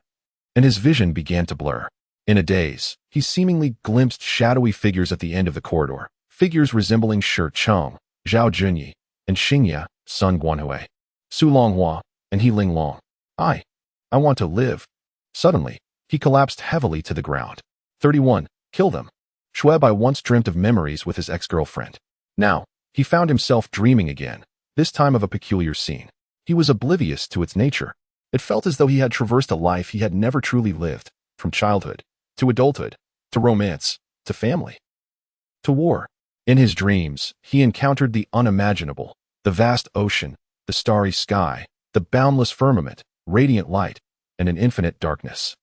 and his vision began to blur. In a daze, he seemingly glimpsed shadowy figures at the end of the corridor, figures resembling Shi Cheng, Zhao Junyi, and Xingya, Sun Guanhui, Su Longhua, and He Linglong. I want to live. Suddenly, he collapsed heavily to the ground. 31. Kill them. Xue Bai once dreamt of memories with his ex-girlfriend. Now, he found himself dreaming again, this time of a peculiar scene. He was oblivious to its nature. It felt as though he had traversed a life he had never truly lived, from childhood, to adulthood, to romance, to family, to war. In his dreams, he encountered the unimaginable, the vast ocean, the starry sky, the boundless firmament, radiant light, and an infinite darkness.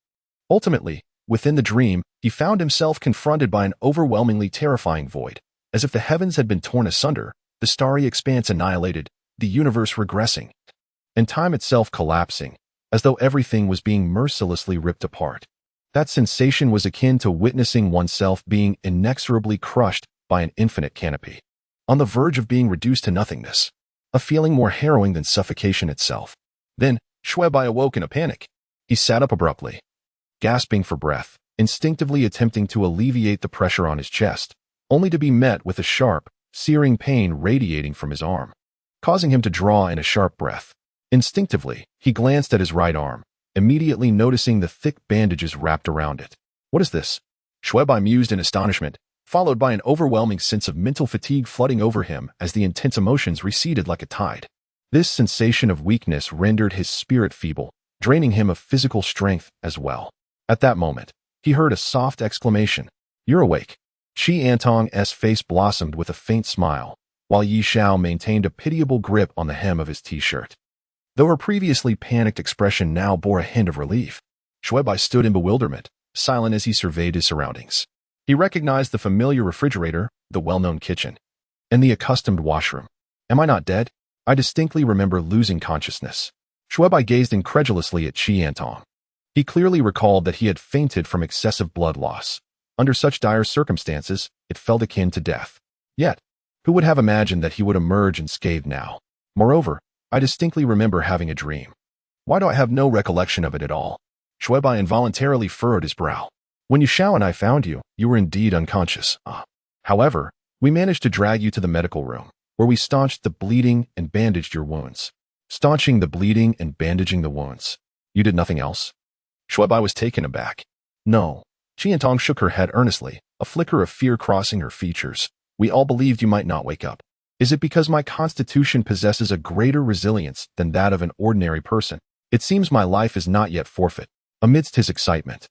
Ultimately, within the dream, he found himself confronted by an overwhelmingly terrifying void, as if the heavens had been torn asunder, the starry expanse annihilated, the universe regressing, and time itself collapsing, as though everything was being mercilessly ripped apart. That sensation was akin to witnessing oneself being inexorably crushed by an infinite canopy, on the verge of being reduced to nothingness, a feeling more harrowing than suffocation itself. Then, Xue Bai awoke in a panic. He sat up abruptly, gasping for breath, instinctively attempting to alleviate the pressure on his chest, only to be met with a sharp, searing pain radiating from his arm, causing him to draw in a sharp breath. Instinctively, he glanced at his right arm, immediately noticing the thick bandages wrapped around it. What is this? Xue Bai mused in astonishment, followed by an overwhelming sense of mental fatigue flooding over him as the intense emotions receded like a tide. This sensation of weakness rendered his spirit feeble, draining him of physical strength as well. At that moment, he heard a soft exclamation. "You're awake." Qi Antong's face blossomed with a faint smile, while Yi Xiao maintained a pitiable grip on the hem of his t-shirt. Though her previously panicked expression now bore a hint of relief, Xue Bai stood in bewilderment, silent as he surveyed his surroundings. He recognized the familiar refrigerator, the well-known kitchen, and the accustomed washroom. Am I not dead? I distinctly remember losing consciousness. Xue Bai gazed incredulously at Qi Antong. He clearly recalled that he had fainted from excessive blood loss. Under such dire circumstances, it felt akin to death. Yet, who would have imagined that he would emerge unscathed now? Moreover, I distinctly remember having a dream. Why do I have no recollection of it at all? Xue Bai involuntarily furrowed his brow. When Yu Xiao and I found you, you were indeed unconscious. However, we managed to drag you to the medical room, where we staunched the bleeding and bandaged your wounds. Staunching the bleeding and bandaging the wounds. You did nothing else? Xue Bai was taken aback. No. Qi Antong shook her head earnestly, a flicker of fear crossing her features. We all believed you might not wake up. Is it because my constitution possesses a greater resilience than that of an ordinary person? It seems my life is not yet forfeit. Amidst his excitement,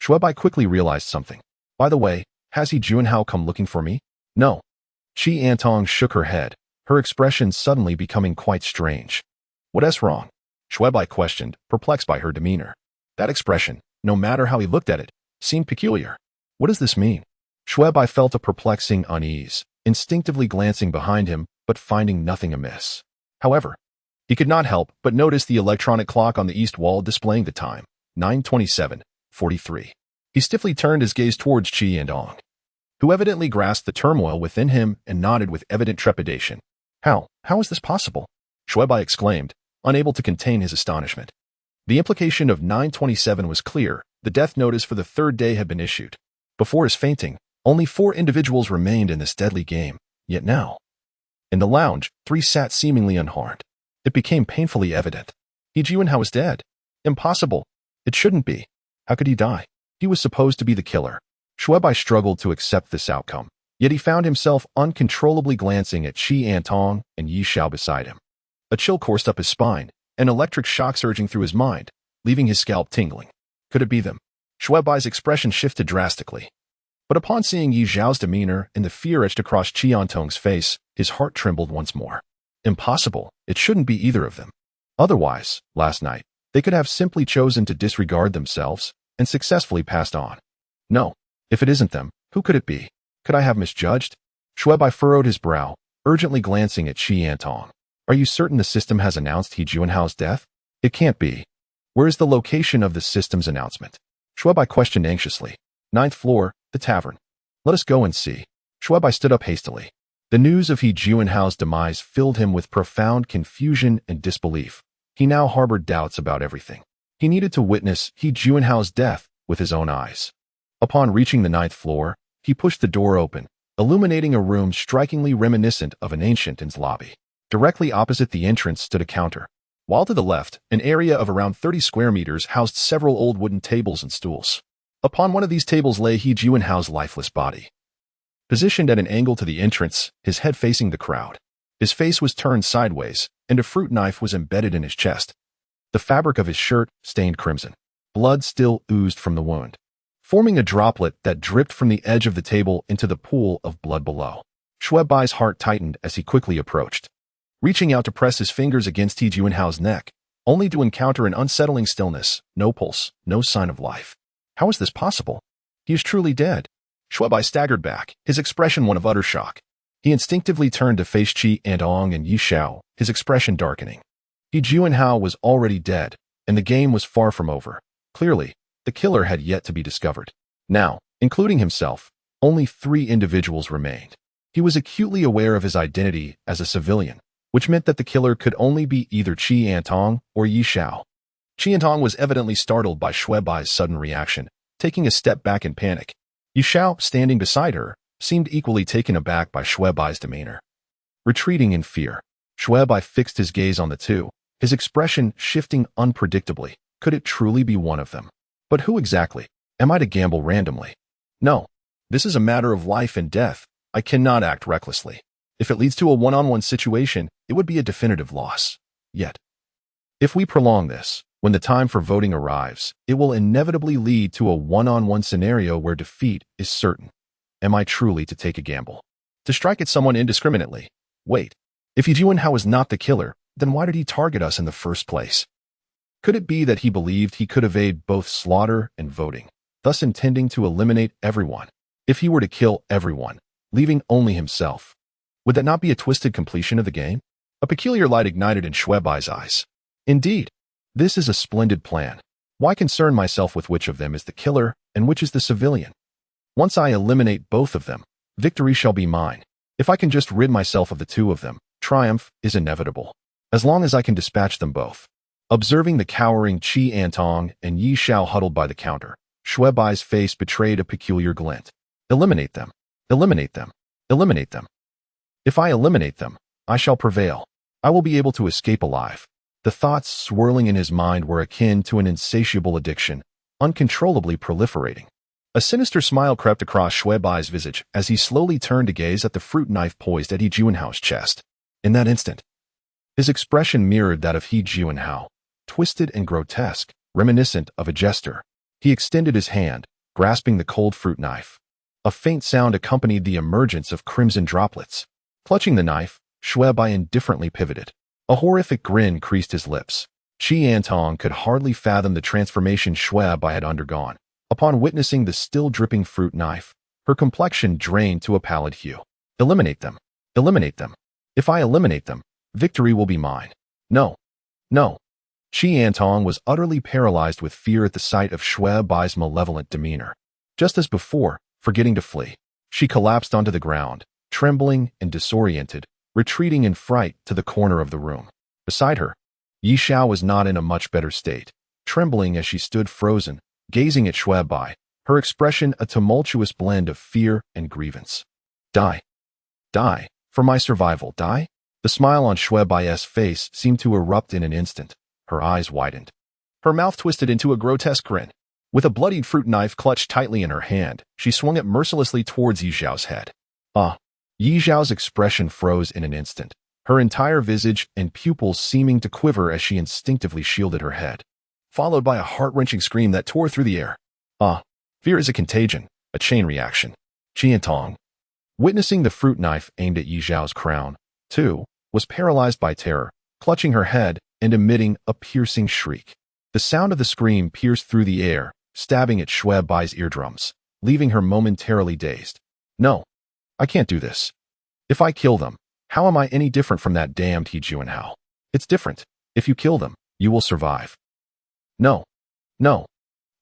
Xue Bai quickly realized something. By the way, has he Junhao come looking for me? No. Qi Antong shook her head, her expression suddenly becoming quite strange. What's wrong? Xue Bai questioned, perplexed by her demeanor. That expression, no matter how he looked at it, seemed peculiar. What does this mean? Xue Bai felt a perplexing unease, instinctively glancing behind him, but finding nothing amiss. However, he could not help but notice the electronic clock on the east wall displaying the time, 9:27:43. He stiffly turned his gaze towards Qi Antong, who evidently grasped the turmoil within him and nodded with evident trepidation. How is this possible? Xue Bai exclaimed, unable to contain his astonishment. The implication of 9:27 was clear. The death notice for the third day had been issued. Before his fainting, only 4 individuals remained in this deadly game, yet now, in the lounge, 3 sat seemingly unharmed. It became painfully evident. He Junhao was dead. Impossible. It shouldn't be. How could he die? He was supposed to be the killer. Xue Bai struggled to accept this outcome, yet he found himself uncontrollably glancing at Qi Antong and Yi Xiao beside him. A chill coursed up his spine, an electric shock surging through his mind, leaving his scalp tingling. Could it be them? Xue Bai's expression shifted drastically. But upon seeing Yi Xiao's demeanor and the fear etched across Qi Antong's face, his heart trembled once more. Impossible. It shouldn't be either of them. Otherwise, last night, they could have simply chosen to disregard themselves and successfully passed on. No. If it isn't them, who could it be? Could I have misjudged? Xue Bai furrowed his brow, urgently glancing at Qi Antong. Are you certain the system has announced He Junhao's death? It can't be. Where is the location of the system's announcement? Xue Bai questioned anxiously. 9th floor, the tavern. Let us go and see. Xue Bai stood up hastily. The news of He Junhao's demise filled him with profound confusion and disbelief. He now harbored doubts about everything. He needed to witness He Junhao's death with his own eyes. Upon reaching the 9th floor, he pushed the door open, illuminating a room strikingly reminiscent of an ancient inn's lobby. Directly opposite the entrance stood a counter, while to the left, an area of around 30 square meters housed several old wooden tables and stools. Upon one of these tables lay He Junhao's lifeless body. Positioned at an angle to the entrance, his head facing the crowd. His face was turned sideways, and a fruit knife was embedded in his chest. The fabric of his shirt stained crimson. Blood still oozed from the wound, forming a droplet that dripped from the edge of the table into the pool of blood below. Xue Bai's heart tightened as he quickly approached, reaching out to press his fingers against He Junhao's neck, only to encounter an unsettling stillness, no pulse, no sign of life. How is this possible? He is truly dead. Xue Bai staggered back, his expression one of utter shock. He instinctively turned to face Qi Antong and Yi Xiao, his expression darkening. He Junhao was already dead, and the game was far from over. Clearly, the killer had yet to be discovered. Now, including himself, only 3 individuals remained. He was acutely aware of his identity as a civilian, which meant that the killer could only be either Qi Antong or Yi Xiao. Qi Antong was evidently startled by Xue Bai's sudden reaction, taking a step back in panic. Yi Xiao, standing beside her, seemed equally taken aback by Xue Bai's demeanor. Retreating in fear, Xue Bai fixed his gaze on the two, his expression shifting unpredictably. Could it truly be one of them? But who exactly? Am I to gamble randomly? No. This is a matter of life and death. I cannot act recklessly. If it leads to a one-on-one situation, it would be a definitive loss. Yet, if we prolong this, when the time for voting arrives, it will inevitably lead to a one-on-one scenario where defeat is certain. Am I truly to take a gamble? To strike at someone indiscriminately? Wait. If He Junhao is not the killer, then why did he target us in the first place? Could it be that he believed he could evade both slaughter and voting, thus intending to eliminate everyone? If he were to kill everyone, leaving only himself, would that not be a twisted completion of the game? A peculiar light ignited in Xue Bai's eyes. Indeed, this is a splendid plan. Why concern myself with which of them is the killer and which is the civilian? Once I eliminate both of them, victory shall be mine. If I can just rid myself of the 2 of them, triumph is inevitable. As long as I can dispatch them both. Observing the cowering Qi Antong and Yi Xiao huddled by the counter, Xue Bai's face betrayed a peculiar glint. Eliminate them. Eliminate them. Eliminate them. If I eliminate them, I shall prevail. I will be able to escape alive. The thoughts swirling in his mind were akin to an insatiable addiction, uncontrollably proliferating. A sinister smile crept across Xue Bai's visage as he slowly turned to gaze at the fruit knife poised at He Junhao's chest. In that instant, his expression mirrored that of He Junhao, twisted and grotesque, reminiscent of a jester. He extended his hand, grasping the cold fruit knife. A faint sound accompanied the emergence of crimson droplets. Clutching the knife, Xue Bai indifferently pivoted. A horrific grin creased his lips. Qi Antong could hardly fathom the transformation Xue Bai had undergone. Upon witnessing the still-dripping fruit knife, her complexion drained to a pallid hue. Eliminate them. Eliminate them. If I eliminate them, victory will be mine. No. No. Qi Antong was utterly paralyzed with fear at the sight of Xue Bai's malevolent demeanor. Just as before, forgetting to flee, she collapsed onto the ground, trembling and disoriented, retreating in fright to the corner of the room. Beside her, Yi Xiao was not in a much better state, trembling as she stood frozen, gazing at Xue Bai, her expression a tumultuous blend of fear and grievance. Die. Die. For my survival, die? The smile on Xue Bai's face seemed to erupt in an instant. Her eyes widened. Her mouth twisted into a grotesque grin. With a bloodied fruit knife clutched tightly in her hand, she swung it mercilessly towards Yi Xiao's head. Yi Xiao's expression froze in an instant, her entire visage and pupils seeming to quiver as she instinctively shielded her head, followed by a heart-wrenching scream that tore through the air. Fear is a contagion, a chain reaction. Qi Antong, witnessing the fruit knife aimed at Yi Xiao's crown, too, was paralyzed by terror, clutching her head and emitting a piercing shriek. The sound of the scream pierced through the air, stabbing at Xue Bai's eardrums, leaving her momentarily dazed. No, I can't do this. If I kill them, how am I any different from that damned He Junhao? It's different. If you kill them, you will survive. No. No.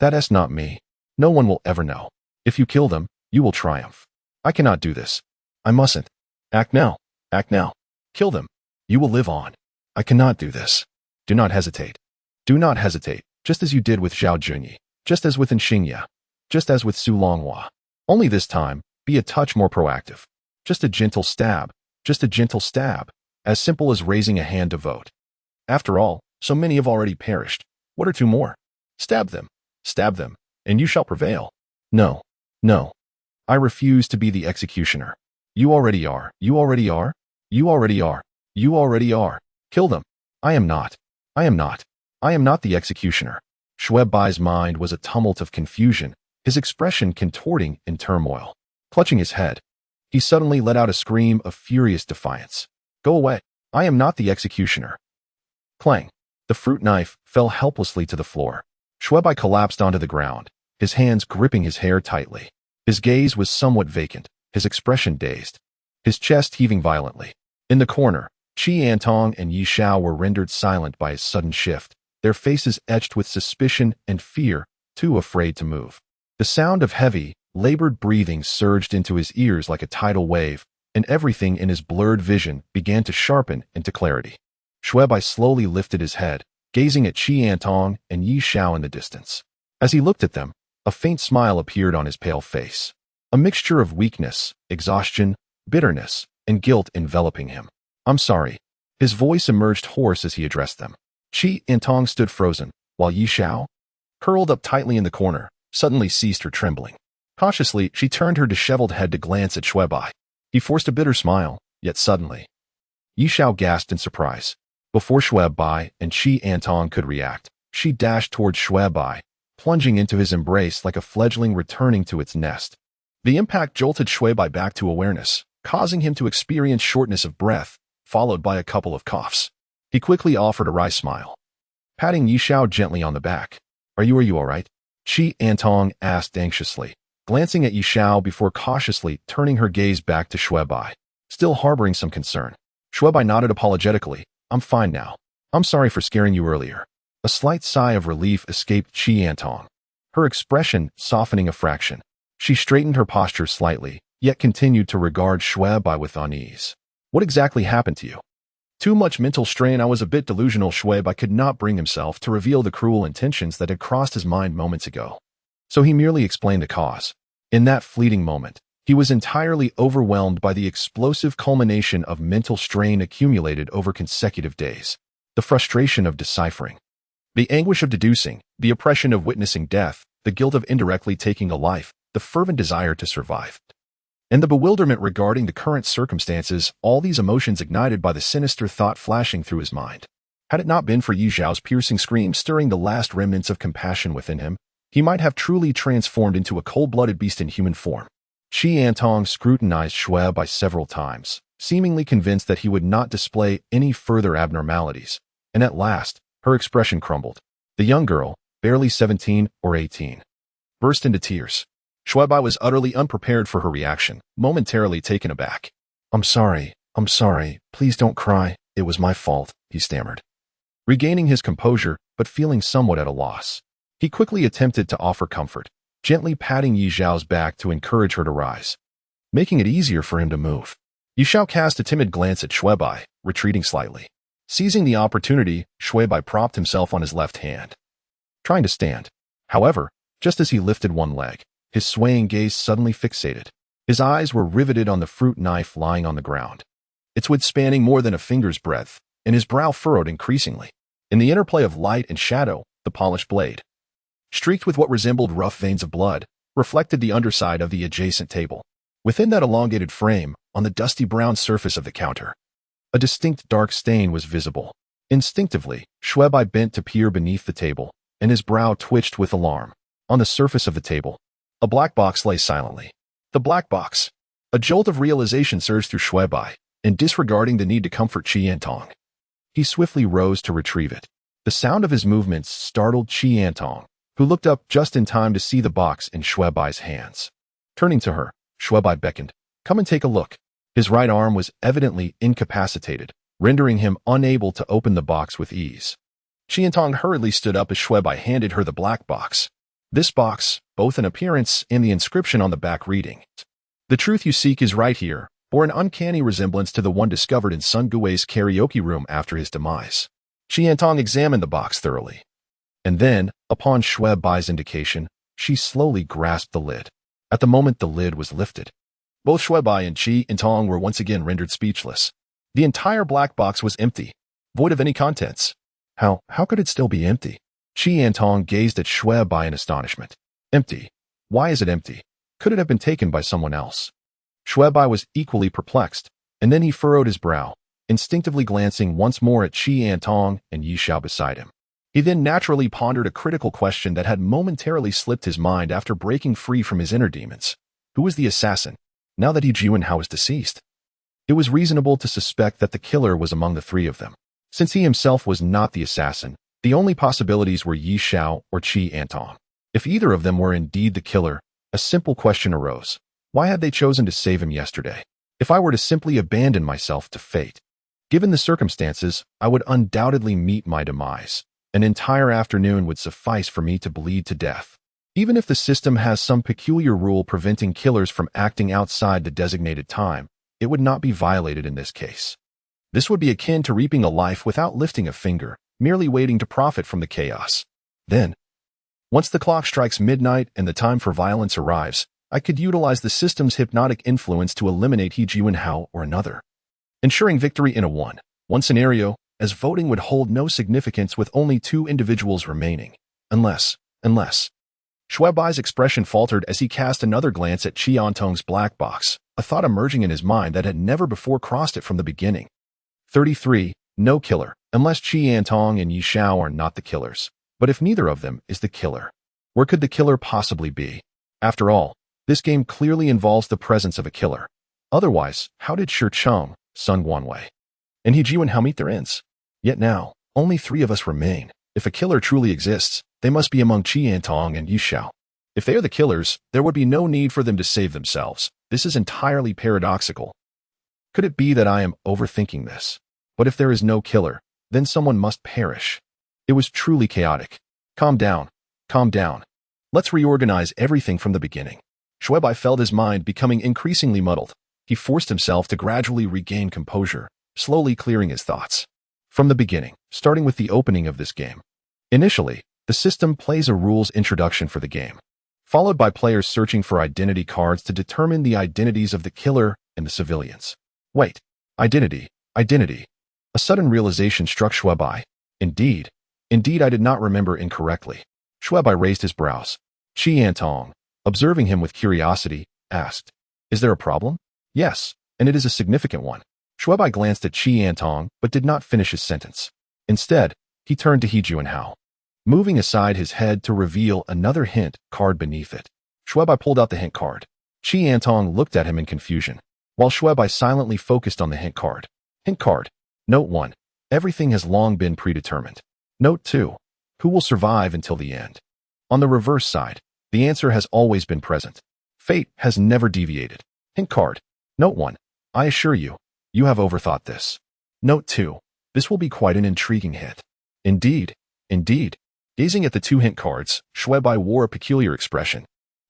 That's not me. No one will ever know. If you kill them, you will triumph. I cannot do this. I mustn't. Act now. Act now. Kill them. You will live on. I cannot do this. Do not hesitate. Do not hesitate, just as you did with Zhao Junyi, just as with Xingya, just as with Su Longhua. Only this time, be a touch more proactive. Just a gentle stab. Just a gentle stab. As simple as raising a hand to vote. After all, so many have already perished. What are 2 more? Stab them, and you shall prevail. No, no. I refuse to be the executioner. You already are, you already are, you already are, you already are. Kill them. I am not. I am not. I am not the executioner. Xue Bai's mind was a tumult of confusion, his expression contorting in turmoil. Clutching his head, he suddenly let out a scream of furious defiance. Go away. I am not the executioner. Clang. The fruit knife fell helplessly to the floor. Xue Bai collapsed onto the ground, his hands gripping his hair tightly. His gaze was somewhat vacant, his expression dazed, his chest heaving violently. In the corner, Qi Antong and Yi Xiao were rendered silent by his sudden shift, their faces etched with suspicion and fear, too afraid to move. The sound of heavy, labored breathing surged into his ears like a tidal wave, and everything in his blurred vision began to sharpen into clarity. Xue Bai slowly lifted his head, gazing at Qi Antong and Yi Xiao in the distance. As he looked at them, a faint smile appeared on his pale face. A mixture of weakness, exhaustion, bitterness, and guilt enveloping him. I'm sorry. His voice emerged hoarse as he addressed them. Qi Antong stood frozen, while Yi Xiao, curled up tightly in the corner, suddenly ceased her trembling. Cautiously, she turned her disheveled head to glance at Xue Bai. He forced a bitter smile, yet suddenly. Yi Xiao gasped in surprise. Before Xue Bai and Qi Antong could react, she dashed towards Xue Bai, plunging into his embrace like a fledgling returning to its nest. The impact jolted Xue Bai back to awareness, causing him to experience shortness of breath, followed by a couple of coughs. He quickly offered a wry smile, patting Yi Xiao gently on the back. Are you all right? Qi Antong asked anxiously, glancing at Yi Xiao before cautiously turning her gaze back to Xue Bai, still harboring some concern. Xue Bai nodded apologetically. I'm fine now. I'm sorry for scaring you earlier. A slight sigh of relief escaped Qi Antong, her expression softening a fraction. She straightened her posture slightly, yet continued to regard Xue Bai with unease. What exactly happened to you? Too much mental strain. I was a bit delusional. Xue Bai could not bring himself to reveal the cruel intentions that had crossed his mind moments ago. So he merely explained the cause. In that fleeting moment, he was entirely overwhelmed by the explosive culmination of mental strain accumulated over consecutive days. The frustration of deciphering, the anguish of deducing, the oppression of witnessing death, the guilt of indirectly taking a life, the fervent desire to survive, and the bewilderment regarding the current circumstances, all these emotions ignited by the sinister thought flashing through his mind. Had it not been for Yi Xiao's piercing scream stirring the last remnants of compassion within him, he might have truly transformed into a cold-blooded beast in human form. Qi Antong scrutinized Xue Bai several times, seemingly convinced that he would not display any further abnormalities, and at last, her expression crumbled. The young girl, barely 17 or 18, burst into tears. Xue Bai was utterly unprepared for her reaction, momentarily taken aback. I'm sorry, please don't cry, it was my fault, he stammered. Regaining his composure, but feeling somewhat at a loss, he quickly attempted to offer comfort, gently patting Yi Xiao's back to encourage her to rise, making it easier for him to move. Yi Xiao cast a timid glance at Xue Bai, retreating slightly. Seizing the opportunity, Xue Bai propped himself on his left hand, trying to stand. However, just as he lifted one leg, his swaying gaze suddenly fixated. His eyes were riveted on the fruit knife lying on the ground, its width spanning more than a finger's breadth, and his brow furrowed increasingly. In the interplay of light and shadow, the polished blade, streaked with what resembled rough veins of blood, reflected the underside of the adjacent table. Within that elongated frame, on the dusty brown surface of the counter, a distinct dark stain was visible. Instinctively, Xue Bai bent to peer beneath the table, and his brow twitched with alarm. On the surface of the table, a black box lay silently. The black box. A jolt of realization surged through Xue Bai, and disregarding the need to comfort Qi Antong, he swiftly rose to retrieve it. The sound of his movements startled Qi Antong, who looked up just in time to see the box in Xue Bai's hands. Turning to her, Xue Bai beckoned, "Come and take a look." His right arm was evidently incapacitated, rendering him unable to open the box with ease. Qi Antong hurriedly stood up as Xue Bai handed her the black box. This box, both in appearance and the inscription on the back reading, "The truth you seek is right here," bore an uncanny resemblance to the one discovered in Sun Gui's karaoke room after his demise. Qi Antong examined the box thoroughly, and then, upon Xue Bai's indication, she slowly grasped the lid. At the moment the lid was lifted, both Xue Bai and Qi Antong were once again rendered speechless. The entire black box was empty, void of any contents. How could it still be empty? Qi Antong gazed at Xue Bai in astonishment. Empty? Why is it empty? Could it have been taken by someone else? Xue Bai was equally perplexed, and then he furrowed his brow, instinctively glancing once more at Qi Antong and Yi Xiao beside him. He then naturally pondered a critical question that had momentarily slipped his mind after breaking free from his inner demons. Who was the assassin, now that Xue Bai was deceased? It was reasonable to suspect that the killer was among the three of them. Since he himself was not the assassin, the only possibilities were Yi Xiao or Qi Antong. If either of them were indeed the killer, a simple question arose. Why had they chosen to save him yesterday? If I were to simply abandon myself to fate, given the circumstances, I would undoubtedly meet my demise. An entire afternoon would suffice for me to bleed to death. Even if the system has some peculiar rule preventing killers from acting outside the designated time, it would not be violated in this case. This would be akin to reaping a life without lifting a finger, merely waiting to profit from the chaos. Then, once the clock strikes midnight and the time for violence arrives, I could utilize the system's hypnotic influence to eliminate Xue Bai or another, ensuring victory in a one scenario, as voting would hold no significance with only two individuals remaining. Unless. Xue Bai's expression faltered as he cast another glance at Qi Antong's black box, a thought emerging in his mind that had never before crossed it from the beginning. 33. No killer, unless Qi Antong and Yi Xiao are not the killers. But if neither of them is the killer, where could the killer possibly be? After all, this game clearly involves the presence of a killer. Otherwise, how did Shi Cheng, Sun Guanwei, and Xue Bai meet their ends? Yet now, only three of us remain. If a killer truly exists, they must be among Qi Antong and Yi Xiao. If they are the killers, there would be no need for them to save themselves. This is entirely paradoxical. Could it be that I am overthinking this? But if there is no killer, then someone must perish. It was truly chaotic. Calm down. Let's reorganize everything from the beginning. Xue Bai felt his mind becoming increasingly muddled. He forced himself to gradually regain composure, slowly clearing his thoughts. From the beginning, starting with the opening of this game. Initially, the system plays a rules introduction for the game, followed by players searching for identity cards to determine the identities of the killer and the civilians. Wait, identity. A sudden realization struck Xue Bai. Indeed, I did not remember incorrectly. Xue Bai raised his brows. Qi Antong, observing him with curiosity, asked, "Is there a problem?" "Yes, and it is a significant one." Xue Bai glanced at Qi Antong but did not finish his sentence. Instead, he turned to Xue Bai, moving aside his head to reveal another hint card beneath it. Xue Bai pulled out the hint card. Qi Antong looked at him in confusion, while Xue Bai silently focused on the hint card. Hint card. Note 1. Everything has long been predetermined. Note 2. Who will survive until the end? On the reverse side, the answer has always been present. Fate has never deviated. Hint card. Note 1. I assure you, you have overthought this. Note 2. This will be quite an intriguing hit. Indeed. Gazing at the two hint cards, Xue Bai wore a peculiar expression.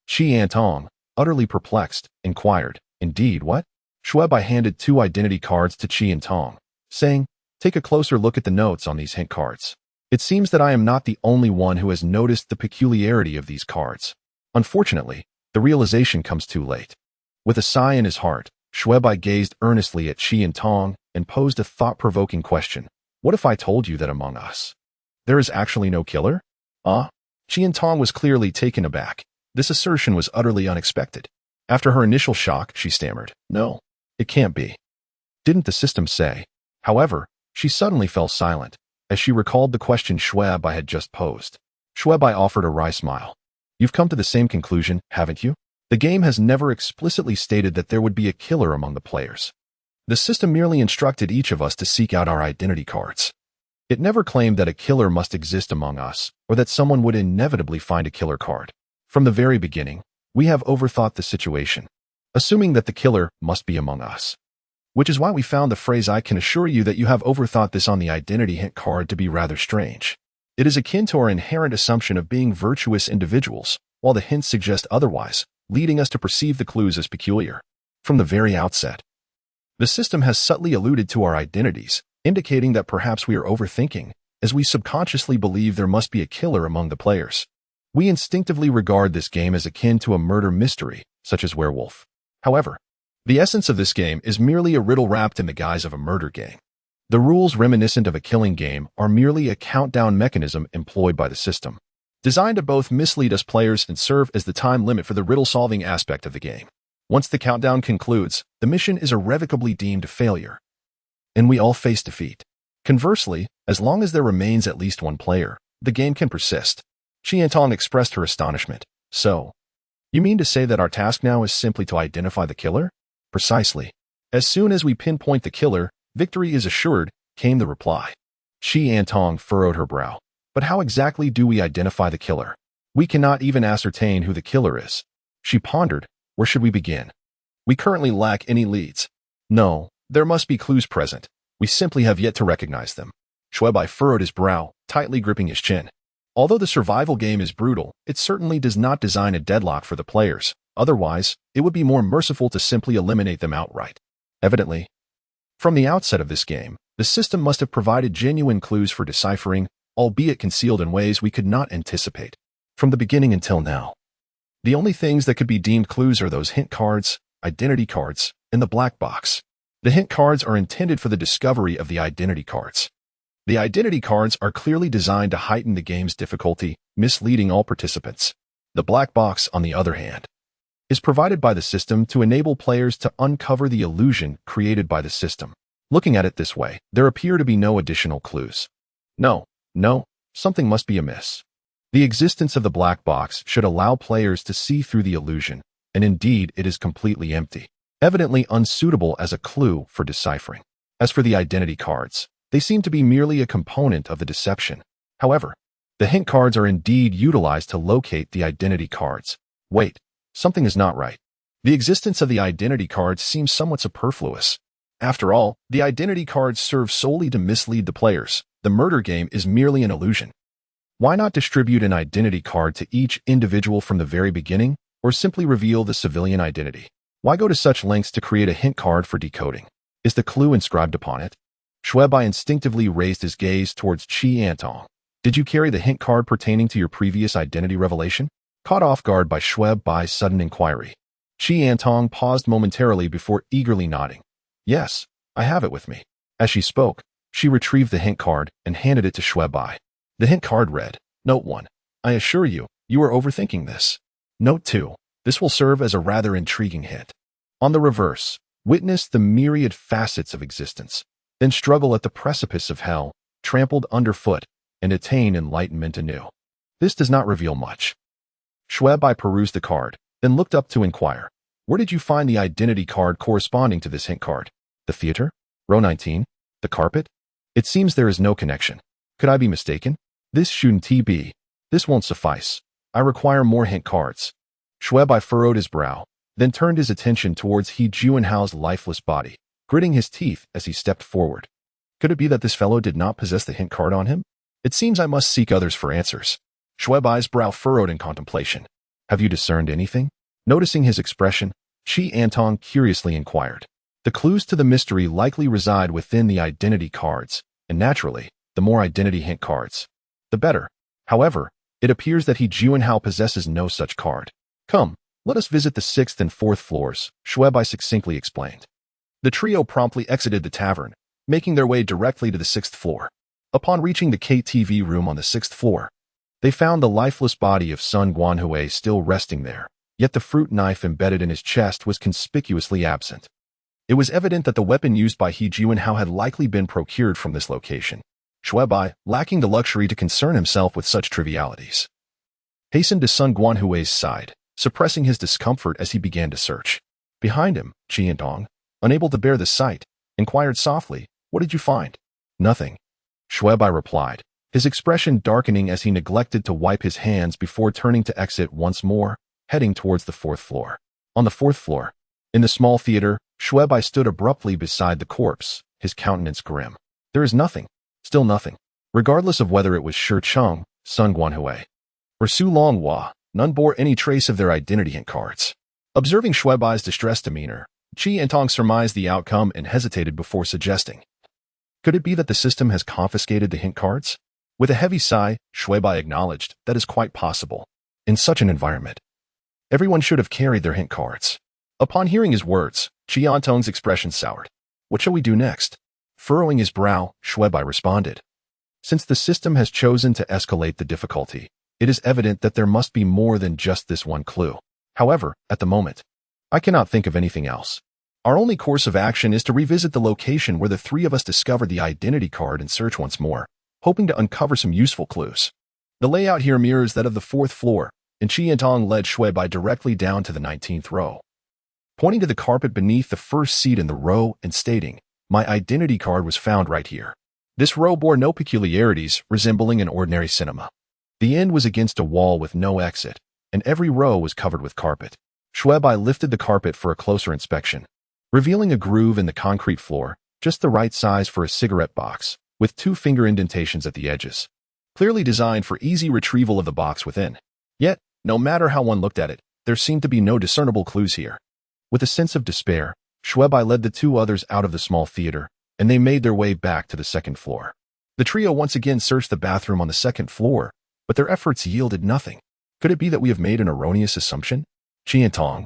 Qi Antong, utterly perplexed, inquired, "Indeed, what?" Xue Bai handed two identity cards to Qi Antong, saying, "Take a closer look at the notes on these hint cards. It seems that I am not the only one who has noticed the peculiarity of these cards. Unfortunately, the realization comes too late." With a sigh in his heart, Xue Bai gazed earnestly at Qi Antong and posed a thought-provoking question. "What if I told you that among us, there is actually no killer?" Qi Antong was clearly taken aback. This assertion was utterly unexpected. After her initial shock, she stammered, "No, it can't be. Didn't the system say?" However, she suddenly fell silent, as she recalled the question Xue Bai had just posed. Xue Bai offered a wry smile. "You've come to the same conclusion, haven't you? The game has never explicitly stated that there would be a killer among the players. The system merely instructed each of us to seek out our identity cards. It never claimed that a killer must exist among us, or that someone would inevitably find a killer card. From the very beginning, we have overthought the situation, assuming that the killer must be among us. Which is why we found the phrase "I can assure you that you have overthought this" on the identity hint card to be rather strange. It is akin to our inherent assumption of being virtuous individuals, while the hints suggest otherwise, leading us to perceive the clues as peculiar. From the very outset, the system has subtly alluded to our identities, indicating that perhaps we are overthinking, as we subconsciously believe there must be a killer among the players. We instinctively regard this game as akin to a murder mystery, such as Werewolf. However, the essence of this game is merely a riddle wrapped in the guise of a murder game. The rules reminiscent of a killing game are merely a countdown mechanism employed by the system, designed to both mislead us players and serve as the time limit for the riddle-solving aspect of the game. Once the countdown concludes, the mission is irrevocably deemed a failure, and we all face defeat. Conversely, as long as there remains at least one player, The game can persist. Qiantong expressed her astonishment. So, you mean to say that our task now is simply to identify the killer? Precisely. As soon as we pinpoint the killer, victory is assured, came the reply. Qiantong furrowed her brow. But how exactly do we identify the killer? We cannot even ascertain who the killer is. She pondered. Where should we begin? We currently lack any leads. No, there must be clues present. We simply have yet to recognize them. Xue Bai furrowed his brow, tightly gripping his chin. Although the survival game is brutal, it certainly does not design a deadlock for the players. Otherwise, it would be more merciful to simply eliminate them outright. Evidently, from the outset of this game, the system must have provided genuine clues for deciphering, albeit concealed in ways we could not anticipate. From the beginning until now, the only things that could be deemed clues are those hint cards, identity cards, and the black box. The hint cards are intended for the discovery of the identity cards. The identity cards are clearly designed to heighten the game's difficulty, misleading all participants. The black box, on the other hand, is provided by the system to enable players to uncover the illusion created by the system. Looking at it this way, there appear to be no additional clues. No, something must be amiss. The existence of the black box should allow players to see through the illusion, and indeed it is completely empty, evidently unsuitable as a clue for deciphering. As for the identity cards, they seem to be merely a component of the deception. However, the hint cards are indeed utilized to locate the identity cards. Wait, something is not right. The existence of the identity cards seems somewhat superfluous. After all, the identity cards serve solely to mislead the players. The murder game is merely an illusion. Why not distribute an identity card to each individual from the very beginning, or simply reveal the civilian identity? Why go to such lengths to create a hint card for decoding? Is the clue inscribed upon it? Xue Bai instinctively raised his gaze towards Qiantong. Did you carry the hint card pertaining to your previous identity revelation? Caught off guard by Xue Bai's sudden inquiry, Qiantong paused momentarily before eagerly nodding. Yes, I have it with me. As she spoke, she retrieved the hint card and handed it to Xue Bai. The hint card read, Note 1. I assure you, you are overthinking this. Note 2. This will serve as a rather intriguing hint. On the reverse, witness the myriad facets of existence, then struggle at the precipice of hell, trampled underfoot, and attain enlightenment anew. This does not reveal much. Xue Bai perused the card, then looked up to inquire. Where did you find the identity card corresponding to this hint card? The theater? Row 19? The carpet? It seems there is no connection. Could I be mistaken? This shouldn't be. This won't suffice. I require more hint cards. Xue Bai furrowed his brow, then turned his attention towards He Juanhao's lifeless body, gritting his teeth as he stepped forward. Could it be that this fellow did not possess the hint card on him? It seems I must seek others for answers. Xue Bai's brow furrowed in contemplation. Have you discerned anything? Noticing his expression, Qiantong curiously inquired. The clues to the mystery likely reside within the identity cards, and naturally, the more identity hint cards, the better. However, it appears that He Juanhao possesses no such card. Come, let us visit the 6th and 4th floors, Xue Bai succinctly explained. The trio promptly exited the tavern, making their way directly to the 6th floor. Upon reaching the KTV room on the 6th floor, they found the lifeless body of Sun Guanhui still resting there, yet the fruit knife embedded in his chest was conspicuously absent. It was evident that the weapon used by He Juanhao had likely been procured from this location. Xue Bai, lacking the luxury to concern himself with such trivialities, hastened to Sun Guanhui's side, suppressing his discomfort as he began to search. Behind him, Qiantong, unable to bear the sight, inquired softly, What did you find? Nothing. Xue Bai replied, his expression darkening as he neglected to wipe his hands before turning to exit once more, heading towards the 4th floor. On the 4th floor, in the small theater, Xue Bai stood abruptly beside the corpse, his countenance grim. There is nothing. Still nothing. Regardless of whether it was Shi Cheng, Sun Guanhui, or Su Longhua, none bore any trace of their identity hint cards. Observing Xue Bai's distressed demeanor, Qiantong surmised the outcome and hesitated before suggesting. Could it be that the system has confiscated the hint cards? With a heavy sigh, Xue Bai acknowledged that is quite possible. In such an environment, everyone should have carried their hint cards. Upon hearing his words, Qiantong's expression soured. What shall we do next? Furrowing his brow, Xue Bai responded. Since the system has chosen to escalate the difficulty, it is evident that there must be more than just this one clue. However, at the moment, I cannot think of anything else. Our only course of action is to revisit the location where the three of us discovered the identity card and search once more, hoping to uncover some useful clues. The layout here mirrors that of the 4th floor, and Qiantong led Xue Bai directly down to the 19th row. Pointing to the carpet beneath the first seat in the row and stating, "My identity card was found right here." This row bore no peculiarities, resembling an ordinary cinema. The end was against a wall with no exit, and every row was covered with carpet. Xue Bai lifted the carpet for a closer inspection, revealing a groove in the concrete floor, just the right size for a cigarette box, with 2 finger indentations at the edges, clearly designed for easy retrieval of the box within. Yet, no matter how one looked at it, there seemed to be no discernible clues here. With a sense of despair, Xue Bai led the 2 others out of the small theater, and they made their way back to the 2nd floor. The trio once again searched the bathroom on the 2nd floor, but their efforts yielded nothing. Could it be that we have made an erroneous assumption? Qiantong,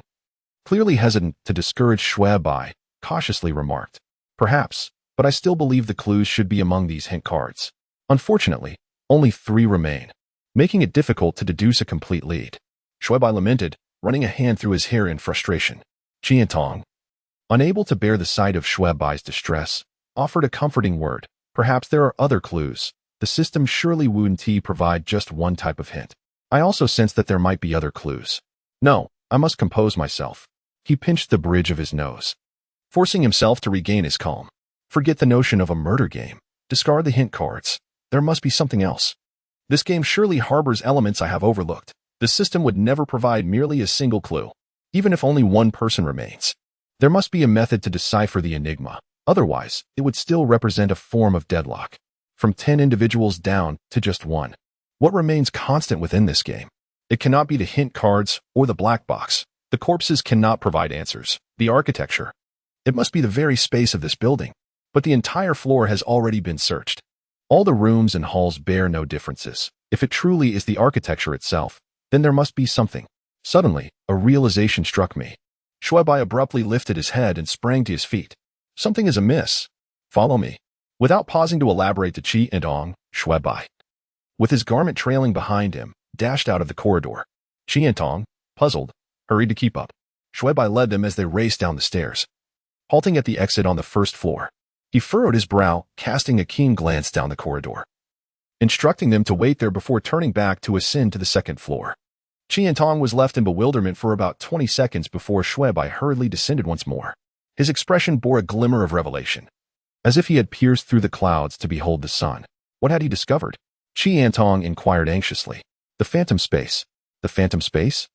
clearly hesitant to discourage Xue Bai, cautiously remarked, "Perhaps, but I still believe the clues should be among these hint cards. Unfortunately, only 3 remain, making it difficult to deduce a complete lead." Xue Bai lamented, running a hand through his hair in frustration. Qiantong, unable to bear the sight of Xue Bai's distress, offered a comforting word. "Perhaps there are other clues. The system surely wouldn't provide just one type of hint. I also sense that there might be other clues. No, I must compose myself." He pinched the bridge of his nose, forcing himself to regain his calm. "Forget the notion of a murder game. Discard the hint cards. There must be something else. This game surely harbors elements I have overlooked. The system would never provide merely a single clue, even if only one person remains. There must be a method to decipher the enigma. Otherwise, it would still represent a form of deadlock. From 10 individuals down to just 1. What remains constant within this game? It cannot be the hint cards or the black box. The corpses cannot provide answers. The architecture. It must be the very space of this building. But the entire floor has already been searched. All the rooms and halls bear no differences. If it truly is the architecture itself, then there must be something." Suddenly, a realization struck me. Xue Bai abruptly lifted his head and sprang to his feet. "Something is amiss. Follow me." Without pausing to elaborate to Qiantong, Xue Bai, with his garment trailing behind him, dashed out of the corridor. Qiantong, puzzled, hurried to keep up. Xue Bai led them as they raced down the stairs. Halting at the exit on the 1st floor, he furrowed his brow, casting a keen glance down the corridor, instructing them to wait there before turning back to ascend to the 2nd floor. Qiantong was left in bewilderment for about 20 seconds before Xue Bai hurriedly descended once more. His expression bore a glimmer of revelation, as if he had pierced through the clouds to behold the sun. What had he discovered? Qiantong inquired anxiously. The phantom space. The phantom space?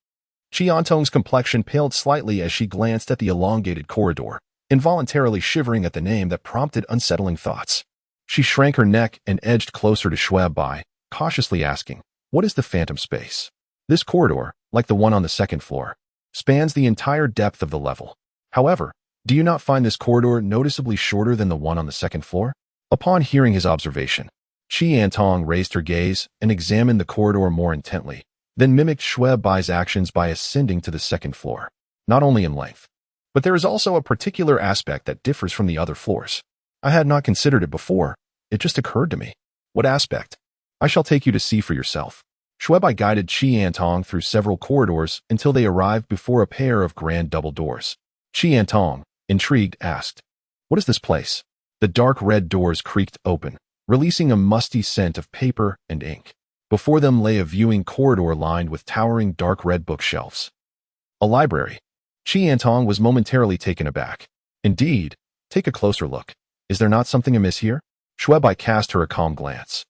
Qiantong's complexion paled slightly as she glanced at the elongated corridor, involuntarily shivering at the name that prompted unsettling thoughts. She shrank her neck and edged closer to Xue Bai, cautiously asking, "What is the phantom space?" This corridor, like the one on the 2nd floor, spans the entire depth of the level. However, do you not find this corridor noticeably shorter than the one on the 2nd floor? Upon hearing his observation, Qiantong raised her gaze and examined the corridor more intently, then mimicked Xue Bai's actions by ascending to the 2nd floor. Not only in length, but there is also a particular aspect that differs from the other floors. I had not considered it before. It just occurred to me. What aspect? I shall take you to see for yourself. Xue Bai guided Qiantong through several corridors until they arrived before a pair of grand double doors. Qiantong, intrigued, asked, "What is this place?" The dark red doors creaked open, releasing a musty scent of paper and ink. Before them lay a viewing corridor lined with towering dark red bookshelves. A library. Qiantong was momentarily taken aback. Indeed, take a closer look. Is there not something amiss here? Xue Bai cast her a calm glance,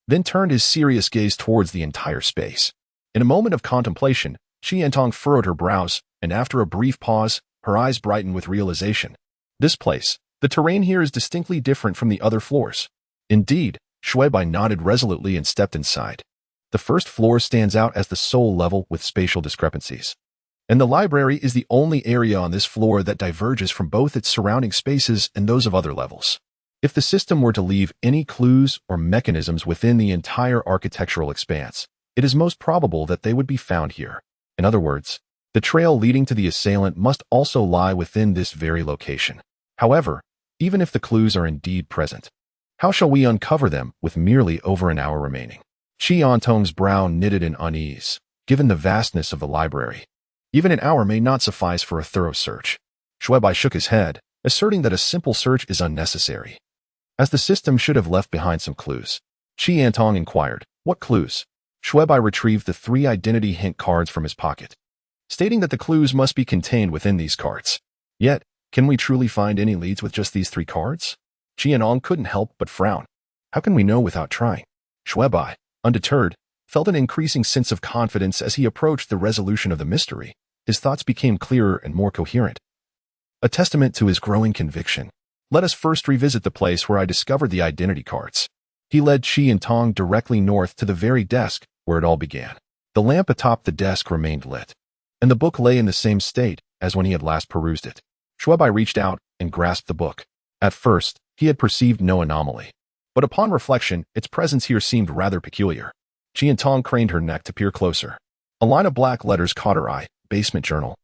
then turned his serious gaze towards the entire space. In a moment of contemplation, Qiantong furrowed her brows, and after a brief pause, her eyes brightened with realization. This place, the terrain here is distinctly different from the other floors. Indeed, Xue Bai nodded resolutely and stepped inside. The 1st floor stands out as the sole level with spatial discrepancies, and the library is the only area on this floor that diverges from both its surrounding spaces and those of other levels. If the system were to leave any clues or mechanisms within the entire architectural expanse, it is most probable that they would be found here. In other words, the trail leading to the assailant must also lie within this very location. However, even if the clues are indeed present, how shall we uncover them with merely over an hour remaining? Qiantong's brow knitted in unease, given the vastness of the library. Even an hour may not suffice for a thorough search. Xue Bai shook his head, asserting that a simple search is unnecessary, as the system should have left behind some clues. Qiantong inquired, "What clues?" Xue Bai retrieved the 3 identity hint cards from his pocket, stating that the clues must be contained within these cards. Yet, can we truly find any leads with just these 3 cards? Qianlong couldn't help but frown. How can we know without trying? Xue Bai, undeterred, felt an increasing sense of confidence as he approached the resolution of the mystery. His thoughts became clearer and more coherent, a testament to his growing conviction. Let us first revisit the place where I discovered the identity cards. He led Qi and Tong directly north to the very desk where it all began. The lamp atop the desk remained lit, and the book lay in the same state as when he had last perused it. Xue Bai reached out and grasped the book. At first, he had perceived no anomaly, but upon reflection, its presence here seemed rather peculiar. Qi and Tong craned her neck to peer closer. A line of black letters caught her eye. Basement journal.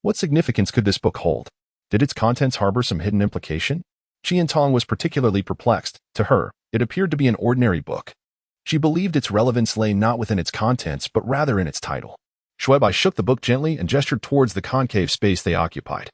What significance could this book hold? Did its contents harbor some hidden implication? Qi and Tong was particularly perplexed. To her, it appeared to be an ordinary book. She believed its relevance lay not within its contents, but rather in its title. Xue Bai shook the book gently and gestured towards the concave space they occupied.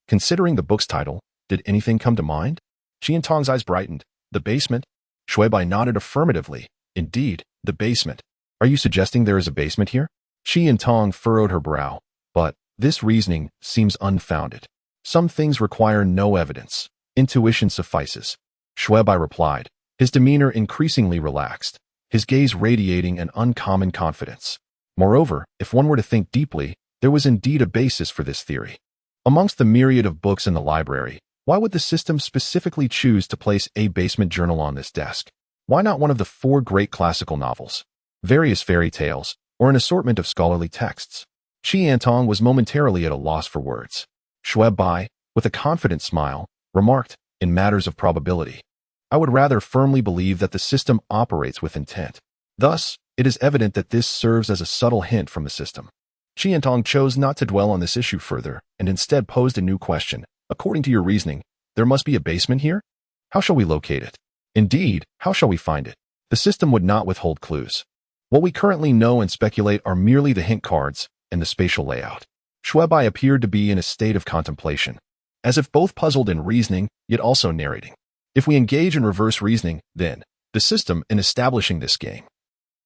Considering the book's title, did anything come to mind? Qi and Tong's eyes brightened. The basement? Xue Bai nodded affirmatively. Indeed, the basement. Are you suggesting there is a basement here? Qi and Tong furrowed her brow. But this reasoning seems unfounded. Some things require no evidence. Intuition suffices. Xue Bai replied, his demeanor increasingly relaxed, his gaze radiating an uncommon confidence. Moreover, if one were to think deeply, there was indeed a basis for this theory. Amongst the myriad of books in the library, why would the system specifically choose to place a basement journal on this desk? Why not one of the 4 great classical novels, various fairy tales, or an assortment of scholarly texts? Qi Tong was momentarily at a loss for words. Xue Bai, with a confident smile, remarked, in matters of probability, I would rather firmly believe that the system operates with intent. Thus, it is evident that this serves as a subtle hint from the system. Qi Tong chose not to dwell on this issue further and instead posed a new question. According to your reasoning, there must be a basement here? How shall we locate it? Indeed, how shall we find it? The system would not withhold clues. What we currently know and speculate are merely the hint cards and the spatial layout. Xue Bai appeared to be in a state of contemplation, as if both puzzled in reasoning, yet also narrating. If we engage in reverse reasoning, then, the system in establishing this game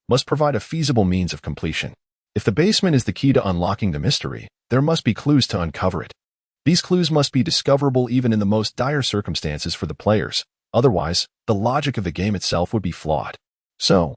must provide a feasible means of completion. If the basement is the key to unlocking the mystery, there must be clues to uncover it. These clues must be discoverable even in the most dire circumstances for the players. Otherwise, the logic of the game itself would be flawed. So,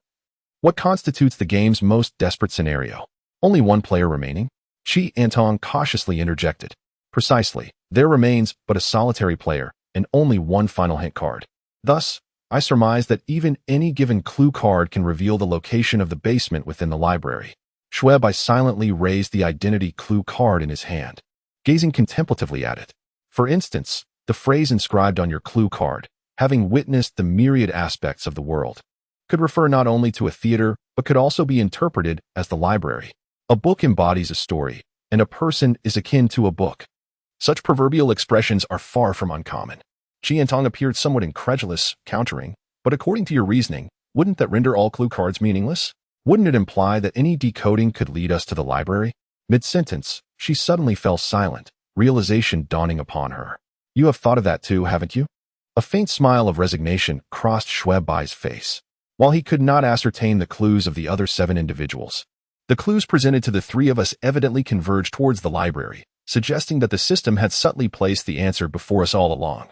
what constitutes the game's most desperate scenario? Only one player remaining? Qi Tong cautiously interjected. Precisely, there remains but a solitary player, and only one final hint card. Thus, I surmise that even any given clue card can reveal the location of the basement within the library. Xue Bai silently raised the identity clue card in his hand, gazing contemplatively at it. For instance, the phrase inscribed on your clue card, having witnessed the myriad aspects of the world, could refer not only to a theater, but could also be interpreted as the library. A book embodies a story, and a person is akin to a book. Such proverbial expressions are far from uncommon. Qi Tong appeared somewhat incredulous, countering, but according to your reasoning, wouldn't that render all clue cards meaningless? Wouldn't it imply that any decoding could lead us to the library? Mid-sentence, she suddenly fell silent, realization dawning upon her. You have thought of that too, haven't you? A faint smile of resignation crossed Xue Bai's face. While he could not ascertain the clues of the other 7 individuals, the clues presented to the 3 of us evidently converged towards the library, suggesting that the system had subtly placed the answer before us all along.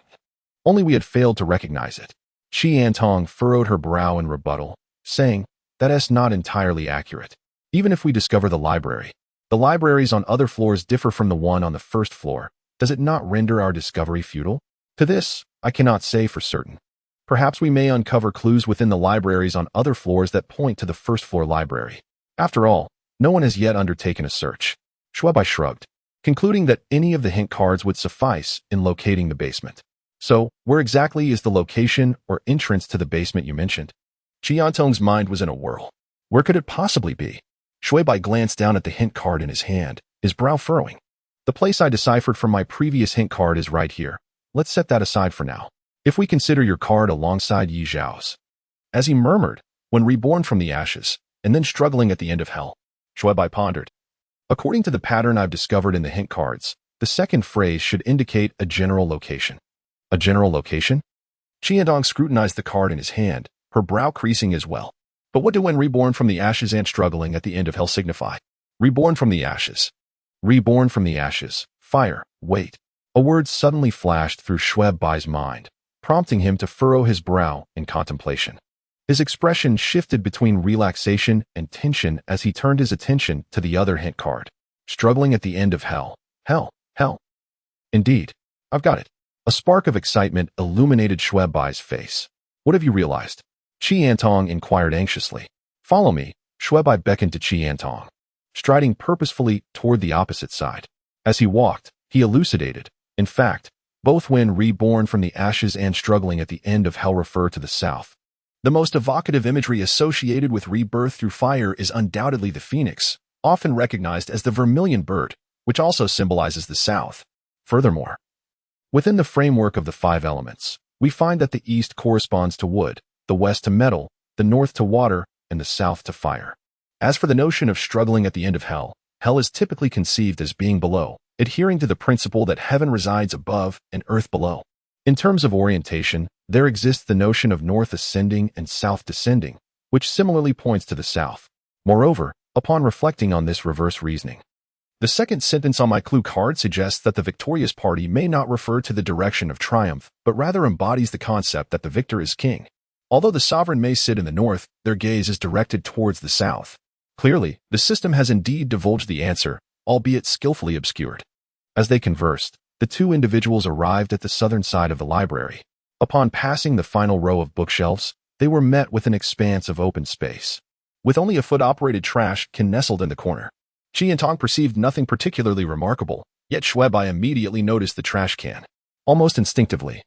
Only we had failed to recognize it. Qi Tong furrowed her brow in rebuttal, saying, that is not entirely accurate. Even if we discover the libraries on other floors differ from the one on the first floor. Does it not render our discovery futile? To this, I cannot say for certain. Perhaps we may uncover clues within the libraries on other floors that point to the first floor library. After all, no one has yet undertaken a search. Xue Bai shrugged, concluding that any of the hint cards would suffice in locating the basement. So, where exactly is the location or entrance to the basement you mentioned? Qi Tong's mind was in a whirl. Where could it possibly be? Xue Bai glanced down at the hint card in his hand, his brow furrowing. The place I deciphered from my previous hint card is right here. Let's set that aside for now. If we consider your card alongside Yi Zhao's. As he murmured, when reborn from the ashes, and then struggling at the end of hell, Xue Bai pondered. According to the pattern I've discovered in the hint cards, the second phrase should indicate a general location. A general location? Qi Tong scrutinized the card in his hand, her brow creasing as well. But what do when reborn from the ashes and struggling at the end of hell signify? Reborn from the ashes. Reborn from the ashes. Fire. Wait. A word suddenly flashed through Xue Bai's mind, prompting him to furrow his brow in contemplation. His expression shifted between relaxation and tension as he turned his attention to the other hint card. Struggling at the end of hell. Hell. Hell. Indeed. I've got it. A spark of excitement illuminated Xue Bai's face. What have you realized? Qi Antong inquired anxiously. Follow me. Xue Bai beckoned to Qi Antong, striding purposefully toward the opposite side. As he walked, he elucidated. In fact, both when reborn from the ashes and struggling at the end of hell refer to the south. The most evocative imagery associated with rebirth through fire is undoubtedly the phoenix, often recognized as the vermilion bird, which also symbolizes the south. Furthermore, within the framework of the five elements, we find that the east corresponds to wood, the west to metal, the north to water, and the south to fire. As for the notion of struggling at the end of hell, hell is typically conceived as being below, adhering to the principle that heaven resides above and earth below. In terms of orientation, there exists the notion of north ascending and south descending, which similarly points to the south. Moreover, upon reflecting on this reverse reasoning, the second sentence on my clue card suggests that the victorious party may not refer to the direction of triumph, but rather embodies the concept that the victor is king. Although the sovereign may sit in the north, their gaze is directed towards the south. Clearly, the system has indeed divulged the answer, albeit skillfully obscured. As they conversed, the two individuals arrived at the southern side of the library. Upon passing the final row of bookshelves, they were met with an expanse of open space, with only a foot-operated trash can nestled in the corner. Qi Antong perceived nothing particularly remarkable, yet Xue Bai immediately noticed the trash can. Almost instinctively,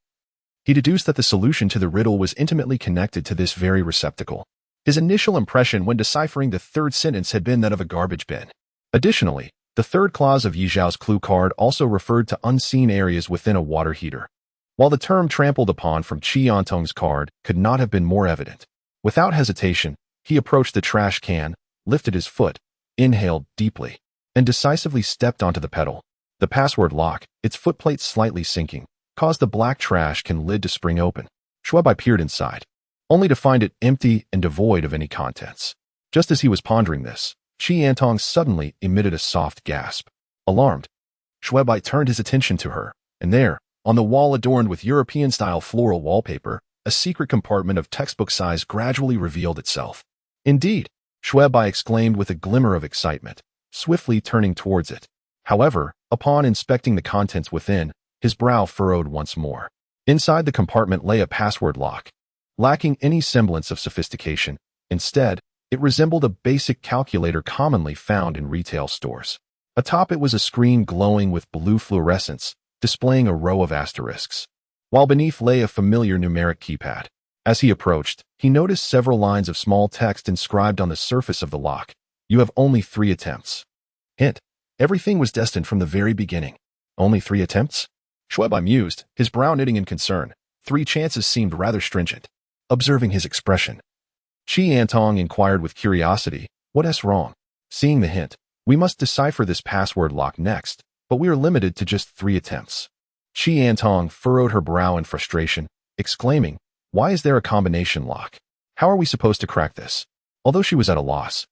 he deduced that the solution to the riddle was intimately connected to this very receptacle. His initial impression when deciphering the third sentence had been that of a garbage bin. Additionally, the third clause of Yi Zhao's clue card also referred to unseen areas within a water heater. While the term trampled upon from Qi Antong's card could not have been more evident, without hesitation, he approached the trash can, lifted his foot, inhaled deeply, and decisively stepped onto the pedal. The password lock, its footplate slightly sinking, caused the black trash can lid to spring open. Xue Bai peered inside, only to find it empty and devoid of any contents. Just as he was pondering this, Qi Antong suddenly emitted a soft gasp. Alarmed, Xue Bai turned his attention to her, and there, on the wall adorned with European-style floral wallpaper, a secret compartment of textbook size gradually revealed itself. Indeed, Xue Bai exclaimed with a glimmer of excitement, swiftly turning towards it. However, upon inspecting the contents within, his brow furrowed once more. Inside the compartment lay a password lock, lacking any semblance of sophistication. Instead, it resembled a basic calculator commonly found in retail stores. Atop it was a screen glowing with blue fluorescence, displaying a row of asterisks, while beneath lay a familiar numeric keypad. As he approached, he noticed several lines of small text inscribed on the surface of the lock. You have only 3 attempts. Hint: everything was destined from the very beginning. Only 3 attempts? Xue Bai mused, his brow knitting in concern. 3 chances seemed rather stringent. Observing his expression, Qi Antong inquired with curiosity, what's wrong? Seeing the hint, we must decipher this password lock next, but we are limited to just 3 attempts. Qi Antong furrowed her brow in frustration, exclaiming, why is there a combination lock? How are we supposed to crack this? Although she was at a loss,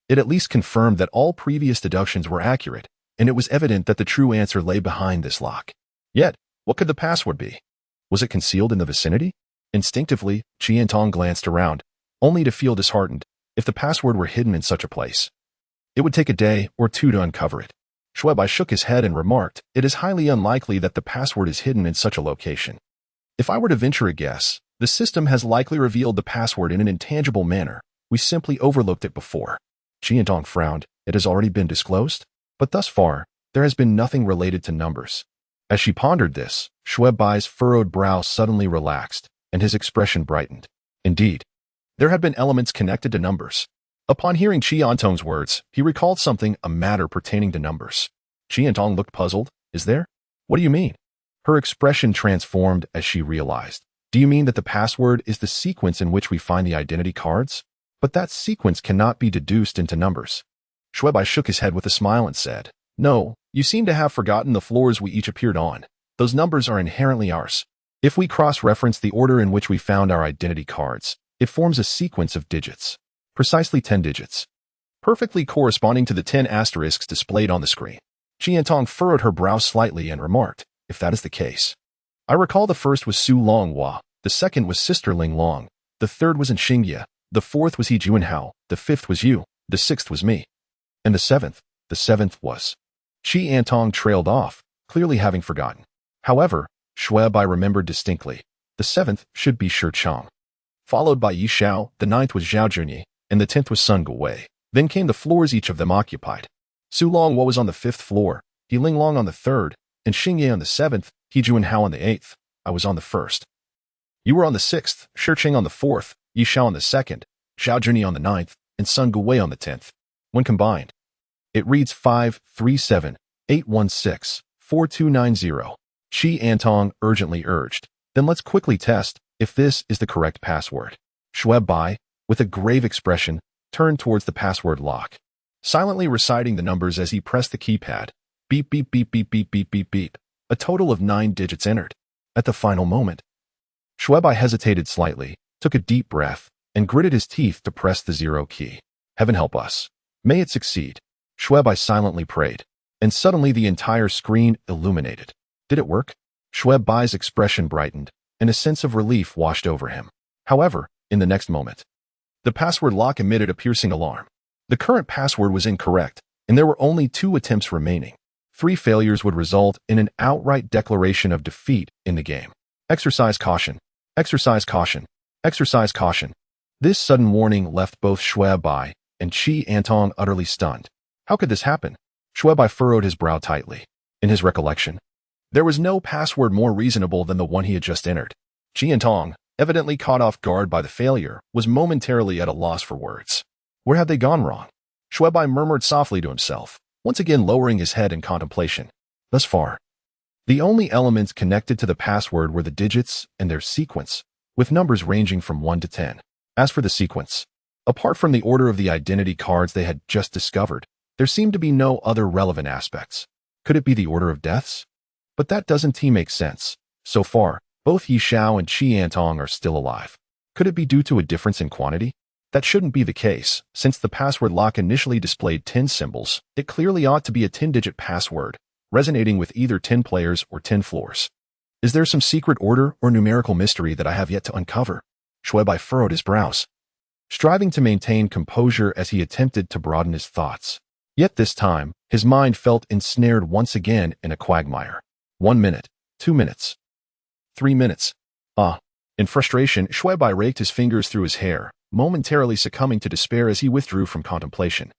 it at least confirmed that all previous deductions were accurate, and it was evident that the true answer lay behind this lock. Yet, what could the password be? Was it concealed in the vicinity? Instinctively, Qi Antong glanced around, only to feel disheartened. If the password were hidden in such a place, it would take a day or 2 to uncover it. Xue Bai shook his head and remarked, it is highly unlikely that the password is hidden in such a location. If I were to venture a guess, the system has likely revealed the password in an intangible manner. We simply overlooked it before. Qi Antong frowned. It has already been disclosed? But thus far, there has been nothing related to numbers. As she pondered this, Xue Bai's furrowed brow suddenly relaxed, and his expression brightened. Indeed, there had been elements connected to numbers. Upon hearing Qi Antong's words, he recalled something, a matter pertaining to numbers. Qi Antong looked puzzled. Is there? What do you mean? Her expression transformed as she realized. Do you mean that the password is the sequence in which we find the identity cards? But that sequence cannot be deduced into numbers. Xue Bai shook his head with a smile and said, no, you seem to have forgotten the floors we each appeared on. Those numbers are inherently ours. If we cross-reference the order in which we found our identity cards, it forms a sequence of digits. Precisely 10 digits, perfectly corresponding to the 10 asterisks displayed on the screen. Qiantong furrowed her brow slightly and remarked, if that is the case. I recall the first was Su Longhua, the second was Sister Ling Long, the third was Xingye, the fourth was He Juanhao, the fifth was you, the sixth was me. And the seventh was. Qiantong trailed off, clearly having forgotten. However, Xue Bai remembered distinctly. The seventh should be Shi Chang. Followed by Yi Xiao, the ninth was Zhao Junyi, and the 10th was Sun Guwei. Then came the floors each of them occupied. Su Longhua was on the 5th floor, He Ling Long on the 3rd, and Xingye on the 7th, He Juanhao on the 8th. I was on the 1st. You were on the 6th, Shi Chang on the 4th, Yi Xiao on the 2nd, Zhao Junyi on the 9th, and Sun Guwei on the 10th. When combined, it reads 537-816-4290. Qiantong urgently urged. Then let's quickly test if this is the correct password. Xue Bai, with a grave expression, turned towards the password lock, silently reciting the numbers as he pressed the keypad. Beep, beep, beep, beep, beep, beep, beep, beep. A total of 9 digits entered. At the final moment, Xue Bai hesitated slightly, took a deep breath, and gritted his teeth to press the 0 key. Heaven help us. May it succeed. Xue Bai silently prayed, and suddenly the entire screen illuminated. Did it work? Xue Bai's expression brightened, and a sense of relief washed over him. However, in the next moment, the password lock emitted a piercing alarm. The current password was incorrect, and there were only 2 attempts remaining. 3 failures would result in an outright declaration of defeat in the game. Exercise caution. Exercise caution. Exercise caution. This sudden warning left both Xue Bai and Qiantong utterly stunned. How could this happen? Xue Bai furrowed his brow tightly. In his recollection, there was no password more reasonable than the one he had just entered. Qiantong, evidently caught off guard by the failure, was momentarily at a loss for words. Where had they gone wrong? Xue Bai murmured softly to himself, once again lowering his head in contemplation. Thus far, the only elements connected to the password were the digits and their sequence, with numbers ranging from 1 to 10. As for the sequence, apart from the order of the identity cards they had just discovered, there seemed to be no other relevant aspects. Could it be the order of deaths? But that doesn't make sense. So far, both Yi Xiao and Qiantong are still alive. Could it be due to a difference in quantity? That shouldn't be the case. Since the password lock initially displayed 10 symbols, it clearly ought to be a 10-digit password, resonating with either 10 players or 10 floors. Is there some secret order or numerical mystery that I have yet to uncover? Xue Bai furrowed his brows, striving to maintain composure as he attempted to broaden his thoughts. Yet this time, his mind felt ensnared once again in a quagmire. 1 minute, 2 minutes, 3 minutes. In frustration, Xue Bai raked his fingers through his hair, momentarily succumbing to despair as he withdrew from contemplation.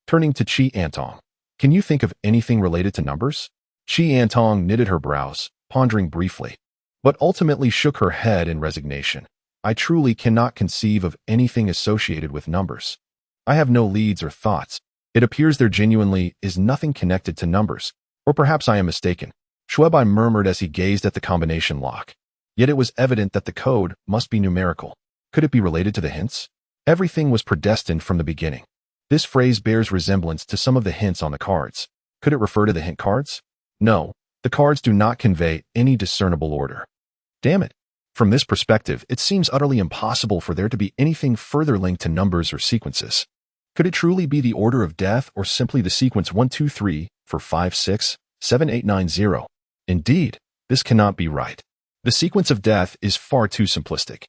Turning to Qiantong, can you think of anything related to numbers? Qiantong knitted her brows, pondering briefly, but ultimately shook her head in resignation. I truly cannot conceive of anything associated with numbers. I have no leads or thoughts. It appears there genuinely is nothing connected to numbers, or perhaps I am mistaken. Xue Bai murmured as he gazed at the combination lock. Yet it was evident that the code must be numerical. Could it be related to the hints? Everything was predestined from the beginning. This phrase bears resemblance to some of the hints on the cards. Could it refer to the hint cards? No, the cards do not convey any discernible order. Damn it. From this perspective, it seems utterly impossible for there to be anything further linked to numbers or sequences. Could it truly be the order of death or simply the sequence 1, 2, 3, 4, 5, 6, 7, 8, 9, 0? Indeed, this cannot be right. The sequence of death is far too simplistic.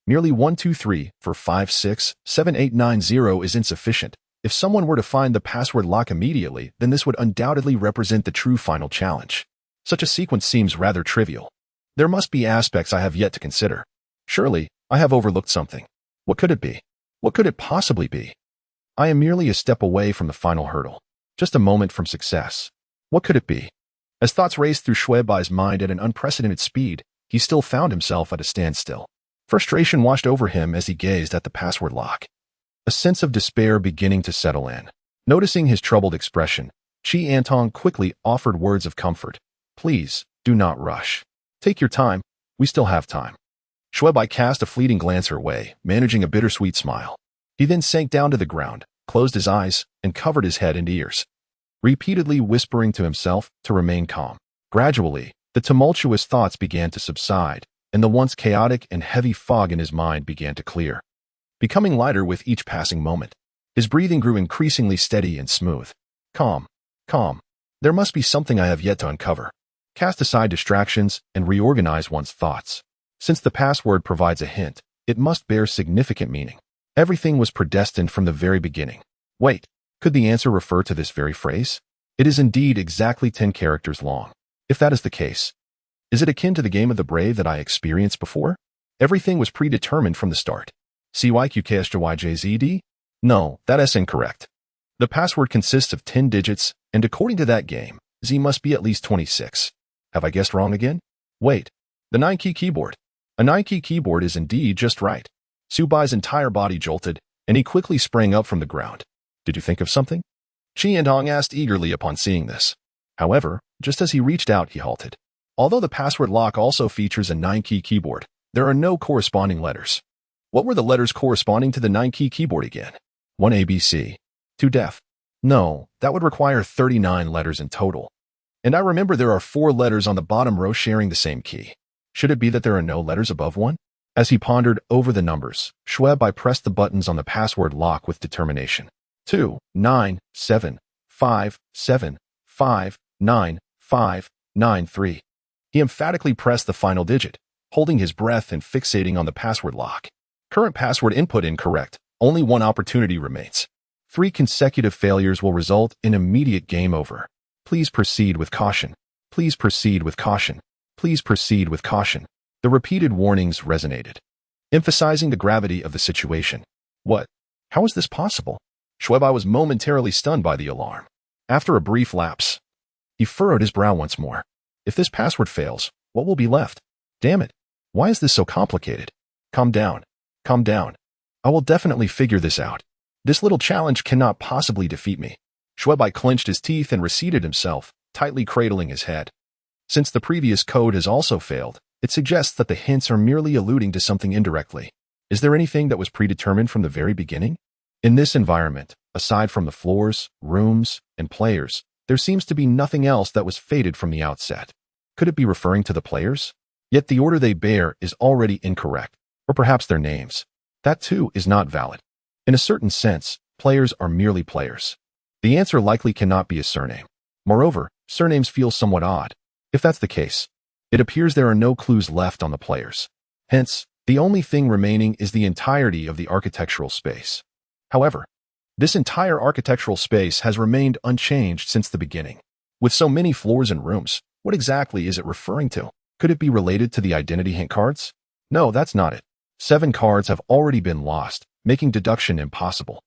Merely 1, 2, 3, 4, 5, 6, 7, 8, 9, 0 is insufficient. If someone were to find the password lock immediately, then this would undoubtedly represent the true final challenge. Such a sequence seems rather trivial. There must be aspects I have yet to consider. Surely, I have overlooked something. What could it be? What could it possibly be? I am merely a step away from the final hurdle. Just a moment from success. What could it be? As thoughts raced through Xue Bai's mind at an unprecedented speed, he still found himself at a standstill. Frustration washed over him as he gazed at the password lock, a sense of despair beginning to settle in. Noticing his troubled expression, Qiantong quickly offered words of comfort. Please, do not rush. Take your time. We still have time. Xue Bai cast a fleeting glance her way, managing a bittersweet smile. He then sank down to the ground, closed his eyes, and covered his head and ears, repeatedly whispering to himself to remain calm. Gradually, the tumultuous thoughts began to subside, and the once chaotic and heavy fog in his mind began to clear. becoming lighter with each passing moment. His breathing grew increasingly steady and smooth. Calm. Calm. There must be something I have yet to uncover. Cast aside distractions and reorganize one's thoughts. Since the password provides a hint, it must bear significant meaning. Everything was predestined from the very beginning. Wait, could the answer refer to this very phrase? It is indeed exactly 10 characters long. If that is the case, is it akin to the game of the brave that I experienced before? Everything was predetermined from the start. CYQKSJYJZD? No, that is incorrect. The password consists of 10 digits, and according to that game, Z must be at least 26. Have I guessed wrong again? Wait, the 9-key keyboard. A 9-key keyboard is indeed just right. Xue Bai's entire body jolted, and he quickly sprang up from the ground. Did you think of something? Qiantong asked eagerly upon seeing this. However, just as he reached out, he halted. Although the password lock also features a 9-key keyboard, there are no corresponding letters. What were the letters corresponding to the 9-key keyboard again? 1 ABC. 2 def. No, that would require 39 letters in total. And I remember there are 4 letters on the bottom row sharing the same key. Should it be that there are no letters above 1? As he pondered over the numbers, Xue Bai pressed the buttons on the password lock with determination. 2, 9, 7, 5, 7, 5, 9, 5, 9, 3. He emphatically pressed the final digit, holding his breath and fixating on the password lock. Current password input incorrect. Only one opportunity remains. 3 consecutive failures will result in immediate game over. Please proceed with caution. Please proceed with caution. Please proceed with caution. The repeated warnings resonated, emphasizing the gravity of the situation. What? How is this possible? Xue Bai was momentarily stunned by the alarm. After a brief lapse, he furrowed his brow once more. If this password fails, what will be left? Damn it. Why is this so complicated? Calm down. Calm down. I will definitely figure this out. This little challenge cannot possibly defeat me. Xue Bai clenched his teeth and reseated himself, tightly cradling his head. Since the previous code has also failed, it suggests that the hints are merely alluding to something indirectly. Is there anything that was predetermined from the very beginning? In this environment, aside from the floors, rooms, and players, there seems to be nothing else that was fated from the outset. Could it be referring to the players? Yet the order they bear is already incorrect, or perhaps their names. That too is not valid. In a certain sense, players are merely players. The answer likely cannot be a surname. Moreover, surnames feel somewhat odd. If that's the case, it appears there are no clues left on the players. Hence, the only thing remaining is the entirety of the architectural space. However, this entire architectural space has remained unchanged since the beginning. With so many floors and rooms, what exactly is it referring to? Could it be related to the identity hint cards? No, that's not it. 7 cards have already been lost, making deduction impossible.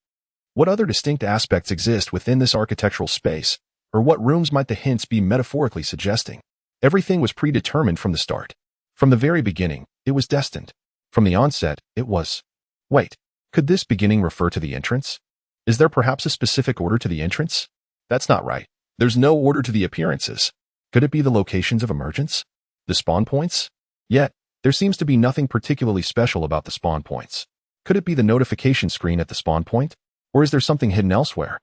What other distinct aspects exist within this architectural space, or what rooms might the hints be metaphorically suggesting? Everything was predetermined from the start. From the very beginning, it was destined. From the onset, it was. Wait, could this beginning refer to the entrance? Is there perhaps a specific order to the entrance? That's not right. There's no order to the appearances. Could it be the locations of emergence? The spawn points? Yet, there seems to be nothing particularly special about the spawn points. Could it be the notification screen at the spawn point? Or is there something hidden elsewhere?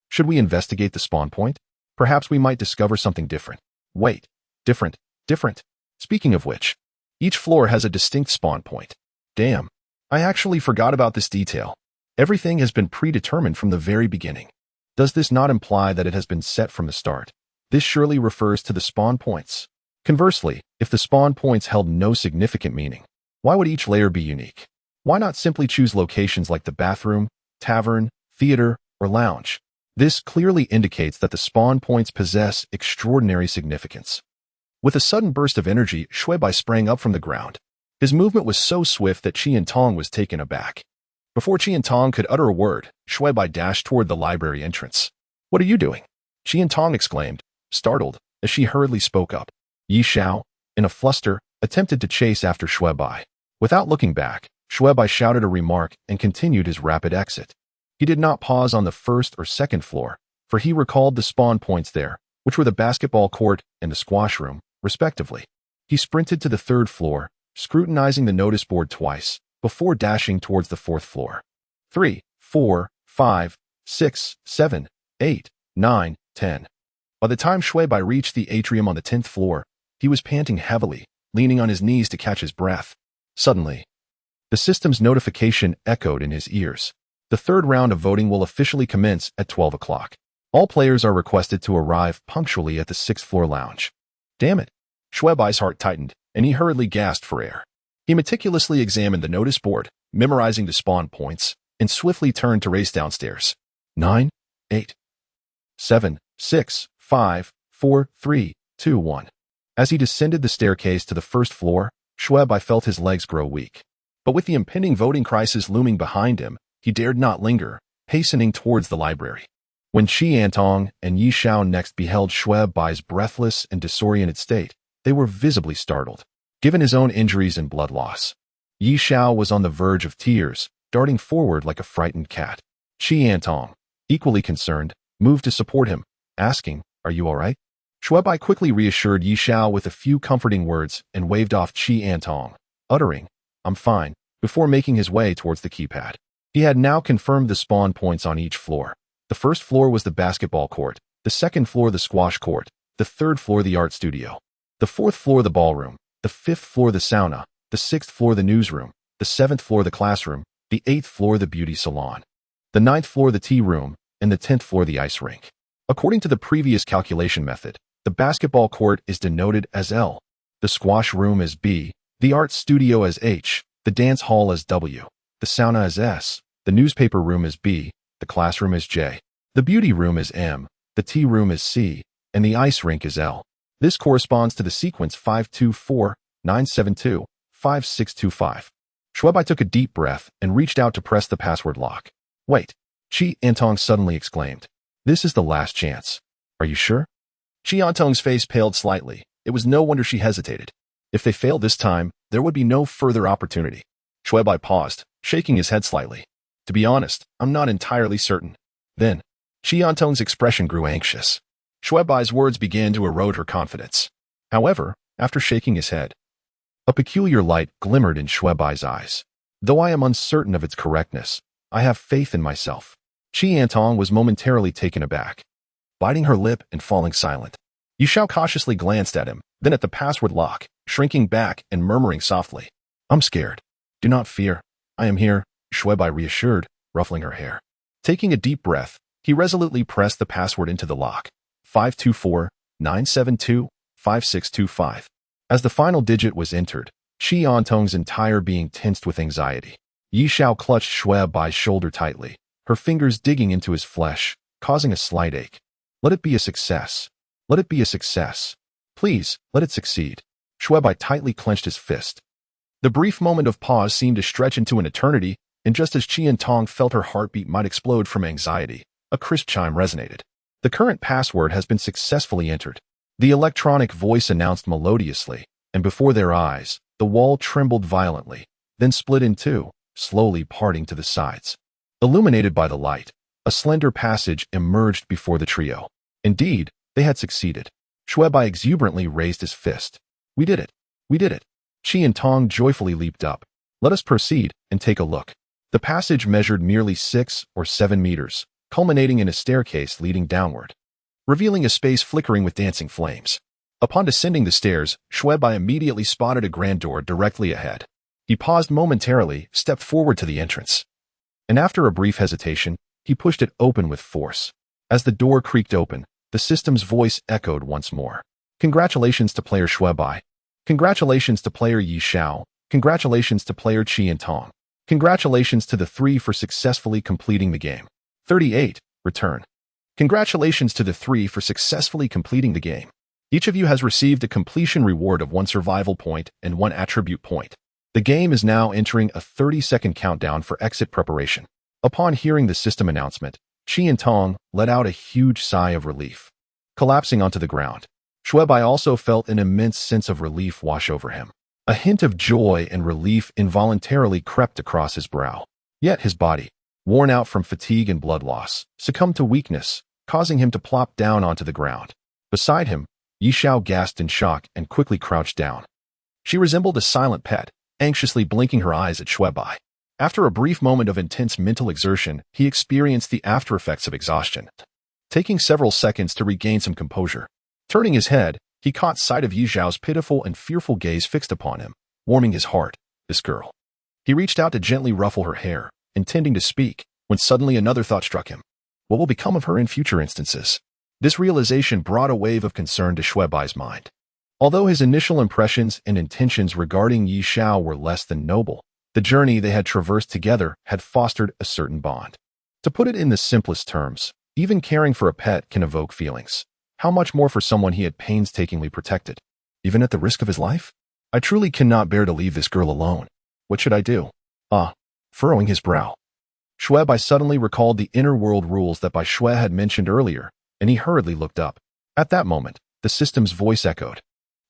Should we investigate the spawn point? Perhaps we might discover something different. Wait, different. Speaking of which, each floor has a distinct spawn point. Damn, I actually forgot about this detail. Everything has been predetermined from the very beginning. Does this not imply that it has been set from the start? This surely refers to the spawn points. Conversely, if the spawn points held no significant meaning, why would each layer be unique? Why not simply choose locations like the bathroom, tavern, theater, or lounge? This clearly indicates that the spawn points possess extraordinary significance. With a sudden burst of energy, Xue Bai sprang up from the ground. His movement was so swift that Qiantong was taken aback. Before Qiantong could utter a word, Xue Bai dashed toward the library entrance. What are you doing? Qiantong exclaimed, startled, as she hurriedly spoke up. Yi Xiao, in a fluster, attempted to chase after Xue Bai. Without looking back, Xue Bai shouted a remark and continued his rapid exit. He did not pause on the first or second floor, for he recalled the spawn points there, which were the basketball court and the squash room, respectively. He sprinted to the 3rd floor, scrutinizing the notice board twice, before dashing towards the 4th floor. 3, 4, 5, 6, 7, 8, 9, 10. By the time Xue Bai reached the atrium on the 10th floor, he was panting heavily, leaning on his knees to catch his breath. Suddenly, The system's notification echoed in his ears. The third round of voting will officially commence at 12 o'clock. All players are requested to arrive punctually at the 6th floor lounge. Damn it. Xue Bai's heart tightened, and he hurriedly gasped for air. He meticulously examined the notice board, memorizing the spawn points, and swiftly turned to race downstairs. 9, 8, 7, 6, 5, 4, 3, 2, 1. As he descended the staircase to the first floor, Xue Bai felt his legs grow weak. But with the impending voting crisis looming behind him, he dared not linger, hastening towards the library. When Qi Antong and Yi Xiao next beheld Xue Bai's breathless and disoriented state, they were visibly startled. Given his own injuries and blood loss, Yi Xiao was on the verge of tears, darting forward like a frightened cat. Qi Antong, equally concerned, moved to support him, asking, "Are you all right?" Xue Bai quickly reassured Yi Xiao with a few comforting words and waved off Qi Antong, uttering, "I'm fine," before making his way towards the keypad. He had now confirmed the spawn points on each floor. The first floor was the basketball court, the second floor the squash court, the third floor the art studio, the fourth floor the ballroom, the fifth floor the sauna, the sixth floor the newsroom, the seventh floor the classroom, the eighth floor the beauty salon, the ninth floor the tea room, and the 10th floor the ice rink. According to the previous calculation method, the basketball court is denoted as L, the squash room as B, the art studio as H, the dance hall as W, the sauna as S, the newspaper room as B, the classroom is J, the beauty room is M, the tea room is C, and the ice rink is L. This corresponds to the sequence 524-972-5625. Xue Bai took a deep breath and reached out to press the password lock. "Wait," Qi Antong suddenly exclaimed. "This is the last chance. Are you sure?" Qi Antong's face paled slightly. It was no wonder she hesitated. If they failed this time, there would be no further opportunity. Xue Bai paused, shaking his head slightly. "To be honest, I'm not entirely certain." Then, Qi Antong's expression grew anxious. Xue Bai's words began to erode her confidence. However, after shaking his head, a peculiar light glimmered in Xue Bai's eyes. "Though I am uncertain of its correctness, I have faith in myself." Qi Antong was momentarily taken aback, biting her lip and falling silent. Yi Xiao cautiously glanced at him, then at the password lock, shrinking back and murmuring softly, "I'm scared." "Do not fear. I am here," Xue Bai reassured, ruffling her hair. Taking a deep breath, he resolutely pressed the password into the lock. 524-972-5625. As the final digit was entered, Qi Antong's entire being tensed with anxiety. Yi Xiao clutched Xue Bai's shoulder tightly, her fingers digging into his flesh, causing a slight ache. "Let it be a success. Let it be a success. Please, let it succeed." Xue Bai tightly clenched his fist. The brief moment of pause seemed to stretch into an eternity, and just as Qi Antong felt her heartbeat might explode from anxiety, a crisp chime resonated. "The current password has been successfully entered." The electronic voice announced melodiously, and before their eyes, the wall trembled violently, then split in two, slowly parting to the sides. Illuminated by the light, a slender passage emerged before the trio. Indeed, they had succeeded. Xue Bai exuberantly raised his fist. "We did it! We did it!" Qi Antong joyfully leaped up. "Let us proceed and take a look." The passage measured merely 6 or 7 meters, culminating in a staircase leading downward, revealing a space flickering with dancing flames. Upon descending the stairs, Xue Bai immediately spotted a grand door directly ahead. He paused momentarily, stepped forward to the entrance, and after a brief hesitation, he pushed it open with force. As the door creaked open, the system's voice echoed once more. "Congratulations to player Xue Bai. Congratulations to player Yi Xiao. Congratulations to player Qi Antong. Congratulations to the 3 for successfully completing the game. 38. Return. Congratulations to the 3 for successfully completing the game. Each of you has received a completion reward of 1 survival point and 1 attribute point. The game is now entering a 30-second countdown for exit preparation." Upon hearing the system announcement, Qi Antong let out a huge sigh of relief. Collapsing onto the ground, Xue Bai also felt an immense sense of relief wash over him. A hint of joy and relief involuntarily crept across his brow. Yet his body, worn out from fatigue and blood loss, succumbed to weakness, causing him to plop down onto the ground. Beside him, Yi Xiao gasped in shock and quickly crouched down. She resembled a silent pet, anxiously blinking her eyes at Xue Bai. After a brief moment of intense mental exertion, he experienced the after-effects of exhaustion, taking several seconds to regain some composure. Turning his head, he caught sight of Yi Xiao's pitiful and fearful gaze fixed upon him, warming his heart. This girl. He reached out to gently ruffle her hair, intending to speak, when suddenly another thought struck him. What will become of her in future instances? This realization brought a wave of concern to Xue Bai's mind. Although his initial impressions and intentions regarding Yi Xiao were less than noble, the journey they had traversed together had fostered a certain bond. To put it in the simplest terms, even caring for a pet can evoke feelings. How much more for someone he had painstakingly protected, even at the risk of his life? I truly cannot bear to leave this girl alone. What should I do? Furrowing his brow. Xue Bai suddenly recalled the inner world rules that Bai Xue had mentioned earlier, and he hurriedly looked up. At that moment, the system's voice echoed,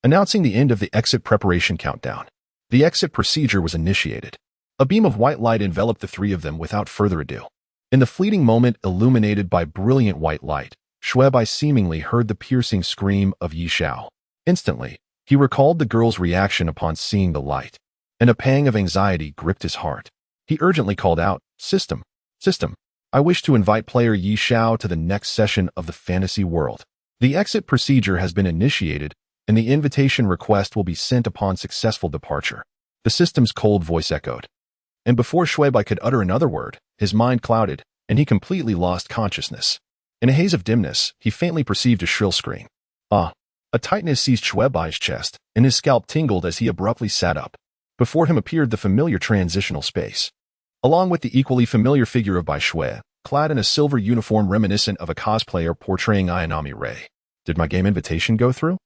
announcing the end of the exit preparation countdown. The exit procedure was initiated. A beam of white light enveloped the three of them without further ado. In the fleeting moment illuminated by brilliant white light, Xue Bai seemingly heard the piercing scream of Yi Xiao. Instantly, he recalled the girl's reaction upon seeing the light, and a pang of anxiety gripped his heart. He urgently called out, System, I wish to invite player Yi Xiao to the next session of the fantasy world. The exit procedure has been initiated, and the invitation request will be sent upon successful departure. The system's cold voice echoed. And before Xue Bai could utter another word, his mind clouded, and he completely lost consciousness. In a haze of dimness, he faintly perceived a shrill scream. A tightness seized Xue Bai's chest, and his scalp tingled as he abruptly sat up. Before him appeared the familiar transitional space, along with the equally familiar figure of Bai Xue, clad in a silver uniform reminiscent of a cosplayer portraying Ayanami Rei. Did my game invitation go through?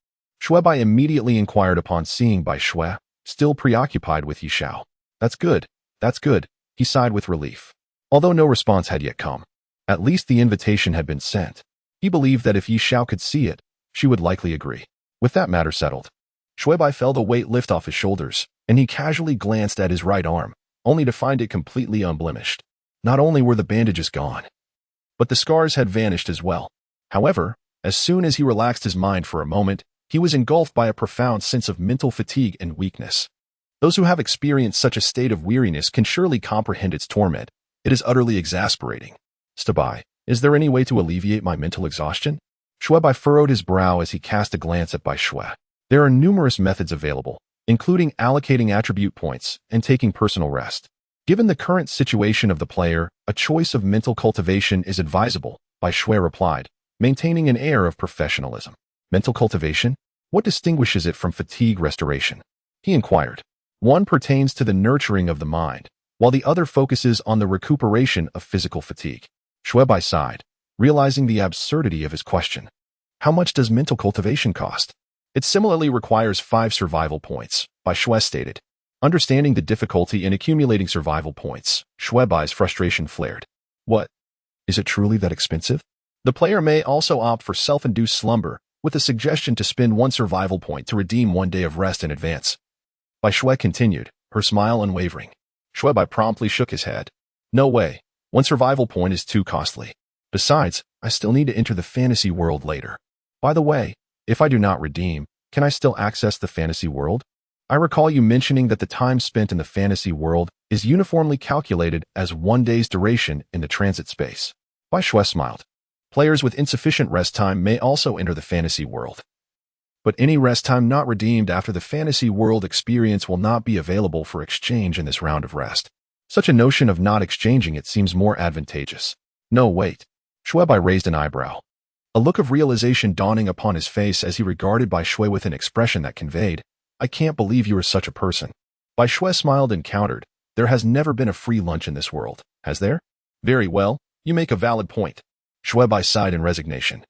Xue Bai immediately inquired upon seeing Bai Xue, still preoccupied with Yi Xiao. That's good, he sighed with relief. Although no response had yet come, at least the invitation had been sent. He believed that if Yi Xiao could see it, she would likely agree. With that matter settled, Xue Bai felt a weight lift off his shoulders, and he casually glanced at his right arm, only to find it completely unblemished. Not only were the bandages gone, but the scars had vanished as well. However, as soon as he relaxed his mind for a moment, he was engulfed by a profound sense of mental fatigue and weakness. Those who have experienced such a state of weariness can surely comprehend its torment. It is utterly exasperating. Stabai, is there any way to alleviate my mental exhaustion? Xue Bai furrowed his brow as he cast a glance at Bai Xue. There are numerous methods available, including allocating attribute points and taking personal rest. Given the current situation of the player, a choice of mental cultivation is advisable, Bai Xue replied, maintaining an air of professionalism. Mental cultivation? What distinguishes it from fatigue restoration? He inquired. One pertains to the nurturing of the mind, while the other focuses on the recuperation of physical fatigue. Xue Bai sighed, realizing the absurdity of his question. How much does mental cultivation cost? It similarly requires 5 survival points, Bai Xue stated. Understanding the difficulty in accumulating survival points, Xue Bai's frustration flared. What? Is it truly that expensive? The player may also opt for self-induced slumber, with a suggestion to spend 1 survival point to redeem 1 day of rest in advance. Bai Xue continued, her smile unwavering. Xue Bai promptly shook his head. No way. 1 survival point is too costly. Besides, I still need to enter the fantasy world later. By the way, if I do not redeem, can I still access the fantasy world? I recall you mentioning that the time spent in the fantasy world is uniformly calculated as 1 day's duration in the transit space. Bai Xue smiled. Players with insufficient rest time may also enter the fantasy world. But any rest time not redeemed after the fantasy world experience will not be available for exchange in this round of rest. Such a notion of not exchanging it seems more advantageous. No, wait. Xue Bai raised an eyebrow, a look of realization dawning upon his face as he regarded Bai Xue with an expression that conveyed, I can't believe you are such a person. Bai Xue smiled and countered, there has never been a free lunch in this world, has there? Very well, you make a valid point. Xue Bai sighed in resignation,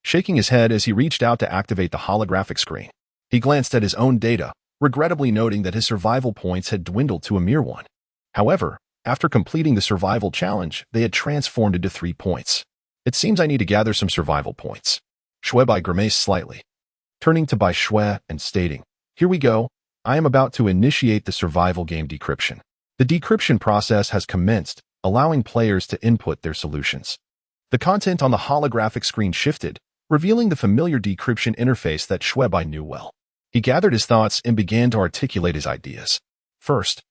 shaking his head as he reached out to activate the holographic screen. He glanced at his own data, regrettably noting that his survival points had dwindled to a mere 1. However, after completing the survival challenge, they had transformed into 3 points. It seems I need to gather some survival points. Xue Bai grimaced slightly, turning to Bai Xue and stating, Here we go. I am about to initiate the survival game decryption. The decryption process has commenced, allowing players to input their solutions. The content on the holographic screen shifted, revealing the familiar decryption interface that Xue Bai knew well. He gathered his thoughts and began to articulate his ideas. First,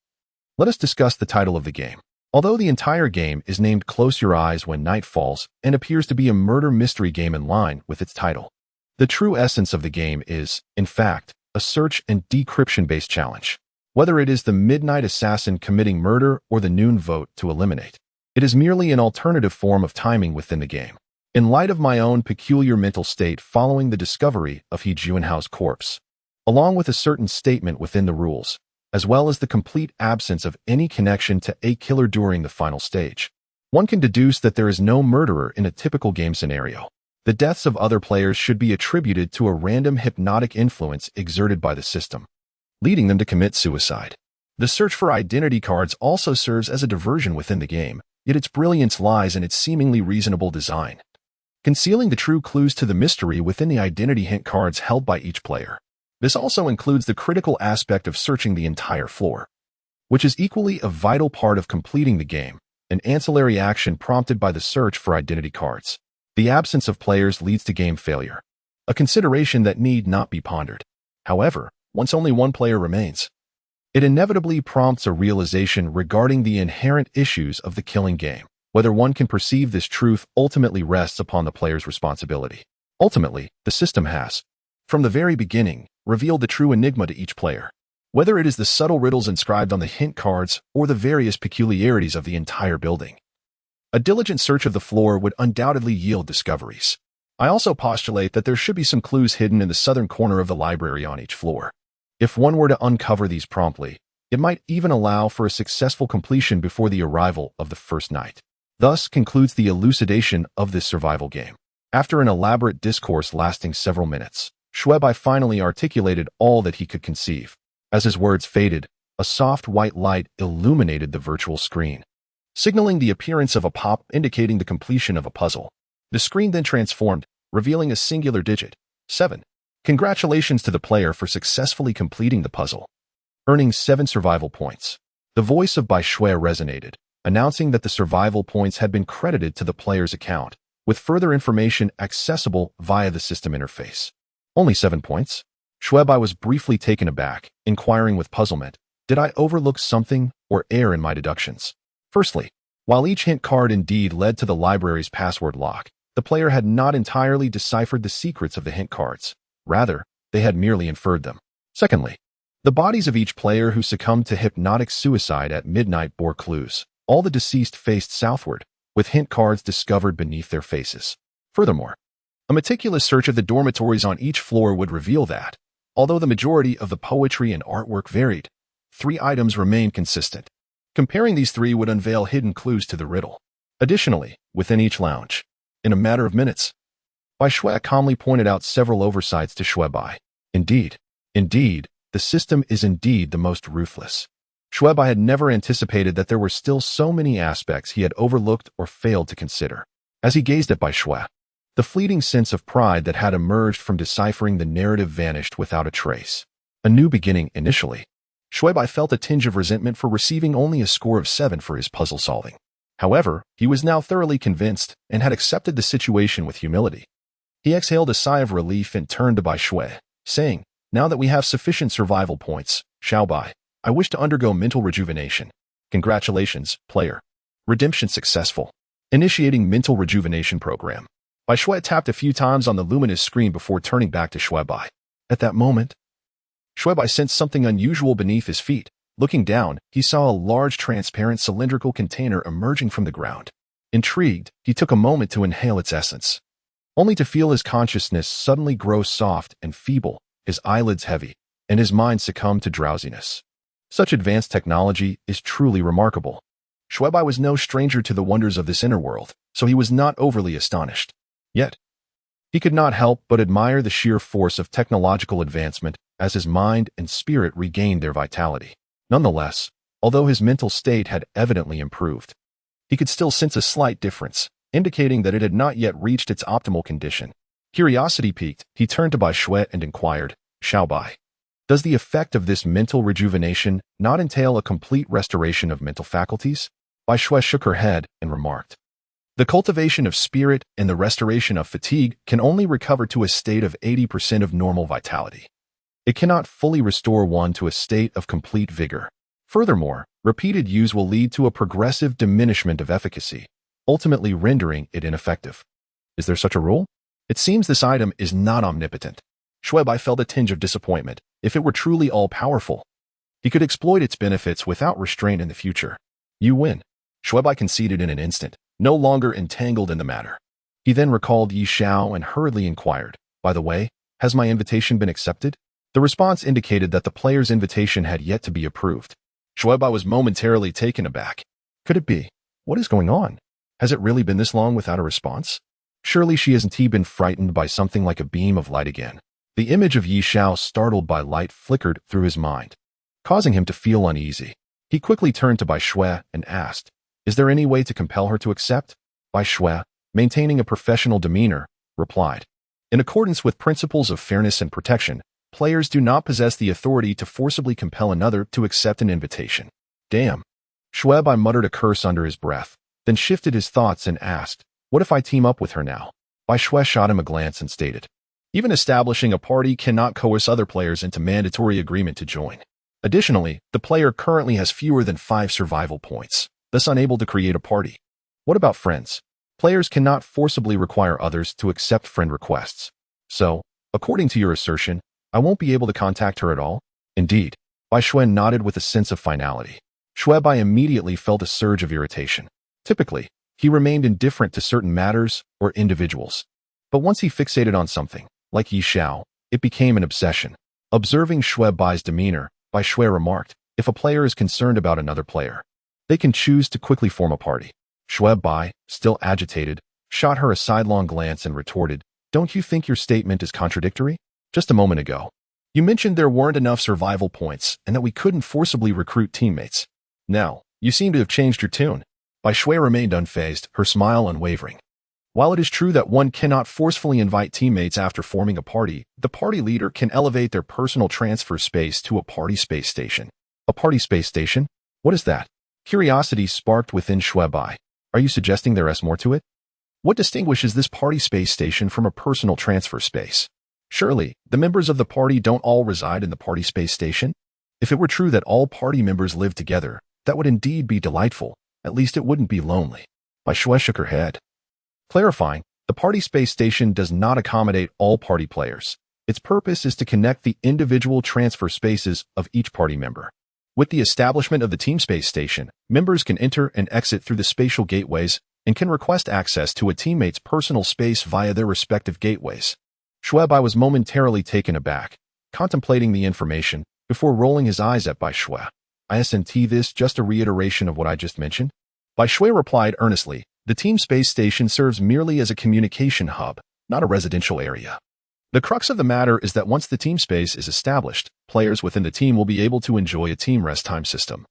let us discuss the title of the game. Although the entire game is named Close Your Eyes When Night Falls and appears to be a murder mystery game in line with its title, the true essence of the game is, in fact, a search and decryption-based challenge. whether it is the midnight assassin committing murder or the noon vote to eliminate. It is merely an alternative form of timing within the game. In light of my own peculiar mental state following the discovery of He Jianhao's corpse, along with a certain statement within the rules, as well as the complete absence of any connection to a killer during the final stage, one can deduce that there is no murderer in a typical game scenario. The deaths of other players should be attributed to a random hypnotic influence exerted by the system, leading them to commit suicide. The search for identity cards also serves as a diversion within the game, yet its brilliance lies in its seemingly reasonable design, concealing the true clues to the mystery within the identity hint cards held by each player. This also includes the critical aspect of searching the entire floor, which is equally a vital part of completing the game, an ancillary action prompted by the search for identity cards. The absence of players leads to game failure, a consideration that need not be pondered. However, once only one player remains, it inevitably prompts a realization regarding the inherent issues of the killing game. Whether one can perceive this truth ultimately rests upon the player's responsibility. Ultimately, the system has, from the very beginning, revealed the true enigma to each player. Whether it is the subtle riddles inscribed on the hint cards or the various peculiarities of the entire building, a diligent search of the floor would undoubtedly yield discoveries. I also postulate that there should be some clues hidden in the southern corner of the library on each floor. If one were to uncover these promptly, it might even allow for a successful completion before the arrival of the first night. Thus concludes the elucidation of this survival game. After an elaborate discourse lasting several minutes, Xue Bai finally articulated all that he could conceive. As his words faded, a soft white light illuminated the virtual screen, signaling the appearance of a pop indicating the completion of a puzzle. The screen then transformed, revealing a singular digit, 7. Congratulations to the player for successfully completing the puzzle, earning 7 survival points. The voice of Bai Xue resonated, announcing that the survival points had been credited to the player's account, with further information accessible via the system interface. Only 7 points? Xue Bai was briefly taken aback, inquiring with puzzlement, did I overlook something or err in my deductions? Firstly, while each hint card indeed led to the library's password lock, the player had not entirely deciphered the secrets of the hint cards. Rather, they had merely inferred them. Secondly, the bodies of each player who succumbed to hypnotic suicide at midnight bore clues. All the deceased faced southward, with hint cards discovered beneath their faces. Furthermore, a meticulous search of the dormitories on each floor would reveal that, although the majority of the poetry and artwork varied, 3 items remained consistent. Comparing these 3 would unveil hidden clues to the riddle. Additionally, within each lounge, in a matter of minutes, Bai Xue calmly pointed out several oversights to Xue Bai. Indeed, the system is indeed the most ruthless. Xue Bai had never anticipated that there were still so many aspects he had overlooked or failed to consider. As he gazed at Bai Xue, the fleeting sense of pride that had emerged from deciphering the narrative vanished without a trace. A new beginning initially. Xue Bai felt a tinge of resentment for receiving only a score of 7 for his puzzle solving. However, he was now thoroughly convinced and had accepted the situation with humility. He exhaled a sigh of relief and turned to Bai Xue, saying, now that we have sufficient survival points, Xue Bai, I wish to undergo mental rejuvenation. Congratulations, player. Redemption successful. Initiating mental rejuvenation program. Bai Xue tapped a few times on the luminous screen before turning back to Xue Bai. At that moment, Xue Bai sensed something unusual beneath his feet. Looking down, he saw a large transparent cylindrical container emerging from the ground. Intrigued, he took a moment to inhale its essence, only to feel his consciousness suddenly grow soft and feeble, his eyelids heavy, and his mind succumb to drowsiness. Such advanced technology is truly remarkable. Xue Bai was no stranger to the wonders of this inner world, so he was not overly astonished. Yet, he could not help but admire the sheer force of technological advancement as his mind and spirit regained their vitality. Nonetheless, although his mental state had evidently improved, he could still sense a slight difference, indicating that it had not yet reached its optimal condition. Curiosity piqued, he turned to Bai Xue and inquired, Xue Bai, does the effect of this mental rejuvenation not entail a complete restoration of mental faculties? Bai Xue shook her head and remarked, the cultivation of spirit and the restoration of fatigue can only recover to a state of 80% of normal vitality. It cannot fully restore one to a state of complete vigor. Furthermore, repeated use will lead to a progressive diminishment of efficacy, ultimately rendering it ineffective. Is there such a rule? It seems this item is not omnipotent. Xue Bai felt a tinge of disappointment. If it were truly all-powerful, He could exploit its benefits without restraint in the future. You win. Xue Bai conceded in an instant, no longer entangled in the matter. He then recalled Yi Xiao and hurriedly inquired, "By the way, has my invitation been accepted?" The response indicated that the player's invitation had yet to be approved. Xue Bai was momentarily taken aback. Could it be? What is going on? Has it really been this long without a response? Surely she hasn't been frightened by something like a beam of light again. The image of Yi Xiao startled by light flickered through his mind, causing him to feel uneasy. He quickly turned to Bai Xue and asked, "Is there any way to compel her to accept?" Bai Xue, maintaining a professional demeanor, replied, "In accordance with principles of fairness and protection, players do not possess the authority to forcibly compel another to accept an invitation." Damn. Xue Bai muttered a curse under his breath, then shifted his thoughts and asked, "What if I team up with her now?" Bai Xue shot him a glance and stated, "Even establishing a party cannot coerce other players into mandatory agreement to join. Additionally, the player currently has fewer than 5 survival points, thus unable to create a party. What about friends? Players cannot forcibly require others to accept friend requests. So, according to your assertion, I won't be able to contact her at all?" Indeed. Bai Xue nodded with a sense of finality. Xue Bai immediately felt a surge of irritation. Typically, he remained indifferent to certain matters or individuals. But once he fixated on something, like Yi Xiao, it became an obsession. Observing Xue Bai's demeanor, Bai Xue remarked, "If a player is concerned about another player, they can choose to quickly form a party." Xue Bai, still agitated, shot her a sidelong glance and retorted, "Don't you think your statement is contradictory? Just a moment ago, you mentioned there weren't enough survival points and that we couldn't forcibly recruit teammates. Now, you seem to have changed your tune." Bai Xue remained unfazed, her smile unwavering. While it is true that one cannot forcefully invite teammates after forming a party, the party leader can elevate their personal transfer space to a party space station. A party space station? What is that? Curiosity sparked within Xue Bai. Are you suggesting there is more to it? What distinguishes this party space station from a personal transfer space? Surely, the members of the party don't all reside in the party space station? If it were true that all party members live together, that would indeed be delightful. At least it wouldn't be lonely. Bai Xue shook her head. Clarifying, the party space station does not accommodate all party players. Its purpose is to connect the individual transfer spaces of each party member. With the establishment of the team space station, members can enter and exit through the spatial gateways and can request access to a teammate's personal space via their respective gateways. Xue Bai was momentarily taken aback, contemplating the information before rolling his eyes at Bai Xue. "Isn't this just a reiteration of what I just mentioned?" Bai Xue replied earnestly, "The team space station serves merely as a communication hub, not a residential area. The crux of the matter is that once the team space is established, players within the team will be able to enjoy a team rest time system,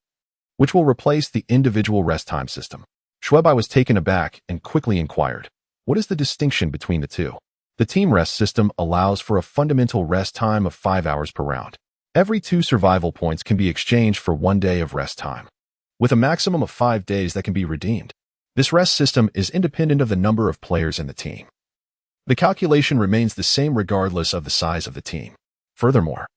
which will replace the individual rest time system." Xue Bai was taken aback and quickly inquired, "What is the distinction between the two?" The team rest system allows for a fundamental rest time of 5 hours per round. Every 2 survival points can be exchanged for 1 day of rest time, with a maximum of 5 days that can be redeemed. This rest system is independent of the number of players in the team. The calculation remains the same regardless of the size of the team. Furthermore,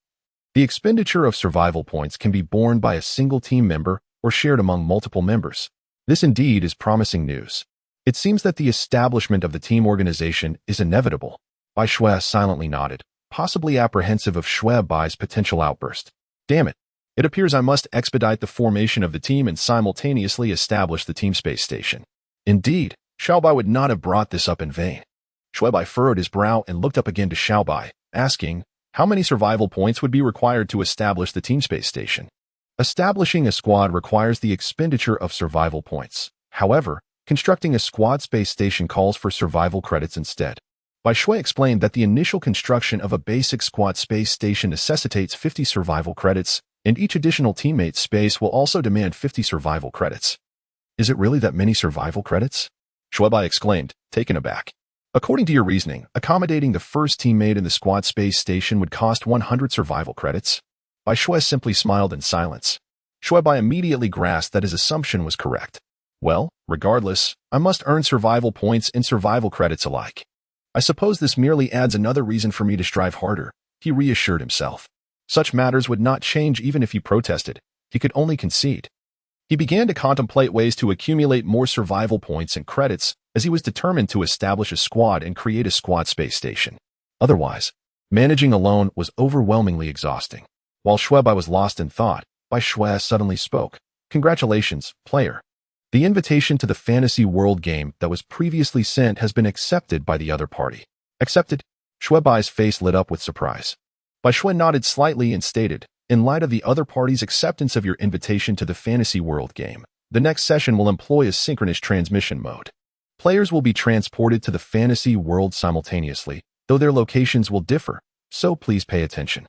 the expenditure of survival points can be borne by a single team member or shared among multiple members. This indeed is promising news. It seems that the establishment of the team organization is inevitable. Bai Xue silently nodded, possibly apprehensive of Xue Bai's potential outburst. "Damn it. It appears I must expedite the formation of the team and simultaneously establish the team space station." Indeed, Xiao Bai would not have brought this up in vain. Xue Bai furrowed his brow and looked up again to Xiao Bai, asking, "How many survival points would be required to establish the team space station?" Establishing a squad requires the expenditure of survival points. However, constructing a squad space station calls for survival credits instead. Bai Xue explained that the initial construction of a basic squad space station necessitates 50 survival credits, and each additional teammate space will also demand 50 survival credits. "Is it really that many survival credits?" Xue Bai exclaimed, taken aback. "According to your reasoning, accommodating the first teammate in the squad space station would cost 100 survival credits?" Bai Xue simply smiled in silence. Xue Bai immediately grasped that his assumption was correct. "Well, regardless, I must earn survival points and survival credits alike. I suppose this merely adds another reason for me to strive harder," he reassured himself. Such matters would not change even if he protested. He could only concede. He began to contemplate ways to accumulate more survival points and credits as he was determined to establish a squad and create a squad space station. Otherwise, managing alone was overwhelmingly exhausting. While Xue Bai was lost in thought, Bai Xue suddenly spoke. Congratulations, player. The invitation to the fantasy world game that was previously sent has been accepted by the other party. Accepted? Xue Bai's face lit up with surprise. Bai Xue nodded slightly and stated, in light of the other party's acceptance of your invitation to the fantasy world game, the next session will employ a synchronous transmission mode. Players will be transported to the fantasy world simultaneously, though their locations will differ, so please pay attention.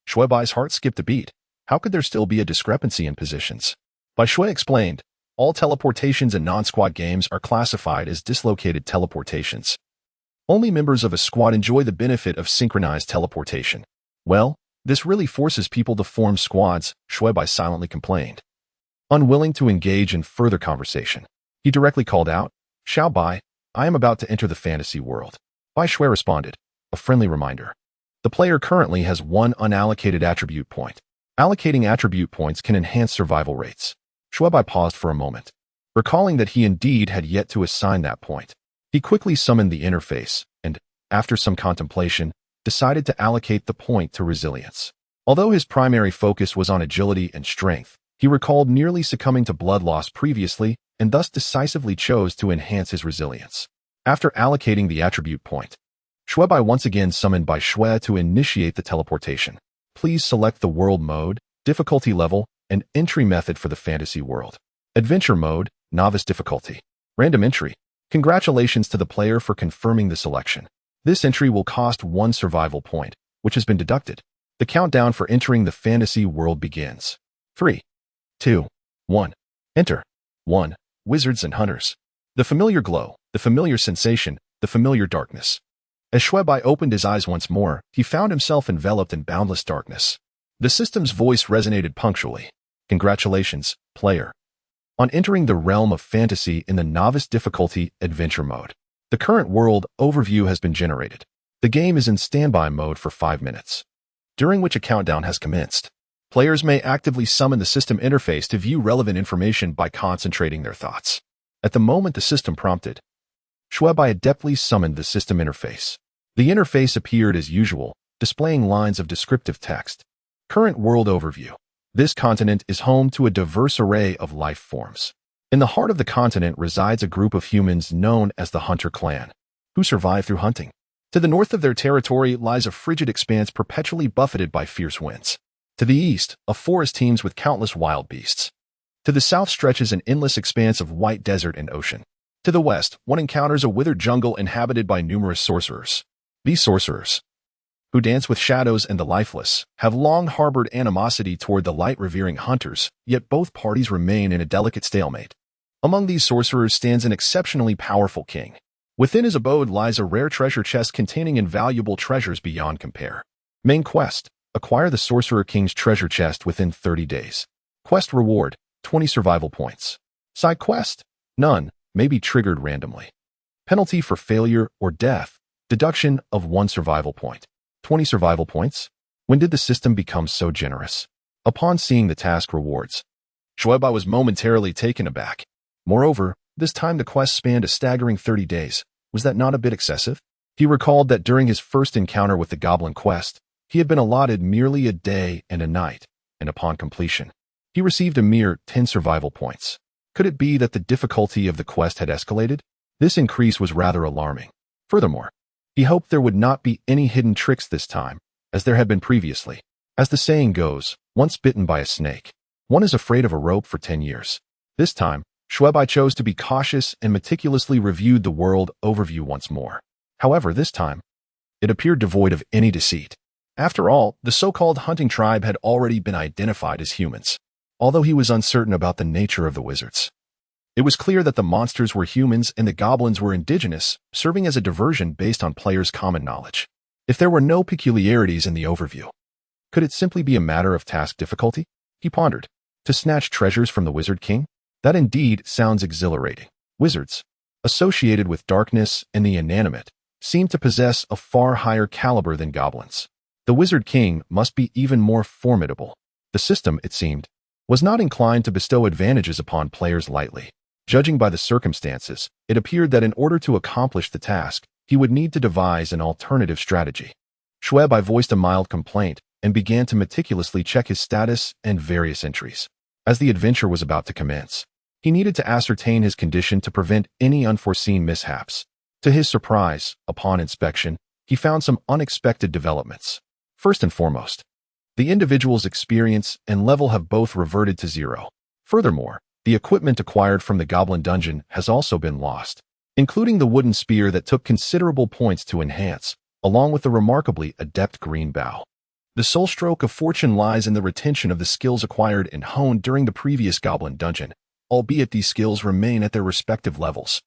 Xue Bai's heart skipped a beat. How could there still be a discrepancy in positions? Bai Xue explained, all teleportations in non-squad games are classified as dislocated teleportations. Only members of a squad enjoy the benefit of synchronized teleportation. Well, this really forces people to form squads, Xue Bai silently complained. Unwilling to engage in further conversation, he directly called out, Xue Bai, I am about to enter the fantasy world. Bai Xue responded, a friendly reminder. The player currently has one unallocated attribute point. Allocating attribute points can enhance survival rates. Xue Bai paused for a moment, recalling that he indeed had yet to assign that point. He quickly summoned the interface and, after some contemplation, decided to allocate the point to resilience. Although his primary focus was on agility and strength, he recalled nearly succumbing to blood loss previously and thus decisively chose to enhance his resilience. After allocating the attribute point, Xue Bai once again summoned Bai Xue to initiate the teleportation. Please select the world mode, difficulty level, and entry method for the fantasy world. Adventure mode, novice difficulty. Random entry. Congratulations to the player for confirming the selection. This entry will cost 1 survival point, which has been deducted. The countdown for entering the fantasy world begins. 3, 2, 1. Enter. 1. Wizards and hunters. The familiar glow, the familiar sensation, the familiar darkness. As Xue Bai opened his eyes once more, he found himself enveloped in boundless darkness. The system's voice resonated punctually. Congratulations, player, on entering the realm of fantasy in the novice difficulty adventure mode. The current world overview has been generated. The game is in standby mode for 5 minutes, during which a countdown has commenced. Players may actively summon the system interface to view relevant information by concentrating their thoughts. At the moment the system prompted, Xue Bai adeptly summoned the system interface. The interface appeared as usual, displaying lines of descriptive text. Current world overview. This continent is home to a diverse array of life forms. In the heart of the continent resides a group of humans known as the Hunter Clan, who survive through hunting. To the north of their territory lies a frigid expanse perpetually buffeted by fierce winds. To the east, a forest teems with countless wild beasts. To the south stretches an endless expanse of white desert and ocean. To the west, one encounters a withered jungle inhabited by numerous sorcerers. These sorcerers, who dance with shadows and the lifeless, have long harbored animosity toward the light-revering hunters, yet both parties remain in a delicate stalemate. Among these sorcerers stands an exceptionally powerful king. Within his abode lies a rare treasure chest containing invaluable treasures beyond compare. Main quest: acquire the Sorcerer King's treasure chest within 30 days. Quest reward: 20 survival points. Side quest: none, may be triggered randomly. Penalty for failure or death: deduction of 1 survival point. 20 survival points? When did the system become so generous? Upon seeing the task rewards, Xue Bai was momentarily taken aback. Moreover, this time the quest spanned a staggering 30 days. Was that not a bit excessive? He recalled that during his first encounter with the Goblin quest, he had been allotted merely a day and a night, and upon completion, he received a mere 10 survival points. Could it be that the difficulty of the quest had escalated? This increase was rather alarming. Furthermore, he hoped there would not be any hidden tricks this time, as there had been previously. As the saying goes, once bitten by a snake, one is afraid of a rope for 10 years. This time, Xue Bai chose to be cautious and meticulously reviewed the world overview once more. However, this time, it appeared devoid of any deceit. After all, the so-called hunting tribe had already been identified as humans, although he was uncertain about the nature of the wizards. It was clear that the monsters were humans and the goblins were indigenous, serving as a diversion based on players' common knowledge. If there were no peculiarities in the overview, could it simply be a matter of task difficulty? He pondered. To snatch treasures from the Wizard King? That indeed sounds exhilarating. Wizards, associated with darkness and the inanimate, seem to possess a far higher caliber than goblins. The Wizard King must be even more formidable. The system, it seemed, was not inclined to bestow advantages upon players lightly. Judging by the circumstances, it appeared that in order to accomplish the task, he would need to devise an alternative strategy. Xue Bai voiced a mild complaint, and began to meticulously check his status and various entries. As the adventure was about to commence, he needed to ascertain his condition to prevent any unforeseen mishaps. To his surprise, upon inspection, he found some unexpected developments. First and foremost, the individual's experience and level have both reverted to zero. Furthermore, the equipment acquired from the Goblin Dungeon has also been lost, including the wooden spear that took considerable points to enhance, along with the remarkably adept green bow. The sole stroke of fortune lies in the retention of the skills acquired and honed during the previous Goblin Dungeon, albeit these skills remain at their respective levels,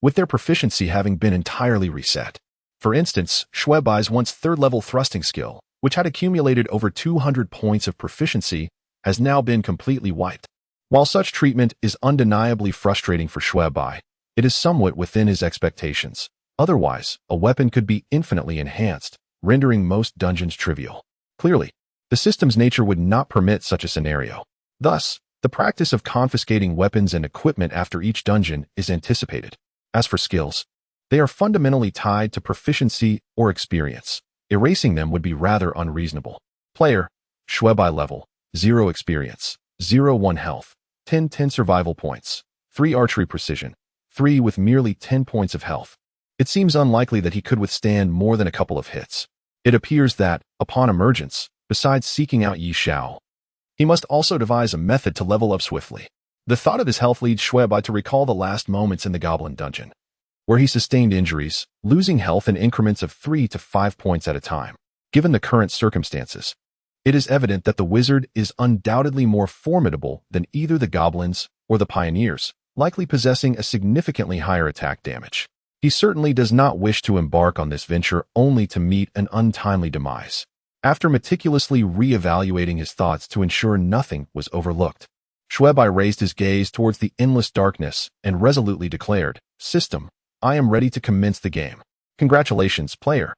with their proficiency having been entirely reset. For instance, Xue Bai's once third-level thrusting skill, which had accumulated over 200 points of proficiency, has now been completely wiped. While such treatment is undeniably frustrating for Xue Bai, it is somewhat within his expectations. Otherwise, a weapon could be infinitely enhanced, rendering most dungeons trivial. Clearly, the system's nature would not permit such a scenario. Thus, the practice of confiscating weapons and equipment after each dungeon is anticipated. As for skills, they are fundamentally tied to proficiency or experience. Erasing them would be rather unreasonable. Player: Xue Bai level, 0 experience, 0-1 health, 10 survival points, 3 archery precision, 3 with merely 10 points of health. It seems unlikely that he could withstand more than a couple of hits. It appears that, upon emergence, besides seeking out Yi Xiao, he must also devise a method to level up swiftly. The thought of his health leads Xue Bai to recall the last moments in the Goblin Dungeon, where he sustained injuries, losing health in increments of 3 to 5 points at a time. Given the current circumstances, it is evident that the wizard is undoubtedly more formidable than either the goblins or the pioneers, likely possessing a significantly higher attack damage. He certainly does not wish to embark on this venture only to meet an untimely demise. After meticulously re-evaluating his thoughts to ensure nothing was overlooked, Xue Bai raised his gaze towards the endless darkness and resolutely declared, "System, I am ready to commence the game. Congratulations, player.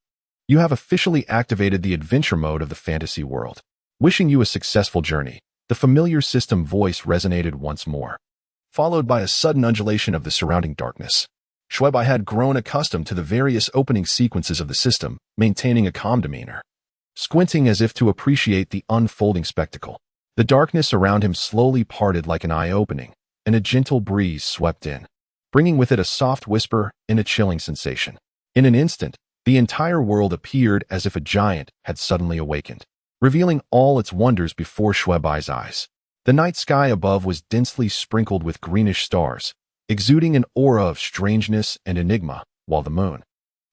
You have officially activated the adventure mode of the fantasy world. Wishing you a successful journey." The familiar system voice resonated once more, followed by a sudden undulation of the surrounding darkness. Xue Bai had grown accustomed to the various opening sequences of the system, maintaining a calm demeanor, squinting as if to appreciate the unfolding spectacle. The darkness around him slowly parted like an eye opening, and a gentle breeze swept in, bringing with it a soft whisper and a chilling sensation. In an instant, the entire world appeared as if a giant had suddenly awakened, revealing all its wonders before Xue Bai's eyes. The night sky above was densely sprinkled with greenish stars, exuding an aura of strangeness and enigma, while the moon,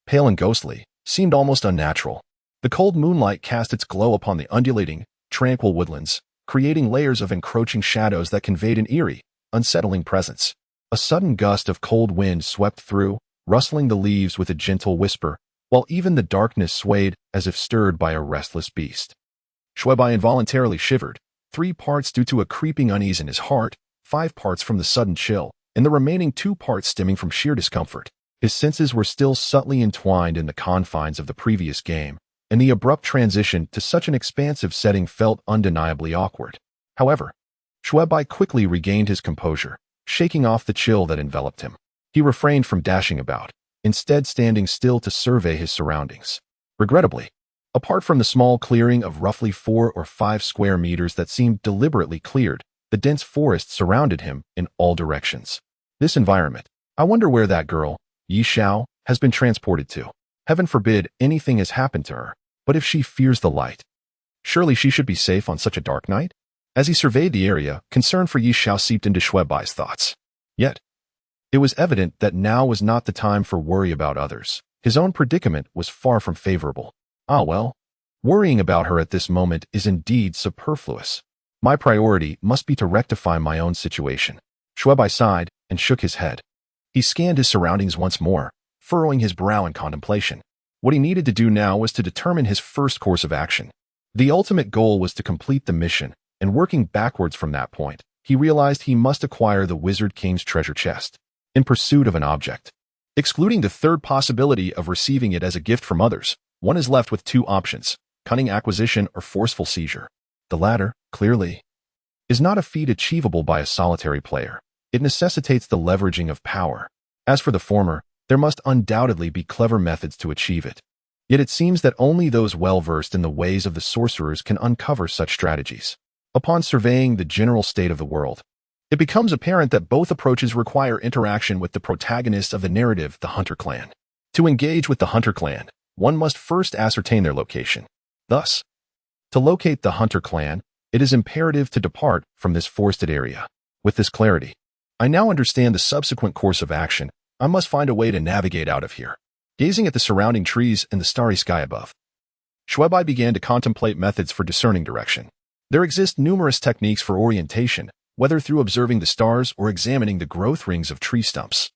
pale and ghostly, seemed almost unnatural. The cold moonlight cast its glow upon the undulating, tranquil woodlands, creating layers of encroaching shadows that conveyed an eerie, unsettling presence. A sudden gust of cold wind swept through, rustling the leaves with a gentle whisper, while even the darkness swayed as if stirred by a restless beast. Xue Bai involuntarily shivered, 3 parts due to a creeping unease in his heart, 5 parts from the sudden chill, and the remaining 2 parts stemming from sheer discomfort. His senses were still subtly entwined in the confines of the previous game, and the abrupt transition to such an expansive setting felt undeniably awkward. However, Xue Bai quickly regained his composure, shaking off the chill that enveloped him. He refrained from dashing about, instead standing still to survey his surroundings. Regrettably, apart from the small clearing of roughly 4 or 5 square meters that seemed deliberately cleared, the dense forest surrounded him in all directions. This environment, I wonder where that girl, Yi Xiao, has been transported to. Heaven forbid anything has happened to her, but if she fears the light, surely she should be safe on such a dark night? As he surveyed the area, concern for Yi Xiao seeped into Xue Bai's thoughts. Yet, it was evident that now was not the time for worry about others. His own predicament was far from favorable. Ah well, worrying about her at this moment is indeed superfluous. My priority must be to rectify my own situation. Xue Bai sighed and shook his head. He scanned his surroundings once more, furrowing his brow in contemplation. What he needed to do now was to determine his first course of action. The ultimate goal was to complete the mission, and working backwards from that point, he realized he must acquire the Wizard King's treasure chest, in pursuit of an object. Excluding the third possibility of receiving it as a gift from others, one is left with 2 options: cunning acquisition or forceful seizure. The latter, clearly, is not a feat achievable by a solitary player. It necessitates the leveraging of power. As for the former, there must undoubtedly be clever methods to achieve it. Yet it seems that only those well-versed in the ways of the sorcerers can uncover such strategies. Upon surveying the general state of the world, it becomes apparent that both approaches require interaction with the protagonists of the narrative, the Hunter clan. To engage with the Hunter clan, one must first ascertain their location. Thus, to locate the Hunter clan, it is imperative to depart from this forested area. With this clarity, I now understand the subsequent course of action. I must find a way to navigate out of here. Gazing at the surrounding trees and the starry sky above, Xue Bai began to contemplate methods for discerning direction. There exist numerous techniques for orientation, whether through observing the stars or examining the growth rings of tree stumps.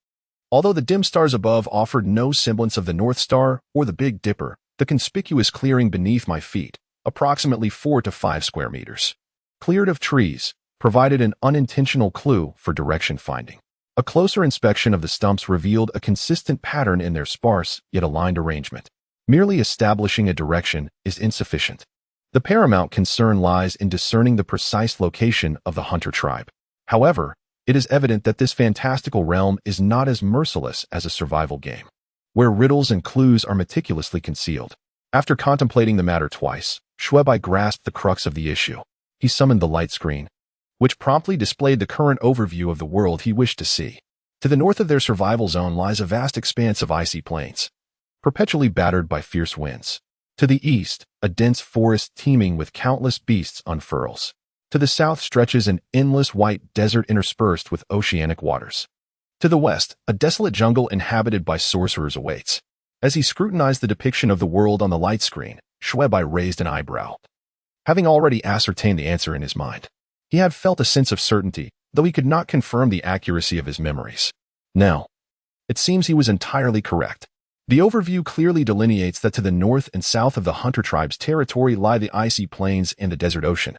Although the dim stars above offered no semblance of the North Star or the Big Dipper, the conspicuous clearing beneath my feet, approximately 4 to 5 square meters, cleared of trees, provided an unintentional clue for direction finding. A closer inspection of the stumps revealed a consistent pattern in their sparse yet aligned arrangement. Merely establishing a direction is insufficient. The paramount concern lies in discerning the precise location of the Hunter tribe. However, it is evident that this fantastical realm is not as merciless as a survival game, where riddles and clues are meticulously concealed. After contemplating the matter twice, Xue Bai grasped the crux of the issue. He summoned the light screen, which promptly displayed the current overview of the world he wished to see. To the north of their survival zone lies a vast expanse of icy plains, perpetually battered by fierce winds. To the east, a dense forest teeming with countless beasts unfurls. To the south stretches an endless white desert interspersed with oceanic waters. To the west, a desolate jungle inhabited by sorcerers awaits. As he scrutinized the depiction of the world on the light screen, Xue Bai raised an eyebrow. Having already ascertained the answer in his mind, he had felt a sense of certainty, though he could not confirm the accuracy of his memories. Now, it seems he was entirely correct. The overview clearly delineates that to the north and south of the Hunter tribe's territory lie the icy plains and the desert ocean,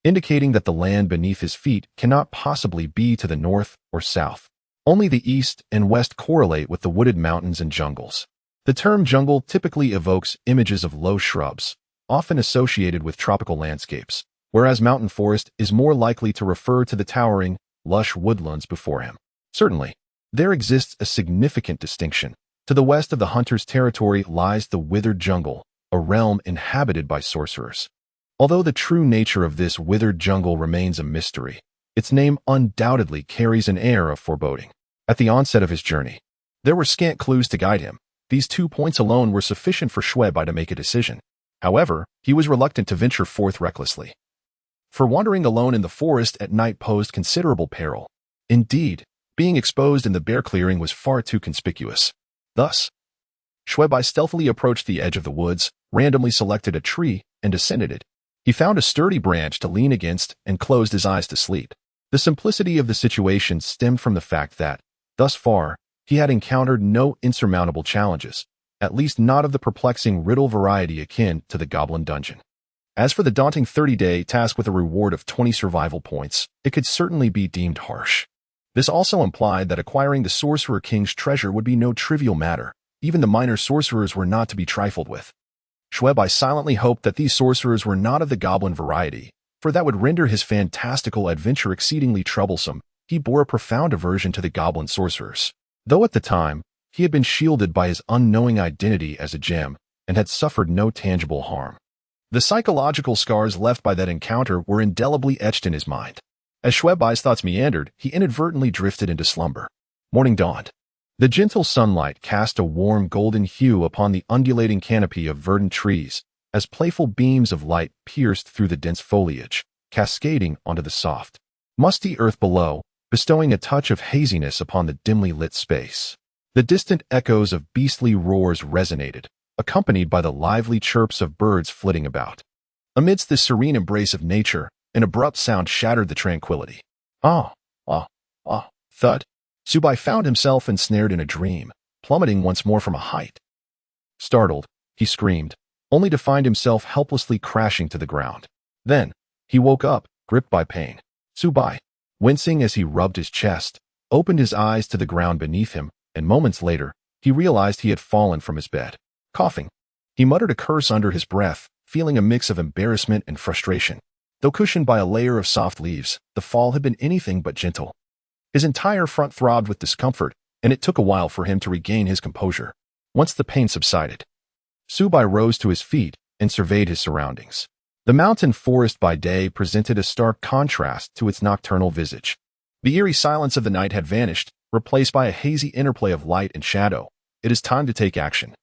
indicating that the land beneath his feet cannot possibly be to the north or south. Only the east and west correlate with the wooded mountains and jungles. The term jungle typically evokes images of low shrubs, often associated with tropical landscapes, whereas mountain forest is more likely to refer to the towering, lush woodlands before him. Certainly, there exists a significant distinction. To the west of the Hunter's territory lies the withered jungle, a realm inhabited by sorcerers. Although the true nature of this withered jungle remains a mystery, its name undoubtedly carries an air of foreboding. At the onset of his journey, there were scant clues to guide him. These 2 points alone were sufficient for Xue Bai to make a decision. However, he was reluctant to venture forth recklessly, for wandering alone in the forest at night posed considerable peril. Indeed, being exposed in the bare clearing was far too conspicuous. Thus, Xue Bai stealthily approached the edge of the woods, randomly selected a tree, and descended it. He found a sturdy branch to lean against and closed his eyes to sleep. The simplicity of the situation stemmed from the fact that, thus far, he had encountered no insurmountable challenges, at least not of the perplexing riddle variety akin to the Goblin Dungeon. As for the daunting 30-day task with a reward of 20 survival points, it could certainly be deemed harsh. This also implied that acquiring the Sorcerer King's treasure would be no trivial matter. Even the minor sorcerers were not to be trifled with. Xue Bai silently hoped that these sorcerers were not of the goblin variety, for that would render his fantastical adventure exceedingly troublesome. He bore a profound aversion to the goblin sorcerers, though at the time, he had been shielded by his unknowing identity as a gem and had suffered no tangible harm. The psychological scars left by that encounter were indelibly etched in his mind. As Xue Bai's thoughts meandered, he inadvertently drifted into slumber. Morning dawned. The gentle sunlight cast a warm golden hue upon the undulating canopy of verdant trees, as playful beams of light pierced through the dense foliage, cascading onto the soft, musty earth below, bestowing a touch of haziness upon the dimly lit space. The distant echoes of beastly roars resonated, accompanied by the lively chirps of birds flitting about. Amidst this serene embrace of nature, an abrupt sound shattered the tranquility. Thud. Xue Bai found himself ensnared in a dream, plummeting once more from a height. Startled, he screamed, only to find himself helplessly crashing to the ground. Then, he woke up, gripped by pain. Xue Bai, wincing as he rubbed his chest, opened his eyes to the ground beneath him, and moments later, he realized he had fallen from his bed. Coughing, he muttered a curse under his breath, feeling a mix of embarrassment and frustration. Though cushioned by a layer of soft leaves, the fall had been anything but gentle. His entire front throbbed with discomfort, and it took a while for him to regain his composure. Once the pain subsided, Xue Bai rose to his feet and surveyed his surroundings. The mountain forest by day presented a stark contrast to its nocturnal visage. The eerie silence of the night had vanished, replaced by a hazy interplay of light and shadow. It is time to take action.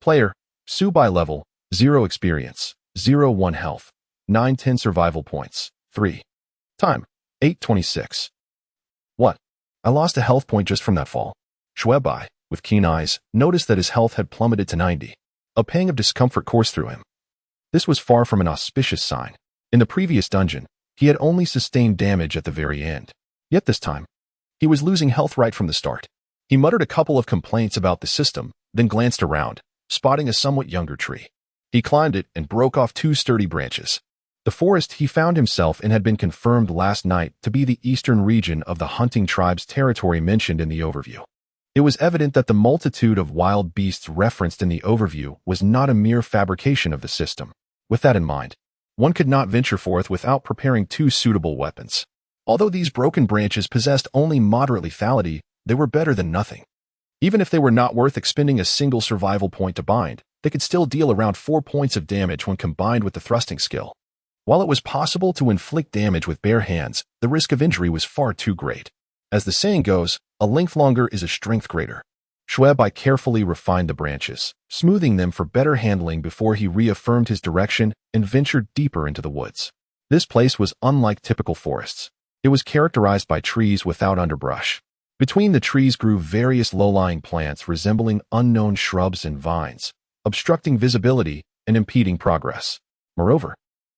Player, Xue Bai level, 0 experience, 0-1 health, 9-10 survival points, 3. Time, 8:26. What? I lost a health point just from that fall. Xue Bai, with keen eyes, noticed that his health had plummeted to 90. A pang of discomfort coursed through him. This was far from an auspicious sign. In the previous dungeon, he had only sustained damage at the very end. Yet this time, he was losing health right from the start. He muttered a couple of complaints about the system, then glanced around, spotting a somewhat younger tree. He climbed it and broke off 2 sturdy branches. The forest he found himself in had been confirmed last night to be the eastern region of the hunting tribe's territory mentioned in the overview. It was evident that the multitude of wild beasts referenced in the overview was not a mere fabrication of the system. With that in mind, one could not venture forth without preparing 2 suitable weapons. Although these broken branches possessed only moderate lethality, they were better than nothing. Even if they were not worth expending a single survival point to bind, they could still deal around 4 points of damage when combined with the thrusting skill. While it was possible to inflict damage with bare hands, the risk of injury was far too great. As the saying goes, a length longer is a strength greater. Xue Bai carefully refined the branches, smoothing them for better handling before he reaffirmed his direction and ventured deeper into the woods. This place was unlike typical forests. It was characterized by trees without underbrush. Between the trees grew various low-lying plants resembling unknown shrubs and vines, obstructing visibility and impeding progress. Moreover,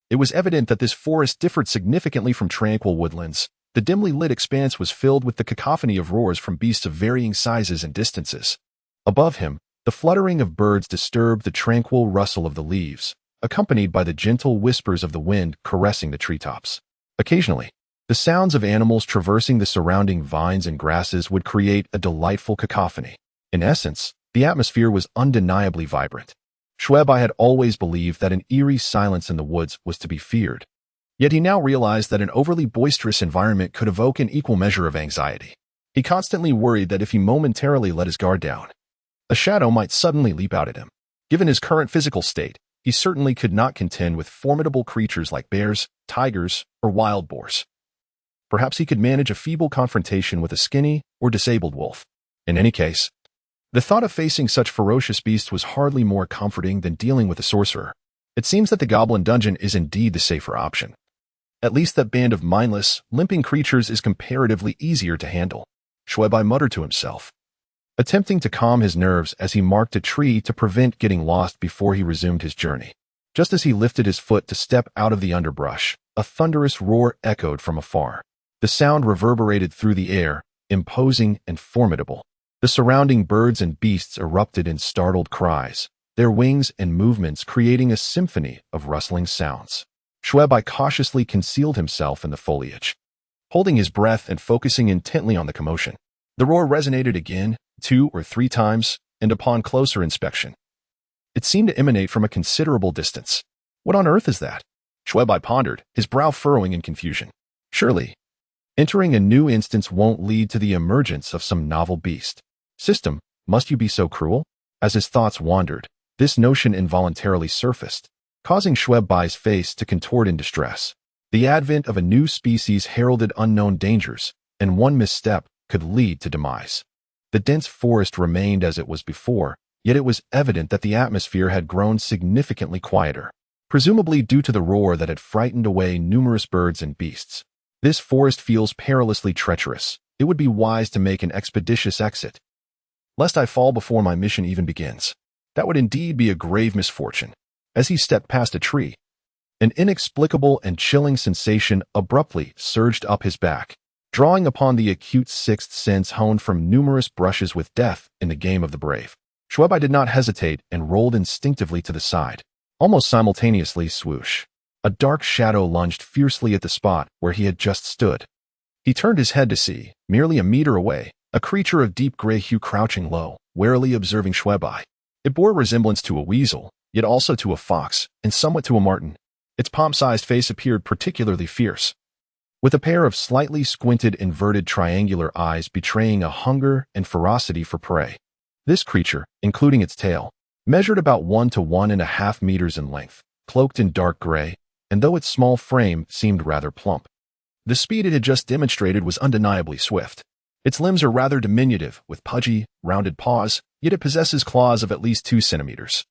it was evident that this forest differed significantly from tranquil woodlands. The dimly lit expanse was filled with the cacophony of roars from beasts of varying sizes and distances. Above him, the fluttering of birds disturbed the tranquil rustle of the leaves, accompanied by the gentle whispers of the wind caressing the treetops. Occasionally, the sounds of animals traversing the surrounding vines and grasses would create a delightful cacophony. In essence, the atmosphere was undeniably vibrant. Xue Bai had always believed that an eerie silence in the woods was to be feared. Yet he now realized that an overly boisterous environment could evoke an equal measure of anxiety. He constantly worried that if he momentarily let his guard down, a shadow might suddenly leap out at him. Given his current physical state, he certainly could not contend with formidable creatures like bears, tigers, or wild boars. Perhaps he could manage a feeble confrontation with a skinny or disabled wolf. In any case, the thought of facing such ferocious beasts was hardly more comforting than dealing with a sorcerer. It seems that the goblin dungeon is indeed the safer option. At least that band of mindless, limping creatures is comparatively easier to handle, Xue Bai muttered to himself, attempting to calm his nerves as he marked a tree to prevent getting lost before he resumed his journey. Just as he lifted his foot to step out of the underbrush, a thunderous roar echoed from afar. The sound reverberated through the air, imposing and formidable. The surrounding birds and beasts erupted in startled cries, their wings and movements creating a symphony of rustling sounds. Xue Bai cautiously concealed himself in the foliage, holding his breath and focusing intently on the commotion. The roar resonated again, 2 or 3 times, and upon closer inspection, it seemed to emanate from a considerable distance. What on earth is that? Xue Bai pondered, his brow furrowing in confusion. Surely, entering a new instance won't lead to the emergence of some novel beast. System, must you be so cruel? As his thoughts wandered, this notion involuntarily surfaced, causing Xue Bai's face to contort in distress. The advent of a new species heralded unknown dangers, and one misstep could lead to demise. The dense forest remained as it was before, yet it was evident that the atmosphere had grown significantly quieter, presumably due to the roar that had frightened away numerous birds and beasts. This forest feels perilously treacherous. It would be wise to make an expeditious exit, lest I fall before my mission even begins. That would indeed be a grave misfortune. As he stepped past a tree, an inexplicable and chilling sensation abruptly surged up his back, drawing upon the acute sixth sense honed from numerous brushes with death in the game of the brave. Xue Bai did not hesitate and rolled instinctively to the side. Almost simultaneously, swoosh, a dark shadow lunged fiercely at the spot where he had just stood. He turned his head to see, merely a meter away, a creature of deep gray hue crouching low, warily observing Xue Bai. It bore a resemblance to a weasel, yet also to a fox, and somewhat to a marten. Its palm-sized face appeared particularly fierce, with a pair of slightly squinted inverted triangular eyes betraying a hunger and ferocity for prey. This creature, including its tail, measured about 1 to 1.5 meters in length, cloaked in dark gray, and though its small frame seemed rather plump, the speed it had just demonstrated was undeniably swift. Its limbs are rather diminutive, with pudgy, rounded paws, yet it possesses claws of at least 2 centimeters,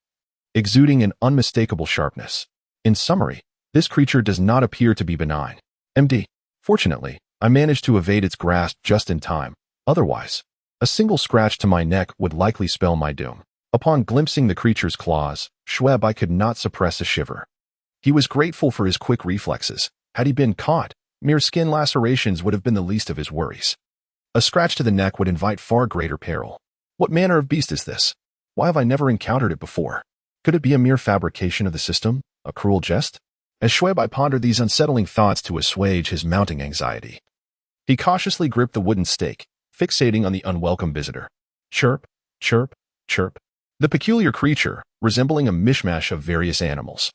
exuding an unmistakable sharpness. In summary, this creature does not appear to be benign. MD. Fortunately, I managed to evade its grasp just in time. Otherwise, a single scratch to my neck would likely spell my doom. Upon glimpsing the creature's claws, Xue Bai could not suppress a shiver. He was grateful for his quick reflexes. Had he been caught, mere skin lacerations would have been the least of his worries. A scratch to the neck would invite far greater peril. What manner of beast is this? Why have I never encountered it before? Could it be a mere fabrication of the system? A cruel jest? As Xue Bai pondered these unsettling thoughts to assuage his mounting anxiety, he cautiously gripped the wooden stake, fixating on the unwelcome visitor. Chirp, chirp, chirp. The peculiar creature, resembling a mishmash of various animals,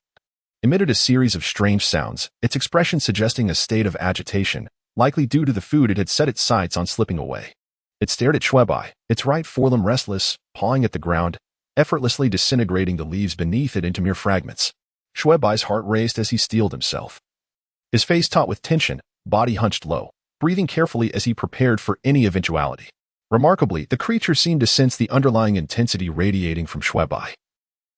emitted a series of strange sounds, its expression suggesting a state of agitation, likely due to the food it had set its sights on slipping away. It stared at Xue Bai, its right forelimb restless, pawing at the ground, effortlessly disintegrating the leaves beneath it into mere fragments. Xue Bai's heart raced as he steeled himself. His face taut with tension, body hunched low, breathing carefully as he prepared for any eventuality. Remarkably, the creature seemed to sense the underlying intensity radiating from Xue Bai,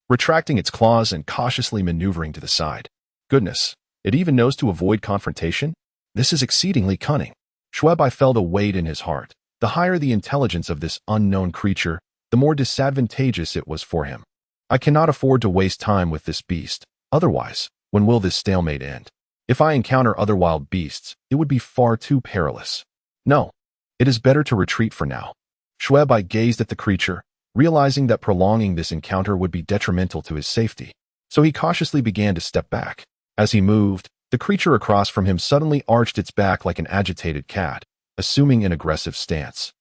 retracting its claws and cautiously maneuvering to the side. Goodness, it even knows to avoid confrontation? This is exceedingly cunning. Xue Bai felt a weight in his heart. The higher the intelligence of this unknown creature, the more disadvantageous it was for him. I cannot afford to waste time with this beast. Otherwise, when will this stalemate end? If I encounter other wild beasts, it would be far too perilous. No, it is better to retreat for now. Xue Bai gazed at the creature, realizing that prolonging this encounter would be detrimental to his safety, so he cautiously began to step back. As he moved, the creature across from him suddenly arched its back like an agitated cat, assuming an aggressive stance,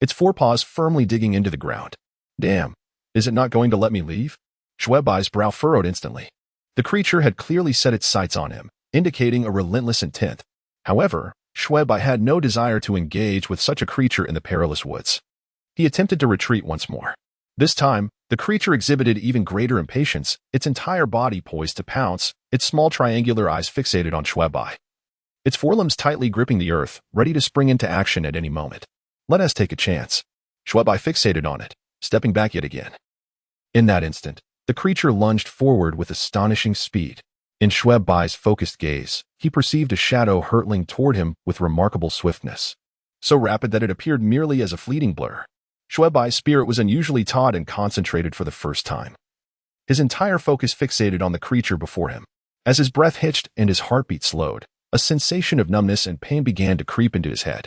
its forepaws firmly digging into the ground. Damn, is it not going to let me leave? Xue Bai's brow furrowed instantly. The creature had clearly set its sights on him, indicating a relentless intent. However, Xue Bai had no desire to engage with such a creature in the perilous woods. He attempted to retreat once more. This time, the creature exhibited even greater impatience, its entire body poised to pounce, its small triangular eyes fixated on Xue Bai, its forelimbs tightly gripping the earth, ready to spring into action at any moment. Let us take a chance. Xue Bai fixated on it, stepping back yet again. In that instant, the creature lunged forward with astonishing speed. In Xue Bai's focused gaze, he perceived a shadow hurtling toward him with remarkable swiftness, so rapid that it appeared merely as a fleeting blur. Xue Bai's spirit was unusually taut and concentrated for the first time. His entire focus fixated on the creature before him. As his breath hitched and his heartbeat slowed, a sensation of numbness and pain began to creep into his head.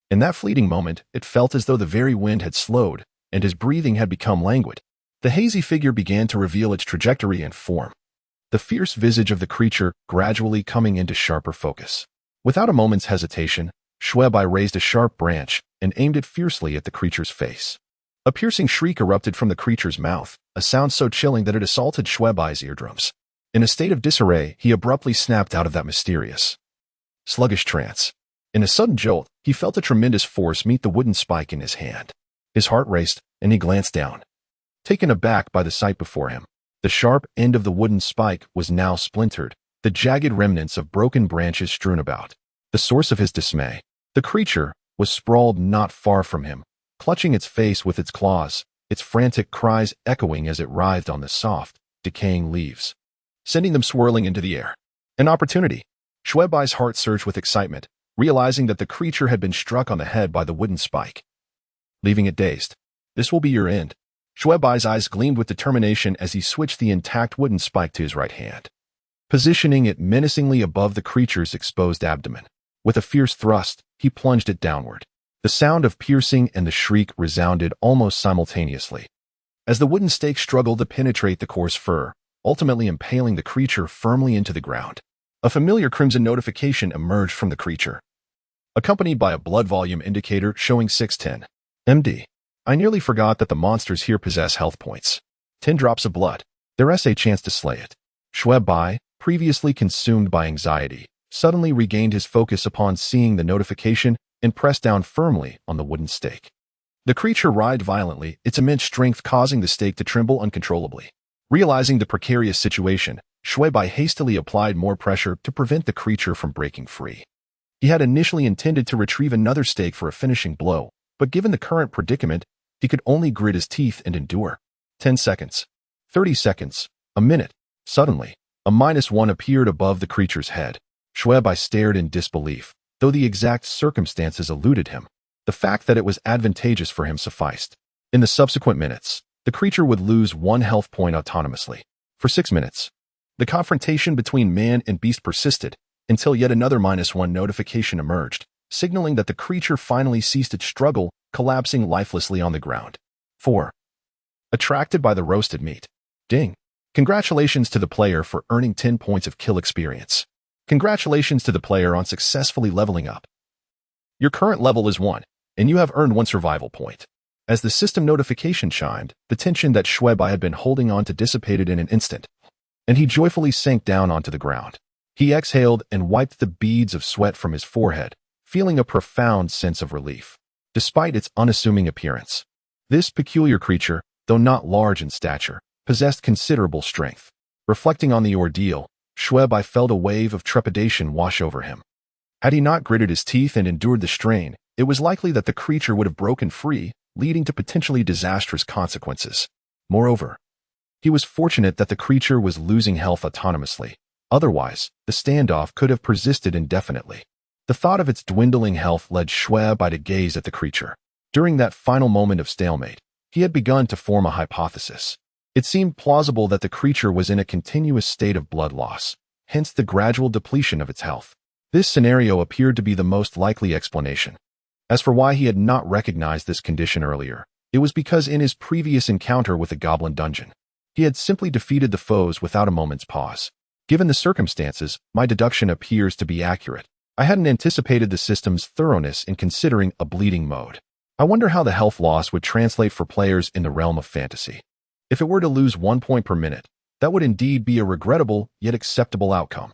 In that fleeting moment, it felt as though the very wind had slowed, and his breathing had become languid. The hazy figure began to reveal its trajectory and form, the fierce visage of the creature gradually coming into sharper focus. Without a moment's hesitation, Xue Bai raised a sharp branch and aimed it fiercely at the creature's face. A piercing shriek erupted from the creature's mouth, a sound so chilling that it assaulted Xue Bai's eardrums. In a state of disarray, he abruptly snapped out of that mysterious, sluggish trance. In a sudden jolt, he felt a tremendous force meet the wooden spike in his hand. His heart raced, and he glanced down, taken aback by the sight before him. The sharp end of the wooden spike was now splintered, the jagged remnants of broken branches strewn about. The source of his dismay, the creature, was sprawled not far from him, clutching its face with its claws, its frantic cries echoing as it writhed on the soft, decaying leaves, sending them swirling into the air. An opportunity. Xue Bai's heart surged with excitement, realizing that the creature had been struck on the head by the wooden spike, leaving it dazed. This will be your end. Xue Bai's eyes gleamed with determination as he switched the intact wooden spike to his right hand, positioning it menacingly above the creature's exposed abdomen. With a fierce thrust, he plunged it downward. The sound of piercing and the shriek resounded almost simultaneously, as the wooden stake struggled to penetrate the coarse fur, ultimately impaling the creature firmly into the ground. A familiar crimson notification emerged from the creature, accompanied by a blood volume indicator showing 610. MD. I nearly forgot that the monsters here possess health points. 10 drops of blood. There's a chance to slay it. Xue Bai, previously consumed by anxiety, suddenly regained his focus upon seeing the notification and pressed down firmly on the wooden stake. The creature writhed violently, its immense strength causing the stake to tremble uncontrollably. Realizing the precarious situation, Xue Bai hastily applied more pressure to prevent the creature from breaking free. He had initially intended to retrieve another stake for a finishing blow, but given the current predicament, he could only grit his teeth and endure. 10 seconds. 30 seconds. A minute. Suddenly, a -1 appeared above the creature's head. Xue Bai stared in disbelief, though the exact circumstances eluded him. The fact that it was advantageous for him sufficed. In the subsequent minutes, the creature would lose 1 health point autonomously. For 6 minutes, the confrontation between man and beast persisted, until yet another -1 notification emerged, signaling that the creature finally ceased its struggle, collapsing lifelessly on the ground. 4. Attracted by the roasted meat. Ding. Congratulations to the player for earning 10 points of kill experience. Congratulations to the player on successfully leveling up. Your current level is 1, and you have earned 1 survival point. As the system notification chimed, the tension that Xue Bai had been holding on to dissipated in an instant, and he joyfully sank down onto the ground. He exhaled and wiped the beads of sweat from his forehead, feeling a profound sense of relief. Despite its unassuming appearance, this peculiar creature, though not large in stature, possessed considerable strength. Reflecting on the ordeal, Xue Bai felt a wave of trepidation wash over him. Had he not gritted his teeth and endured the strain, it was likely that the creature would have broken free, leading to potentially disastrous consequences. Moreover, he was fortunate that the creature was losing health autonomously. Otherwise, the standoff could have persisted indefinitely. The thought of its dwindling health led Xue Bai to gaze at the creature. During that final moment of stalemate, he had begun to form a hypothesis. It seemed plausible that the creature was in a continuous state of blood loss, hence the gradual depletion of its health. This scenario appeared to be the most likely explanation. As for why he had not recognized this condition earlier, it was because in his previous encounter with the goblin dungeon, he had simply defeated the foes without a moment's pause. Given the circumstances, my deduction appears to be accurate. I hadn't anticipated the system's thoroughness in considering a bleeding mode. I wonder how the health loss would translate for players in the realm of fantasy. If it were to lose 1 point per minute, that would indeed be a regrettable yet acceptable outcome.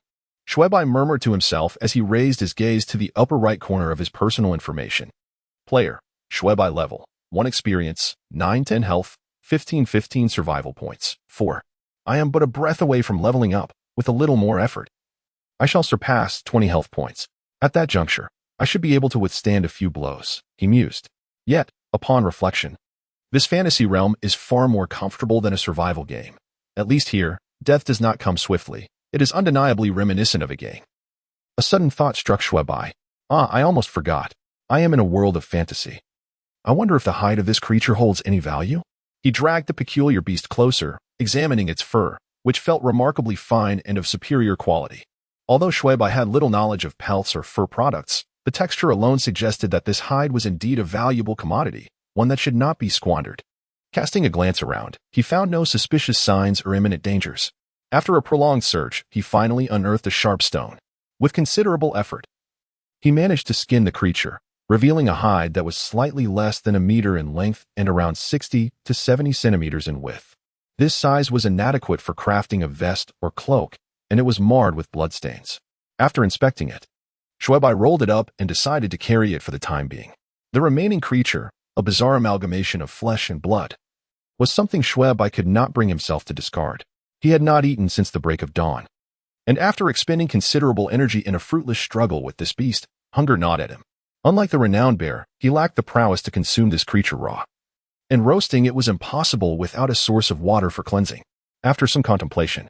Xue Bai murmured to himself as he raised his gaze to the upper right corner of his personal information. Player, Xue Bai level, 1 experience, 9-10 health, 15-15 survival points. 4. I am but a breath away from leveling up, with a little more effort. I shall surpass 20 health points. At that juncture, I should be able to withstand a few blows, he mused. Yet, upon reflection, this fantasy realm is far more comfortable than a survival game. At least here, death does not come swiftly. It is undeniably reminiscent of a game. A sudden thought struck Xue Bai. I almost forgot. I am in a world of fantasy. I wonder if the hide of this creature holds any value? He dragged the peculiar beast closer, examining its fur, which felt remarkably fine and of superior quality. Although Xue Bai had little knowledge of pelts or fur products, the texture alone suggested that this hide was indeed a valuable commodity, one that should not be squandered. Casting a glance around, he found no suspicious signs or imminent dangers. After a prolonged search, he finally unearthed a sharp stone. With considerable effort, he managed to skin the creature, revealing a hide that was slightly less than a meter in length and around 60 to 70 centimeters in width. This size was inadequate for crafting a vest or cloak, and it was marred with bloodstains. After inspecting it, Xue Bai rolled it up and decided to carry it for the time being. The remaining creature, a bizarre amalgamation of flesh and blood, was something Xue Bai could not bring himself to discard. He had not eaten since the break of dawn, and after expending considerable energy in a fruitless struggle with this beast, hunger gnawed at him. Unlike the renowned bear, he lacked the prowess to consume this creature raw, and roasting it was impossible without a source of water for cleansing. After some contemplation,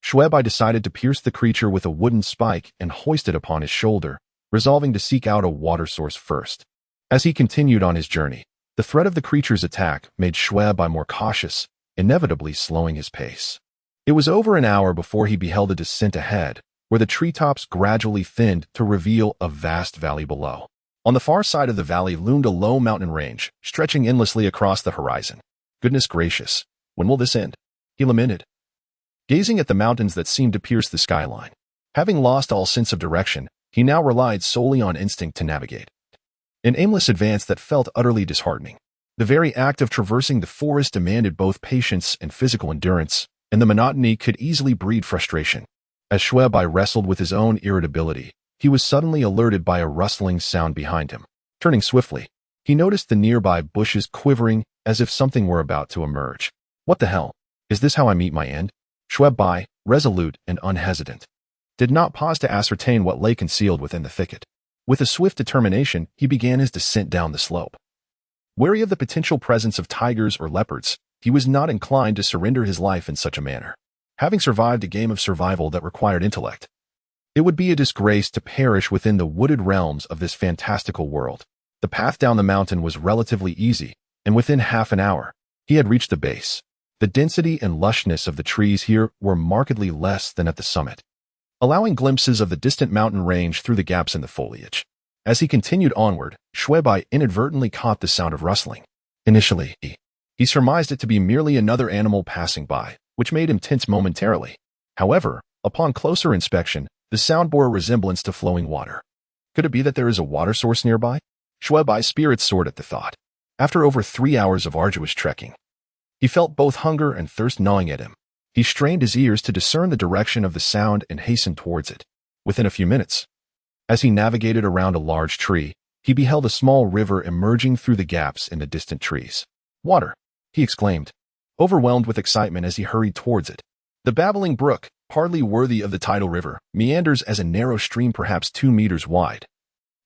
Xue Bai decided to pierce the creature with a wooden spike and hoist it upon his shoulder, resolving to seek out a water source first. As he continued on his journey, the threat of the creature's attack made Xue Bai more cautious, inevitably slowing his pace. It was over an hour before he beheld a descent ahead, where the treetops gradually thinned to reveal a vast valley below. On the far side of the valley loomed a low mountain range, stretching endlessly across the horizon. Goodness gracious, when will this end? He lamented, gazing at the mountains that seemed to pierce the skyline. Having lost all sense of direction, he now relied solely on instinct to navigate. An aimless advance that felt utterly disheartening. The very act of traversing the forest demanded both patience and physical endurance, and the monotony could easily breed frustration. As Xue Bai wrestled with his own irritability, he was suddenly alerted by a rustling sound behind him. Turning swiftly, He noticed the nearby bushes quivering as if something were about to emerge. What the hell? Is this how I meet my end? Xue Bai, resolute and unhesitant, did not pause to ascertain what lay concealed within the thicket. With a swift determination, he began his descent down the slope. Wary of the potential presence of tigers or leopards, he was not inclined to surrender his life in such a manner. Having survived a game of survival that required intellect, it would be a disgrace to perish within the wooded realms of this fantastical world. The path down the mountain was relatively easy, and within half an hour, he had reached the base. The density and lushness of the trees here were markedly less than at the summit, allowing glimpses of the distant mountain range through the gaps in the foliage. As he continued onward, Xue Bai inadvertently caught the sound of rustling. Initially, he surmised it to be merely another animal passing by, which made him tense momentarily. However, upon closer inspection, the sound bore a resemblance to flowing water. Could it be that there is a water source nearby? Xue Bai's spirits soared at the thought. After over 3 hours of arduous trekking, he felt both hunger and thirst gnawing at him. He strained his ears to discern the direction of the sound and hastened towards it. Within a few minutes, as he navigated around a large tree, he beheld a small river emerging through the gaps in the distant trees. Water, he exclaimed, overwhelmed with excitement as he hurried towards it. The babbling brook, hardly worthy of the tidal river, meanders as a narrow stream perhaps 2 meters wide,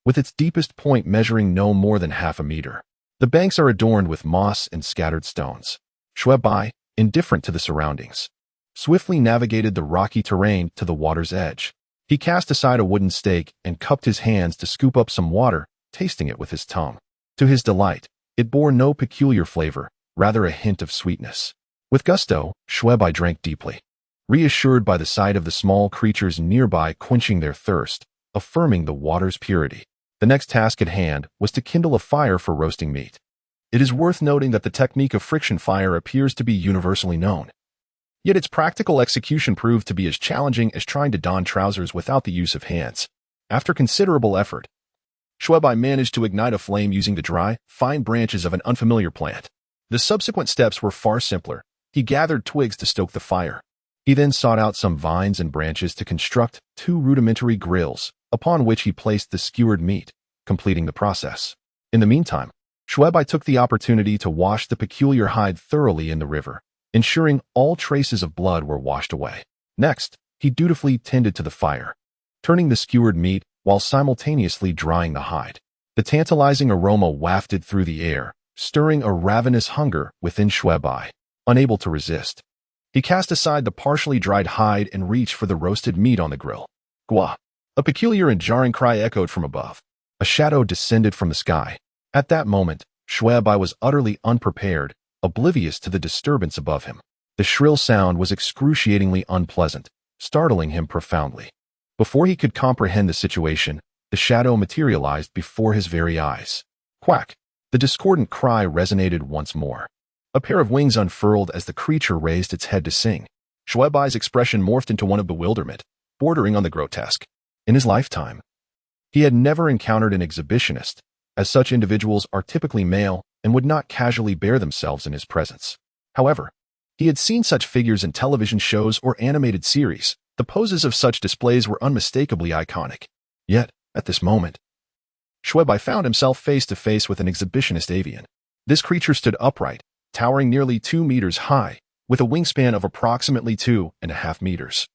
with its deepest point measuring no more than half a meter. The banks are adorned with moss and scattered stones. Xue Bai, indifferent to the surroundings, swiftly navigated the rocky terrain to the water's edge. He cast aside a wooden stake and cupped his hands to scoop up some water, tasting it with his tongue. To his delight, it bore no peculiar flavor, rather a hint of sweetness. With gusto, Xue Bai drank deeply, reassured by the sight of the small creatures nearby quenching their thirst, affirming the water's purity. The next task at hand was to kindle a fire for roasting meat. It is worth noting that the technique of friction fire appears to be universally known. Yet its practical execution proved to be as challenging as trying to don trousers without the use of hands. After considerable effort, Xue Bai managed to ignite a flame using the dry, fine branches of an unfamiliar plant. The subsequent steps were far simpler. He gathered twigs to stoke the fire. He then sought out some vines and branches to construct 2 rudimentary grills, upon which he placed the skewered meat, completing the process. In the meantime, Xue Bai took the opportunity to wash the peculiar hide thoroughly in the river, ensuring all traces of blood were washed away. Next, he dutifully tended to the fire, turning the skewered meat while simultaneously drying the hide. The tantalizing aroma wafted through the air, stirring a ravenous hunger within Xue Bai. Unable to resist, he cast aside the partially dried hide and reached for the roasted meat on the grill. Gua! A peculiar and jarring cry echoed from above. A shadow descended from the sky. At that moment, Xue Bai was utterly unprepared, oblivious to the disturbance above him. The shrill sound was excruciatingly unpleasant, startling him profoundly. Before he could comprehend the situation, the shadow materialized before his very eyes. Quack! The discordant cry resonated once more. A pair of wings unfurled as the creature raised its head to sing. Xue Bai's expression morphed into one of bewilderment, bordering on the grotesque. In his lifetime, he had never encountered an exhibitionist, as such individuals are typically male and would not casually bare themselves in his presence. However, he had seen such figures in television shows or animated series. The poses of such displays were unmistakably iconic. Yet, at this moment, Xue Bai found himself face to face with an exhibitionist avian. This creature stood upright, towering nearly 2 meters high, with a wingspan of approximately 2.5 meters.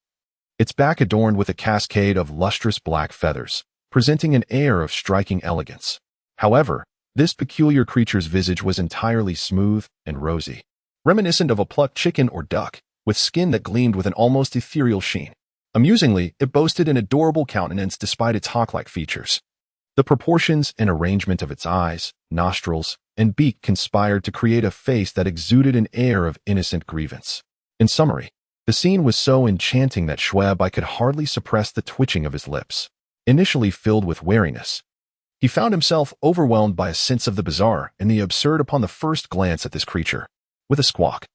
Its back adorned with a cascade of lustrous black feathers, presenting an air of striking elegance. However, this peculiar creature's visage was entirely smooth and rosy, reminiscent of a plucked chicken or duck, with skin that gleamed with an almost ethereal sheen. Amusingly, it boasted an adorable countenance despite its hawk-like features. The proportions and arrangement of its eyes, nostrils, and beak conspired to create a face that exuded an air of innocent grievance. In summary, the scene was so enchanting that Xue Bai could hardly suppress the twitching of his lips. Initially filled with wariness, he found himself overwhelmed by a sense of the bizarre and the absurd upon the first glance at this creature. With a squawk,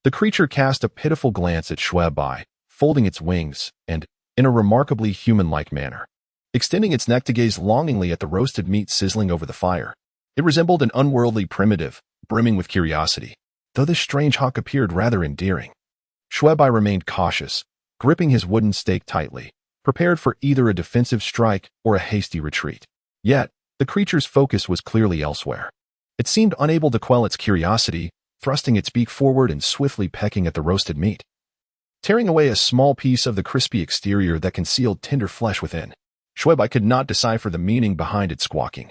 the creature cast a pitiful glance at Xue Bai, folding its wings and, in a remarkably human-like manner, extending its neck to gaze longingly at the roasted meat sizzling over the fire. It resembled an unworldly primitive, brimming with curiosity, though this strange hawk appeared rather endearing. Xue Bai remained cautious, gripping his wooden stake tightly, prepared for either a defensive strike or a hasty retreat. Yet, the The creature's focus was clearly elsewhere. It seemed unable to quell its curiosity, thrusting its beak forward and swiftly pecking at the roasted meat, tearing away a small piece of the crispy exterior that concealed tender flesh within. Xue Bai could not decipher the meaning behind its squawking.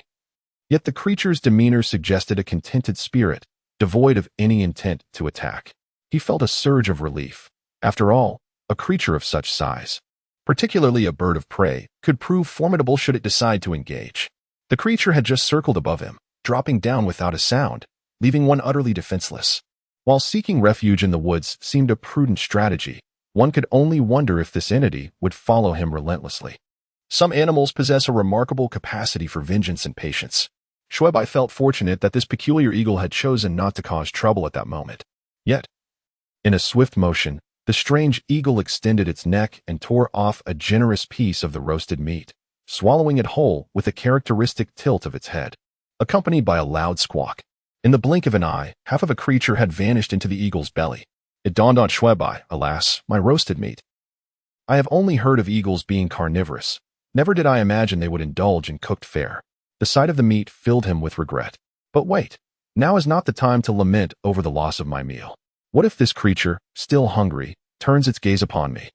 Yet the creature's demeanor suggested a contented spirit, devoid of any intent to attack. He felt a surge of relief. After all, a creature of such size, particularly a bird of prey, could prove formidable should it decide to engage. The creature had just circled above him, dropping down without a sound, leaving one utterly defenseless. While seeking refuge in the woods seemed a prudent strategy, one could only wonder if this entity would follow him relentlessly. Some animals possess a remarkable capacity for vengeance and patience. Xue Bai felt fortunate that this peculiar eagle had chosen not to cause trouble at that moment. Yet, in a swift motion, the strange eagle extended its neck and tore off a generous piece of the roasted meat, swallowing it whole with a characteristic tilt of its head, accompanied by a loud squawk. In the blink of an eye, half of a creature had vanished into the eagle's belly. It dawned on Xue Bai, alas, my roasted meat. I have only heard of eagles being carnivorous. Never did I imagine they would indulge in cooked fare. The sight of the meat filled him with regret. But wait, now is not the time to lament over the loss of my meal. What if this creature, still hungry, turns its gaze upon me?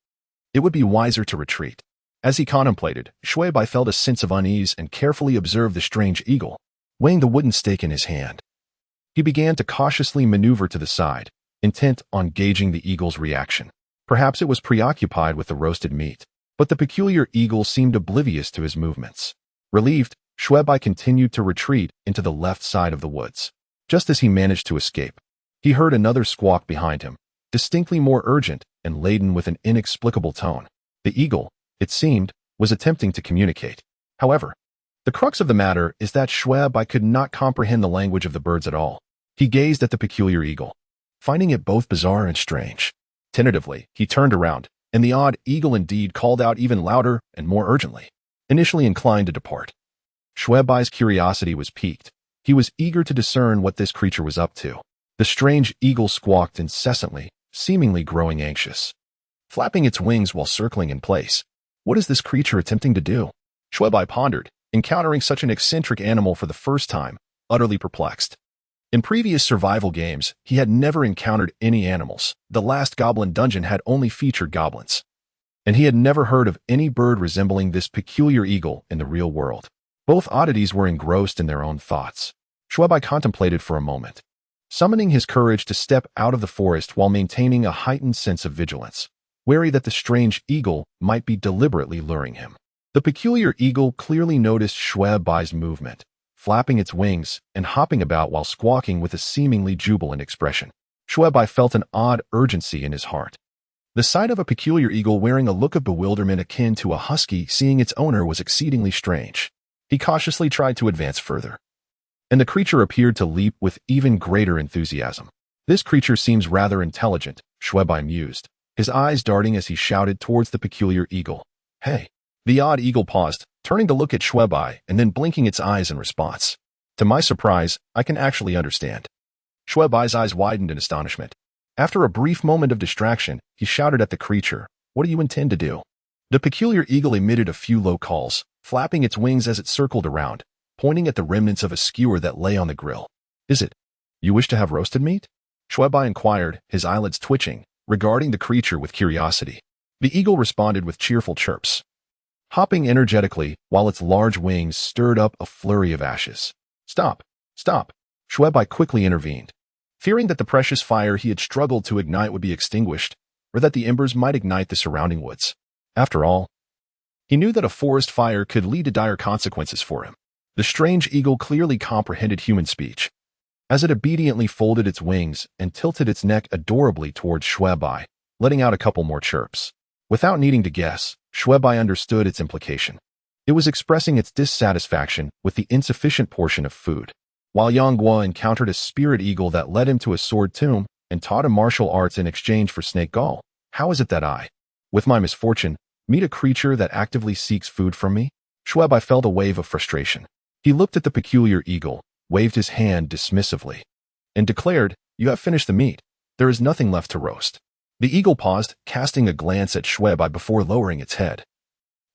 It would be wiser to retreat. As he contemplated, Xue Bai felt a sense of unease and carefully observed the strange eagle, weighing the wooden stake in his hand. He began to cautiously maneuver to the side, intent on gauging the eagle's reaction. Perhaps it was preoccupied with the roasted meat, but the peculiar eagle seemed oblivious to his movements. Relieved, Xue Bai continued to retreat into the left side of the woods. Just as he managed to escape, he heard another squawk behind him, distinctly more urgent and laden with an inexplicable tone. The eagle, it seemed, was attempting to communicate. However, the crux of the matter is that Xue Bai could not comprehend the language of the birds at all. He gazed at the peculiar eagle, finding it both bizarre and strange. Tentatively, he turned around, and the odd eagle indeed called out even louder and more urgently. Initially inclined to depart, Xue Bai's curiosity was piqued. He was eager to discern what this creature was up to. The strange eagle squawked incessantly, seemingly growing anxious, flapping its wings while circling in place. What is this creature attempting to do? Xue Bai pondered, encountering such an eccentric animal for the first time, utterly perplexed. In previous survival games, he had never encountered any animals. The last goblin dungeon had only featured goblins, and he had never heard of any bird resembling this peculiar eagle in the real world. Both oddities were engrossed in their own thoughts. Xue Bai contemplated for a moment, summoning his courage to step out of the forest while maintaining a heightened sense of vigilance, wary that the strange eagle might be deliberately luring him. The peculiar eagle clearly noticed Xue Bai's movement, flapping its wings and hopping about while squawking with a seemingly jubilant expression. Xue Bai felt an odd urgency in his heart. The sight of a peculiar eagle wearing a look of bewilderment akin to a husky seeing its owner was exceedingly strange. He cautiously tried to advance further, and the creature appeared to leap with even greater enthusiasm. This creature seems rather intelligent, Xue Bai mused, his eyes darting as he shouted towards the peculiar eagle. Hey! The odd eagle paused, turning to look at Xue Bai and then blinking its eyes in response. To my surprise, I can actually understand. Xue Bai's eyes widened in astonishment. After a brief moment of distraction, he shouted at the creature, "What do you intend to do?" The peculiar eagle emitted a few low calls, flapping its wings as it circled around, pointing at the remnants of a skewer that lay on the grill. "Is it? You wish to have roasted meat?" Xue Bai inquired, his eyelids twitching, regarding the creature with curiosity. The eagle responded with cheerful chirps, hopping energetically while its large wings stirred up a flurry of ashes. "Stop! Stop!" Xue Bai quickly intervened, fearing that the precious fire he had struggled to ignite would be extinguished, or that the embers might ignite the surrounding woods. After all, he knew that a forest fire could lead to dire consequences for him. The strange eagle clearly comprehended human speech, as it obediently folded its wings and tilted its neck adorably towards Xue Bai, letting out a couple more chirps. Without needing to guess, Xue Bai understood its implication. It was expressing its dissatisfaction with the insufficient portion of food. While Yang Guo encountered a spirit eagle that led him to a sword tomb and taught him martial arts in exchange for snake gall, how is it that I, with my misfortune, meet a creature that actively seeks food from me? Xue Bai felt a wave of frustration. He looked at the peculiar eagle, waved his hand dismissively, and declared, "You have finished the meat. There is nothing left to roast." The eagle paused, casting a glance at Xue Bai before lowering its head,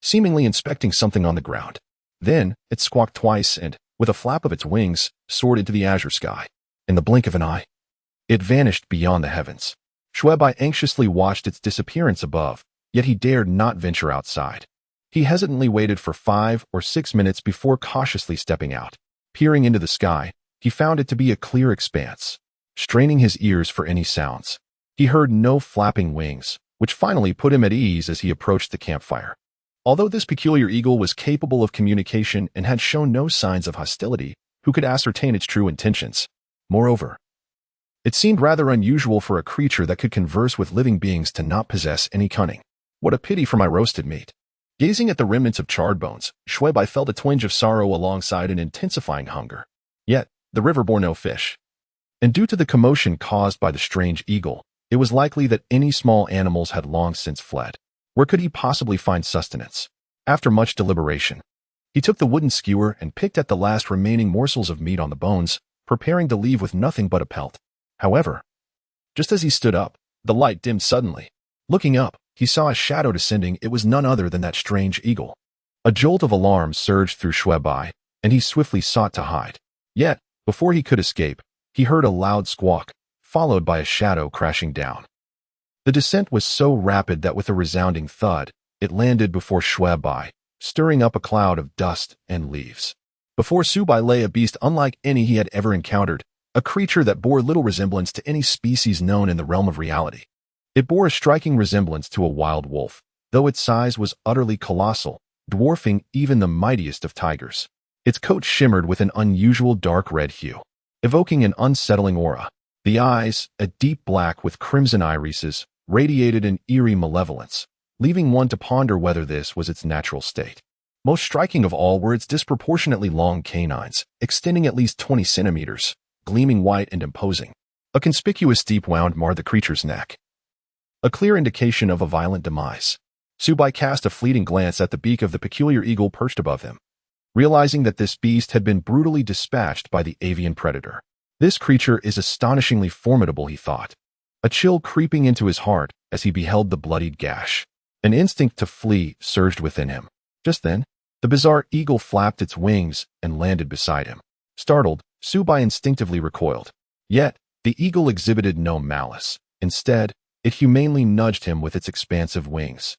seemingly inspecting something on the ground. Then it squawked twice and, with a flap of its wings, soared into the azure sky. In the blink of an eye, it vanished beyond the heavens. Xue Bai anxiously watched its disappearance above, yet he dared not venture outside. He hesitantly waited for 5 or 6 minutes before cautiously stepping out. Peering into the sky, he found it to be a clear expanse. Straining his ears for any sounds, he heard no flapping wings, which finally put him at ease as he approached the campfire. Although this peculiar eagle was capable of communication and had shown no signs of hostility, who could ascertain its true intentions? Moreover, it seemed rather unusual for a creature that could converse with living beings to not possess any cunning. What a pity for my roasted meat. Gazing at the remnants of charred bones, Xue Bai felt a twinge of sorrow alongside an intensifying hunger. Yet, the river bore no fish. And due to the commotion caused by the strange eagle, it was likely that any small animals had long since fled. Where could he possibly find sustenance? After much deliberation, he took the wooden skewer and picked at the last remaining morsels of meat on the bones, preparing to leave with nothing but a pelt. However, just as he stood up, the light dimmed suddenly. Looking up, he saw a shadow descending. It was none other than that strange eagle. A jolt of alarm surged through Xue Bai, and he swiftly sought to hide. Yet, before he could escape, he heard a loud squawk, followed by a shadow crashing down. The descent was so rapid that with a resounding thud, it landed before Xue Bai, stirring up a cloud of dust and leaves. Before Xue Bai lay a beast unlike any he had ever encountered, a creature that bore little resemblance to any species known in the realm of reality. It bore a striking resemblance to a wild wolf, though its size was utterly colossal, dwarfing even the mightiest of tigers. Its coat shimmered with an unusual dark red hue, evoking an unsettling aura. The eyes, a deep black with crimson irises, radiated an eerie malevolence, leaving one to ponder whether this was its natural state. Most striking of all were its disproportionately long canines, extending at least 20 centimeters, gleaming white and imposing. A conspicuous deep wound marred the creature's neck, a clear indication of a violent demise. Xue Bai cast a fleeting glance at the beak of the peculiar eagle perched above him, realizing that this beast had been brutally dispatched by the avian predator. This creature is astonishingly formidable, he thought, a chill creeping into his heart as he beheld the bloodied gash. An instinct to flee surged within him. Just then, the bizarre eagle flapped its wings and landed beside him. Startled, Xue Bai instinctively recoiled. Yet, the eagle exhibited no malice. Instead, it humanely nudged him with its expansive wings,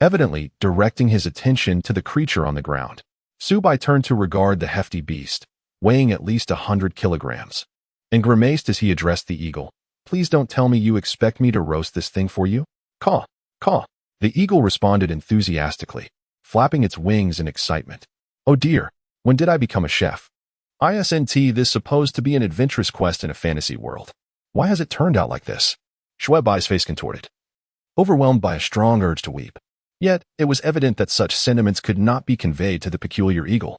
evidently directing his attention to the creature on the ground. Xue Bai turned to regard the hefty beast, weighing at least 100 kilograms, and grimaced as he addressed the eagle. Please don't tell me you expect me to roast this thing for you? Caw, caw. The eagle responded enthusiastically, flapping its wings in excitement. Oh dear, when did I become a chef? Isn't this supposed to be an adventurous quest in a fantasy world? Why has it turned out like this? Xue Bai's face contorted, overwhelmed by a strong urge to weep. Yet, it was evident that such sentiments could not be conveyed to the peculiar eagle.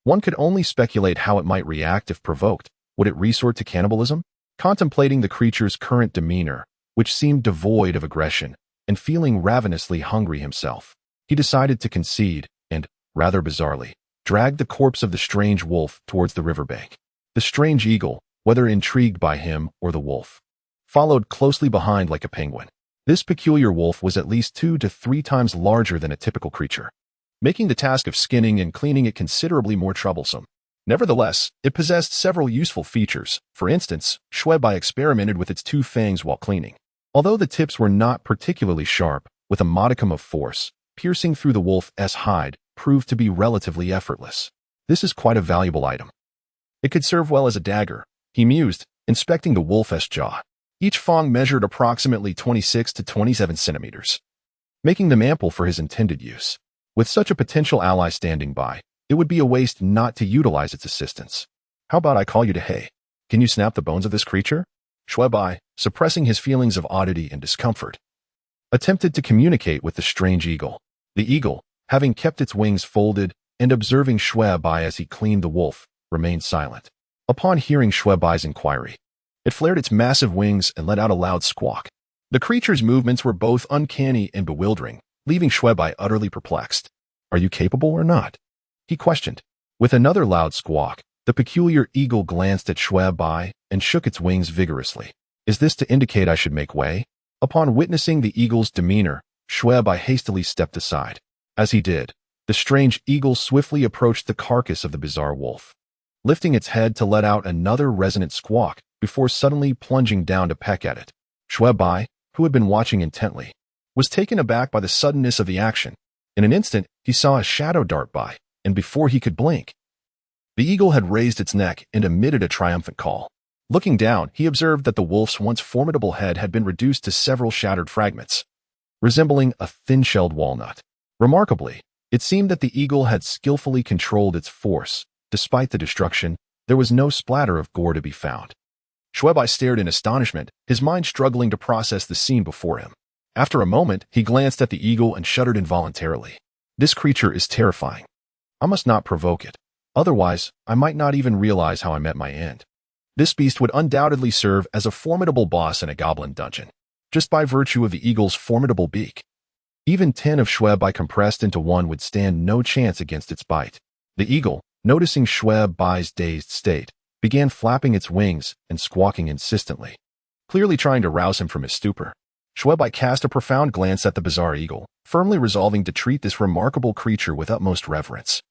One could only speculate how it might react if provoked. Would it resort to cannibalism? Contemplating the creature's current demeanor, which seemed devoid of aggression, and feeling ravenously hungry himself, he decided to concede and, rather bizarrely, dragged the corpse of the strange wolf towards the riverbank. The strange eagle, whether intrigued by him or the wolf, followed closely behind like a penguin. This peculiar wolf was at least 2 to 3 times larger than a typical creature, making the task of skinning and cleaning it considerably more troublesome. Nevertheless, it possessed several useful features. For instance, Xue Bai experimented with its 2 fangs while cleaning. Although the tips were not particularly sharp, with a modicum of force, piercing through the wolf's hide proved to be relatively effortless. This is quite a valuable item. It could serve well as a dagger, he mused, inspecting the wolf's jaw. Each fang measured approximately 26 to 27 centimeters, making them ample for his intended use. With such a potential ally standing by, it would be a waste not to utilize its assistance. How about I call you to hay? Can you snap the bones of this creature? Xue Bai, suppressing his feelings of oddity and discomfort, attempted to communicate with the strange eagle. The eagle, having kept its wings folded and observing Xue Bai as he cleaned the wolf, remained silent. Upon hearing Xue Bai's inquiry, it flared its massive wings and let out a loud squawk. The creature's movements were both uncanny and bewildering, leaving Xue Bai utterly perplexed. Are you capable or not? He questioned. With another loud squawk, the peculiar eagle glanced at Xue Bai and shook its wings vigorously. Is this to indicate I should make way? Upon witnessing the eagle's demeanor, Xue Bai hastily stepped aside. As he did, The strange eagle swiftly approached the carcass of the bizarre wolf, lifting its head to let out another resonant squawk before suddenly plunging down to peck at it. Xue Bai, who had been watching intently, was taken aback by the suddenness of the action. In an instant, he saw a shadow dart by, and before he could blink, the eagle had raised its neck and emitted a triumphant call. Looking down, he observed that the wolf's once formidable head had been reduced to several shattered fragments, resembling a thin-shelled walnut. Remarkably, it seemed that the eagle had skillfully controlled its force. Despite the destruction, there was no splatter of gore to be found. Xue Bai stared in astonishment, his mind struggling to process the scene before him. After a moment, he glanced at the eagle and shuddered involuntarily. This creature is terrifying. I must not provoke it. Otherwise, I might not even realize how I met my end. This beast would undoubtedly serve as a formidable boss in a goblin dungeon, just by virtue of the eagle's formidable beak. Even 10 of Xue Bai compressed into one would stand no chance against its bite. The eagle, noticing Xue Bai's dazed state, began flapping its wings and squawking insistently, clearly trying to rouse him from his stupor. Xue Bai cast a profound glance at the bizarre eagle, firmly resolving to treat this remarkable creature with utmost reverence.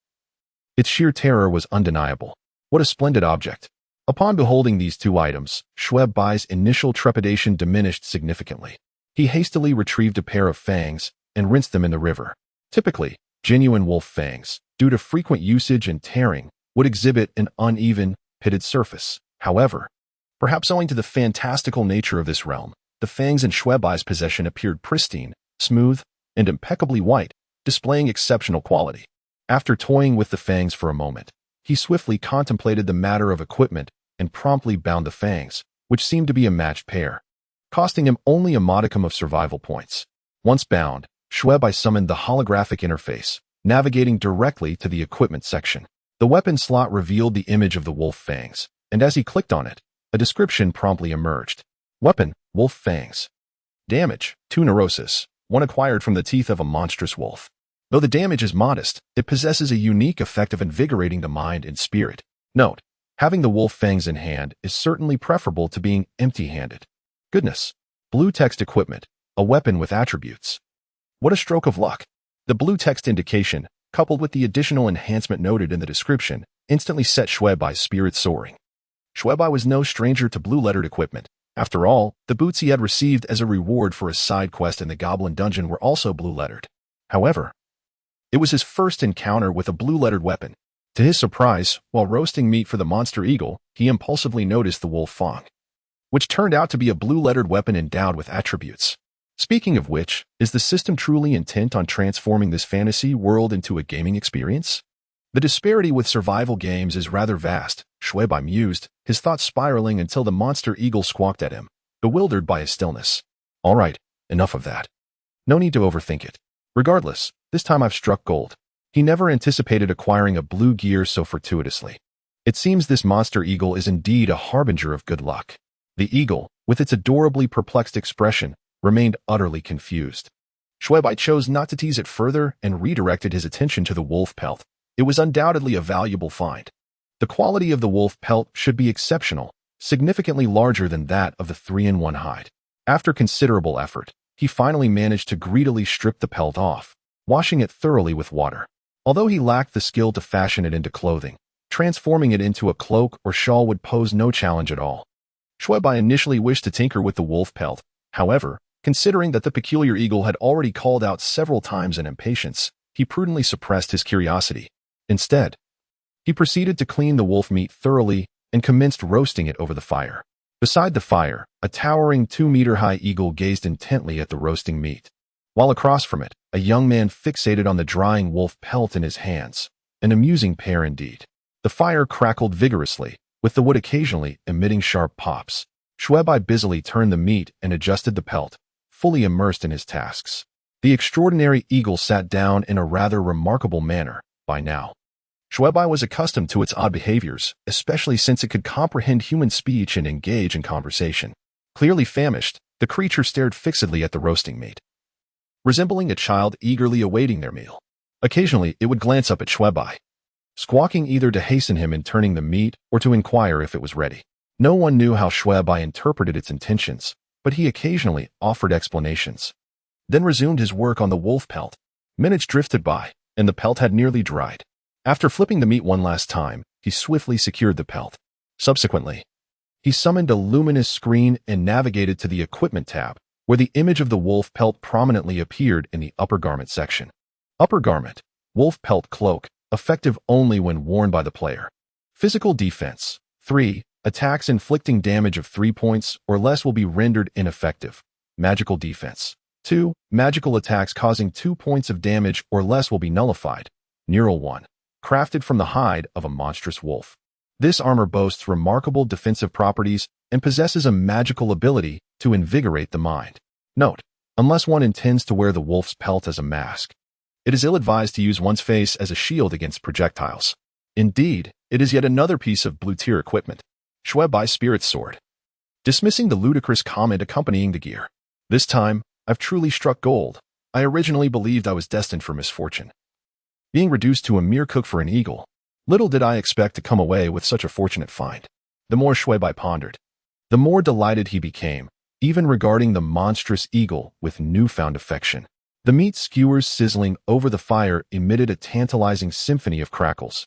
Its sheer terror was undeniable. What a splendid object! Upon beholding these two items, Xue Bai's initial trepidation diminished significantly. He hastily retrieved a pair of fangs and rinsed them in the river. Typically, genuine wolf fangs, due to frequent usage and tearing, would exhibit an uneven, pitted surface. However, perhaps owing to the fantastical nature of this realm, the fangs in Xue Bai's possession appeared pristine, smooth, and impeccably white, displaying exceptional quality. After toying with the fangs for a moment, he swiftly contemplated the matter of equipment and promptly bound the fangs, which seemed to be a matched pair, costing him only a modicum of survival points. Once bound, Xue Bai summoned the holographic interface, navigating directly to the equipment section. The weapon slot revealed the image of the wolf fangs, and as he clicked on it, a description promptly emerged. Weapon, wolf fangs. Damage, 2 neurosis, 1 acquired from the teeth of a monstrous wolf. Though the damage is modest, it possesses a unique effect of invigorating the mind and spirit. Note, having the wolf fangs in hand is certainly preferable to being empty-handed. Goodness. Blue text equipment, a weapon with attributes. What a stroke of luck. The blue text indication, coupled with the additional enhancement noted in the description, instantly set Xue Bai's spirits soaring. Xue Bai was no stranger to blue-lettered equipment. After all, the boots he had received as a reward for a side quest in the Goblin Dungeon were also blue-lettered. However, it was his first encounter with a blue-lettered weapon. To his surprise, while roasting meat for the monster eagle, he impulsively noticed the wolf fang, which turned out to be a blue-lettered weapon endowed with attributes. Speaking of which, is the system truly intent on transforming this fantasy world into a gaming experience? The disparity with survival games is rather vast, Xue Bai mused, his thoughts spiraling until the monster eagle squawked at him, bewildered by his stillness. All right, enough of that. No need to overthink it. Regardless, this time I've struck gold. He never anticipated acquiring a blue gear so fortuitously. It seems this monster eagle is indeed a harbinger of good luck. The eagle, with its adorably perplexed expression, remained utterly confused. Xue Bai chose not to tease it further and redirected his attention to the wolf pelt. It was undoubtedly a valuable find. The quality of the wolf pelt should be exceptional, significantly larger than that of the 3-in-1 hide. After considerable effort, he finally managed to greedily strip the pelt off, washing it thoroughly with water. Although he lacked the skill to fashion it into clothing, transforming it into a cloak or shawl would pose no challenge at all. Xue Bai initially wished to tinker with the wolf pelt. However, considering that the peculiar eagle had already called out several times in impatience, he prudently suppressed his curiosity. Instead, he proceeded to clean the wolf meat thoroughly and commenced roasting it over the fire. Beside the fire, a towering 2-meter-high eagle gazed intently at the roasting meat, while across from it, a young man fixated on the drying wolf pelt in his hands. An amusing pair indeed. The fire crackled vigorously, with the wood occasionally emitting sharp pops. Xue Bai busily turned the meat and adjusted the pelt, fully immersed in his tasks. The extraordinary eagle sat down in a rather remarkable manner. By now, Xue Bai was accustomed to its odd behaviors, especially since it could comprehend human speech and engage in conversation. Clearly famished, the creature stared fixedly at the roasting meat, resembling a child eagerly awaiting their meal. Occasionally, it would glance up at Xue Bai, squawking either to hasten him in turning the meat or to inquire if it was ready. No one knew how Xue Bai interpreted its intentions, but he occasionally offered explanations, then resumed his work on the wolf pelt. Minutes drifted by, and the pelt had nearly dried. After flipping the meat one last time, he swiftly secured the pelt. Subsequently, he summoned a luminous screen and navigated to the Equipment tab, where the image of the wolf pelt prominently appeared in the upper garment section. Upper garment, wolf pelt cloak, effective only when worn by the player. Physical defense. 3. Attacks inflicting damage of 3 points or less will be rendered ineffective. Magical defense. 2. Magical attacks causing 2 points of damage or less will be nullified. Neural 1. Crafted from the hide of a monstrous wolf. This armor boasts remarkable defensive properties and possesses a magical ability to invigorate the mind. Note: unless one intends to wear the wolf's pelt as a mask, it is ill-advised to use one's face as a shield against projectiles. Indeed, it is yet another piece of blue-tier equipment. Xue Bai Spirit Sword. Dismissing the ludicrous comment accompanying the gear. This time, I've truly struck gold. I originally believed I was destined for misfortune. Being reduced to a mere cook for an eagle, little did I expect to come away with such a fortunate find. The more Xue Bai pondered, the more delighted he became, even regarding the monstrous eagle with newfound affection. The meat skewers sizzling over the fire emitted a tantalizing symphony of crackles,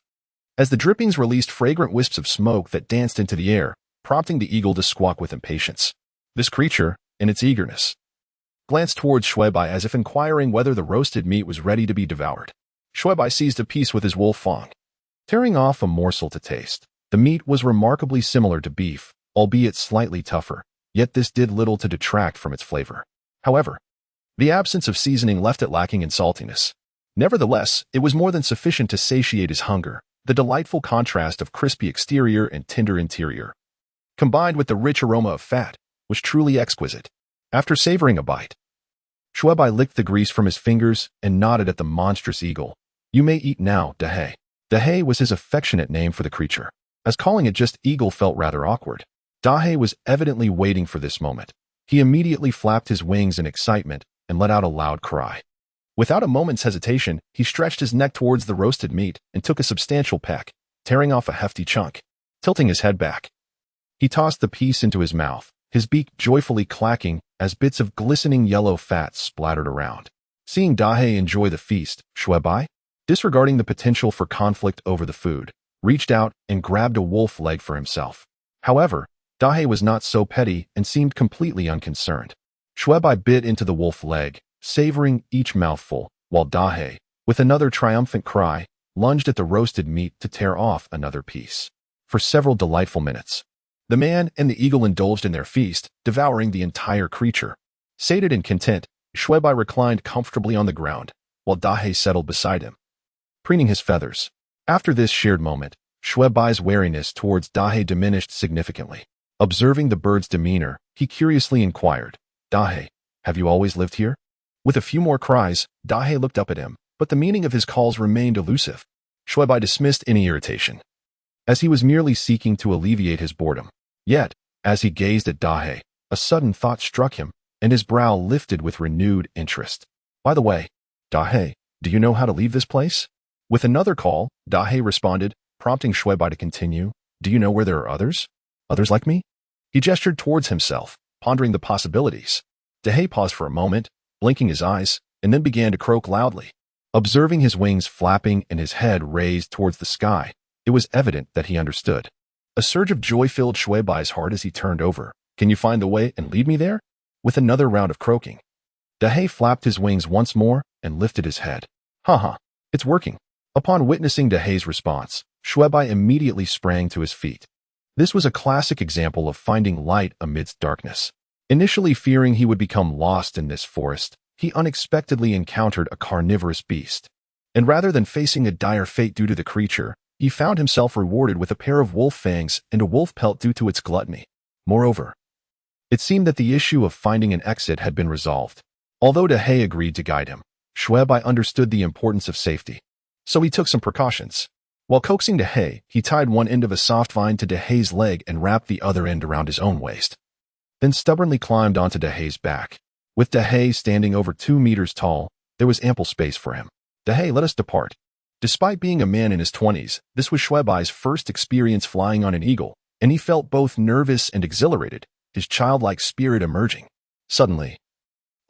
as the drippings released fragrant wisps of smoke that danced into the air, prompting the eagle to squawk with impatience. This creature, in its eagerness, glanced towards Xue Bai as if inquiring whether the roasted meat was ready to be devoured. Xue Bai seized a piece with his wolf fang, tearing off a morsel to taste. The meat was remarkably similar to beef, albeit slightly tougher, yet this did little to detract from its flavor. However, the absence of seasoning left it lacking in saltiness. Nevertheless, it was more than sufficient to satiate his hunger. The delightful contrast of crispy exterior and tender interior, combined with the rich aroma of fat, was truly exquisite. After savoring a bite, Xue Bai licked the grease from his fingers and nodded at the monstrous eagle. "You may eat now, Dahe." Dahe was his affectionate name for the creature, as calling it just eagle felt rather awkward. Dahe was evidently waiting for this moment. He immediately flapped his wings in excitement and let out a loud cry. Without a moment's hesitation, he stretched his neck towards the roasted meat and took a substantial peck, tearing off a hefty chunk. Tilting his head back, he tossed the piece into his mouth, his beak joyfully clacking as bits of glistening yellow fat splattered around. Seeing Dahe enjoy the feast, Xue Bai, disregarding the potential for conflict over the food, reached out and grabbed a wolf leg for himself. However, Dahe was not so petty and seemed completely unconcerned. Xue Bai bit into the wolf leg, savoring each mouthful, while Dahe, with another triumphant cry, lunged at the roasted meat to tear off another piece. For several delightful minutes, the man and the eagle indulged in their feast, devouring the entire creature. Sated and content, Xue Bai reclined comfortably on the ground, while Dahe settled beside him, preening his feathers. After this shared moment, Xue Bai's wariness towards Dahe diminished significantly. Observing the bird's demeanor, he curiously inquired, "Dahe, have you always lived here?" With a few more cries, Dahe looked up at him, but the meaning of his calls remained elusive. Xue Bai dismissed any irritation, as he was merely seeking to alleviate his boredom. Yet, as he gazed at Dahe, a sudden thought struck him, and his brow lifted with renewed interest. "By the way, Dahe, do you know how to leave this place?" With another call, Dahe responded, prompting Xue Bai to continue, "Do you know where there are others? Others like me?" He gestured towards himself, pondering the possibilities. Dahe paused for a moment, blinking his eyes, and then began to croak loudly. Observing his wings flapping and his head raised towards the sky, it was evident that he understood. A surge of joy filled Xue Bai's heart as he turned over. "Can you find the way and lead me there?" With another round of croaking, Dahe flapped his wings once more and lifted his head. "Ha, it's working." Upon witnessing Dahe's response, Xue Bai immediately sprang to his feet. This was a classic example of finding light amidst darkness. Initially fearing he would become lost in this forest, he unexpectedly encountered a carnivorous beast. And rather than facing a dire fate due to the creature, he found himself rewarded with a pair of wolf fangs and a wolf pelt due to its gluttony. Moreover, it seemed that the issue of finding an exit had been resolved. Although Dahe agreed to guide him, Xue Bai understood the importance of safety, so he took some precautions. While coaxing Dahe, he tied one end of a soft vine to Dahe's leg and wrapped the other end around his own waist, then stubbornly climbed onto Dahe's back. With Dahe standing over 2 meters tall, there was ample space for him. "Dahe, let us depart." Despite being a man in his 20s, this was Xue Bai's first experience flying on an eagle, and he felt both nervous and exhilarated, his childlike spirit emerging. Suddenly,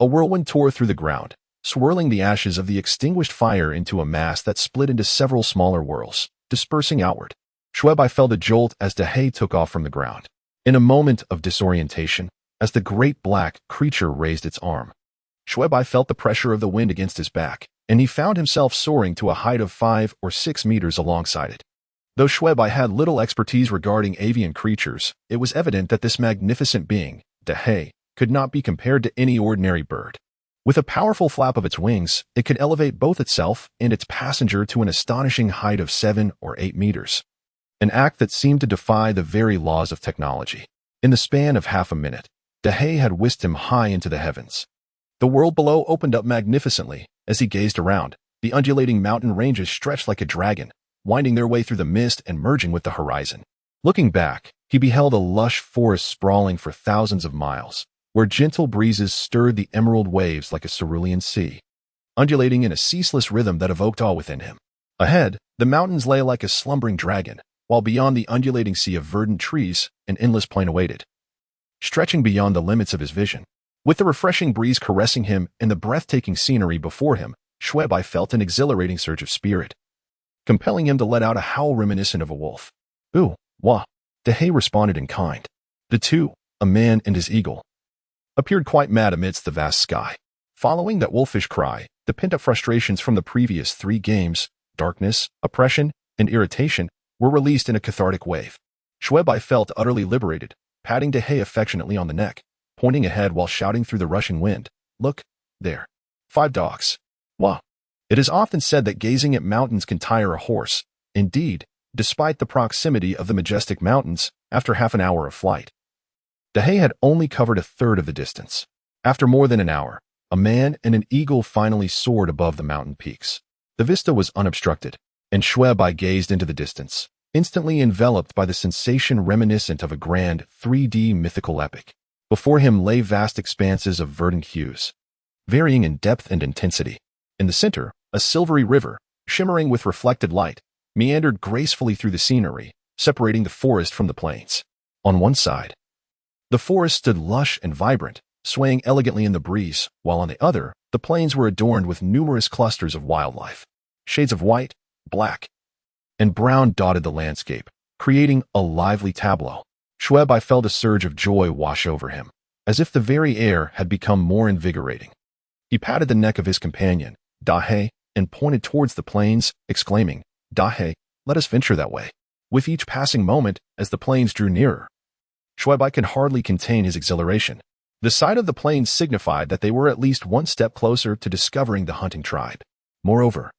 a whirlwind tore through the ground, swirling the ashes of the extinguished fire into a mass that split into several smaller whirls, dispersing outward. Xue Bai felt a jolt as Dehei took off from the ground. In a moment of disorientation, as the great black creature raised its arm, Xue Bai felt the pressure of the wind against his back, and he found himself soaring to a height of 5 or 6 meters alongside it. Though Xue Bai had little expertise regarding avian creatures, it was evident that this magnificent being, Dehei, could not be compared to any ordinary bird. With a powerful flap of its wings, it could elevate both itself and its passenger to an astonishing height of 7 or 8 meters. An act that seemed to defy the very laws of technology. In the span of half a minute, Dehei had whisked him high into the heavens. The world below opened up magnificently as he gazed around. The undulating mountain ranges stretched like a dragon, winding their way through the mist and merging with the horizon. Looking back, he beheld a lush forest sprawling for thousands of miles, where gentle breezes stirred the emerald waves like a cerulean sea, undulating in a ceaseless rhythm that evoked awe within him. Ahead, the mountains lay like a slumbering dragon, while beyond the undulating sea of verdant trees, an endless plain awaited, stretching beyond the limits of his vision. With the refreshing breeze caressing him and the breathtaking scenery before him, Xue Bai felt an exhilarating surge of spirit, compelling him to let out a howl reminiscent of a wolf. "Ooh, wah," Dehei responded in kind. The two, a man and his eagle, appeared quite mad amidst the vast sky. Following that wolfish cry, the pent-up frustrations from the previous 3 games, darkness, oppression, and irritation, were released in a cathartic wave. Xue Bai felt utterly liberated, patting Dehei affectionately on the neck, pointing ahead while shouting through the rushing wind, "Look, there. 5 dogs. Wow." It is often said that gazing at mountains can tire a horse. Indeed, despite the proximity of the majestic mountains, after half an hour of flight, Dehei had only covered a third of the distance. After more than an hour, a man and an eagle finally soared above the mountain peaks. The vista was unobstructed, and Xue Bai gazed into the distance, instantly enveloped by the sensation reminiscent of a grand 3D mythical epic. Before him lay vast expanses of verdant hues, varying in depth and intensity. In the center, a silvery river, shimmering with reflected light, meandered gracefully through the scenery, separating the forest from the plains. On one side, the forest stood lush and vibrant, swaying elegantly in the breeze, while on the other, the plains were adorned with numerous clusters of wildlife. Shades of white, black, and brown dotted the landscape, creating a lively tableau. Xue Bai felt a surge of joy wash over him, as if the very air had become more invigorating. He patted the neck of his companion, Dehei, and pointed towards the plains, exclaiming, "Dehei, let us venture that way." With each passing moment, as the plains drew nearer, Xue Bai could hardly contain his exhilaration. The sight of the plains signified that they were at least one step closer to discovering the hunting tribe. Moreover,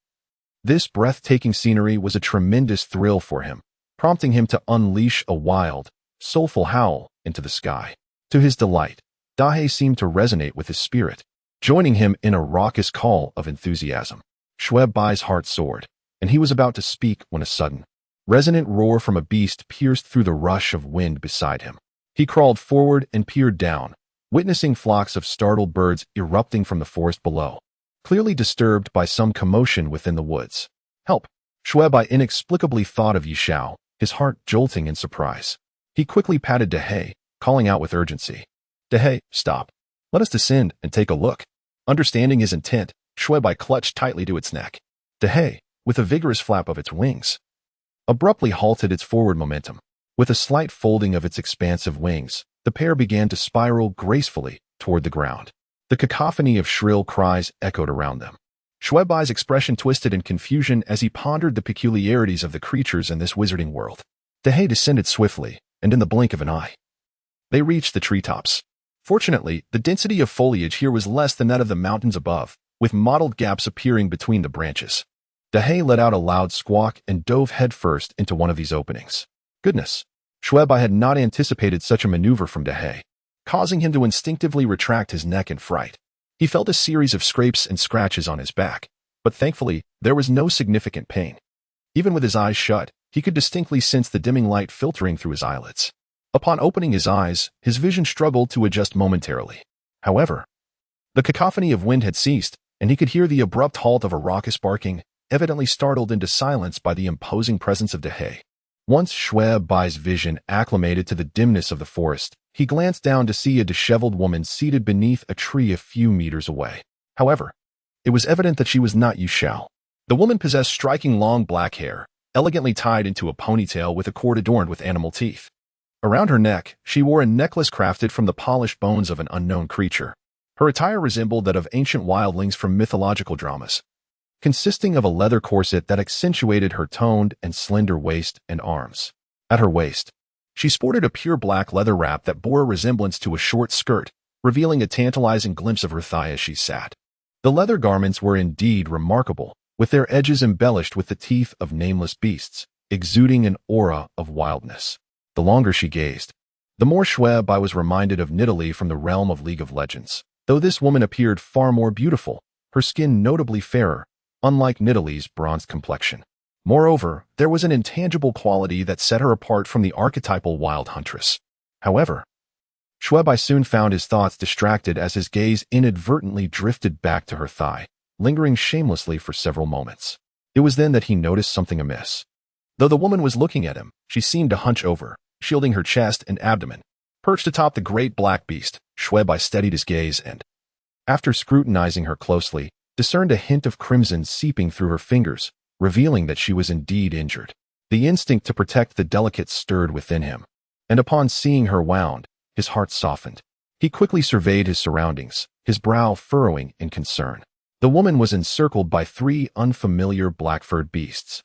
this breathtaking scenery was a tremendous thrill for him, prompting him to unleash a wild, soulful howl into the sky. To his delight, Dehei seemed to resonate with his spirit, joining him in a raucous call of enthusiasm. Xue Bai's heart soared, and he was about to speak when a sudden, resonant roar from a beast pierced through the rush of wind beside him. He crawled forward and peered down, witnessing flocks of startled birds erupting from the forest below, clearly disturbed by some commotion within the woods. "Help!" Xue Bai inexplicably thought of Yishao, his heart jolting in surprise. He quickly patted Dehei, calling out with urgency, "Dehei, stop. Let us descend and take a look." Understanding his intent, Xue Bai clutched tightly to its neck. Dehei, with a vigorous flap of its wings, abruptly halted its forward momentum. With a slight folding of its expansive wings, the pair began to spiral gracefully toward the ground. The cacophony of shrill cries echoed around them. Xue Bai's expression twisted in confusion as he pondered the peculiarities of the creatures in this wizarding world. Dehei descended swiftly, and in the blink of an eye, they reached the treetops. Fortunately, the density of foliage here was less than that of the mountains above, with mottled gaps appearing between the branches. Dehei let out a loud squawk and dove headfirst into one of these openings. Goodness! Xue Bai had not anticipated such a maneuver from Dehei, causing him to instinctively retract his neck in fright. He felt a series of scrapes and scratches on his back, but thankfully, there was no significant pain. Even with his eyes shut, he could distinctly sense the dimming light filtering through his eyelids. Upon opening his eyes, his vision struggled to adjust momentarily. However, the cacophony of wind had ceased, and he could hear the abrupt halt of a raucous barking, evidently startled into silence by the imposing presence of Dehei. Once Xue Bai's vision acclimated to the dimness of the forest, he glanced down to see a disheveled woman seated beneath a tree a few meters away. However, it was evident that she was not Yuxiao. The woman possessed striking long black hair, elegantly tied into a ponytail with a cord adorned with animal teeth. Around her neck, she wore a necklace crafted from the polished bones of an unknown creature. Her attire resembled that of ancient wildlings from mythological dramas, consisting of a leather corset that accentuated her toned and slender waist and arms. At her waist, she sported a pure black leather wrap that bore a resemblance to a short skirt, revealing a tantalizing glimpse of her thigh as she sat. The leather garments were indeed remarkable, with their edges embellished with the teeth of nameless beasts, exuding an aura of wildness. The longer she gazed, the more Xue Bai was reminded of Nidalee from the realm of League of Legends. Though this woman appeared far more beautiful, her skin notably fairer, unlike Nidalee's bronzed complexion. Moreover, there was an intangible quality that set her apart from the archetypal wild huntress. However, Xue Bai soon found his thoughts distracted as his gaze inadvertently drifted back to her thigh, lingering shamelessly for several moments. It was then that he noticed something amiss. Though the woman was looking at him, she seemed to hunch over, shielding her chest and abdomen. Perched atop the great black beast, Xue Bai steadied his gaze and, after scrutinizing her closely, discerned a hint of crimson seeping through her fingers, revealing that she was indeed injured. The instinct to protect the delicate stirred within him, and upon seeing her wound, his heart softened. He quickly surveyed his surroundings, his brow furrowing in concern. The woman was encircled by 3 unfamiliar black-furred beasts,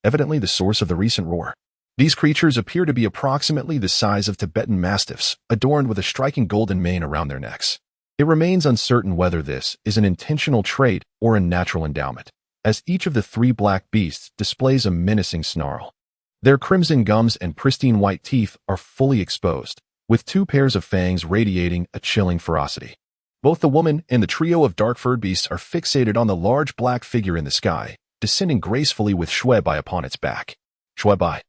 evidently the source of the recent roar. These creatures appear to be approximately the size of Tibetan mastiffs, adorned with a striking golden mane around their necks. It remains uncertain whether this is an intentional trait or a natural endowment, as each of the 3 black beasts displays a menacing snarl. Their crimson gums and pristine white teeth are fully exposed, with 2 pairs of fangs radiating a chilling ferocity. Both the woman and the trio of dark-furred beasts are fixated on the large black figure in the sky, descending gracefully with Xue Bai upon its back. Xue Bai,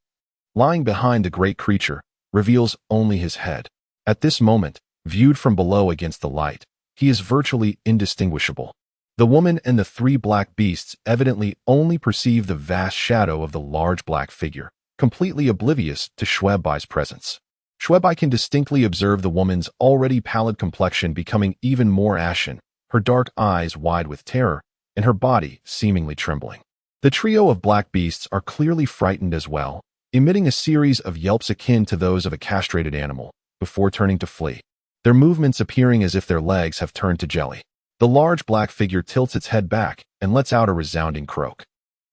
lying behind the great creature, reveals only his head. At this moment, viewed from below against the light, he is virtually indistinguishable. The woman and the 3 black beasts evidently only perceive the vast shadow of the large black figure, completely oblivious to Xue Bai's presence. Xue Bai can distinctly observe the woman's already pallid complexion becoming even more ashen, her dark eyes wide with terror, and her body seemingly trembling. The trio of black beasts are clearly frightened as well, emitting a series of yelps akin to those of a castrated animal, before turning to flee, their movements appearing as if their legs have turned to jelly. The large black figure tilts its head back and lets out a resounding croak,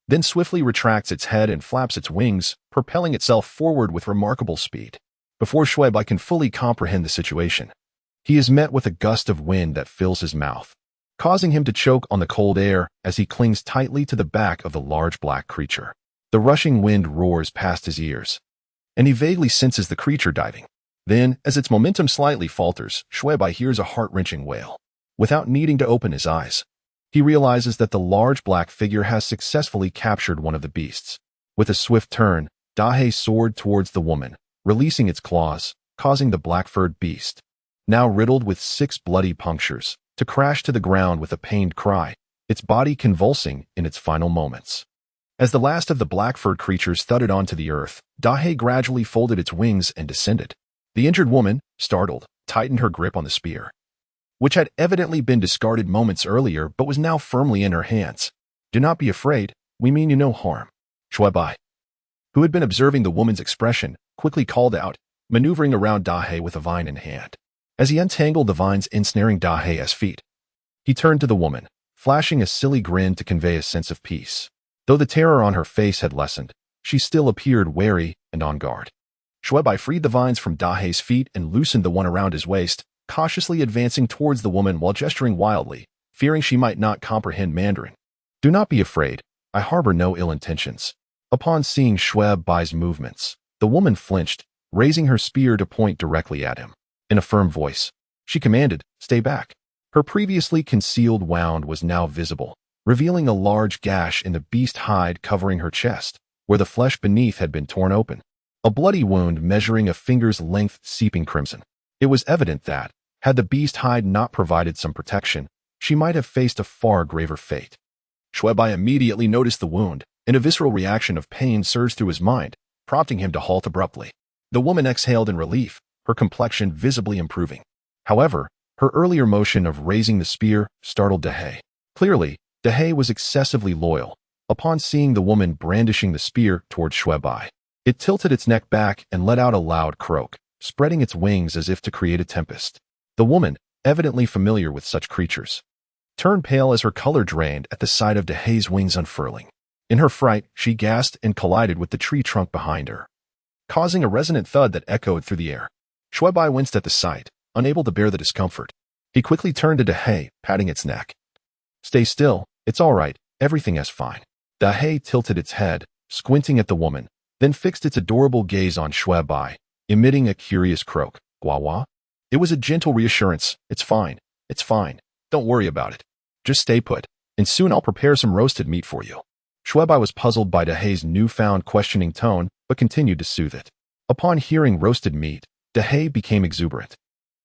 then swiftly retracts its head and flaps its wings, propelling itself forward with remarkable speed. Before Xue Bai can fully comprehend the situation, he is met with a gust of wind that fills his mouth, causing him to choke on the cold air as he clings tightly to the back of the large black creature. The rushing wind roars past his ears, and he vaguely senses the creature diving. Then, as its momentum slightly falters, Xue Bai hears a heart-wrenching wail. Without needing to open his eyes, he realizes that the large black figure has successfully captured one of the beasts. With a swift turn, Dahe soared towards the woman, releasing its claws, causing the black-furred beast, now riddled with 6 bloody punctures, to crash to the ground with a pained cry, its body convulsing in its final moments. As the last of the black-furred creatures thudded onto the earth, Dahe gradually folded its wings and descended. The injured woman, startled, tightened her grip on the spear, which had evidently been discarded moments earlier but was now firmly in her hands. "Do not be afraid, we mean you no harm," Xue Bai, who had been observing the woman's expression, quickly called out, maneuvering around Dahe with a vine in hand. As he untangled the vines ensnaring Dahe's feet, he turned to the woman, flashing a silly grin to convey a sense of peace. Though the terror on her face had lessened, she still appeared wary and on guard. Xue Bai freed the vines from Dahe's feet and loosened the one around his waist, cautiously advancing towards the woman while gesturing wildly, fearing she might not comprehend Mandarin. "Do not be afraid, I harbor no ill intentions." Upon seeing Xue Bai's movements, the woman flinched, raising her spear to point directly at him. In a firm voice, she commanded, "Stay back." Her previously concealed wound was now visible, revealing a large gash in the beast hide covering her chest, where the flesh beneath had been torn open. A bloody wound measuring a finger's length seeping crimson. It was evident that, had the beast hide not provided some protection, she might have faced a far graver fate. Xue Bai immediately noticed the wound, and a visceral reaction of pain surged through his mind, prompting him to halt abruptly. The woman exhaled in relief, her complexion visibly improving. However, her earlier motion of raising the spear startled Dahe. Clearly, Dahei was excessively loyal. Upon seeing the woman brandishing the spear towards Xue Bai, it tilted its neck back and let out a loud croak, spreading its wings as if to create a tempest. The woman, evidently familiar with such creatures, turned pale as her color drained at the sight of Dahei's wings unfurling. In her fright, she gasped and collided with the tree trunk behind her, causing a resonant thud that echoed through the air. Xue Bai winced at the sight, unable to bear the discomfort. He quickly turned to Dahei, patting its neck. "Stay still, it's all right, everything is fine." Dahei tilted its head, squinting at the woman, then fixed its adorable gaze on Xue Bai, emitting a curious croak. "Gua." It was a gentle reassurance. It's fine, don't worry about it. Just stay put, and soon I'll prepare some roasted meat for you." Xue Bai was puzzled by Dahei's newfound questioning tone, but continued to soothe it. Upon hearing roasted meat, Dahei became exuberant,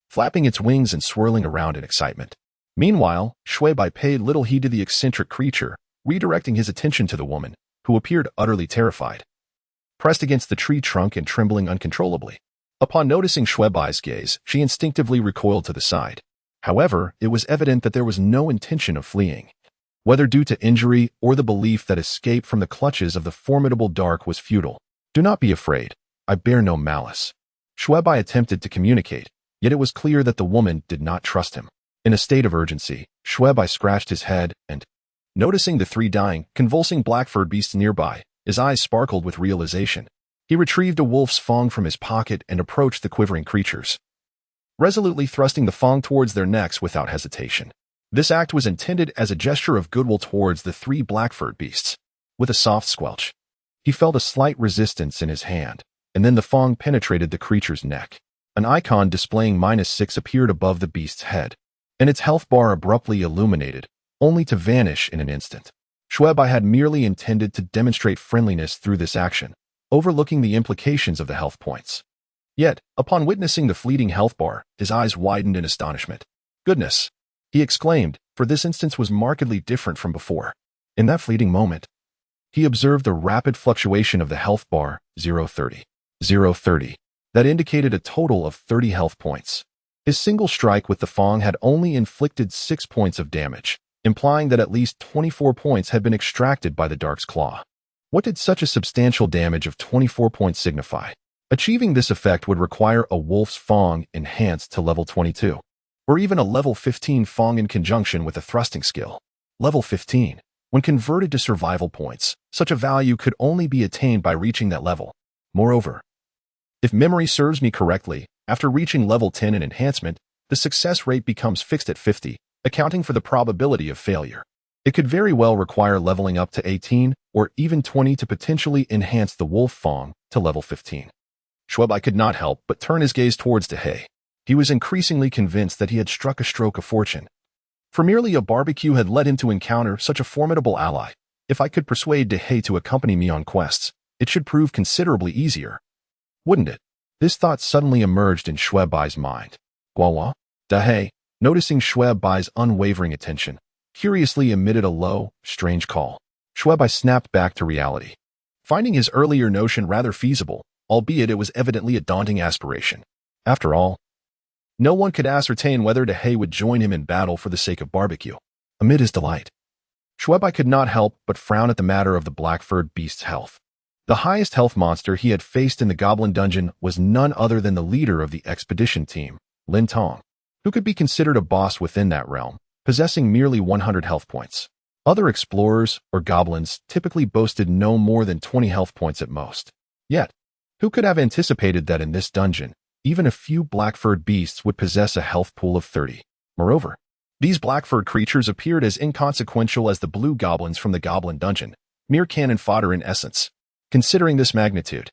flapping its wings and swirling around in excitement. Meanwhile, Xue Bai paid little heed to the eccentric creature, redirecting his attention to the woman, who appeared utterly terrified, pressed against the tree trunk and trembling uncontrollably. Upon noticing Xue Bai's gaze, she instinctively recoiled to the side. However, it was evident that there was no intention of fleeing. Whether due to injury or the belief that escape from the clutches of the formidable dark was futile. "Do not be afraid. I bear no malice." Xue Bai attempted to communicate, yet it was clear that the woman did not trust him. In a state of urgency, Xue Bai scratched his head and, noticing the three dying, convulsing black-furred beasts nearby, his eyes sparkled with realization. He retrieved a wolf's fang from his pocket and approached the quivering creatures, resolutely thrusting the fang towards their necks without hesitation. This act was intended as a gesture of goodwill towards the three black-furred beasts. With a soft squelch, he felt a slight resistance in his hand, and then the fang penetrated the creature's neck. An icon displaying -6 appeared above the beast's head, and its health bar abruptly illuminated, only to vanish in an instant. Xue Bai had merely intended to demonstrate friendliness through this action, overlooking the implications of the health points. Yet, upon witnessing the fleeting health bar, his eyes widened in astonishment. "Goodness!" he exclaimed, for this instance was markedly different from before. In that fleeting moment, he observed a rapid fluctuation of the health bar, 030, that indicated a total of 30 health points. His single strike with the fang had only inflicted 6 points of damage, implying that at least 24 points had been extracted by the Dark's claw. What did such a substantial damage of 24 points signify? Achieving this effect would require a wolf's fang enhanced to level 22, or even a level 15 fang in conjunction with a thrusting skill. Level 15. When converted to survival points, such a value could only be attained by reaching that level. Moreover, if memory serves me correctly, after reaching level 10 in enhancement, the success rate becomes fixed at 50, accounting for the probability of failure. It could very well require leveling up to 18 or even 20 to potentially enhance the wolf fang to level 15. Xue Bai could not help but turn his gaze towards Dahei. He was increasingly convinced that he had struck a stroke of fortune. For merely a barbecue had led him to encounter such a formidable ally. If I could persuade Dahei to accompany me on quests, it should prove considerably easier. Wouldn't it? This thought suddenly emerged in Xue Bai's mind. "Gua?" Dahei, noticing Xue Bai's unwavering attention, curiously emitted a low, strange call. Xue Bai snapped back to reality, finding his earlier notion rather feasible, albeit it was evidently a daunting aspiration. After all, no one could ascertain whether Dahei would join him in battle for the sake of barbecue. Amid his delight, Xue Bai could not help but frown at the matter of the black-furred beast's health. The highest health monster he had faced in the Goblin Dungeon was none other than the leader of the expedition team, Lin Tong, who could be considered a boss within that realm, possessing merely 100 health points. Other explorers or goblins typically boasted no more than 20 health points at most. Yet, who could have anticipated that in this dungeon, even a few black-furred beasts would possess a health pool of 30? Moreover, these black-furred creatures appeared as inconsequential as the blue goblins from the Goblin Dungeon, mere cannon fodder in essence. Considering this magnitude,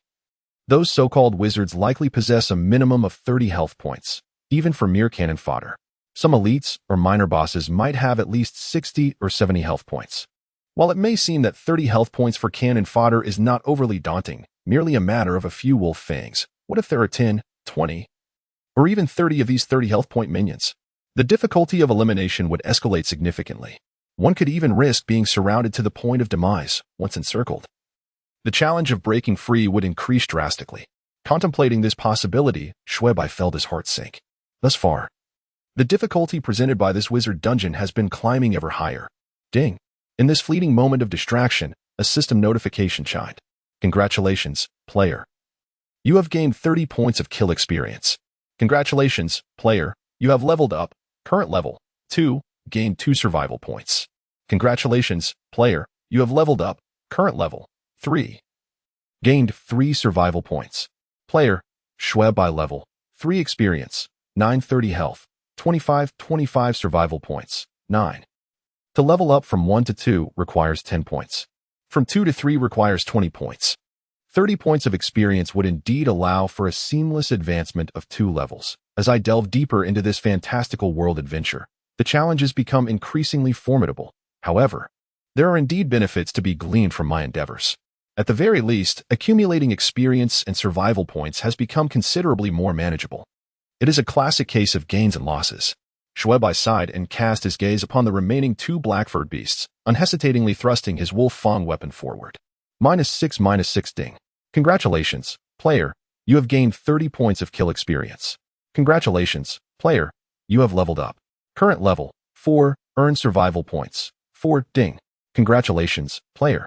those so-called wizards likely possess a minimum of 30 health points, even for mere cannon fodder. Some elites or minor bosses might have at least 60 or 70 health points. While it may seem that 30 health points for cannon fodder is not overly daunting, merely a matter of a few wolf fangs, what if there are 10, 20, or even 30 of these 30 health point minions? The difficulty of elimination would escalate significantly. One could even risk being surrounded to the point of demise once encircled. The challenge of breaking free would increase drastically. Contemplating this possibility, Xue Bai felt his heart sink. Thus far, the difficulty presented by this wizard dungeon has been climbing ever higher. Ding! In this fleeting moment of distraction, a system notification chimed. Congratulations, player. You have gained 30 points of kill experience. Congratulations, player. You have leveled up. Current level 2, gained 2 survival points. Congratulations, player. You have leveled up. Current level 3, gained 3 survival points. Player, Xue Bai level 3 experience, 930 health, 25 survival points, 9. To level up from 1 to 2 requires 10 points. From 2 to 3 requires 20 points. 30 points of experience would indeed allow for a seamless advancement of 2 levels. As I delve deeper into this fantastical world adventure, the challenges become increasingly formidable. However, there are indeed benefits to be gleaned from my endeavors. At the very least, accumulating experience and survival points has become considerably more manageable. It is a classic case of gains and losses. Xue Bai sighed and cast his gaze upon the remaining 2 black-furred beasts, unhesitatingly thrusting his wolf fang weapon forward. -6 ding. Congratulations, player. You have gained 30 points of kill experience. Congratulations, player. You have leveled up. Current level 4, earn survival points. 4 ding. Congratulations, player.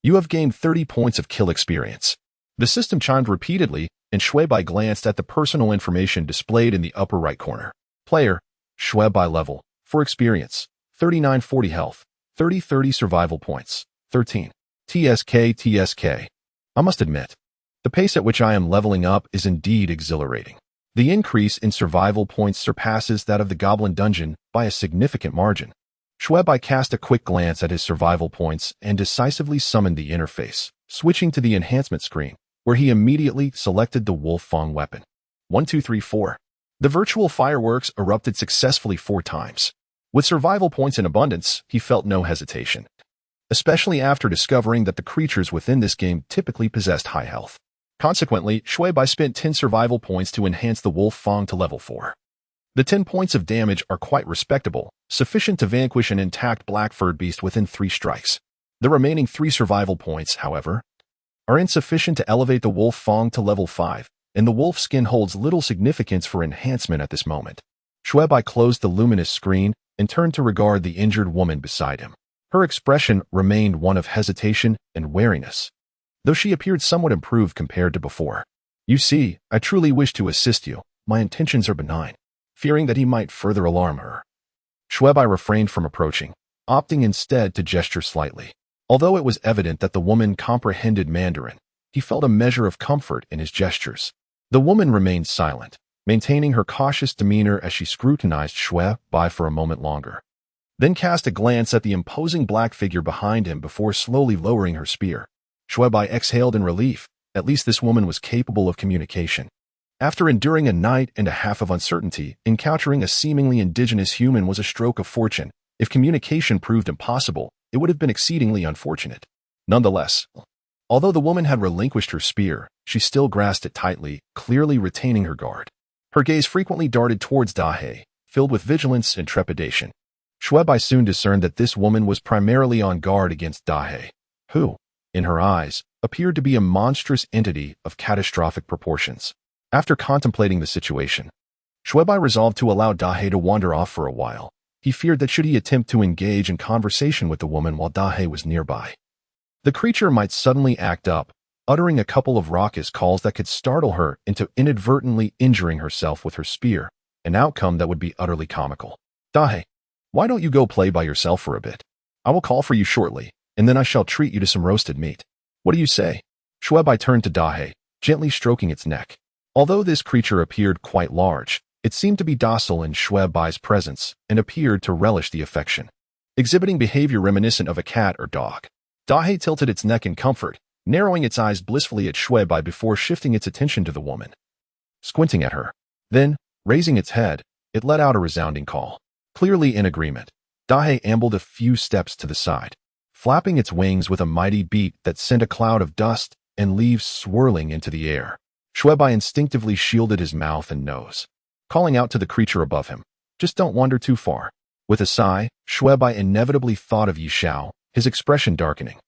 You have gained 30 points of kill experience. The system chimed repeatedly, and Xue Bai glanced at the personal information displayed in the upper right corner. Player, Xue Bai level 4 experience, 3940 health, 30 survival points, 13. TSK. I must admit, the pace at which I am leveling up is indeed exhilarating. The increase in survival points surpasses that of the Goblin Dungeon by a significant margin. Xue Bai cast a quick glance at his survival points and decisively summoned the interface, switching to the enhancement screen, where he immediately selected the wolf fang weapon. 1, 2, 3, 4. The virtual fireworks erupted successfully 4 times. With survival points in abundance, he felt no hesitation, especially after discovering that the creatures within this game typically possessed high health. Consequently, Xue Bai spent 10 survival points to enhance the wolf fang to level 4. The 10 points of damage are quite respectable, sufficient to vanquish an intact black-furred beast within 3 strikes. The remaining 3 survival points, however, are insufficient to elevate the wolf fang to level 5, and the wolf skin holds little significance for enhancement at this moment. Xue Bai closed the luminous screen and turned to regard the injured woman beside him. Her expression remained one of hesitation and wariness, though she appeared somewhat improved compared to before. You see, I truly wish to assist you. My intentions are benign. Fearing that he might further alarm her, Xue Bai refrained from approaching, opting instead to gesture slightly. Although it was evident that the woman comprehended Mandarin, he felt a measure of comfort in his gestures. The woman remained silent, maintaining her cautious demeanor as she scrutinized Xue Bai for a moment longer, then cast a glance at the imposing black figure behind him before slowly lowering her spear. Xue Bai exhaled in relief. At least this woman was capable of communication. After enduring a night and a half of uncertainty, encountering a seemingly indigenous human was a stroke of fortune. If communication proved impossible, it would have been exceedingly unfortunate. Nonetheless, although the woman had relinquished her spear, she still grasped it tightly, clearly retaining her guard. Her gaze frequently darted towards Dahe, filled with vigilance and trepidation. Xue Bai soon discerned that this woman was primarily on guard against Dahe, who, in her eyes, appeared to be a monstrous entity of catastrophic proportions. After contemplating the situation, Xue Bai resolved to allow Dahe to wander off for a while. He feared that should he attempt to engage in conversation with the woman while Dahe was nearby, the creature might suddenly act up, uttering a couple of raucous calls that could startle her into inadvertently injuring herself with her spear, an outcome that would be utterly comical. Dahe, why don't you go play by yourself for a bit? I will call for you shortly, and then I shall treat you to some roasted meat. What do you say? Xue Bai turned to Dahe, gently stroking its neck. Although this creature appeared quite large, it seemed to be docile in Xue Bai's presence and appeared to relish the affection, exhibiting behavior reminiscent of a cat or dog. Dahe tilted its neck in comfort, narrowing its eyes blissfully at Xue Bai before shifting its attention to the woman, squinting at her. Then, raising its head, it let out a resounding call. Clearly in agreement, Dahe ambled a few steps to the side, flapping its wings with a mighty beat that sent a cloud of dust and leaves swirling into the air. Xue Bai instinctively shielded his mouth and nose, calling out to the creature above him, "Just don't wander too far." With a sigh, Xue Bai inevitably thought of Yishao, his expression darkening.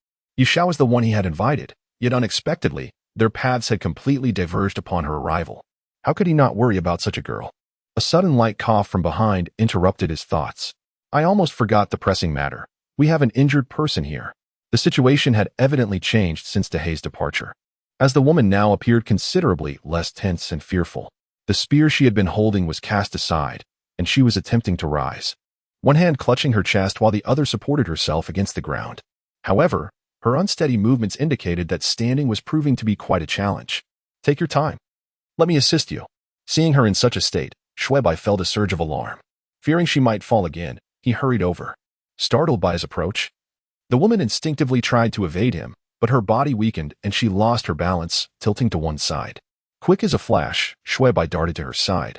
Yishao was the one he had invited, yet unexpectedly, their paths had completely diverged upon her arrival. How could he not worry about such a girl? A sudden light cough from behind interrupted his thoughts. I almost forgot the pressing matter. We have an injured person here. The situation had evidently changed since Dehay's departure, as the woman now appeared considerably less tense and fearful. The spear she had been holding was cast aside, and she was attempting to rise, one hand clutching her chest while the other supported herself against the ground. However, her unsteady movements indicated that standing was proving to be quite a challenge. Take your time. Let me assist you. Seeing her in such a state, Xue Bai felt a surge of alarm. Fearing she might fall again, he hurried over. Startled by his approach, the woman instinctively tried to evade him, but her body weakened and she lost her balance, tilting to one side. Quick as a flash, Xue Bai darted to her side,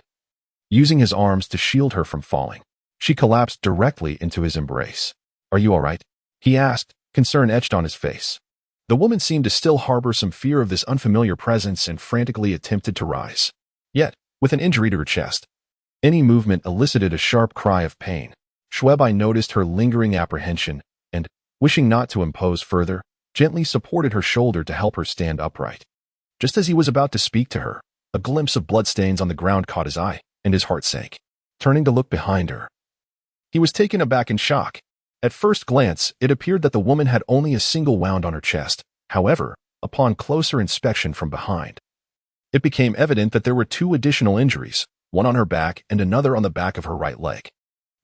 using his arms to shield her from falling. She collapsed directly into his embrace. "Are you all right?" he asked, concern etched on his face. The woman seemed to still harbor some fear of this unfamiliar presence and frantically attempted to rise. Yet, with an injury to her chest, any movement elicited a sharp cry of pain. Xue Bai noticed her lingering apprehension and, wishing not to impose further, gently supported her shoulder to help her stand upright. Just as he was about to speak to her, a glimpse of bloodstains on the ground caught his eye, and his heart sank. Turning to look behind her, he was taken aback in shock. At first glance, it appeared that the woman had only a single wound on her chest. However, upon closer inspection from behind, it became evident that there were two additional injuries, one on her back and another on the back of her right leg.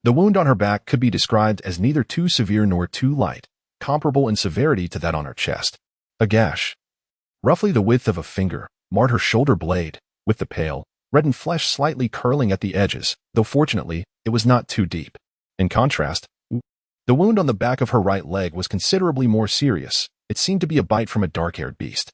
The wound on her back could be described as neither too severe nor too light, comparable in severity to that on her chest. A gash, roughly the width of a finger, marred her shoulder blade, with the pale, reddened flesh slightly curling at the edges, though fortunately, it was not too deep. In contrast, the wound on the back of her right leg was considerably more serious. It seemed to be a bite from a dark-haired beast.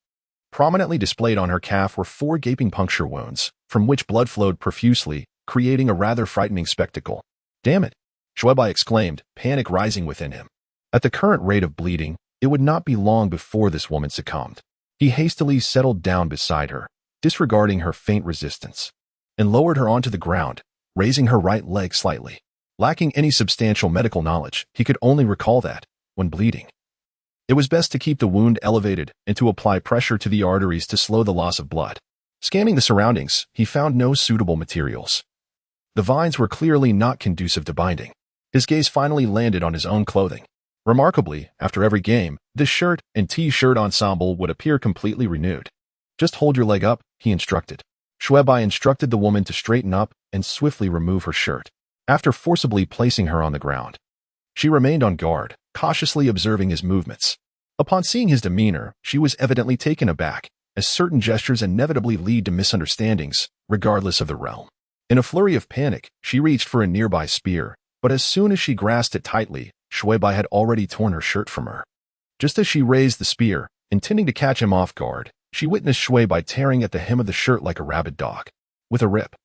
Prominently displayed on her calf were 4 gaping puncture wounds, from which blood flowed profusely, creating a rather frightening spectacle. "Damn it!" Xue Bai exclaimed, panic rising within him. At the current rate of bleeding, it would not be long before this woman succumbed. He hastily settled down beside her, disregarding her faint resistance, and lowered her onto the ground, raising her right leg slightly. Lacking any substantial medical knowledge, he could only recall that, when bleeding, it was best to keep the wound elevated and to apply pressure to the arteries to slow the loss of blood. Scanning the surroundings, he found no suitable materials. The vines were clearly not conducive to binding. His gaze finally landed on his own clothing. Remarkably, after every game, this shirt and t-shirt ensemble would appear completely renewed. "Just hold your leg up," he instructed. Xue Bai instructed the woman to straighten up and swiftly remove her shirt. After forcibly placing her on the ground, she remained on guard, cautiously observing his movements. Upon seeing his demeanor, she was evidently taken aback, as certain gestures inevitably lead to misunderstandings, regardless of the realm. In a flurry of panic, she reached for a nearby spear, but as soon as she grasped it tightly, Xue Bai had already torn her shirt from her. Just as she raised the spear, intending to catch him off guard, she witnessed Xue Bai tearing at the hem of the shirt like a rabid dog. With a rip,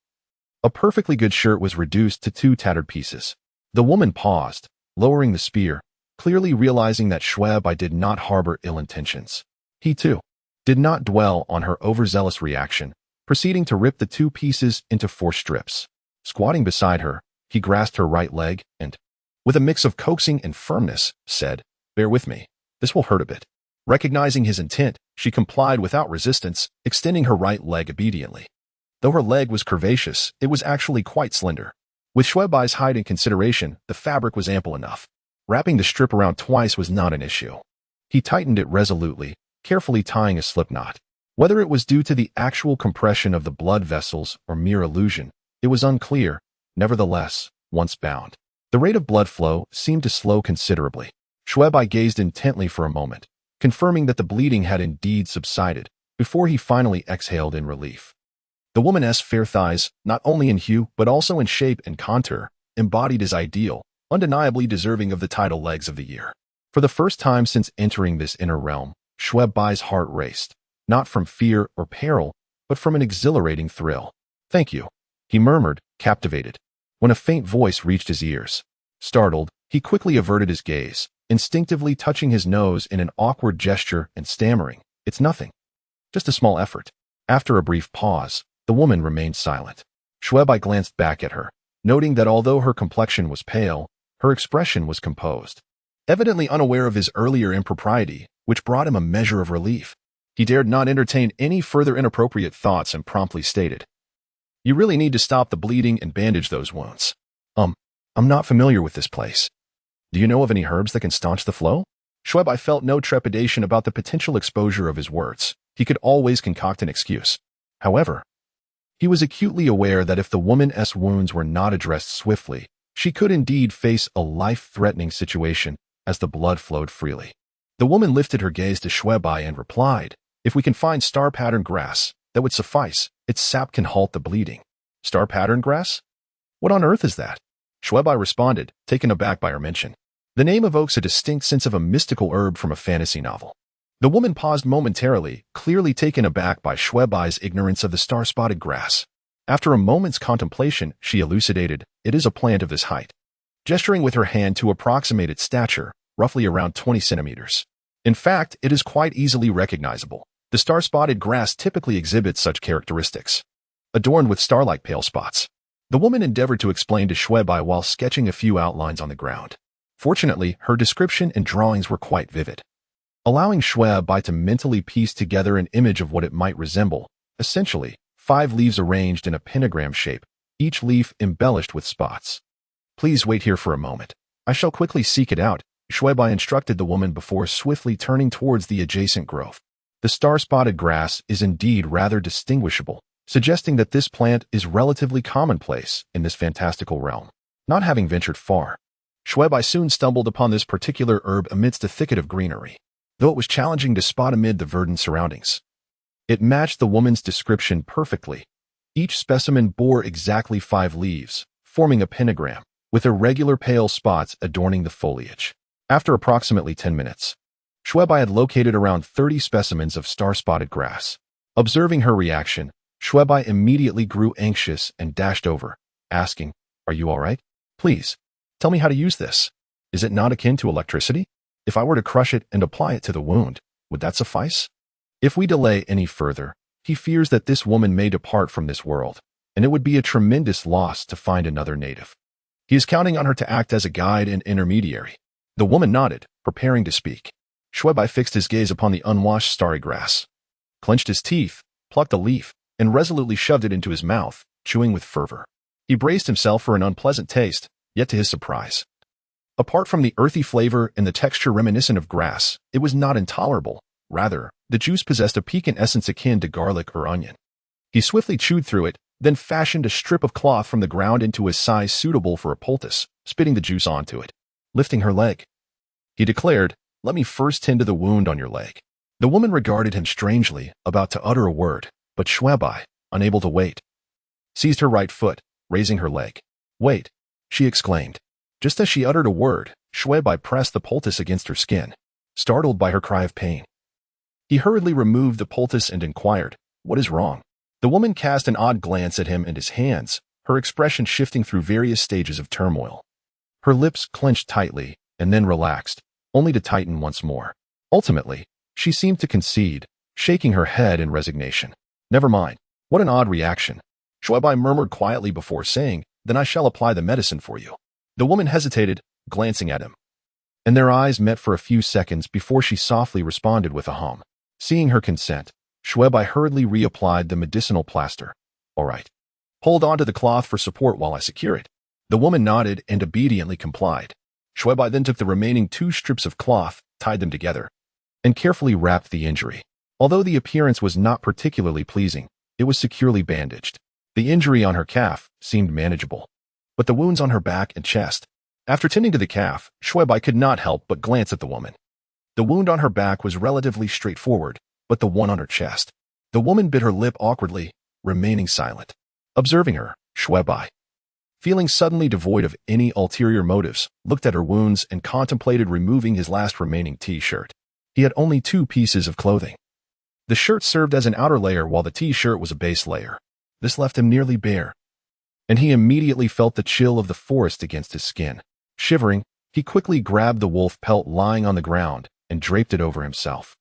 a perfectly good shirt was reduced to 2 tattered pieces. The woman paused, lowering the spear, clearly realizing that Xue Bai did not harbor ill intentions. He, too, did not dwell on her overzealous reaction, proceeding to rip the 2 pieces into 4 strips. Squatting beside her, he grasped her right leg and, with a mix of coaxing and firmness, said, "Bear with me. This will hurt a bit." Recognizing his intent, she complied without resistance, extending her right leg obediently. Though her leg was curvaceous, it was actually quite slender. With Xue Bai's height in consideration, the fabric was ample enough. Wrapping the strip around twice was not an issue. He tightened it resolutely, carefully tying a slip knot. Whether it was due to the actual compression of the blood vessels or mere illusion, it was unclear. Nevertheless, once bound, the rate of blood flow seemed to slow considerably. Xue Bai gazed intently for a moment, confirming that the bleeding had indeed subsided, before he finally exhaled in relief. The woman's fair thighs, not only in hue but also in shape and contour, embodied his ideal, undeniably deserving of the title legs of the year. For the first time since entering this inner realm, Xue Bai's heart raced, not from fear or peril, but from an exhilarating thrill. "Thank you," he murmured, captivated, when a faint voice reached his ears. Startled, he quickly averted his gaze, instinctively touching his nose in an awkward gesture and stammering, "It's nothing. Just a small effort." After a brief pause, the woman remained silent. Xue Bai glanced back at her, noting that although her complexion was pale, her expression was composed. Evidently unaware of his earlier impropriety, which brought him a measure of relief, he dared not entertain any further inappropriate thoughts and promptly stated, "You really need to stop the bleeding and bandage those wounds." I'm not familiar with this place." Do you know of any herbs that can staunch the flow? Xue Bai felt no trepidation about the potential exposure of his words. He could always concoct an excuse. However, he was acutely aware that if the woman's wounds were not addressed swiftly, she could indeed face a life-threatening situation as the blood flowed freely. The woman lifted her gaze to Xue Bai and replied, "If we can find star-pattern grass, that would suffice. Its sap can halt the bleeding." Star-pattern grass? What on earth is that? Xue Bai responded, taken aback by her mention. The name evokes a distinct sense of a mystical herb from a fantasy novel. The woman paused momentarily, clearly taken aback by Xue Bai's ignorance of the star-spotted grass. After a moment's contemplation, she elucidated, "It is a plant of this height," gesturing with her hand to approximate its stature, roughly around 20 centimeters. In fact, it is quite easily recognizable. The star-spotted grass typically exhibits such characteristics, adorned with star-like pale spots. The woman endeavored to explain to Xue Bai while sketching a few outlines on the ground. Fortunately, her description and drawings were quite vivid, allowing Xue Bai to mentally piece together an image of what it might resemble. Essentially, 5 leaves arranged in a pentagram shape, each leaf embellished with spots. "Please wait here for a moment. I shall quickly seek it out," Xue Bai instructed the woman before swiftly turning towards the adjacent grove. The star-spotted grass is indeed rather distinguishable, suggesting that this plant is relatively commonplace in this fantastical realm. Not having ventured far, Xue Bai soon stumbled upon this particular herb amidst a thicket of greenery, though it was challenging to spot amid the verdant surroundings. It matched the woman's description perfectly. Each specimen bore exactly 5 leaves, forming a pentagram, with irregular pale spots adorning the foliage. After approximately 10 minutes, Xue Bai had located around 30 specimens of star-spotted grass. Observing her reaction, Xue Bai immediately grew anxious and dashed over, asking, "Are you all right? Please, tell me how to use this. Is it not akin to electricity? If I were to crush it and apply it to the wound, would that suffice?" If we delay any further, he fears that this woman may depart from this world, and it would be a tremendous loss to find another native. He is counting on her to act as a guide and intermediary. The woman nodded, preparing to speak. Xue Bai fixed his gaze upon the unwashed starry grass, clenched his teeth, plucked a leaf, and resolutely shoved it into his mouth, chewing with fervor. He braced himself for an unpleasant taste, yet to his surprise, apart from the earthy flavor and the texture reminiscent of grass, it was not intolerable. Rather, the juice possessed a piquant essence akin to garlic or onion. He swiftly chewed through it, then fashioned a strip of cloth from the ground into a size suitable for a poultice, spitting the juice onto it. Lifting her leg, he declared, "Let me first tend to the wound on your leg." The woman regarded him strangely, about to utter a word, but Xue Bai, unable to wait, seized her right foot, raising her leg. "Wait," she exclaimed. Just as she uttered a word, Xue Bai pressed the poultice against her skin, startled by her cry of pain. He hurriedly removed the poultice and inquired, "What is wrong?" The woman cast an odd glance at him and his hands, her expression shifting through various stages of turmoil. Her lips clenched tightly and then relaxed, only to tighten once more. Ultimately, she seemed to concede, shaking her head in resignation. "Never mind. What an odd reaction." Xue Bai murmured quietly before saying, "Then I shall apply the medicine for you." The woman hesitated, glancing at him, and their eyes met for a few seconds before she softly responded with a hum. Seeing her consent, Xue Bai hurriedly reapplied the medicinal plaster. "All right. Hold on to the cloth for support while I secure it." The woman nodded and obediently complied. Xue Bai then took the remaining 2 strips of cloth, tied them together, and carefully wrapped the injury. Although the appearance was not particularly pleasing, it was securely bandaged. The injury on her calf seemed manageable, but the wounds on her back and chest. After tending to the calf, Xue Bai could not help but glance at the woman. The wound on her back was relatively straightforward, but the one on her chest. The woman bit her lip awkwardly, remaining silent. Observing her, Xue Bai, feeling suddenly devoid of any ulterior motives, looked at her wounds and contemplated removing his last remaining t-shirt. He had only 2 pieces of clothing. The shirt served as an outer layer while the t-shirt was a base layer. This left him nearly bare, and he immediately felt the chill of the forest against his skin. Shivering, he quickly grabbed the wolf pelt lying on the ground and draped it over himself.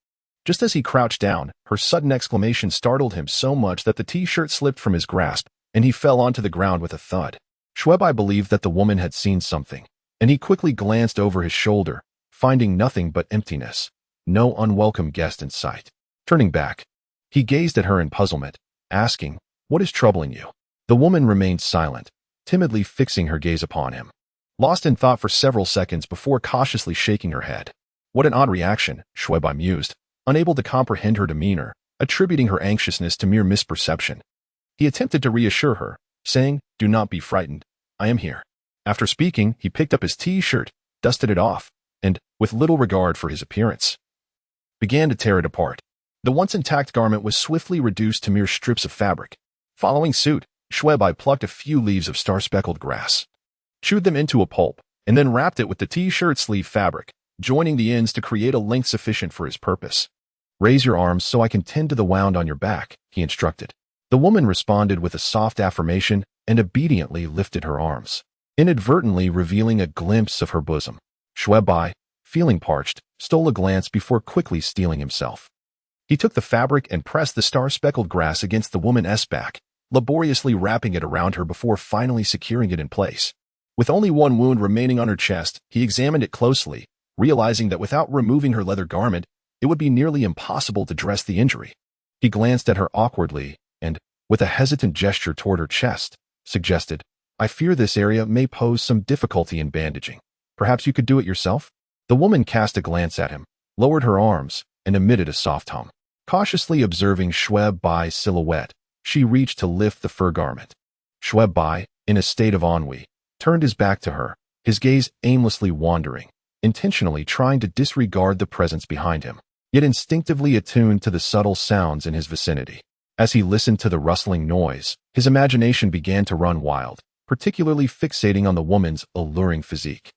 Just as he crouched down, her sudden exclamation startled him so much that the t-shirt slipped from his grasp, and he fell onto the ground with a thud. Xue Bai believed that the woman had seen something, and he quickly glanced over his shoulder, finding nothing but emptiness, no unwelcome guest in sight. Turning back, he gazed at her in puzzlement, asking, "What is troubling you?" The woman remained silent, timidly fixing her gaze upon him. lost in thought for several seconds before cautiously shaking her head. What an odd reaction, Xue Bai mused, unable to comprehend her demeanor, attributing her anxiousness to mere misperception. He attempted to reassure her, saying, "Do not be frightened. I am here." After speaking, he picked up his t-shirt, dusted it off, and, with little regard for his appearance, began to tear it apart. The once intact garment was swiftly reduced to mere strips of fabric. Following suit, Xue Bai plucked a few leaves of star-speckled grass, chewed them into a pulp, and then wrapped it with the t-shirt sleeve fabric, joining the ends to create a length sufficient for his purpose. "Raise your arms so I can tend to the wound on your back," he instructed. The woman responded with a soft affirmation and obediently lifted her arms, inadvertently revealing a glimpse of her bosom. Xue Bai, feeling parched, stole a glance before quickly steeling himself. He took the fabric and pressed the star-speckled grass against the woman's back, laboriously wrapping it around her before finally securing it in place. With only one wound remaining on her chest, he examined it closely, realizing that without removing her leather garment, it would be nearly impossible to dress the injury. He glanced at her awkwardly and, with a hesitant gesture toward her chest, suggested, "I fear this area may pose some difficulty in bandaging. Perhaps you could do it yourself?" The woman cast a glance at him, lowered her arms, and emitted a soft hum. Cautiously observing Xue Bai's silhouette, she reached to lift the fur garment. Xue Bai, in a state of ennui, turned his back to her, his gaze aimlessly wandering, intentionally trying to disregard the presence behind him, yet instinctively attuned to the subtle sounds in his vicinity. As he listened to the rustling noise, his imagination began to run wild, particularly fixating on the woman's alluring physique.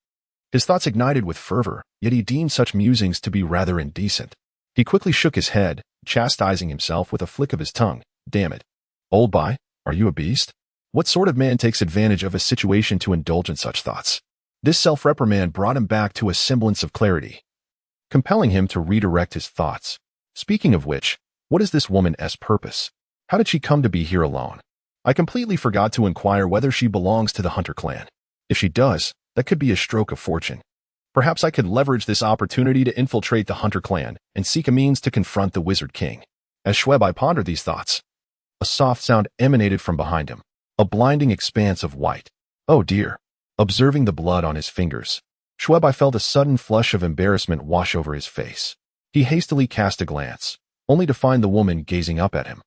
His thoughts ignited with fervor, yet he deemed such musings to be rather indecent. He quickly shook his head, chastising himself with a flick of his tongue. "Damn it. Old Bai, are you a beast? What sort of man takes advantage of a situation to indulge in such thoughts?" This self-reprimand brought him back to a semblance of clarity, compelling him to redirect his thoughts. Speaking of which, what is this woman's purpose? How did she come to be here alone? I completely forgot to inquire whether she belongs to the Hunter clan. If she does, that could be a stroke of fortune. Perhaps I could leverage this opportunity to infiltrate the Hunter clan and seek a means to confront the Wizard King. As Xue Bai pondered these thoughts, a soft sound emanated from behind him, a blinding expanse of white. Oh dear. Observing the blood on his fingers, Xue Bai felt a sudden flush of embarrassment wash over his face. He hastily cast a glance, only to find the woman gazing up at him.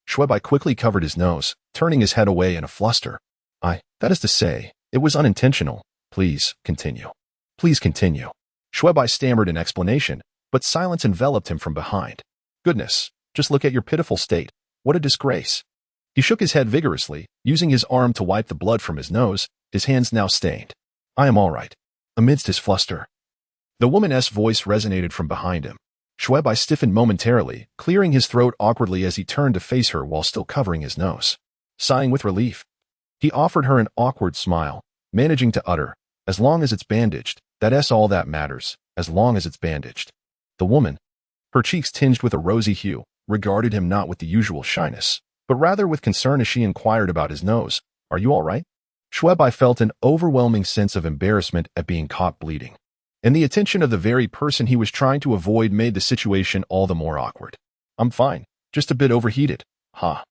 Xue Bai quickly covered his nose, turning his head away in a fluster. That is to say, it was unintentional. Please continue. Please continue." Xue Bai stammered an explanation, but silence enveloped him from behind. "Goodness, just look at your pitiful state. What a disgrace." He shook his head vigorously, using his arm to wipe the blood from his nose, his hands now stained. "I am all right." Amidst his fluster, the woman's voice resonated from behind him. Xue Bai stiffened momentarily, clearing his throat awkwardly as he turned to face her while still covering his nose. Sighing with relief, he offered her an awkward smile, managing to utter, "As long as it's bandaged, that's all that matters, as long as it's bandaged." The woman, her cheeks tinged with a rosy hue, regarded him not with the usual shyness, but rather with concern as she inquired about his nose. "Are you all right?" Xue Bai felt an overwhelming sense of embarrassment at being caught bleeding, and the attention of the very person he was trying to avoid made the situation all the more awkward. "I'm fine, just a bit overheated." "Ha.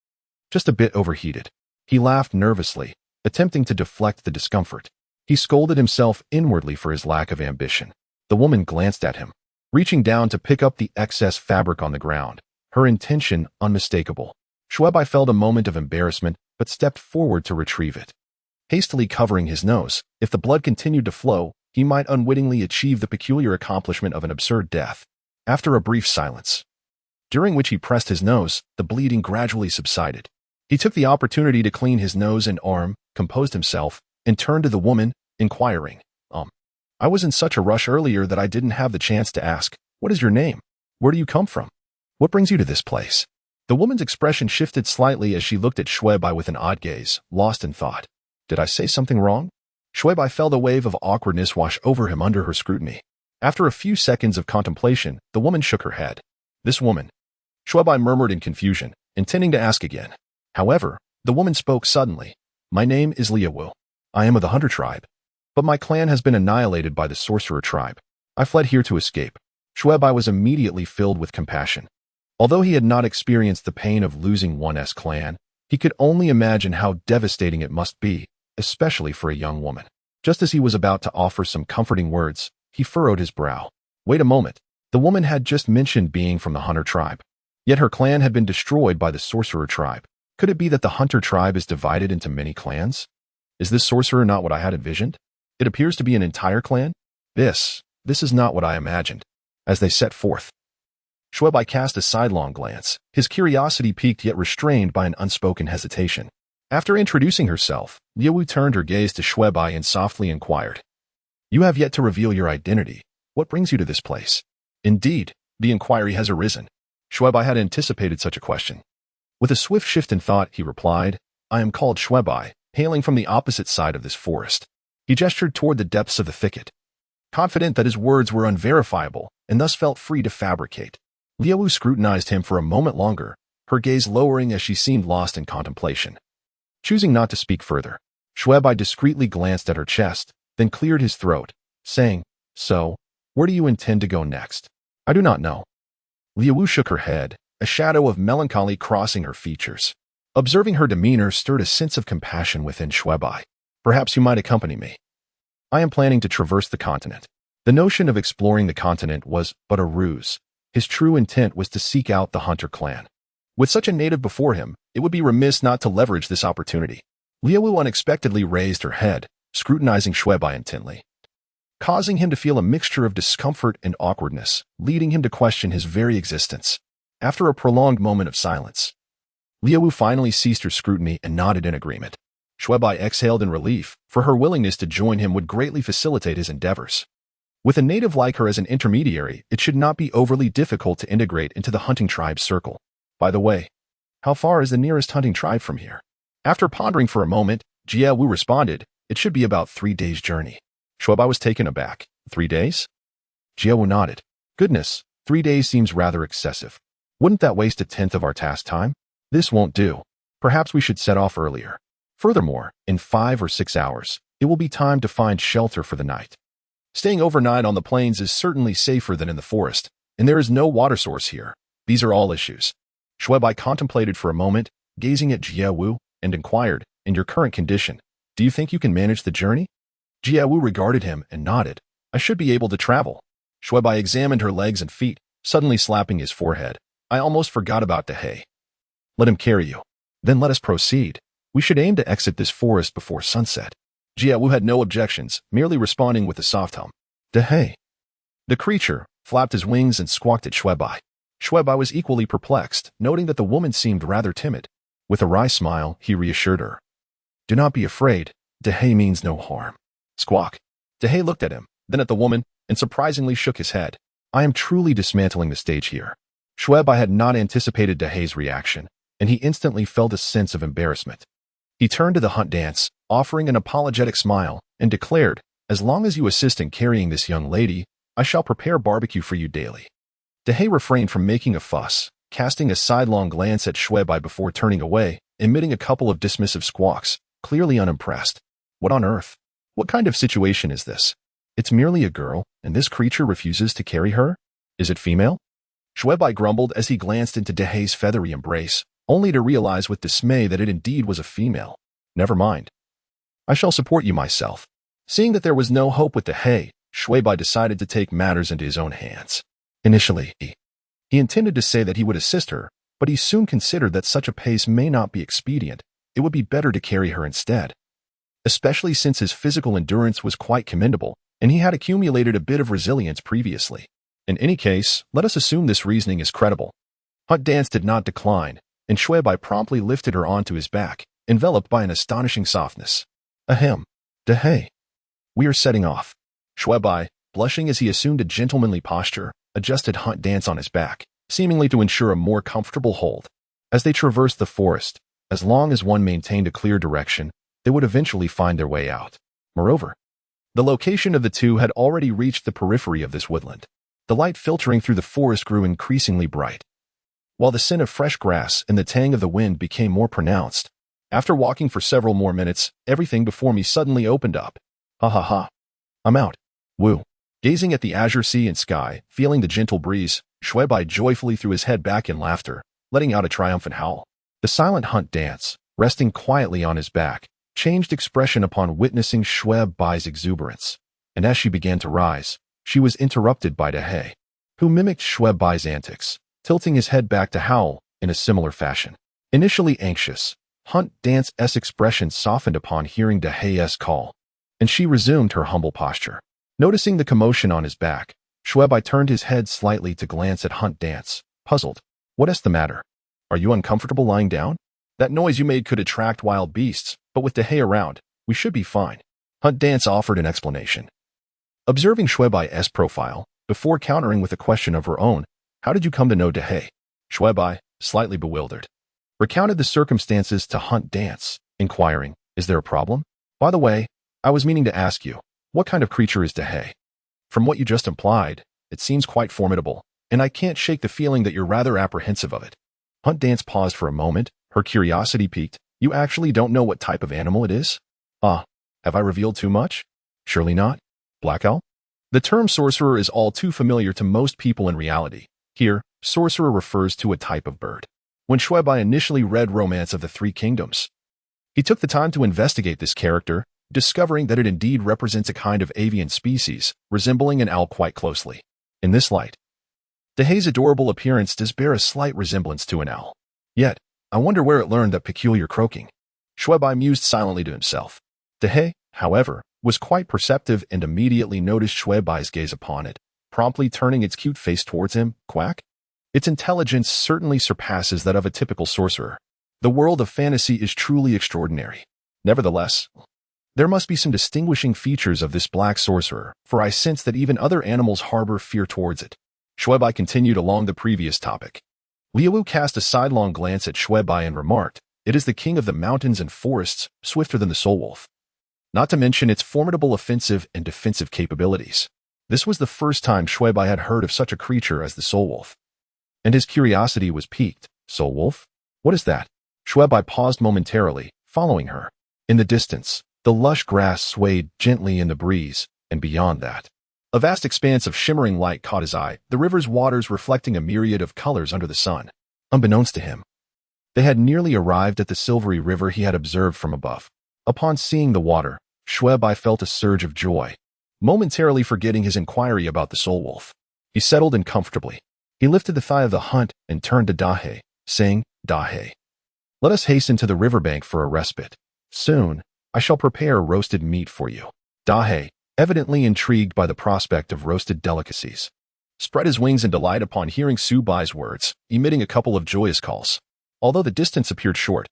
Just a bit overheated." He laughed nervously, attempting to deflect the discomfort. He scolded himself inwardly for his lack of ambition. The woman glanced at him, reaching down to pick up the excess fabric on the ground, her intention unmistakable. Xue Bai felt a moment of embarrassment, but stepped forward to retrieve it. Hastily covering his nose, if the blood continued to flow, he might unwittingly achieve the peculiar accomplishment of an absurd death. After a brief silence, during which he pressed his nose, the bleeding gradually subsided. He took the opportunity to clean his nose and arm, composed himself, and turned to the woman, inquiring, I was in such a rush earlier that I didn't have the chance to ask, what is your name? Where do you come from? What brings you to this place?" The woman's expression shifted slightly as she looked at Xue Bai with an odd gaze, lost in thought. Did I say something wrong? Xue Bai felt a wave of awkwardness wash over him under her scrutiny. After a few seconds of contemplation, the woman shook her head. "This woman," Xue Bai murmured in confusion, intending to ask again. However, the woman spoke suddenly. "My name is Liu Wu. I am of the Hunter tribe, but my clan has been annihilated by the sorcerer tribe. I fled here to escape." Xue Bai was immediately filled with compassion. Although he had not experienced the pain of losing one's clan, he could only imagine how devastating it must be, especially for a young woman. Just as he was about to offer some comforting words, he furrowed his brow. Wait a moment. The woman had just mentioned being from the hunter tribe. Yet her clan had been destroyed by the sorcerer tribe. Could it be that the hunter tribe is divided into many clans? Is this sorcerer not what I had envisioned? It appears to be an entire clan? This is not what I imagined. As they set forth, Xue Bai cast a sidelong glance, his curiosity piqued yet restrained by an unspoken hesitation. After introducing herself, Liu Wu turned her gaze to Xue Bai and softly inquired, "You have yet to reveal your identity. What brings you to this place?" Indeed, the inquiry has arisen. Xue Bai had anticipated such a question. With a swift shift in thought, he replied, "I am called Xue Bai, hailing from the opposite side of this forest." He gestured toward the depths of the thicket, confident that his words were unverifiable and thus felt free to fabricate. Liu Wu scrutinized him for a moment longer, her gaze lowering as she seemed lost in contemplation. Choosing not to speak further, Xue Bai discreetly glanced at her chest, then cleared his throat, saying, "So, where do you intend to go next?" "I do not know." Liu Wu shook her head, a shadow of melancholy crossing her features. Observing her demeanor stirred a sense of compassion within Xue Bai. "Perhaps you might accompany me. I am planning to traverse the continent." The notion of exploring the continent was but a ruse. His true intent was to seek out the hunter clan. With such a native before him, it would be remiss not to leverage this opportunity. Liu Wu unexpectedly raised her head, scrutinizing Xue Bai intently, causing him to feel a mixture of discomfort and awkwardness, leading him to question his very existence. After a prolonged moment of silence, Liu Wu finally ceased her scrutiny and nodded in agreement. Xue Bai exhaled in relief, for her willingness to join him would greatly facilitate his endeavors. With a native like her as an intermediary, it should not be overly difficult to integrate into the hunting tribe's circle. By the way, how far is the nearest hunting tribe from here? After pondering for a moment, Xue Wu responded, "It should be about 3 days' journey." Xue Bai was taken aback. 3 days? Xue Wu nodded. "Goodness, 3 days seems rather excessive. Wouldn't that waste a tenth of our task time? This won't do. Perhaps we should set off earlier. Furthermore, in 5 or 6 hours, it will be time to find shelter for the night. Staying overnight on the plains is certainly safer than in the forest, and there is no water source here. These are all issues." Xue Bai contemplated for a moment, gazing at Xue Wu, and inquired, "In your current condition, do you think you can manage the journey?" Xue Wu regarded him and nodded. "I should be able to travel." Xue Bai examined her legs and feet, suddenly slapping his forehead. "I almost forgot about Dehe. Let him carry you. Then let us proceed. We should aim to exit this forest before sunset." Xue Wu had no objections, merely responding with a soft hum. "Dehe." The creature flapped his wings and squawked at Xue Bai. Xue Bai was equally perplexed, noting that the woman seemed rather timid. With a wry smile, he reassured her. "Do not be afraid. Dehe means no harm." Squawk. Dehe looked at him, then at the woman, and surprisingly shook his head. "I am truly dismantling the stage here." Xue Bai had not anticipated Dehe's reaction, and he instantly felt a sense of embarrassment. He turned to the hunt dance, offering an apologetic smile, and declared, "As long as you assist in carrying this young lady, I shall prepare barbecue for you daily." Dehe refrained from making a fuss, casting a sidelong glance at Xue Bai before turning away, emitting a couple of dismissive squawks, clearly unimpressed. What on earth? What kind of situation is this? It's merely a girl, and this creature refuses to carry her? Is it female? Xue Bai grumbled as he glanced into Dehe's feathery embrace, only to realize with dismay that it indeed was a female. Never mind. I shall support you myself. Seeing that there was no hope with Dehe, Xue Bai decided to take matters into his own hands. Initially, he intended to say that he would assist her, but he soon considered that such a pace may not be expedient. It would be better to carry her instead, especially since his physical endurance was quite commendable, and he had accumulated a bit of resilience previously. In any case, let us assume this reasoning is credible. Hunt Dance did not decline, and Xue Bai promptly lifted her onto his back, enveloped by an astonishing softness. Ahem. Dehe. We are setting off. Xue Bai, blushing as he assumed a gentlemanly posture, adjusted Hunt Dance on his back, seemingly to ensure a more comfortable hold. As they traversed the forest, as long as one maintained a clear direction, they would eventually find their way out. Moreover, the location of the two had already reached the periphery of this woodland. The light filtering through the forest grew increasingly bright, while the scent of fresh grass and the tang of the wind became more pronounced. After walking for several more minutes, everything before me suddenly opened up. Ha ha ha. I'm out. Woo. Gazing at the azure sea and sky, feeling the gentle breeze, Xue Bai joyfully threw his head back in laughter, letting out a triumphant howl. The silent Hunt Dance, resting quietly on his back, changed expression upon witnessing Xue Bai's exuberance, and as she began to rise, she was interrupted by Dahei, who mimicked Xue Bai's antics, tilting his head back to howl in a similar fashion. Initially anxious, Hunt Dance's expression softened upon hearing Dahei's call, and she resumed her humble posture. Noticing the commotion on his back, Xue Bai turned his head slightly to glance at Hunt Dance, puzzled. "What is the matter? Are you uncomfortable lying down? That noise you made could attract wild beasts, but with Dahei around, we should be fine." Hunt Dance offered an explanation. Observing Xue Bai's profile, before countering with a question of her own, "How did you come to know Dahei?" Xue Bai, slightly bewildered, recounted the circumstances to Hunt Dance, inquiring, "Is there a problem? By the way, I was meaning to ask you, what kind of creature is Dahei? From what you just implied, it seems quite formidable, and I can't shake the feeling that you're rather apprehensive of it." Hunt Dance paused for a moment, her curiosity piqued. "You actually don't know what type of animal it is? Ah, have I revealed too much? Surely not. Black owl? The term sorcerer is all too familiar to most people in reality. Here, sorcerer refers to a type of bird. When Xue Bai initially read Romance of the Three Kingdoms, he took the time to investigate this character, discovering that it indeed represents a kind of avian species, resembling an owl quite closely. In this light, Dahei's adorable appearance does bear a slight resemblance to an owl. Yet, I wonder where it learned that peculiar croaking. Xue Bai mused silently to himself. Dahei, however, was quite perceptive and immediately noticed Xue Bai's gaze upon it, promptly turning its cute face towards him. Quack? Its intelligence certainly surpasses that of a typical sorcerer. The world of fantasy is truly extraordinary. Nevertheless, there must be some distinguishing features of this black sorcerer, for I sense that even other animals harbor fear towards it. Xue Bai continued along the previous topic. Liu cast a sidelong glance at Xue Bai and remarked, "It is the king of the mountains and forests, swifter than the soul wolf. Not to mention its formidable offensive and defensive capabilities." This was the first time Xue Bai had heard of such a creature as the soul wolf, and his curiosity was piqued. Soul wolf? What is that? Xue Bai paused momentarily, following her. In the distance, the lush grass swayed gently in the breeze, and beyond that, a vast expanse of shimmering light caught his eye, the river's waters reflecting a myriad of colors under the sun. Unbeknownst to him, they had nearly arrived at the silvery river he had observed from above. Upon seeing the water, Xue Bai felt a surge of joy, momentarily forgetting his inquiry about the soul wolf. He settled in comfortably. He lifted the thigh of the hunt and turned to Dahei, saying, "Dahei, let us hasten to the riverbank for a respite. Soon, I shall prepare roasted meat for you." Dahei, evidently intrigued by the prospect of roasted delicacies, spread his wings in delight upon hearing Xue Bai's words, emitting a couple of joyous calls. Although the distance appeared short,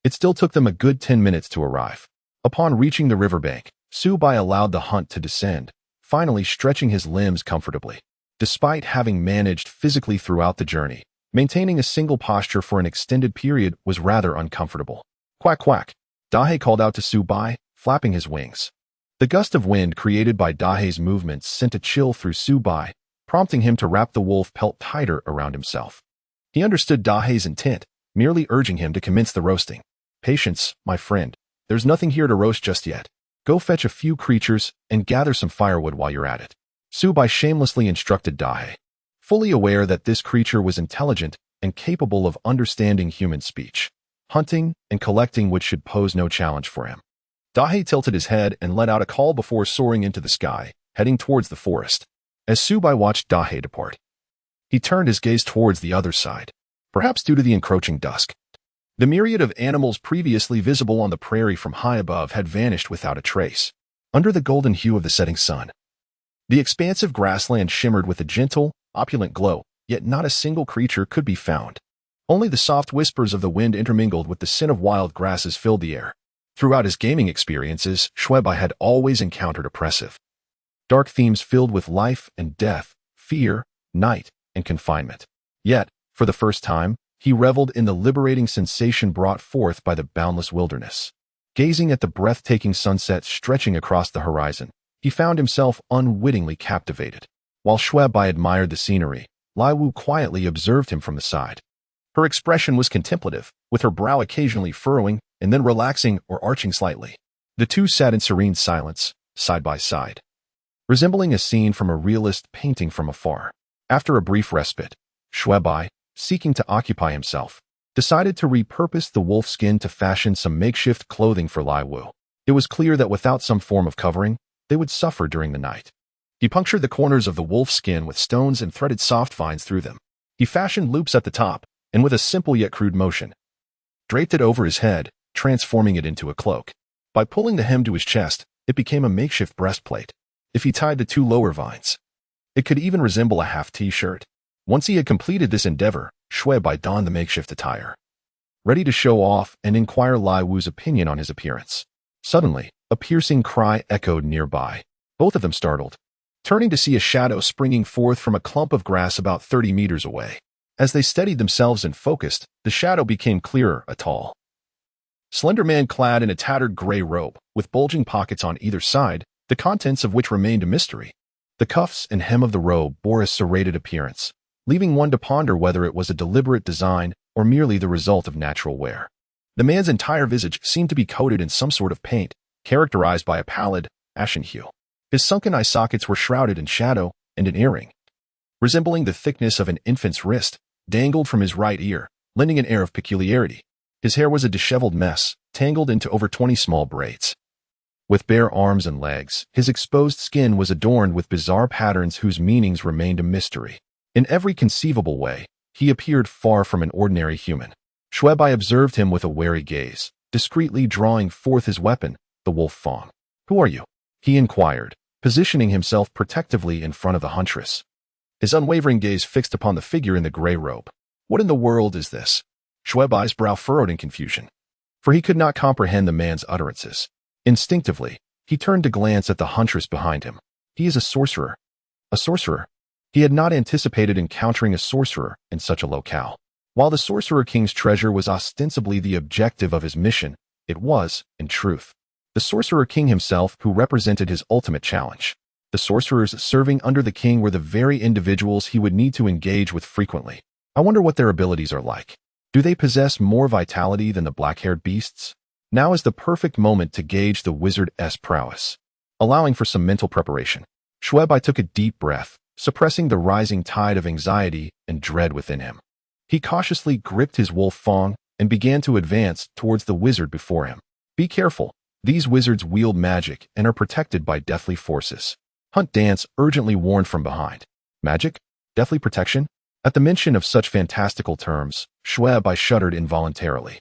it still took them a good 10 minutes to arrive. Upon reaching the riverbank, Xue Bai allowed the hunt to descend, finally stretching his limbs comfortably. Despite having managed physically throughout the journey, maintaining a single posture for an extended period was rather uncomfortable. Quack quack, Dahei called out to Xue Bai, flapping his wings. The gust of wind created by Dahei's movements sent a chill through Xue Bai, prompting him to wrap the wolf pelt tighter around himself. He understood Dahei's intent, merely urging him to commence the roasting. "Patience, my friend. There's nothing here to roast just yet. Go fetch a few creatures and gather some firewood while you're at it," Xue Bai shamelessly instructed Dahei, fully aware that this creature was intelligent and capable of understanding human speech, hunting and collecting which should pose no challenge for him. Dahei tilted his head and let out a call before soaring into the sky, heading towards the forest. As Xue Bai watched Dahei depart, he turned his gaze towards the other side, perhaps due to the encroaching dusk. The myriad of animals previously visible on the prairie from high above had vanished without a trace. Under the golden hue of the setting sun, the expansive grassland shimmered with a gentle, opulent glow, yet not a single creature could be found. Only the soft whispers of the wind intermingled with the scent of wild grasses filled the air. Throughout his gaming experiences, Xue Bai had always encountered oppressive, dark themes filled with life and death, fear, night, and confinement. Yet, for the first time, he reveled in the liberating sensation brought forth by the boundless wilderness. Gazing at the breathtaking sunset stretching across the horizon, he found himself unwittingly captivated. While Xue Bai admired the scenery, Liu quietly observed him from the side. Her expression was contemplative, with her brow occasionally furrowing and then relaxing or arching slightly. The two sat in serene silence, side by side, resembling a scene from a realist painting from afar. After a brief respite, Xue Bai, seeking to occupy himself, decided to repurpose the wolf skin to fashion some makeshift clothing for Lai Wu. It was clear that without some form of covering, they would suffer during the night. He punctured the corners of the wolf skin with stones and threaded soft vines through them. He fashioned loops at the top, and with a simple yet crude motion, draped it over his head, transforming it into a cloak. By pulling the hem to his chest, it became a makeshift breastplate. If he tied the two lower vines, it could even resemble a half t-shirt. Once he had completed this endeavor, Xue Bai donned the makeshift attire, ready to show off and inquire Lai Wu's opinion on his appearance. Suddenly, a piercing cry echoed nearby. Both of them startled, turning to see a shadow springing forth from a clump of grass about 30 meters away. As they steadied themselves and focused, the shadow became clearer, a tall, slender man clad in a tattered gray robe, with bulging pockets on either side, the contents of which remained a mystery. The cuffs and hem of the robe bore a serrated appearance, leaving one to ponder whether it was a deliberate design or merely the result of natural wear. The man's entire visage seemed to be coated in some sort of paint, characterized by a pallid, ashen hue. His sunken eye sockets were shrouded in shadow, and an earring, resembling the thickness of an infant's wrist, dangled from his right ear, lending an air of peculiarity. His hair was a disheveled mess, tangled into over 20 small braids. With bare arms and legs, his exposed skin was adorned with bizarre patterns whose meanings remained a mystery. In every conceivable way, he appeared far from an ordinary human. Xue Bai observed him with a wary gaze, discreetly drawing forth his weapon, the wolf fang. "Who are you?" he inquired, positioning himself protectively in front of the huntress. His unwavering gaze fixed upon the figure in the gray robe. "What in the world is this?" Xue Bai's brow furrowed in confusion, for he could not comprehend the man's utterances. Instinctively, he turned to glance at the huntress behind him. "He is a sorcerer." A sorcerer? He had not anticipated encountering a sorcerer in such a locale. While the Sorcerer King's treasure was ostensibly the objective of his mission, it was, in truth, the Sorcerer King himself who represented his ultimate challenge. The sorcerers serving under the king were the very individuals he would need to engage with frequently. I wonder what their abilities are like. Do they possess more vitality than the black-haired beasts? Now is the perfect moment to gauge the wizard's prowess. Allowing for some mental preparation, Xue Bai took a deep breath, suppressing the rising tide of anxiety and dread within him. He cautiously gripped his wolf fang and began to advance towards the wizard before him. Be careful. These wizards wield magic and are protected by deathly forces. Hunt Dance urgently warned from behind. Magic? Deathly protection? At the mention of such fantastical terms, Xue Bai shuddered involuntarily.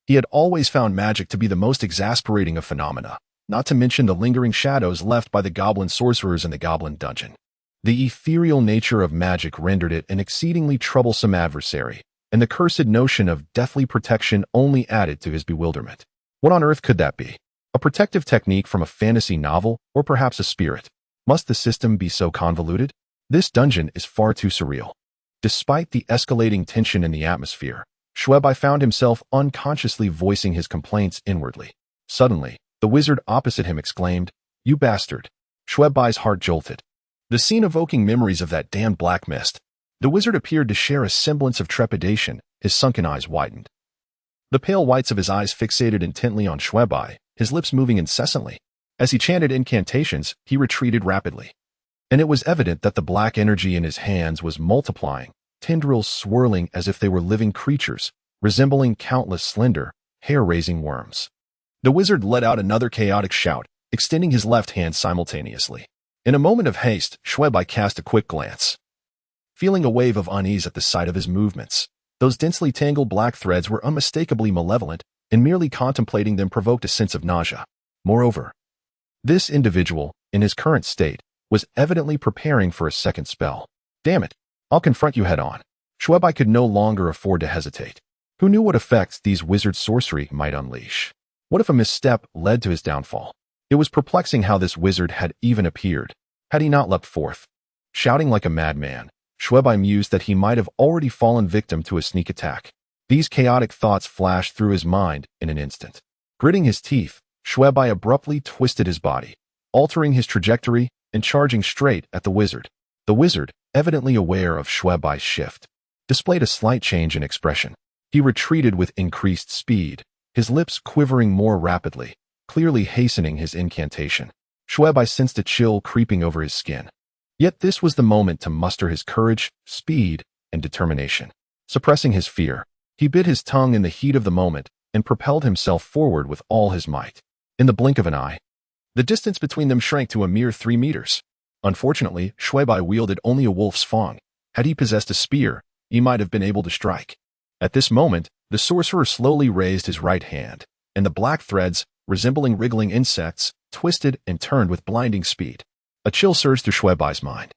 He had always found magic to be the most exasperating of phenomena, not to mention the lingering shadows left by the goblin sorcerers in the goblin dungeon. The ethereal nature of magic rendered it an exceedingly troublesome adversary, and the cursed notion of deathly protection only added to his bewilderment. What on earth could that be? A protective technique from a fantasy novel, or perhaps a spirit? Must the system be so convoluted? This dungeon is far too surreal. Despite the escalating tension in the atmosphere, Xue Bai found himself unconsciously voicing his complaints inwardly. Suddenly, the wizard opposite him exclaimed, "You bastard!" Xue Bai's heart jolted. The scene evoking memories of that damned black mist. The wizard appeared to share a semblance of trepidation, his sunken eyes widened. The pale whites of his eyes fixated intently on Xue Bai, his lips moving incessantly. As he chanted incantations, he retreated rapidly. And it was evident that the black energy in his hands was multiplying, tendrils swirling as if they were living creatures, resembling countless slender, hair-raising worms. The wizard let out another chaotic shout, extending his left hand simultaneously. In a moment of haste, Xue Bai cast a quick glance, feeling a wave of unease at the sight of his movements. Those densely tangled black threads were unmistakably malevolent, and merely contemplating them provoked a sense of nausea. Moreover, this individual, in his current state, was evidently preparing for a second spell. Damn it, I'll confront you head-on. Xue Bai could no longer afford to hesitate. Who knew what effects these wizard sorcery might unleash? What if a misstep led to his downfall? It was perplexing how this wizard had even appeared. Had he not leapt forth, shouting like a madman, Xue Bai mused that he might have already fallen victim to a sneak attack. These chaotic thoughts flashed through his mind in an instant. Gritting his teeth, Xue Bai abruptly twisted his body, altering his trajectory and charging straight at the wizard. The wizard, evidently aware of Xue Bai's shift, displayed a slight change in expression. He retreated with increased speed, his lips quivering more rapidly, clearly hastening his incantation. Xue Bai sensed a chill creeping over his skin. Yet this was the moment to muster his courage, speed, and determination. Suppressing his fear, He bit his tongue in the heat of the moment and propelled himself forward with all his might. In the blink of an eye, the distance between them shrank to a mere 3 meters. Unfortunately, Xue Bai wielded only a wolf's fang. Had he possessed a spear, he might have been able to strike. At this moment, the sorcerer slowly raised his right hand, and the black threads, resembling wriggling insects, twisted and turned with blinding speed. A chill surged through Xue Bai's mind.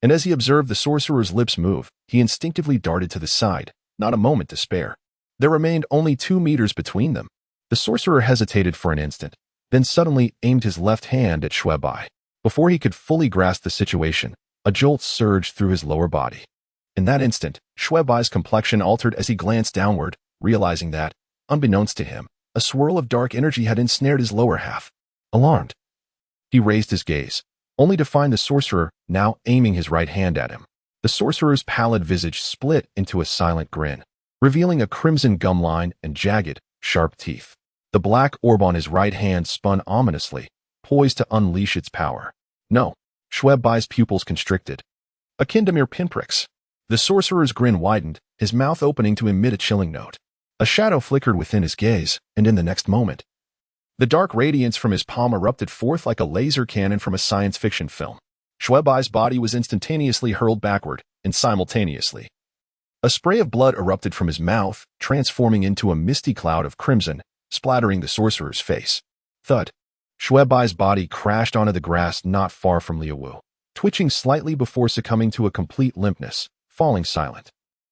And as he observed the sorcerer's lips move, he instinctively darted to the side, not a moment to spare. There remained only 2 meters between them. The sorcerer hesitated for an instant, then suddenly aimed his left hand at Xue Bai. Before he could fully grasp the situation, a jolt surged through his lower body. In that instant, Xue Bai's complexion altered as he glanced downward, realizing that, unbeknownst to him, a swirl of dark energy had ensnared his lower half. Alarmed, he raised his gaze, only to find the sorcerer now aiming his right hand at him. The sorcerer's pallid visage split into a silent grin, revealing a crimson gum line and jagged, sharp teeth. The black orb on his right hand spun ominously, poised to unleash its power. No, Xue Bai's pupils constricted, akin to mere pinpricks. The sorcerer's grin widened, his mouth opening to emit a chilling note. A shadow flickered within his gaze, and in the next moment, the dark radiance from his palm erupted forth like a laser cannon from a science fiction film. Xue Bai's body was instantaneously hurled backward, and simultaneously, a spray of blood erupted from his mouth, transforming into a misty cloud of crimson, splattering the sorcerer's face. Thud. Xue Bai's body crashed onto the grass not far from Liu Wu, twitching slightly before succumbing to a complete limpness, falling silent.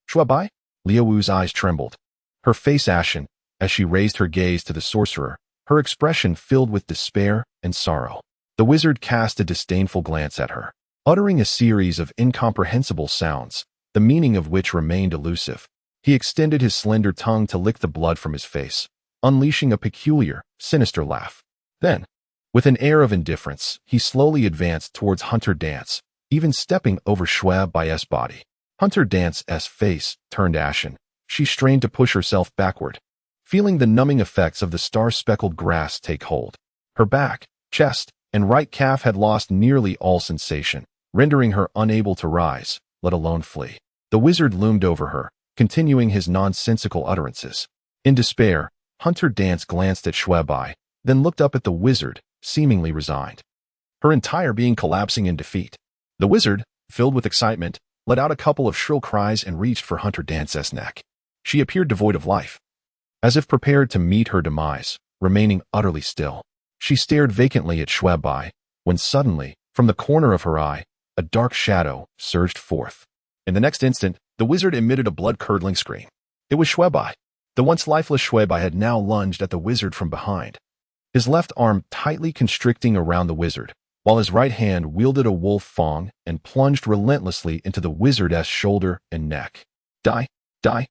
Xue Bai? Liu Wu's eyes trembled, her face ashen, as she raised her gaze to the sorcerer, her expression filled with despair and sorrow. The wizard cast a disdainful glance at her, uttering a series of incomprehensible sounds, the meaning of which remained elusive. He extended his slender tongue to lick the blood from his face, unleashing a peculiar, sinister laugh. Then, with an air of indifference, he slowly advanced towards Hunter Dance's, even stepping over Xue Bai's body. Hunter Dance's face turned ashen. She strained to push herself backward, feeling the numbing effects of the star-speckled grass take hold. Her back, chest, and right calf had lost nearly all sensation, rendering her unable to rise, let alone flee. The wizard loomed over her, continuing his nonsensical utterances. In despair, Hunter Dance glanced at Xue Bai, then looked up at the wizard, seemingly resigned, her entire being collapsing in defeat. The wizard, filled with excitement, let out a couple of shrill cries and reached for Hunter Dance's neck. She appeared devoid of life, as if prepared to meet her demise, remaining utterly still. She stared vacantly at Xue Bai, when suddenly, from the corner of her eye, a dark shadow surged forth. In the next instant, the wizard emitted a blood-curdling scream. It was Xue Bai. The once lifeless Xue Bai had now lunged at the wizard from behind, his left arm tightly constricting around the wizard, while his right hand wielded a wolf fang and plunged relentlessly into the wizard's shoulder and neck. Die, die,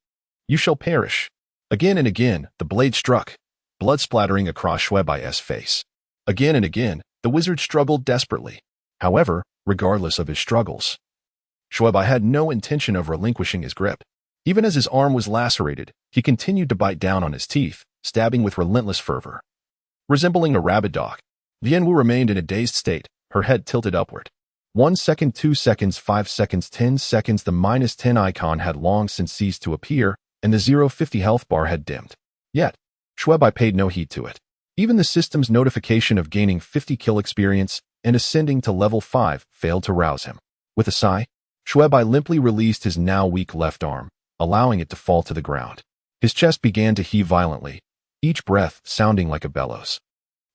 you shall perish. Again and again, the blade struck, blood splattering across Xue Bai's face. Again and again, the wizard struggled desperately. However, regardless of his struggles, Xue Bai had no intention of relinquishing his grip. Even as his arm was lacerated, he continued to bite down on his teeth, stabbing with relentless fervor. Resembling a rabid dog, Lian Wu remained in a dazed state, her head tilted upward. 1 second, 2 seconds, 5 seconds, 10 seconds. The -10 icon had long since ceased to appear, and the 050 health bar had dimmed. Yet, Xue Bai paid no heed to it. Even the system's notification of gaining 50 kill experience and ascending to level 5 failed to rouse him. With a sigh, Xue Bai limply released his now weak left arm, allowing it to fall to the ground. His chest began to heave violently, each breath sounding like a bellows.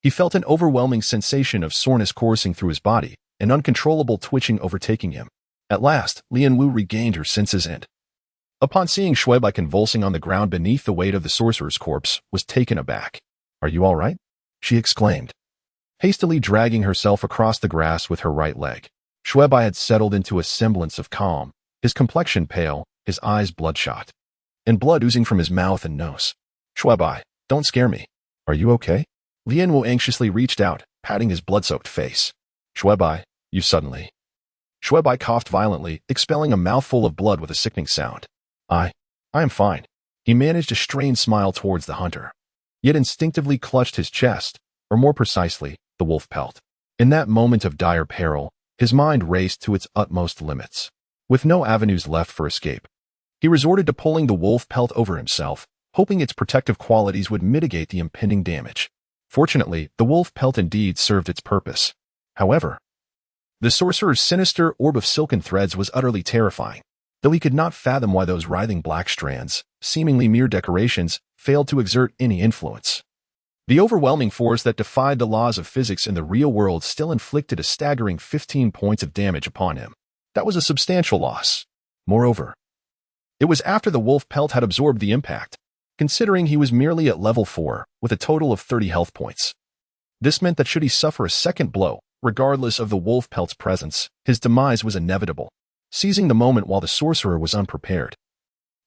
He felt an overwhelming sensation of soreness coursing through his body, an uncontrollable twitching overtaking him. At last, Lian Wu regained her senses and, upon seeing Xue Bai convulsing on the ground beneath the weight of the sorcerer's corpse, was taken aback. "Are you all right?" she exclaimed, hastily dragging herself across the grass with her right leg. Xue Bai had settled into a semblance of calm, his complexion pale, his eyes bloodshot, and blood oozing from his mouth and nose. "Xue Bai, don't scare me. Are you okay?" Lian Wu anxiously reached out, patting his blood-soaked face. "Xue Bai, you suddenly..." Xue Bai coughed violently, expelling a mouthful of blood with a sickening sound. I am fine." He managed a strained smile towards the hunter, yet instinctively clutched his chest, or more precisely, the wolf pelt. In that moment of dire peril, his mind raced to its utmost limits. With no avenues left for escape, He resorted to pulling the wolf pelt over himself, hoping its protective qualities would mitigate the impending damage. Fortunately, the wolf pelt indeed served its purpose. However, the sorcerer's sinister orb of silken threads was utterly terrifying, though he could not fathom why those writhing black strands, seemingly mere decorations, failed to exert any influence. The overwhelming force that defied the laws of physics in the real world still inflicted a staggering 15 points of damage upon him. That was a substantial loss. Moreover, it was after the wolf pelt had absorbed the impact, considering he was merely at level 4, with a total of 30 health points. This meant that should he suffer a second blow, regardless of the wolf pelt's presence, his demise was inevitable. Seizing the moment while the sorcerer was unprepared,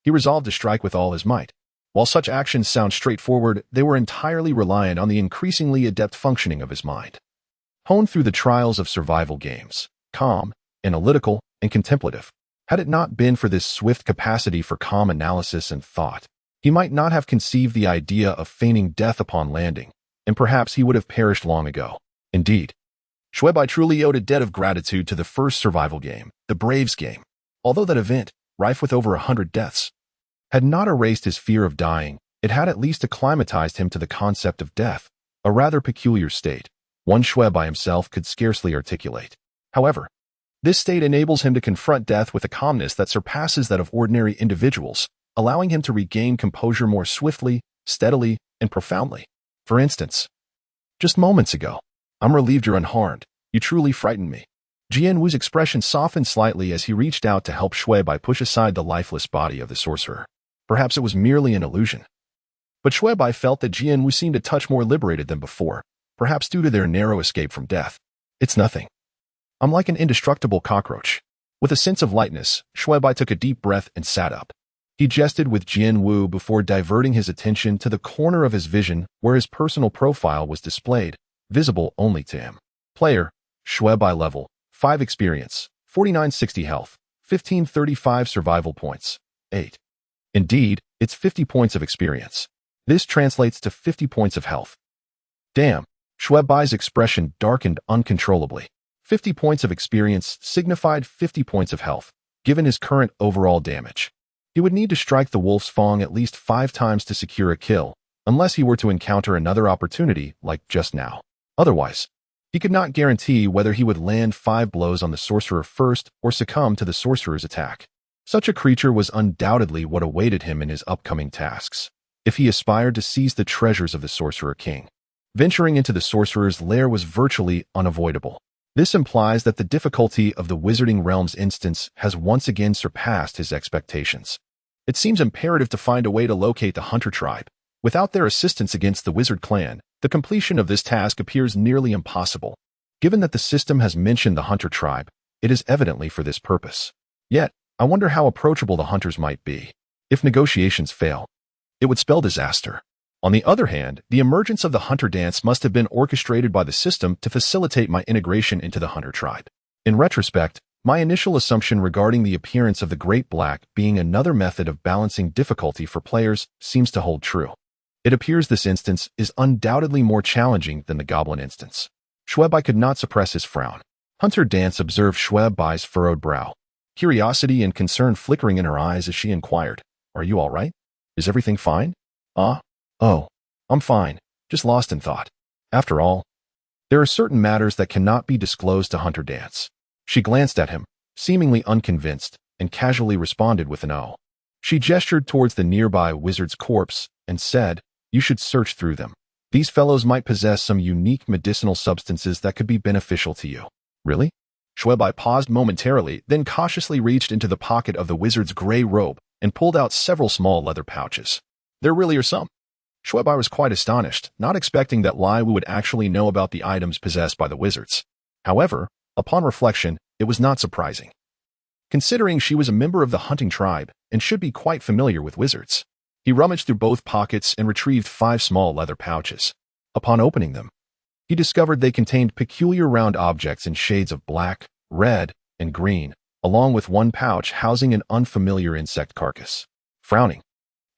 he resolved to strike with all his might. While such actions sound straightforward, they were entirely reliant on the increasingly adept functioning of his mind. Honed through the trials of survival games, calm, analytical, and contemplative, had it not been for this swift capacity for calm analysis and thought, he might not have conceived the idea of feigning death upon landing, and perhaps he would have perished long ago. Indeed, Xue Bai truly owed a debt of gratitude to the first survival game, the Braves game, although that event, rife with over 100 deaths, had not erased his fear of dying. It had at least acclimatized him to the concept of death, a rather peculiar state, one Xue Bai himself could scarcely articulate. However, this state enables him to confront death with a calmness that surpasses that of ordinary individuals, allowing him to regain composure more swiftly, steadily, and profoundly. For instance, just moments ago, I'm relieved you're unharmed. You truly frightened me. Jian Wu's expression softened slightly as he reached out to help Xue Bai push aside the lifeless body of the sorcerer. Perhaps it was merely an illusion. But Xue Bai felt that Jian Wu seemed a touch more liberated than before, perhaps due to their narrow escape from death. It's nothing. I'm like an indestructible cockroach. With a sense of lightness, Xue Bai took a deep breath and sat up. He jested with Jian Wu before diverting his attention to the corner of his vision where his personal profile was displayed, visible only to him. Player, Xue Bai level, 5 experience, 4960 health, 1535 survival points, 8. Indeed, it's 50 points of experience. This translates to 50 points of health. Damn, Xue Bai's expression darkened uncontrollably. 50 points of experience signified 50 points of health, given his current overall damage. He would need to strike the wolf's fang at least 5 times to secure a kill, unless he were to encounter another opportunity like just now. Otherwise, he could not guarantee whether he would land 5 blows on the sorcerer first or succumb to the sorcerer's attack. Such a creature was undoubtedly what awaited him in his upcoming tasks, if he aspired to seize the treasures of the Sorcerer King. Venturing into the sorcerer's lair was virtually unavoidable. This implies that the difficulty of the Wizarding Realm's instance has once again surpassed his expectations. It seems imperative to find a way to locate the Hunter tribe. Without their assistance against the Wizard clan, the completion of this task appears nearly impossible. Given that the system has mentioned the Hunter tribe, it is evidently for this purpose. Yet, I wonder how approachable the Hunters might be. If negotiations fail, it would spell disaster. On the other hand, the emergence of the Hunter dance must have been orchestrated by the system to facilitate my integration into the Hunter tribe. In retrospect, my initial assumption regarding the appearance of the Great Black being another method of balancing difficulty for players seems to hold true. It appears this instance is undoubtedly more challenging than the Goblin instance. Xue Bai could not suppress his frown. Hunter Dance observed Xue Bai's furrowed brow, curiosity and concern flickering in her eyes as she inquired, "Are you all right? Is everything fine?" Oh, I'm fine, just lost in thought. After all, there are certain matters that cannot be disclosed to Hunter Dance." She glanced at him, seemingly unconvinced, and casually responded with an "oh." She gestured towards the nearby wizard's corpse and said, "You should search through them. These fellows might possess some unique medicinal substances that could be beneficial to you." "Really?" Xue Bai paused momentarily, then cautiously reached into the pocket of the wizard's gray robe and pulled out several small leather pouches. "There really are some." Xue Bai was quite astonished, not expecting that Lai Wu would actually know about the items possessed by the wizards. However, upon reflection, it was not surprising, considering she was a member of the hunting tribe and should be quite familiar with wizards. He rummaged through both pockets and retrieved 5 small leather pouches. Upon opening them, he discovered they contained peculiar round objects in shades of black, red, and green, along with one pouch housing an unfamiliar insect carcass. Frowning,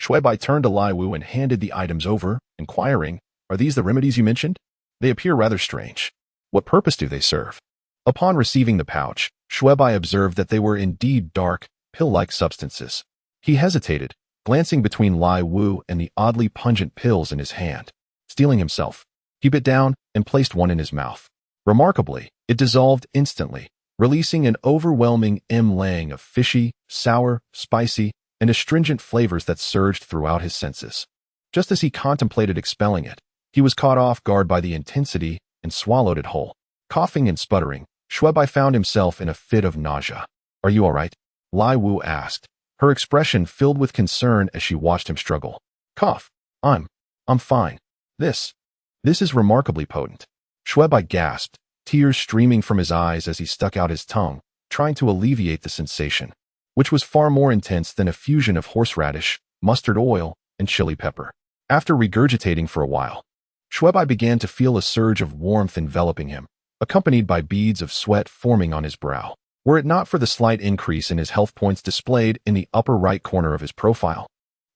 Xue Bai turned to Lai Wu and handed the items over, inquiring, "Are these the remedies you mentioned? They appear rather strange. What purpose do they serve?" Upon receiving the pouch, Xue Bai observed that they were indeed dark, pill-like substances. He hesitated, glancing between Lai Wu and the oddly pungent pills in his hand. Steeling himself, he bit down and placed one in his mouth. Remarkably, it dissolved instantly, releasing an overwhelming lang of fishy, sour, spicy, and astringent flavors that surged throughout his senses. Just as he contemplated expelling it, he was caught off guard by the intensity and swallowed it whole. Coughing and sputtering, Xue Bai found himself in a fit of nausea. "Are you all right?" Lai Wu asked, her expression filled with concern as she watched him struggle. "Cough. I'm fine. This is remarkably potent." Xue Bai gasped, tears streaming from his eyes as he stuck out his tongue, trying to alleviate the sensation, which was far more intense than a fusion of horseradish, mustard oil, and chili pepper. After regurgitating for a while, Xue Bai began to feel a surge of warmth enveloping him, accompanied by beads of sweat forming on his brow. Were it not for the slight increase in his health points displayed in the upper right corner of his profile,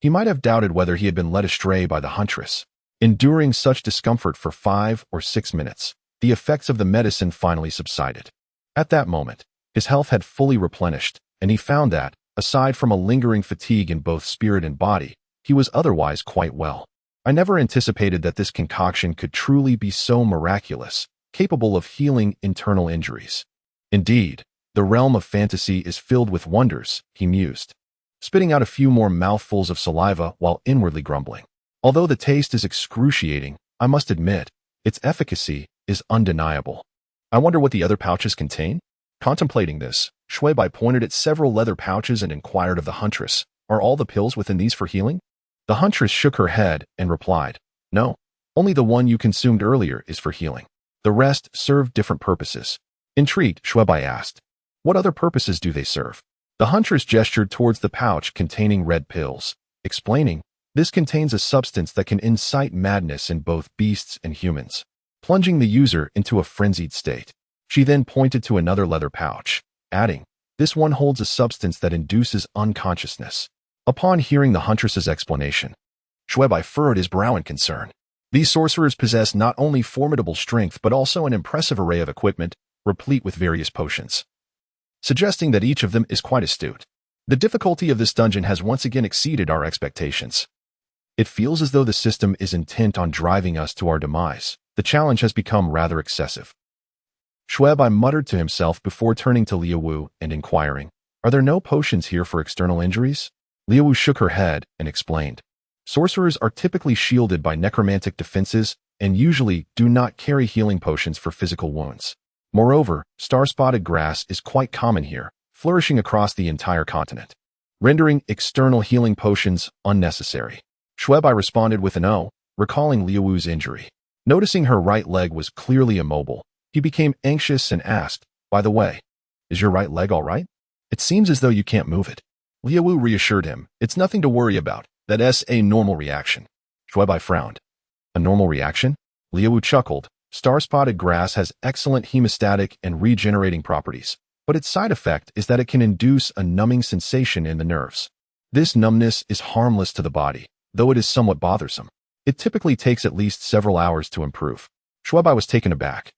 he might have doubted whether he had been led astray by the huntress. Enduring such discomfort for 5 or 6 minutes, the effects of the medicine finally subsided. At that moment, his health had fully replenished, and he found that, aside from a lingering fatigue in both spirit and body, he was otherwise quite well. "I never anticipated that this concoction could truly be so miraculous, capable of healing internal injuries. Indeed, the realm of fantasy is filled with wonders," he mused, spitting out a few more mouthfuls of saliva while inwardly grumbling. "Although the taste is excruciating, I must admit, its efficacy is undeniable. I wonder what the other pouches contain?" Contemplating this, Xue Bai pointed at several leather pouches and inquired of the huntress, "Are all the pills within these for healing?" The huntress shook her head and replied, "No, only the one you consumed earlier is for healing. The rest serve different purposes." Intrigued, Xue Bai asked, "What other purposes do they serve?" The huntress gestured towards the pouch containing red pills, explaining, "This contains a substance that can incite madness in both beasts and humans, plunging the user into a frenzied state." She then pointed to another leather pouch, adding, "This one holds a substance that induces unconsciousness." Upon hearing the huntress's explanation, Xue Bai furrowed his brow in concern. These sorcerers possess not only formidable strength but also an impressive array of equipment, replete with various potions, suggesting that each of them is quite astute. The difficulty of this dungeon has once again exceeded our expectations. It feels as though the system is intent on driving us to our demise. The challenge has become rather excessive. Xue Bai muttered to himself before turning to Liu Wu and inquiring, "Are there no potions here for external injuries?" Liu Wu shook her head and explained, "Sorcerers are typically shielded by necromantic defenses and usually do not carry healing potions for physical wounds. Moreover, star-spotted grass is quite common here, flourishing across the entire continent, rendering external healing potions unnecessary." Xue Bai responded with an "oh," recalling Liu Wu's injury. Noticing her right leg was clearly immobile, he became anxious and asked, "By the way, is your right leg all right? It seems as though you can't move it." Liu Wu reassured him, "It's nothing to worry about. That's a normal reaction." Xue Bai frowned. "A normal reaction?" Liu Wu chuckled. "Star-spotted grass has excellent hemostatic and regenerating properties, but its side effect is that it can induce a numbing sensation in the nerves. This numbness is harmless to the body, though it is somewhat bothersome. It typically takes at least several hours to improve." Xue Bai was taken aback.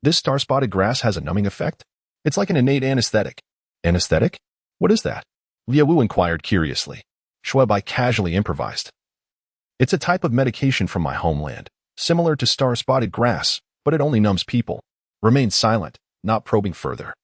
"This star-spotted grass has a numbing effect? It's like an innate anesthetic." "Anesthetic? What is that?" Liu Wu inquired curiously. Xue Bai casually improvised, "It's a type of medication from my homeland, similar to star-spotted grass, but it only numbs people." Remained silent, not probing further.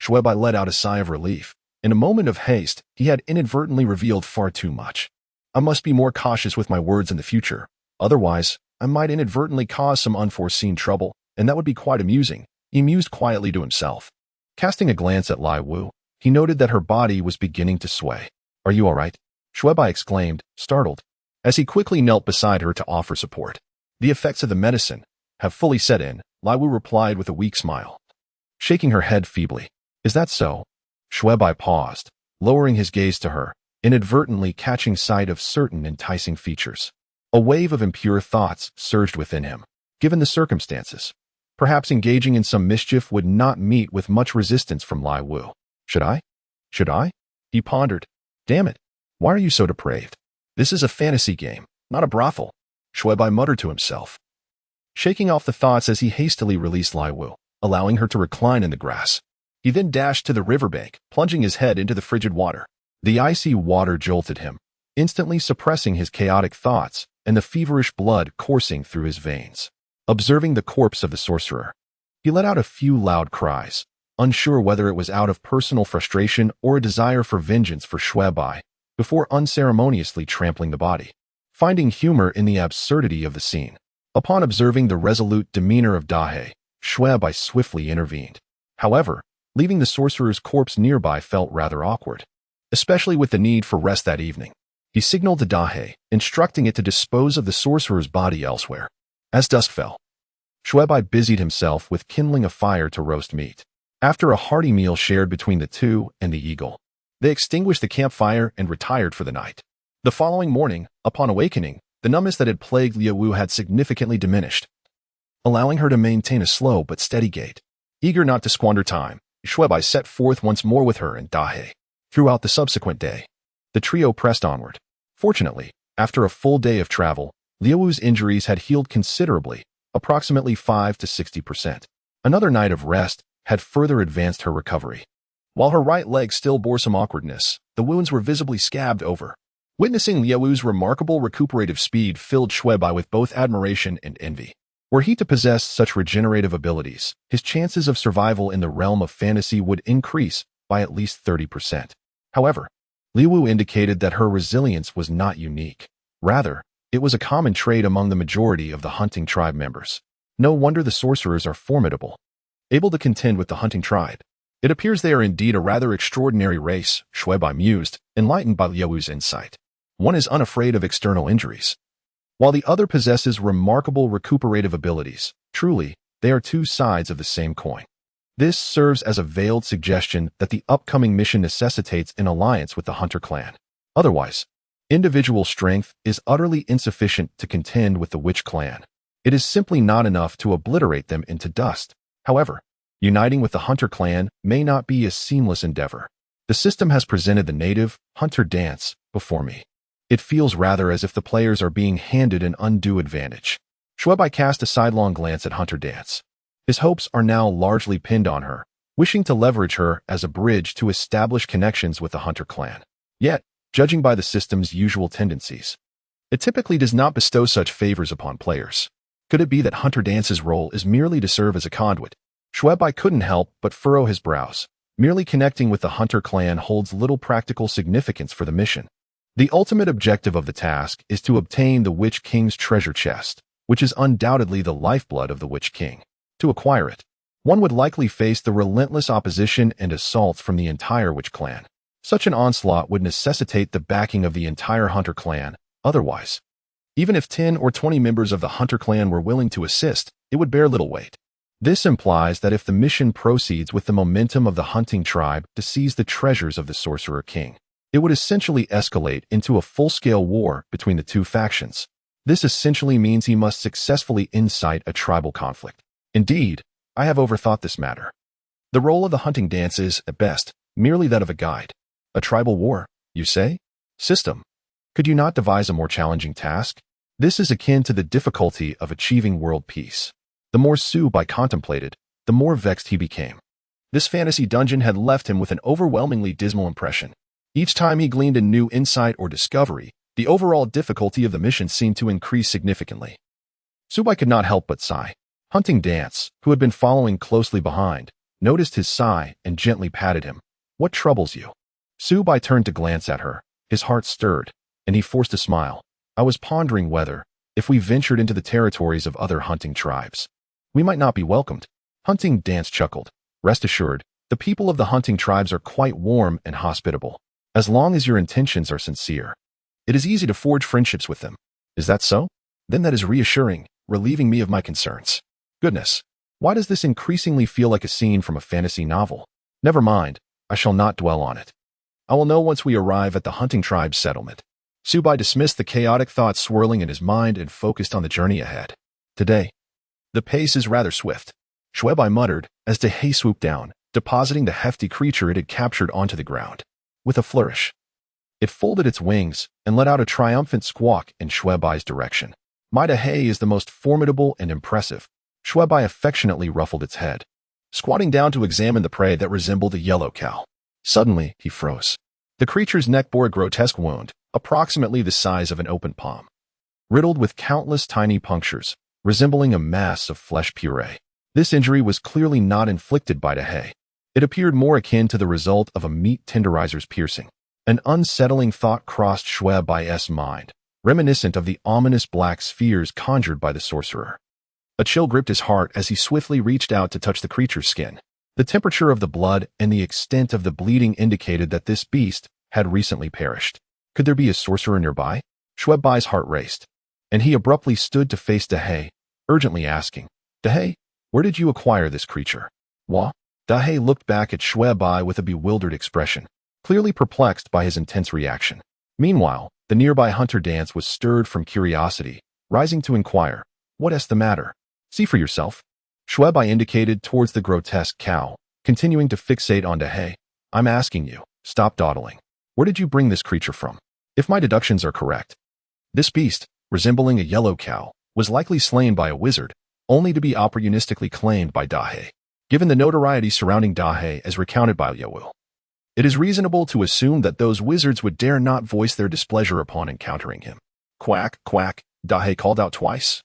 Xue Bai let out a sigh of relief. In a moment of haste, he had inadvertently revealed far too much. "I must be more cautious with my words in the future. Otherwise, I might inadvertently cause some unforeseen trouble, and that would be quite amusing," he mused quietly to himself. Casting a glance at Lai Wu, he noted that her body was beginning to sway. "Are you all right?" Xue Bai exclaimed, startled, as he quickly knelt beside her to offer support. "The effects of the medicine have fully set in," Lai Wu replied with a weak smile, shaking her head feebly. "Is that so?" Xue Bai paused, lowering his gaze to her, inadvertently catching sight of certain enticing features. A wave of impure thoughts surged within him. Given the circumstances, perhaps engaging in some mischief would not meet with much resistance from Lai Wu. Should I? He pondered. "Damn it. Why are you so depraved? This is a fantasy game, not a brothel." Xue Bai muttered to himself, shaking off the thoughts as he hastily released Lai Wu, allowing her to recline in the grass. He then dashed to the riverbank, plunging his head into the frigid water. The icy water jolted him, instantly suppressing his chaotic thoughts and the feverish blood coursing through his veins. Observing the corpse of the sorcerer, he let out a few loud cries, unsure whether it was out of personal frustration or a desire for vengeance for Xue Bai, before unceremoniously trampling the body. Finding humor in the absurdity of the scene, upon observing the resolute demeanor of Dahe, Xue Bai swiftly intervened. However, leaving the sorcerer's corpse nearby felt rather awkward, especially with the need for rest that evening. He signaled to Dahe, instructing it to dispose of the sorcerer's body elsewhere. As dusk fell, Xue Bai busied himself with kindling a fire to roast meat. After a hearty meal shared between the two and the eagle, they extinguished the campfire and retired for the night. The following morning, upon awakening, the numbness that had plagued Liu Wu had significantly diminished, allowing her to maintain a slow but steady gait. Eager not to squander time, Xue Bai set forth once more with her and Dahe. Throughout the subsequent day, the trio pressed onward. Fortunately, after a full day of travel, Liu Wu's injuries had healed considerably, approximately 5 to 60%. Another night of rest had further advanced her recovery. While her right leg still bore some awkwardness, the wounds were visibly scabbed over. Witnessing Liu Wu's remarkable recuperative speed filled Xue Bai with both admiration and envy. Were he to possess such regenerative abilities, his chances of survival in the realm of fantasy would increase by at least 30%. However, Liu Wu indicated that her resilience was not unique. Rather, it was a common trait among the majority of the hunting tribe members. No wonder the sorcerers are formidable, able to contend with the hunting tribe. It appears they are indeed a rather extraordinary race, Xue Bai mused, enlightened by Liu Wu's insight. One is unafraid of external injuries, while the other possesses remarkable recuperative abilities. Truly, they are two sides of the same coin. This serves as a veiled suggestion that the upcoming mission necessitates an alliance with the Hunter clan. Otherwise, individual strength is utterly insufficient to contend with the Witch clan. It is simply not enough to obliterate them into dust. However, uniting with the Hunter clan may not be a seamless endeavor. The system has presented the native Hunter dance before me. It feels rather as if the players are being handed an undue advantage. Xue Bai cast a sidelong glance at Hunter Dance. His hopes are now largely pinned on her, wishing to leverage her as a bridge to establish connections with the Hunter clan. Yet, judging by the system's usual tendencies, it typically does not bestow such favors upon players. Could it be that Hunter Dance's role is merely to serve as a conduit? Xue Bai couldn't help but furrow his brows. Merely connecting with the Hunter clan holds little practical significance for the mission. The ultimate objective of the task is to obtain the Witch King's treasure chest, which is undoubtedly the lifeblood of the Witch King. To acquire it, one would likely face the relentless opposition and assaults from the entire Witch clan. Such an onslaught would necessitate the backing of the entire Hunter clan. Otherwise, even if 10 or 20 members of the Hunter clan were willing to assist, it would bear little weight. This implies that if the mission proceeds with the momentum of the hunting tribe to seize the treasures of the Sorcerer King, it would essentially escalate into a full-scale war between the two factions. This essentially means he must successfully incite a tribal conflict. Indeed, I have overthought this matter. The role of the hunting dance is, at best, merely that of a guide. A tribal war, you say? System. Could you not devise a more challenging task? This is akin to the difficulty of achieving world peace. The more Xue Bai contemplated, the more vexed he became. This fantasy dungeon had left him with an overwhelmingly dismal impression. Each time he gleaned a new insight or discovery, the overall difficulty of the mission seemed to increase significantly. Xue Bai could not help but sigh. Hunting Dance, who had been following closely behind, noticed his sigh and gently patted him. What troubles you? Xue Bai turned to glance at her. His heart stirred, and he forced a smile. I was pondering whether, if we ventured into the territories of other hunting tribes, we might not be welcomed. Hunting Dance chuckled. Rest assured, the people of the hunting tribes are quite warm and hospitable. As long as your intentions are sincere, it is easy to forge friendships with them. Is that so? Then that is reassuring, relieving me of my concerns. Goodness, why does this increasingly feel like a scene from a fantasy novel? Never mind, I shall not dwell on it. I will know once we arrive at the hunting tribe's settlement. Xue Bai dismissed the chaotic thoughts swirling in his mind and focused on the journey ahead. Today, the pace is rather swift, Xue Bai muttered as Dahe swooped down, depositing the hefty creature it had captured onto the ground. With a flourish, it folded its wings and let out a triumphant squawk in Xue Bai's direction. My Dahe is the most formidable and impressive. Xue Bai affectionately ruffled its head, squatting down to examine the prey that resembled a yellow cow. Suddenly, he froze. The creature's neck bore a grotesque wound, approximately the size of an open palm, riddled with countless tiny punctures, resembling a mass of flesh puree. This injury was clearly not inflicted by Dahé. It appeared more akin to the result of a meat tenderizer's piercing. An unsettling thought crossed Xue Bai's mind, reminiscent of the ominous black spheres conjured by the sorcerer. A chill gripped his heart as he swiftly reached out to touch the creature's skin. The temperature of the blood and the extent of the bleeding indicated that this beast had recently perished. Could there be a sorcerer nearby? Xue Bai's heart raced, and he abruptly stood to face Dahé, urgently asking, "Dahé, where did you acquire this creature?" "What?" Dahé looked back at Xue Bai with a bewildered expression, clearly perplexed by his intense reaction. Meanwhile, the nearby hunter dance was stirred from curiosity, rising to inquire, "What is the matter? See for yourself." Xue Bai indicated towards the grotesque cow, continuing to fixate on Dahé. "I'm asking you, stop dawdling. Where did you bring this creature from? If my deductions are correct, this beast, resembling a yellow cow, was likely slain by a wizard, only to be opportunistically claimed by Dahé. Given the notoriety surrounding Dahé as recounted by Liu, it is reasonable to assume that those wizards would dare not voice their displeasure upon encountering him." "Quack, quack," Dahé called out twice,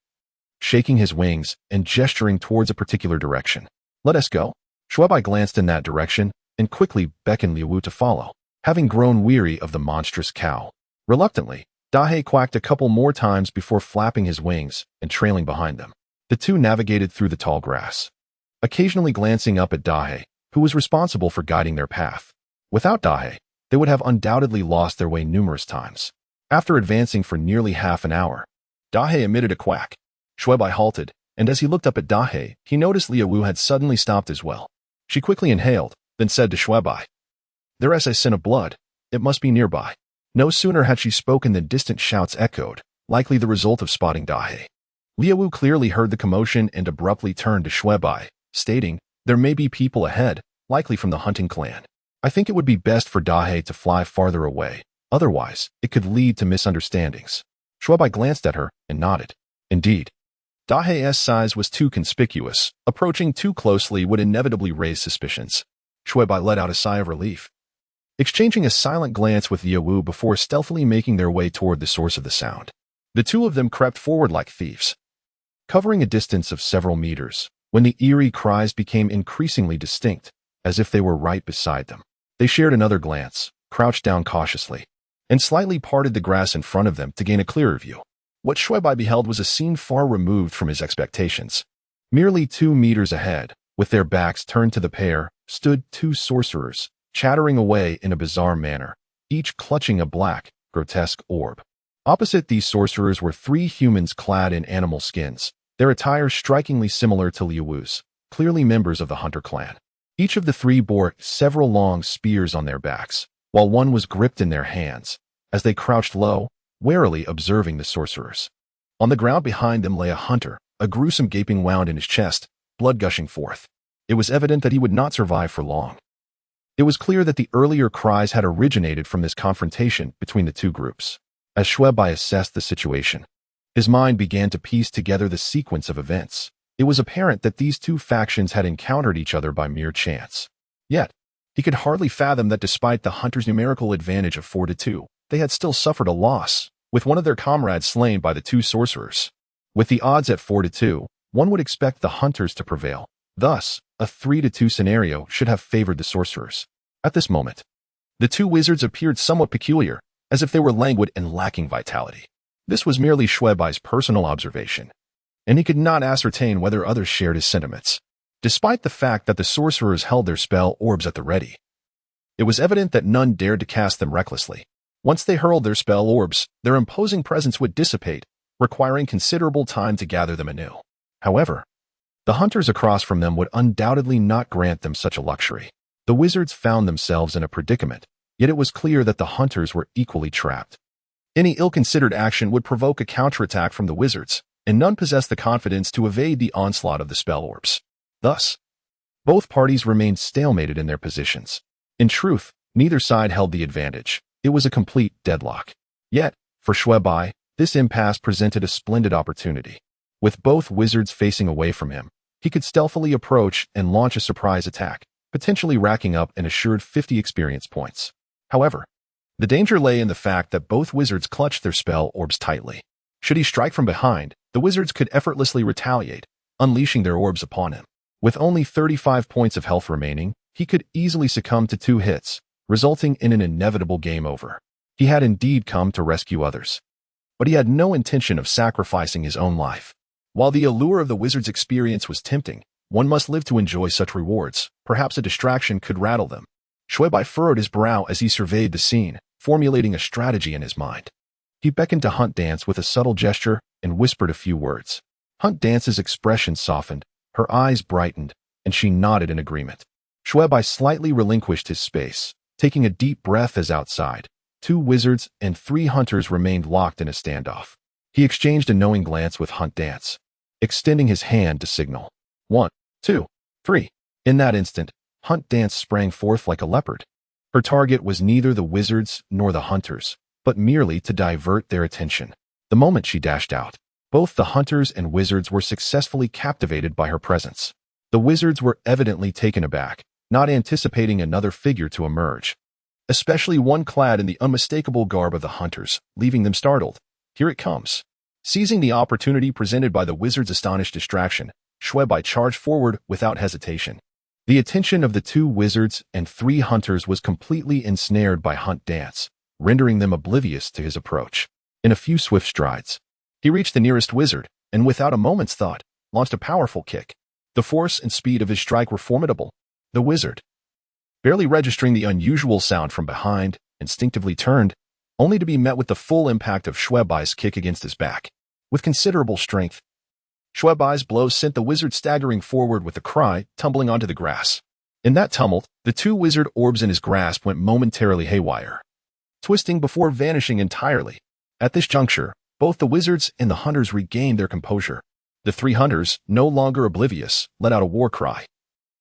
shaking his wings and gesturing towards a particular direction. "Let us go." Xue Bai glanced in that direction and quickly beckoned Liu to follow, having grown weary of the monstrous cow. Reluctantly, Dahé quacked a couple more times before flapping his wings and trailing behind them. The two navigated through the tall grass, occasionally glancing up at Dahé, who was responsible for guiding their path. Without Dahé, they would have undoubtedly lost their way numerous times. After advancing for nearly half an hour, Dahé emitted a quack. Xue Bai halted, and as he looked up at Dahé, he noticed Liu had suddenly stopped as well. She quickly inhaled, then said to Xue Bai, "There is a scent of blood. It must be nearby." No sooner had she spoken than distant shouts echoed, likely the result of spotting Dahé. Liu clearly heard the commotion and abruptly turned to Xue Bai, stating, "There may be people ahead, likely from the hunting clan. I think it would be best for Dahé to fly farther away, otherwise it could lead to misunderstandings." Xue Bai glanced at her and nodded. Indeed, Dahé's size was too conspicuous. Approaching too closely would inevitably raise suspicions. Xue Bai let out a sigh of relief, exchanging a silent glance with Liu before stealthily making their way toward the source of the sound. The two of them crept forward like thieves, covering a distance of several meters, when the eerie cries became increasingly distinct, as if they were right beside them. They shared another glance, crouched down cautiously, and slightly parted the grass in front of them to gain a clearer view. What Xue Bai beheld was a scene far removed from his expectations. Merely 2 meters ahead, with their backs turned to the pair, stood 2 sorcerers, chattering away in a bizarre manner, each clutching a black, grotesque orb. Opposite these sorcerers were 3 humans clad in animal skins, their attire strikingly similar to Liu's, clearly members of the hunter clan. Each of the 3 bore several long spears on their backs, while one was gripped in their hands, as they crouched low, warily observing the sorcerers. On the ground behind them lay a hunter, a gruesome gaping wound in his chest, blood gushing forth. It was evident that he would not survive for long. It was clear that the earlier cries had originated from this confrontation between the 2 groups. As Xue Bai assessed the situation, his mind began to piece together the sequence of events. It was apparent that these 2 factions had encountered each other by mere chance. Yet, he could hardly fathom that despite the hunters' numerical advantage of 4-2, they had still suffered a loss, with one of their comrades slain by the 2 sorcerers. With the odds at 4-2, one would expect the hunters to prevail. Thus, a 3-2 scenario should have favored the sorcerers. At this moment, the 2 wizards appeared somewhat peculiar, as if they were languid and lacking vitality. This was merely Xue Bai's personal observation, and he could not ascertain whether others shared his sentiments. Despite the fact that the sorcerers held their spell orbs at the ready, it was evident that none dared to cast them recklessly. Once they hurled their spell orbs, their imposing presence would dissipate, requiring considerable time to gather them anew. However, the hunters across from them would undoubtedly not grant them such a luxury. The wizards found themselves in a predicament, yet it was clear that the hunters were equally trapped. Any ill-considered action would provoke a counterattack from the wizards, and none possessed the confidence to evade the onslaught of the spell orbs. Thus, both parties remained stalemated in their positions. In truth, neither side held the advantage. It was a complete deadlock. Yet, for Xue Bai, this impasse presented a splendid opportunity. With both wizards facing away from him, he could stealthily approach and launch a surprise attack, potentially racking up an assured 50 experience points. However, The danger lay in the fact that both wizards clutched their spell orbs tightly. Should he strike from behind, the wizards could effortlessly retaliate, unleashing their orbs upon him. With only 35 points of health remaining, he could easily succumb to 2 hits, resulting in an inevitable game over. He had indeed come to rescue others, but he had no intention of sacrificing his own life. While the allure of the wizard's experience was tempting, one must live to enjoy such rewards. Perhaps a distraction could rattle them. Xue Bai furrowed his brow as he surveyed the scene, formulating a strategy in his mind. He beckoned to Hunt Dance with a subtle gesture and whispered a few words. Hunt Dance's expression softened, her eyes brightened, and she nodded in agreement. Xue Bai slightly relinquished his space, taking a deep breath as outside 2 wizards and 3 hunters remained locked in a standoff. He exchanged a knowing glance with Hunt Dance, extending his hand to signal. 1, 2, 3. In that instant, Hunt Dance sprang forth like a leopard. Her target was neither the wizards nor the hunters, but merely to divert their attention. The moment she dashed out, both the hunters and wizards were successfully captivated by her presence. The wizards were evidently taken aback, not anticipating another figure to emerge, especially one clad in the unmistakable garb of the hunters, leaving them startled. Here it comes. Seizing the opportunity presented by the wizard's astonished distraction, Xue Bai charged forward without hesitation. The attention of the 2 wizards and 3 hunters was completely ensnared by Hunt Dance, rendering them oblivious to his approach. In a few swift strides, he reached the nearest wizard, and without a moment's thought, launched a powerful kick. The force and speed of his strike were formidable. The wizard, barely registering the unusual sound from behind, instinctively turned, only to be met with the full impact of Xue Bai's kick against his back. With considerable strength, Xue Bai's blow sent the wizard staggering forward with a cry, tumbling onto the grass. In that tumult, the 2 wizard orbs in his grasp went momentarily haywire, twisting before vanishing entirely. At this juncture, both the wizards and the hunters regained their composure. The 3 hunters, no longer oblivious, let out a war cry,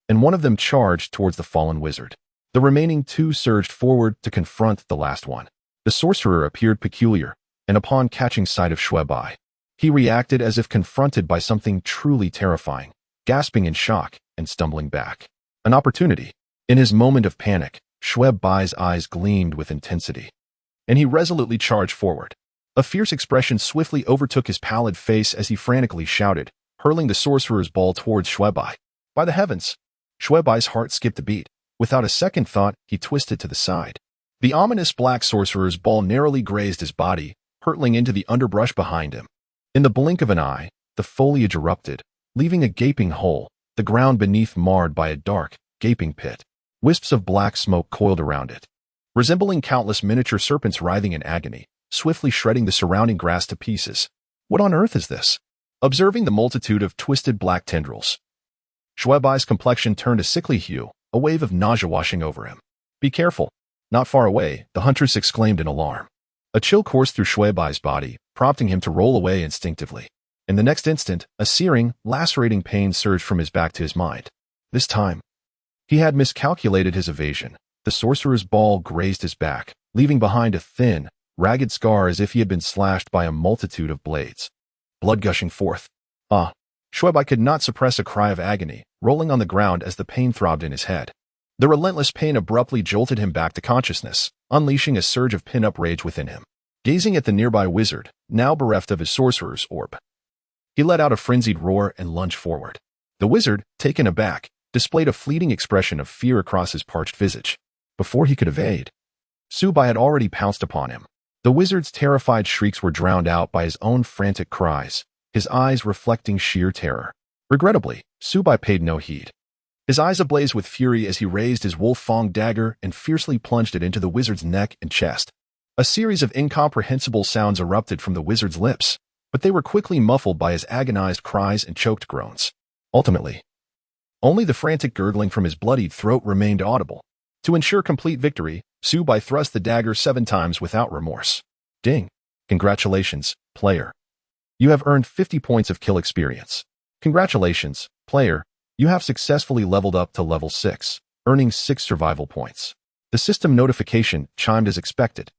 and one of them charged towards the fallen wizard. The remaining 2 surged forward to confront the last one. The sorcerer appeared peculiar, and upon catching sight of Xue Bai, he reacted as if confronted by something truly terrifying, gasping in shock and stumbling back. An opportunity. In his moment of panic, Xue Bai's eyes gleamed with intensity, and he resolutely charged forward. A fierce expression swiftly overtook his pallid face as he frantically shouted, hurling the sorcerer's ball towards Xue Bai. By the heavens! Xue Bai's heart skipped a beat. Without a second thought, he twisted to the side. The ominous black sorcerer's ball narrowly grazed his body, hurtling into the underbrush behind him. In the blink of an eye, the foliage erupted, leaving a gaping hole, the ground beneath marred by a dark, gaping pit. Wisps of black smoke coiled around it, resembling countless miniature serpents writhing in agony, swiftly shredding the surrounding grass to pieces. What on earth is this? Observing the multitude of twisted black tendrils, Xue Bai's complexion turned a sickly hue, a wave of nausea washing over him. Be careful. Not far away, the huntress exclaimed in alarm. A chill coursed through Xue Bai's body, prompting him to roll away instinctively. In the next instant, a searing, lacerating pain surged from his back to his mind. This time, he had miscalculated his evasion. The sorcerer's ball grazed his back, leaving behind a thin, ragged scar as if he had been slashed by a multitude of blades. Blood gushing forth. Ah! Xue Bai could not suppress a cry of agony, rolling on the ground as the pain throbbed in his head. The relentless pain abruptly jolted him back to consciousness, unleashing a surge of pin-up rage within him. Gazing at the nearby wizard, now bereft of his sorcerer's orb, he let out a frenzied roar and lunged forward. The wizard, taken aback, displayed a fleeting expression of fear across his parched visage. Before he could evade, Xue Bai had already pounced upon him. The wizard's terrified shrieks were drowned out by his own frantic cries, his eyes reflecting sheer terror. Regrettably, Xue Bai paid no heed. His eyes ablaze with fury as he raised his wolf-fang dagger and fiercely plunged it into the wizard's neck and chest. A series of incomprehensible sounds erupted from the wizard's lips, but they were quickly muffled by his agonized cries and choked groans. Ultimately, only the frantic gurgling from his bloodied throat remained audible. To ensure complete victory, Xue Bai thrust the dagger 7 times without remorse. Ding! Congratulations, player. You have earned 50 points of kill experience. Congratulations, player. You have successfully leveled up to level 6, earning 6 survival points. The system notification chimed as expected.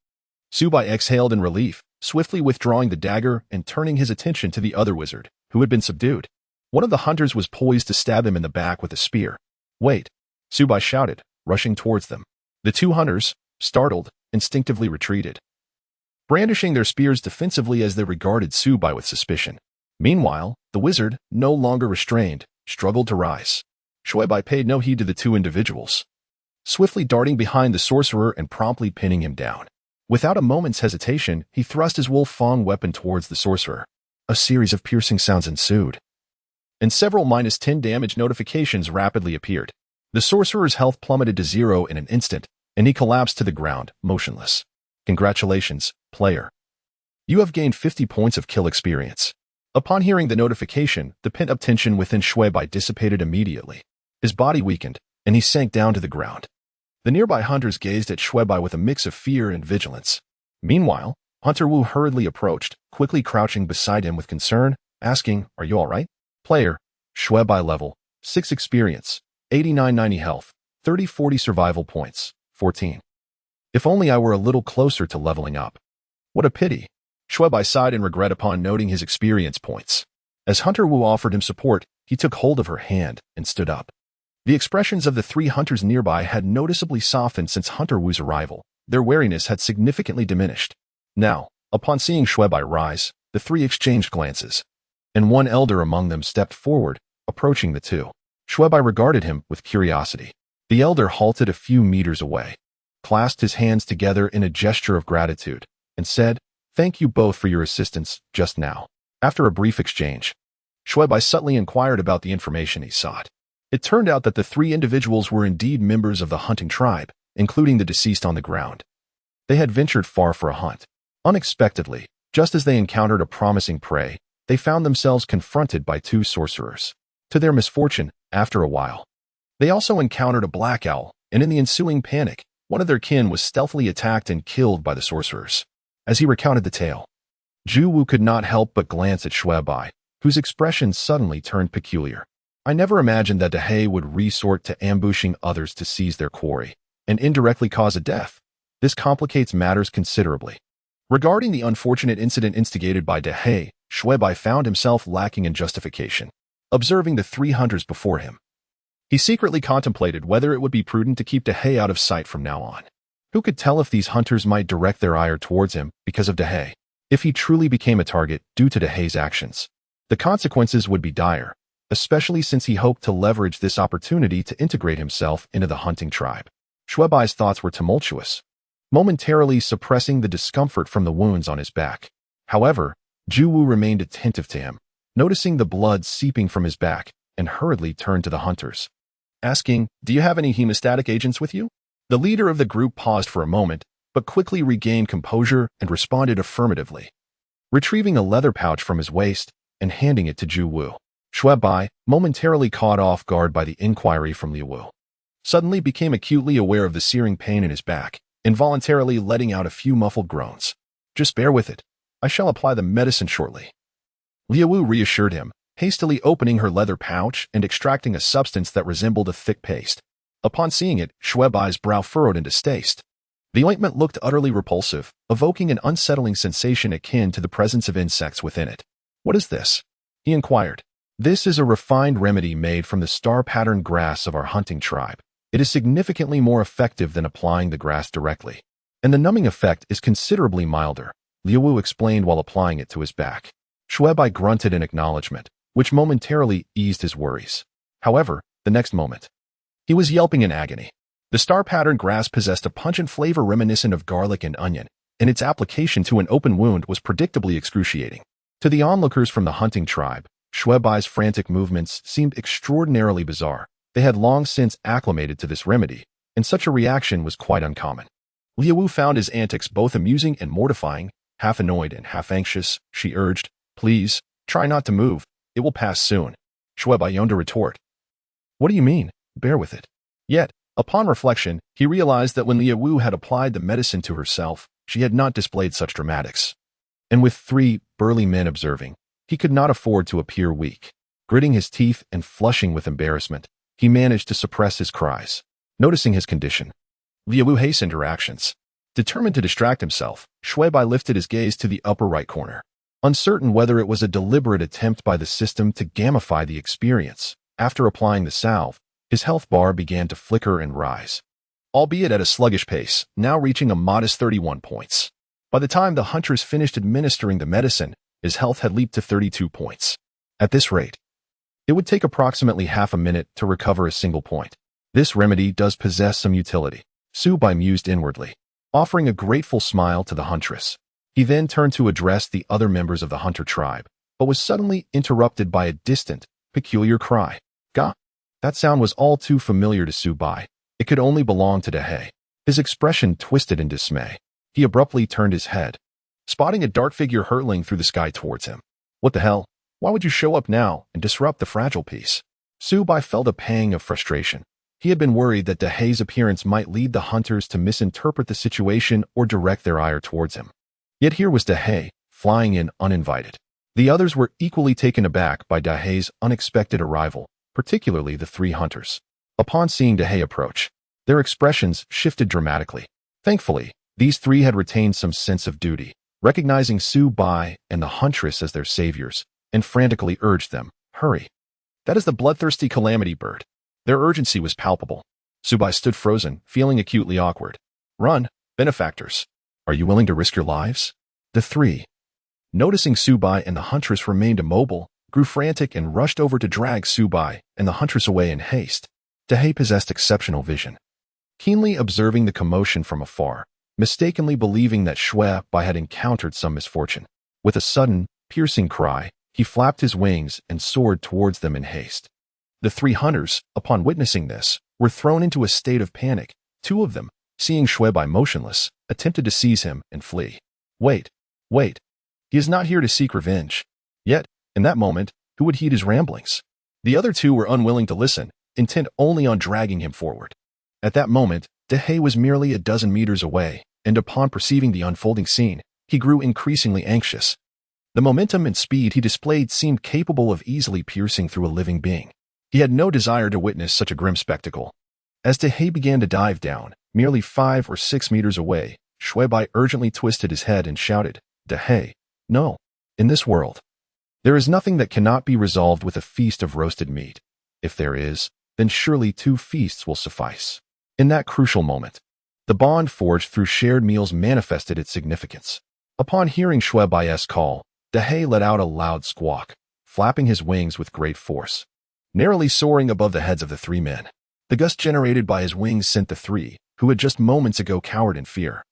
Xue Bai exhaled in relief, swiftly withdrawing the dagger and turning his attention to the other wizard, who had been subdued. One of the hunters was poised to stab him in the back with a spear. Wait! Xue Bai shouted, rushing towards them. The 2 hunters, startled, instinctively retreated, brandishing their spears defensively as they regarded Xue Bai with suspicion. Meanwhile, the wizard, no longer restrained, struggled to rise. Xue Bai paid no heed to the two individuals, swiftly darting behind the sorcerer and promptly pinning him down. Without a moment's hesitation, he thrust his wolf fang weapon towards the sorcerer. A series of piercing sounds ensued, and several -10 damage notifications rapidly appeared. The sorcerer's health plummeted to 0 in an instant, and he collapsed to the ground, motionless. Congratulations, player. You have gained 50 points of kill experience. Upon hearing the notification, the pent-up tension within Xue Bai dissipated immediately. His body weakened, and he sank down to the ground. The nearby hunters gazed at Xue Bai with a mix of fear and vigilance. Meanwhile, Hunter Wu hurriedly approached, quickly crouching beside him with concern, asking, "Are you all right?" Player, Xue Bai level, 6 experience, 89-90 health, 30-40 survival points, 14. If only I were a little closer to leveling up. What a pity. Xue Bai sighed in regret upon noting his experience points. As Hunter Wu offered him support, he took hold of her hand and stood up. The expressions of the 3 hunters nearby had noticeably softened since Hunter Wu's arrival. Their wariness had significantly diminished. Now, upon seeing Xue Bai rise, the 3 exchanged glances, and one elder among them stepped forward, approaching the 2. Xue Bai regarded him with curiosity. The elder halted a few meters away, clasped his hands together in a gesture of gratitude, and said, "Thank you both for your assistance just now." After a brief exchange, Xue Bai subtly inquired about the information he sought. It turned out that the 3 individuals were indeed members of the hunting tribe, including the deceased on the ground. They had ventured far for a hunt. Unexpectedly, just as they encountered a promising prey, they found themselves confronted by 2 sorcerers. To their misfortune, after a while, they also encountered a black owl, and in the ensuing panic, one of their kin was stealthily attacked and killed by the sorcerers. As he recounted the tale, Zhu Wu could not help but glance at Xue Bai, whose expression suddenly turned peculiar. "I never imagined that Dehe would resort to ambushing others to seize their quarry, and indirectly cause a death. This complicates matters considerably." Regarding the unfortunate incident instigated by Dehe, Xue Bai found himself lacking in justification. Observing the 3 hunters before him, he secretly contemplated whether it would be prudent to keep Dehe out of sight from now on. Who could tell if these hunters might direct their ire towards him because of Dehe? If he truly became a target due to Dehe's actions, the consequences would be dire, especially since he hoped to leverage this opportunity to integrate himself into the hunting tribe. Xue Bai's thoughts were tumultuous, momentarily suppressing the discomfort from the wounds on his back. However, Zhu Wu remained attentive to him, noticing the blood seeping from his back, and hurriedly turned to the hunters, asking, "Do you have any hemostatic agents with you?" The leader of the group paused for a moment, but quickly regained composure and responded affirmatively, retrieving a leather pouch from his waist and handing it to Zhu Wu. Xue Bai, momentarily caught off guard by the inquiry from Liu Wu, suddenly became acutely aware of the searing pain in his back, involuntarily letting out a few muffled groans. "Just bear with it. I shall apply the medicine shortly." Liu Wu reassured him, hastily opening her leather pouch and extracting a substance that resembled a thick paste. Upon seeing it, Xue Bai's brow furrowed in distaste. The ointment looked utterly repulsive, evoking an unsettling sensation akin to the presence of insects within it. "What is this?" he inquired. "This is a refined remedy made from the star-patterned grass of our hunting tribe. It is significantly more effective than applying the grass directly, and the numbing effect is considerably milder," Liu Wu explained while applying it to his back. Xue Bai grunted in acknowledgement, which momentarily eased his worries. However, the next moment, he was yelping in agony. The star-patterned grass possessed a pungent flavor reminiscent of garlic and onion, and its application to an open wound was predictably excruciating. To the onlookers from the hunting tribe, Xue Bai's frantic movements seemed extraordinarily bizarre. They had long since acclimated to this remedy, and such a reaction was quite uncommon. Liu Wu found his antics both amusing and mortifying. Half annoyed and half anxious, she urged, "Please, try not to move. It will pass soon." Xue Bai yearned to retort, "What do you mean? Bear with it." Yet, upon reflection, he realized that when Liu Wu had applied the medicine to herself, she had not displayed such dramatics. And with 3 burly men observing, he could not afford to appear weak. Gritting his teeth and flushing with embarrassment, he managed to suppress his cries. Noticing his condition, Liu Wu hastened her actions. Determined to distract himself, Xue Bai lifted his gaze to the upper right corner. Uncertain whether it was a deliberate attempt by the system to gamify the experience, after applying the salve, his health bar began to flicker and rise. albeit at a sluggish pace, now reaching a modest 31 points. By the time the hunters finished administering the medicine, his health had leaped to 32 points. At this rate, it would take approximately half a minute to recover a single point. This remedy does possess some utility, Xue Bai mused inwardly, offering a grateful smile to the huntress. He then turned to address the other members of the hunter tribe, but was suddenly interrupted by a distant, peculiar cry. Gah! That sound was all too familiar to Xue Bai. It could only belong to Dahei. His expression twisted in dismay. He abruptly turned his head, spotting a dark figure hurtling through the sky towards him. What the hell? Why would you show up now and disrupt the fragile peace? Xue Bai felt a pang of frustration. He had been worried that Dahei's appearance might lead the hunters to misinterpret the situation or direct their ire towards him. Yet here was Dahei, flying in uninvited. The others were equally taken aback by Dahei's unexpected arrival, particularly the three hunters. Upon seeing Dahei approach, their expressions shifted dramatically. Thankfully, these three had retained some sense of duty, recognizing Xue Bai and the huntress as their saviors, and frantically urged them, "Hurry. That is the bloodthirsty calamity bird." Their urgency was palpable. Xue Bai stood frozen, feeling acutely awkward. "Run, benefactors. Are you willing to risk your lives?" The three, noticing Xue Bai and the huntress remained immobile, grew frantic and rushed over to drag Xue Bai and the huntress away in haste. Dahei possessed exceptional vision. Keenly observing the commotion from afar, mistakenly believing that Xue Bai had encountered some misfortune. With a sudden, piercing cry, he flapped his wings and soared towards them in haste. The three hunters, upon witnessing this, were thrown into a state of panic. Two of them, seeing Xue Bai motionless, attempted to seize him and flee. Wait. He is not here to seek revenge. Yet, in that moment, who would heed his ramblings? The other two were unwilling to listen, intent only on dragging him forward. At that moment, Dahei was merely a dozen meters away, and upon perceiving the unfolding scene, he grew increasingly anxious. The momentum and speed he displayed seemed capable of easily piercing through a living being. He had no desire to witness such a grim spectacle. As Dahei began to dive down, merely 5 or 6 meters away, Xue Bai urgently twisted his head and shouted, "Dahei, no. In this world, there is nothing that cannot be resolved with a feast of roasted meat. If there is, then surely 2 feasts will suffice." In that crucial moment, the bond forged through shared meals manifested its significance. Upon hearing Xue Bai's call, Dahei let out a loud squawk, flapping his wings with great force, narrowly soaring above the heads of the 3 men. The gust generated by his wings sent the 3, who had just moments ago cowered in fear,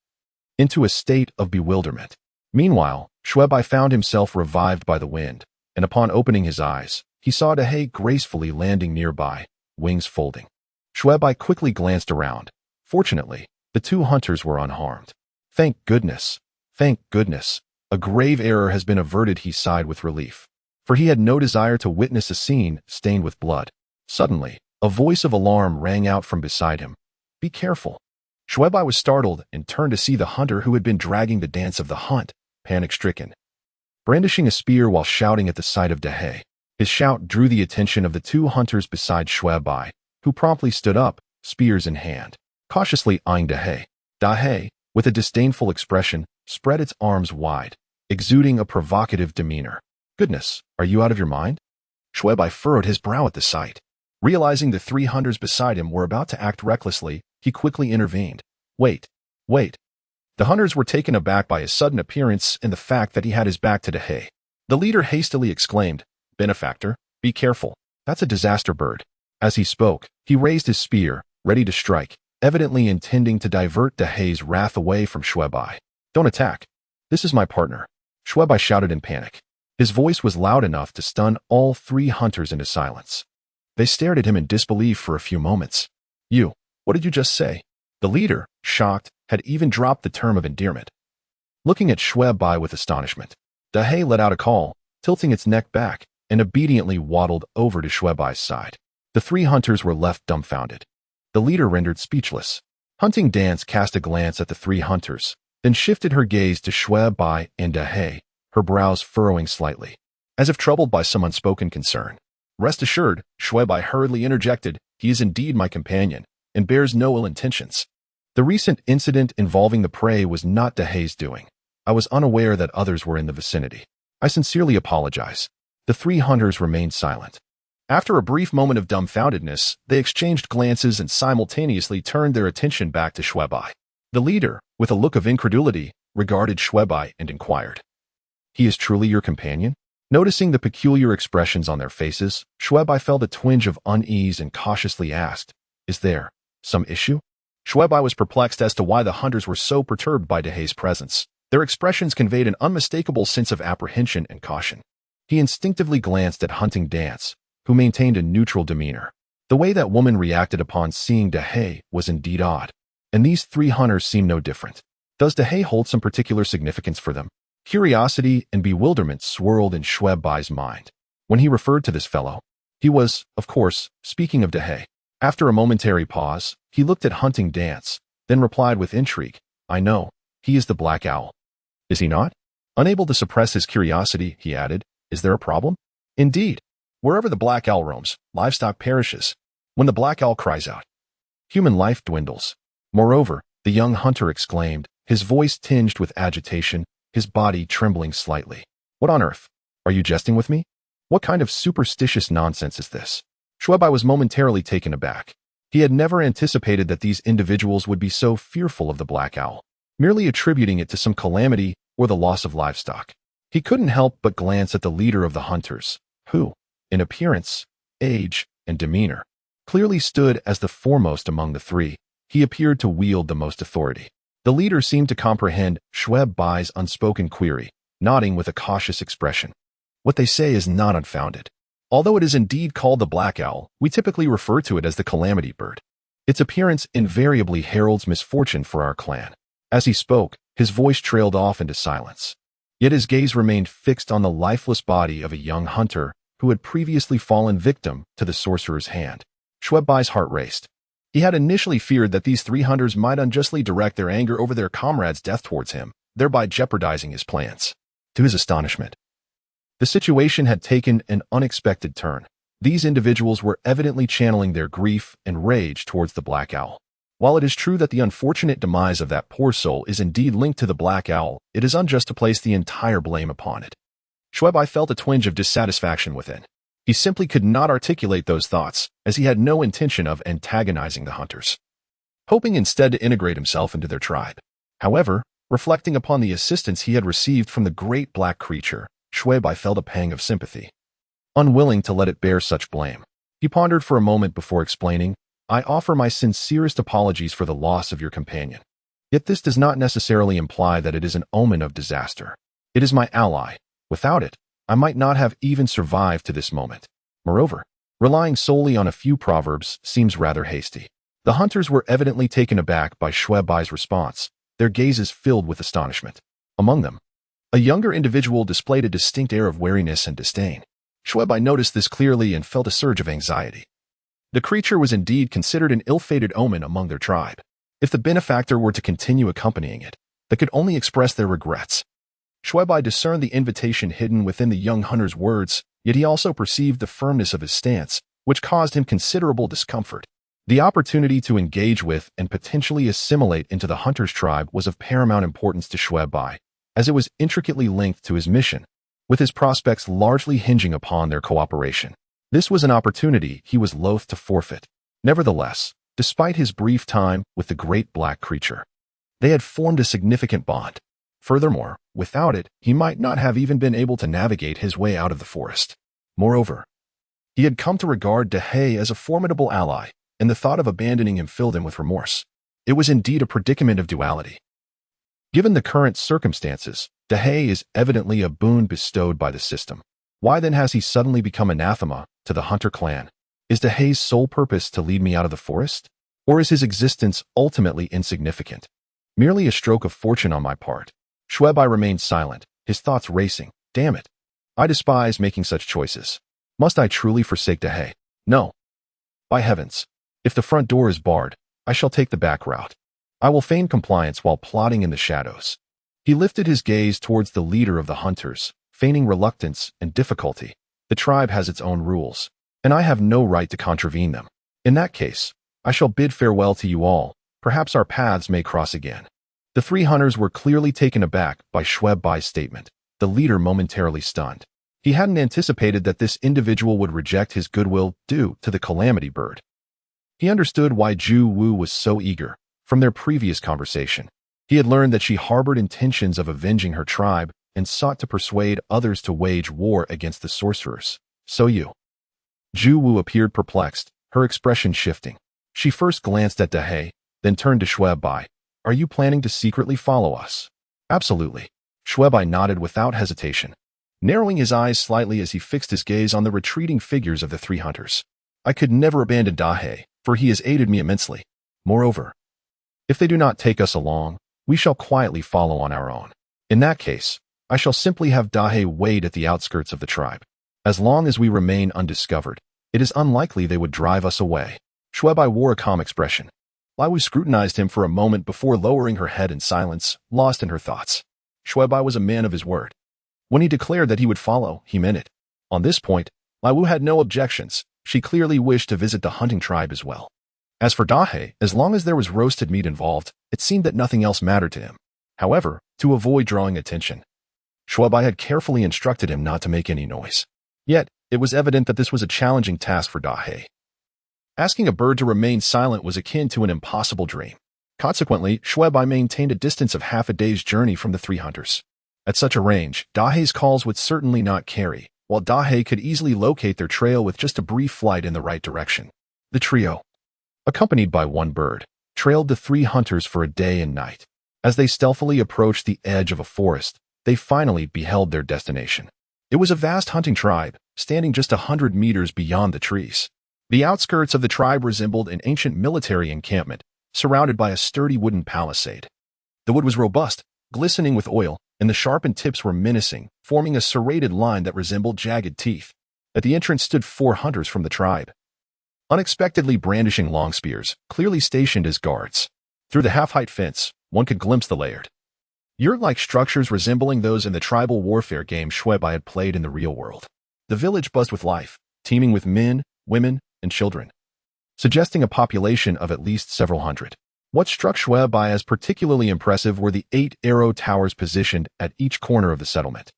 into a state of bewilderment. Meanwhile, Xue Bai found himself revived by the wind, and upon opening his eyes, he saw Dahei gracefully landing nearby, wings folding. Xue Bai quickly glanced around. Fortunately, the 2 hunters were unharmed. Thank goodness. A grave error has been averted, he sighed with relief, for he had no desire to witness a scene stained with blood. Suddenly, a voice of alarm rang out from beside him. "Be careful." Xue Bai was startled and turned to see the hunter who had been dragging the dance of the hunt, panic-stricken, brandishing a spear while shouting at the sight of Dahei. His shout drew the attention of the 2 hunters beside Xue Bai, who promptly stood up, spears in hand, cautiously eyeing Dahei. Dahei, with a disdainful expression, spread its arms wide, exuding a provocative demeanor. "Goodness, are you out of your mind?" Xue Bai furrowed his brow at the sight. Realizing the 3 hunters beside him were about to act recklessly, he quickly intervened. Wait. The hunters were taken aback by his sudden appearance and the fact that he had his back to Dahei. The leader hastily exclaimed, "Benefactor, be careful. That's a disaster bird." As he spoke, he raised his spear, ready to strike, evidently intending to divert Dahei's wrath away from Xue Bai. "Don't attack. This is my partner," Xue Bai shouted in panic. His voice was loud enough to stun all 3 hunters into silence. They stared at him in disbelief for a few moments. What did you just say?" The leader, shocked, had even dropped the term of endearment. Looking at Xue Bai with astonishment, Dahei let out a call, tilting its neck back, and obediently waddled over to Xue Bai's side. The 3 hunters were left dumbfounded. The leader rendered speechless. Hunting Dance cast a glance at the 3 hunters, then shifted her gaze to Xue Bai and Dahei, her brows furrowing slightly, as if troubled by some unspoken concern. "Rest assured," Xue Bai hurriedly interjected, "he is indeed my companion, and bears no ill intentions. The recent incident involving the prey was not Dahei's doing. I was unaware that others were in the vicinity. I sincerely apologize." The 3 hunters remained silent. After a brief moment of dumbfoundedness, they exchanged glances and simultaneously turned their attention back to Xue Bai. The leader, with a look of incredulity, regarded Xue Bai and inquired, "He is truly your companion?" Noticing the peculiar expressions on their faces, Xue Bai felt a twinge of unease and cautiously asked, "Is there some issue?" Xue Bai was perplexed as to why the hunters were so perturbed by Dehei's presence. Their expressions conveyed an unmistakable sense of apprehension and caution. He instinctively glanced at Hunting Dance, who maintained a neutral demeanor. The way that woman reacted upon seeing Dehei was indeed odd, and these three hunters seemed no different. Does Dehei hold some particular significance for them? Curiosity and bewilderment swirled in Xue Bai's mind. When he referred to this fellow, he was, of course, speaking of Dehei. After a momentary pause, he looked at Hunting Dance, then replied with intrigue, "I know, he is the Black Owl. Is he not?" Unable to suppress his curiosity, he added, "Is there a problem?" "Indeed. Wherever the Black Owl roams, livestock perishes. When the Black Owl cries out, human life dwindles." Moreover, the young hunter exclaimed, his voice tinged with agitation, his body trembling slightly. "What on earth? Are you jesting with me? What kind of superstitious nonsense is this?" Xue Bai was momentarily taken aback. He had never anticipated that these individuals would be so fearful of the Black Owl, merely attributing it to some calamity or the loss of livestock. He couldn't help but glance at the leader of the hunters, who, in appearance, age, and demeanor, clearly stood as the foremost among the three. He appeared to wield the most authority. The leader seemed to comprehend Xue Bai's unspoken query, nodding with a cautious expression. "What they say is not unfounded. Although it is indeed called the Black Owl, we typically refer to it as the Calamity Bird. Its appearance invariably heralds misfortune for our clan." As he spoke, his voice trailed off into silence. Yet his gaze remained fixed on the lifeless body of a young hunter who had previously fallen victim to the sorcerer's hand. Xue Bai's heart raced. He had initially feared that these three hunters might unjustly direct their anger over their comrade's death towards him, thereby jeopardizing his plans. To his astonishment, the situation had taken an unexpected turn. These individuals were evidently channeling their grief and rage towards the Black Owl. While it is true that the unfortunate demise of that poor soul is indeed linked to the Black Owl, it is unjust to place the entire blame upon it. Xue Bai felt a twinge of dissatisfaction within. He simply could not articulate those thoughts, as he had no intention of antagonizing the hunters, hoping instead to integrate himself into their tribe. However, reflecting upon the assistance he had received from the great black creature, Xue Bai felt a pang of sympathy. Unwilling to let it bear such blame, he pondered for a moment before explaining, "I offer my sincerest apologies for the loss of your companion. Yet this does not necessarily imply that it is an omen of disaster. It is my ally. Without it, I might not have even survived to this moment. Moreover, relying solely on a few proverbs seems rather hasty." The hunters were evidently taken aback by Xue Bai's response, their gazes filled with astonishment. Among them, a younger individual displayed a distinct air of wariness and disdain. Xue Bai noticed this clearly and felt a surge of anxiety. The creature was indeed considered an ill-fated omen among their tribe. If the benefactor were to continue accompanying it, they could only express their regrets. Xue Bai discerned the invitation hidden within the young hunter's words, yet he also perceived the firmness of his stance, which caused him considerable discomfort. The opportunity to engage with and potentially assimilate into the hunter's tribe was of paramount importance to Xue Bai, as it was intricately linked to his mission, with his prospects largely hinging upon their cooperation. This was an opportunity he was loath to forfeit. Nevertheless, despite his brief time with the great black creature, they had formed a significant bond. Furthermore, without it, he might not have even been able to navigate his way out of the forest. Moreover, he had come to regard Dehei as a formidable ally, and the thought of abandoning him filled him with remorse. It was indeed a predicament of duality. Given the current circumstances, Dehei is evidently a boon bestowed by the system. Why then has he suddenly become anathema to the hunter clan? Is Dehei's sole purpose to lead me out of the forest? Or is his existence ultimately insignificant? Merely a stroke of fortune on my part? Xue Bai remained silent, his thoughts racing. Damn it. I despise making such choices. Must I truly forsake Dehei? No. By heavens. If the front door is barred, I shall take the back route. I will feign compliance while plotting in the shadows. He lifted his gaze towards the leader of the hunters, feigning reluctance and difficulty. The tribe has its own rules, and I have no right to contravene them. In that case, I shall bid farewell to you all. Perhaps our paths may cross again. The three hunters were clearly taken aback by Xue Bai's statement, the leader momentarily stunned. He hadn't anticipated that this individual would reject his goodwill due to the calamity bird. He understood why Ju Wu was so eager. From their previous conversation, he had learned that she harbored intentions of avenging her tribe and sought to persuade others to wage war against the sorcerers. So you. Ju Wu appeared perplexed, her expression shifting. She first glanced at Dahei, then turned to Xue Bai. Are you planning to secretly follow us? Absolutely. Xue Bai nodded without hesitation, narrowing his eyes slightly as he fixed his gaze on the retreating figures of the three hunters. I could never abandon Dahei, for he has aided me immensely. Moreover, if they do not take us along, we shall quietly follow on our own. In that case, I shall simply have Dahei wait at the outskirts of the tribe. As long as we remain undiscovered, it is unlikely they would drive us away. Xue Bai wore a calm expression. Lai Wu scrutinized him for a moment before lowering her head in silence, lost in her thoughts. Xue Bai was a man of his word. When he declared that he would follow, he meant it. On this point, Lai Wu had no objections. She clearly wished to visit the hunting tribe as well. As for Dahei, as long as there was roasted meat involved, it seemed that nothing else mattered to him. However, to avoid drawing attention, Xue Bai had carefully instructed him not to make any noise. Yet, it was evident that this was a challenging task for Dahei. Asking a bird to remain silent was akin to an impossible dream. Consequently, Xue Bai maintained a distance of half a day's journey from the three hunters. At such a range, Dahei's calls would certainly not carry, while Dahei could easily locate their trail with just a brief flight in the right direction. The trio, accompanied by one bird, trailed the three hunters for a day and night. As they stealthily approached the edge of a forest, they finally beheld their destination. It was a vast hunting tribe, standing just 100 meters beyond the trees. The outskirts of the tribe resembled an ancient military encampment, surrounded by a sturdy wooden palisade. The wood was robust, glistening with oil, and the sharpened tips were menacing, forming a serrated line that resembled jagged teeth. At the entrance stood 4 hunters from the tribe, unexpectedly brandishing long spears, clearly stationed as guards. Through the half-height fence, one could glimpse the layered, yurt-like structures resembling those in the tribal warfare game Xue Bai had played in the real world. The village buzzed with life, teeming with men, women, and children, suggesting a population of at least several hundred. What struck Xue Bai as particularly impressive were the 8 arrow towers positioned at each corner of the settlement,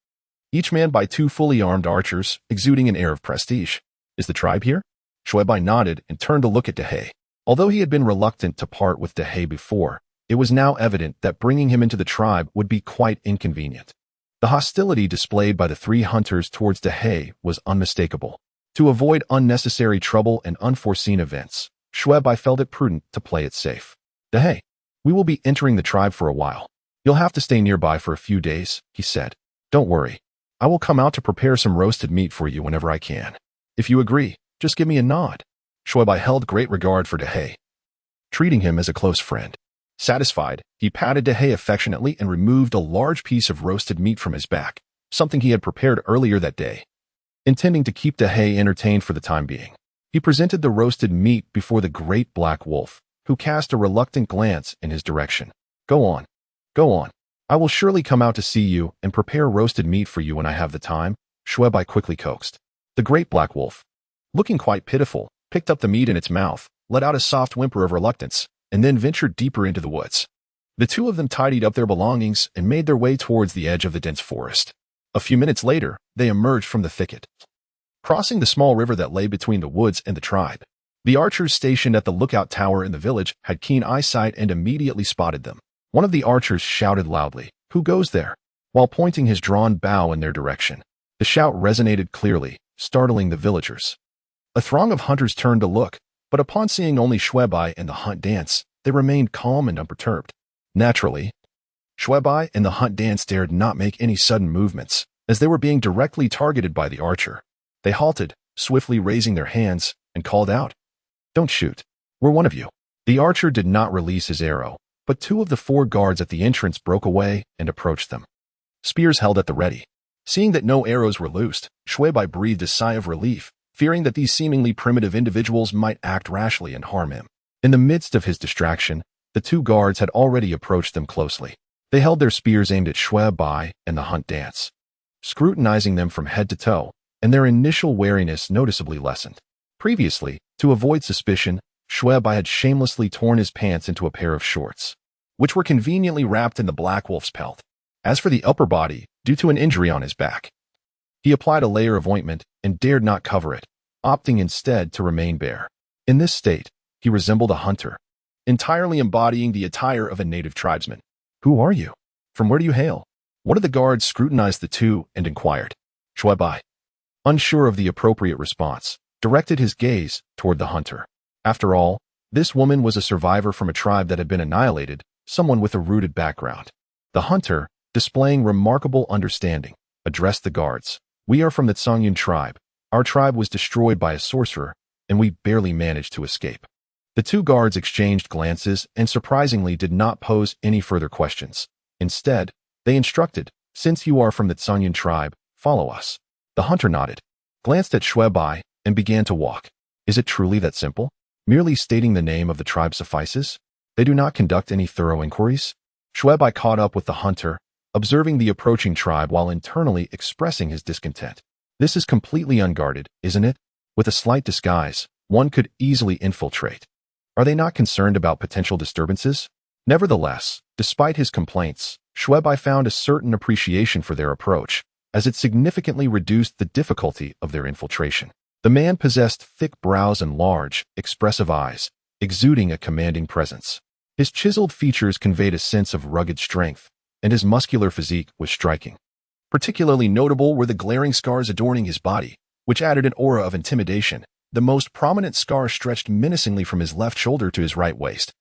each manned by 2 fully armed archers, exuding an air of prestige. Is the tribe here? Xue Bai nodded and turned to look at Dahei. Although he had been reluctant to part with Dahei before, it was now evident that bringing him into the tribe would be quite inconvenient. The hostility displayed by the 3 hunters towards Dahei was unmistakable. To avoid unnecessary trouble and unforeseen events, Xue Bai felt it prudent to play it safe. Dahei, we will be entering the tribe for a while. You'll have to stay nearby for a few days, he said. Don't worry. I will come out to prepare some roasted meat for you whenever I can. If you agree, just give me a nod. Xue Bai held great regard for Dahei, treating him as a close friend. Satisfied, he patted Dahei affectionately and removed a large piece of roasted meat from his back, something he had prepared earlier that day. Intending to keep Dahei entertained for the time being, he presented the roasted meat before the great black wolf, who cast a reluctant glance in his direction. Go on. Go on. I will surely come out to see you and prepare roasted meat for you when I have the time, Xue Bai quickly coaxed. The great black wolf, looking quite pitiful, picked up the meat in its mouth, let out a soft whimper of reluctance, and then ventured deeper into the woods. The 2 of them tidied up their belongings and made their way towards the edge of the dense forest. A few minutes later, they emerged from the thicket, crossing the small river that lay between the woods and the tribe. The archers stationed at the lookout tower in the village had keen eyesight and immediately spotted them. One of the archers shouted loudly, "Who goes there?" while pointing his drawn bow in their direction. The shout resonated clearly, startling the villagers. A throng of hunters turned to look, but upon seeing only Xue Bai and the hunt dance, they remained calm and unperturbed. Naturally, Xue Bai and the hunt dance dared not make any sudden movements, as they were being directly targeted by the archer. They halted, swiftly raising their hands, and called out, "Don't shoot. We're one of you." The archer did not release his arrow, but 2 of the 4 guards at the entrance broke away and approached them, spears held at the ready. Seeing that no arrows were loosed, Xue Bai breathed a sigh of relief, fearing that these seemingly primitive individuals might act rashly and harm him. In the midst of his distraction, the 2 guards had already approached them closely. They held their spears aimed at Xue Bai and the hunt dance, scrutinizing them from head to toe, and their initial wariness noticeably lessened. Previously, to avoid suspicion, Xue Bai had shamelessly torn his pants into a pair of shorts, which were conveniently wrapped in the black wolf's pelt. As for the upper body, due to an injury on his back, He applied a layer of ointment and dared not cover it, opting instead to remain bare. In this state, he resembled a hunter, entirely embodying the attire of a native tribesman. "Who are you? From where do you hail?" One of the guards scrutinized the two and inquired. "Xue Bai," unsure of the appropriate response, directed his gaze toward the hunter. After all, this woman was a survivor from a tribe that had been annihilated, someone with a rooted background. The hunter, displaying remarkable understanding, addressed the guards. "We are from the Songyun tribe. Our tribe was destroyed by a sorcerer, and we barely managed to escape." The two guards exchanged glances and surprisingly did not pose any further questions. Instead, they instructed, "Since you are from the Songyun tribe, follow us." The hunter nodded, glanced at Xue Bai, and began to walk. Is it truly that simple? Merely stating the name of the tribe suffices? They do not conduct any thorough inquiries? Xue Bai caught up with the hunter, observing the approaching tribe while internally expressing his discontent. This is completely unguarded, isn't it? With a slight disguise, one could easily infiltrate. Are they not concerned about potential disturbances? Nevertheless, despite his complaints, Xue Bai found a certain appreciation for their approach, as it significantly reduced the difficulty of their infiltration. The man possessed thick brows and large, expressive eyes, exuding a commanding presence. His chiseled features conveyed a sense of rugged strength, and his muscular physique was striking. Particularly notable were the glaring scars adorning his body, which added an aura of intimidation. The most prominent scar stretched menacingly from his left shoulder to his right waist,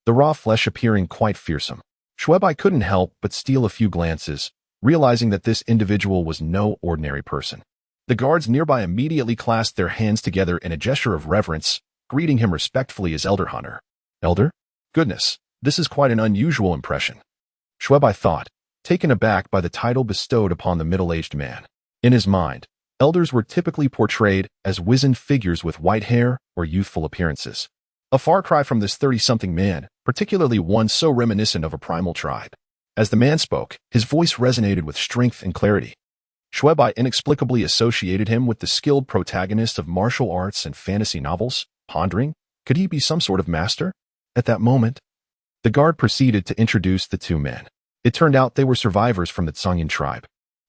the raw flesh appearing quite fearsome. Xue Bai couldn't help but steal a few glances, realizing that this individual was no ordinary person. The guards nearby immediately clasped their hands together in a gesture of reverence, greeting him respectfully as Elder Hunter. Elder? Goodness, this is quite an unusual impression, Xue Bai thought, taken aback by the title bestowed upon the middle-aged man. In his mind, elders were typically portrayed as wizened figures with white hair or youthful appearances. A far cry from this 30-something man, particularly one so reminiscent of a primal tribe. As the man spoke, his voice resonated with strength and clarity. Xue Bai inexplicably associated him with the skilled protagonist of martial arts and fantasy novels, pondering, could he be some sort of master? At that moment, the guard proceeded to introduce the two men. It turned out they were survivors from the Songyun tribe.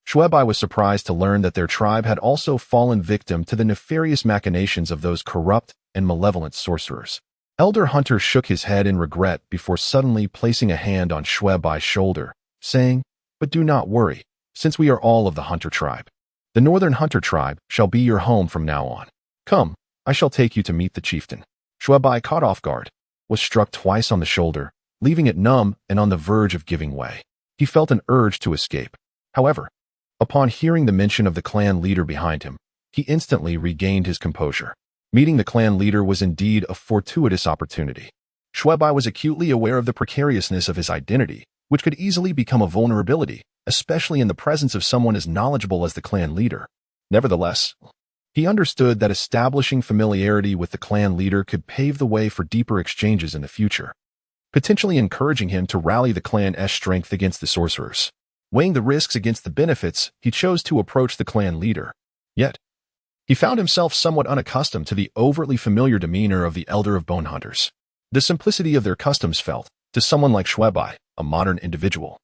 Xue Bai was surprised to learn that their tribe had also fallen victim to the nefarious machinations of those corrupt and malevolent sorcerers. Elder Hunter shook his head in regret before suddenly placing a hand on Xue Bai's shoulder, saying, "But do not worry, since we are all of the Hunter tribe. The Northern Hunter tribe shall be your home from now on. Come, I shall take you to meet the chieftain." Xue Bai, caught off guard, was struck twice on the shoulder, leaving it numb and on the verge of giving way. He felt an urge to escape. However, upon hearing the mention of the clan leader behind him, he instantly regained his composure. Meeting the clan leader was indeed a fortuitous opportunity. Xue Bai was acutely aware of the precariousness of his identity, which could easily become a vulnerability, especially in the presence of someone as knowledgeable as the clan leader. Nevertheless, he understood that establishing familiarity with the clan leader could pave the way for deeper exchanges in the future, potentially encouraging him to rally the clan's strength against the sorcerers. Weighing the risks against the benefits, he chose to approach the clan leader. Yet, he found himself somewhat unaccustomed to the overtly familiar demeanor of the Elder of Bone Hunters. The simplicity of their customs felt, to someone like Xue Bai, a modern individual,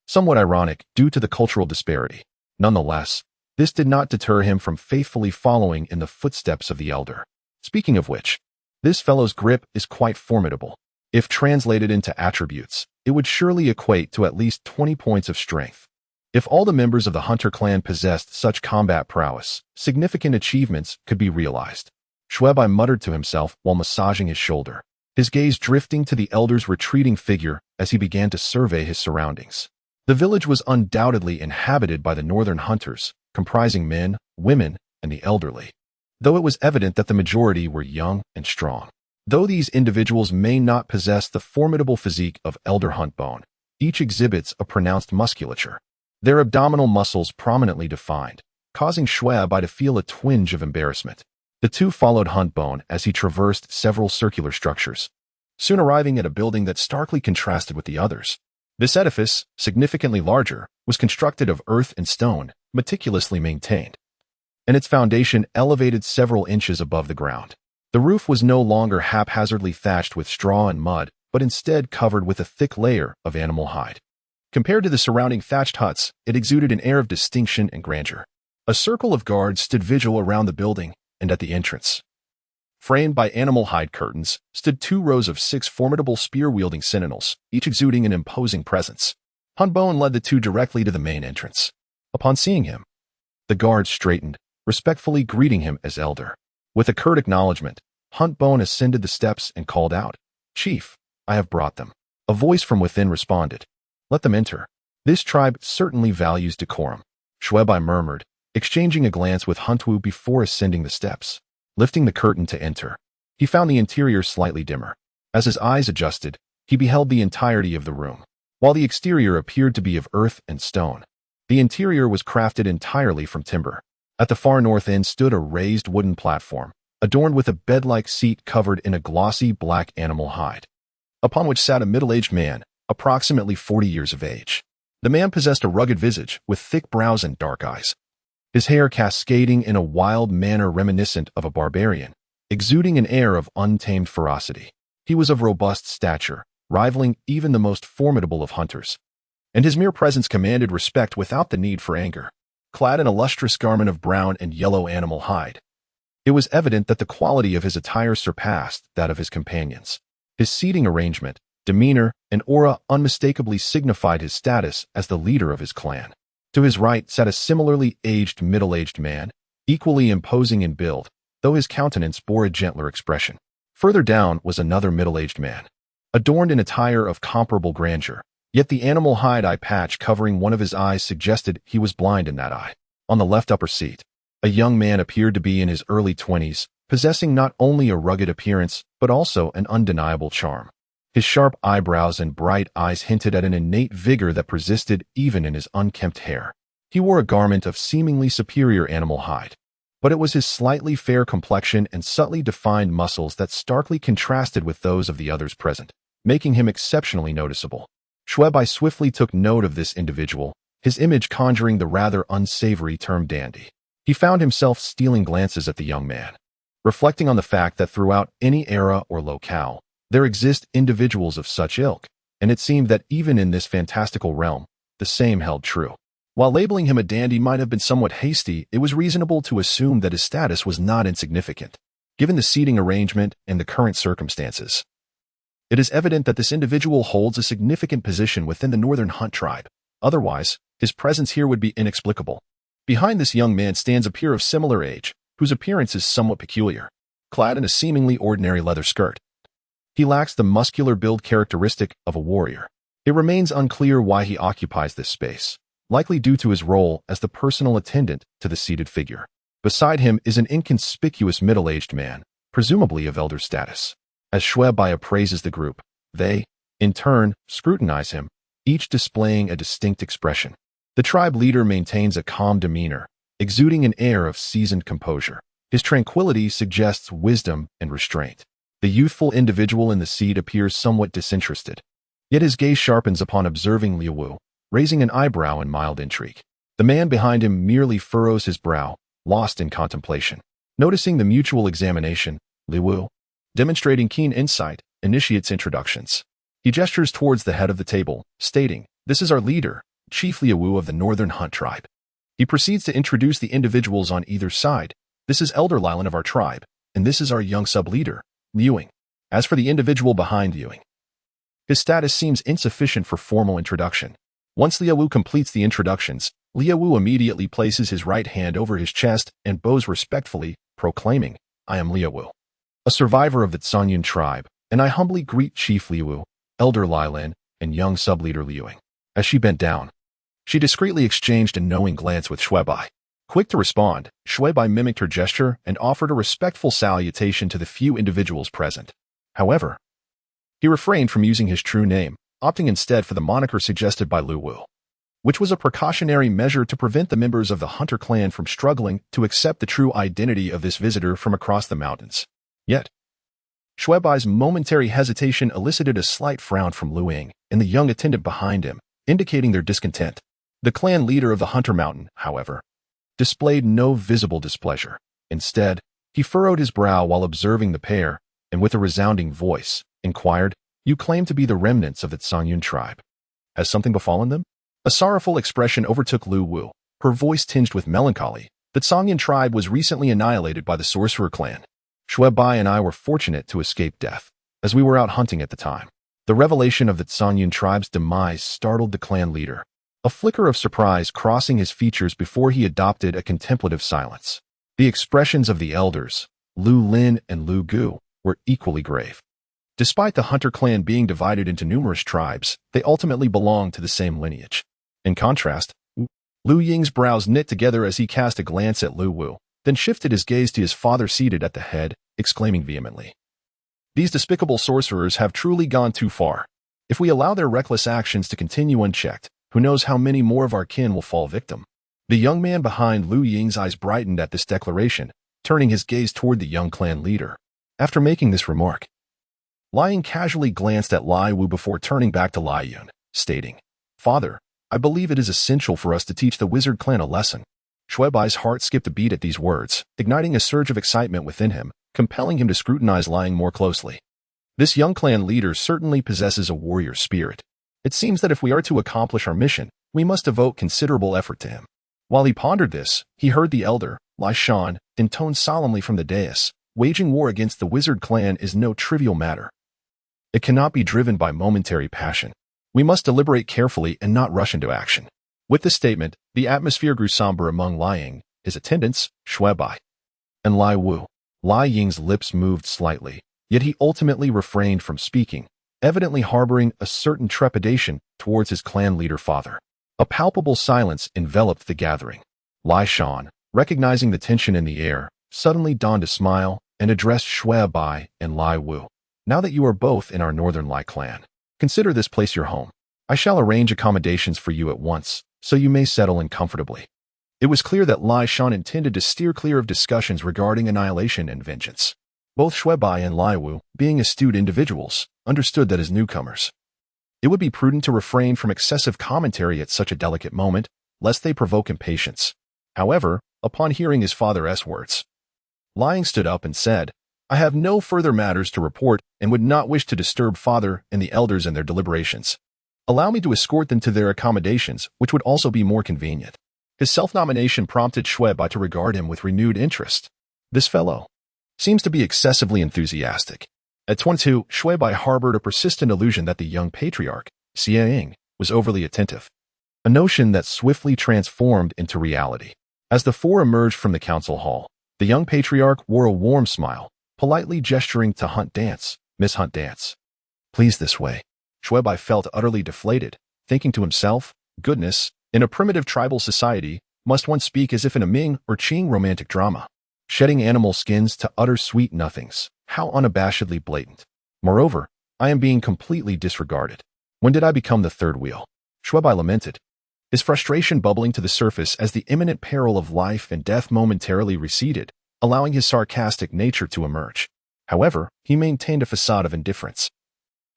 somewhat ironic due to the cultural disparity. Nonetheless, this did not deter him from faithfully following in the footsteps of the Elder. Speaking of which, this fellow's grip is quite formidable. If translated into attributes, it would surely equate to at least 20 points of strength. If all the members of the Hunter clan possessed such combat prowess, significant achievements could be realized. Xue Bai muttered to himself while massaging his shoulder, his gaze drifting to the Elder's retreating figure as he began to survey his surroundings. The village was undoubtedly inhabited by the Northern Hunters, comprising men, women, and the elderly, though it was evident that the majority were young and strong. Though these individuals may not possess the formidable physique of Elder Huntbone, each exhibits a pronounced musculature, their abdominal muscles prominently defined, causing Xue Bai to feel a twinge of embarrassment. The two followed Huntbone as he traversed several circular structures, soon arriving at a building that starkly contrasted with the others. This edifice, significantly larger, was constructed of earth and stone, meticulously maintained, and its foundation elevated several inches above the ground. The roof was no longer haphazardly thatched with straw and mud, but instead covered with a thick layer of animal hide. Compared to the surrounding thatched huts, it exuded an air of distinction and grandeur. A circle of guards stood vigil around the building and at the entrance. Framed by animal hide curtains, stood 2 rows of 6 formidable spear-wielding sentinels, each exuding an imposing presence. Hunbone led the 2 directly to the main entrance. Upon seeing him, the guards straightened, respectfully greeting him as elder. With a curt acknowledgement, Hunbone ascended the steps and called out, "Chief, I have brought them." A voice from within responded, "Let them enter. This tribe certainly values decorum." Xue Bai murmured, exchanging a glance with Huntwu before ascending the steps. Lifting the curtain to enter, he found the interior slightly dimmer. As his eyes adjusted, he beheld the entirety of the room. While the exterior appeared to be of earth and stone, the interior was crafted entirely from timber. At the far north end stood a raised wooden platform, adorned with a bed-like seat covered in a glossy black animal hide, upon which sat a middle-aged man, approximately 40 years of age. The man possessed a rugged visage with thick brows and dark eyes, his hair cascading in a wild manner reminiscent of a barbarian, exuding an air of untamed ferocity. He was of robust stature, rivaling even the most formidable of hunters, and his mere presence commanded respect without the need for anger. Clad in a lustrous garment of brown and yellow animal hide, it was evident that the quality of his attire surpassed that of his companions. His seating arrangement, demeanor, and aura unmistakably signified his status as the leader of his clan. To his right sat a similarly aged middle-aged man, equally imposing in build, though his countenance bore a gentler expression. Further down was another middle-aged man, adorned in attire of comparable grandeur, yet the animal hide eye patch covering one of his eyes suggested he was blind in that eye. On the left upper seat, a young man appeared to be in his early 20s, possessing not only a rugged appearance, but also an undeniable charm. His sharp eyebrows and bright eyes hinted at an innate vigor that persisted even in his unkempt hair. He wore a garment of seemingly superior animal hide, but it was his slightly fair complexion and subtly defined muscles that starkly contrasted with those of the others present, making him exceptionally noticeable. Xue Bai swiftly took note of this individual, his image conjuring the rather unsavory term dandy. He found himself stealing glances at the young man, reflecting on the fact that throughout any era or locale, there exist individuals of such ilk, and it seemed that even in this fantastical realm, the same held true. While labeling him a dandy might have been somewhat hasty, it was reasonable to assume that his status was not insignificant, given the seating arrangement and the current circumstances. It is evident that this individual holds a significant position within the Northern Hunt tribe. Otherwise, his presence here would be inexplicable. Behind this young man stands a peer of similar age, whose appearance is somewhat peculiar, clad in a seemingly ordinary leather skirt. He lacks the muscular build characteristic of a warrior. It remains unclear why he occupies this space, likely due to his role as the personal attendant to the seated figure. Beside him is an inconspicuous middle-aged man, presumably of elder status. As Xue Bai appraises the group, they, in turn, scrutinize him, each displaying a distinct expression. The tribe leader maintains a calm demeanor, exuding an air of seasoned composure. His tranquility suggests wisdom and restraint. The youthful individual in the seat appears somewhat disinterested, yet his gaze sharpens upon observing Liu Wu, raising an eyebrow in mild intrigue. The man behind him merely furrows his brow, lost in contemplation. Noticing the mutual examination, Liu Wu, demonstrating keen insight, initiates introductions. He gestures towards the head of the table, stating, "This is our leader, Chief Liu Wu of the Northern Hunt tribe." He proceeds to introduce the individuals on either side. "This is Elder Lilan of our tribe, and this is our young sub-leader, Liuing." As for the individual behind Liuing, his status seems insufficient for formal introduction. Once Liu Wu completes the introductions, Liu Wu immediately places his right hand over his chest and bows respectfully, proclaiming, "I am Liu Wu, a survivor of the Zhanyun tribe, and I humbly greet Chief Liu Wu, Elder Lilan, and young sub-leader Liuing." As she bent down, she discreetly exchanged a knowing glance with Xue Bai. Quick to respond, Xue Bai mimicked her gesture and offered a respectful salutation to the few individuals present. However, he refrained from using his true name, opting instead for the moniker suggested by Liu Wu, which was a precautionary measure to prevent the members of the Hunter clan from struggling to accept the true identity of this visitor from across the mountains. Yet, Xue Bai's momentary hesitation elicited a slight frown from Liu Ying and the young attendant behind him, indicating their discontent. The clan leader of the Hunter Mountain, however, displayed no visible displeasure. Instead, he furrowed his brow while observing the pair, and with a resounding voice, inquired, "You claim to be the remnants of the Zhanyun tribe. Has something befallen them?" A sorrowful expression overtook Liu Wu, her voice tinged with melancholy, The Songyan tribe was recently annihilated by the Sorcerer clan. Xue Bai and I were fortunate to escape death, as we were out hunting at the time. The revelation of the Songyan tribe's demise startled the clan leader, a flicker of surprise crossing his features before he adopted a contemplative silence. The expressions of the elders, Lu Lin and Lu Gu, were equally grave. Despite the hunter clan being divided into numerous tribes, they ultimately belonged to the same lineage. In contrast, Lu Ying's brows knit together as he cast a glance at Lu Wu, then shifted his gaze to his father seated at the head, exclaiming vehemently, "These despicable sorcerers have truly gone too far. If we allow their reckless actions to continue unchecked, who knows how many more of our kin will fall victim?" The young man behind Lu Ying's eyes brightened at this declaration, turning his gaze toward the young clan leader. After making this remark, Lai Ying casually glanced at Lai Wu before turning back to Lai Yun, stating, "Father, I believe it is essential for us to teach the wizard clan a lesson." Xue Bai's heart skipped a beat at these words, igniting a surge of excitement within him, compelling him to scrutinize Lai Ying more closely. This young clan leader certainly possesses a warrior spirit. It seems that if we are to accomplish our mission, we must devote considerable effort to him. While he pondered this, he heard the elder, Lai Shan, intone solemnly from the dais, "Waging war against the wizard clan is no trivial matter. It cannot be driven by momentary passion. We must deliberate carefully and not rush into action." With this statement, the atmosphere grew somber among Lai Ying, his attendants, Xue Bai, and Lai Wu. Lai Ying's lips moved slightly, yet he ultimately refrained from speaking, evidently harboring a certain trepidation towards his clan leader father. A palpable silence enveloped the gathering. Lai Shan, recognizing the tension in the air, suddenly donned a smile and addressed Xue Bai and Lai Wu. "Now that you are both in our Northern Lai clan, consider this place your home. I shall arrange accommodations for you at once, so you may settle in comfortably." It was clear that Lai Shan intended to steer clear of discussions regarding annihilation and vengeance. Both Xue Bai and Lai Wu, being astute individuals, understood that as newcomers, it would be prudent to refrain from excessive commentary at such a delicate moment, lest they provoke impatience. However, upon hearing his father's words, Lai Ying stood up and said, "I have no further matters to report and would not wish to disturb father and the elders in their deliberations. Allow me to escort them to their accommodations, which would also be more convenient." His self-nomination prompted Xue Bai to regard him with renewed interest. This fellow seems to be excessively enthusiastic. At 22, Xue Bai harbored a persistent illusion that the young patriarch, Xie Ying, was overly attentive, a notion that swiftly transformed into reality. As the four emerged from the council hall, the young patriarch wore a warm smile, politely gesturing to Hunt Dance, "Miss Hunt Dance. Please this way." Xue Bai felt utterly deflated, thinking to himself, "Goodness, in a primitive tribal society, must one speak as if in a Ming or Qing romantic drama? Shedding animal skins to utter sweet nothings. How unabashedly blatant. Moreover, I am being completely disregarded. When did I become the third wheel?" Xue Bai lamented, his frustration bubbling to the surface as the imminent peril of life and death momentarily receded, allowing his sarcastic nature to emerge. However, he maintained a facade of indifference.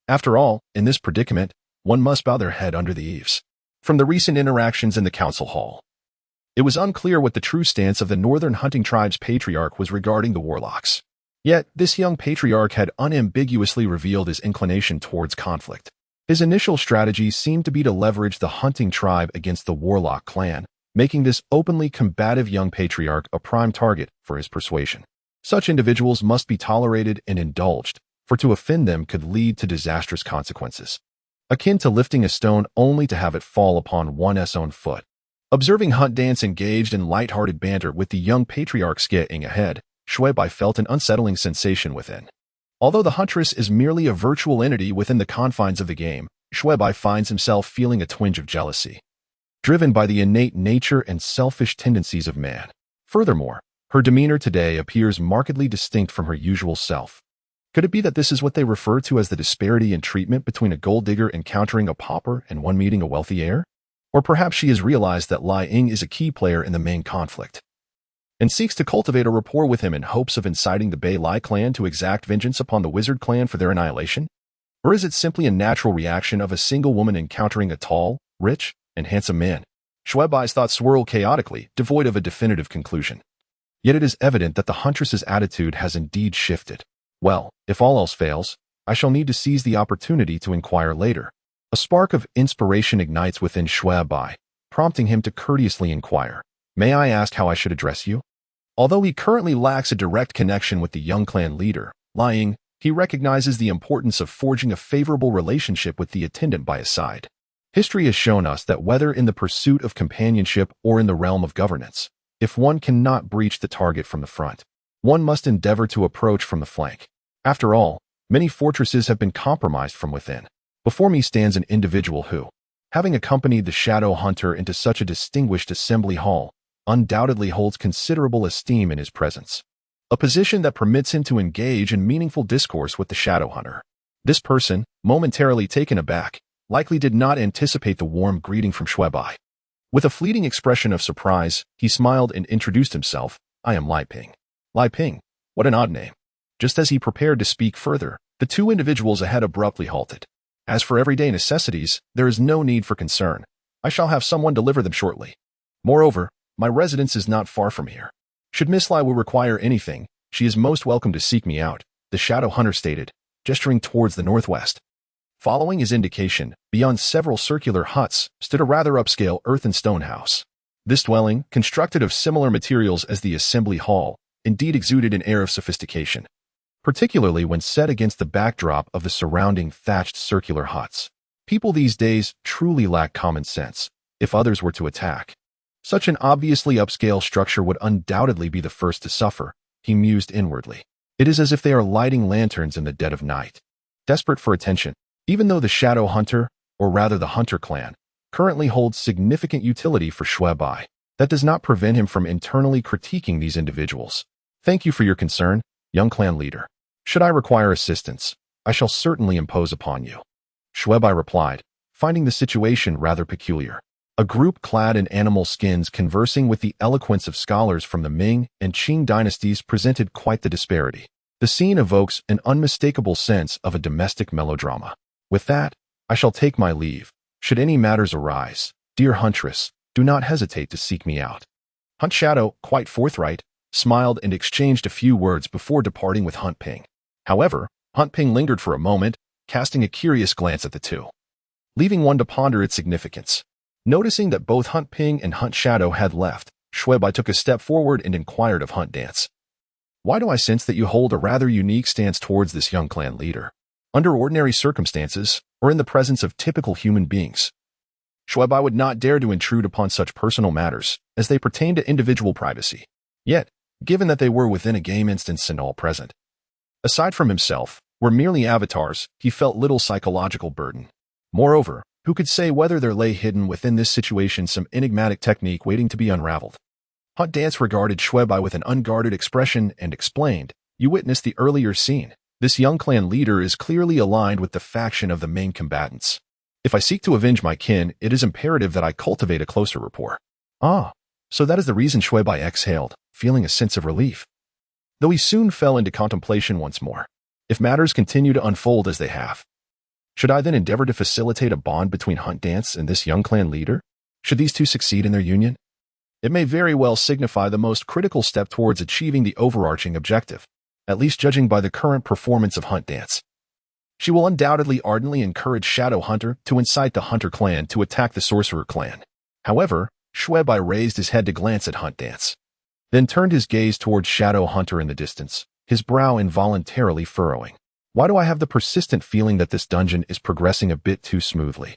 After all, in this predicament, one must bow their head under the eaves. From the recent interactions in the council hall, it was unclear what the true stance of the northern hunting tribe's patriarch was regarding the warlocks. Yet, this young patriarch had unambiguously revealed his inclination towards conflict. His initial strategy seemed to be to leverage the hunting tribe against the warlock clan, making this openly combative young patriarch a prime target for his persuasion. Such individuals must be tolerated and indulged, for to offend them could lead to disastrous consequences, akin to lifting a stone only to have it fall upon one's own foot. Observing Hunt Dance engaged in light-hearted banter with the young patriarch skiing ahead, Xue Bai felt an unsettling sensation within. Although the huntress is merely a virtual entity within the confines of the game, Xue Bai finds himself feeling a twinge of jealousy, driven by the innate nature and selfish tendencies of man. Furthermore, her demeanor today appears markedly distinct from her usual self. Could it be that this is what they refer to as the disparity in treatment between a gold digger encountering a pauper and one meeting a wealthy heir? Or perhaps she has realized that Lai Ying is a key player in the main conflict, and seeks to cultivate a rapport with him in hopes of inciting the Bai Lai clan to exact vengeance upon the wizard clan for their annihilation? Or is it simply a natural reaction of a single woman encountering a tall, rich, and handsome man? Xue Bai's thoughts swirl chaotically, devoid of a definitive conclusion. Yet it is evident that the huntress's attitude has indeed shifted. Well, if all else fails, I shall need to seize the opportunity to inquire later. A spark of inspiration ignites within Xue Bai, prompting him to courteously inquire, May I ask how I should address you? Although he currently lacks a direct connection with the young clan leader, lying, he recognizes the importance of forging a favorable relationship with the attendant by his side. History has shown us that whether in the pursuit of companionship or in the realm of governance, if one cannot breach the target from the front, one must endeavor to approach from the flank. After all, many fortresses have been compromised from within. Before me stands an individual who, having accompanied the Shadow Hunter into such a distinguished assembly hall, undoubtedly holds considerable esteem in his presence, a position that permits him to engage in meaningful discourse with the Shadow Hunter. This person, momentarily taken aback, likely did not anticipate the warm greeting from Xue Bai. With a fleeting expression of surprise, he smiled and introduced himself. I am Lai Ping. Lai Ping, what an odd name. Just as he prepared to speak further, the two individuals ahead abruptly halted. As for everyday necessities, there is no need for concern. I shall have someone deliver them shortly. Moreover, my residence is not far from here. Should Miss Lai will require anything, she is most welcome to seek me out, the Shadow Hunter stated, gesturing towards the northwest. Following his indication, beyond several circular huts, stood a rather upscale earth and stone house. This dwelling, constructed of similar materials as the assembly hall, indeed exuded an air of sophistication, particularly when set against the backdrop of the surrounding thatched circular huts. People these days truly lack common sense. If others were to attack, such an obviously upscale structure would undoubtedly be the first to suffer, he mused inwardly. It is as if they are lighting lanterns in the dead of night, desperate for attention. Even though the Shadow Hunter, or rather the Hunter clan, currently holds significant utility for Xue Bai, that does not prevent him from internally critiquing these individuals. Thank you for your concern, young clan leader. Should I require assistance, I shall certainly impose upon you. Xue Bai replied, finding the situation rather peculiar. A group clad in animal skins conversing with the eloquence of scholars from the Ming and Qing dynasties presented quite the disparity. The scene evokes an unmistakable sense of a domestic melodrama. With that, I shall take my leave. Should any matters arise, dear huntress, do not hesitate to seek me out. Hunt Shadow, quite forthright, smiled and exchanged a few words before departing with Hunt Ping. However, Hunt Ping lingered for a moment, casting a curious glance at the two, leaving one to ponder its significance. Noticing that both Hunt Ping and Hunt Shadow had left, Xue Bai took a step forward and inquired of Hunt Dance. Why do I sense that you hold a rather unique stance towards this young clan leader? Under ordinary circumstances, or in the presence of typical human beings, Xue Bai would not dare to intrude upon such personal matters, as they pertain to individual privacy. Yet, given that they were within a game instance and all present, aside from himself, were merely avatars, he felt little psychological burden. Moreover, who could say whether there lay hidden within this situation some enigmatic technique waiting to be unraveled? Hunt Dance regarded Xue Bai with an unguarded expression and explained, you witnessed the earlier scene. This young clan leader is clearly aligned with the faction of the main combatants. If I seek to avenge my kin, it is imperative that I cultivate a closer rapport. Ah, so that is the reason. Xue Bai exhaled, feeling a sense of relief. Though he soon fell into contemplation once more. If matters continue to unfold as they have, should I then endeavor to facilitate a bond between Hunt Dance and this young clan leader? Should these two succeed in their union, it may very well signify the most critical step towards achieving the overarching objective. At least judging by the current performance of Hunt Dance. She will undoubtedly ardently encourage Shadow Hunter to incite the Hunter clan to attack the Sorcerer clan. However, Xue Bai raised his head to glance at Hunt Dance, then turned his gaze towards Shadow Hunter in the distance, his brow involuntarily furrowing. Why do I have the persistent feeling that this dungeon is progressing a bit too smoothly?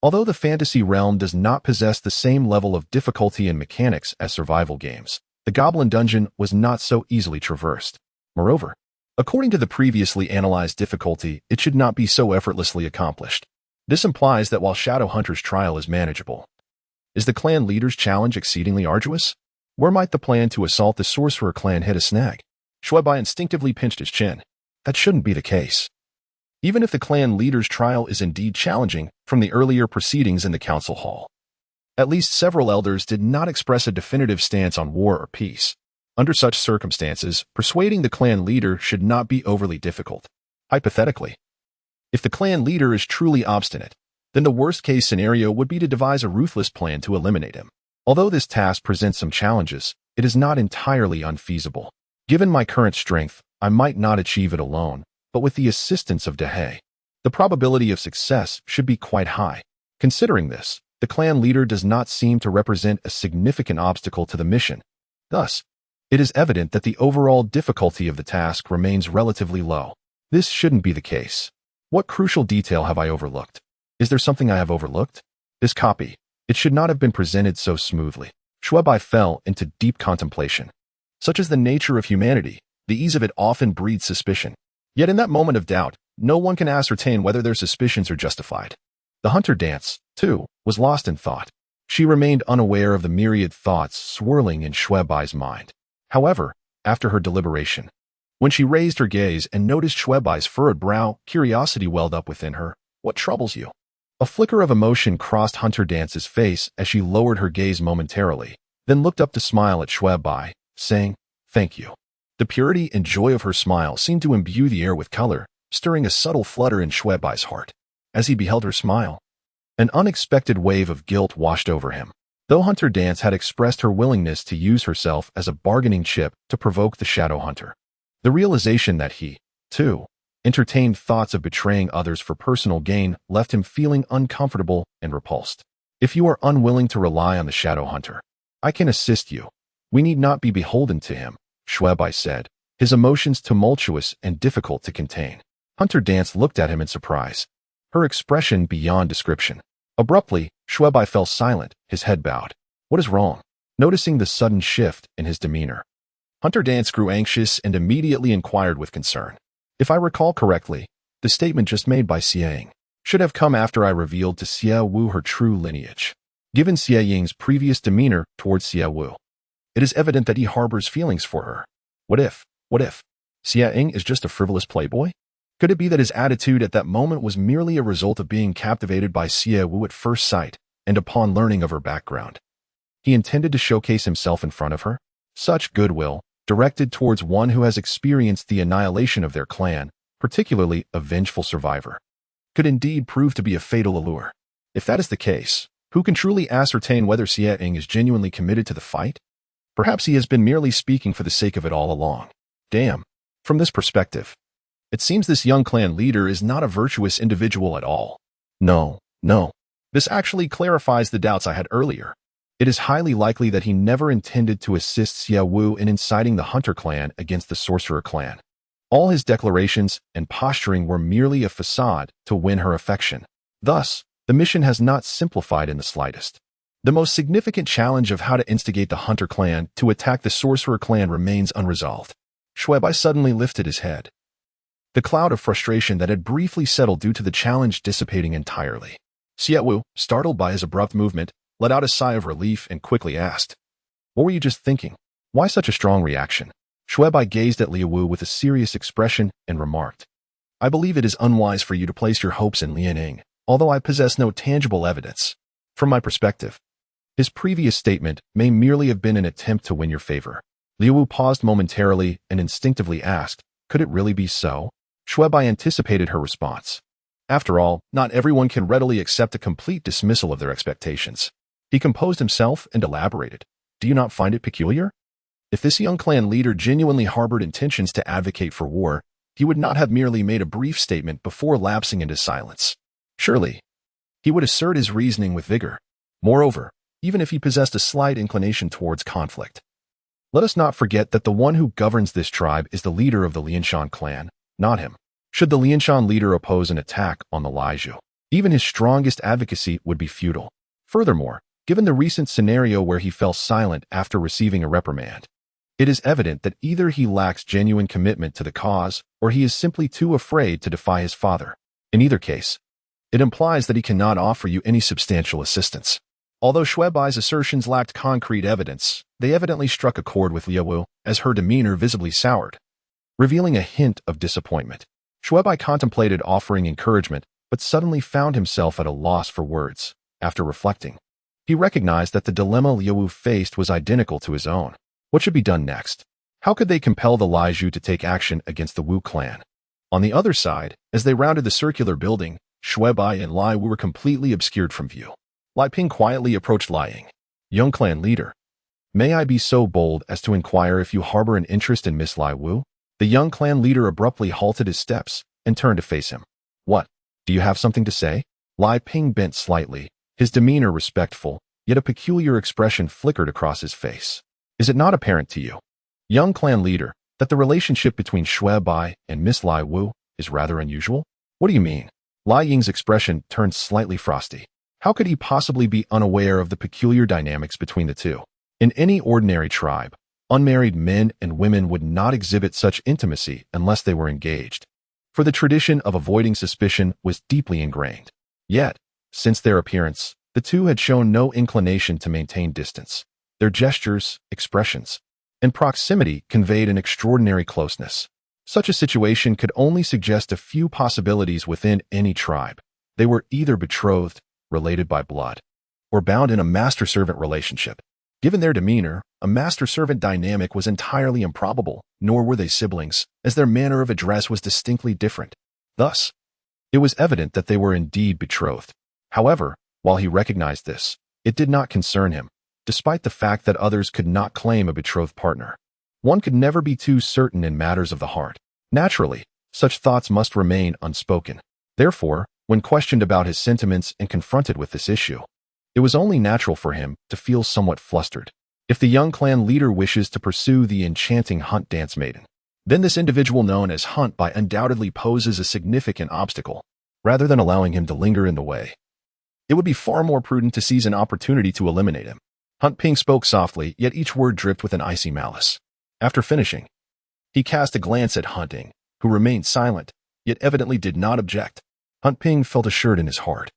Although the fantasy realm does not possess the same level of difficulty and mechanics as survival games, the Goblin Dungeon was not so easily traversed. Moreover, according to the previously analyzed difficulty, it should not be so effortlessly accomplished. This implies that while Shadow Hunter's trial is manageable, is the clan leader's challenge exceedingly arduous? Where might the plan to assault the Sorcerer clan hit a snag? Xue Bai instinctively pinched his chin. That shouldn't be the case. Even if the clan leader's trial is indeed challenging from the earlier proceedings in the council hall, at least several elders did not express a definitive stance on war or peace. Under such circumstances, persuading the clan leader should not be overly difficult. Hypothetically, if the clan leader is truly obstinate, then the worst-case scenario would be to devise a ruthless plan to eliminate him. Although this task presents some challenges, it is not entirely unfeasible. Given my current strength, I might not achieve it alone, but with the assistance of Dehe, the probability of success should be quite high. Considering this, The clan leader does not seem to represent a significant obstacle to the mission. Thus, it is evident that the overall difficulty of the task remains relatively low. This shouldn't be the case. What crucial detail have I overlooked? Is there something I have overlooked? This copy. It should not have been presented so smoothly. Xue Bai fell into deep contemplation. Such is the nature of humanity. The ease of it often breeds suspicion. Yet in that moment of doubt, no one can ascertain whether their suspicions are justified. The hunter dance, too, was lost in thought. She remained unaware of the myriad thoughts swirling in Xue Bai's mind. However, after her deliberation, when she raised her gaze and noticed Xue Bai's furrowed brow, curiosity welled up within her. What troubles you? A flicker of emotion crossed Hunter Dance's face as she lowered her gaze momentarily, then looked up to smile at Xue Bai, saying, "Thank you." The purity and joy of her smile seemed to imbue the air with color, stirring a subtle flutter in Xue Bai's heart. As he beheld her smile, an unexpected wave of guilt washed over him. Though Hunter Dance had expressed her willingness to use herself as a bargaining chip to provoke the Shadow Hunter, the realization that he, too, entertained thoughts of betraying others for personal gain left him feeling uncomfortable and repulsed. If you are unwilling to rely on the Shadow Hunter, I can assist you. We need not be beholden to him, Xue Bai said, his emotions tumultuous and difficult to contain. Hunter Dance looked at him in surprise, her expression beyond description. Abruptly, Xue Bai fell silent, his head bowed. What is wrong? Noticing the sudden shift in his demeanor, Hunter Dance grew anxious and immediately inquired with concern. If I recall correctly, the statement just made by Xie should have come after I revealed to Xie Wu her true lineage. Given Xie Ying's previous demeanor towards Xie Wu, it is evident that he harbors feelings for her. What if Xie Ying is just a frivolous playboy? Could it be that his attitude at that moment was merely a result of being captivated by Xie Wu at first sight and upon learning of her background? He intended to showcase himself in front of her? Such goodwill, directed towards one who has experienced the annihilation of their clan, particularly a vengeful survivor, could indeed prove to be a fatal allure. If that is the case, who can truly ascertain whether Xie Ying is genuinely committed to the fight? Perhaps he has been merely speaking for the sake of it all along. Damn. From this perspective, it seems this young clan leader is not a virtuous individual at all. No. This actually clarifies the doubts I had earlier. It is highly likely that he never intended to assist Xie Wu in inciting the Hunter clan against the Sorcerer clan. All his declarations and posturing were merely a facade to win her affection. Thus, the mission has not simplified in the slightest. The most significant challenge of how to instigate the Hunter clan to attack the Sorcerer clan remains unresolved. Xue Bai suddenly lifted his head, the cloud of frustration that had briefly settled due to the challenge dissipating entirely. Xie Wu, startled by his abrupt movement, let out a sigh of relief and quickly asked, "What were you just thinking? Why such a strong reaction?" Xue Bai gazed at Liu Wu with a serious expression and remarked, "I believe it is unwise for you to place your hopes in Lian Ying, although I possess no tangible evidence. From my perspective, his previous statement may merely have been an attempt to win your favor." Liu Wu paused momentarily and instinctively asked, "Could it really be so?" Xue Bai anticipated her response. After all, not everyone can readily accept a complete dismissal of their expectations. He composed himself and elaborated, "Do you not find it peculiar? If this young clan leader genuinely harbored intentions to advocate for war, he would not have merely made a brief statement before lapsing into silence. Surely, he would assert his reasoning with vigor. Moreover, even if he possessed a slight inclination towards conflict, let us not forget that the one who governs this tribe is the leader of the Lianshan clan, not him. Should the Lianshan leader oppose an attack on the Laizhu, even his strongest advocacy would be futile. Furthermore, given the recent scenario where he fell silent after receiving a reprimand, it is evident that either he lacks genuine commitment to the cause or he is simply too afraid to defy his father. In either case, it implies that he cannot offer you any substantial assistance. Although Xue Bai's assertions lacked concrete evidence, they evidently struck a chord with Liu Wu as her demeanor visibly soured, revealing a hint of disappointment. Xue Bai contemplated offering encouragement, but suddenly found himself at a loss for words. After reflecting, he recognized that the dilemma Liu Wu faced was identical to his own. What should be done next? How could they compel the Laizhu to take action against the Wu clan? On the other side, as they rounded the circular building, Xue Bai and Lai Wu were completely obscured from view. Lai Ping quietly approached Lai Ying. "Young clan leader, may I be so bold as to inquire if you harbor an interest in Miss Lai Wu?" The young clan leader abruptly halted his steps and turned to face him. "What? Do you have something to say?" Lai Ping bent slightly, his demeanor respectful, yet a peculiar expression flickered across his face. Is it not apparent to you, young clan leader, that the relationship between Xue Bai and Miss Lai Wu is rather unusual? What do you mean? Lai Ying's expression turned slightly frosty. How could he possibly be unaware of the peculiar dynamics between the two? In any ordinary tribe, unmarried men and women would not exhibit such intimacy unless they were engaged, for the tradition of avoiding suspicion was deeply ingrained. Yet, since their appearance, the two had shown no inclination to maintain distance. Their gestures, expressions, and proximity conveyed an extraordinary closeness. Such a situation could only suggest a few possibilities within any tribe. They were either betrothed, related by blood, or bound in a master-servant relationship. Given their demeanor, a master-servant dynamic was entirely improbable, nor were they siblings, as their manner of address was distinctly different. Thus, it was evident that they were indeed betrothed. However, while he recognized this, it did not concern him, despite the fact that others could not claim a betrothed partner. One could never be too certain in matters of the heart. Naturally, such thoughts must remain unspoken. Therefore, when questioned about his sentiments and confronted with this issue, it was only natural for him to feel somewhat flustered. If the young clan leader wishes to pursue the enchanting Hunt Dance Maiden, then this individual known as Hunt Bai undoubtedly poses a significant obstacle. Rather than allowing him to linger in the way, it would be far more prudent to seize an opportunity to eliminate him. Hunt Ping spoke softly, yet each word dripped with an icy malice. After finishing, he cast a glance at Hunt Ping, who remained silent, yet evidently did not object. Hunt Ping felt assured in his heart,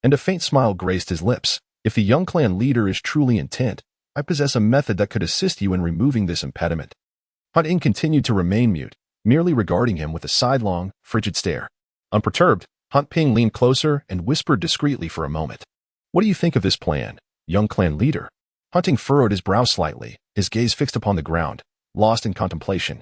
and a faint smile graced his lips. If the young clan leader is truly intent, I possess a method that could assist you in removing this impediment. Hunt Ping continued to remain mute, merely regarding him with a sidelong, frigid stare. Unperturbed, Hunt Ping leaned closer and whispered discreetly for a moment. What do you think of this plan, young clan leader? Hunt Ping furrowed his brow slightly, his gaze fixed upon the ground, lost in contemplation.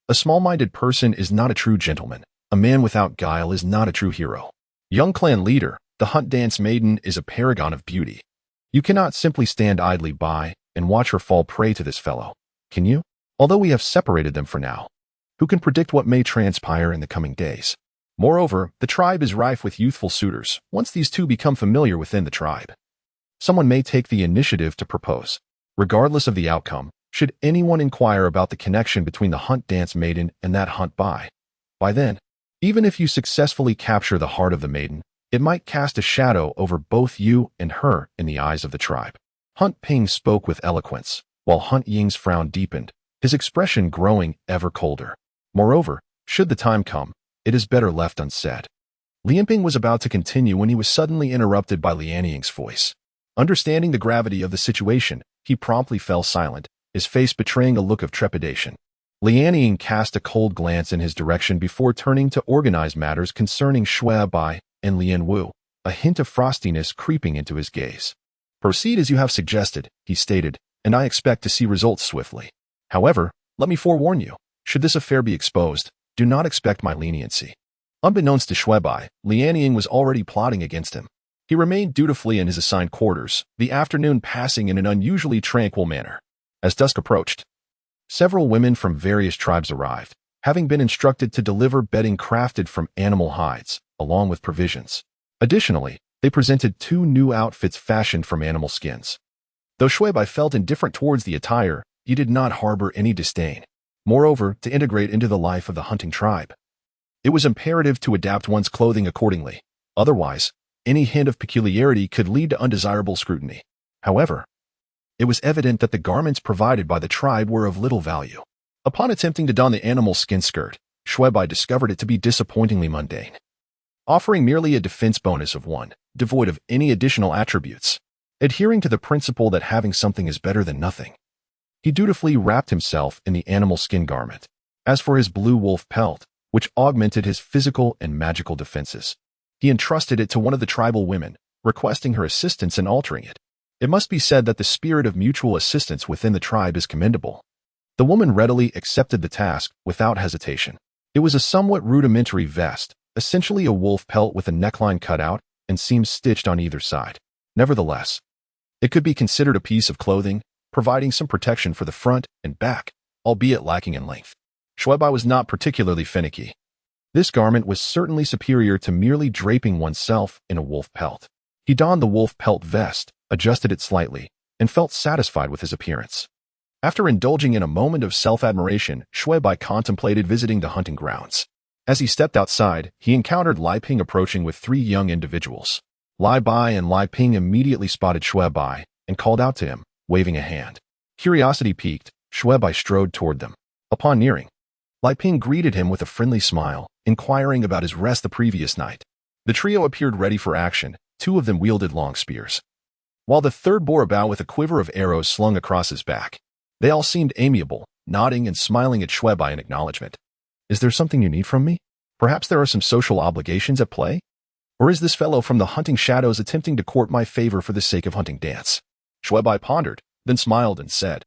A small-minded person is not a true gentleman. A man without guile is not a true hero. Young clan leader, the Hunt Dance Maiden is a paragon of beauty. You cannot simply stand idly by and watch her fall prey to this fellow, can you? Although we have separated them for now, who can predict what may transpire in the coming days? Moreover, the tribe is rife with youthful suitors. Once these two become familiar within the tribe, someone may take the initiative to propose. Regardless of the outcome, should anyone inquire about the connection between the Hunt Dance Maiden and that Hunt Bai, by then, even if you successfully capture the heart of the maiden, it might cast a shadow over both you and her in the eyes of the tribe. Hunt Ping spoke with eloquence, while Hunt Ying's frown deepened, his expression growing ever colder. Moreover, should the time come, it is better left unsaid. Lianping was about to continue when he was suddenly interrupted by Lianying's voice. Understanding the gravity of the situation, he promptly fell silent, his face betraying a look of trepidation. Lianying cast a cold glance in his direction before turning to organize matters concerning Xue Bai and Lian Wu, a hint of frostiness creeping into his gaze. Proceed as you have suggested, he stated, and I expect to see results swiftly. However, let me forewarn you, should this affair be exposed, do not expect my leniency. Unbeknownst to Xue Bai, Lianying was already plotting against him. He remained dutifully in his assigned quarters, the afternoon passing in an unusually tranquil manner. As dusk approached, several women from various tribes arrived, having been instructed to deliver bedding crafted from animal hides, along with provisions. Additionally, they presented 2 new outfits fashioned from animal skins. Though Xue Bai felt indifferent towards the attire, he did not harbor any disdain. Moreover, to integrate into the life of the hunting tribe, it was imperative to adapt one's clothing accordingly. Otherwise, any hint of peculiarity could lead to undesirable scrutiny. However, it was evident that the garments provided by the tribe were of little value. Upon attempting to don the animal skin skirt, Xue Bai discovered it to be disappointingly mundane, offering merely a defense bonus of 1, devoid of any additional attributes. Adhering to the principle that having something is better than nothing, he dutifully wrapped himself in the animal skin garment. As for his blue wolf pelt, which augmented his physical and magical defenses, he entrusted it to one of the tribal women, requesting her assistance in altering it. It must be said that the spirit of mutual assistance within the tribe is commendable. The woman readily accepted the task without hesitation. It was a somewhat rudimentary vest, essentially a wolf pelt with a neckline cut out and seams stitched on either side. Nevertheless, it could be considered a piece of clothing, providing some protection for the front and back, albeit lacking in length. Xue Bai was not particularly finicky. This garment was certainly superior to merely draping oneself in a wolf pelt. He donned the wolf pelt vest, adjusted it slightly, and felt satisfied with his appearance. After indulging in a moment of self-admiration, Xue Bai contemplated visiting the hunting grounds. As he stepped outside, he encountered Lai Ping approaching with 3 young individuals. Lai Bai and Lai Ping immediately spotted Xue Bai and called out to him, waving a hand. Curiosity piqued, Xue Bai strode toward them. Upon nearing, Lai Ping greeted him with a friendly smile, inquiring about his rest the previous night. The trio appeared ready for action. 2 of them wielded long spears, while the third bore a bow with a quiver of arrows slung across his back. They all seemed amiable, nodding and smiling at Xue Bai in acknowledgement. Is there something you need from me? Perhaps there are some social obligations at play? Or is this fellow from the hunting shadows attempting to court my favor for the sake of hunting dance? Xue Bai pondered, then smiled and said,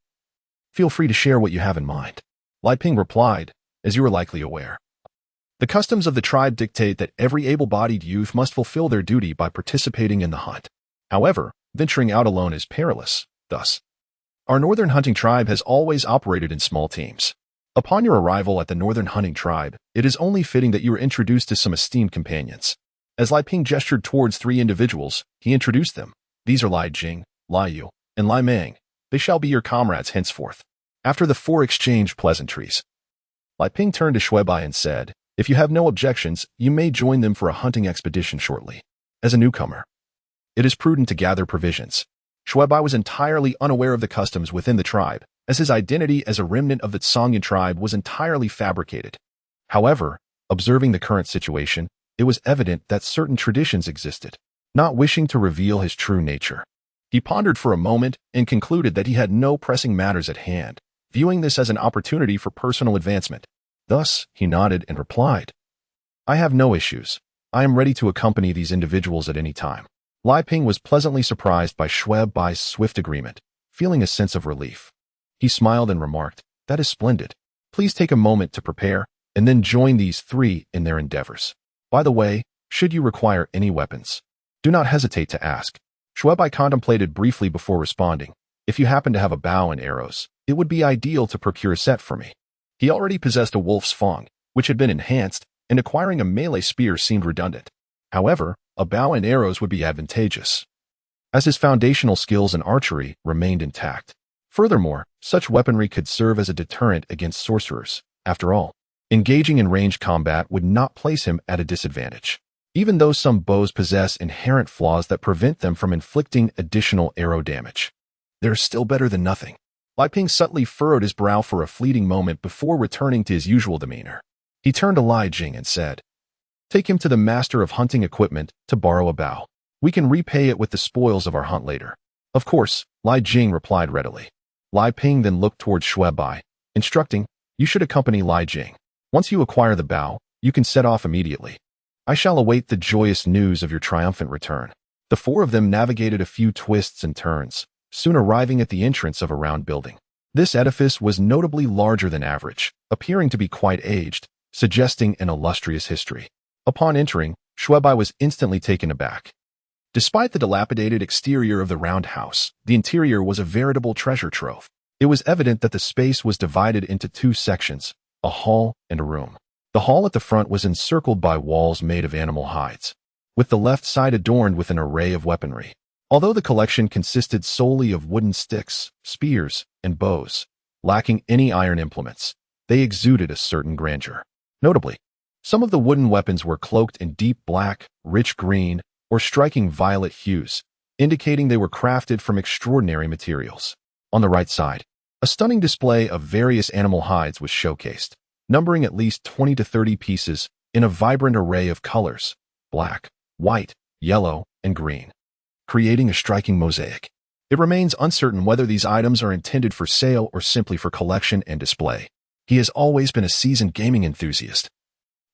Feel free to share what you have in mind. Lai Ping replied, As you are likely aware, the customs of the tribe dictate that every able-bodied youth must fulfill their duty by participating in the hunt. However, venturing out alone is perilous. Thus, our northern hunting tribe has always operated in small teams. Upon your arrival at the northern hunting tribe, it is only fitting that you are introduced to some esteemed companions. As Lai Ping gestured towards 3 individuals, he introduced them. These are Lai Jing, Lai Yu, and Lai Meng. They shall be your comrades henceforth. After the 4 exchanged pleasantries, Lai Ping turned to Xue Bai and said, If you have no objections, you may join them for a hunting expedition shortly. As a newcomer, it is prudent to gather provisions. Xue Bai was entirely unaware of the customs within the tribe, as his identity as a remnant of the Tsangyan tribe was entirely fabricated. However, observing the current situation, it was evident that certain traditions existed. Not wishing to reveal his true nature, he pondered for a moment and concluded that he had no pressing matters at hand, viewing this as an opportunity for personal advancement. Thus, he nodded and replied, I have no issues. I am ready to accompany these individuals at any time. Lai Ping was pleasantly surprised by Xue Bai's swift agreement, feeling a sense of relief. He smiled and remarked, That is splendid. Please take a moment to prepare, and then join these 3 in their endeavors. By the way, should you require any weapons, do not hesitate to ask. Xue Bai contemplated briefly before responding, If you happen to have a bow and arrows, it would be ideal to procure a set for me. He already possessed a wolf's fang, which had been enhanced, and acquiring a melee spear seemed redundant. However, a bow and arrows would be advantageous, as his foundational skills in archery remained intact. Furthermore, such weaponry could serve as a deterrent against sorcerers. After all, engaging in ranged combat would not place him at a disadvantage, even though some bows possess inherent flaws that prevent them from inflicting additional arrow damage. They're still better than nothing. Lai Ping subtly furrowed his brow for a fleeting moment before returning to his usual demeanor. He turned to Lai Jing and said, Take him to the master of hunting equipment to borrow a bow. We can repay it with the spoils of our hunt later. Of course, Lai Jing replied readily. Lai Ping then looked towards Xue Bai, instructing, You should accompany Lai Jing. Once you acquire the bow, you can set off immediately. I shall await the joyous news of your triumphant return. The 4 of them navigated a few twists and turns, soon arriving at the entrance of a round building. This edifice was notably larger than average, appearing to be quite aged, suggesting an illustrious history. Upon entering, Xue Bai was instantly taken aback. Despite the dilapidated exterior of the round house, the interior was a veritable treasure trove. It was evident that the space was divided into 2 sections, a hall and a room. The hall at the front was encircled by walls made of animal hides, with the left side adorned with an array of weaponry. Although the collection consisted solely of wooden sticks, spears, and bows, lacking any iron implements, they exuded a certain grandeur. Notably, some of the wooden weapons were cloaked in deep black, rich green, or striking violet hues, indicating they were crafted from extraordinary materials. On the right side, a stunning display of various animal hides was showcased, numbering at least 20 to 30 pieces in a vibrant array of colors, black, white, yellow, and green, creating a striking mosaic. It remains uncertain whether these items are intended for sale or simply for collection and display. He has always been a seasoned gaming enthusiast,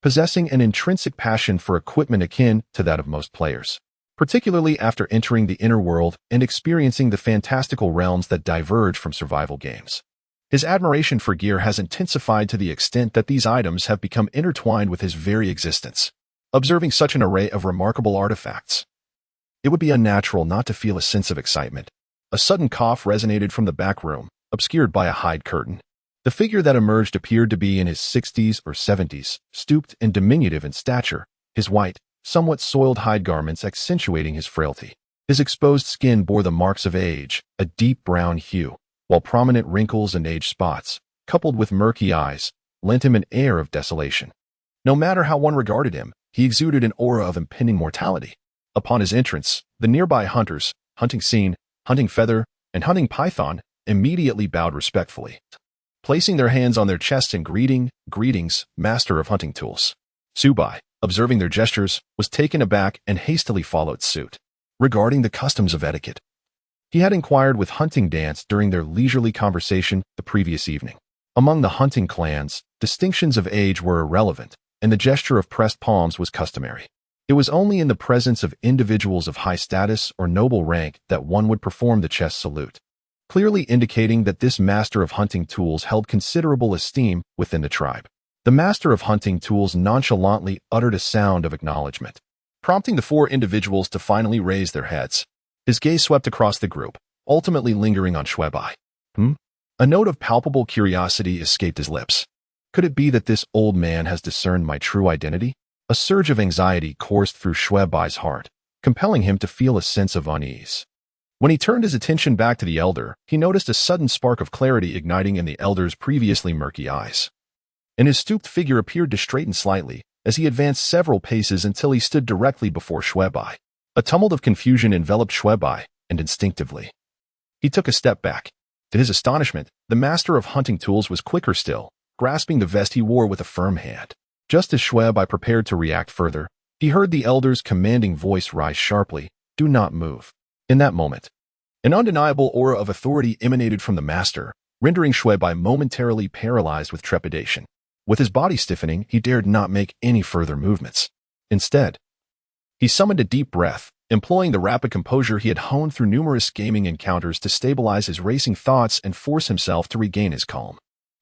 possessing an intrinsic passion for equipment akin to that of most players, particularly after entering the inner world and experiencing the fantastical realms that diverge from survival games. His admiration for gear has intensified to the extent that these items have become intertwined with his very existence. Observing such an array of remarkable artifacts, it would be unnatural not to feel a sense of excitement. A sudden cough resonated from the back room, obscured by a hide curtain. The figure that emerged appeared to be in his 60s or 70s, stooped and diminutive in stature. His white, somewhat soiled hide garments accentuating his frailty. His exposed skin bore the marks of age, a deep brown hue, while prominent wrinkles and age spots, coupled with murky eyes, lent him an air of desolation. No matter how one regarded him, he exuded an aura of impending mortality. Upon his entrance, the nearby hunters, hunting scene, hunting feather, and hunting python, immediately bowed respectfully, placing their hands on their chests in greetings, master of hunting tools. Xue Bai, observing their gestures, was taken aback and hastily followed suit. Regarding the customs of etiquette, he had inquired with Hunting Dance during their leisurely conversation the previous evening. Among the hunting clans, distinctions of age were irrelevant, and the gesture of pressed palms was customary. It was only in the presence of individuals of high status or noble rank that one would perform the chest salute, clearly indicating that this master of hunting tools held considerable esteem within the tribe. The master of hunting tools nonchalantly uttered a sound of acknowledgement, prompting the four individuals to finally raise their heads. His gaze swept across the group, ultimately lingering on Xue Bai. A note of palpable curiosity escaped his lips. Could it be that this old man has discerned my true identity? A surge of anxiety coursed through Xue Bai's heart, compelling him to feel a sense of unease. When he turned his attention back to the elder, he noticed a sudden spark of clarity igniting in the elder's previously murky eyes. And his stooped figure appeared to straighten slightly as he advanced several paces until he stood directly before Xue Bai. A tumult of confusion enveloped Xue Bai, and instinctively, he took a step back. To his astonishment, the master of hunting tools was quicker still, grasping the vest he wore with a firm hand. Just as Xue Bai prepared to react further, he heard the elder's commanding voice rise sharply, "Do not move." In that moment, an undeniable aura of authority emanated from the master, rendering Xue Bai momentarily paralyzed with trepidation. With his body stiffening, he dared not make any further movements. Instead, he summoned a deep breath, employing the rapid composure he had honed through numerous gaming encounters to stabilize his racing thoughts and force himself to regain his calm.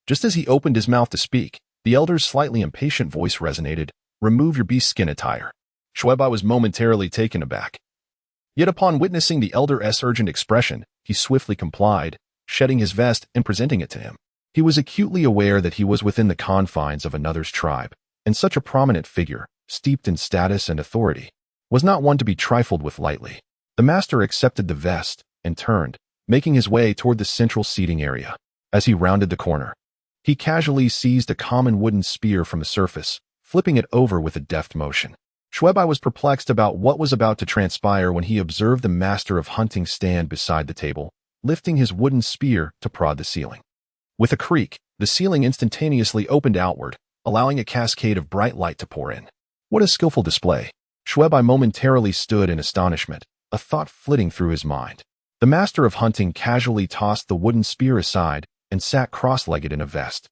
Just as he opened his mouth to speak, the elder's slightly impatient voice resonated, "Remove your beast skin attire." Xue Bai was momentarily taken aback. Yet upon witnessing the elder's urgent expression, he swiftly complied, shedding his vest and presenting it to him. He was acutely aware that he was within the confines of another's tribe, and such a prominent figure, steeped in status and authority, was not one to be trifled with lightly. The master accepted the vest and turned, making his way toward the central seating area. As he rounded the corner, he casually seized a common wooden spear from the surface, flipping it over with a deft motion. Xue Bai was perplexed about what was about to transpire when he observed the master of hunting stand beside the table, lifting his wooden spear to prod the ceiling. With a creak, the ceiling instantaneously opened outward, allowing a cascade of bright light to pour in. What a skillful display! Xue Bai momentarily stood in astonishment, a thought flitting through his mind. The master of hunting casually tossed the wooden spear aside and sat cross-legged in a vest.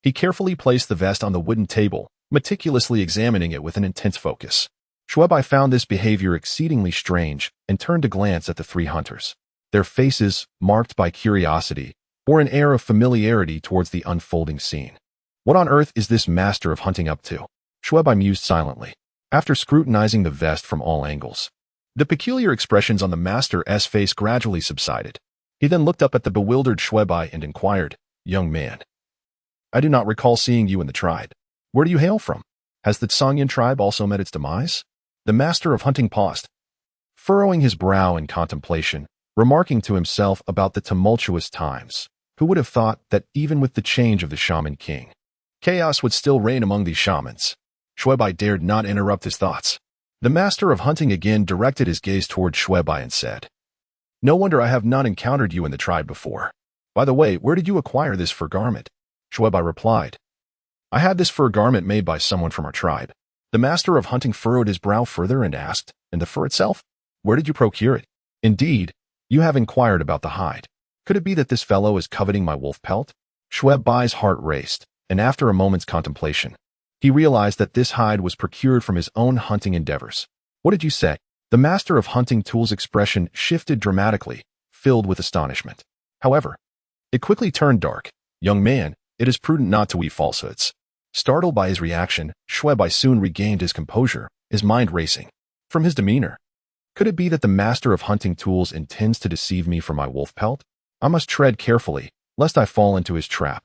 He carefully placed the vest on the wooden table, meticulously examining it with an intense focus. Xue Bai found this behavior exceedingly strange and turned to glance at the three hunters. Their faces, marked by curiosity, bore an air of familiarity towards the unfolding scene. What on earth is this master of hunting up to? Xue Bai mused silently, after scrutinizing the vest from all angles. The peculiar expressions on the master's face gradually subsided. He then looked up at the bewildered Xue Bai and inquired, "Young man, I do not recall seeing you in the tribe. Where do you hail from? Has the Tsangyan tribe also met its demise?" The master of hunting paused, furrowing his brow in contemplation, remarking to himself about the tumultuous times. Who would have thought that even with the change of the shaman king, chaos would still reign among these shamans? Xue Bai dared not interrupt his thoughts. The master of hunting again directed his gaze toward Xue Bai and said, "No wonder I have not encountered you in the tribe before. By the way, where did you acquire this fur garment?" Xue Bai replied, "I had this fur garment made by someone from our tribe." The master of hunting furrowed his brow further and asked, "And the fur itself? Where did you procure it? Indeed, you have inquired about the hide. Could it be that this fellow is coveting my wolf pelt?" Xue Bai's heart raced, and after a moment's contemplation, he realized that this hide was procured from his own hunting endeavors. "What did you say?" The master of hunting tools' expression shifted dramatically, filled with astonishment. However, it quickly turned dark. "Young man, it is prudent not to weave falsehoods." Startled by his reaction, Xue Bai soon regained his composure, his mind racing. From his demeanor, could it be that the master of hunting tools intends to deceive me for my wolf pelt? I must tread carefully, lest I fall into his trap.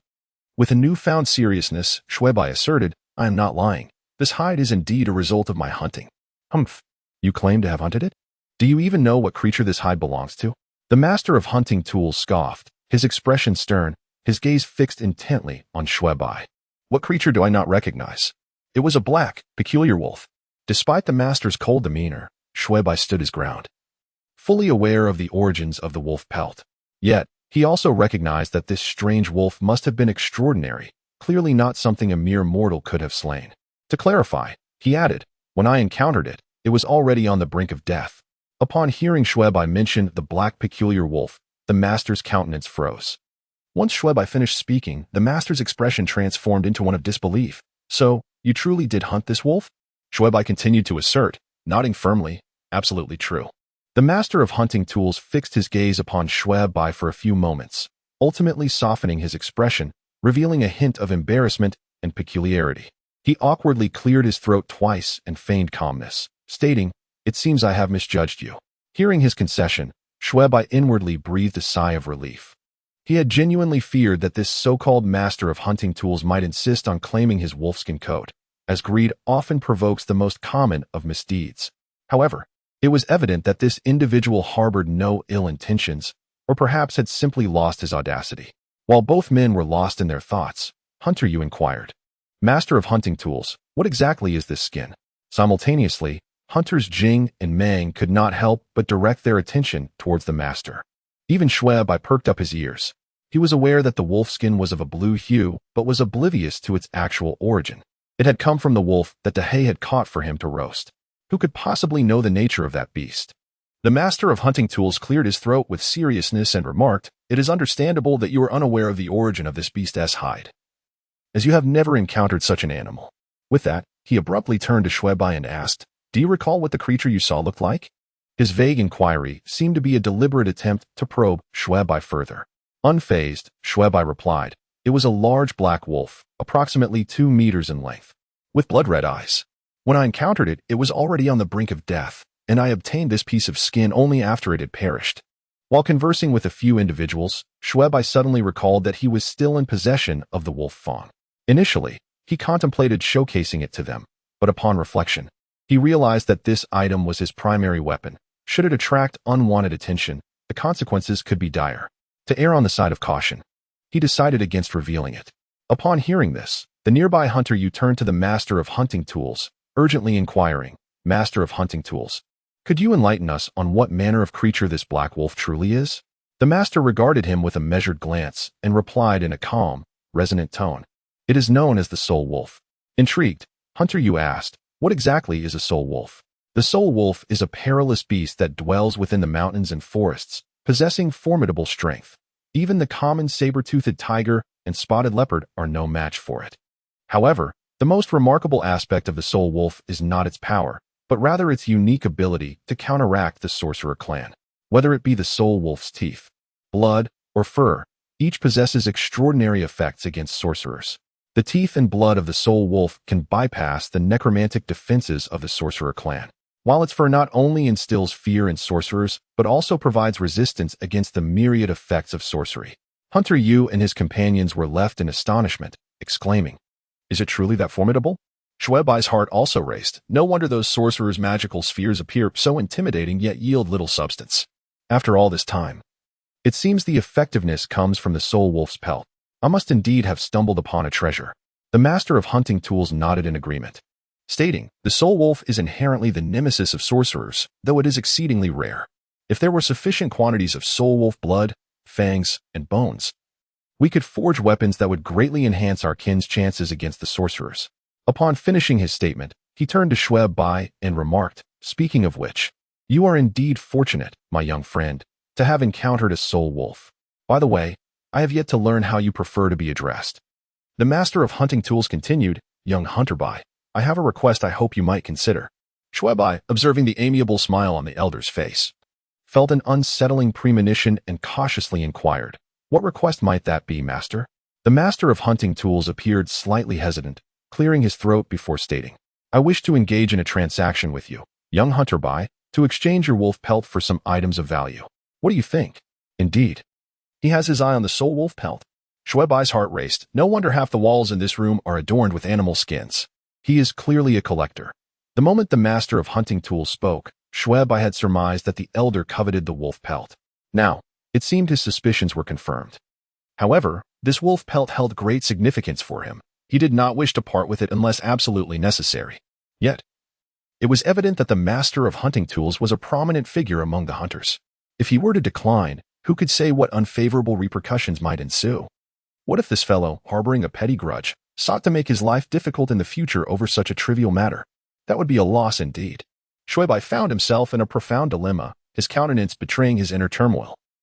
With a newfound seriousness, Xue Bai asserted, "I am not lying. This hide is indeed a result of my hunting." Humph. You claim to have hunted it? Do you even know what creature this hide belongs to? The master of hunting tools scoffed, his expression stern, his gaze fixed intently on Xue Bai. What creature do I not recognize? It was a black, peculiar wolf. Despite the master's cold demeanor, Xue Bai stood his ground, fully aware of the origins of the wolf pelt. Yet, he also recognized that this strange wolf must have been extraordinary, clearly not something a mere mortal could have slain. To clarify, he added, when I encountered it, it was already on the brink of death. Upon hearing Xue Bai mention the black peculiar wolf, the master's countenance froze. Once Xue Bai finished speaking, the master's expression transformed into one of disbelief. So, you truly did hunt this wolf? Xue Bai continued to assert, nodding firmly, absolutely true. The master of hunting tools fixed his gaze upon Xue Bai for a few moments, ultimately softening his expression, revealing a hint of embarrassment and peculiarity. He awkwardly cleared his throat twice and feigned calmness, stating, it seems I have misjudged you. Hearing his concession, Xue Bai inwardly breathed a sigh of relief. He had genuinely feared that this so-called master of hunting tools might insist on claiming his wolfskin coat, as greed often provokes the most common of misdeeds. However, it was evident that this individual harbored no ill intentions, or perhaps had simply lost his audacity. While both men were lost in their thoughts, Hunter Yu inquired, Master of hunting tools, what exactly is this skin? Simultaneously, Hunters Jing and Meng could not help but direct their attention towards the master. Even Xue Bai perked up his ears. He was aware that the wolf skin was of a blue hue, but was oblivious to its actual origin. It had come from the wolf that Dehei had caught for him to roast. Who could possibly know the nature of that beast? The master of hunting tools cleared his throat with seriousness and remarked, it is understandable that you are unaware of the origin of this beast's hide, as you have never encountered such an animal. With that, he abruptly turned to Xue Bai and asked, do you recall what the creature you saw looked like? His vague inquiry seemed to be a deliberate attempt to probe Xue Bai further. Unfazed, Xue Bai replied, it was a large black wolf, approximately 2 meters in length, with blood-red eyes. When I encountered it, it was already on the brink of death, and I obtained this piece of skin only after it had perished. While conversing with a few individuals, Xue Bai suddenly recalled that he was still in possession of the wolf fawn. Initially, he contemplated showcasing it to them, but upon reflection, he realized that this item was his primary weapon. Should it attract unwanted attention, the consequences could be dire. To err on the side of caution, he decided against revealing it. Upon hearing this, the nearby Hunter Yu turned to the master of hunting tools, urgently inquiring, Master of hunting tools, could you enlighten us on what manner of creature this black wolf truly is? The master regarded him with a measured glance and replied in a calm, resonant tone, it is known as the soul wolf. Intrigued, Hunter Yu asked, what exactly is a soul wolf? The soul wolf is a perilous beast that dwells within the mountains and forests, possessing formidable strength. Even the common saber-toothed tiger and spotted leopard are no match for it. However, the most remarkable aspect of the soul wolf is not its power, but rather its unique ability to counteract the sorcerer clan. Whether it be the soul wolf's teeth, blood, or fur, each possesses extraordinary effects against sorcerers. The teeth and blood of the soul wolf can bypass the necromantic defenses of the sorcerer clan, while its fur not only instills fear in sorcerers, but also provides resistance against the myriad effects of sorcery. Hunter Yu and his companions were left in astonishment, exclaiming, is it truly that formidable? Xue Bai's heart also raced. No wonder those sorcerers' magical spheres appear so intimidating yet yield little substance. After all this time, it seems the effectiveness comes from the soul wolf's pelt. I must indeed have stumbled upon a treasure. The master of hunting tools nodded in agreement, stating, the soul wolf is inherently the nemesis of sorcerers, though it is exceedingly rare. If there were sufficient quantities of soul wolf blood, fangs, and bones, we could forge weapons that would greatly enhance our kin's chances against the sorcerers. Upon finishing his statement, he turned to Xue Bai and remarked, speaking of which, you are indeed fortunate, my young friend, to have encountered a soul wolf. By the way, I have yet to learn how you prefer to be addressed. The master of hunting tools continued, young Hunter Bai, I have a request I hope you might consider. Xue Bai, observing the amiable smile on the elder's face, felt an unsettling premonition and cautiously inquired, what request might that be, master? The master of hunting tools appeared slightly hesitant, clearing his throat before stating, I wish to engage in a transaction with you, young Hunter Bai, to exchange your wolf pelt for some items of value. What do you think? Indeed. He has his eye on the soul wolf pelt. Xue Bai's heart raced. No wonder half the walls in this room are adorned with animal skins. He is clearly a collector. The moment the master of hunting tools spoke, Xue Bai had surmised that the elder coveted the wolf pelt. Now, it seemed his suspicions were confirmed. However, this wolf pelt held great significance for him. He did not wish to part with it unless absolutely necessary. Yet, it was evident that the master of hunting tools was a prominent figure among the hunters. If he were to decline, who could say what unfavorable repercussions might ensue? What if this fellow, harboring a petty grudge, sought to make his life difficult in the future over such a trivial matter? That would be a loss indeed. Xue Bai found himself in a profound dilemma, his countenance betraying his inner turmoil.